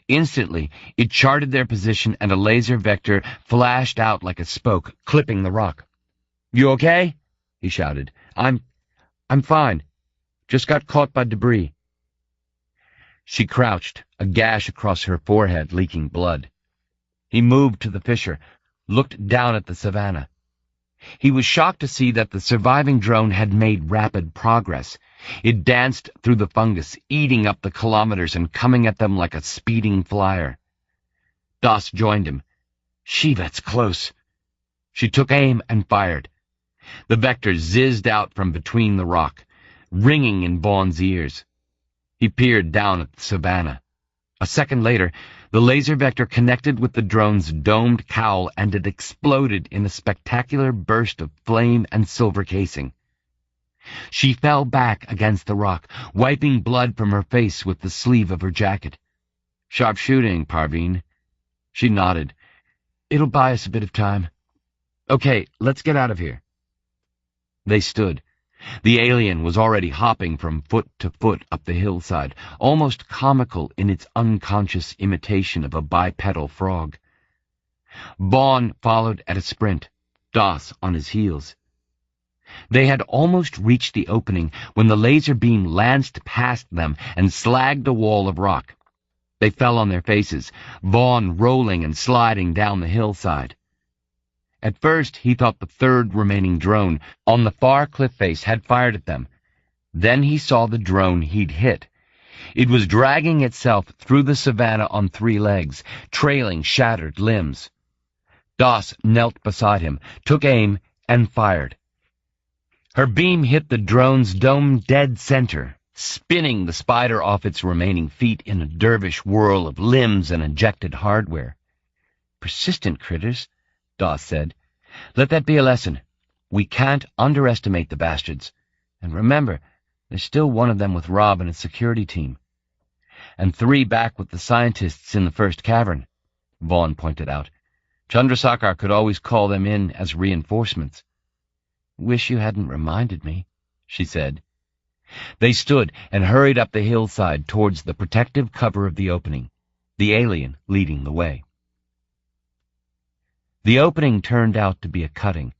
Instantly, it charted their position, and a laser vector flashed out like a spoke, clipping the rock. "You okay?" he shouted. I'm fine. Just got caught by debris." She crouched, a gash across her forehead leaking blood. He moved to the fissure, looked down at the savannah. He was shocked to see that the surviving drone had made rapid progress. It danced through the fungus, eating up the kilometers and coming at them like a speeding flyer. Doss joined him. "Shiva, it's close." She took aim and fired. The vector zizzed out from between the rock, ringing in Vaughn's ears. He peered down at the savannah. A second later, the laser vector connected with the drone's domed cowl, and it exploded in a spectacular burst of flame and silver casing. She fell back against the rock, wiping blood from her face with the sleeve of her jacket. "Sharp shooting, Parveen." She nodded. "It'll buy us a bit of time." "Okay, let's get out of here." They stood. The alien was already hopping from foot to foot up the hillside, almost comical in its unconscious imitation of a bipedal frog. Vaughn followed at a sprint, Doss on his heels. They had almost reached the opening when the laser beam lanced past them and slagged a wall of rock. They fell on their faces, Vaughn rolling and sliding down the hillside. At first, he thought the third remaining drone on the far cliff face had fired at them. Then he saw the drone he'd hit. It was dragging itself through the savannah on 3 legs, trailing shattered limbs. Doss knelt beside him, took aim, and fired. Her beam hit the drone's dome dead center, spinning the spider off its remaining feet in a dervish whirl of limbs and ejected hardware. "Persistent critters," Doss said. "Let that be a lesson. We can't underestimate the bastards. And remember, there's still one of them with Rob and his security team. And 3 back with the scientists in the first cavern," Vaughn pointed out. "Chandrasekhar could always call them in as reinforcements." "Wish you hadn't reminded me," she said. They stood and hurried up the hillside towards the protective cover of the opening, the alien leading the way. The opening turned out to be a cutting,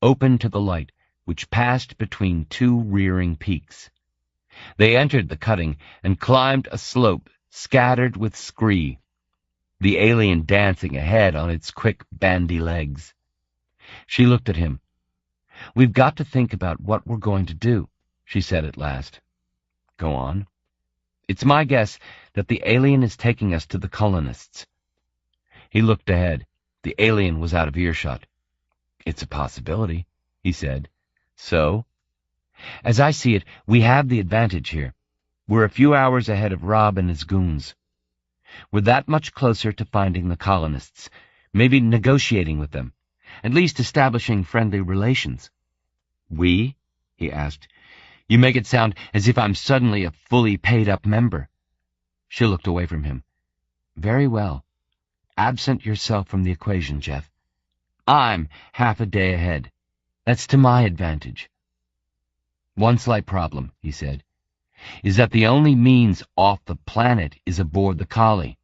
open to the light, which passed between 2 rearing peaks. They entered the cutting and climbed a slope scattered with scree, the alien dancing ahead on its quick, bandy legs. She looked at him. "We've got to think about what we're going to do," she said at last. "Go on." "It's my guess that the alien is taking us to the colonists." He looked ahead. The alien was out of earshot. "It's a possibility," he said. "So?" "As I see it, we have the advantage here. We're a few hours ahead of Rob and his goons. We're that much closer to finding the colonists, maybe negotiating with them, at least establishing friendly relations." "We?" he asked. "You make it sound as if I'm suddenly a fully paid-up member." She looked away from him. "Very well. Absent yourself from the equation, Jeff. I'm half a day ahead. That's to my advantage." "One slight problem," he said, "is that the only means off the planet is aboard the collie."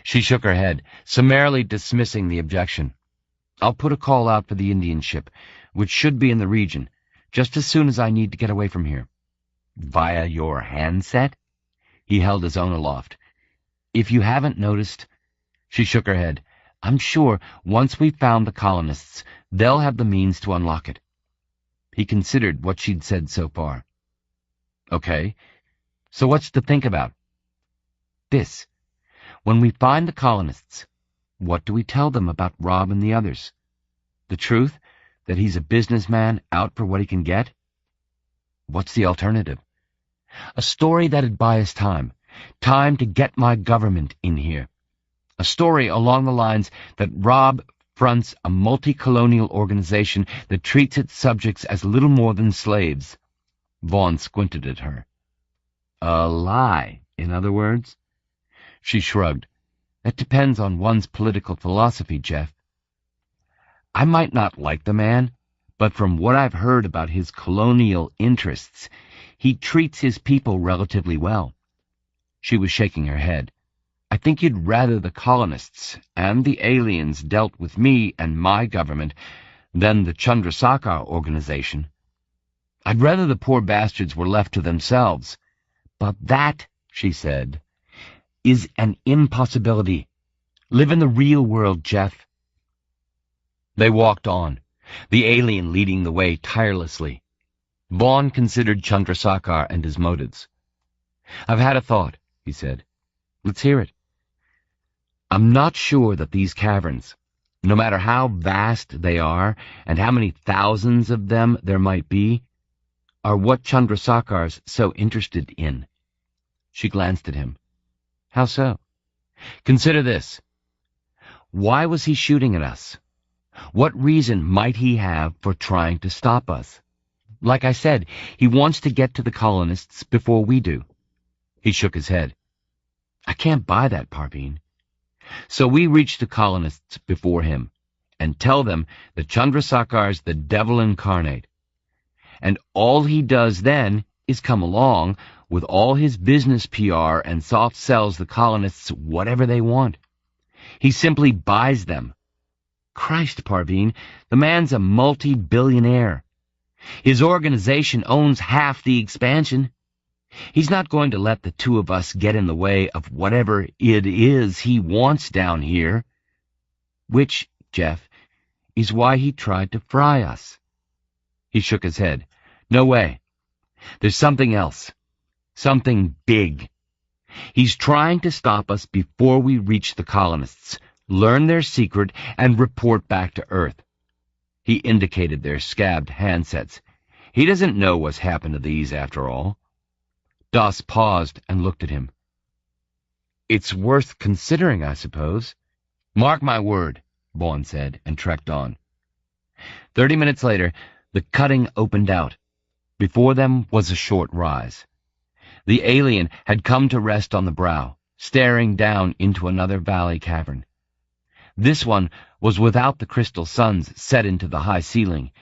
She shook her head, summarily dismissing the objection. "I'll put a call out for the Indian ship, which should be in the region, just as soon as I need to get away from here." "Via your handset?" He held his own aloft. "If you haven't noticed—" She shook her head. "I'm sure once we've found the colonists, they'll have the means to unlock it." He considered what she'd said so far. "Okay, so what's to think about?" "This. When we find the colonists, what do we tell them about Rob and the others? The truth, that he's a businessman out for what he can get? What's the alternative? A story that'd buy us time to get my government in here. A story along the lines that Rob fronts a multi-colonial organization that treats its subjects as little more than slaves." Vaughn squinted at her. "A lie, in other words?" She shrugged. "That depends on one's political philosophy, Jeff. I might not like the man, but from what I've heard about his colonial interests, he treats his people relatively well." She was shaking her head. "I think you'd rather the colonists and the aliens dealt with me and my government than the Chandrasekhar organization. I'd rather the poor bastards were left to themselves. But that," she said, "is an impossibility. Live in the real world, Jeff." They walked on, the alien leading the way tirelessly. Vaughn considered Chandrasekhar and his motives. "I've had a thought," he said. "Let's hear it." "I'm not sure that these caverns, no matter how vast they are and how many thousands of them there might be, are what Chandrasekhar's so interested in." She glanced at him. "How so?" "Consider this. Why was he shooting at us? What reason might he have for trying to stop us? Like I said, he wants to get to the colonists before we do." He shook his head. "I can't buy that, Parveen. So we reach the colonists before him and tell them that Chandrasekhar's the devil incarnate. And all he does then is come along with all his business PR and soft sells the colonists whatever they want. He simply buys them. Christ, Parveen, the man's a multi-billionaire. His organization owns half the expansion. He's not going to let the two of us get in the way of whatever it is he wants down here. Which, Jeff, is why he tried to fry us. He shook his head. No way. There's something else. Something big. He's trying to stop us before we reach the colonists, learn their secret, and report back to Earth. He indicated their scabbed handsets. He doesn't know what's happened to these, after all. Doss paused and looked at him. It's worth considering, I suppose. Mark my word, Vaughn said, and trekked on. 30 minutes later, the cutting opened out. Before them was a short rise. The alien had come to rest on the brow, staring down into another valley cavern. This one was without the crystal suns set into the high ceiling.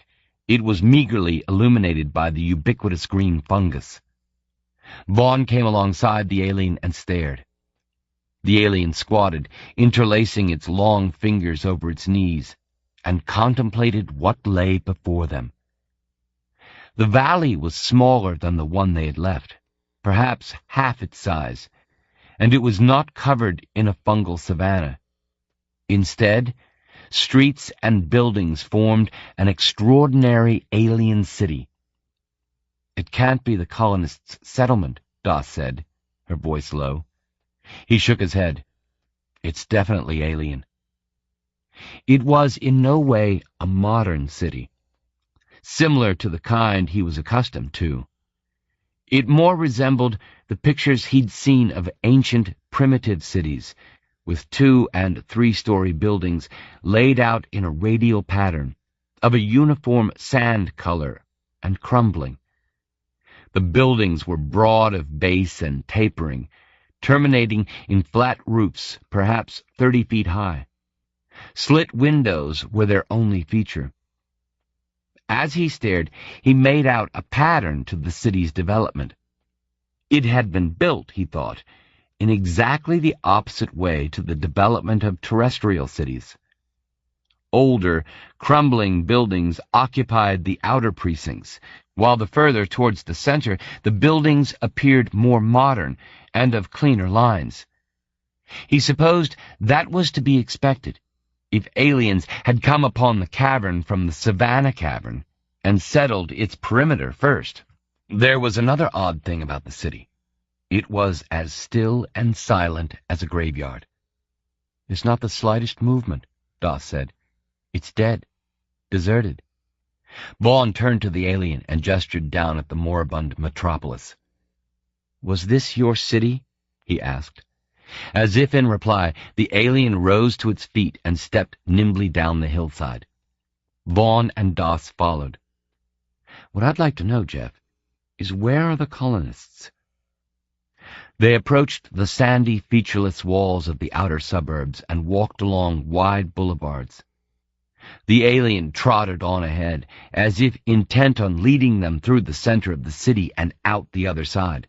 It was meagerly illuminated by the ubiquitous green fungus. Vaughn came alongside the alien and stared. The alien squatted, interlacing its long fingers over its knees, and contemplated what lay before them. The valley was smaller than the one they had left, perhaps half its size, and it was not covered in a fungal savanna. Instead, streets and buildings formed an extraordinary alien city. It can't be the colonists' settlement, Doss said, her voice low. He shook his head. It's definitely alien. It was in no way a modern city, similar to the kind he was accustomed to. It more resembled the pictures he'd seen of ancient, primitive cities, with 2- and 3-story buildings laid out in a radial pattern, of a uniform sand color and crumbling. The buildings were broad of base and tapering, terminating in flat roofs, perhaps 30 feet high. Slit windows were their only feature. As he stared, he made out a pattern to the city's development. It had been built, he thought, in exactly the opposite way to the development of terrestrial cities. Older, crumbling buildings occupied the outer precincts, while the further towards the center, the buildings appeared more modern and of cleaner lines. He supposed that was to be expected, if aliens had come upon the cavern from the Savannah Cavern and settled its perimeter first. There was another odd thing about the city. It was as still and silent as a graveyard. There's not the slightest movement, Doss said. It's dead, deserted. Vaughn turned to the alien and gestured down at the moribund metropolis. Was this your city? He asked. As if in reply, the alien rose to its feet and stepped nimbly down the hillside. Vaughn and Doss followed. What I'd like to know, Jeff, is where are the colonists? They approached the sandy, featureless walls of the outer suburbs and walked along wide boulevards. The alien trotted on ahead, as if intent on leading them through the center of the city and out the other side.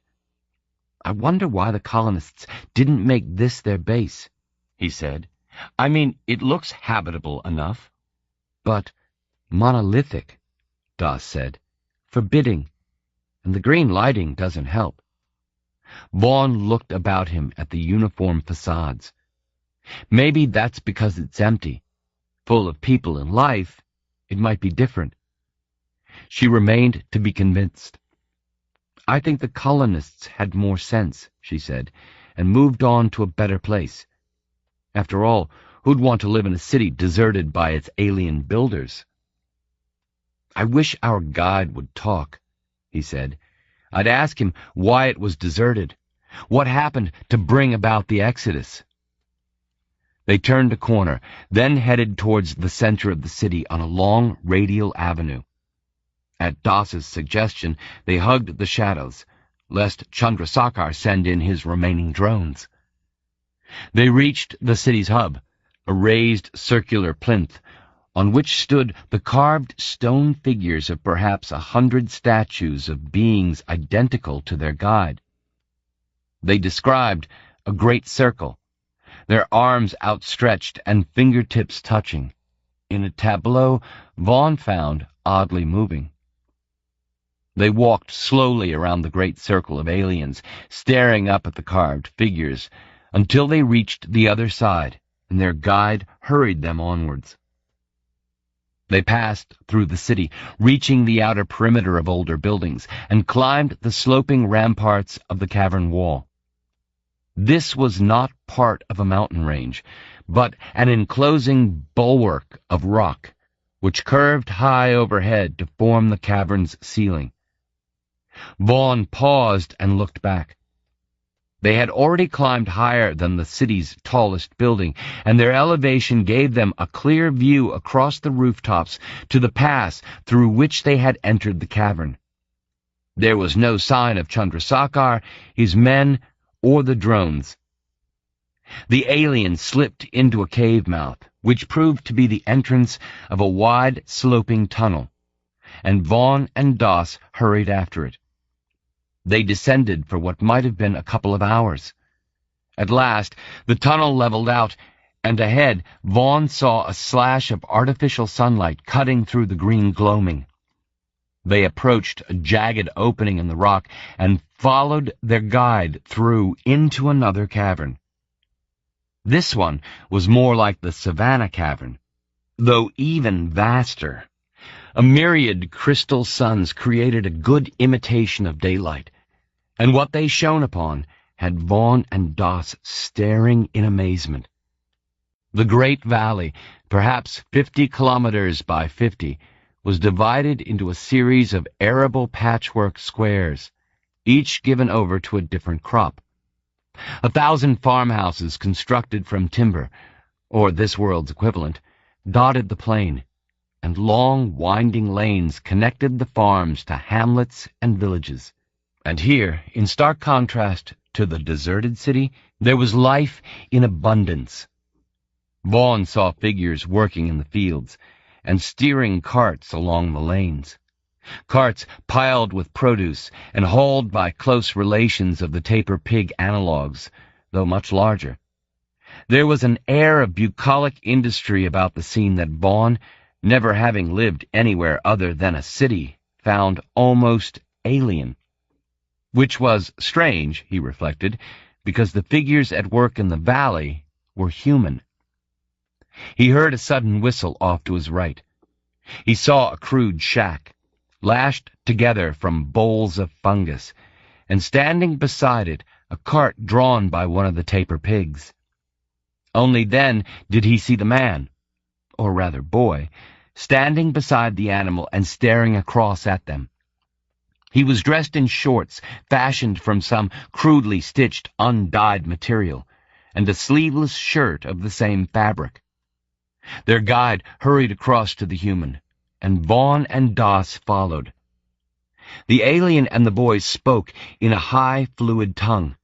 I wonder why the colonists didn't make this their base, he said. I mean, it looks habitable enough. But monolithic, Doss said. Forbidding. And the green lighting doesn't help. Vaughn looked about him at the uniform facades. Maybe that's because it's empty. Full of people and life, it might be different. She remained to be convinced. I think the colonists had more sense, she said, and moved on to a better place. After all, who'd want to live in a city deserted by its alien builders? I wish our guide would talk, he said. I'd ask him why it was deserted, what happened to bring about the exodus. They turned a corner, then headed towards the center of the city on a long radial avenue. At Doss's suggestion, they hugged the shadows, lest Chandrasekhar send in his remaining drones. They reached the city's hub, a raised circular plinth, on which stood the carved stone figures of perhaps 100 statues of beings identical to their guide. They described a great circle, their arms outstretched and fingertips touching, in a tableau Vaughn found oddly moving. They walked slowly around the great circle of aliens, staring up at the carved figures, until they reached the other side, and their guide hurried them onwards. They passed through the city, reaching the outer perimeter of older buildings, and climbed the sloping ramparts of the cavern wall. This was not part of a mountain range, but an enclosing bulwark of rock, which curved high overhead to form the cavern's ceiling. Vaughn paused and looked back. They had already climbed higher than the city's tallest building, and their elevation gave them a clear view across the rooftops to the pass through which they had entered the cavern. There was no sign of Chandrasekhar, his men, or the drones. The alien slipped into a cave mouth, which proved to be the entrance of a wide, sloping tunnel, and Vaughn and Doss hurried after it. They descended for what might have been a couple of hours. At last, the tunnel leveled out, and ahead Vaughn saw a slash of artificial sunlight cutting through the green gloaming. They approached a jagged opening in the rock and followed their guide through into another cavern. This one was more like the Savannah Cavern, though even vaster. A myriad crystal suns created a good imitation of daylight, and what they shone upon had Vaughn and Doss staring in amazement. The great valley, perhaps 50 kilometers by 50, was divided into a series of arable patchwork squares, each given over to a different crop. 1,000 farmhouses constructed from timber, or this world's equivalent, dotted the plain, and long, winding lanes connected the farms to hamlets and villages. And here, in stark contrast to the deserted city, there was life in abundance. Vaughn saw figures working in the fields and steering carts along the lanes. Carts piled with produce and hauled by close relations of the tapir pig analogues, though much larger. There was an air of bucolic industry about the scene that Vaughn, never having lived anywhere other than a city, found almost alien. Which was strange, he reflected, because the figures at work in the valley were human. He heard a sudden whistle off to his right. He saw a crude shack, lashed together from bowls of fungus, and standing beside it a cart drawn by one of the tapir pigs. Only then did he see the man, or rather boy, standing beside the animal and staring across at them. He was dressed in shorts fashioned from some crudely stitched, undyed material, and a sleeveless shirt of the same fabric. Their guide hurried across to the human, and Vaughn and Doss followed. The alien and the boy spoke in a high, fluid tongue.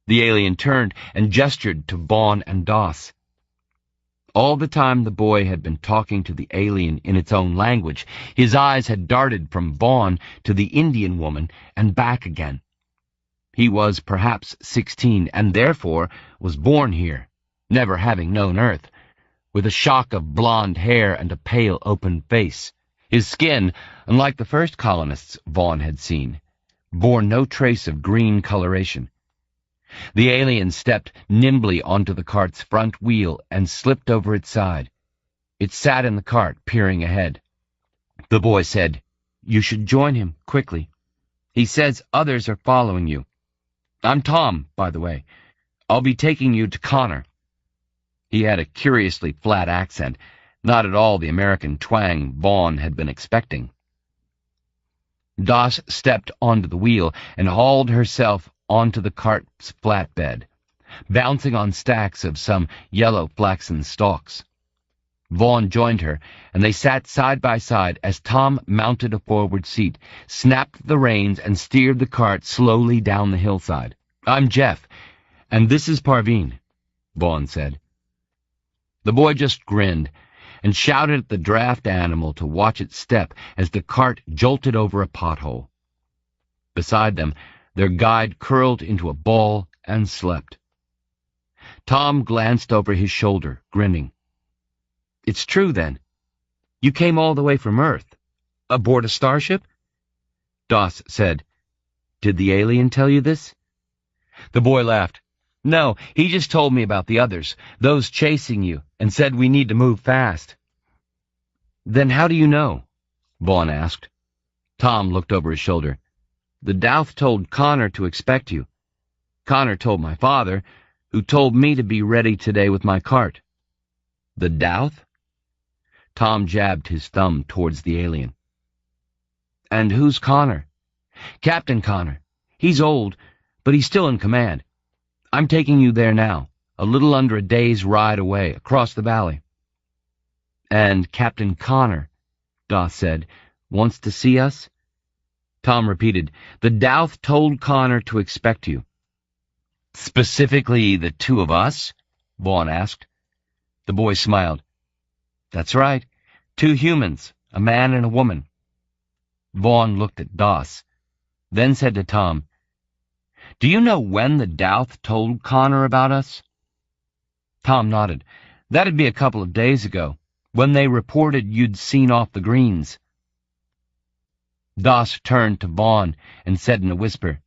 The alien turned and gestured to Vaughn and Doss. All the time the boy had been talking to the alien in its own language. His eyes had darted from Vaughn to the Indian woman and back again. He was perhaps 16, and therefore was born here, never having known Earth, with a shock of blonde hair and a pale, open face. His skin, unlike the first colonists Vaughn had seen, bore no trace of green coloration. The alien stepped nimbly onto the cart's front wheel and slipped over its side. It sat in the cart, peering ahead. The boy said, "You should join him, quickly. He says others are following you. I'm Tom, by the way. I'll be taking you to Connor." He had a curiously flat accent, not at all the American twang Vaughn had been expecting. Doss stepped onto the wheel and hauled herself onto the cart's flatbed, bouncing on stacks of some yellow flaxen stalks. Vaughn joined her, and they sat side by side as Tom mounted a forward seat, snapped the reins, and steered the cart slowly down the hillside. "I'm Jeff, and this is Parveen," Vaughn said. The boy just grinned and shouted at the draft animal to watch its step as the cart jolted over a pothole. Beside them, their guide curled into a ball and slept. Tom glanced over his shoulder, grinning. "It's true, then. You came all the way from Earth, aboard a starship?" Doss said. "Did the alien tell you this?" The boy laughed. "No, he just told me about the others, those chasing you, and said we need to move fast." "Then how do you know?" Vaughn asked. Tom looked over his shoulder. "The Douth told Connor to expect you. Connor told my father, who told me to be ready today with my cart." "The Douth?" Tom jabbed his thumb towards the alien. "And who's Connor?" "Captain Connor. He's old, but he's still in command. I'm taking you there now, a little under a day's ride away, across the valley." "And Captain Connor," Doss said, "wants to see us?" Tom repeated, "The Douth told Connor to expect you." "Specifically the two of us?" Vaughn asked. The boy smiled. "That's right. 2 humans, a man and a woman." Vaughn looked at Doss, then said to Tom, "Do you know when the Douth told Connor about us?" Tom nodded. "That'd be a couple of days ago, when they reported you'd seen off the greens." Doss turned to Vaughn and said in a whisper,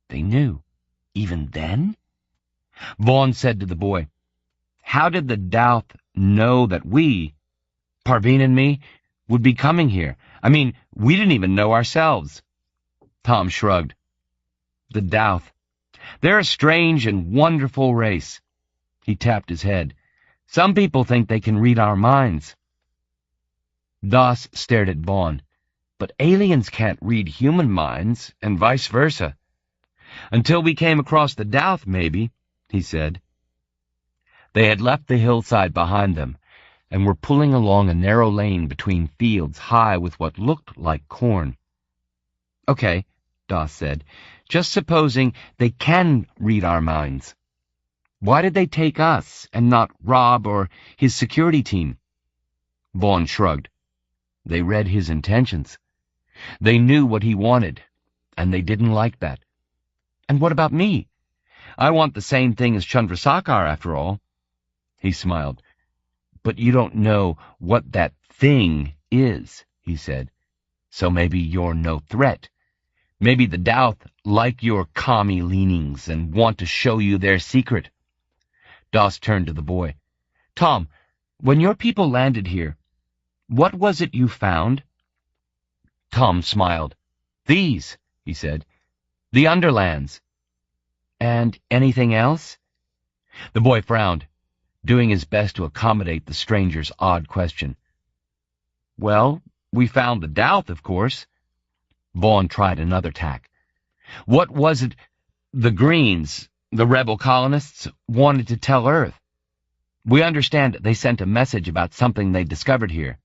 "They knew, even then?" Vaughn said to the boy, "How did the Douth know that we, Parveen and me, would be coming here? I mean, we didn't even know ourselves." Tom shrugged. "The Douth. They're a strange and wonderful race." He tapped his head. "Some people think they can read our minds." Doss stared at Vaughn. "But aliens can't read human minds, and vice versa." "Until we came across the Douth, maybe," he said. They had left the hillside behind them, and were pulling along a narrow lane between fields high with what looked like corn. "Okay," Doss said, "just supposing they can read our minds. Why did they take us, and not Rob or his security team?" Vaughn shrugged. "They read his intentions. They knew what he wanted, and they didn't like that. And what about me? I want the same thing as Chandrasekhar, after all." He smiled. "But you don't know what that thing is," he said. "So maybe you're no threat. Maybe the Douth like your commie leanings and want to show you their secret." Doss turned to the boy. "Tom, when your people landed here, what was it you found?" Tom smiled. "These," he said. "The Underlands." "And anything else?" The boy frowned, doing his best to accommodate the stranger's odd question. "Well, we found the Douth, of course." Vaughn tried another tack. "What was it the Greens, the rebel colonists, wanted to tell Earth? We understand they sent a message about something they discovered here."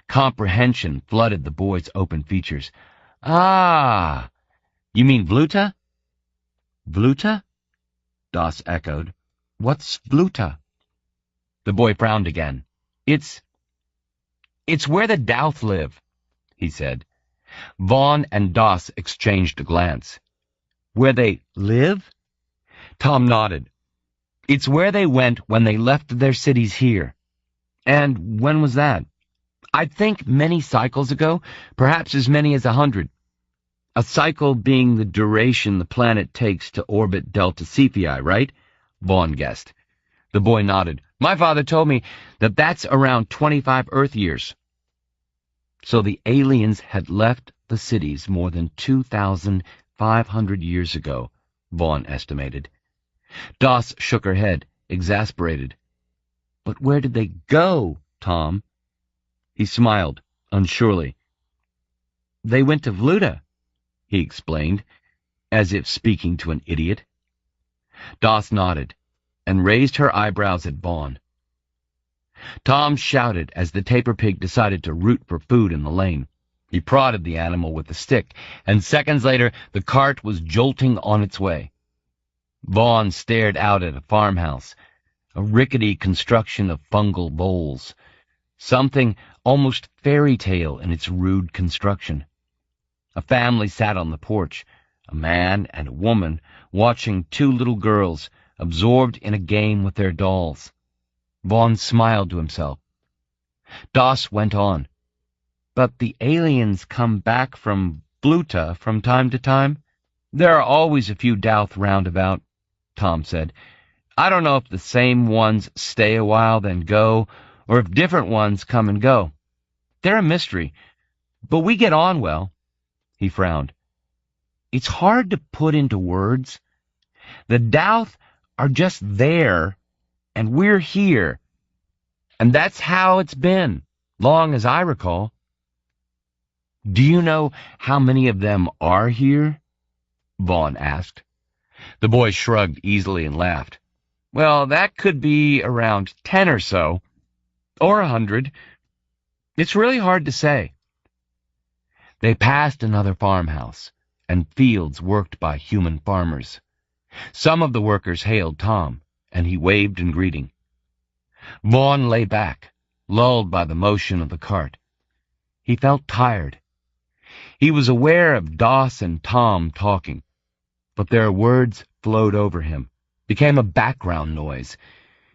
Comprehension flooded the boy's open features. "Ah, you mean Vluta?" "Vluta?" Doss echoed. "What's Vluta?" The boy frowned again. It's where the Douth live," he said. Vaughn and Doss exchanged a glance. "Where they live?" Tom nodded. "It's where they went when they left their cities here." "And when was that?" "I think many cycles ago, perhaps as many as 100. A cycle being the duration the planet takes to orbit Delta Cephei, right?" Vaughn guessed. The boy nodded. "My father told me that that's around 25 Earth years." So the aliens had left the cities more than 2,500 years ago, Vaughn estimated. Doss shook her head, exasperated. "But where did they go, Tom?" He smiled, unsurely. "They went to Vluta," he explained, as if speaking to an idiot. Doss nodded, and raised her eyebrows at Vaughn. Tom shouted as the tapir pig decided to root for food in the lane. He prodded the animal with a stick, and seconds later the cart was jolting on its way. Vaughn stared out at a farmhouse, a rickety construction of fungal bowls, something almost fairy tale in its rude construction. A family sat on the porch, a man and a woman watching 2 little girls absorbed in a game with their dolls. Vaughn smiled to himself. Doss went on. But the aliens come back from Bluta from time to time. There are always a few Douth roundabout, Tom said. I don't know if the same ones stay a while then go, or if different ones come and go. They're a mystery, but we get on well. He frowned. It's hard to put into words. The Douth are just there, and we're here. And that's how it's been, long as I recall. Do you know how many of them are here? Vaughn asked. The boy shrugged easily and laughed. Well, that could be around 10 or so, or 100. It's really hard to say. They passed another farmhouse and fields worked by human farmers. Some of the workers hailed Tom, and he waved in greeting. Vaughn lay back, lulled by the motion of the cart. He felt tired. He was aware of Doss and Tom talking, but their words flowed over him, became a background noise,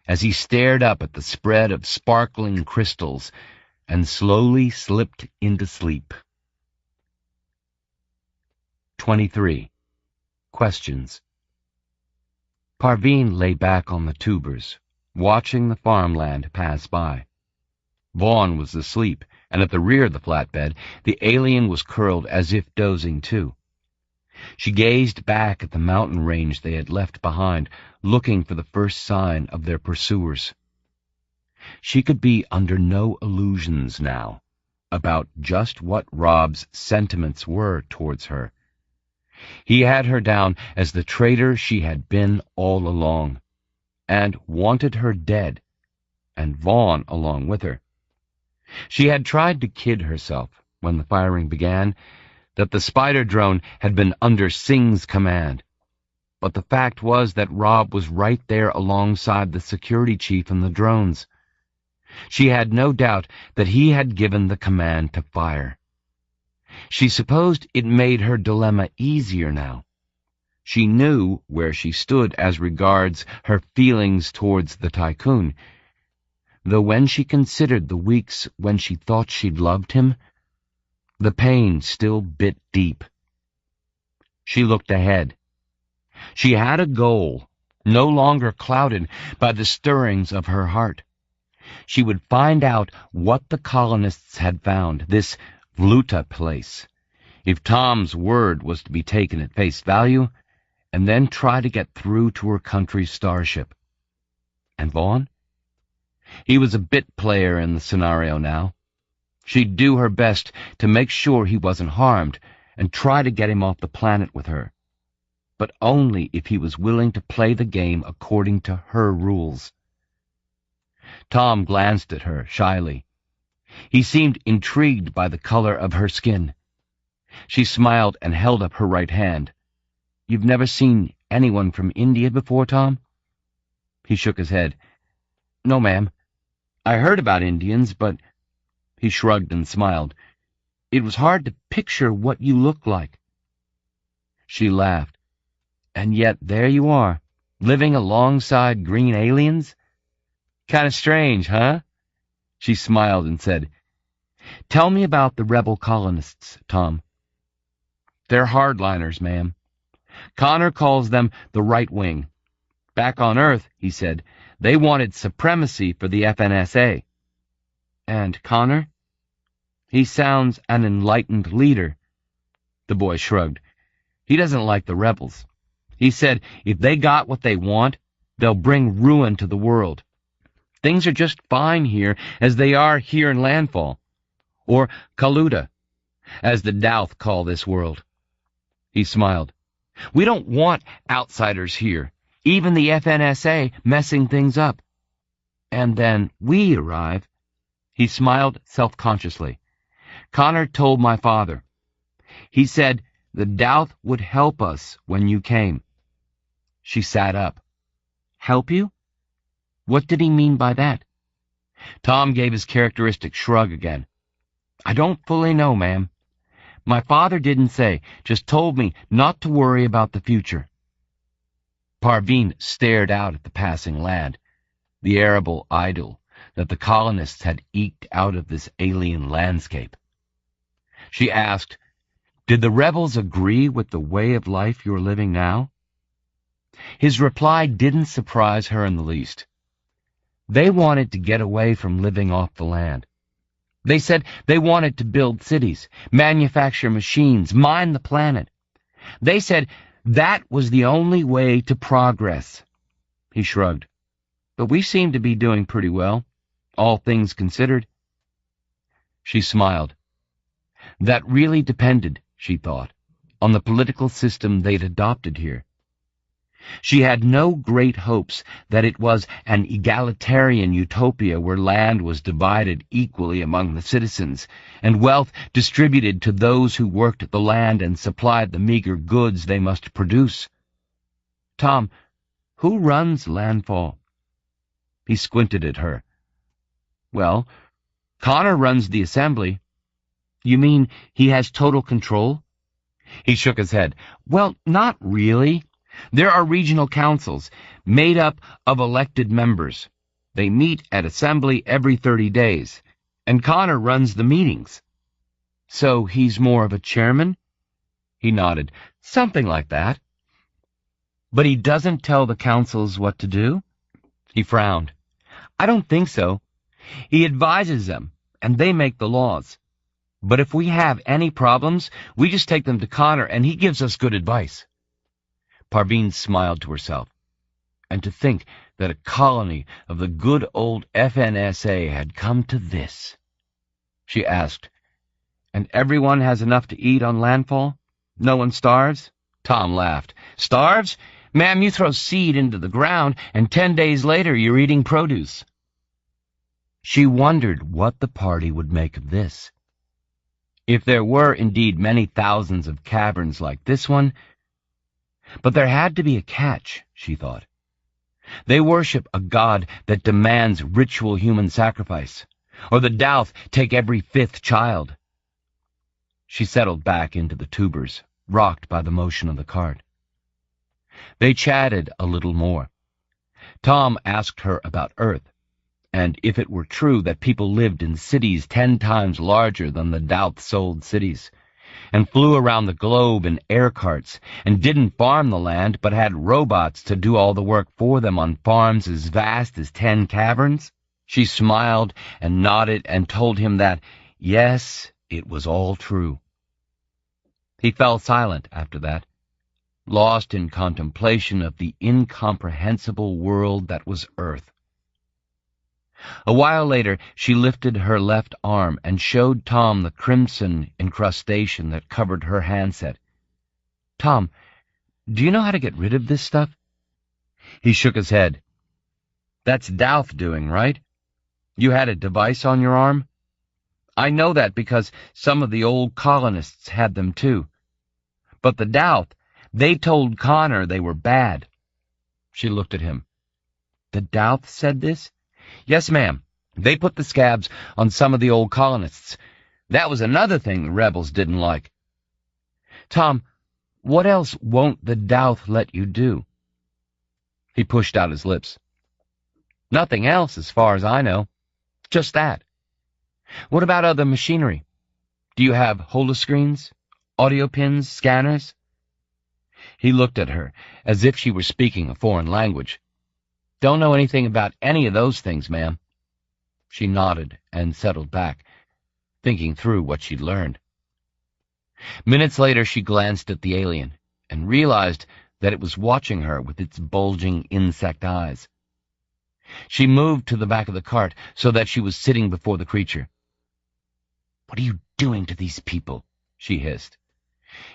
as he stared up at the spread of sparkling crystals and slowly slipped into sleep. 23. Questions. Parveen lay back on the tubers, watching the farmland pass by. Vaughn was asleep, and at the rear of the flatbed, the alien was curled as if dozing too. She gazed back at the mountain range they had left behind, looking for the first sign of their pursuers. She could be under no illusions now about just what Rob's sentiments were towards her. He had her down as the traitor she had been all along, and wanted her dead, and Vaughn along with her. She had tried to kid herself, when the firing began, that the spider drone had been under Singh's command. But the fact was that Rob was right there alongside the security chief and the drones. She had no doubt that he had given the command to fire. She supposed it made her dilemma easier now. She knew where she stood as regards her feelings towards the tycoon, though when she considered the weeks when she thought she'd loved him, the pain still bit deep. She looked ahead. She had a goal, no longer clouded by the stirrings of her heart. She would find out what the colonists had found, this Vluta place, if Tom's word was to be taken at face value, and then try to get through to her country's starship. And Vaughn? He was a bit player in the scenario now. She'd do her best to make sure he wasn't harmed and try to get him off the planet with her, but only if he was willing to play the game according to her rules. Tom glanced at her shyly. He seemed intrigued by the color of her skin. She smiled and held up her right hand. You've never seen anyone from India before, Tom? He shook his head. No, ma'am. I heard about Indians, but... He shrugged and smiled. It was hard to picture what you looked like. She laughed. And yet there you are, living alongside green aliens? Kind of strange, huh? She smiled and said, Tell me about the rebel colonists, Tom. They're hardliners, ma'am. Connor calls them the right wing. Back on Earth, he said, they wanted supremacy for the FNSA. And Connor? He sounds an enlightened leader. The boy shrugged. He doesn't like the rebels. He said if they got what they want, they'll bring ruin to the world. Things are just fine here as they are here in Landfall, or Kaluta, as the Douth call this world. He smiled. We don't want outsiders here, even the FNSA messing things up. And then we arrive. He smiled self-consciously. Connor told my father. He said the Douth would help us when you came. She sat up. Help you? What did he mean by that? Tom gave his characteristic shrug again. I don't fully know, ma'am. My father didn't say, just told me not to worry about the future. Parveen stared out at the passing lad, the arable idyll that the colonists had eked out of this alien landscape. She asked, "Did the rebels agree with the way of life you're living now?" His reply didn't surprise her in the least. They wanted to get away from living off the land. They said they wanted to build cities, manufacture machines, mine the planet. They said that was the only way to progress. He shrugged. But we seem to be doing pretty well, all things considered. She smiled. That really depended, she thought, on the political system they'd adopted here. She had no great hopes that it was an egalitarian utopia where land was divided equally among the citizens, and wealth distributed to those who worked the land and supplied the meager goods they must produce. "Tom, who runs Landfall?" He squinted at her. "Well, Connor runs the assembly." "You mean he has total control?" He shook his head. "Well, not really. There are regional councils, made up of elected members. They meet at assembly every 30 days, and Connor runs the meetings." "So he's more of a chairman?" He nodded. "Something like that." "But he doesn't tell the councils what to do?" He frowned. "I don't think so. He advises them, and they make the laws. But if we have any problems, we just take them to Connor, and he gives us good advice." Parveen smiled to herself. And to think that a colony of the good old FNSA had come to this. She asked, "And everyone has enough to eat on Landfall? No one starves?" Tom laughed. "Starves? Ma'am, you throw seed into the ground, and 10 days later you're eating produce." She wondered what the party would make of this. If there were indeed many thousands of caverns like this one, but there had to be a catch, she thought. They worship a god that demands ritual human sacrifice, or the Douth take every 5th child. She settled back into the tubers, rocked by the motion of the cart. They chatted a little more. Tom asked her about Earth, and if it were true that people lived in cities 10 times larger than the Douth-sold cities, and flew around the globe in air carts, and didn't farm the land, but had robots to do all the work for them on farms as vast as 10 caverns. She smiled and nodded and told him that, yes, it was all true. He fell silent after that, lost in contemplation of the incomprehensible world that was Earth. A while later, she lifted her left arm and showed Tom the crimson incrustation that covered her handset. "Tom, do you know how to get rid of this stuff?" He shook his head. "That's Douth doing, right? You had a device on your arm?" "I know that because some of the old colonists had them too. But the Douth, they told Connor they were bad." She looked at him. "The Douth said this?" "Yes, ma'am. They put the scabs on some of the old colonists. That was another thing the rebels didn't like." "Tom, what else won't the Douth let you do?" He pushed out his lips. "Nothing else, as far as I know. Just that." "What about other machinery? Do you have holoscreens, audio pins, scanners?" He looked at her as if she were speaking a foreign language. "Don't know anything about any of those things, ma'am." She nodded and settled back, thinking through what she'd learned. Minutes later, she glanced at the alien and realized that it was watching her with its bulging insect eyes. She moved to the back of the cart so that she was sitting before the creature. "What are you doing to these people?" she hissed.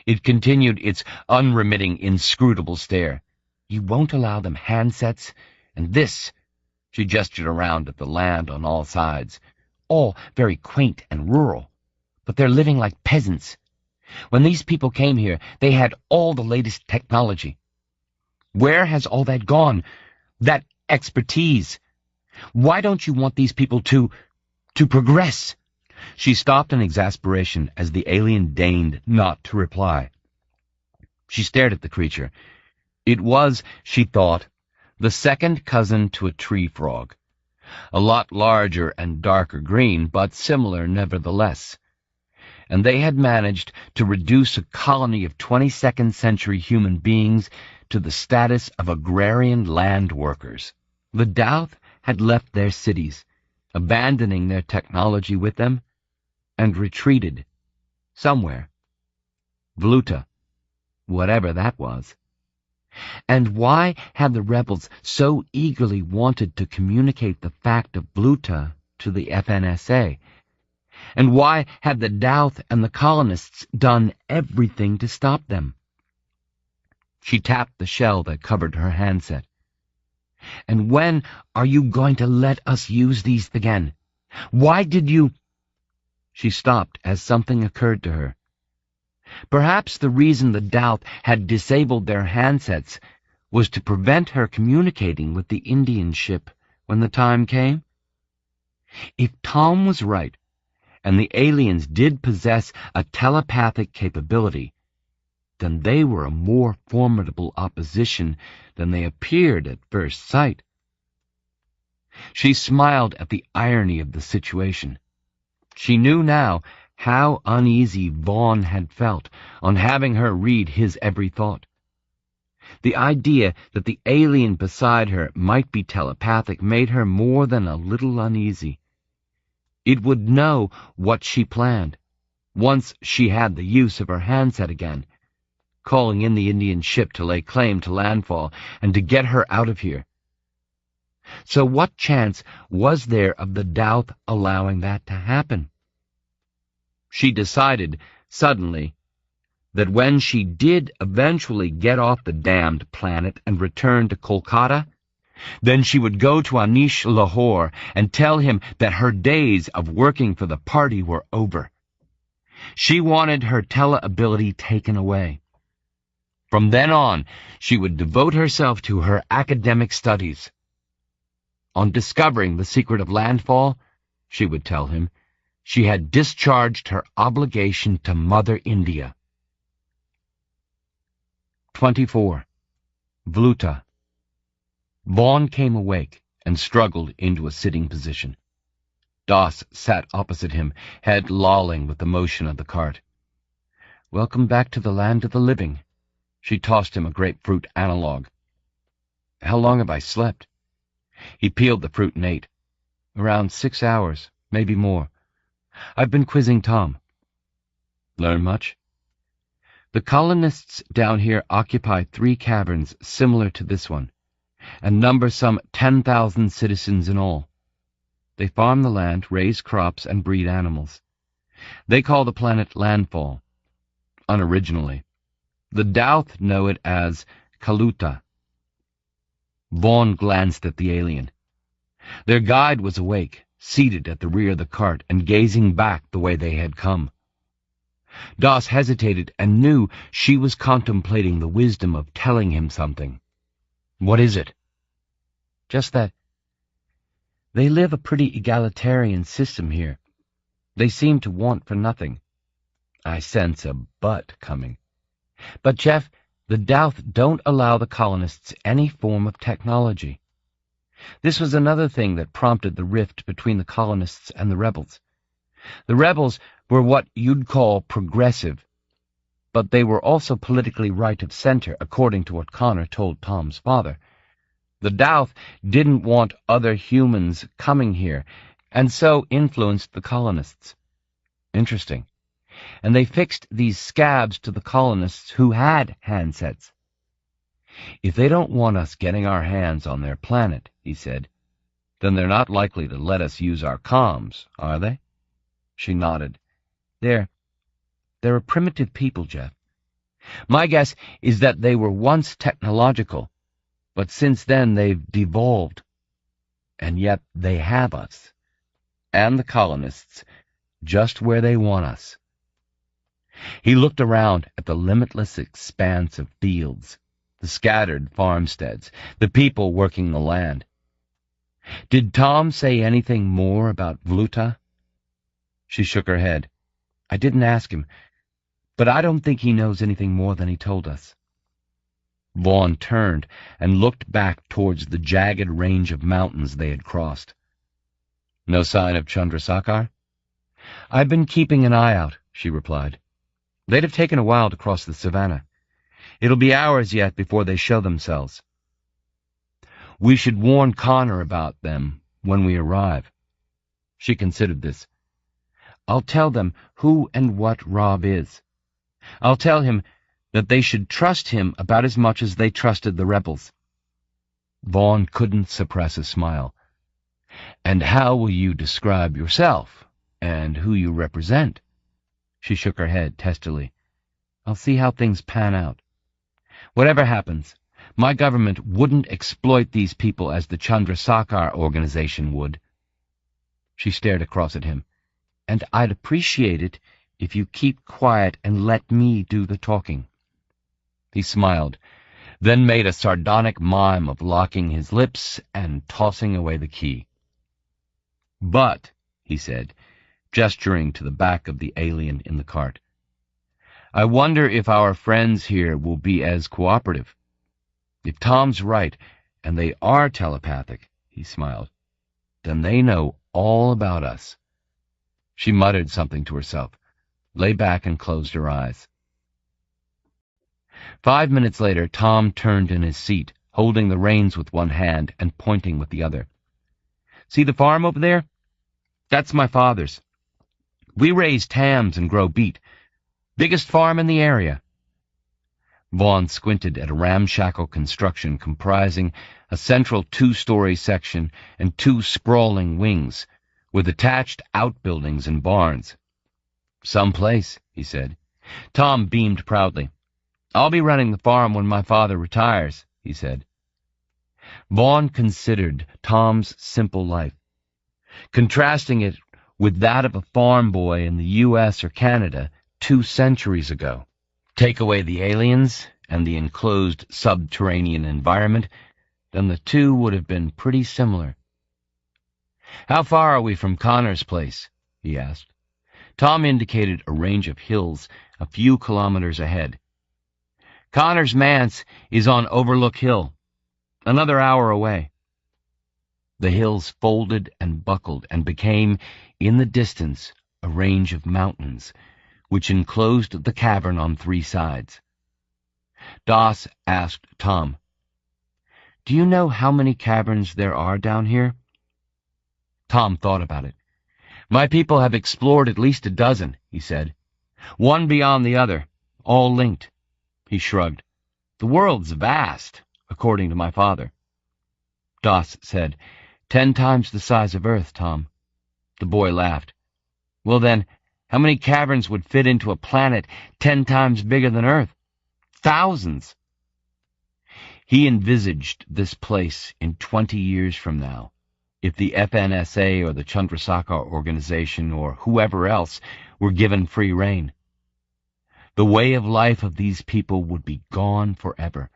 It continued its unremitting, inscrutable stare. "You won't allow them handsets? And this," she gestured around at the land on all sides, "all very quaint and rural, but they're living like peasants. When these people came here, they had all the latest technology. Where has all that gone? That expertise? Why don't you want these people to progress?" She stopped in exasperation as the alien deigned not to reply. She stared at the creature. It was, she thought, the second cousin to a tree frog, a lot larger and darker green, but similar nevertheless. and they had managed to reduce a colony of 22nd century human beings to the status of agrarian land workers. The Douth had left their cities, abandoning their technology with them, and retreated somewhere. Vluta, whatever that was. And why had the rebels so eagerly wanted to communicate the fact of Vluta to the FNSA? And why had the Douth and the colonists done everything to stop them? She tapped the shell that covered her handset. "And when are you going to let us use these again? Why did you—" She stopped as something occurred to her. Perhaps the reason the Douth had disabled their handsets was to prevent her communicating with the Indian ship when the time came. If Tom was right, and the aliens did possess a telepathic capability, then they were a more formidable opposition than they appeared at first sight. She smiled at the irony of the situation. She knew now how uneasy Vaughn had felt on having her read his every thought. The idea that the alien beside her might be telepathic made her more than a little uneasy. It would know what she planned, once she had the use of her handset again, calling in the Indian ship to lay claim to landfall and to get her out of here. So what chance was there of the Douth allowing that to happen? She decided, suddenly, that when she did eventually get off the damned planet and return to Kolkata, then she would go to Anish Lahore and tell him that her days of working for the party were over. She wanted her tele-ability taken away. From then on, she would devote herself to her academic studies. On discovering the secret of landfall, she would tell him, she had discharged her obligation to Mother India. 24. Vluta. Vaughn came awake and struggled into a sitting position. Doss sat opposite him, head lolling with the motion of the cart. "Welcome back to the land of the living." She tossed him a grapefruit analog. "How long have I slept?" He peeled the fruit and ate. "Around 6 hours, maybe more. I've been quizzing Tom." "Learn much?" "The colonists down here occupy 3 caverns similar to this one, and number some 10,000 citizens in all. They farm the land, raise crops, and breed animals. They call the planet Landfall, unoriginally. The Douth know it as Kaluta." Vaughn glanced at the alien. Their guide was awake, seated at the rear of the cart and gazing back the way they had come. Doss hesitated and knew she was contemplating the wisdom of telling him something. "What is it?" "Just that they live a pretty egalitarian system here. They seem to want for nothing." "I sense a but coming." "But, Jeff, the Douth don't allow the colonists any form of technology." This was another thing that prompted the rift between the colonists and the rebels. The rebels were what you'd call progressive, but they were also politically right of center, according to what Connor told Tom's father. The Douth didn't want other humans coming here, and so influenced the colonists. Interesting. And they fixed these scabs to the colonists who had handsets. "If they don't want us getting our hands on their planet," he said, "then they're not likely to let us use our comms, are they?" She nodded. They're a primitive people, Jeff. My guess is that they were once technological, but since then they've devolved. And yet they have us, and the colonists, just where they want us." He looked around at the limitless expanse of fields, the scattered farmsteads, the people working the land. "Did Tom say anything more about Vluta?" She shook her head. "I didn't ask him, but I don't think he knows anything more than he told us." Vaughn turned and looked back towards the jagged range of mountains they had crossed. "No sign of Chandrasekhar?" "I've been keeping an eye out," she replied. "They'd have taken a while to cross the savannah. It'll be hours yet before they show themselves. We should warn Connor about them when we arrive." She considered this. "I'll tell them who and what Rob is. I'll tell him that they should trust him about as much as they trusted the rebels." Vaughn couldn't suppress a smile. "And how will you describe yourself, and who you represent?" She shook her head testily. "I'll see how things pan out. Whatever happens, my government wouldn't exploit these people as the Chandrasekhar organization would." She stared across at him. "And I'd appreciate it if you keep quiet and let me do the talking." He smiled, then made a sardonic mime of locking his lips and tossing away the key. "But," he said, gesturing to the back of the alien in the cart, "I wonder if our friends here will be as cooperative. If Tom's right, and they are telepathic," he smiled, "then they know all about us." She muttered something to herself, lay back and closed her eyes. 5 minutes later, Tom turned in his seat, holding the reins with one hand and pointing with the other. "See the farm over there? That's my father's. We raise tams and grow beet. Biggest farm in the area." Vaughn squinted at a ramshackle construction comprising a central 2-story section and 2 sprawling wings, with attached outbuildings and barns. "Some place," he said. Tom beamed proudly. "I'll be running the farm when my father retires," he said. Vaughn considered Tom's simple life, contrasting it with that of a farm boy in the U.S. or Canada 2 centuries ago. Take away the aliens and the enclosed subterranean environment, then the two would have been pretty similar. "How far are we from Connor's place?" he asked. Tom indicated a range of hills a few kilometers ahead. "Connor's manse is on Overlook Hill, another hour away." The hills folded and buckled and became, in the distance, a range of mountains, which enclosed the cavern on 3 sides. Doss asked Tom, "Do you know how many caverns there are down here?" Tom thought about it. "My people have explored at least a dozen," he said. "One beyond the other, all linked." He shrugged. "The world's vast, according to my father." Doss said, 10 times the size of Earth, Tom." The boy laughed. "Well then, how many caverns would fit into a planet 10 times bigger than Earth? Thousands." He envisaged this place in 20 years from now, if the FNSA or the Chandrasekhar organization or whoever else were given free rein. The way of life of these people would be gone forever,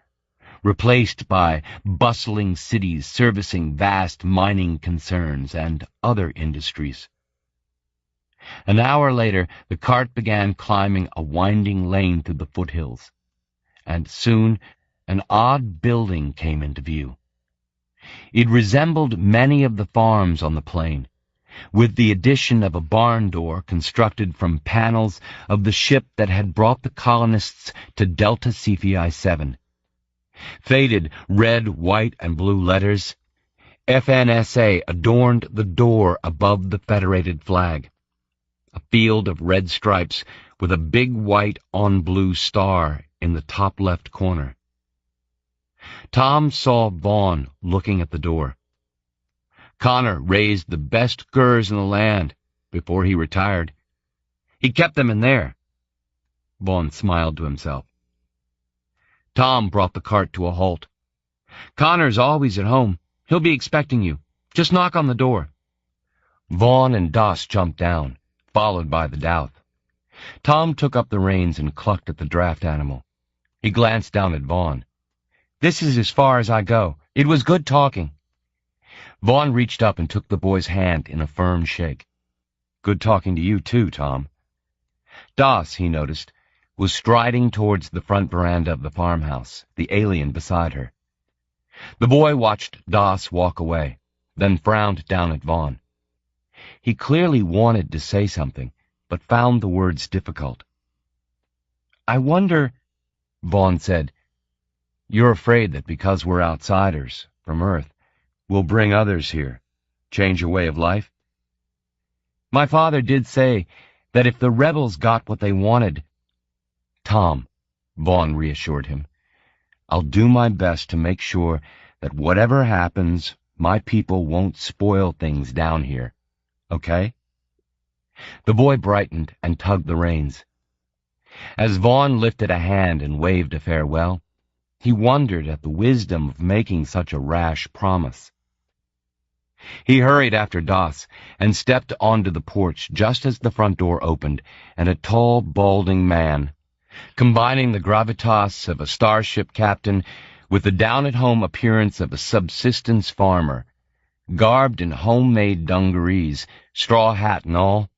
replaced by bustling cities servicing vast mining concerns and other industries. An hour later, the cart began climbing a winding lane through the foothills, and soon an odd building came into view. It resembled many of the farms on the plain, with the addition of a barn door constructed from panels of the ship that had brought the colonists to Delta Cephei 7. Faded red, white, and blue letters, FNSA, adorned the door above the Federated flag. A field of red stripes with a big white on blue star in the top left corner. Tom saw Vaughn looking at the door. Connor raised the best curs in the land before he retired. He kept them in there. Vaughn smiled to himself. Tom brought the cart to a halt. "Connor's always at home. He'll be expecting you. Just knock on the door." Vaughn and Doss jumped down, followed by the Douth. Tom took up the reins and clucked at the draft animal. He glanced down at Vaughn. "This is as far as I go. It was good talking." Vaughn reached up and took the boy's hand in a firm shake. "Good talking to you, too, Tom." Doss, he noticed, was striding towards the front veranda of the farmhouse, the alien beside her. The boy watched Doss walk away, then frowned down at Vaughn. He clearly wanted to say something, but found the words difficult. "I wonder," Vaughn said, "you're afraid that because we're outsiders from Earth, we'll bring others here, change your way of life?" "My father did say that if the rebels got what they wanted—" "Tom," Vaughn reassured him, "I'll do my best to make sure that whatever happens, my people won't spoil things down here. Okay?" The boy brightened and tugged the reins. As Vaughn lifted a hand and waved a farewell, he wondered at the wisdom of making such a rash promise. He hurried after Das and stepped onto the porch just as the front door opened, and a tall, balding man, combining the gravitas of a starship captain with the down-at-home appearance of a subsistence farmer, garbed in homemade dungarees, straw hat and all,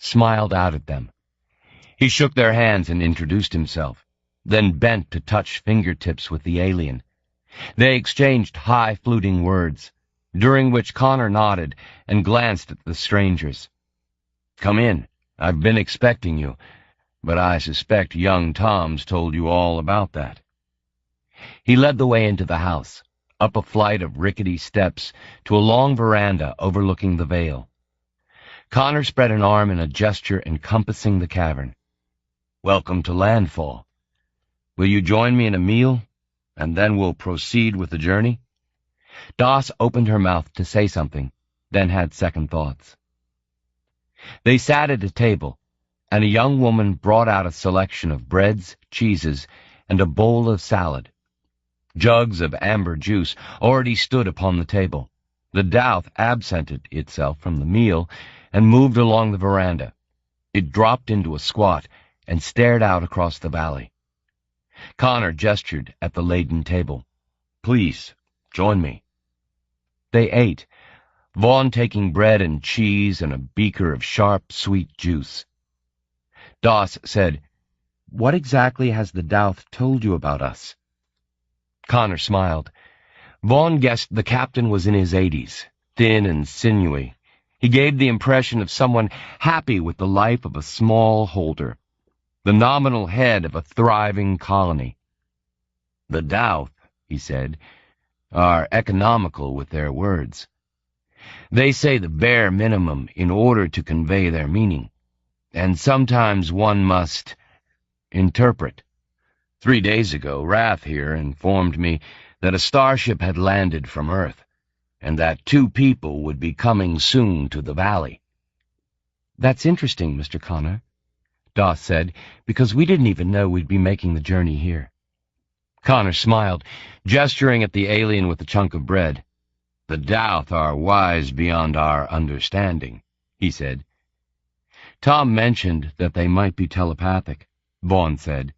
smiled out at them. He shook their hands and introduced himself, then bent to touch fingertips with the alien. They exchanged high-fluting words, during which Connor nodded and glanced at the strangers. "Come in. I've been expecting you, but I suspect young Tom's told you all about that." He led the way into the house, up a flight of rickety steps to a long veranda overlooking the vale. Connor spread an arm in a gesture encompassing the cavern. "Welcome to Landfall. Will you join me in a meal, and then we'll proceed with the journey?" Das opened her mouth to say something, then had second thoughts. They sat at a table, and a young woman brought out a selection of breads, cheeses, and a bowl of salad. Jugs of amber juice already stood upon the table. The Douth absented itself from the meal and moved along the veranda. It dropped into a squat and stared out across the valley. Connor gestured at the laden table. "Please, join me." They ate, Vaughn taking bread and cheese and a beaker of sharp, sweet juice. Das said, "What exactly has the Douth told you about us?" Connor smiled. Vaughn guessed the captain was in his 80s, thin and sinewy. He gave the impression of someone happy with the life of a smallholder, the nominal head of a thriving colony. "The Douth," he said, "are economical with their words. They say the bare minimum in order to convey their meaning, and sometimes one must interpret. 3 days ago, Rath here informed me that a starship had landed from Earth, and that 2 people would be coming soon to the valley." "That's interesting, Mr. Connor," Das said, "because we didn't even know we'd be making the journey here." Connor smiled, gesturing at the alien with the chunk of bread. "The Douth are wise beyond our understanding," he said. "Tom mentioned that they might be telepathic," Vaughn said.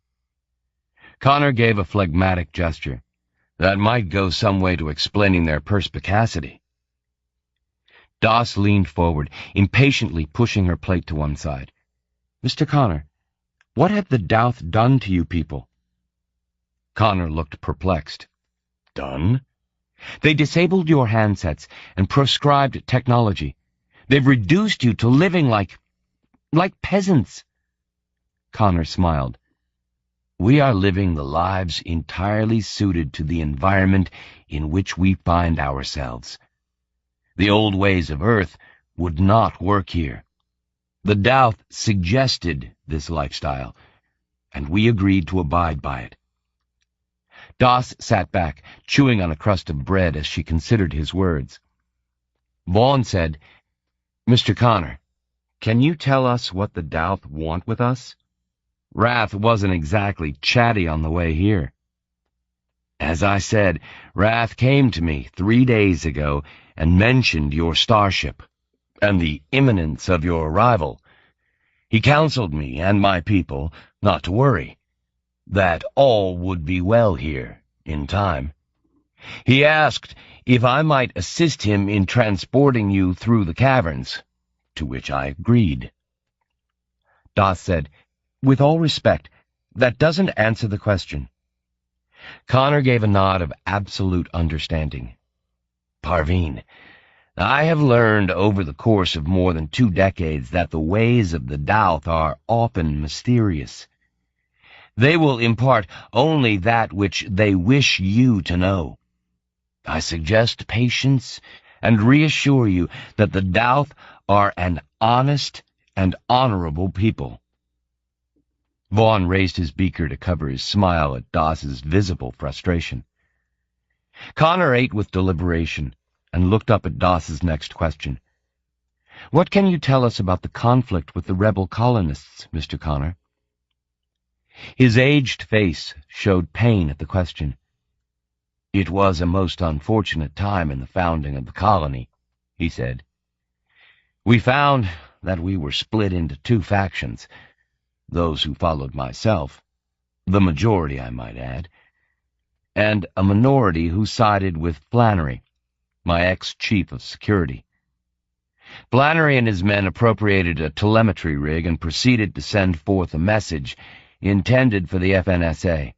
Connor gave a phlegmatic gesture. "That might go some way to explaining their perspicacity." Das leaned forward, impatiently pushing her plate to one side. "Mr. Connor, what have the Douth done to you people?" Connor looked perplexed. "Done?" "They disabled your handsets and proscribed technology. They've reduced you to living like peasants." Connor smiled. "We are living the lives entirely suited to the environment in which we find ourselves. The old ways of Earth would not work here. The Douth suggested this lifestyle, and we agreed to abide by it." Das sat back, chewing on a crust of bread as she considered his words. Vaughn said, "Mr. Connor, can you tell us what the Douth want with us? Rath wasn't exactly chatty on the way here." "As I said, Rath came to me 3 days ago and mentioned your starship and the imminence of your arrival. He counseled me and my people not to worry, that all would be well here in time. He asked if I might assist him in transporting you through the caverns, to which I agreed." Das said, "With all respect, that doesn't answer the question." Connor gave a nod of absolute understanding. "Parveen, I have learned over the course of more than 2 decades that the ways of the Dowth are often mysterious. They will impart only that which they wish you to know. I suggest patience and reassure you that the Dowth are an honest and honorable people. Vaughn raised his beaker to cover his smile at Doss's visible frustration. Connor ate with deliberation and looked up at Doss's next question. "What can you tell us about the conflict with the rebel colonists, Mr. Connor?" His aged face showed pain at the question. "It was a most unfortunate time in the founding of the colony," he said. "We found that we were split into 2 factions, those who followed myself, the majority, I might add, and a minority who sided with Flannery, my ex-chief of security. Flannery and his men appropriated a telemetry rig and proceeded to send forth a message intended for the FNSA.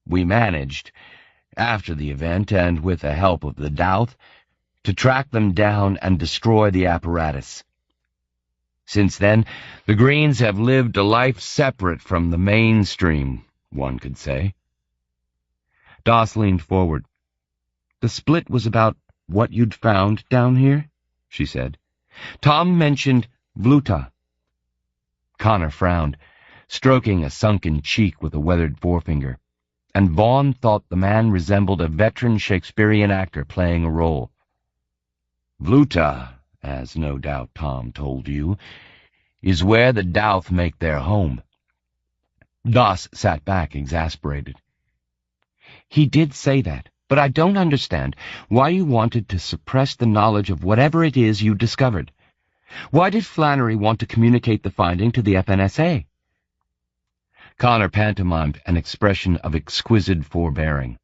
We managed, after the event and with the help of the Dowth, to track them down and destroy the apparatus. Since then, the Greens have lived a life separate from the mainstream, one could say." Doss leaned forward. "The split was about what you'd found down here?" she said. "Tom mentioned Vluta." Connor frowned, stroking a sunken cheek with a weathered forefinger, and Vaughn thought the man resembled a veteran Shakespearean actor playing a role. "Vluta, as no doubt Tom told you, is where the Dowth make their home." Doss sat back, exasperated. "He did say that, but I don't understand why you wanted to suppress the knowledge of whatever it is you discovered. Why did Flannery want to communicate the finding to the FNSA?" Connor pantomimed an expression of exquisite forbearing.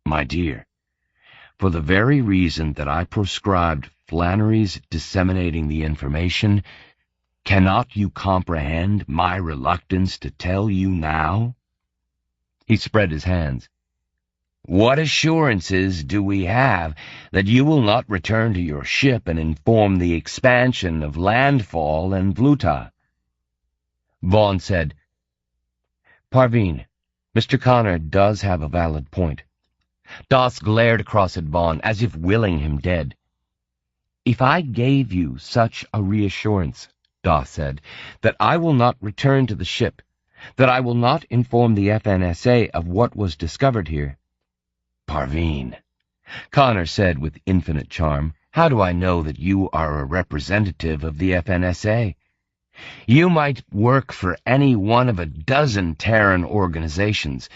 "My dear, for the very reason that I proscribed Flannery's disseminating the information, cannot you comprehend my reluctance to tell you now?" He spread his hands. "What assurances do we have that you will not return to your ship and inform the expansion of landfall and Vluta?" Vaughn said, "Parveen, Mr. Connor does have a valid point." Doss glared across at Vaughn as if willing him dead. "If I gave you such a reassurance," Doss said, "that I will not return to the ship, that I will not inform the FNSA of what was discovered here—" "Parveen," Connor said with infinite charm, "how do I know that you are a representative of the FNSA? You might work for any one of a dozen Terran organizations,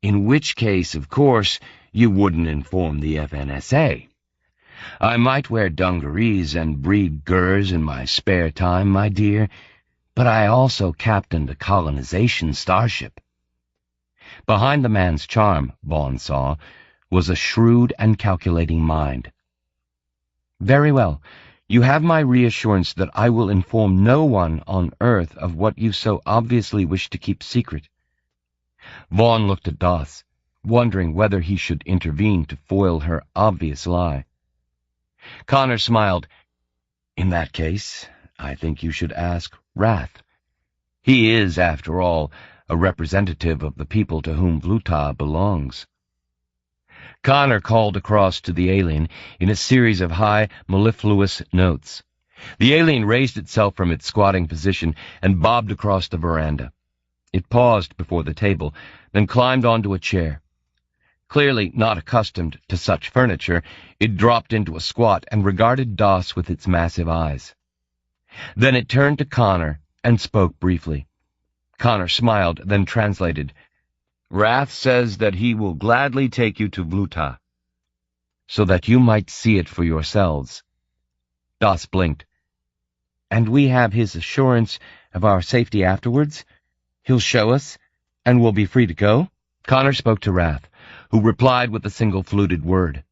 in which case, of course, you wouldn't inform the FNSA. I might wear dungarees and breed gurs in my spare time, my dear, but I also captained a colonization starship." Behind the man's charm, Vaughn saw, was a shrewd and calculating mind. "Very well. You have my reassurance that I will inform no one on Earth of what you so obviously wish to keep secret." Vaughn looked at Doss, wondering whether he should intervene to foil her obvious lie. Connor smiled. "In that case, I think you should ask Wrath. He is, after all, a representative of the people to whom Vluta belongs." Connor called across to the alien in a series of high, mellifluous notes. The alien raised itself from its squatting position and bobbed across the veranda. It paused before the table, then climbed onto a chair. Clearly not accustomed to such furniture, it dropped into a squat and regarded Doss with its massive eyes. Then it turned to Connor and spoke briefly. Connor smiled, then translated. "Wrath says that he will gladly take you to Vluta, so that you might see it for yourselves." Doss blinked. "And we have his assurance of our safety afterwards? He'll show us, and we'll be free to go?" Connor spoke to Wrath, who replied with a single fluted word.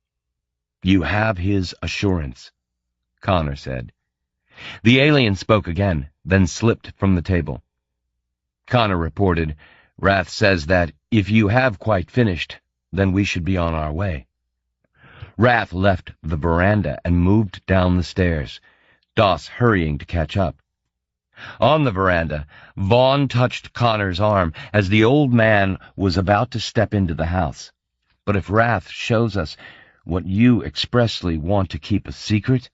"You have his assurance," Connor said. The alien spoke again, then slipped from the table. Connor reported, "Wrath says that if you have quite finished, then we should be on our way." Rath left the veranda and moved down the stairs, Doss hurrying to catch up. On the veranda, Vaughn touched Connor's arm as the old man was about to step into the house. "But if Rath shows us what you expressly want to keep a secret—"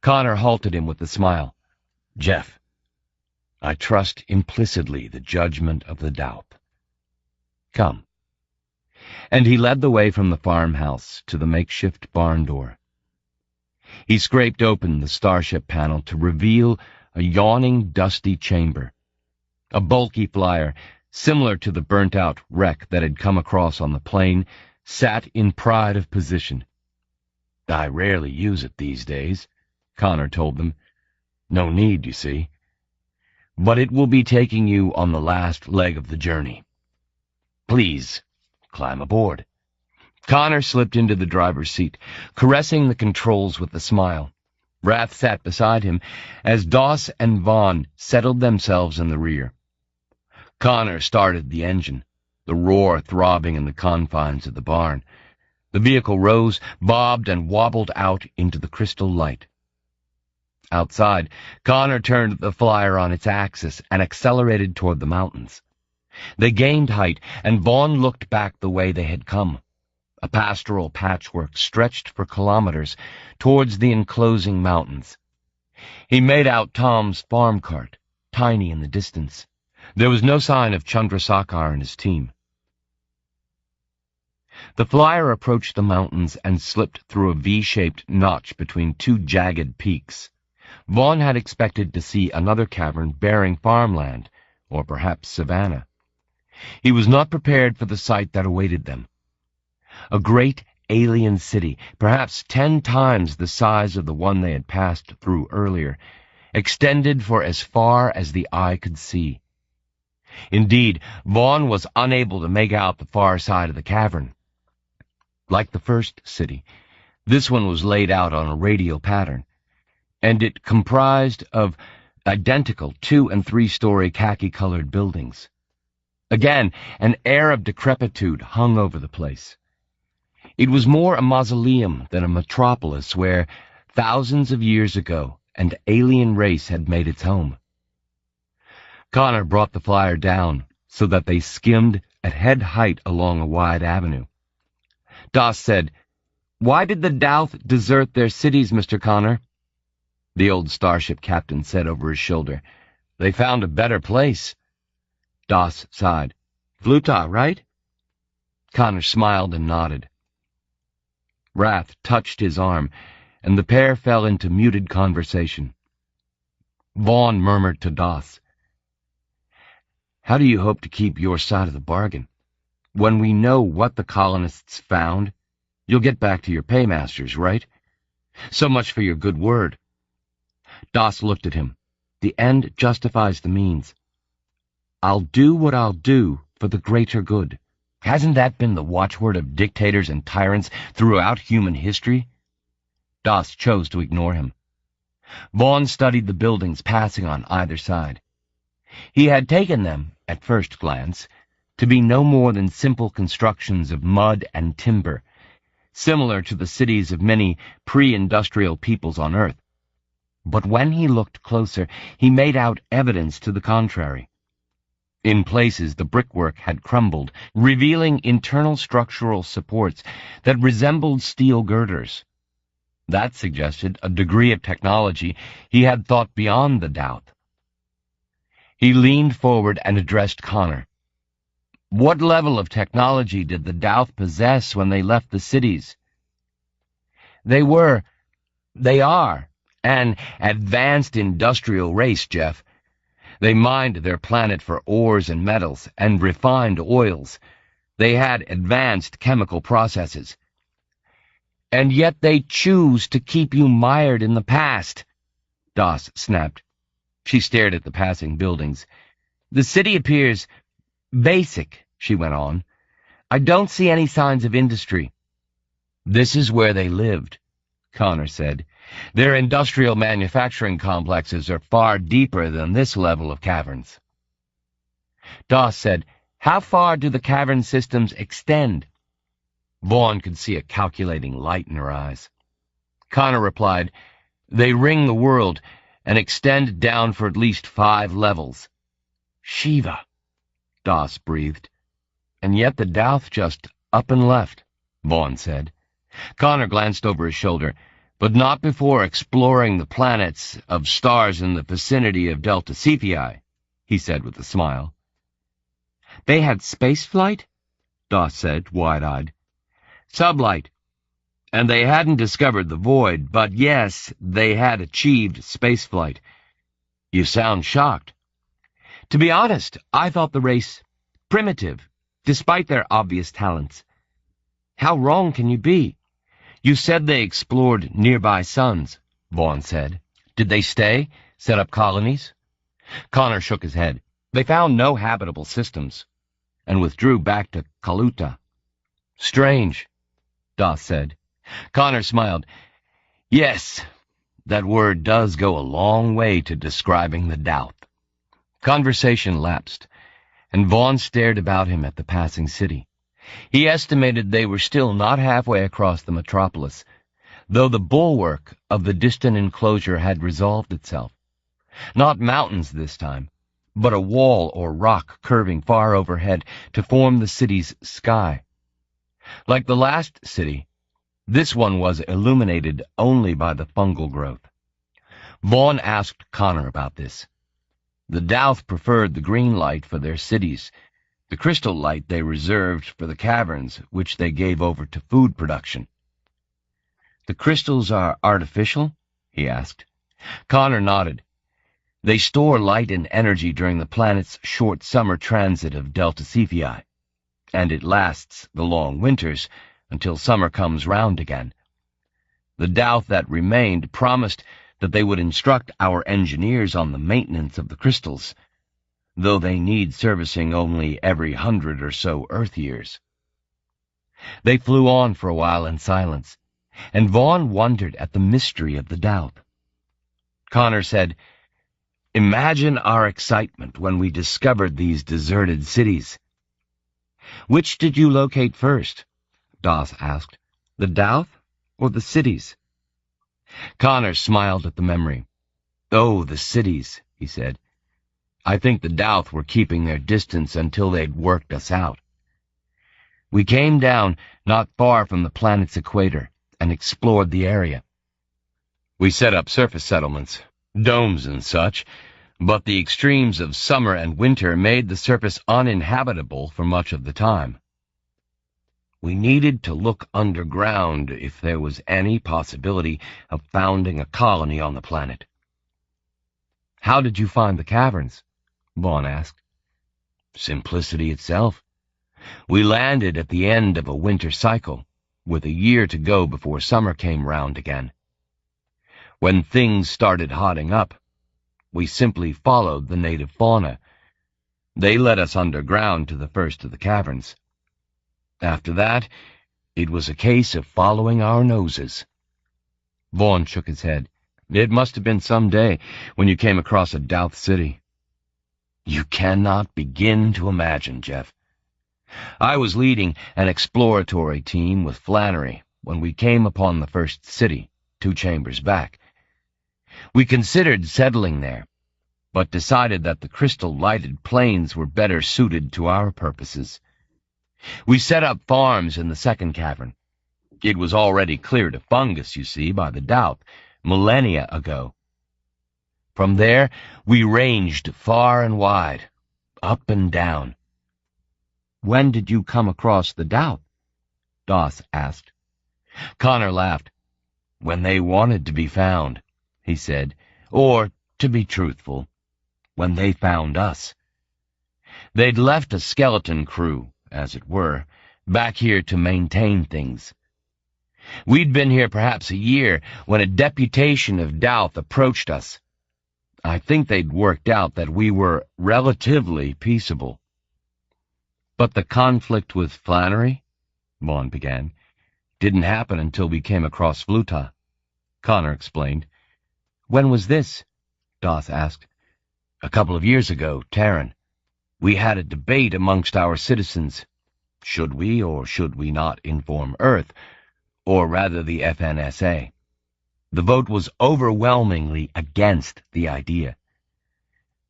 Connor halted him with a smile. "Jeff, I trust implicitly the judgment of the Daup. Come." And he led the way from the farmhouse to the makeshift barn door. He scraped open the starship panel to reveal a yawning, dusty chamber. A bulky flyer, similar to the burnt-out wreck that had come across on the plane, sat in pride of position. "I rarely use it these days," Connor told them. "No need, you see. But it will be taking you on the last leg of the journey. Please, climb aboard." Connor slipped into the driver's seat, caressing the controls with a smile. Rath sat beside him as Doss and Vaughn settled themselves in the rear. Connor started the engine, the roar throbbing in the confines of the barn. The vehicle rose, bobbed, and wobbled out into the crystal light. Outside, Connor turned the flyer on its axis and accelerated toward the mountains. They gained height, and Vaughn looked back the way they had come. A pastoral patchwork stretched for kilometers towards the enclosing mountains. He made out Tom's farm cart, tiny in the distance. There was no sign of Chandrasekhar and his team. The flyer approached the mountains and slipped through a V-shaped notch between two jagged peaks. Vaughn had expected to see another cavern bearing farmland, or perhaps savanna. He was not prepared for the sight that awaited them. A great alien city, perhaps 10 times the size of the one they had passed through earlier, extended for as far as the eye could see. Indeed, Vaughn was unable to make out the far side of the cavern. Like the first city, this one was laid out on a radial pattern, and it comprised of identical 2- and 3-story khaki-colored buildings. Again, an air of decrepitude hung over the place. It was more a mausoleum than a metropolis where, thousands of years ago, an alien race had made its home. Connor brought the flyer down so that they skimmed at head height along a wide avenue. Doss said, "Why did the Daup desert their cities, Mr. Connor?" The old starship captain said over his shoulder, "They found a better place." Doss sighed. "Fluta, right?" Connor smiled and nodded. Rath touched his arm, and the pair fell into muted conversation. Vaughn murmured to Doss, "How do you hope to keep your side of the bargain? When we know what the colonists found, you'll get back to your paymasters, right? So much for your good word." Doss looked at him. "The end justifies the means. I'll do what I'll do for the greater good. Hasn't that been the watchword of dictators and tyrants throughout human history?" Doss chose to ignore him. Vaughn studied the buildings passing on either side. He had taken them, at first glance, to be no more than simple constructions of mud and timber, similar to the cities of many pre-industrial peoples on Earth. But when he looked closer, he made out evidence to the contrary. In places, the brickwork had crumbled, revealing internal structural supports that resembled steel girders. That suggested a degree of technology he had thought beyond the Daup. He leaned forward and addressed Connor. "What level of technology did the Daup possess when they left the cities?" They are, an advanced industrial race, Jeff. They mined their planet for ores and metals and refined oils. They had advanced chemical processes. And yet they choose to keep you mired in the past, Doss snapped. She stared at the passing buildings. "The city appears basic," she went on. "I don't see any signs of industry." "This is where they lived," Connor said. "Their industrial manufacturing complexes are far deeper than this level of caverns." Doss said, "How far do the cavern systems extend?" Vaughn could see a calculating light in her eyes. Connor replied, "They ring the world and extend down for at least 5 levels. Shiva, Doss breathed. And yet the Douth just up and left, Vaughn said. Connor glanced over his shoulder, but not before exploring the planets of stars in the vicinity of Delta Cephei, he said with a smile. They had spaceflight? Doss said, wide-eyed. Sublight. And they hadn't discovered the void, but yes, they had achieved spaceflight. You sound shocked. To be honest, I thought the race primitive, despite their obvious talents. How wrong can you be? You said they explored nearby suns, Vaughn said. Did they stay, set up colonies? Connor shook his head. They found no habitable systems, and withdrew back to Kaluta. Strange, Doss said. Connor smiled. Yes, that word does go a long way to describing the Douth. Conversation lapsed, and Vaughn stared about him at the passing city. He estimated they were still not halfway across the metropolis, though the bulwark of the distant enclosure had resolved itself. Not mountains this time, but a wall or rock curving far overhead to form the city's sky. Like the last city, this one was illuminated only by the fungal growth. Vaughn asked Connor about this. The Douth preferred the green light for their cities. The crystal light they reserved for the caverns, which they gave over to food production. The crystals are artificial? He asked. Connor nodded. They store light and energy during the planet's short summer transit of Delta Cephei, and it lasts the long winters until summer comes round again. The Douth that remained promised that they would instruct our engineers on the maintenance of the crystals, though they need servicing only every 100 or so Earth years. They flew on for a while in silence, and Vaughn wondered at the mystery of the Douth. Connor said, Imagine our excitement when we discovered these deserted cities. Which did you locate first? Doss asked. The Douth or the cities? Connor smiled at the memory. Oh, the cities, he said. I think the Douth were keeping their distance until they'd worked us out. We came down not far from the planet's equator and explored the area. We set up surface settlements, domes and such, but the extremes of summer and winter made the surface uninhabitable for much of the time. We needed to look underground if there was any possibility of founding a colony on the planet. How did you find the caverns? Vaughn asked. Simplicity itself. We landed at the end of a winter cycle, with a year to go before summer came round again. When things started hotting up, we simply followed the native fauna. They led us underground to the first of the caverns. After that, it was a case of following our noses. Vaughn shook his head. It must have been some day when you came across a Douth city. You cannot begin to imagine, Jeff. I was leading an exploratory team with Flannery when we came upon the first city, 2 chambers back. We considered settling there, but decided that the crystal-lighted plains were better suited to our purposes. We set up farms in the second cavern. It was already cleared of fungus, you see, by the Douth, millennia ago. From there, we ranged far and wide, up and down. When did you come across the Douth? Doss asked. Connor laughed. When they wanted to be found, he said, or, to be truthful, when they found us. They'd left a skeleton crew, as it were, back here to maintain things. We'd been here perhaps a year when a deputation of Douth approached us. I think they'd worked out that we were relatively peaceable. But the conflict with Flannery, Vaughn began, didn't happen until we came across Fluta, Connor explained. When was this? Doss asked. A couple of years ago, Terran. We had a debate amongst our citizens. Should we or should we not inform Earth, or rather the FNSA? The vote was overwhelmingly against the idea.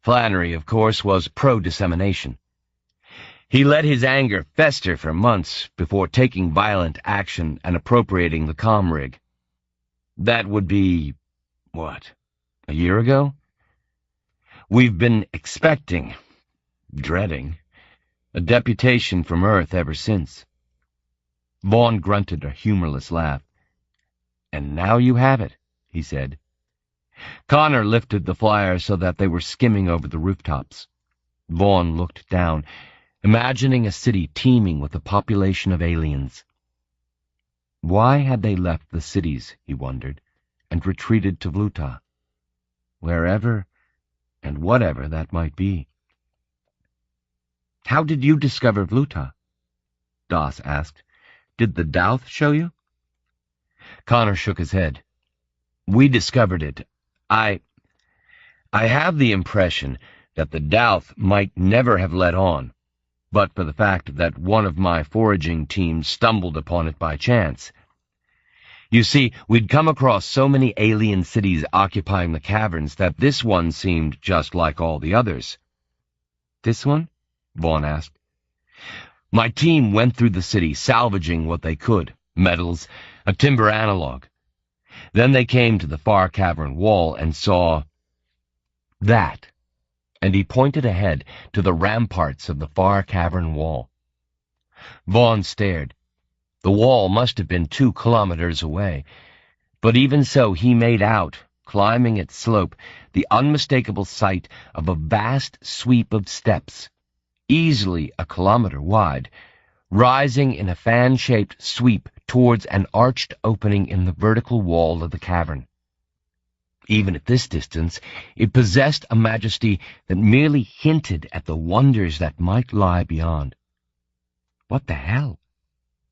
Flannery, of course, was pro-dissemination. He let his anger fester for months before taking violent action and appropriating the comm rig. That would be, what, a year ago? We've been expecting, dreading, a deputation from Earth ever since. Vaughn grunted a humorless laugh. And now you have it, he said. Connor lifted the flyer so that they were skimming over the rooftops. Vaughn looked down, imagining a city teeming with a population of aliens. Why had they left the cities, he wondered, and retreated to Vluta? Wherever and whatever that might be. How did you discover Vluta? Doss asked. Did the Douth show you? Connor shook his head. We discovered it. I have the impression that the Douth might never have let on, but for the fact that one of my foraging teams stumbled upon it by chance. You see, we'd come across so many alien cities occupying the caverns that this one seemed just like all the others. This one? Vaughn asked. My team went through the city, salvaging what they could, metals, a timber analog. Then they came to the far cavern wall and saw that, and he pointed ahead to the ramparts of the far cavern wall. Vaughn stared. The wall must have been 2 kilometers away, but even so he made out, climbing its slope, the unmistakable sight of a vast sweep of steps, easily a kilometer wide, rising in a fan-shaped sweep towards an arched opening in the vertical wall of the cavern. Even at this distance, it possessed a majesty that merely hinted at the wonders that might lie beyond. What the hell?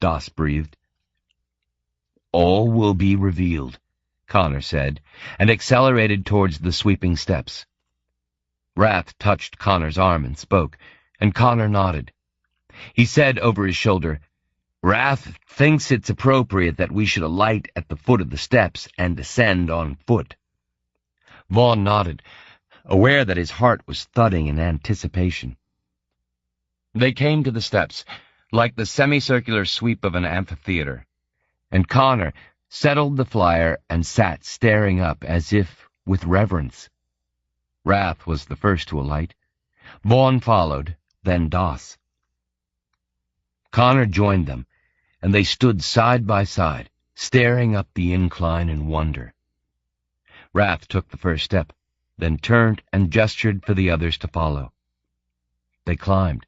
Doss breathed. All will be revealed, Connor said, and accelerated towards the sweeping steps. Rath touched Connor's arm and spoke, and Connor nodded. He said over his shoulder, Rath thinks it's appropriate that we should alight at the foot of the steps and descend on foot. Vaughn nodded, aware that his heart was thudding in anticipation. They came to the steps, like the semicircular sweep of an amphitheater, and Connor settled the flyer and sat staring up as if with reverence. Rath was the first to alight. Vaughn followed, then Doss. Connor joined them, and they stood side by side, staring up the incline in wonder. Rath took the first step, then turned and gestured for the others to follow. They climbed.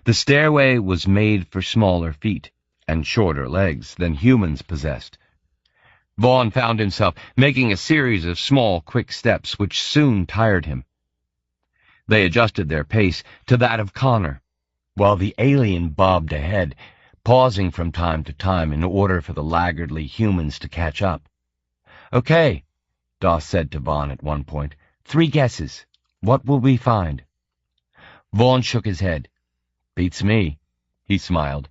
The stairway was made for smaller feet and shorter legs than humans possessed. Vaughn found himself making a series of small, quick steps which soon tired him. They adjusted their pace to that of Connor, while the alien bobbed ahead, pausing from time to time in order for the laggardly humans to catch up. Okay, Doss said to Vaughn at one point. 3 guesses. What will we find? Vaughn shook his head. Beats me, he smiled.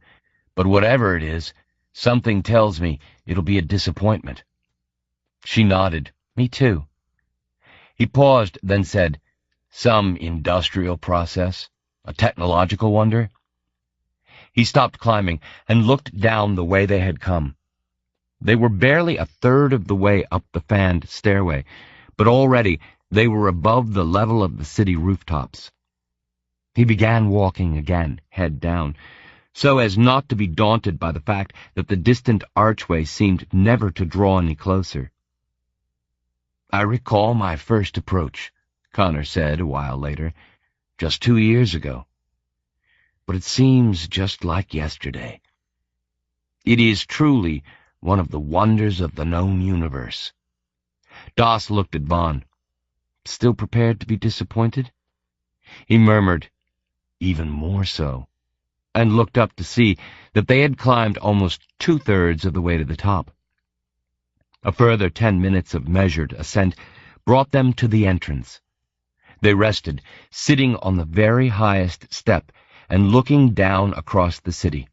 But whatever it is, something tells me it'll be a disappointment. She nodded. Me too. He paused, then said, Some industrial process? A technological wonder? He stopped climbing and looked down the way they had come. They were barely a third of the way up the fanned stairway, but already they were above the level of the city rooftops. He began walking again, head down, so as not to be daunted by the fact that the distant archway seemed never to draw any closer. I recall my first approach, Connor said a while later, just 2 years ago. But it seems just like yesterday. It is truly one of the wonders of the known universe. Doss looked at Vaughn. Still prepared to be disappointed? He murmured, even more so, and looked up to see that they had climbed almost 2/3 of the way to the top. A further 10 minutes of measured ascent brought them to the entrance. They rested, sitting on the very highest step, and looking down across the city.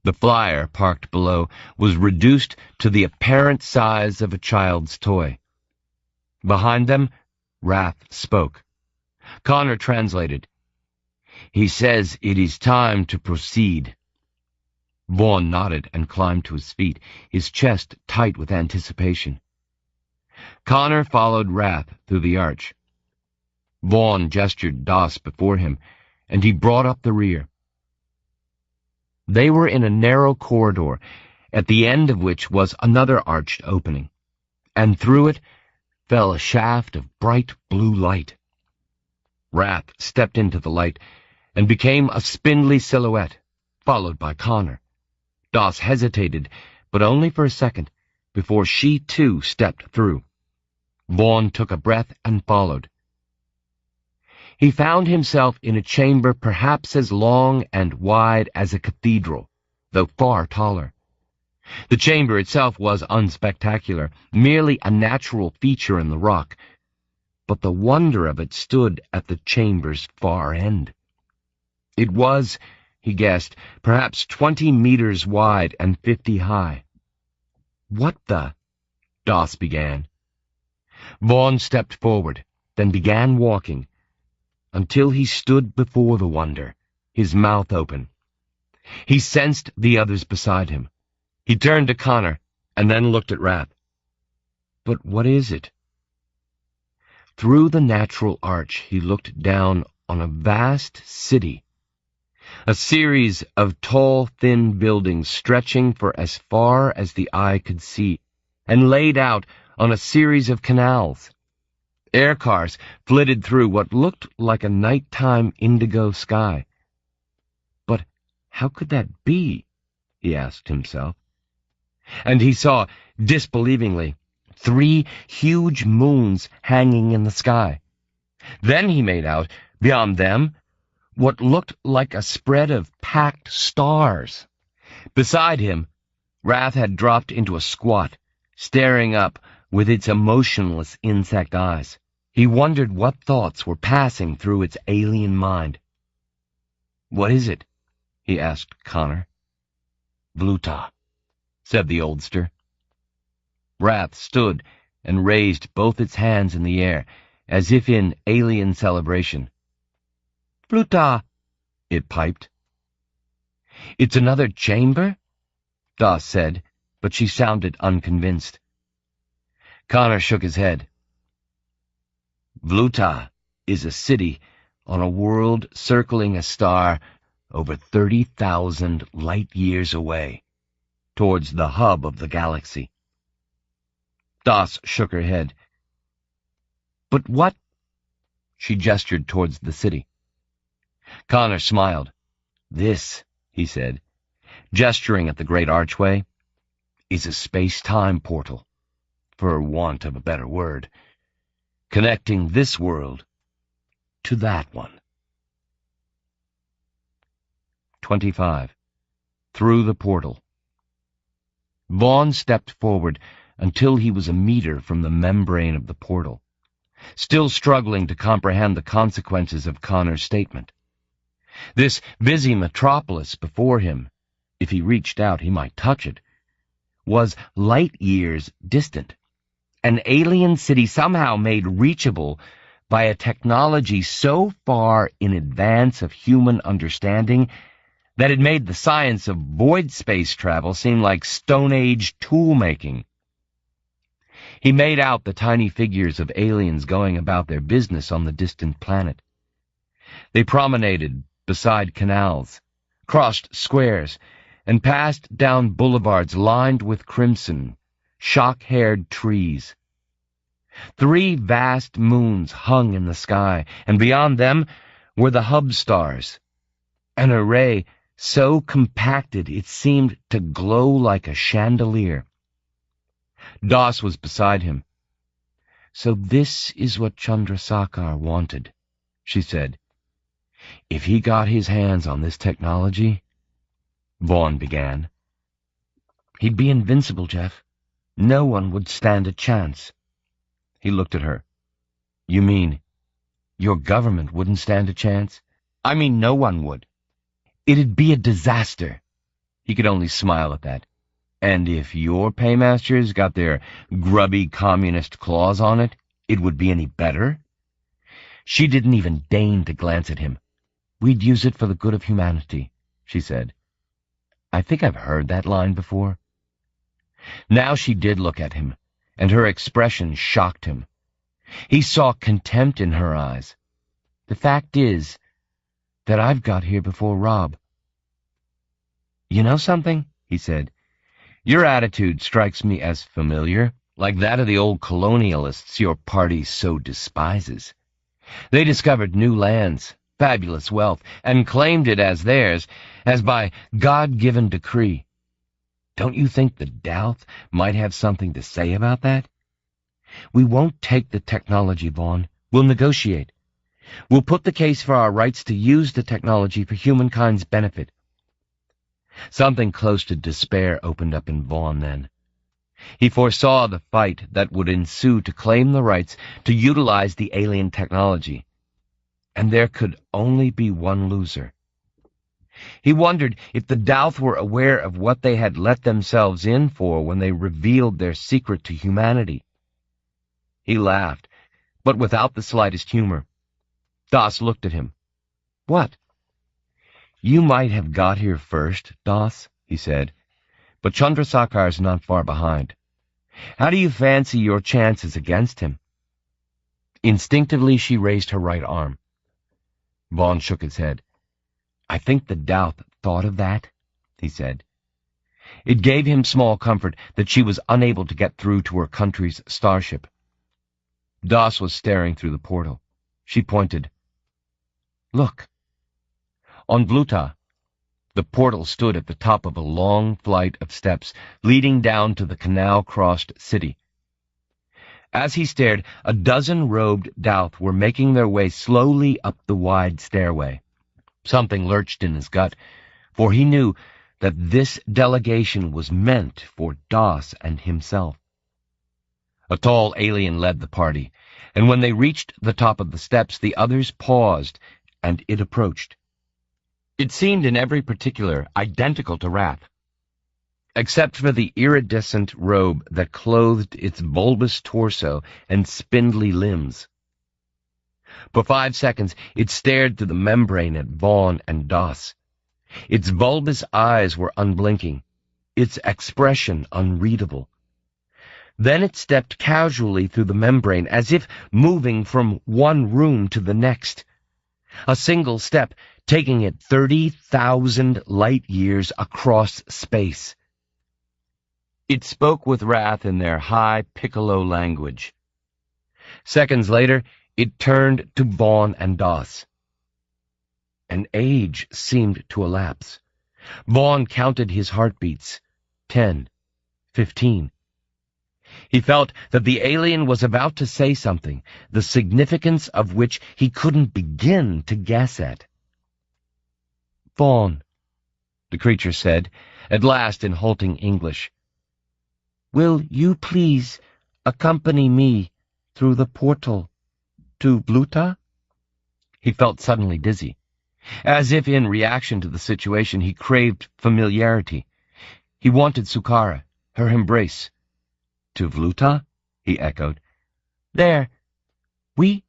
The flyer, parked below, was reduced to the apparent size of a child's toy. Behind them, Rath spoke. Connor translated. "He says it is time to proceed." Vaughn nodded and climbed to his feet, his chest tight with anticipation. Connor followed Rath through the arch. Vaughn gestured Doss before him, and he brought up the rear. They were in a narrow corridor, at the end of which was another arched opening, and through it fell a shaft of bright blue light. Rath stepped into the light and became a spindly silhouette, followed by Connor. Doss hesitated, but only for a second, before she too stepped through. Vaughn took a breath and followed. He found himself in a chamber perhaps as long and wide as a cathedral, though far taller. The chamber itself was unspectacular, merely a natural feature in the rock, but the wonder of it stood at the chamber's far end. It was, he guessed, perhaps 20 meters wide and 50 high. "What the—" Doss began. Vaughn stepped forward, then began walking, until he stood before the wonder, his mouth open. He sensed the others beside him. He turned to Connor, and then looked at Rath. "But what is it?" Through the natural arch he looked down on a vast city, a series of tall, thin buildings stretching for as far as the eye could see, and laid out on a series of canals. Air cars flitted through what looked like a nighttime indigo sky. But how could that be? He asked himself. And he saw, disbelievingly, 3 huge moons hanging in the sky. Then he made out, beyond them, what looked like a spread of packed stars. Beside him, Rath had dropped into a squat, staring up with its emotionless insect eyes. He wondered what thoughts were passing through its alien mind. "What is it?" he asked Connor. "Vluta," said the oldster. Rath stood and raised both its hands in the air, as if in alien celebration. "Vluta," it piped. "It's another chamber?" Doss said, but she sounded unconvinced. Connor shook his head. "Vluta is a city on a world circling a star over 30,000 light-years away, towards the hub of the galaxy." Doss shook her head. "But what—" She gestured towards the city. Connor smiled. "This," he said, gesturing at the great archway, "is a space-time portal, for want of a better word, connecting this world to that one." 25. Through the portal. Vaughn stepped forward until he was a meter from the membrane of the portal, still struggling to comprehend the consequences of Connor's statement. This busy metropolis before him, if he reached out he might touch it, was light-years distant. An alien city somehow made reachable by a technology so far in advance of human understanding that it made the science of void space travel seem like Stone Age tool-making. He made out the tiny figures of aliens going about their business on the distant planet. They promenaded beside canals, crossed squares, and passed down boulevards lined with crimson, shock-haired trees. 3 vast moons hung in the sky, and beyond them were the hub stars, an array so compacted it seemed to glow like a chandelier. Doss was beside him. "So this is what Chandrasekhar wanted," she said. "If he got his hands on this technology—" Vaughn began. "He'd be invincible, Jeff. No one would stand a chance." He looked at her. "You mean your government wouldn't stand a chance?" I mean, no one would. It'd be a disaster. He could only smile at that. And if your paymasters got their grubby communist claws on it, it would be any better? She didn't even deign to glance at him. We'd use it for the good of humanity, she said. I think I've heard that line before. Now she did look at him, and her expression shocked him. He saw contempt in her eyes. The fact is that I've got here before Rob. You know something? He said. Your attitude strikes me as familiar, like that of the old colonialists your party so despises. They discovered new lands, fabulous wealth, and claimed it as theirs, as by God-given decree. Don't you think the Douth might have something to say about that? We won't take the technology, Vaughn. We'll negotiate. We'll put the case for our rights to use the technology for humankind's benefit. Something close to despair opened up in Vaughn then. He foresaw the fight that would ensue to claim the rights to utilize the alien technology. And there could only be one loser. He wondered if the Douth were aware of what they had let themselves in for when they revealed their secret to humanity. He laughed, but without the slightest humor. Doss looked at him. What? You might have got here first, Doss, he said, but Chandrasekhar's not far behind. How do you fancy your chances against him? Instinctively she raised her right arm. Vaughn shook his head. I think the Douth thought of that, he said. It gave him small comfort that she was unable to get through to her country's starship. Doss was staring through the portal. She pointed. Look. On Bluta, the portal stood at the top of a long flight of steps leading down to the canal-crossed city. As he stared, a dozen robed Douth were making their way slowly up the wide stairway. Something lurched in his gut, for he knew that this delegation was meant for Doss and himself. A tall alien led the party, and when they reached the top of the steps, the others paused, and it approached. It seemed in every particular identical to Wrath, except for the iridescent robe that clothed its bulbous torso and spindly limbs. For 5 seconds it stared through the membrane at Vaughn and Doss. Its bulbous eyes were unblinking, its expression unreadable. Then it stepped casually through the membrane, as if moving from one room to the next. A single step, taking it 30,000 light-years across space. It spoke with Wrath in their high piccolo language. Seconds later, it turned to Vaughn and Doss. An age seemed to elapse. Vaughn counted his heartbeats. 10, 15. He felt that the alien was about to say something, the significance of which he couldn't begin to guess at. Vaughn, the creature said, at last in halting English. Will you please accompany me through the portal to Bluta? He felt suddenly dizzy. As if in reaction to the situation, he craved familiarity. He wanted Sukara, her embrace. To Bluta? He echoed. There. We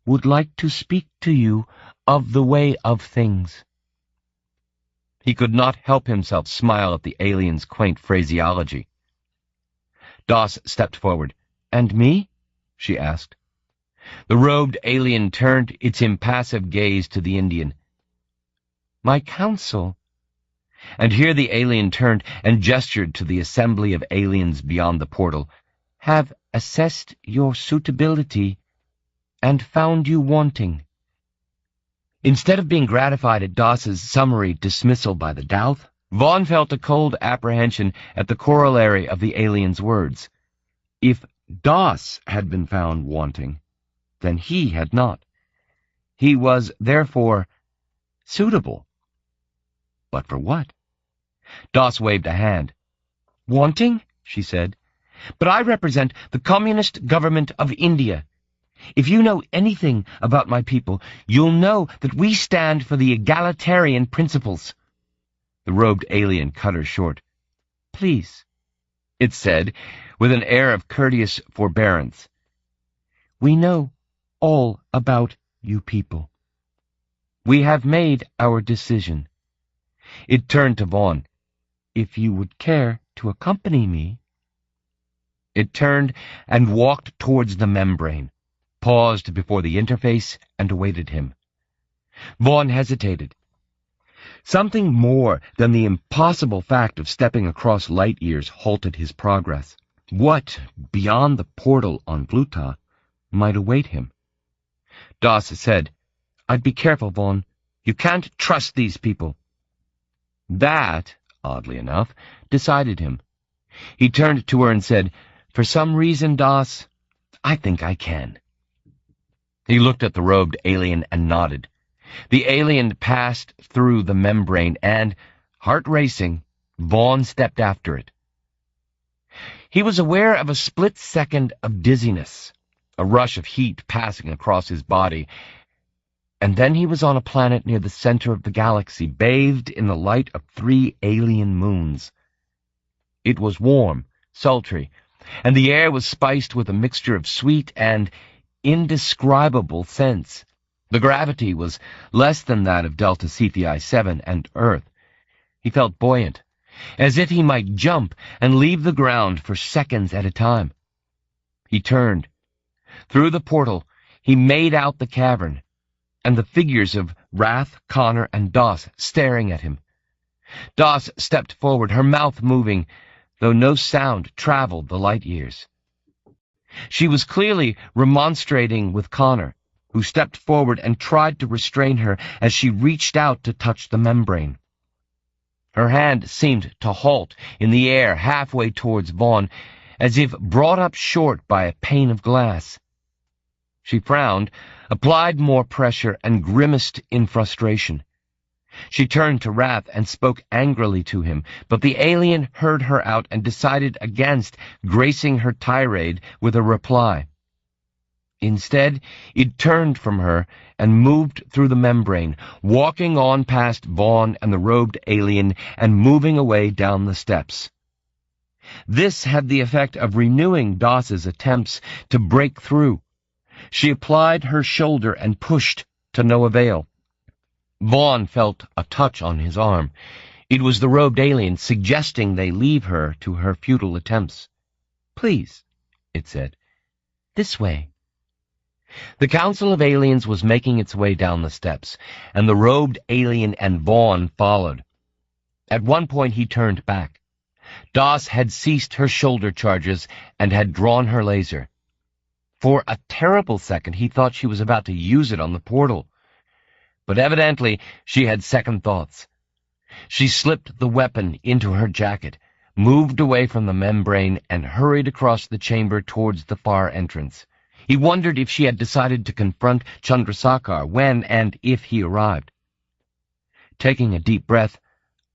would like to speak to you of the way of things. He could not help himself smile at the alien's quaint phraseology. Doss stepped forward. And me? She asked. The robed alien turned its impassive gaze to the Indian. My counsel. And here the alien turned and gestured to the assembly of aliens beyond the portal. Have assessed your suitability and found you wanting. Instead of being gratified at Doss's summary dismissal by the Douth, Vaughn felt a cold apprehension at the corollary of the alien's words. If Doss had been found wanting, then he had not. He was, therefore, suitable. But for what? Doss waved a hand. Wanting? She said. But I represent the Communist Government of India. If you know anything about my people, you'll know that we stand for the egalitarian principles." The robed alien cut her short. "Please," it said, with an air of courteous forbearance. "We know all about you people. We have made our decision." It turned to Vaughn. "If you would care to accompany me." It turned and walked towards the membrane, paused before the interface, and awaited him. Vaughn hesitated. Something more than the impossible fact of stepping across light years halted his progress. What, beyond the portal on Bluta, might await him? Doss said, "I'd be careful, Vaughn. You can't trust these people." That, oddly enough, decided him. He turned to her and said, "For some reason, Doss, I think I can." He looked at the robed alien and nodded. The alien passed through the membrane and, heart racing, Vaughn stepped after it. He was aware of a split second of dizziness, a rush of heat passing across his body, and then he was on a planet near the center of the galaxy, bathed in the light of 3 alien moons. It was warm, sultry, and the air was spiced with a mixture of sweet and indescribable scents. The gravity was less than that of Delta Cephei 7 and Earth. He felt buoyant, as if he might jump and leave the ground for seconds at a time. He turned. Through the portal, he made out the cavern, and the figures of Wrath, Connor, and Doss staring at him. Doss stepped forward, her mouth moving, though no sound traveled the light years. She was clearly remonstrating with Connor, who stepped forward and tried to restrain her as she reached out to touch the membrane. Her hand seemed to halt in the air halfway towards Vaughn, as if brought up short by a pane of glass. She frowned, applied more pressure, and grimaced in frustration. She turned to Wrath and spoke angrily to him, but the alien heard her out and decided against gracing her tirade with a reply. Instead, it turned from her and moved through the membrane, walking on past Vaughn and the robed alien and moving away down the steps. This had the effect of renewing Doss's attempts to break through. She applied her shoulder and pushed, to no avail. Vaughn felt a touch on his arm. It was the robed alien suggesting they leave her to her futile attempts. "Please," it said. "This way." The Council of Aliens was making its way down the steps, and the robed alien and Vaughn followed. At one point he turned back. Doss had ceased her shoulder charges and had drawn her laser. For a terrible second he thought she was about to use it on the portal. But evidently she had second thoughts. She slipped the weapon into her jacket, moved away from the membrane, and hurried across the chamber towards the far entrance. He wondered if she had decided to confront Chandrasekhar when and if he arrived. Taking a deep breath,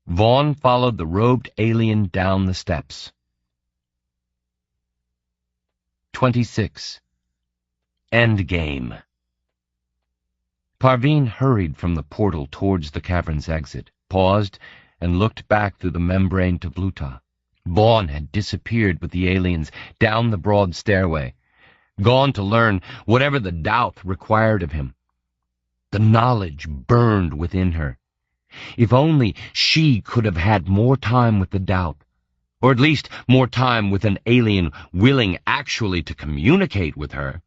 Vaughn followed the robed alien down the steps. 26. Endgame. Parveen hurried from the portal towards the cavern's exit, paused, and looked back through the membrane to Bluta. Vaughn had disappeared with the aliens down the broad stairway, gone to learn whatever the Doubt required of him. The knowledge burned within her. If only she could have had more time with the Doubt, or at least more time with an alien willing actually to communicate with her.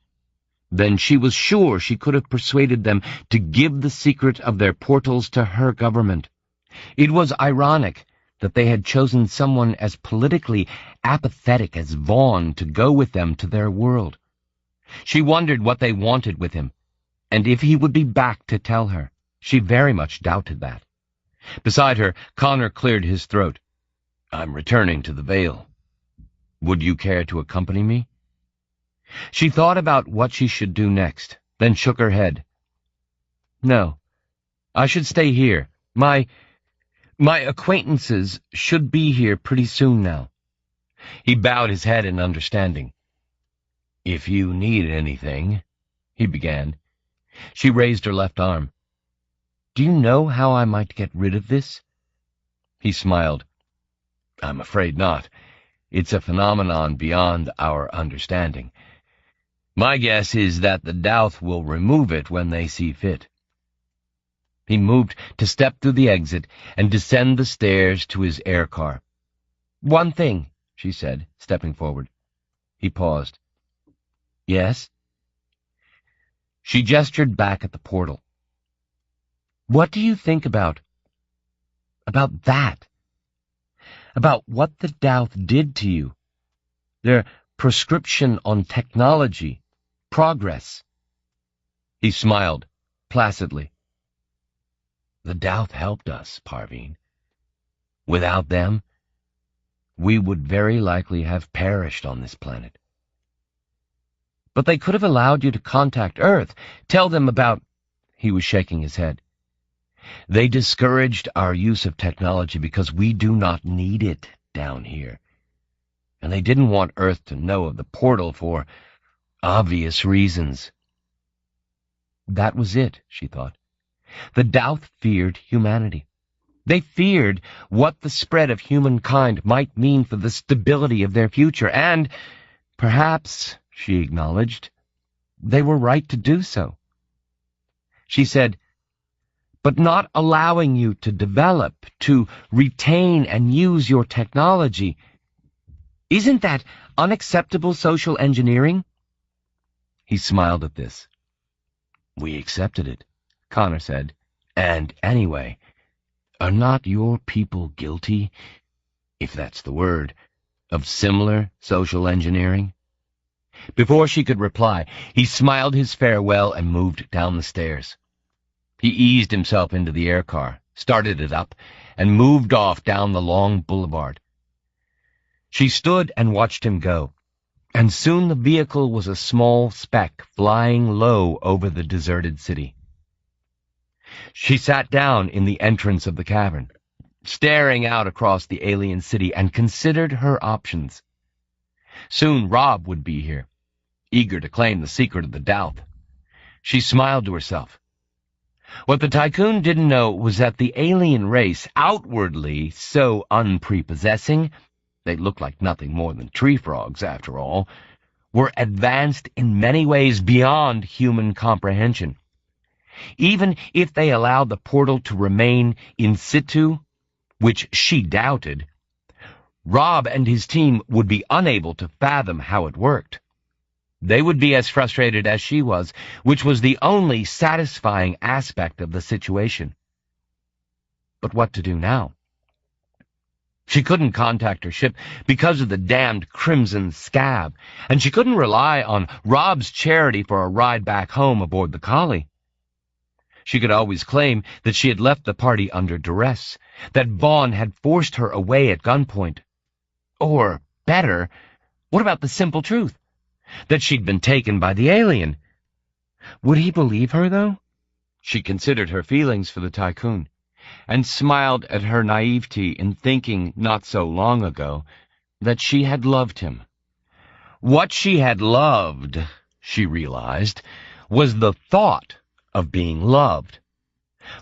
Then she was sure she could have persuaded them to give the secret of their portals to her government. It was ironic that they had chosen someone as politically apathetic as Vaughn to go with them to their world. She wondered what they wanted with him, and if he would be back to tell her. She very much doubted that. Beside her, Connor cleared his throat. "I'm returning to the Vale. Would you care to accompany me?" She thought about what she should do next, then shook her head. "No, I should stay here. My acquaintances should be here pretty soon now." He bowed his head in understanding. "If you need anything," he began. She raised her left arm. "Do you know how I might get rid of this?" He smiled. "I'm afraid not. It's a phenomenon beyond our understanding. My guess is that the Douth will remove it when they see fit." He moved to step through the exit and descend the stairs to his air car. "One thing," she said, stepping forward. He paused. "Yes?" She gestured back at the portal. "What do you think about that? About what the Douth did to you? Their prescription on technology, progress?" He smiled, placidly. "The Douth helped us, Parveen. Without them, we would very likely have perished on this planet." "But they could have allowed you to contact Earth, tell them about—" He was shaking his head. "They discouraged our use of technology because we do not need it down here. And they didn't want Earth to know of the portal for obvious reasons." That was it, she thought. The Douth feared humanity. They feared what the spread of humankind might mean for the stability of their future, and, perhaps, she acknowledged, they were right to do so. She said, "But not allowing you to develop, to retain and use your technology, isn't that unacceptable social engineering?" He smiled at this. "We accepted it," Connor said. "And anyway, are not your people guilty, if that's the word, of similar social engineering?" Before she could reply, he smiled his farewell and moved down the stairs. He eased himself into the air car, started it up, and moved off down the long boulevard. She stood and watched him go, and soon the vehicle was a small speck flying low over the deserted city. She sat down in the entrance of the cavern, staring out across the alien city, and considered her options. Soon Rob would be here, eager to claim the secret of the Douth. She smiled to herself. What the Tycoon didn't know was that the alien race, outwardly so unprepossessing, they looked like nothing more than tree frogs, after all, were advanced in many ways beyond human comprehension. Even if they allowed the portal to remain in situ, which she doubted, Rob and his team would be unable to fathom how it worked. They would be as frustrated as she was, which was the only satisfying aspect of the situation. But what to do now? She couldn't contact her ship because of the damned Crimson Scab, and she couldn't rely on Rob's charity for a ride back home aboard the Collie. She could always claim that she had left the party under duress, that Vaughn had forced her away at gunpoint. Or, better, what about the simple truth? That she'd been taken by the alien. Would he believe her, though? She considered her feelings for the Tycoon, and smiled at her naivety in thinking, not so long ago, that she had loved him. What she had loved, she realized, was the thought of being loved.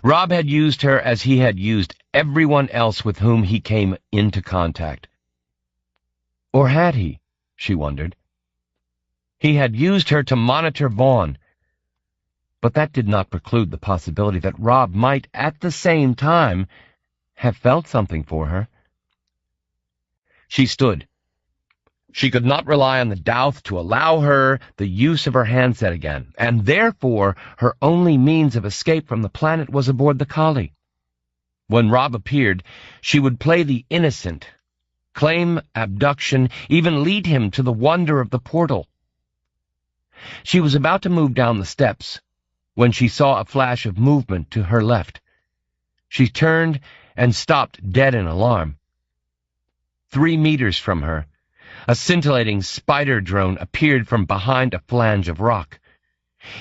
Rob had used her as he had used everyone else with whom he came into contact. Or had he, she wondered. He had used her to monitor Vaughn, but that did not preclude the possibility that Rob might, at the same time, have felt something for her. She stood. She could not rely on the Douth to allow her the use of her handset again, and therefore her only means of escape from the planet was aboard the Collie. When Rob appeared, she would play the innocent, claim abduction, even lead him to the wonder of the portal. She was about to move down the steps when she saw a flash of movement to her left. She turned and stopped dead in alarm. 3 meters from her, a scintillating spider drone appeared from behind a flange of rock.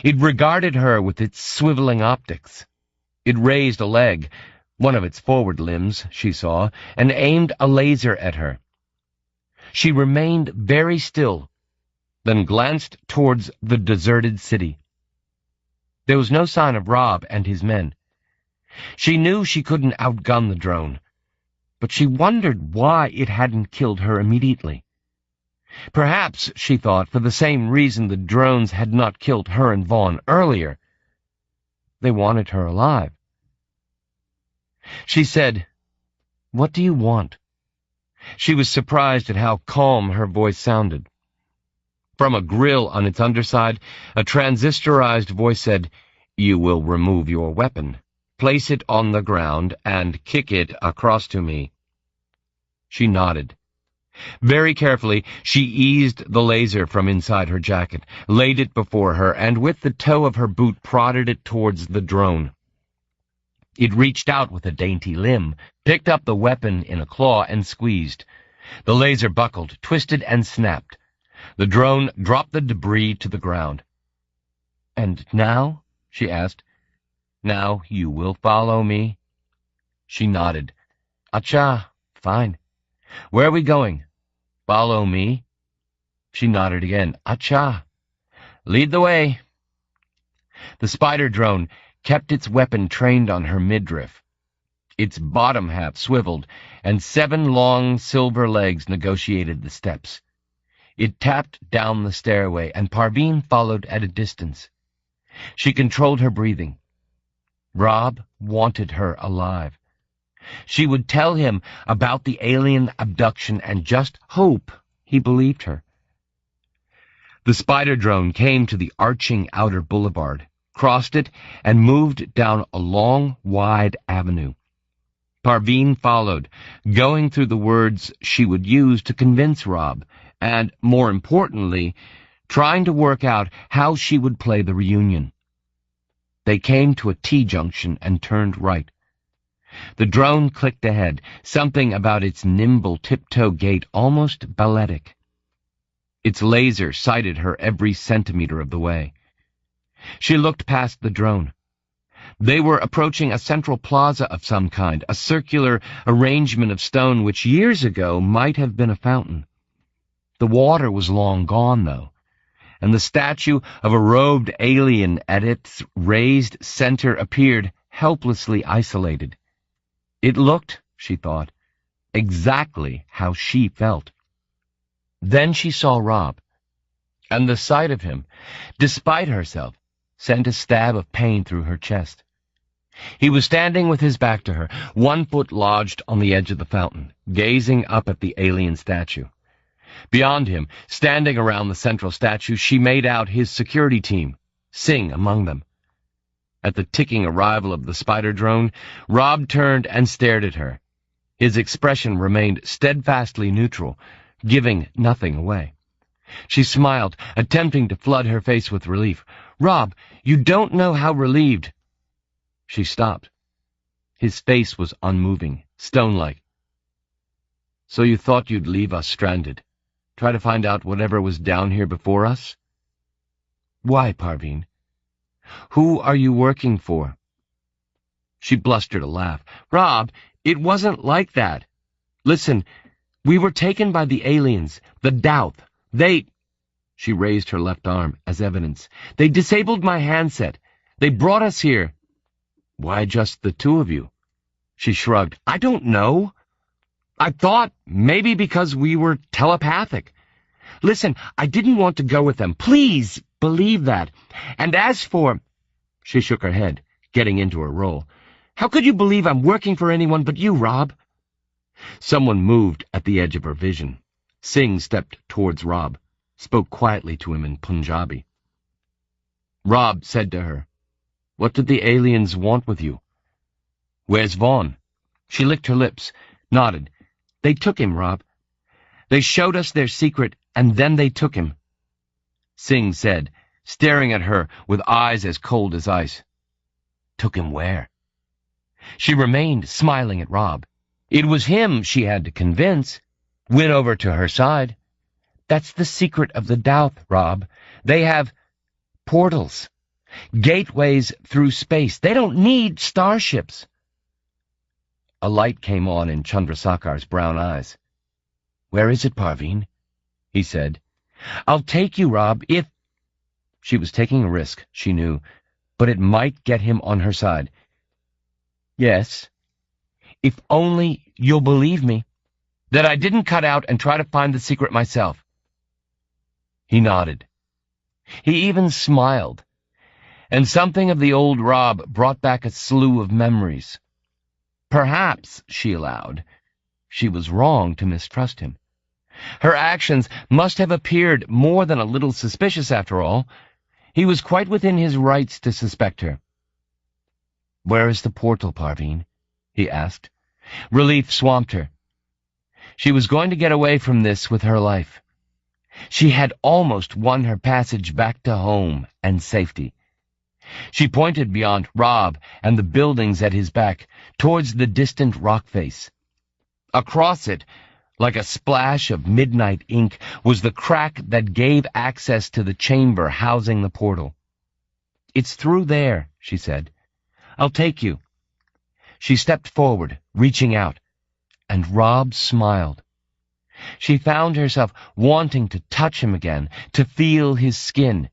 It regarded her with its swiveling optics. It raised a leg, one of its forward limbs, she saw, and aimed a laser at her. She remained very still, then glanced towards the deserted city. There was no sign of Rob and his men. She knew she couldn't outgun the drone, but she wondered why it hadn't killed her immediately. Perhaps, she thought, for the same reason the drones had not killed her and Vaughn earlier. They wanted her alive. She said, "What do you want?" She was surprised at how calm her voice sounded. From a grill on its underside, a transistorized voice said, "You will remove your weapon, place it on the ground, and kick it across to me." She nodded. Very carefully, she eased the laser from inside her jacket, laid it before her, and with the toe of her boot prodded it towards the drone. It reached out with a dainty limb, picked up the weapon in a claw, and squeezed. The laser buckled, twisted, and snapped. The drone dropped the debris to the ground. "And now?" she asked. "Now you will follow me?" She nodded. "Acha, fine. Where are we going?" "Follow me." She nodded again. "Acha. Lead the way." The spider drone kept its weapon trained on her midriff. Its bottom half swiveled, and 7 long silver legs negotiated the steps. It tapped down the stairway, and Parveen followed at a distance. She controlled her breathing. Rob wanted her alive. She would tell him about the alien abduction and just hope he believed her. The spider drone came to the arching outer boulevard, crossed it, and moved down a long, wide avenue. Parveen followed, going through the words she would use to convince Rob, and, more importantly, trying to work out how she would play the reunion. They came to a T-junction and turned right. The drone clicked ahead, something about its nimble tiptoe gait almost balletic. Its laser sighted her every centimeter of the way. She looked past the drone. They were approaching a central plaza of some kind, a circular arrangement of stone which years ago might have been a fountain. The water was long gone, though, and the statue of a robed alien at its raised center appeared helplessly isolated. It looked, she thought, exactly how she felt. Then she saw Rob, and the sight of him, despite herself, sent a stab of pain through her chest. He was standing with his back to her, one foot lodged on the edge of the fountain, gazing up at the alien statue. Beyond him, standing around the central statue, she made out his security team, Singh among them. At the ticking arrival of the spider drone, Rob turned and stared at her. His expression remained steadfastly neutral, giving nothing away. She smiled, attempting to flood her face with relief. "Rob, you don't know how relieved—" She stopped. His face was unmoving, stone-like. "So you thought you'd leave us stranded? Try to find out whatever was down here before us?" "Why, Parveen? Who are you working for?" She blustered a laugh. "Rob, it wasn't like that. Listen, we were taken by the aliens, the Douth. They—" She raised her left arm as evidence. "They disabled my handset. They brought us here." "Why just the two of you?" She shrugged. "I don't know. I thought maybe because we were telepathic. Listen, I didn't want to go with them. Please believe that. And as for—" She shook her head, getting into her role. "How could you believe I'm working for anyone but you, Rob?" Someone moved at the edge of her vision. Singh stepped towards Rob, spoke quietly to him in Punjabi. Rob said to her, "What did the aliens want with you?" "Where's Vaughn?" She licked her lips, nodded. "They took him, Rob. They showed us their secret, and then they took him." Singh said, staring at her with eyes as cold as ice. "Took him where?" She remained smiling at Rob. It was him she had to convince, win over to her side. "That's the secret of the Douth, Rob. They have portals, gateways through space. They don't need starships." A light came on in Chandrasekhar's brown eyes. "Where is it, Parveen?" he said. "I'll take you, Rob, if—" She was taking a risk, she knew, but it might get him on her side. "Yes, if only you'll believe me, that I didn't cut out and try to find the secret myself." He nodded. He even smiled, and something of the old Rob brought back a slew of memories. Perhaps, she allowed, she was wrong to mistrust him. Her actions must have appeared more than a little suspicious after all. He was quite within his rights to suspect her. "Where is the portal, Parveen?" he asked. Relief swamped her. She was going to get away from this with her life. She had almost won her passage back to home and safety. She pointed beyond Rob and the buildings at his back, towards the distant rock face. Across it, like a splash of midnight ink, was the crack that gave access to the chamber housing the portal. "It's through there," she said. "I'll take you." She stepped forward, reaching out, and Rob smiled. She found herself wanting to touch him again, to feel his skin.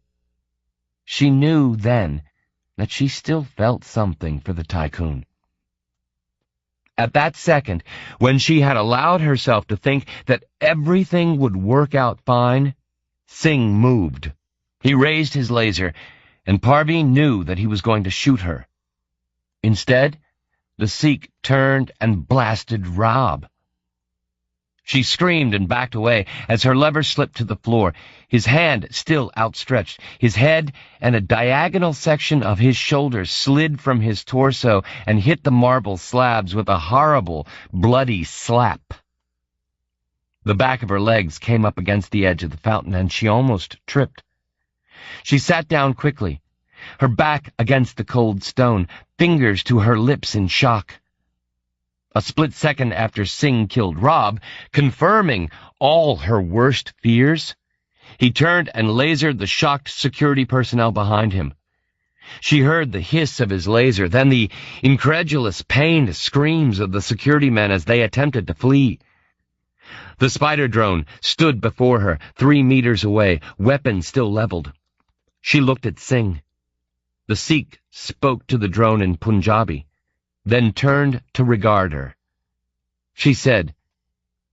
She knew then that she still felt something for the tycoon. At that second, when she had allowed herself to think that everything would work out fine, Singh moved. He raised his laser, and Parveen knew that he was going to shoot her. Instead, the Sikh turned and blasted Rob. She screamed and backed away as her lever slipped to the floor, his hand still outstretched. His head and a diagonal section of his shoulder slid from his torso and hit the marble slabs with a horrible, bloody slap. The back of her legs came up against the edge of the fountain, and she almost tripped. She sat down quickly, her back against the cold stone, fingers to her lips in shock. A split second after Singh killed Rob, confirming all her worst fears, he turned and lasered the shocked security personnel behind him. She heard the hiss of his laser, then the incredulous, pained screams of the security men as they attempted to flee. The spider drone stood before her, 3 meters away, weapon still leveled. She looked at Singh. The Sikh spoke to the drone in Punjabi, then turned to regard her. She said,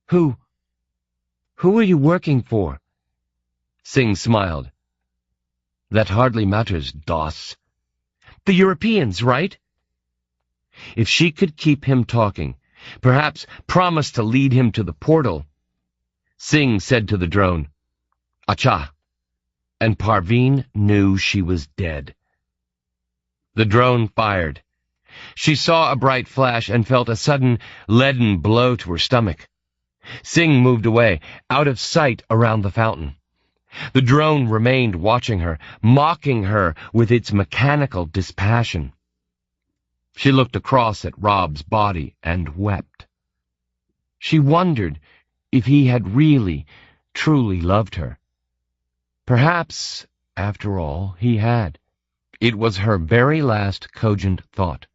Who are you working for?" Singh smiled. "That hardly matters, Doss." "The Europeans, right?" If she could keep him talking, perhaps promise to lead him to the portal. Singh said to the drone, "Acha," and Parveen knew she was dead. The drone fired. She saw a bright flash and felt a sudden leaden blow to her stomach. Singh moved away, out of sight around the fountain. The drone remained watching her, mocking her with its mechanical dispassion. She looked across at Rob's body and wept. She wondered if he had really, truly loved her. Perhaps, after all, he had. It was her very last cogent thought.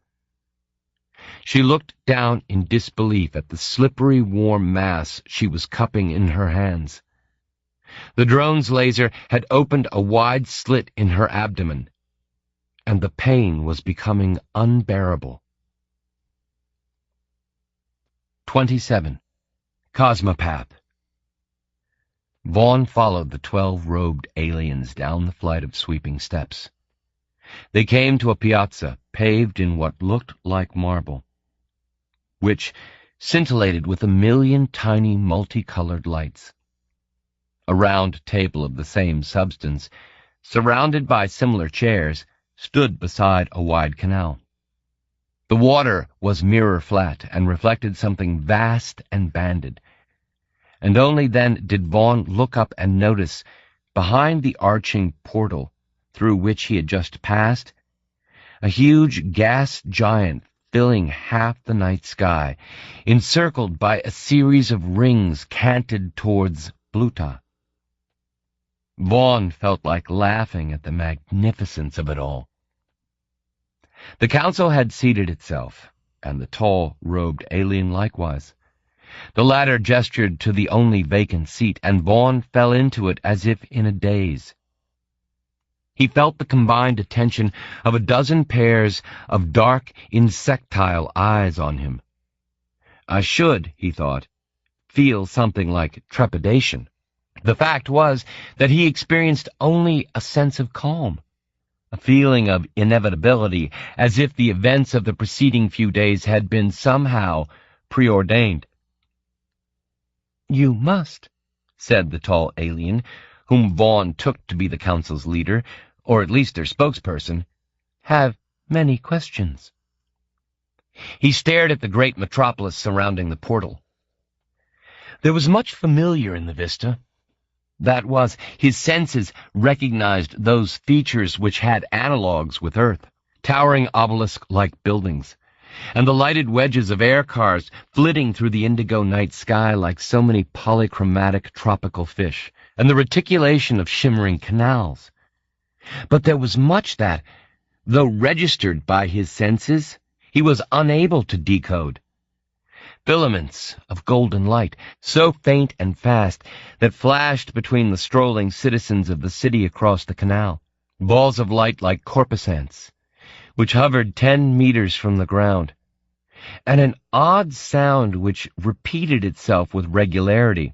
She looked down in disbelief at the slippery, warm mass she was cupping in her hands. The drone's laser had opened a wide slit in her abdomen, and the pain was becoming unbearable. 27. Cosmopath. Vaughn followed the 12-robed aliens down the flight of sweeping steps. They came to a piazza paved in what looked like marble, which scintillated with 1,000,000 tiny multicolored lights. A round table of the same substance, surrounded by similar chairs, stood beside a wide canal. The water was mirror-flat and reflected something vast and banded, and only then did Vaughn look up and notice, behind the arching portal through which he had just passed, a huge gas giant filling half the night sky, encircled by a series of rings canted towards Bluta. Vaughn felt like laughing at the magnificence of it all. The council had seated itself, and the tall, robed alien likewise. The latter gestured to the only vacant seat, and Vaughn fell into it as if in a daze. He felt the combined attention of a dozen pairs of dark, insectile eyes on him. I should, he thought, feel something like trepidation. The fact was that he experienced only a sense of calm, a feeling of inevitability, as if the events of the preceding few days had been somehow preordained. "You must," said the tall alien, whom Vaughn took to be the council's leader, or at least their spokesperson, "have many questions." He stared at the great metropolis surrounding the portal. There was much familiar in the vista. That was, his senses recognized those features which had analogues with Earth, towering obelisk-like buildings, and the lighted wedges of air cars flitting through the indigo night sky like so many polychromatic tropical fish, and the reticulation of shimmering canals. But there was much that, though registered by his senses, he was unable to decode. Filaments of golden light, so faint and fast, that flashed between the strolling citizens of the city across the canal. Balls of light like corpusants, which hovered 10 meters from the ground. And an odd sound which repeated itself with regularity.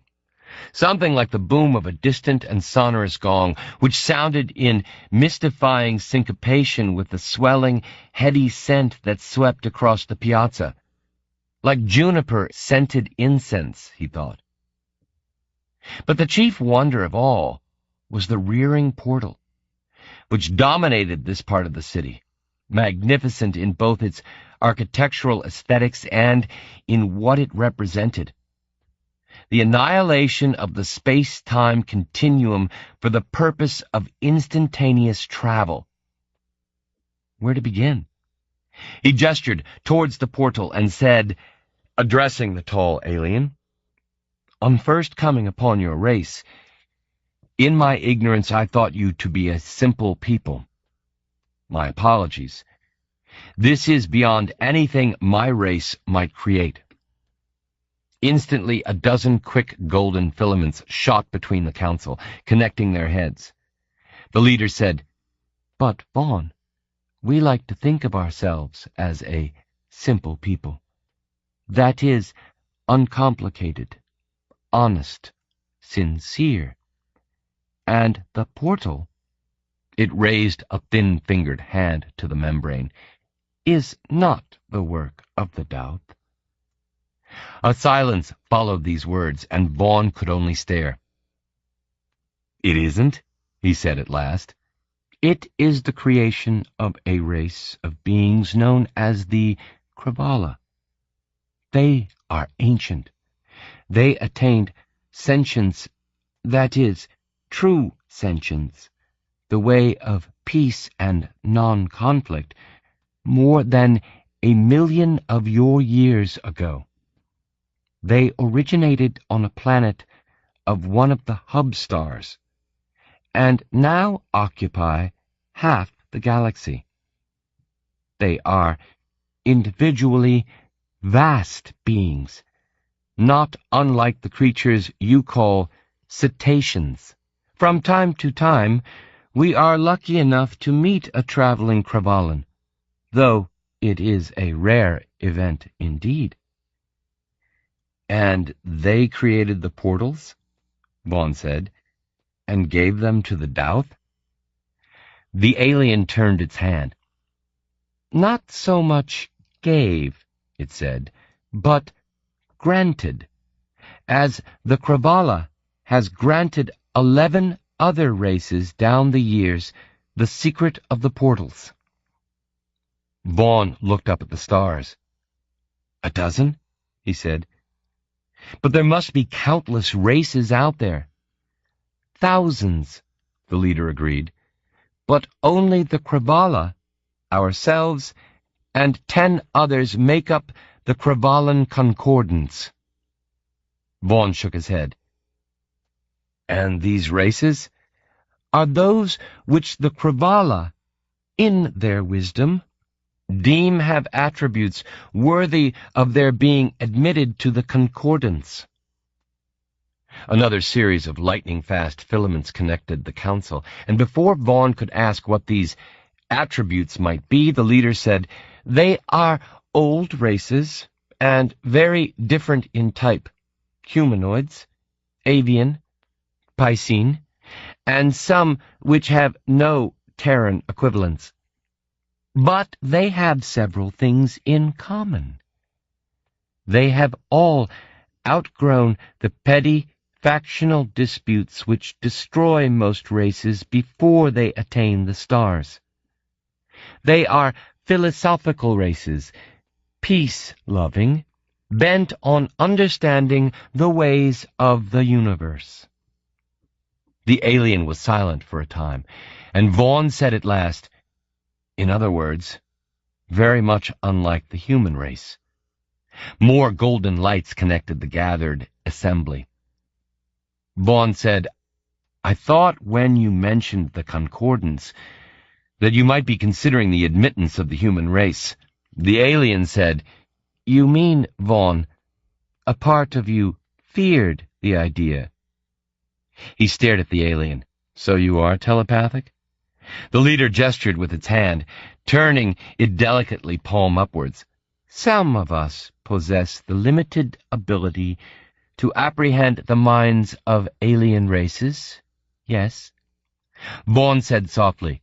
Something like the boom of a distant and sonorous gong, which sounded in mystifying syncopation with the swelling, heady scent that swept across the piazza. Like juniper-scented incense, he thought. But the chief wonder of all was the rearing portal, which dominated this part of the city, magnificent in both its architectural aesthetics and in what it represented. The annihilation of the space-time continuum for the purpose of instantaneous travel. Where to begin? He gestured towards the portal and said, addressing the tall alien, "On first coming upon your race, in my ignorance I thought you to be a simple people. My apologies. This is beyond anything my race might create." Instantly, a dozen quick golden filaments shot between the council, connecting their heads. The leader said, "But, Vaughn, we like to think of ourselves as a simple people. That is, uncomplicated, honest, sincere. And the portal," it raised a thin-fingered hand to the membrane, "is not the work of the doubt." A silence followed these words, and Vaughn could only stare. "It isn't?" he said at last. "It is the creation of a race of beings known as the Kravala. They are ancient. They attained sentience, that is, true sentience, the way of peace and non-conflict, more than 1,000,000 of your years ago. They originated on a planet of one of the hub stars, and now occupy half the galaxy. They are individually vast beings, not unlike the creatures you call cetaceans. From time to time, we are lucky enough to meet a traveling Kravalan, though it is a rare event indeed." "And they created the portals," Vaughn said, "and gave them to the Douth?" The alien turned its hand. "Not so much gave," it said, "but granted, as the Kravala has granted 11 other races down the years the secret of the portals." Vaughn looked up at the stars. "A dozen?" he said. "But there must be countless races out there." "Thousands," the leader agreed. "But only the Kravala, ourselves, and 10 others make up the Kravalan Concordance." Vaughn shook his head. "And these races?" "Are those which the Kravala, in their wisdom, deem have attributes worthy of their being admitted to the concordance." Another series of lightning-fast filaments connected the council, and before Vaughn could ask what these attributes might be, the leader said, "They are old races, and very different in type. Humanoids, avian, Piscine, and some which have no Terran equivalents. But they have several things in common. They have all outgrown the petty factional disputes which destroy most races before they attain the stars. They are philosophical races, peace-loving, bent on understanding the ways of the universe." The alien was silent for a time, and Vaughn said at last, "In other words, very much unlike the human race." More golden lights connected the gathered assembly. Vaughn said, "I thought when you mentioned the concordance that you might be considering the admittance of the human race." The alien said, "You mean, Vaughn, a part of you feared the idea?" He stared at the alien. "So you are telepathic?" The leader gestured with its hand, turning it delicately palm upwards. "Some of us possess the limited ability to apprehend the minds of alien races, yes." Vaughn said softly,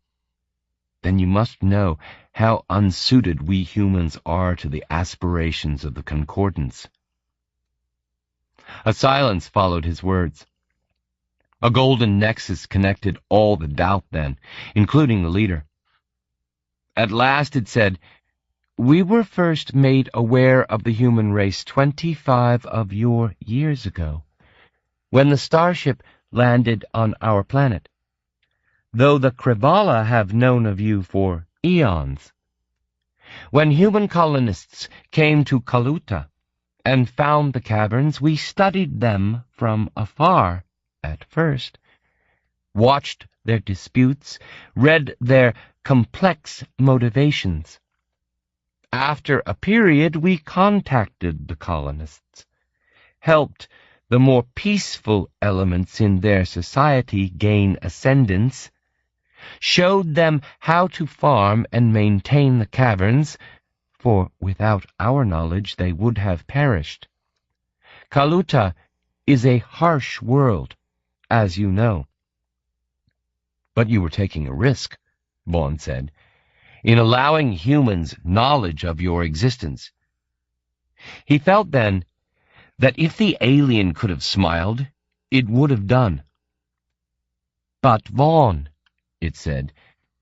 "Then you must know how unsuited we humans are to the aspirations of the concordance." A silence followed his words. A golden nexus connected all the doubt then, including the leader. At last it said, "We were first made aware of the human race 25 of your years ago, when the starship landed on our planet, though the Krivala have known of you for eons. When human colonists came to Kaluta and found the caverns, we studied them from afar at first, watched their disputes, read their complex motivations. After a period, we contacted the colonists, helped the more peaceful elements in their society gain ascendance, showed them how to farm and maintain the caverns, for without our knowledge they would have perished. Kaluta is a harsh world, as you know." "But you were taking a risk," Vaughn said, "in allowing humans knowledge of your existence." He felt then that if the alien could have smiled, it would have done. "But, Vaughn," it said,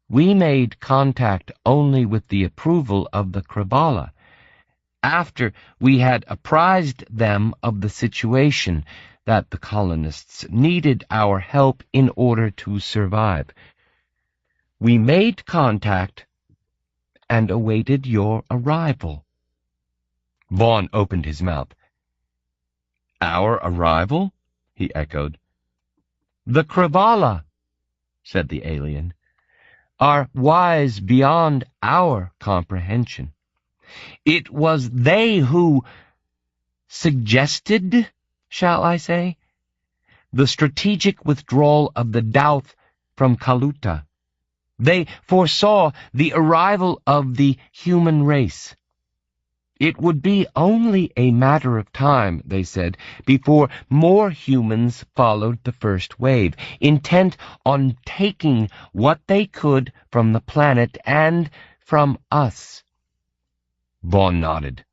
"we made contact only with the approval of the Krivala, after we had apprised them of the situation, that the colonists needed our help in order to survive. We made contact and awaited your arrival." Vaughn opened his mouth. "Our arrival?" he echoed. "The Krivala," said the alien, "are wise beyond our comprehension. It was they who suggested, shall I say, the strategic withdrawal of the Dauth from Kaluta. They foresaw the arrival of the human race. It would be only a matter of time, they said, before more humans followed the first wave, intent on taking what they could from the planet and from us." Vaughn nodded.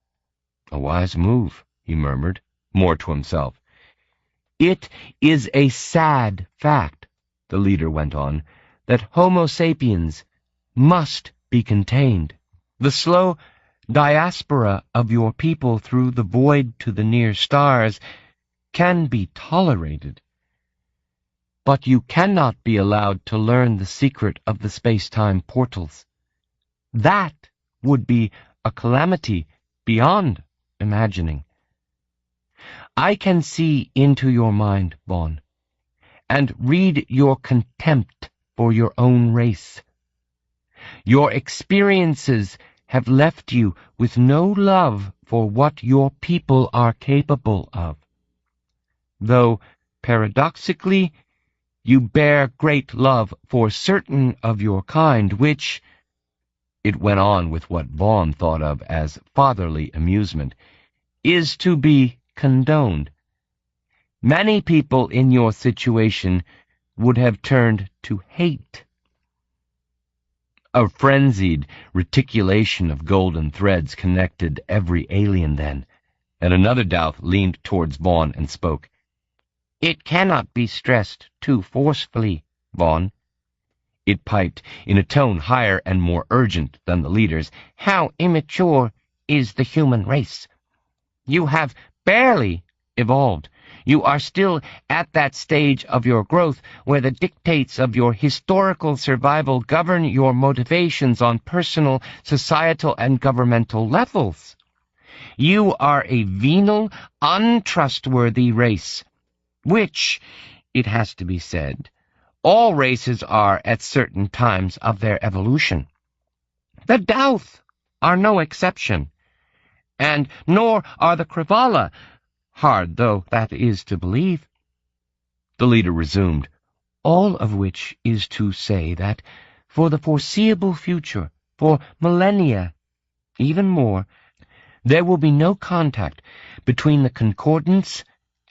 "A wise move," he murmured, more to himself. "It is a sad fact," the leader went on, "that Homo sapiens must be contained. The slow diaspora of your people through the void to the near stars can be tolerated, but you cannot be allowed to learn the secret of the space-time portals. That would be a calamity beyond imagining. I can see into your mind, Vaughn, and read your contempt for your own race. Your experiences have left you with no love for what your people are capable of. Though Paradoxically, you bear great love for certain of your kind, which," it went on with what Vaughan thought of as fatherly amusement, "is to be condoned. Many people in your situation would have turned to hate." A frenzied reticulation of golden threads connected every alien then, and another Douth leaned towards Vaughan and spoke. "It cannot be stressed too forcefully, Vaughan," it piped in a tone higher and more urgent than the leader's, "how immature is the human race. You have barely evolved. You are still at that stage of your growth where the dictates of your historical survival govern your motivations on personal, societal, and governmental levels. You are a venal, untrustworthy race, which, it has to be said, all races are at certain times of their evolution. The Douth are no exception, and nor are the Krivala, hard though that is to believe." The leader resumed, "All of which is to say that for the foreseeable future, for millennia, even more, there will be no contact between the Concordants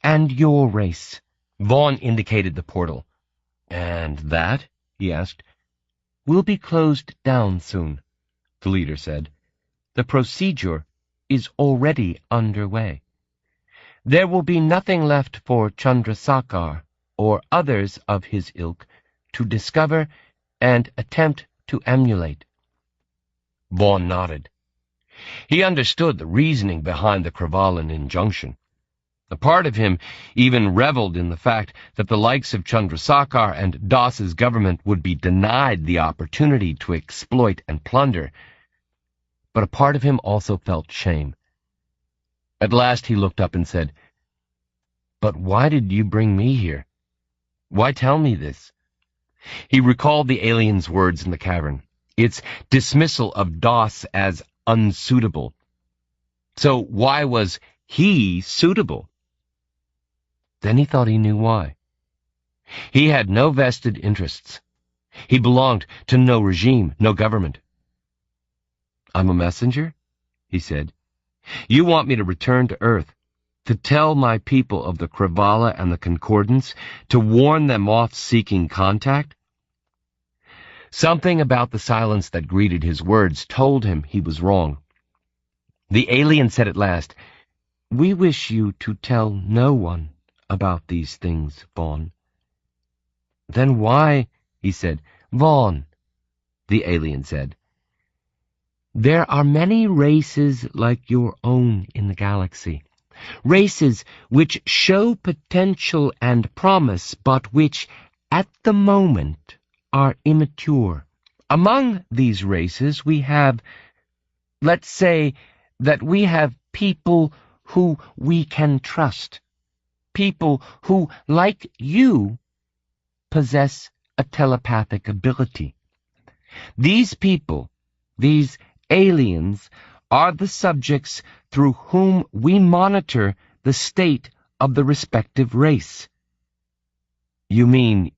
and your race." Vaughan indicated the portal. "And that," he asked. "Will be closed down soon," the leader said. "The procedure is already underway. There will be nothing left for Chandrasekhar or others of his ilk to discover and attempt to emulate." Vaughan nodded. He understood the reasoning behind the Krivalan injunction. A part of him even reveled in the fact that the likes of Chandrasekhar and Das's government would be denied the opportunity to exploit and plunder. But a part of him also felt shame. At last he looked up and said, "But why did you bring me here? Why tell me this?" He recalled the alien's words in the cavern, its dismissal of Das as unsuitable. So why was he suitable? Then he thought he knew why. He had no vested interests. He belonged to no regime, no government. "I'm a messenger," he said. "You want me to return to Earth, to tell my people of the Krivala and the Concordants, to warn them off seeking contact?" Something about the silence that greeted his words told him he was wrong. The alien said at last, "We wish you to tell no one about these things, Vaughan." "Then why?" he said. "Vaughan," the alien said, "there are many races like your own in the galaxy. Races which show potential and promise, but which, at the moment, are immature. Among these races we have, let's say, that we have people who we can trust. People who, like you, possess a telepathic ability. These people, these aliens, are the subjects through whom we monitor the state of the respective race." "You mean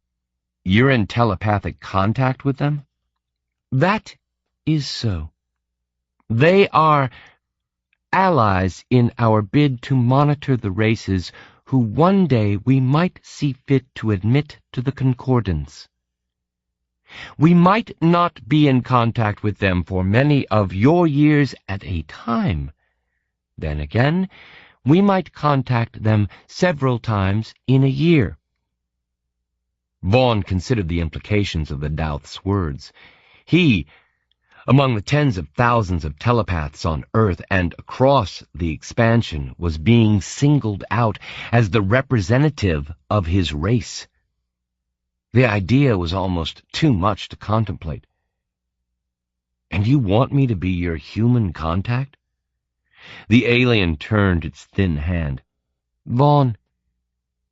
you're in telepathic contact with them?" "That is so. They are allies in our bid to monitor the races who one day we might see fit to admit to the Concordance. We might not be in contact with them for many of your years at a time. Then again, we might contact them several times in a year." Vaughan considered the implications of the Douth's words. He, among the tens of thousands of telepaths on Earth and across the expansion, was being singled out as the representative of his race. The idea was almost too much to contemplate. "And you want me to be your human contact?" The alien turned its thin hand. "Vaughan,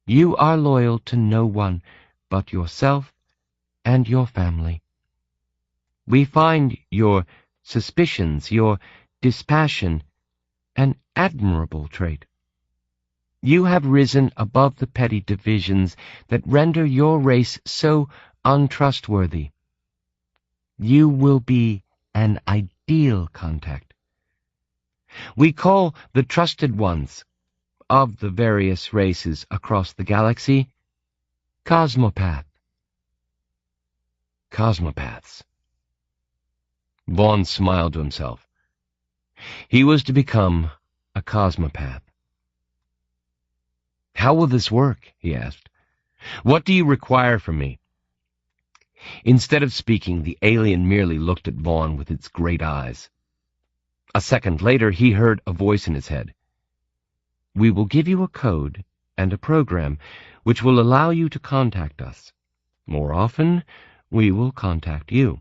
you are loyal to no one but yourself and your family. We find your suspicions, your dispassion, an admirable trait. You have risen above the petty divisions that render your race so untrustworthy. You will be an ideal contact. We call the trusted ones of the various races across the galaxy Cosmopath. Cosmopaths. Vaughn smiled to himself. He was to become a cosmopath. How will this work? He asked. What do you require from me? Instead of speaking, the alien merely looked at Vaughn with its great eyes. A second later, he heard a voice in his head. We will give you a code and a program which will allow you to contact us. More often, we will contact you.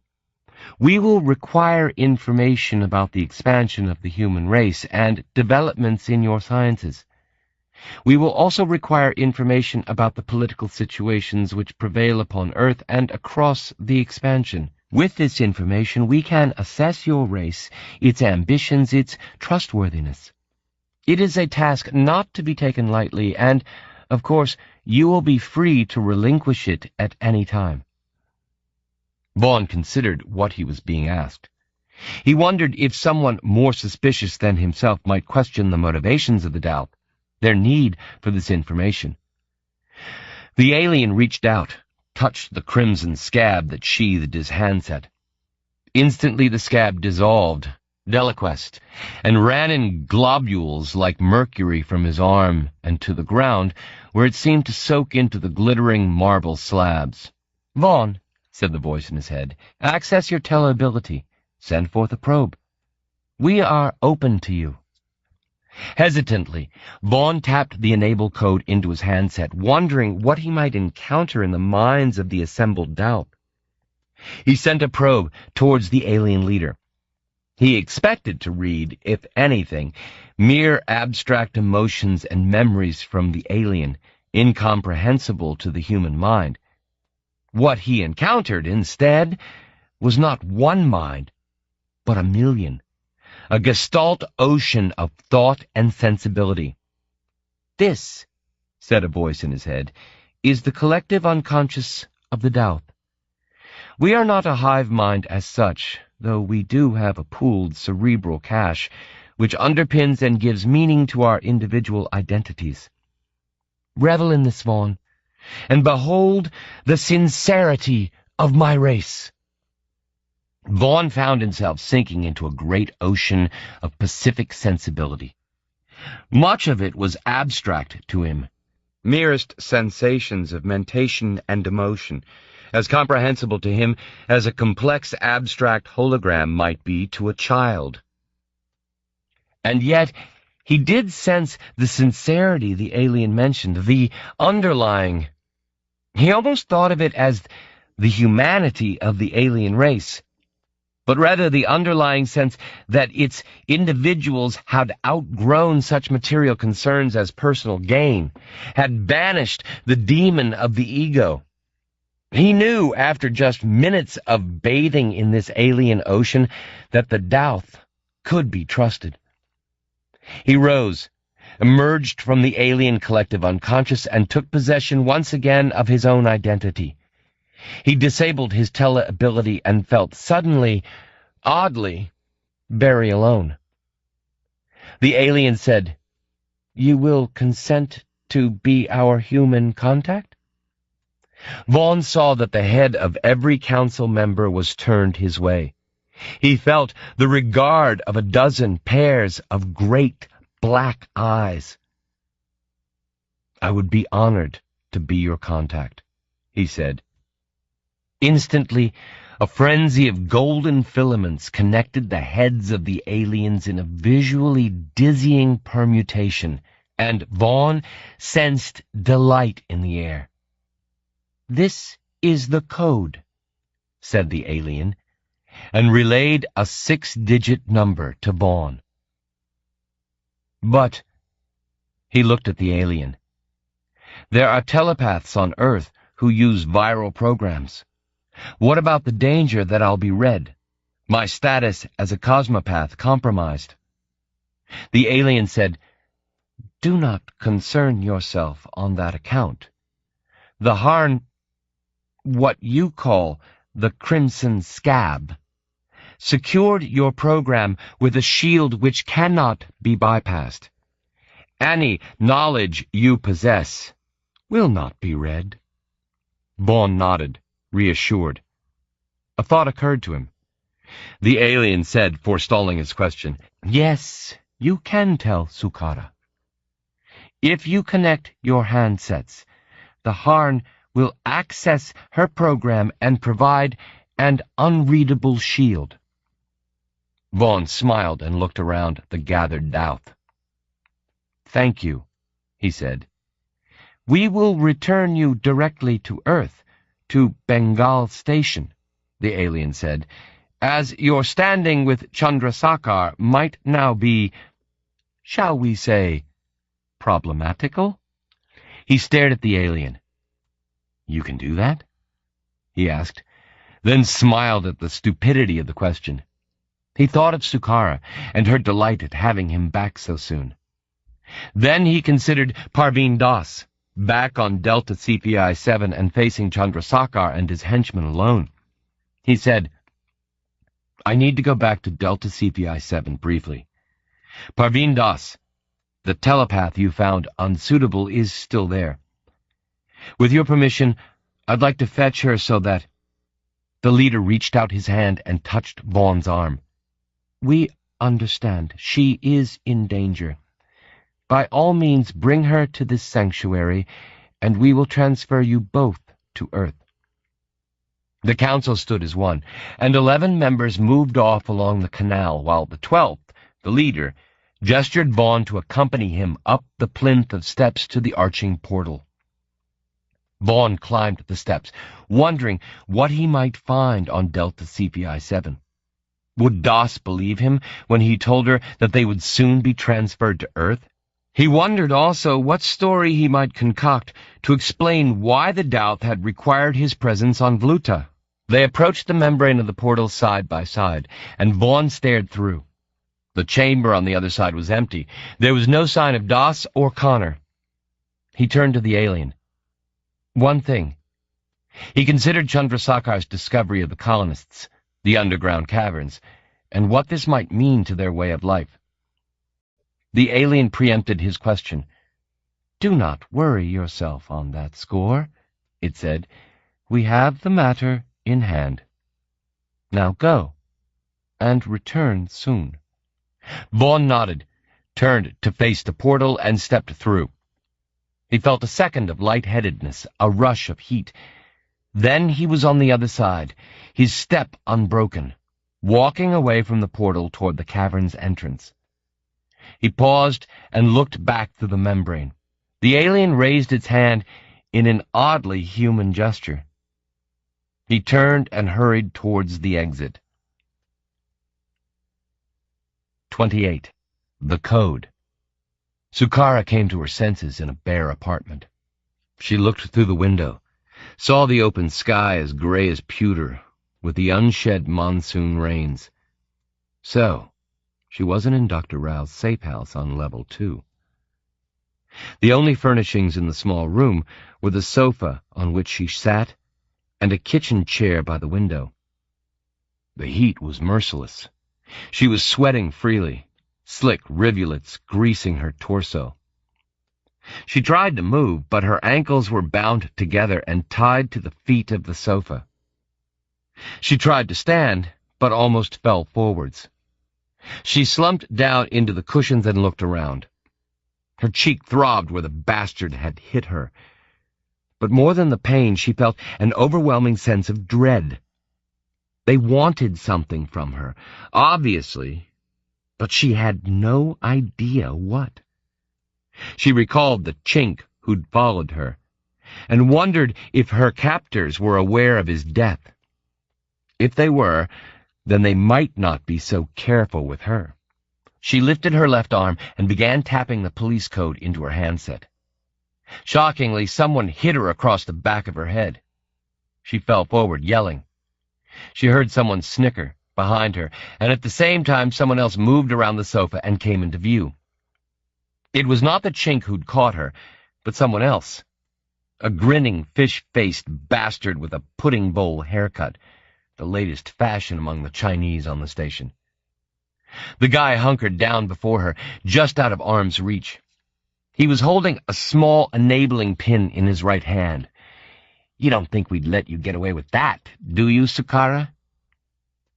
We will require information about the expansion of the human race and developments in your sciences. We will also require information about the political situations which prevail upon Earth and across the expansion. With this information, we can assess your race, its ambitions, its trustworthiness. It is a task not to be taken lightly, and, of course, you will be free to relinquish it at any time. Vaughn considered what he was being asked. He wondered if someone more suspicious than himself might question the motivations of the Tao, their need for this information. The alien reached out, touched the crimson scab that sheathed his handset. Instantly the scab dissolved, deliquesced, and ran in globules like mercury from his arm and to the ground, where it seemed to soak into the glittering marble slabs. Vaughn, said the voice in his head, access your teleability. Send forth a probe. We are open to you. Hesitantly, Vaughn tapped the enable code into his handset, wondering what he might encounter in the minds of the assembled Tao. He sent a probe towards the alien leader. He expected to read, if anything, mere abstract emotions and memories from the alien, incomprehensible to the human mind. What he encountered, instead, was not one mind, but a million. A gestalt ocean of thought and sensibility. This, said a voice in his head, is the collective unconscious of the Tao. We are not a hive mind as such, though we do have a pooled cerebral cache, which underpins and gives meaning to our individual identities. Revel in this, Vaughn, and behold the sincerity of my race. Vaughn found himself sinking into a great ocean of pacific sensibility. Much of it was abstract to him, merest sensations of mentation and emotion, as comprehensible to him as a complex abstract hologram might be to a child. And yet he did sense the sincerity the alien mentioned, the underlying. He almost thought of it as the humanity of the alien race, but rather the underlying sense that its individuals had outgrown such material concerns as personal gain, had banished the demon of the ego. He knew, after just minutes of bathing in this alien ocean, that the Tao could be trusted. He rose, emerged from the alien collective unconscious, and took possession once again of his own identity. He disabled his teleability and felt suddenly, oddly, very alone. The alien said, "You will consent to be our human contact?" Vaughn saw that the head of every council member was turned his way. He felt the regard of a dozen pairs of great black eyes. "I would be honored to be your contact," he said. Instantly, a frenzy of golden filaments connected the heads of the aliens in a visually dizzying permutation, and Vaughn sensed delight in the air. "This is the code," said the alien, and relayed a 6-digit number to Vaughn. "But," he looked at the alien, "there are telepaths on Earth who use viral programs. What about the danger that I'll be read? My status as a cosmopath compromised?" The alien said, Do not concern yourself on that account. The Harn, what you call the Crimson Scab, secured your program with a shield which cannot be bypassed. Any knowledge you possess will not be read. Vaughn nodded, reassured. A thought occurred to him. The alien said, forestalling his question, "Yes, you can tell Sukara. If you connect your handsets, the Harn will access her program and provide an unreadable shield." Vaughn smiled and looked around the gathered Douth. "Thank you," he said. "We will return you directly to Earth, to Bengal Station," the alien said, "as your standing with Chandrasekhar might now be, shall we say, problematical?" He stared at the alien. "You can do that?" he asked, then smiled at the stupidity of the question. He thought of Sukara and her delight at having him back so soon. Then he considered Parveen Das, back on Delta CPI-7 and facing Chandrasekhar and his henchmen alone. He said, "I need to go back to Delta CPI-7 briefly. Parveen Das, the telepath you found unsuitable, is still there. With your permission, I'd like to fetch her so that—" The leader reached out his hand and touched Vaughn's arm. "We understand. She is in danger. By all means, bring her to this sanctuary, and we will transfer you both to Earth." The council stood as one, and 11 members moved off along the canal, while the 12th, the leader, gestured Vaughn to accompany him up the plinth of steps to the arching portal. Vaughn climbed the steps, wondering what he might find on Delta CPI-7. Would Das believe him when he told her that they would soon be transferred to Earth? He wondered also what story he might concoct to explain why the Douth had required his presence on Vluta. They approached the membrane of the portal side by side, and Vaughn stared through. The chamber on the other side was empty. There was no sign of Das or Connor. He turned to the alien. One thing. He considered Chandrasekhar's discovery of the colonists, the underground caverns, and what this might mean to their way of life. The alien preempted his question. "Do not worry yourself on that score," it said. "We have the matter in hand. Now go, and return soon." Vaughn nodded, turned to face the portal, and stepped through. He felt a second of lightheadedness, a rush of heat. Then he was on the other side, his step unbroken, walking away from the portal toward the cavern's entrance. He paused and looked back through the membrane. The alien raised its hand in an oddly human gesture. He turned and hurried towards the exit. 28. The Code. Sukara came to her senses in a bare apartment. She looked through the window, saw the open sky as gray as pewter, with the unshed monsoon rains. So, she wasn't in Dr. Rao's safe house on level 2. The only furnishings in the small room were the sofa on which she sat and a kitchen chair by the window. The heat was merciless. She was sweating freely, slick rivulets greasing her torso. She tried to move, but her ankles were bound together and tied to the feet of the sofa. She tried to stand, but almost fell forwards. She slumped down into the cushions and looked around. Her cheek throbbed where the bastard had hit her. But more than the pain, she felt an overwhelming sense of dread. They wanted something from her, obviously, but she had no idea what. She recalled the Chink who'd followed her, and wondered if her captors were aware of his death. If they were, then they might not be so careful with her. She lifted her left arm and began tapping the police code into her handset. Shockingly, someone hit her across the back of her head. She fell forward, yelling. She heard someone snicker behind her, and at the same time someone else moved around the sofa and came into view. It was not the chink who'd caught her, but someone else. A grinning, fish-faced bastard with a pudding bowl haircut, the latest fashion among the Chinese on the station. The guy hunkered down before her, just out of arm's reach. He was holding a small enabling pin in his right hand. "You don't think we'd let you get away with that, do you, Sukara?"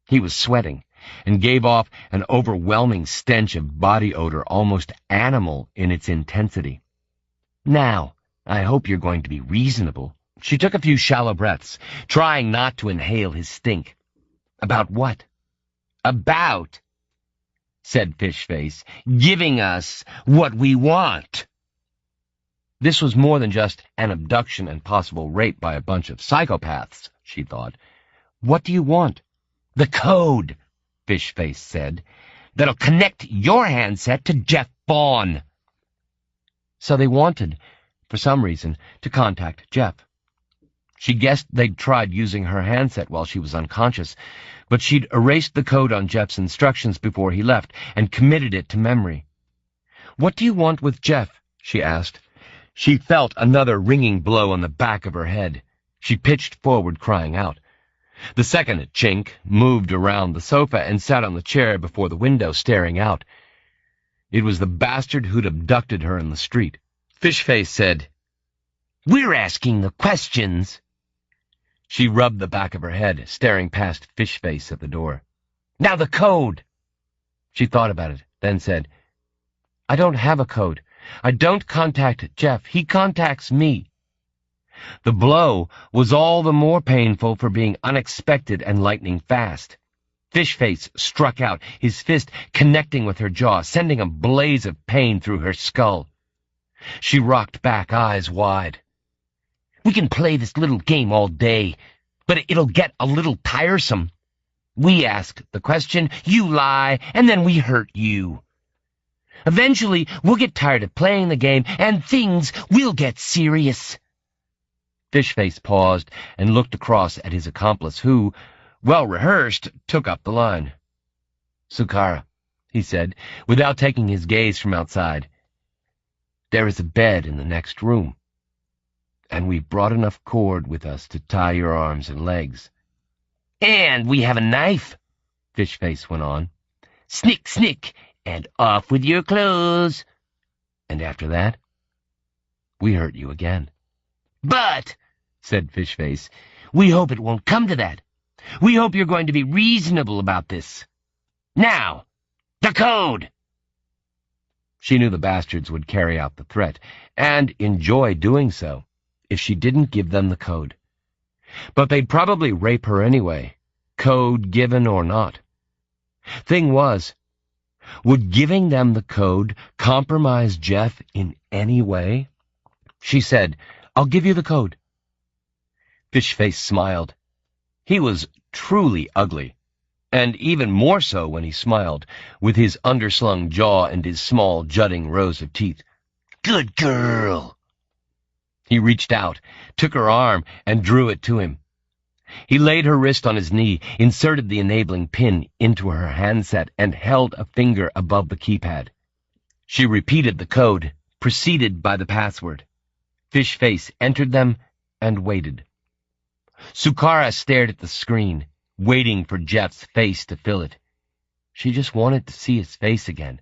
He was sweating, and gave off an overwhelming stench of body odor, almost animal in its intensity. "Now, I hope you're going to be reasonable." She took a few shallow breaths, trying not to inhale his stink. "About what?" "About," said Fishface, "giving us what we want." This was more than just an abduction and possible rape by a bunch of psychopaths, she thought. "What do you want?" "The code," Fishface said, "that'll connect your handset to Jeff Vaughn." So they wanted, for some reason, to contact Jeff. She guessed they'd tried using her handset while she was unconscious, but she'd erased the code on Jeff's instructions before he left and committed it to memory. "What do you want with Jeff?" she asked. She felt another ringing blow on the back of her head. She pitched forward, crying out. The second chink moved around the sofa and sat on the chair before the window, staring out. It was the bastard who'd abducted her in the street. Fishface said, "We're asking the questions." She rubbed the back of her head, staring past Fishface at the door. "Now the code." She thought about it, then said, "I don't have a code. I don't contact Jeff. He contacts me." The blow was all the more painful for being unexpected and lightning fast. Fishface struck out, his fist connecting with her jaw, sending a blaze of pain through her skull. She rocked back, eyes wide. "We can play this little game all day, but it'll get a little tiresome. We ask the question, you lie, and then we hurt you. Eventually, we'll get tired of playing the game, and things will get serious." Fishface paused and looked across at his accomplice, who, well-rehearsed, took up the line. "Sukara," he said, without taking his gaze from outside, "there is a bed in the next room, and we've brought enough cord with us to tie your arms and legs." "And we have a knife," Fishface went on. "Snick, snick, and off with your clothes. And after that, we hurt you again." "But," said Fishface, "we hope it won't come to that. We hope you're going to be reasonable about this. Now, the code!" She knew the bastards would carry out the threat, and enjoy doing so, if she didn't give them the code. But they'd probably rape her anyway, code given or not. Thing was, would giving them the code compromise Jeff in any way? She said, "I'll give you the code." Fishface smiled. He was truly ugly, and even more so when he smiled, with his underslung jaw and his small, jutting rows of teeth. "Good girl." He reached out, took her arm, and drew it to him. He laid her wrist on his knee, inserted the enabling pin into her handset, and held a finger above the keypad. She repeated the code, preceded by the password. Fishface entered them and waited. Sukara stared at the screen, waiting for Jeff's face to fill it. She just wanted to see his face again.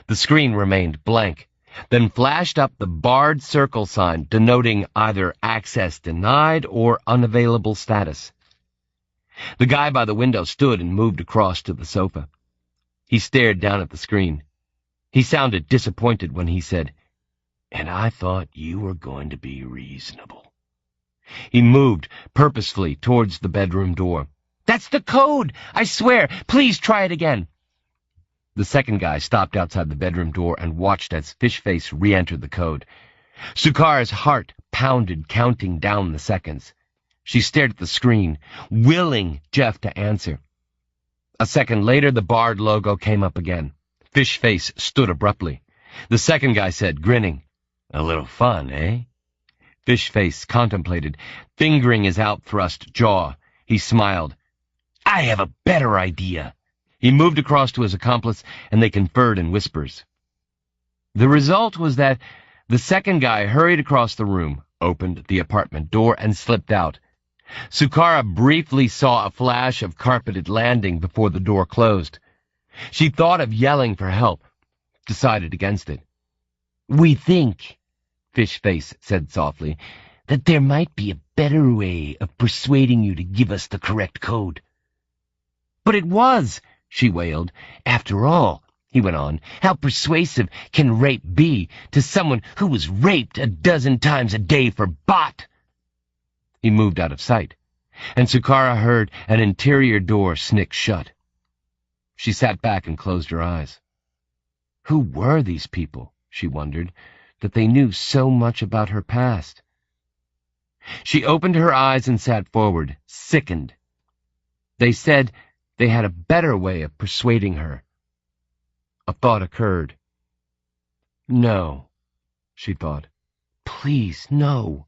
The screen remained blank, then flashed up the barred circle sign denoting either access denied or unavailable status. The guy by the window stood and moved across to the sofa. He stared down at the screen. He sounded disappointed when he said, "And I thought you were going to be reasonable." He moved purposefully towards the bedroom door. "That's the code! I swear! Please try it again!" The second guy stopped outside the bedroom door and watched as Fishface re-entered the code. Sukara's heart pounded, counting down the seconds. She stared at the screen, willing Jeff to answer. A second later, the barred logo came up again. Fishface stood abruptly. The second guy said, grinning, "A little fun, eh?" Fishface contemplated, fingering his out-thrust jaw. He smiled. "I have a better idea." He moved across to his accomplice, and they conferred in whispers. The result was that the second guy hurried across the room, opened the apartment door, and slipped out. Sukara briefly saw a flash of carpeted landing before the door closed. She thought of yelling for help, decided against it. "We think," Fishface said softly, "that there might be a better way of persuading you to give us the correct code." "But it was," she wailed. "After all," he went on, "how persuasive can rape be to someone who was raped a dozen times a day for bot?" He moved out of sight, and Sukara heard an interior door snick shut. She sat back and closed her eyes. Who were these people, she wondered, that they knew so much about her past? She opened her eyes and sat forward, sickened. They said they had a better way of persuading her. A thought occurred. No, she thought. Please, no.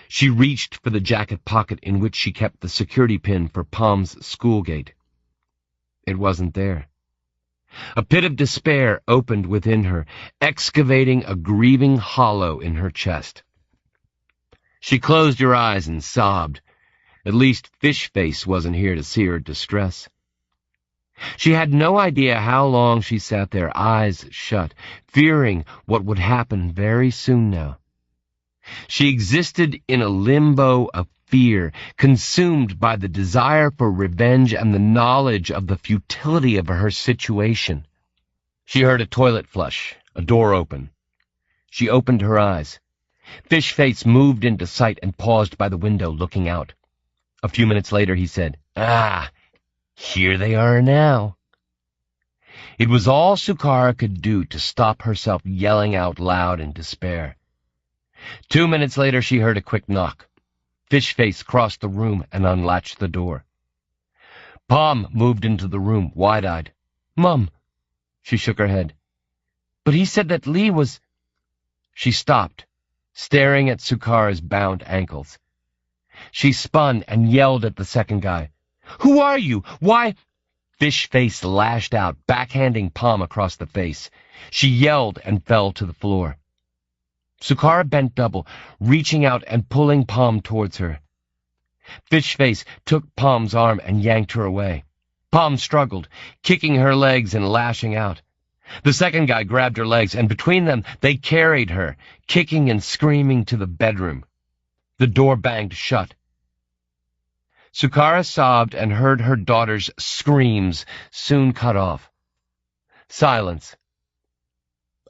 She reached for the jacket pocket in which she kept the security pin for Palm's school gate. It wasn't there. A pit of despair opened within her, excavating a grieving hollow in her chest. She closed her eyes and sobbed. At least Fishface wasn't here to see her distress. She had no idea how long she sat there, eyes shut, fearing what would happen very soon now. She existed in a limbo of fear, consumed by the desire for revenge and the knowledge of the futility of her situation. She heard a toilet flush, a door open. She opened her eyes. Fishface moved into sight and paused by the window, looking out. A few minutes later he said, "Ah, here they are now." It was all Sukara could do to stop herself yelling out loud in despair. 2 minutes later she heard a quick knock. Fishface crossed the room and unlatched the door. Palm moved into the room, wide-eyed. "Mum," she shook her head. "But he said that Lee was—" She stopped, staring at Sukara's bound ankles. She spun and yelled at the second guy. "Who are you? Why—" Fishface lashed out, backhanding Palm across the face. She yelled and fell to the floor. Sukara bent double, reaching out and pulling Palm towards her. Fishface took Palm's arm and yanked her away. Palm struggled, kicking her legs and lashing out. The second guy grabbed her legs, and between them they carried her, kicking and screaming, to the bedroom. The door banged shut. Sukara sobbed and heard her daughter's screams, soon cut off. Silence.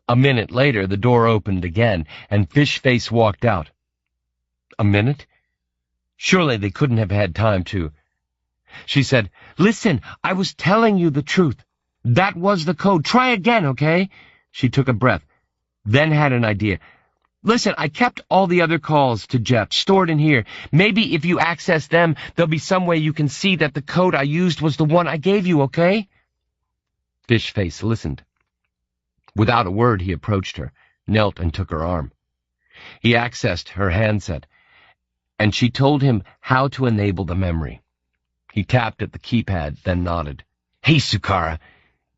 A minute later, the door opened again, and Fishface walked out. A minute? Surely they couldn't have had time to. She said, "Listen, I was telling you the truth. That was the code. Try again, okay?" She took a breath, then had an idea. "Listen, I kept all the other calls to Jeff stored in here. Maybe if you access them, there'll be some way you can see that the code I used was the one I gave you, okay?" Fishface listened. Without a word, he approached her, knelt and took her arm. He accessed her handset, and she told him how to enable the memory. He tapped at the keypad, then nodded. "Hey, Sukara,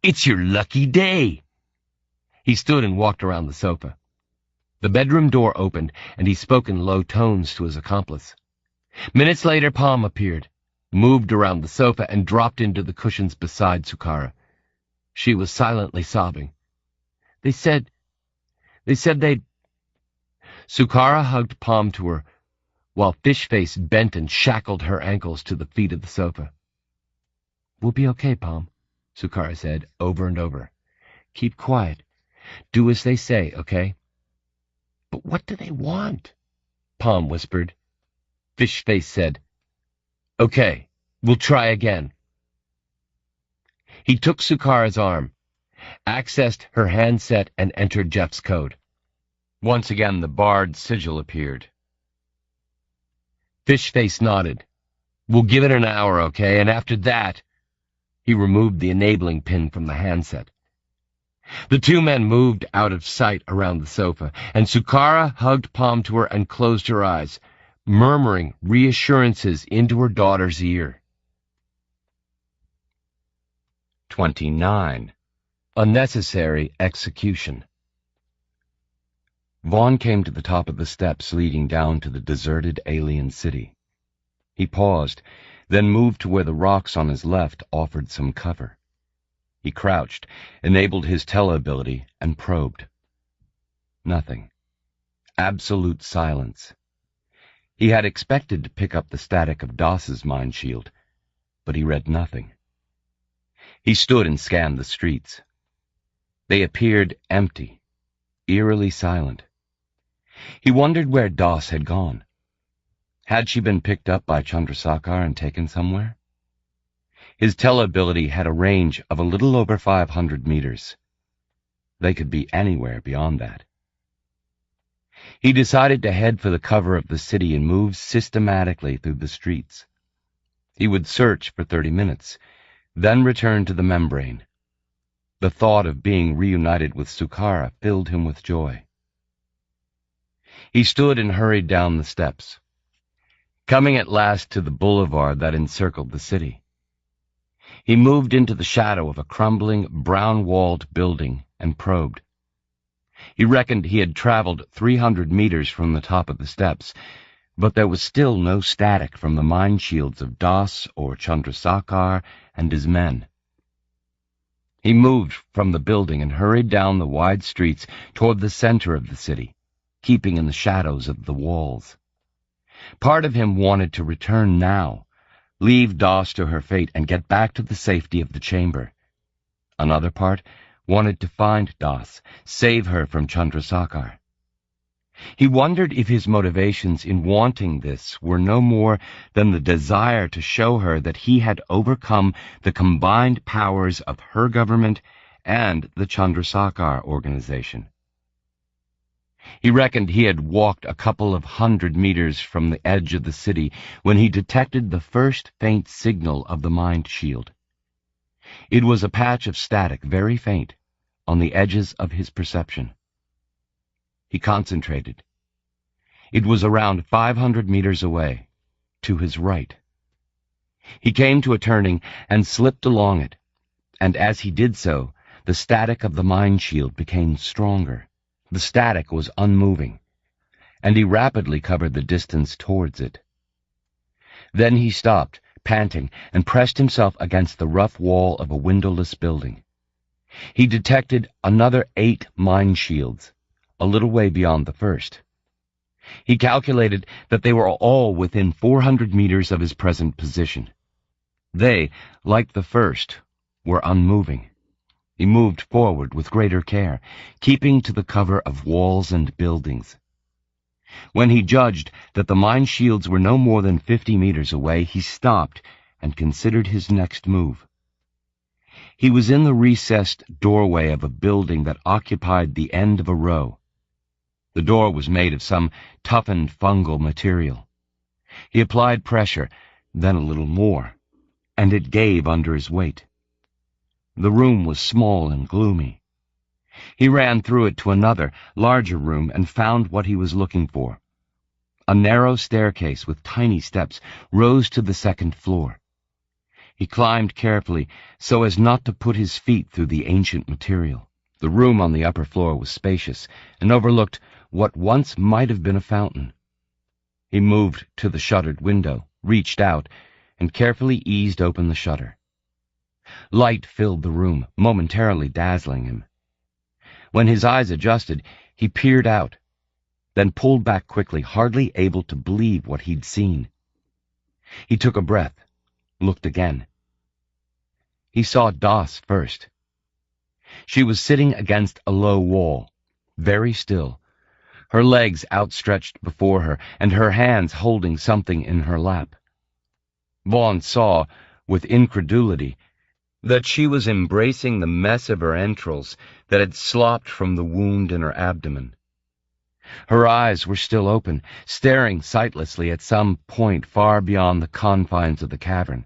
it's your lucky day." He stood and walked around the sofa. The bedroom door opened, and he spoke in low tones to his accomplice. Minutes later, Palm appeared, moved around the sofa, and dropped into the cushions beside Sukara. She was silently sobbing. They said they'd... Sukara hugged Palm to her, while Fishface bent and shackled her ankles to the feet of the sofa. "We'll be okay, Palm," Sukara said over and over. "Keep quiet. Do as they say, okay?" "But what do they want?" Palm whispered. Fishface said, "Okay, we'll try again." He took Sukara's arm, accessed her handset, and entered Jeff's code. Once again the barred sigil appeared. Fishface nodded. "We'll give it an hour, okay? And after that..." He removed the enabling pin from the handset. The two men moved out of sight around the sofa, and Sukara hugged Palm to her and closed her eyes, murmuring reassurances into her daughter's ear. 29. A necessary execution. Vaughn came to the top of the steps leading down to the deserted alien city. He paused, then moved to where the rocks on his left offered some cover. He crouched, enabled his teleability, and probed. Nothing. Absolute silence. He had expected to pick up the static of Doss's mind shield, but he read nothing. He stood and scanned the streets. They appeared empty, eerily silent. He wondered where Doss had gone. Had she been picked up by Chandrasekhar and taken somewhere? His teleability had a range of a little over 500 meters. They could be anywhere beyond that. He decided to head for the cover of the city and move systematically through the streets. He would search for 30 minutes, then return to the membrane. The thought of being reunited with Sukhara filled him with joy. He stood and hurried down the steps, coming at last to the boulevard that encircled the city. He moved into the shadow of a crumbling, brown-walled building and probed. He reckoned he had traveled 300 meters from the top of the steps, but there was still no static from the mind shields of Das or Chandrasekhar and his men. He moved from the building and hurried down the wide streets toward the center of the city, keeping in the shadows of the walls. Part of him wanted to return now, leave Das to her fate and get back to the safety of the chamber. Another part wanted to find Das, save her from Chandrasekhar. He wondered if his motivations in wanting this were no more than the desire to show her that he had overcome the combined powers of her government and the Chandrasekhar organization. He reckoned he had walked a couple of 100 meters from the edge of the city when he detected the first faint signal of the mind shield. It was a patch of static, very faint, on the edges of his perception. He concentrated. It was around 500 meters away, to his right. He came to a turning and slipped along it, and as he did so, the static of the mind shield became stronger. The static was unmoving, and he rapidly covered the distance towards it. Then he stopped, panting, and pressed himself against the rough wall of a windowless building. He detected another 8 mind shields, a little way beyond the first. He calculated that they were all within 400 meters of his present position. They, like the first, were unmoving. He moved forward with greater care, keeping to the cover of walls and buildings. When he judged that the mind shields were no more than 50 meters away, he stopped and considered his next move. He was in the recessed doorway of a building that occupied the end of a row. The door was made of some toughened fungal material. He applied pressure, then a little more, and it gave under his weight. The room was small and gloomy. He ran through it to another, larger room and found what he was looking for. A narrow staircase with tiny steps rose to the second floor. He climbed carefully so as not to put his feet through the ancient material. The room on the upper floor was spacious and overlooked what once might have been a fountain. He moved to the shuttered window, reached out, and carefully eased open the shutter. Light filled the room, momentarily dazzling him. When his eyes adjusted, he peered out, then pulled back quickly, hardly able to believe what he'd seen. He took a breath, looked again. He saw Das first. She was sitting against a low wall, very still, her legs outstretched before her and her hands holding something in her lap. Vaughn saw, with incredulity, that she was embracing the mess of her entrails that had slopped from the wound in her abdomen. Her eyes were still open, staring sightlessly at some point far beyond the confines of the cavern.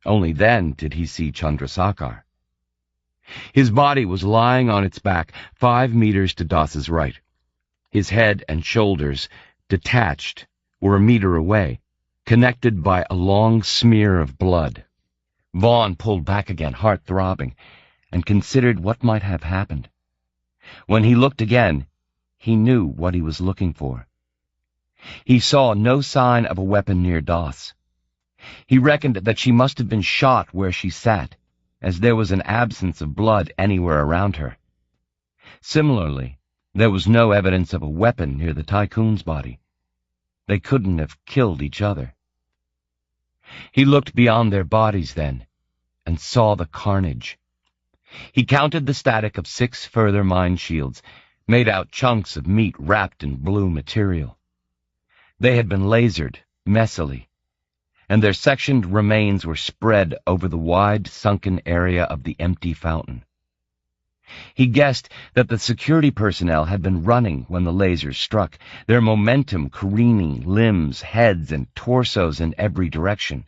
Only then did he see Chandrasekhar. His body was lying on its back 5 meters to Das's right. His head and shoulders, detached, were a meter away, connected by a long smear of blood. Vaughn pulled back again, heart throbbing, and considered what might have happened. When he looked again, he knew what he was looking for. He saw no sign of a weapon near Doss. He reckoned that she must have been shot where she sat, as there was an absence of blood anywhere around her. Similarly, there was no evidence of a weapon near the tycoon's body. They couldn't have killed each other. He looked beyond their bodies then, and saw the carnage. He counted the static of 6 further mine shields, made out chunks of meat wrapped in blue material. They had been lasered, messily, and their sectioned remains were spread over the wide, sunken area of the empty fountain. He guessed that the security personnel had been running when the lasers struck, their momentum careening limbs, heads, and torsos in every direction.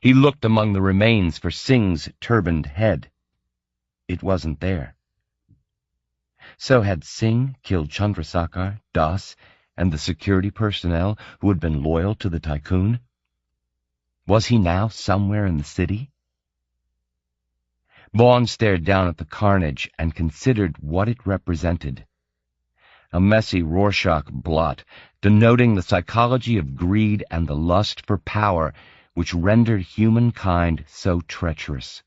He looked among the remains for Singh's turbaned head. It wasn't there. So had Singh killed Chandrasekhar, Das, and the security personnel who had been loyal to the tycoon? Was he now somewhere in the city? Vaughn stared down at the carnage and considered what it represented. A messy Rorschach blot, denoting the psychology of greed and the lust for power which rendered humankind so treacherous.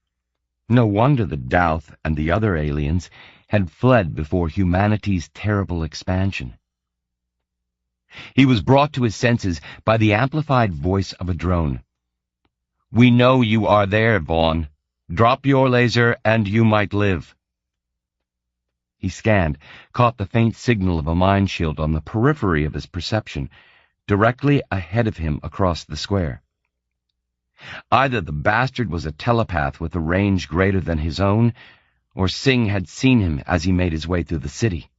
No wonder the Douth and the other aliens had fled before humanity's terrible expansion. He was brought to his senses by the amplified voice of a drone. "We know you are there, Vaughn. Drop your laser and you might live." He scanned, caught the faint signal of a mine shield on the periphery of his perception, directly ahead of him across the square. Either the bastard was a telepath with a range greater than his own, or Singh had seen him as he made his way through the city.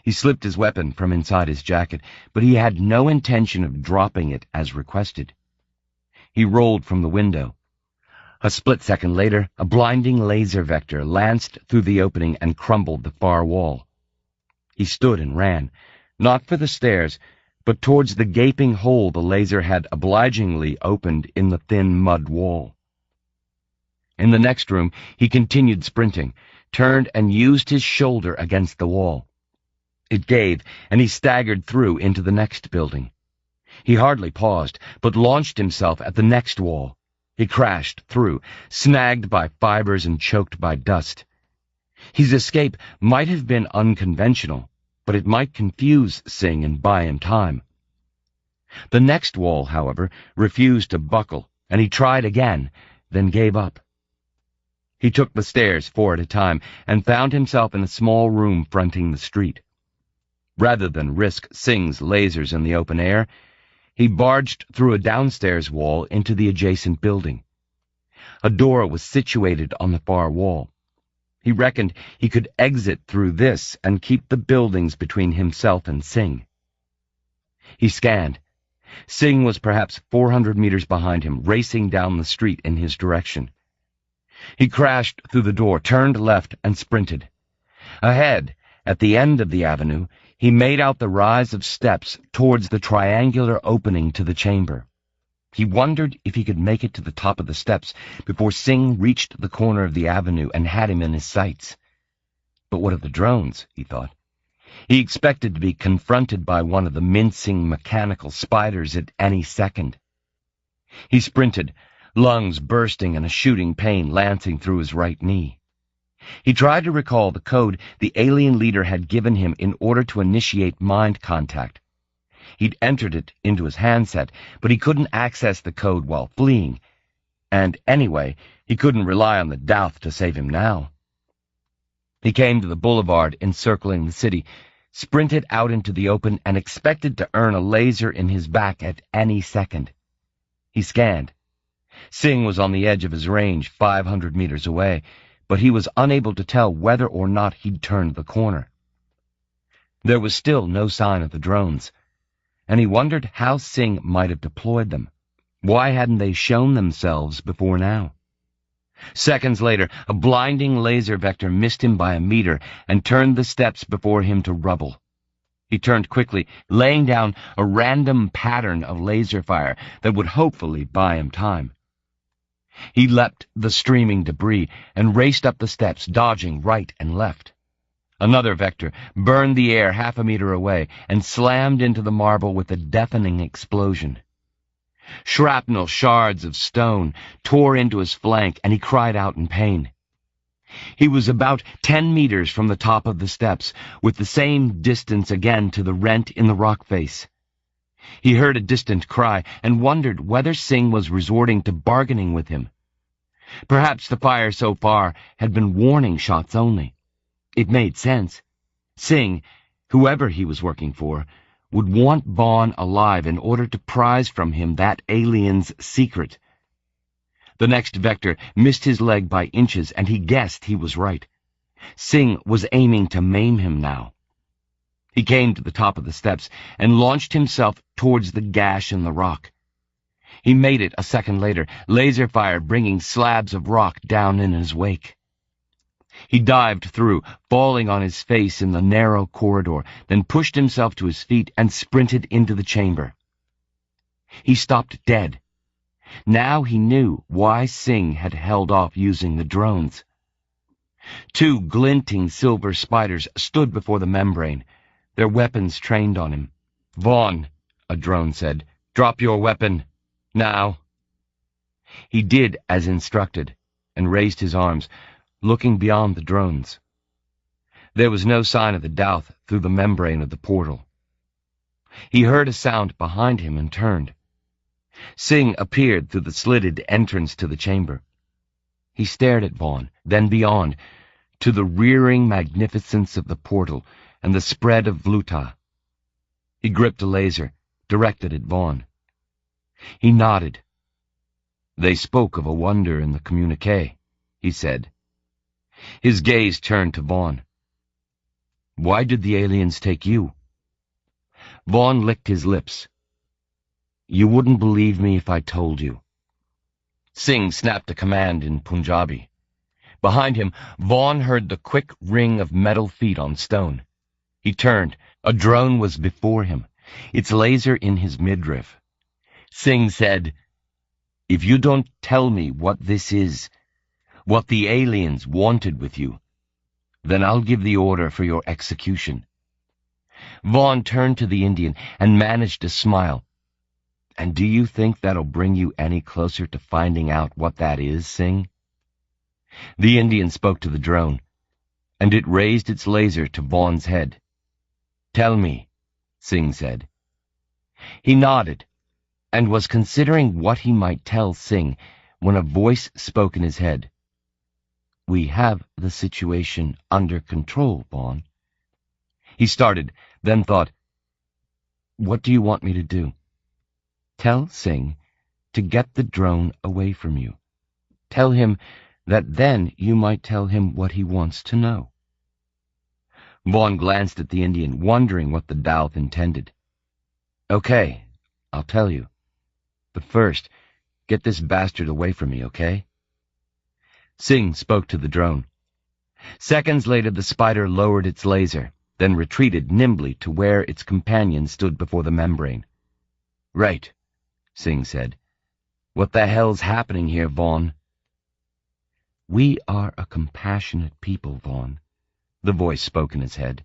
He slipped his weapon from inside his jacket, but he had no intention of dropping it as requested. He rolled from the window. A split second later, a blinding laser vector lanced through the opening and crumbled the far wall. He stood and ran, not for the stairs, but towards the gaping hole the laser had obligingly opened in the thin mud wall. In the next room, he continued sprinting, turned and used his shoulder against the wall. It gave, and he staggered through into the next building. He hardly paused, but launched himself at the next wall. He crashed through, snagged by fibers and choked by dust. His escape might have been unconventional, but it might confuse Singh and buy him time. The next wall, however, refused to buckle, and he tried again, then gave up. He took the stairs 4 at a time and found himself in a small room fronting the street. Rather than risk Singh's lasers in the open air, he barged through a downstairs wall into the adjacent building. A door was situated on the far wall. He reckoned he could exit through this and keep the buildings between himself and Singh. He scanned. Singh was perhaps 400 meters behind him, racing down the street in his direction. He crashed through the door, turned left, and sprinted. Ahead, at the end of the avenue, he made out the rise of steps towards the triangular opening to the chamber. He wondered if he could make it to the top of the steps before Singh reached the corner of the avenue and had him in his sights. But what of the drones, he thought. He expected to be confronted by one of the mincing mechanical spiders at any second. He sprinted, lungs bursting and a shooting pain lancing through his right knee. He tried to recall the code the alien leader had given him in order to initiate mind contact. He'd entered it into his handset, but he couldn't access the code while fleeing. And anyway, he couldn't rely on the Douth to save him now. He came to the boulevard encircling the city, sprinted out into the open, and expected to earn a laser in his back at any second. He scanned. Singh was on the edge of his range, 500 meters away, but he was unable to tell whether or not he'd turned the corner. There was still no sign of the drones, and he wondered how Singh might have deployed them. Why hadn't they shown themselves before now? Seconds later, a blinding laser vector missed him by a meter and turned the steps before him to rubble. He turned quickly, laying down a random pattern of laser fire that would hopefully buy him time. He leapt the streaming debris and raced up the steps, dodging right and left. Another vector burned the air 1/2 meter away and slammed into the marble with a deafening explosion. Shrapnel shards of stone tore into his flank, and he cried out in pain. He was about 10 meters from the top of the steps, with the same distance again to the rent in the rock face. He heard a distant cry and wondered whether Singh was resorting to bargaining with him. Perhaps the fire so far had been warning shots only. It made sense. Singh, whoever he was working for, would want Vaughn alive in order to prize from him that alien's secret. The next vector missed his leg by inches, and he guessed he was right. Singh was aiming to maim him now. He came to the top of the steps and launched himself towards the gash in the rock. He made it a second later, laser fire bringing slabs of rock down in his wake. He dived through, falling on his face in the narrow corridor, then pushed himself to his feet and sprinted into the chamber. He stopped dead. Now he knew why Singh had held off using the drones. 2 glinting silver spiders stood before the membrane, their weapons trained on him. "Vaughn," a drone said, "drop your weapon. Now." He did as instructed, and raised his arms, looking beyond the drones. There was no sign of the Douth through the membrane of the portal. He heard a sound behind him and turned. Singh appeared through the slitted entrance to the chamber. He stared at Vaughn, then beyond, to the rearing magnificence of the portal and the spread of Vluta. He gripped a laser, directed at Vaughn. He nodded. "They spoke of a wonder in the communique," he said. His gaze turned to Vaughn. "Why did the aliens take you?" Vaughn licked his lips. "You wouldn't believe me if I told you." Singh snapped a command in Punjabi. Behind him, Vaughn heard the quick ring of metal feet on stone. He turned. A drone was before him, its laser in his midriff. Singh said, "If you don't tell me what this is, what the aliens wanted with you, then I'll give the order for your execution." Vaughn turned to the Indian and managed a smile. "And do you think that'll bring you any closer to finding out what that is, Singh?" The Indian spoke to the drone, and it raised its laser to Vaughn's head. "Tell me," Singh said. He nodded, and was considering what he might tell Singh when a voice spoke in his head. "We have the situation under control, Vaughn." He started, then thought, "What do you want me to do?" "Tell Singh to get the drone away from you. Tell him that then you might tell him what he wants to know." Vaughn glanced at the Indian, wondering what the Douth intended. "Okay, I'll tell you. But first, get this bastard away from me, okay?" Singh spoke to the drone. Seconds later, the spider lowered its laser, then retreated nimbly to where its companion stood before the membrane. "Right," Singh said. "What the hell's happening here, Vaughn?" "We are a compassionate people, Vaughn," the voice spoke in his head.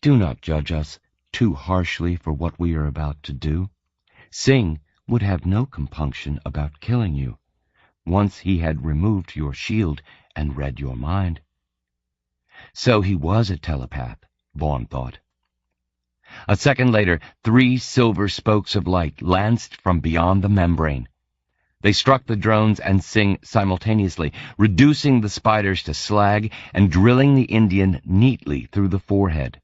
"Do not judge us too harshly for what we are about to do. Singh would have no compunction about killing you, once he had removed your shield and read your mind." So he was a telepath, Vaughn thought. A second later, 3 silver spokes of light lanced from beyond the membrane. They struck the drones and Singh simultaneously, reducing the spiders to slag and drilling the Indian neatly through the forehead.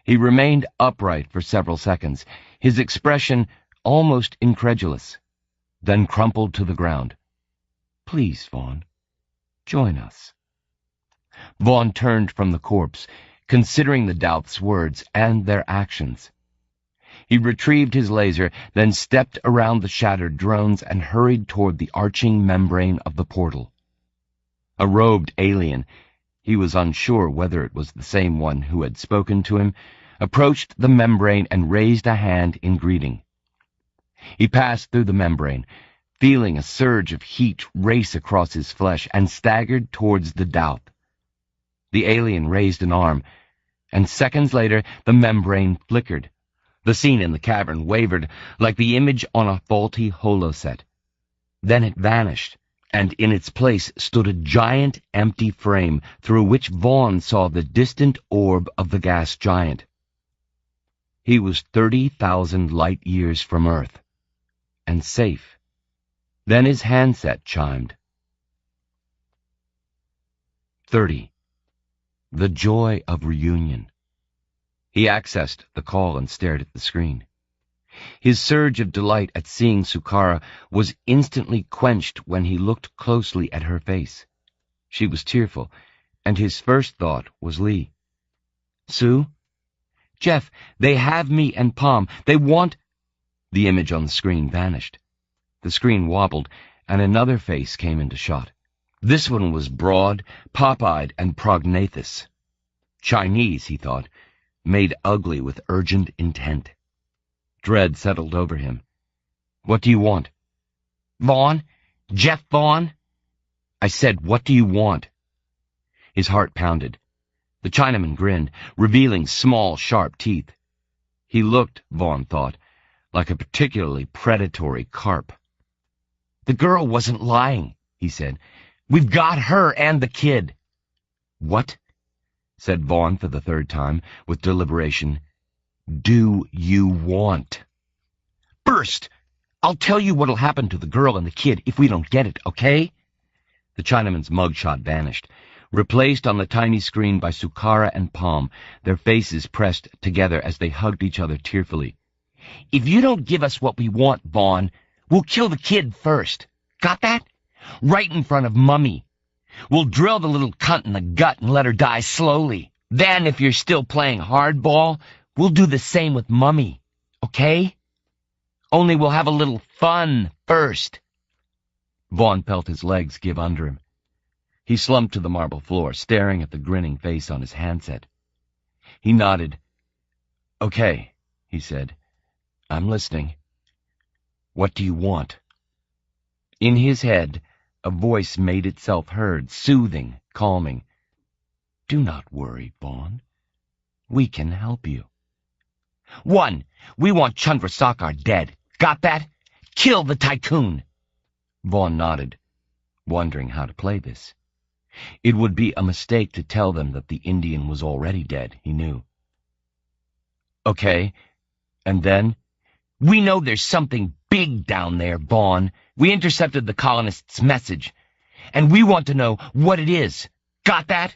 He remained upright for several seconds, his expression almost incredulous, then crumpled to the ground. "Please, Vaughn, join us." Vaughn turned from the corpse, considering the Douth's words and their actions. He retrieved his laser, then stepped around the shattered drones and hurried toward the arching membrane of the portal. A robed alien, he was unsure whether it was the same one who had spoken to him, approached the membrane and raised a hand in greeting. He passed through the membrane, feeling a surge of heat race across his flesh, and staggered towards the Doubt. The alien raised an arm, and seconds later the membrane flickered. The scene in the cavern wavered like the image on a faulty holoset. Then it vanished, and in its place stood a giant empty frame through which Vaughn saw the distant orb of the gas giant. He was 30,000 light years from Earth, and safe. Then his handset chimed. 30. The joy of reunion. He accessed the call and stared at the screen. His surge of delight at seeing Sukara was instantly quenched when he looked closely at her face. She was tearful, and his first thought was Lee. "Sue? Jeff, they have me and Palm. They want—" The image on the screen vanished. The screen wobbled, and another face came into shot. This one was broad, pop-eyed, and prognathous. Chinese, he thought, made ugly with urgent intent. Dread settled over him. "What do you want?" "Vaughn? Jeff Vaughn?" "I said, what do you want?" His heart pounded. The Chinaman grinned, revealing small, sharp teeth. He looked, Vaughn thought, like a particularly predatory carp. "The girl wasn't lying," he said. "We've got her and the kid." "What?" said Vaughn for the third time, with deliberation. "Do you want?" "First, I'll tell you what'll happen to the girl and the kid if we don't get it, okay?" The Chinaman's mugshot vanished, replaced on the tiny screen by Sukara and Palm, their faces pressed together as they hugged each other tearfully. "If you don't give us what we want, Vaughn, we'll kill the kid first. Got that? Right in front of Mummy. We'll drill the little cunt in the gut and let her die slowly. Then, if you're still playing hardball, we'll do the same with Mummy, okay? Only we'll have a little fun first." Vaughn felt his legs give under him. He slumped to the marble floor, staring at the grinning face on his handset. He nodded. "Okay," he said. "I'm listening. What do you want?" In his head, a voice made itself heard, soothing, calming. "Do not worry, Vaughn. We can help you. 1. We want Chandrasekhar dead. Got that? Kill the tycoon." Vaughn nodded, wondering how to play this. It would be a mistake to tell them that the Indian was already dead, he knew. "Okay, and then?" "We know there's something big down there, Vaughn. We intercepted the colonists' message, and we want to know what it is. Got that?"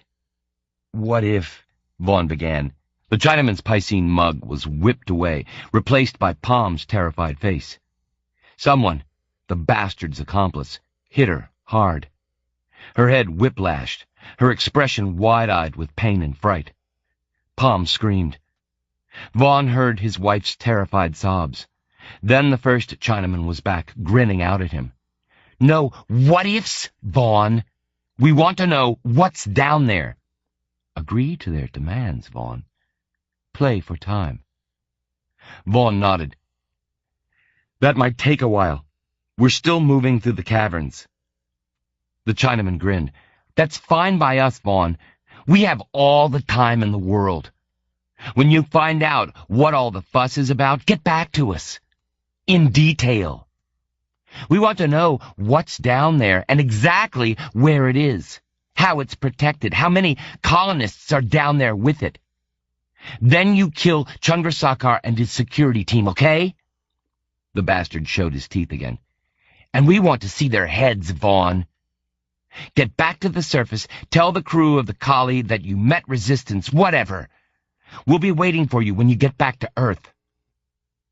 "What if—" Vaughn began. The Chinaman's Piscine mug was whipped away, replaced by Palm's terrified face. Someone, the bastard's accomplice, hit her hard. Her head whiplashed, her expression wide-eyed with pain and fright. Palm screamed. Vaughn heard his wife's terrified sobs. Then the first Chinaman was back, grinning out at him. "No what-ifs, Vaughn. We want to know what's down there." "Agree to their demands, Vaughn. Play for time." Vaughn nodded. "That might take a while. We're still moving through the caverns." The Chinaman grinned. "That's fine by us, Vaughn. We have all the time in the world. When you find out what all the fuss is about, get back to us. In detail. We want to know what's down there and exactly where it is, how it's protected, how many colonists are down there with it. Then you kill Chandrasekhar and his security team, okay?" The bastard showed his teeth again. "And we want to see their heads, Vaughn. Get back to the surface, tell the crew of the Collie that you met resistance, whatever. We'll be waiting for you when you get back to Earth."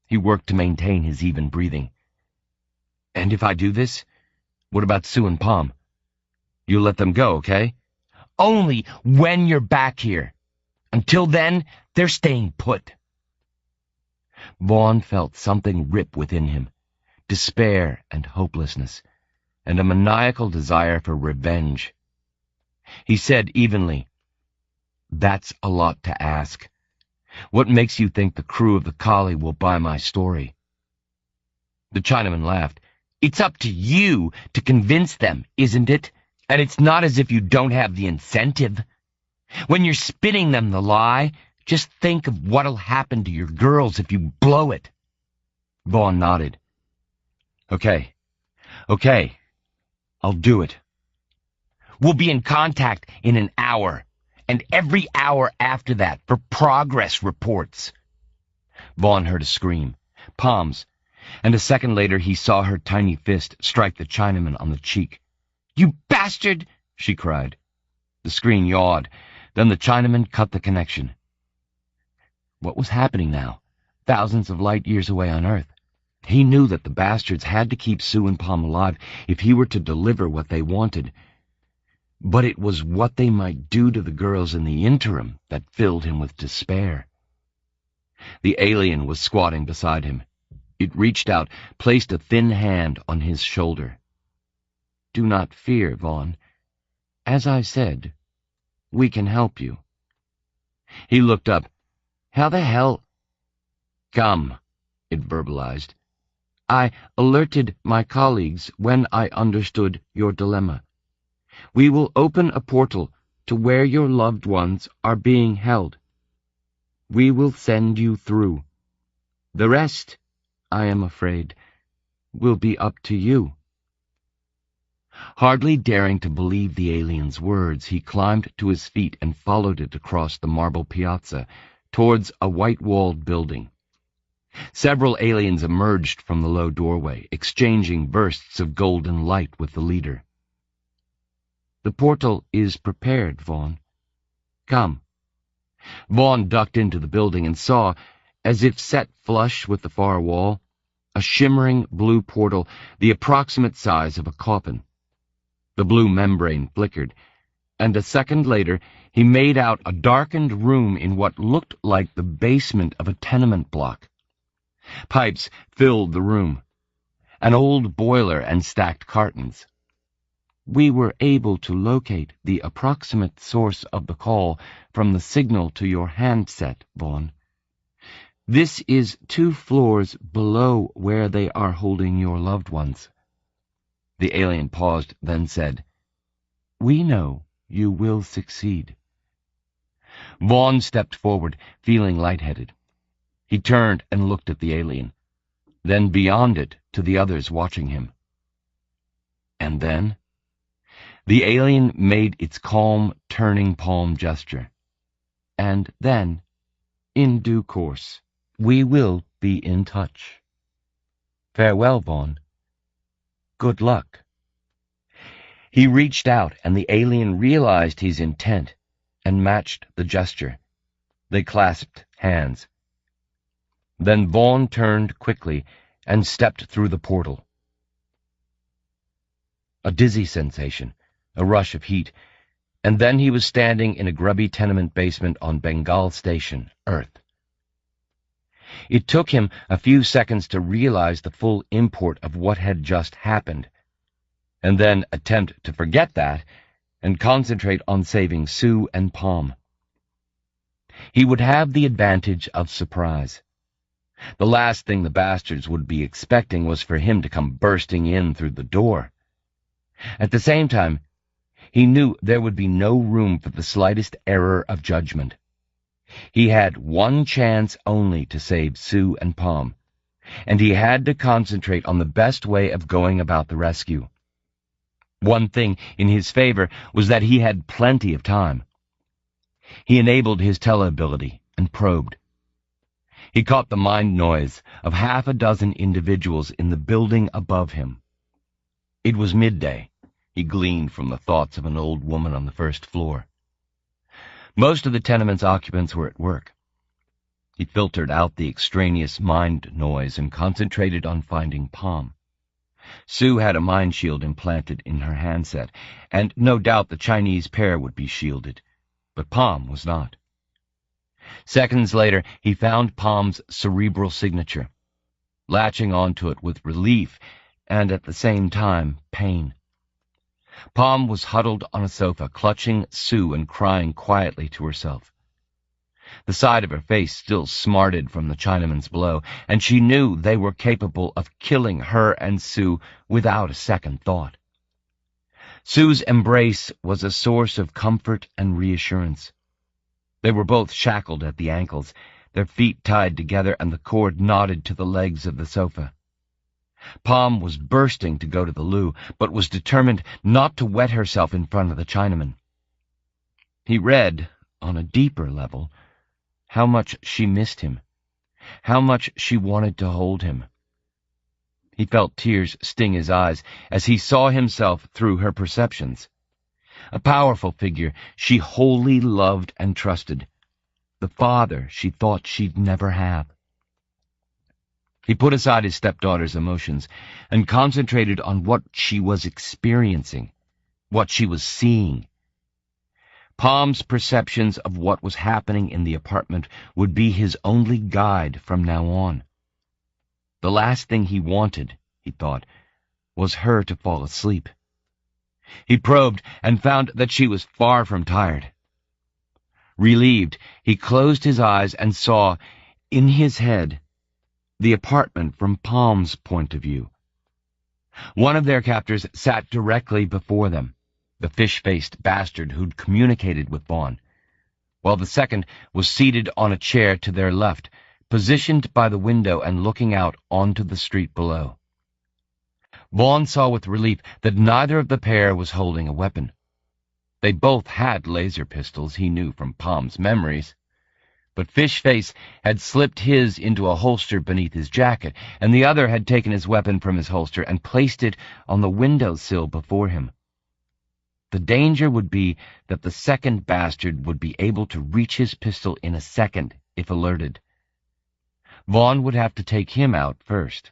He worked to maintain his even breathing. "And if I do this, what about Sue and Palm? You'll let them go, okay?" "Only when you're back here. Until then, they're staying put." Vaughn felt something rip within him, despair and hopelessness, and a maniacal desire for revenge. He said evenly, "That's a lot to ask. What makes you think the crew of the Collie will buy my story?" The Chinaman laughed. It's up to you to convince them, isn't it? And it's not as if you don't have the incentive. When you're spinning them the lie, just think of what'll happen to your girls if you blow it. Vaughn nodded. Okay, I'll do it. We'll be in contact in an hour, and every hour after that for progress reports. Vaughn heard a scream, palms, and a second later he saw her tiny fist strike the Chinaman on the cheek. "You bastard!" she cried. The screen yawed. Then the Chinaman cut the connection. What was happening now, thousands of light years away on Earth? He knew that the bastards had to keep Sue and Palm alive if he were to deliver what they wanted. But it was what they might do to the girls in the interim that filled him with despair. The alien was squatting beside him. It reached out, placed a thin hand on his shoulder. "Do not fear, Vaughn. As I said, we can help you." He looked up. "How the hell—" "Come," it verbalized. "I alerted my colleagues when I understood your dilemma. We will open a portal to where your loved ones are being held. We will send you through. The rest, I am afraid, will be up to you." Hardly daring to believe the alien's words, he climbed to his feet and followed it across the marble piazza towards a white-walled building. Several aliens emerged from the low doorway, exchanging bursts of golden light with the leader. "The portal is prepared, Vaughn. Come." Vaughn ducked into the building and saw, as if set flush with the far wall, a shimmering blue portal the approximate size of a coffin. The blue membrane flickered, and a second later he made out a darkened room in what looked like the basement of a tenement block. Pipes filled the room, an old boiler and stacked cartons. "We were able to locate the approximate source of the call from the signal to your handset, Vaughn. This is 2 floors below where they are holding your loved ones." The alien paused, then said, "We know you will succeed." Vaughn stepped forward, feeling lightheaded. He turned and looked at the alien, then beyond it to the others watching him. And then the alien made its calm, turning palm gesture. "And then, in due course, we will be in touch. Farewell, Vaughn. Good luck." He reached out, and the alien realized his intent and matched the gesture. They clasped hands. Then Vaughn turned quickly and stepped through the portal. A dizzy sensation, a rush of heat, and then he was standing in a grubby tenement basement on Bengal Station, Earth. It took him a few seconds to realize the full import of what had just happened, and then attempt to forget that and concentrate on saving Sue and Palm. He would have the advantage of surprise. The last thing the bastards would be expecting was for him to come bursting in through the door. At the same time, he knew there would be no room for the slightest error of judgment. He had one chance only to save Sue and Palm, and he had to concentrate on the best way of going about the rescue. One thing in his favor was that he had plenty of time. He enabled his teleability and probed. He caught the mind noise of 6 individuals in the building above him. It was midday, he gleaned from the thoughts of an old woman on the first floor. Most of the tenement's occupants were at work. He filtered out the extraneous mind noise and concentrated on finding Palm. Sue had a mind shield implanted in her handset, and no doubt the Chinese pair would be shielded, but Palm was not. Seconds later, he found Palm's cerebral signature, latching onto it with relief and at the same time pain. Palm was huddled on a sofa, clutching Sue and crying quietly to herself. The side of her face still smarted from the Chinaman's blow, and she knew they were capable of killing her and Sue without a second thought. Sue's embrace was a source of comfort and reassurance. They were both shackled at the ankles, their feet tied together, and the cord knotted to the legs of the sofa. Palm was bursting to go to the loo, but was determined not to wet herself in front of the Chinaman. He read, on a deeper level, how much she missed him, how much she wanted to hold him. He felt tears sting his eyes as he saw himself through her perceptions. A powerful figure she wholly loved and trusted, the father she thought she'd never have. He put aside his stepdaughter's emotions and concentrated on what she was experiencing, what she was seeing. Palm's perceptions of what was happening in the apartment would be his only guide from now on. The last thing he wanted, he thought, was her to fall asleep. He probed and found that she was far from tired. Relieved, he closed his eyes and saw, in his head, the apartment from Palm's point of view. One of their captors sat directly before them, the fish-faced bastard who'd communicated with Vaughn, while the second was seated on a chair to their left, positioned by the window and looking out onto the street below. Vaughn saw with relief that neither of the pair was holding a weapon. They both had laser pistols, he knew from Palm's memories, but Fishface had slipped his into a holster beneath his jacket, and the other had taken his weapon from his holster and placed it on the windowsill before him. The danger would be that the second bastard would be able to reach his pistol in a second if alerted. Vaughn would have to take him out first.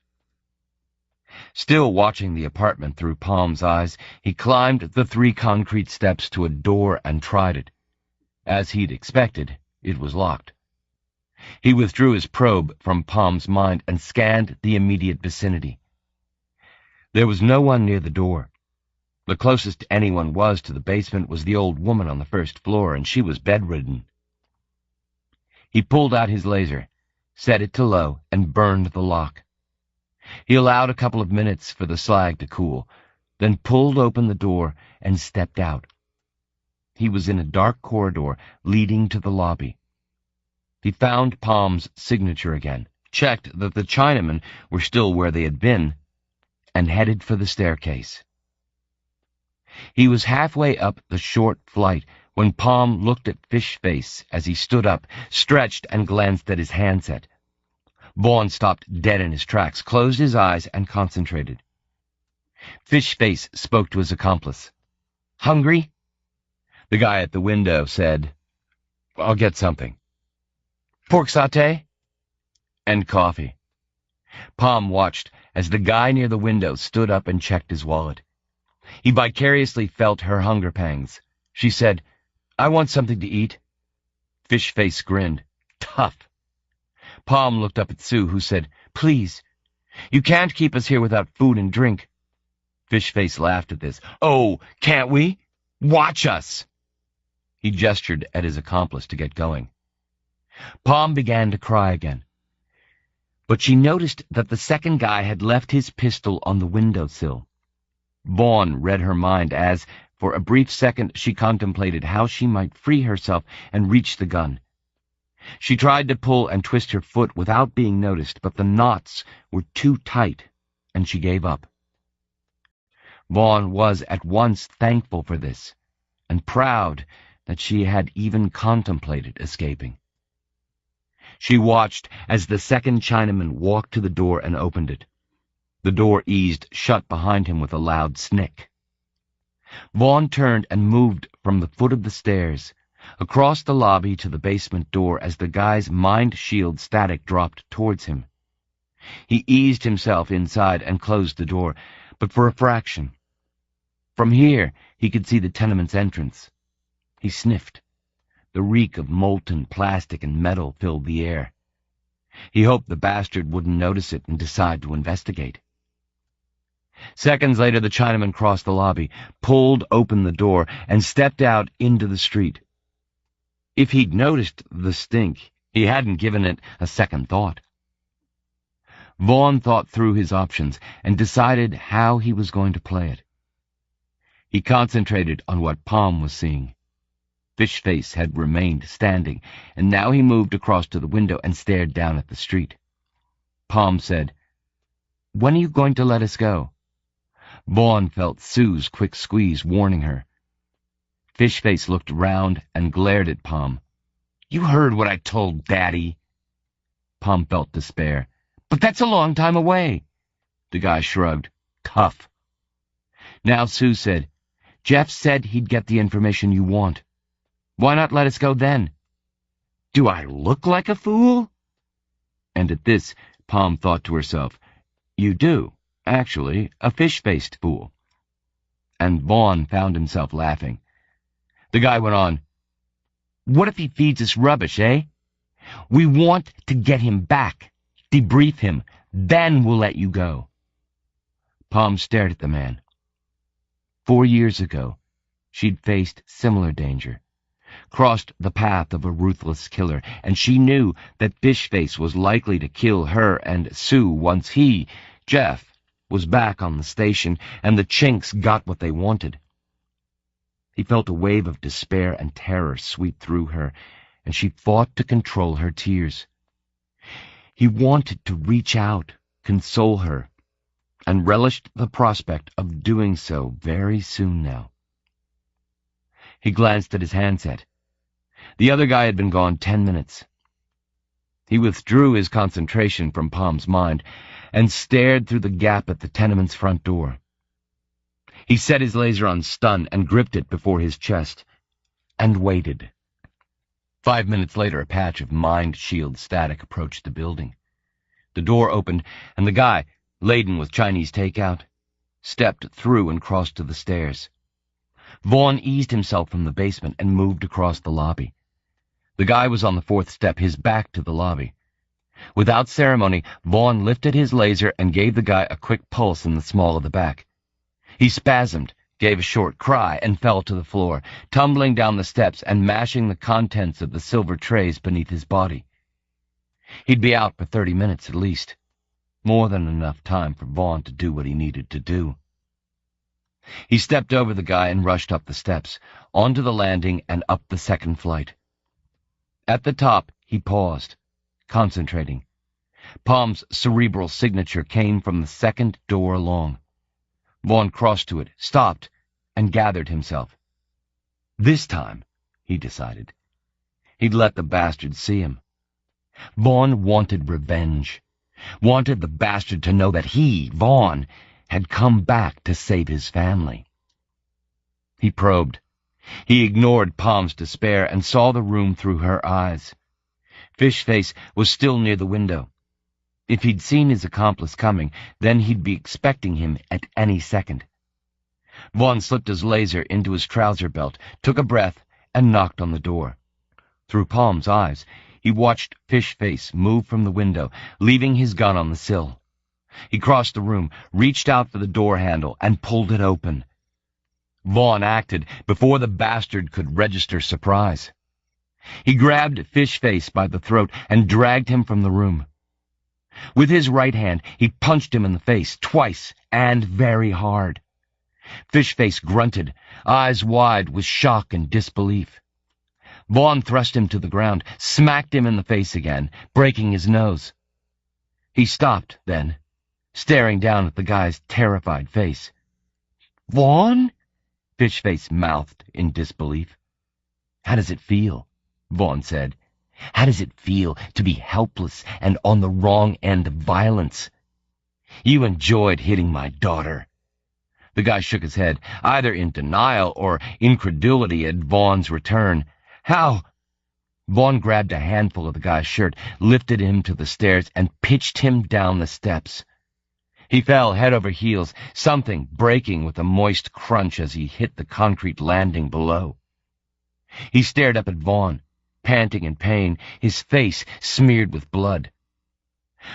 Still watching the apartment through Palm's eyes, he climbed the 3 concrete steps to a door and tried it. As he'd expected, it was locked. He withdrew his probe from Palm's mind and scanned the immediate vicinity. There was no one near the door. The closest anyone was to the basement was the old woman on the first floor, and she was bedridden. He pulled out his laser, set it to low, and burned the lock. He allowed a couple of minutes for the slag to cool, then pulled open the door and stepped out. He was in a dark corridor leading to the lobby. He found Palm's signature again, checked that the Chinamen were still where they had been, and headed for the staircase. He was halfway up the short flight when Palm looked at Fishface as he stood up, stretched, and glanced at his handset. Vaughn stopped dead in his tracks, closed his eyes, and concentrated. Fishface spoke to his accomplice. "Hungry?" The guy at the window said, "I'll get something." "Pork sauté?" "And coffee." Palm watched as the guy near the window stood up and checked his wallet. He vicariously felt her hunger pangs. She said, "I want something to eat." Fishface grinned. "Tough." Palm looked up at Sue, who said, "Please, you can't keep us here without food and drink." Fishface laughed at this. "Oh, can't we? Watch us!" He gestured at his accomplice to get going. Palm began to cry again, but she noticed that the second guy had left his pistol on the windowsill. Vaughn read her mind as, for a brief second, she contemplated how she might free herself and reach the gun. She tried to pull and twist her foot without being noticed, but the knots were too tight, and she gave up. Vaughn was at once thankful for this, and proud that she had even contemplated escaping. She watched as the second Chinaman walked to the door and opened it. The door eased shut behind him with a loud snick. Vaughn turned and moved from the foot of the stairs, across the lobby to the basement door as the guy's mind shield static dropped towards him. He eased himself inside and closed the door, but for a fraction. From here, he could see the tenement's entrance. He sniffed. The reek of molten plastic and metal filled the air. He hoped the bastard wouldn't notice it and decide to investigate. Seconds later, the Chinaman crossed the lobby, pulled open the door, and stepped out into the street. If he'd noticed the stink, he hadn't given it a second thought. Vaughn thought through his options and decided how he was going to play it. He concentrated on what Palm was seeing. Fishface had remained standing, and now he moved across to the window and stared down at the street. Palm said, "When are you going to let us go?" Vaughn felt Sue's quick squeeze warning her. Fishface looked round and glared at Palm. "You heard what I told Daddy." Palm felt despair. "But that's a long time away." The guy shrugged. "Tough." Now Sue said, "Jeff said he'd get the information you want. Why not let us go then?" "Do I look like a fool?" And at this, Palm thought to herself, "You do, actually, a fish-faced fool." And Vaughn found himself laughing. The guy went on, "What if he feeds us rubbish, eh? We want to get him back, debrief him, then we'll let you go." Palm stared at the man. 4 years ago, she'd faced similar danger, crossed the path of a ruthless killer, and she knew that Fishface was likely to kill her and Sue once he, Jeff, was back on the station and the Chinks got what they wanted. He felt a wave of despair and terror sweep through her, and she fought to control her tears. He wanted to reach out, console her, and relished the prospect of doing so very soon now. He glanced at his handset. The other guy had been gone 10 minutes. He withdrew his concentration from Palm's mind and stared through the gap at the tenement's front door. He set his laser on stun and gripped it before his chest, and waited. 5 minutes later, a patch of mind shield static approached the building. The door opened, and the guy, laden with Chinese takeout, stepped through and crossed to the stairs. Vaughn eased himself from the basement and moved across the lobby. The guy was on the 4th step, his back to the lobby. Without ceremony, Vaughn lifted his laser and gave the guy a quick pulse in the small of the back. He spasmed, gave a short cry, and fell to the floor, tumbling down the steps and mashing the contents of the silver trays beneath his body. He'd be out for 30 minutes at least. More than enough time for Vaughn to do what he needed to do. He stepped over the guy and rushed up the steps, onto the landing and up the 2nd flight. At the top, he paused, concentrating. Palm's cerebral signature came from the 2nd door along. Vaughn crossed to it, stopped, and gathered himself. This time, he decided, he'd let the bastard see him. Vaughn wanted revenge. Wanted the bastard to know that he, Vaughn, had come back to save his family. He probed. He ignored Palm's despair and saw the room through her eyes. Fishface was still near the window. If he'd seen his accomplice coming, then he'd be expecting him at any second. Vaughn slipped his laser into his trouser belt, took a breath, and knocked on the door. Through Palm's eyes, he watched Fishface move from the window, leaving his gun on the sill. He crossed the room, reached out for the door handle, and pulled it open. Vaughn acted before the bastard could register surprise. He grabbed Fishface by the throat and dragged him from the room. With his right hand, he punched him in the face twice, and very hard. Fishface grunted, eyes wide with shock and disbelief. Vaughn thrust him to the ground, smacked him in the face again, breaking his nose. He stopped, then, staring down at the guy's terrified face. "Vaughn?" Fishface mouthed in disbelief. "How does it feel?" Vaughn said. "How does it feel to be helpless and on the wrong end of violence? You enjoyed hitting my daughter." The guy shook his head, either in denial or incredulity at Vaughn's return. "How?" Vaughn grabbed a handful of the guy's shirt, lifted him to the stairs, and pitched him down the steps. He fell head over heels, something breaking with a moist crunch as he hit the concrete landing below. He stared up at Vaughn, panting in pain, his face smeared with blood.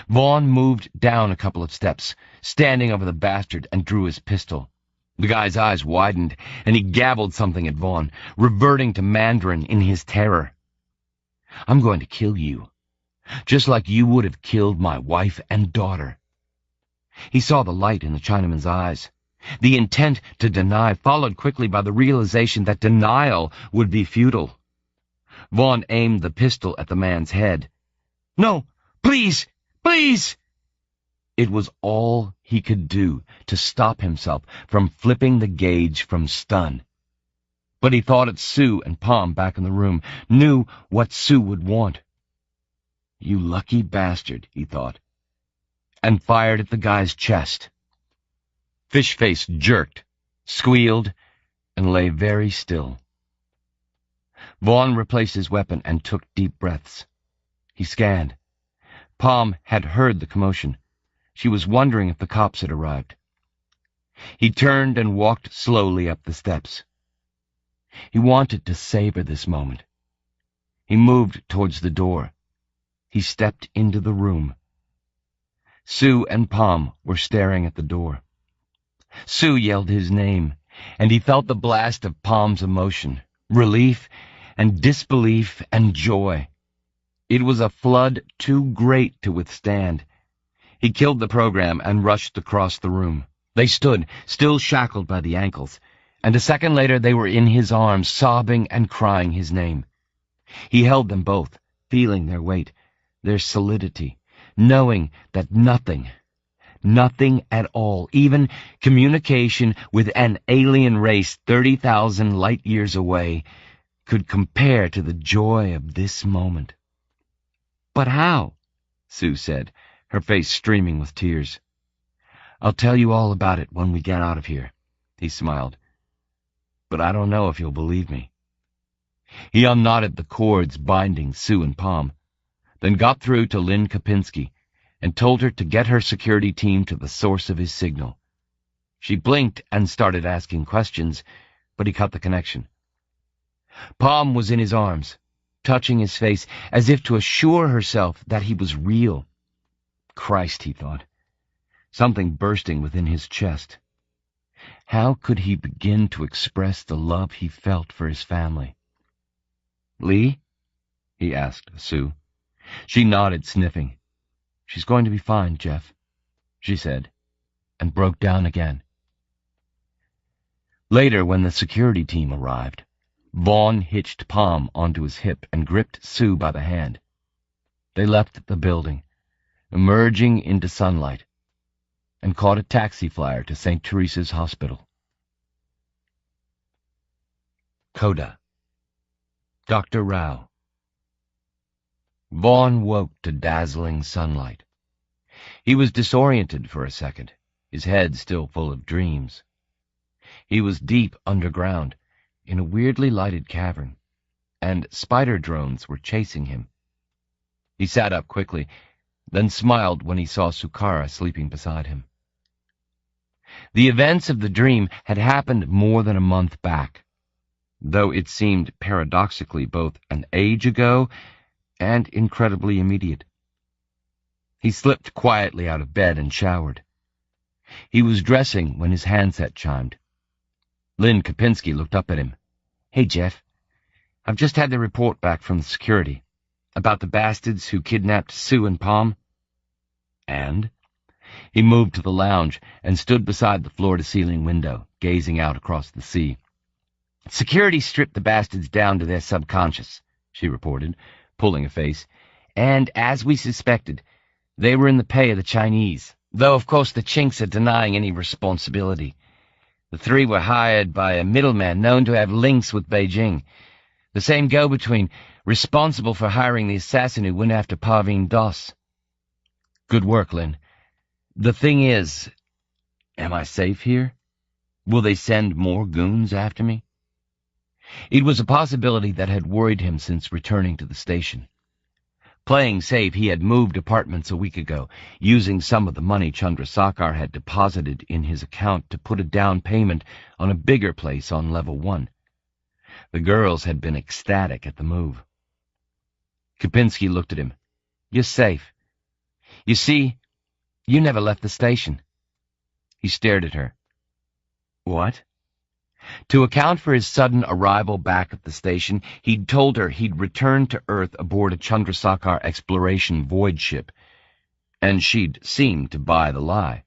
Vaughn moved down a couple of steps, standing over the bastard, and drew his pistol. The guy's eyes widened, and he gabbled something at Vaughn, reverting to Mandarin in his terror. I'm going to kill you, just like you would have killed my wife and daughter." He saw the light in the Chinaman's eyes. The intent to deny followed quickly by the realization that denial would be futile. Vaughn aimed the pistol at the man's head. "No, please, please!" It was all he could do to stop himself from flipping the gauge from stun. But he thought of Sue and Palm back in the room, knew what Sue would want. "You lucky bastard," he thought, and fired at the guy's chest. Fishface jerked, squealed, and lay very still. Vaughn replaced his weapon and took deep breaths. He scanned. Palm had heard the commotion. She was wondering if the cops had arrived. He turned and walked slowly up the steps. He wanted to savor this moment. He moved towards the door. He stepped into the room. Sue and Palm were staring at the door. Sue yelled his name, and he felt the blast of Palm's emotion, relief and disbelief and joy. It was a flood too great to withstand. He killed the program and rushed across the room. They stood, still shackled by the ankles, and a second later they were in his arms, sobbing and crying his name. He held them both, feeling their weight, their solidity, knowing that nothing at all, even communication with an alien race 30,000 light-years away, could compare to the joy of this moment. "But how?" Sue said, her face streaming with tears. "I'll tell you all about it when we get out of here," he smiled. "But I don't know if you'll believe me." He unknotted the cords binding Sue and Palm, then got through to Lynn Kopinski and told her to get her security team to the source of his signal. She blinked and started asking questions, but he cut the connection. Palm was in his arms, touching his face as if to assure herself that he was real. Christ, he thought, something bursting within his chest. How could he begin to express the love he felt for his family? "Lee?" he asked Sue. She nodded, sniffing. "She's going to be fine, Jeff," she said, and broke down again. Later, when the security team arrived, Vaughn hitched Palm onto his hip and gripped Sue by the hand. They left the building, emerging into sunlight, and caught a taxi flyer to St. Teresa's Hospital. Coda. Dr. Rao. Vaughn woke to dazzling sunlight. He was disoriented for a second, his head still full of dreams. He was deep underground, in a weirdly lighted cavern, and spider drones were chasing him. He sat up quickly, then smiled when he saw Sukara sleeping beside him. The events of the dream had happened more than a month back, though it seemed paradoxically both an age ago and incredibly immediate. He slipped quietly out of bed and showered. He was dressing when his handset chimed. Lynn Kopinski looked up at him. "Hey, Jeff. I've just had the report back from the security about the bastards who kidnapped Sue and Palm." "And?" He moved to the lounge and stood beside the floor-to-ceiling window, gazing out across the sea. "Security stripped the bastards down to their subconscious," she reported, pulling a face. "And, as we suspected, they were in the pay of the Chinese, though of course the Chinks are denying any responsibility. The three were hired by a middleman known to have links with Beijing, the same go-between responsible for hiring the assassin who went after Parveen Das." "Good work, Lynn. The thing is, am I safe here? Will they send more goons after me?" It was a possibility that had worried him since returning to the station. Playing safe, he had moved apartments a week ago, using some of the money Chandrasekhar had deposited in his account to put a down payment on a bigger place on level 1. The girls had been ecstatic at the move. Kopinski looked at him. "You're safe. You see, you never left the station." He stared at her. "What?" To account for his sudden arrival back at the station, he'd told her he'd returned to Earth aboard a Chandrasekhar exploration void ship, and she'd seemed to buy the lie.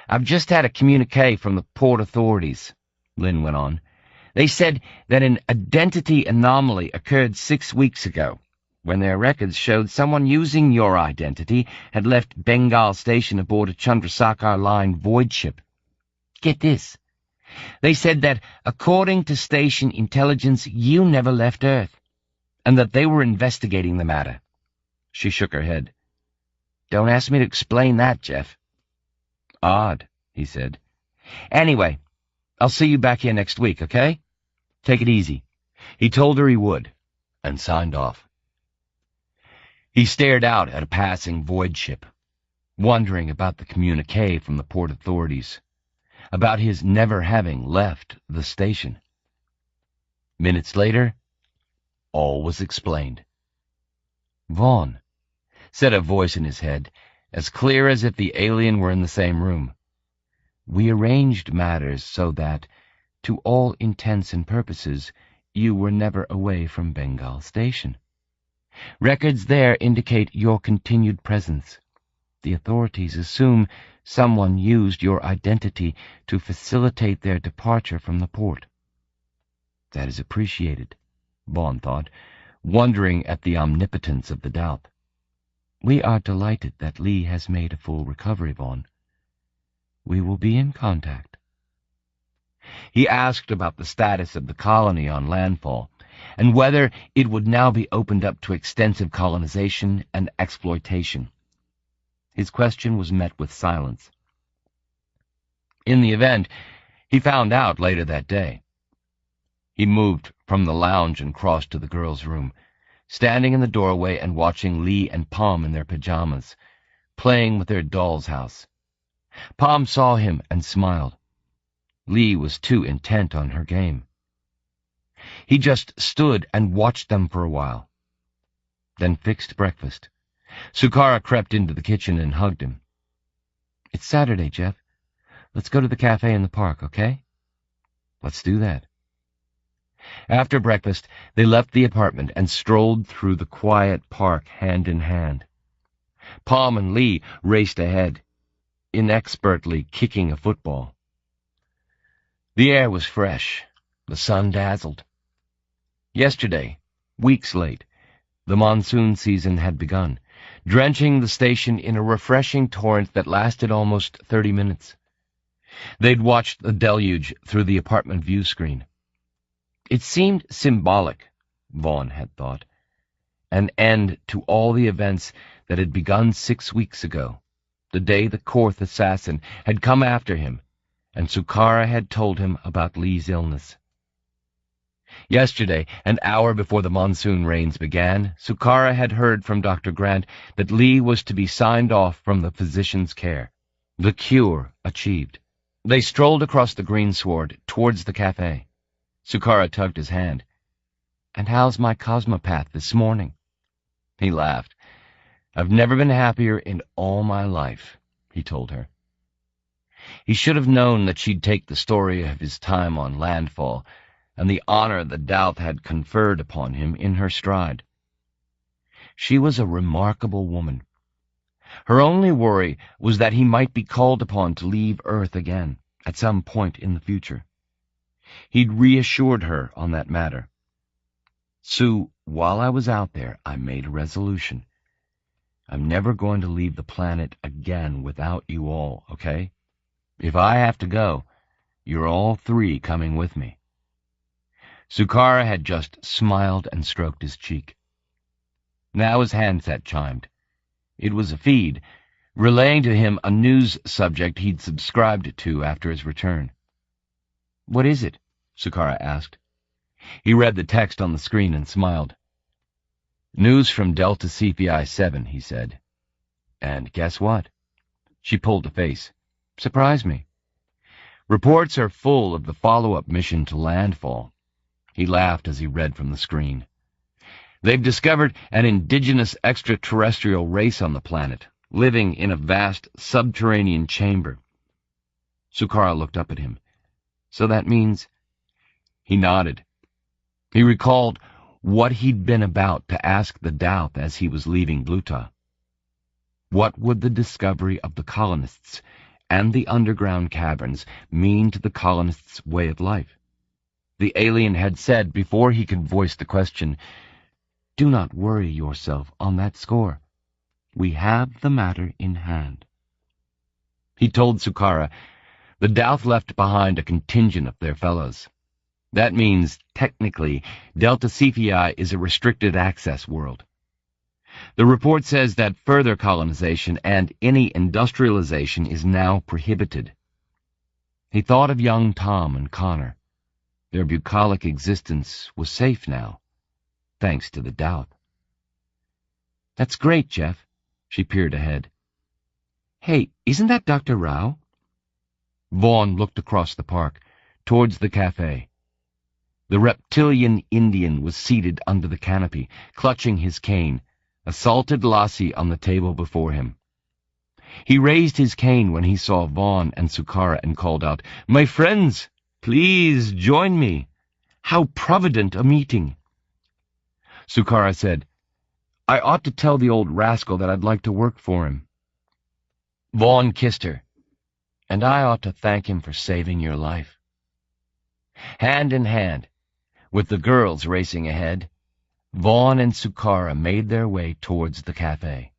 "I've just had a communique from the port authorities," Lynn went on. "They said that an identity anomaly occurred 6 weeks ago, when their records showed someone using your identity had left Bengal station aboard a Chandrasekhar line void ship. Get this. They said that, according to station intelligence, you never left Earth, and that they were investigating the matter." She shook her head. "Don't ask me to explain that, Jeff." "Odd," he said. "Anyway, I'll see you back here next week, okay? Take it easy." He told her he would, and signed off. He stared out at a passing void ship, wondering about the communique from the port authorities, about his never having left the station. Minutes later, all was explained. "Vaughn," said a voice in his head, as clear as if the alien were in the same room. "We arranged matters so that, to all intents and purposes, you were never away from Bengal Station. Records there indicate your continued presence. The authorities assume someone used your identity to facilitate their departure from the port." That is appreciated, Vaughn thought, wondering at the omnipotence of the doubt. "We are delighted that Lee has made a full recovery, Vaughn. We will be in contact." He asked about the status of the colony on landfall, and whether it would now be opened up to extensive colonization and exploitation. His question was met with silence. In the event, he found out later that day. He moved from the lounge and crossed to the girls' room, standing in the doorway and watching Lee and Pom in their pajamas, playing with their doll's house. Pom saw him and smiled. Lee was too intent on her game. He just stood and watched them for a while, then fixed breakfast. Sukara crept into the kitchen and hugged him. "It's Saturday, Jeff. Let's go to the cafe in the park, okay?" "Let's do that." After breakfast, they left the apartment and strolled through the quiet park hand in hand. Pom and Lee raced ahead, inexpertly kicking a football. The air was fresh. The sun dazzled. Yesterday, weeks late, the monsoon season had begun, drenching the station in a refreshing torrent that lasted almost 30 minutes. They'd watched the deluge through the apartment view screen. It seemed symbolic, Vaughn had thought, an end to all the events that had begun 6 weeks ago, the day the Korth assassin had come after him, and Sukara had told him about Lee's illness. Yesterday, an hour before the monsoon rains began, Sukara had heard from Dr. Grant that Lee was to be signed off from the physician's care, the cure achieved. They strolled across the greensward towards the cafe. Sukara tugged his hand. "And how's my Cosmopath this morning?" He laughed. "I've never been happier in all my life," he told her. He should have known that she'd take the story of his time on landfall and the honor the Doubt had conferred upon him in her stride. She was a remarkable woman. Her only worry was that he might be called upon to leave Earth again at some point in the future. He'd reassured her on that matter. "Sue, while I was out there, I made a resolution. I'm never going to leave the planet again without you all, okay? If I have to go, you're all three coming with me." Sukara had just smiled and stroked his cheek. Now his handset chimed. It was a feed, relaying to him a news subject he'd subscribed to after his return. "What is it?" Sukara asked. He read the text on the screen and smiled. "News from Delta CPI 7, he said. And guess what?" She pulled a face. "Surprise me." "Reports are full of the follow-up mission to landfall." He laughed as he read from the screen. "They've discovered an indigenous extraterrestrial race on the planet, living in a vast subterranean chamber." Sukara looked up at him. "So that means He nodded. He recalled what he'd been about to ask the Doubt as he was leaving Bluta. What would the discovery of the colonists and the underground caverns mean to the colonists' way of life? The alien had said before he could voice the question, "Do not worry yourself on that score. We have the matter in hand." He told Sukara, "The Douth left behind a contingent of their fellows. That means, technically, Delta Cephei is a restricted access world. The report says that further colonization and any industrialization is now prohibited." He thought of young Tom and Connor. Their bucolic existence was safe now, thanks to the Douth. "That's great, Jeff." She peered ahead. "Hey, isn't that Dr. Rao?" Vaughn looked across the park, towards the cafe. The reptilian Indian was seated under the canopy, clutching his cane, a salted lassi on the table before him. He raised his cane when he saw Vaughn and Sukara and called out, "My friends, please join me. How provident a meeting." Sukara said, "I ought to tell the old rascal that I'd like to work for him." Vaughn kissed her. "And I ought to thank him for saving your life." Hand in hand, with the girls racing ahead, Vaughn and Sukara made their way towards the cafe.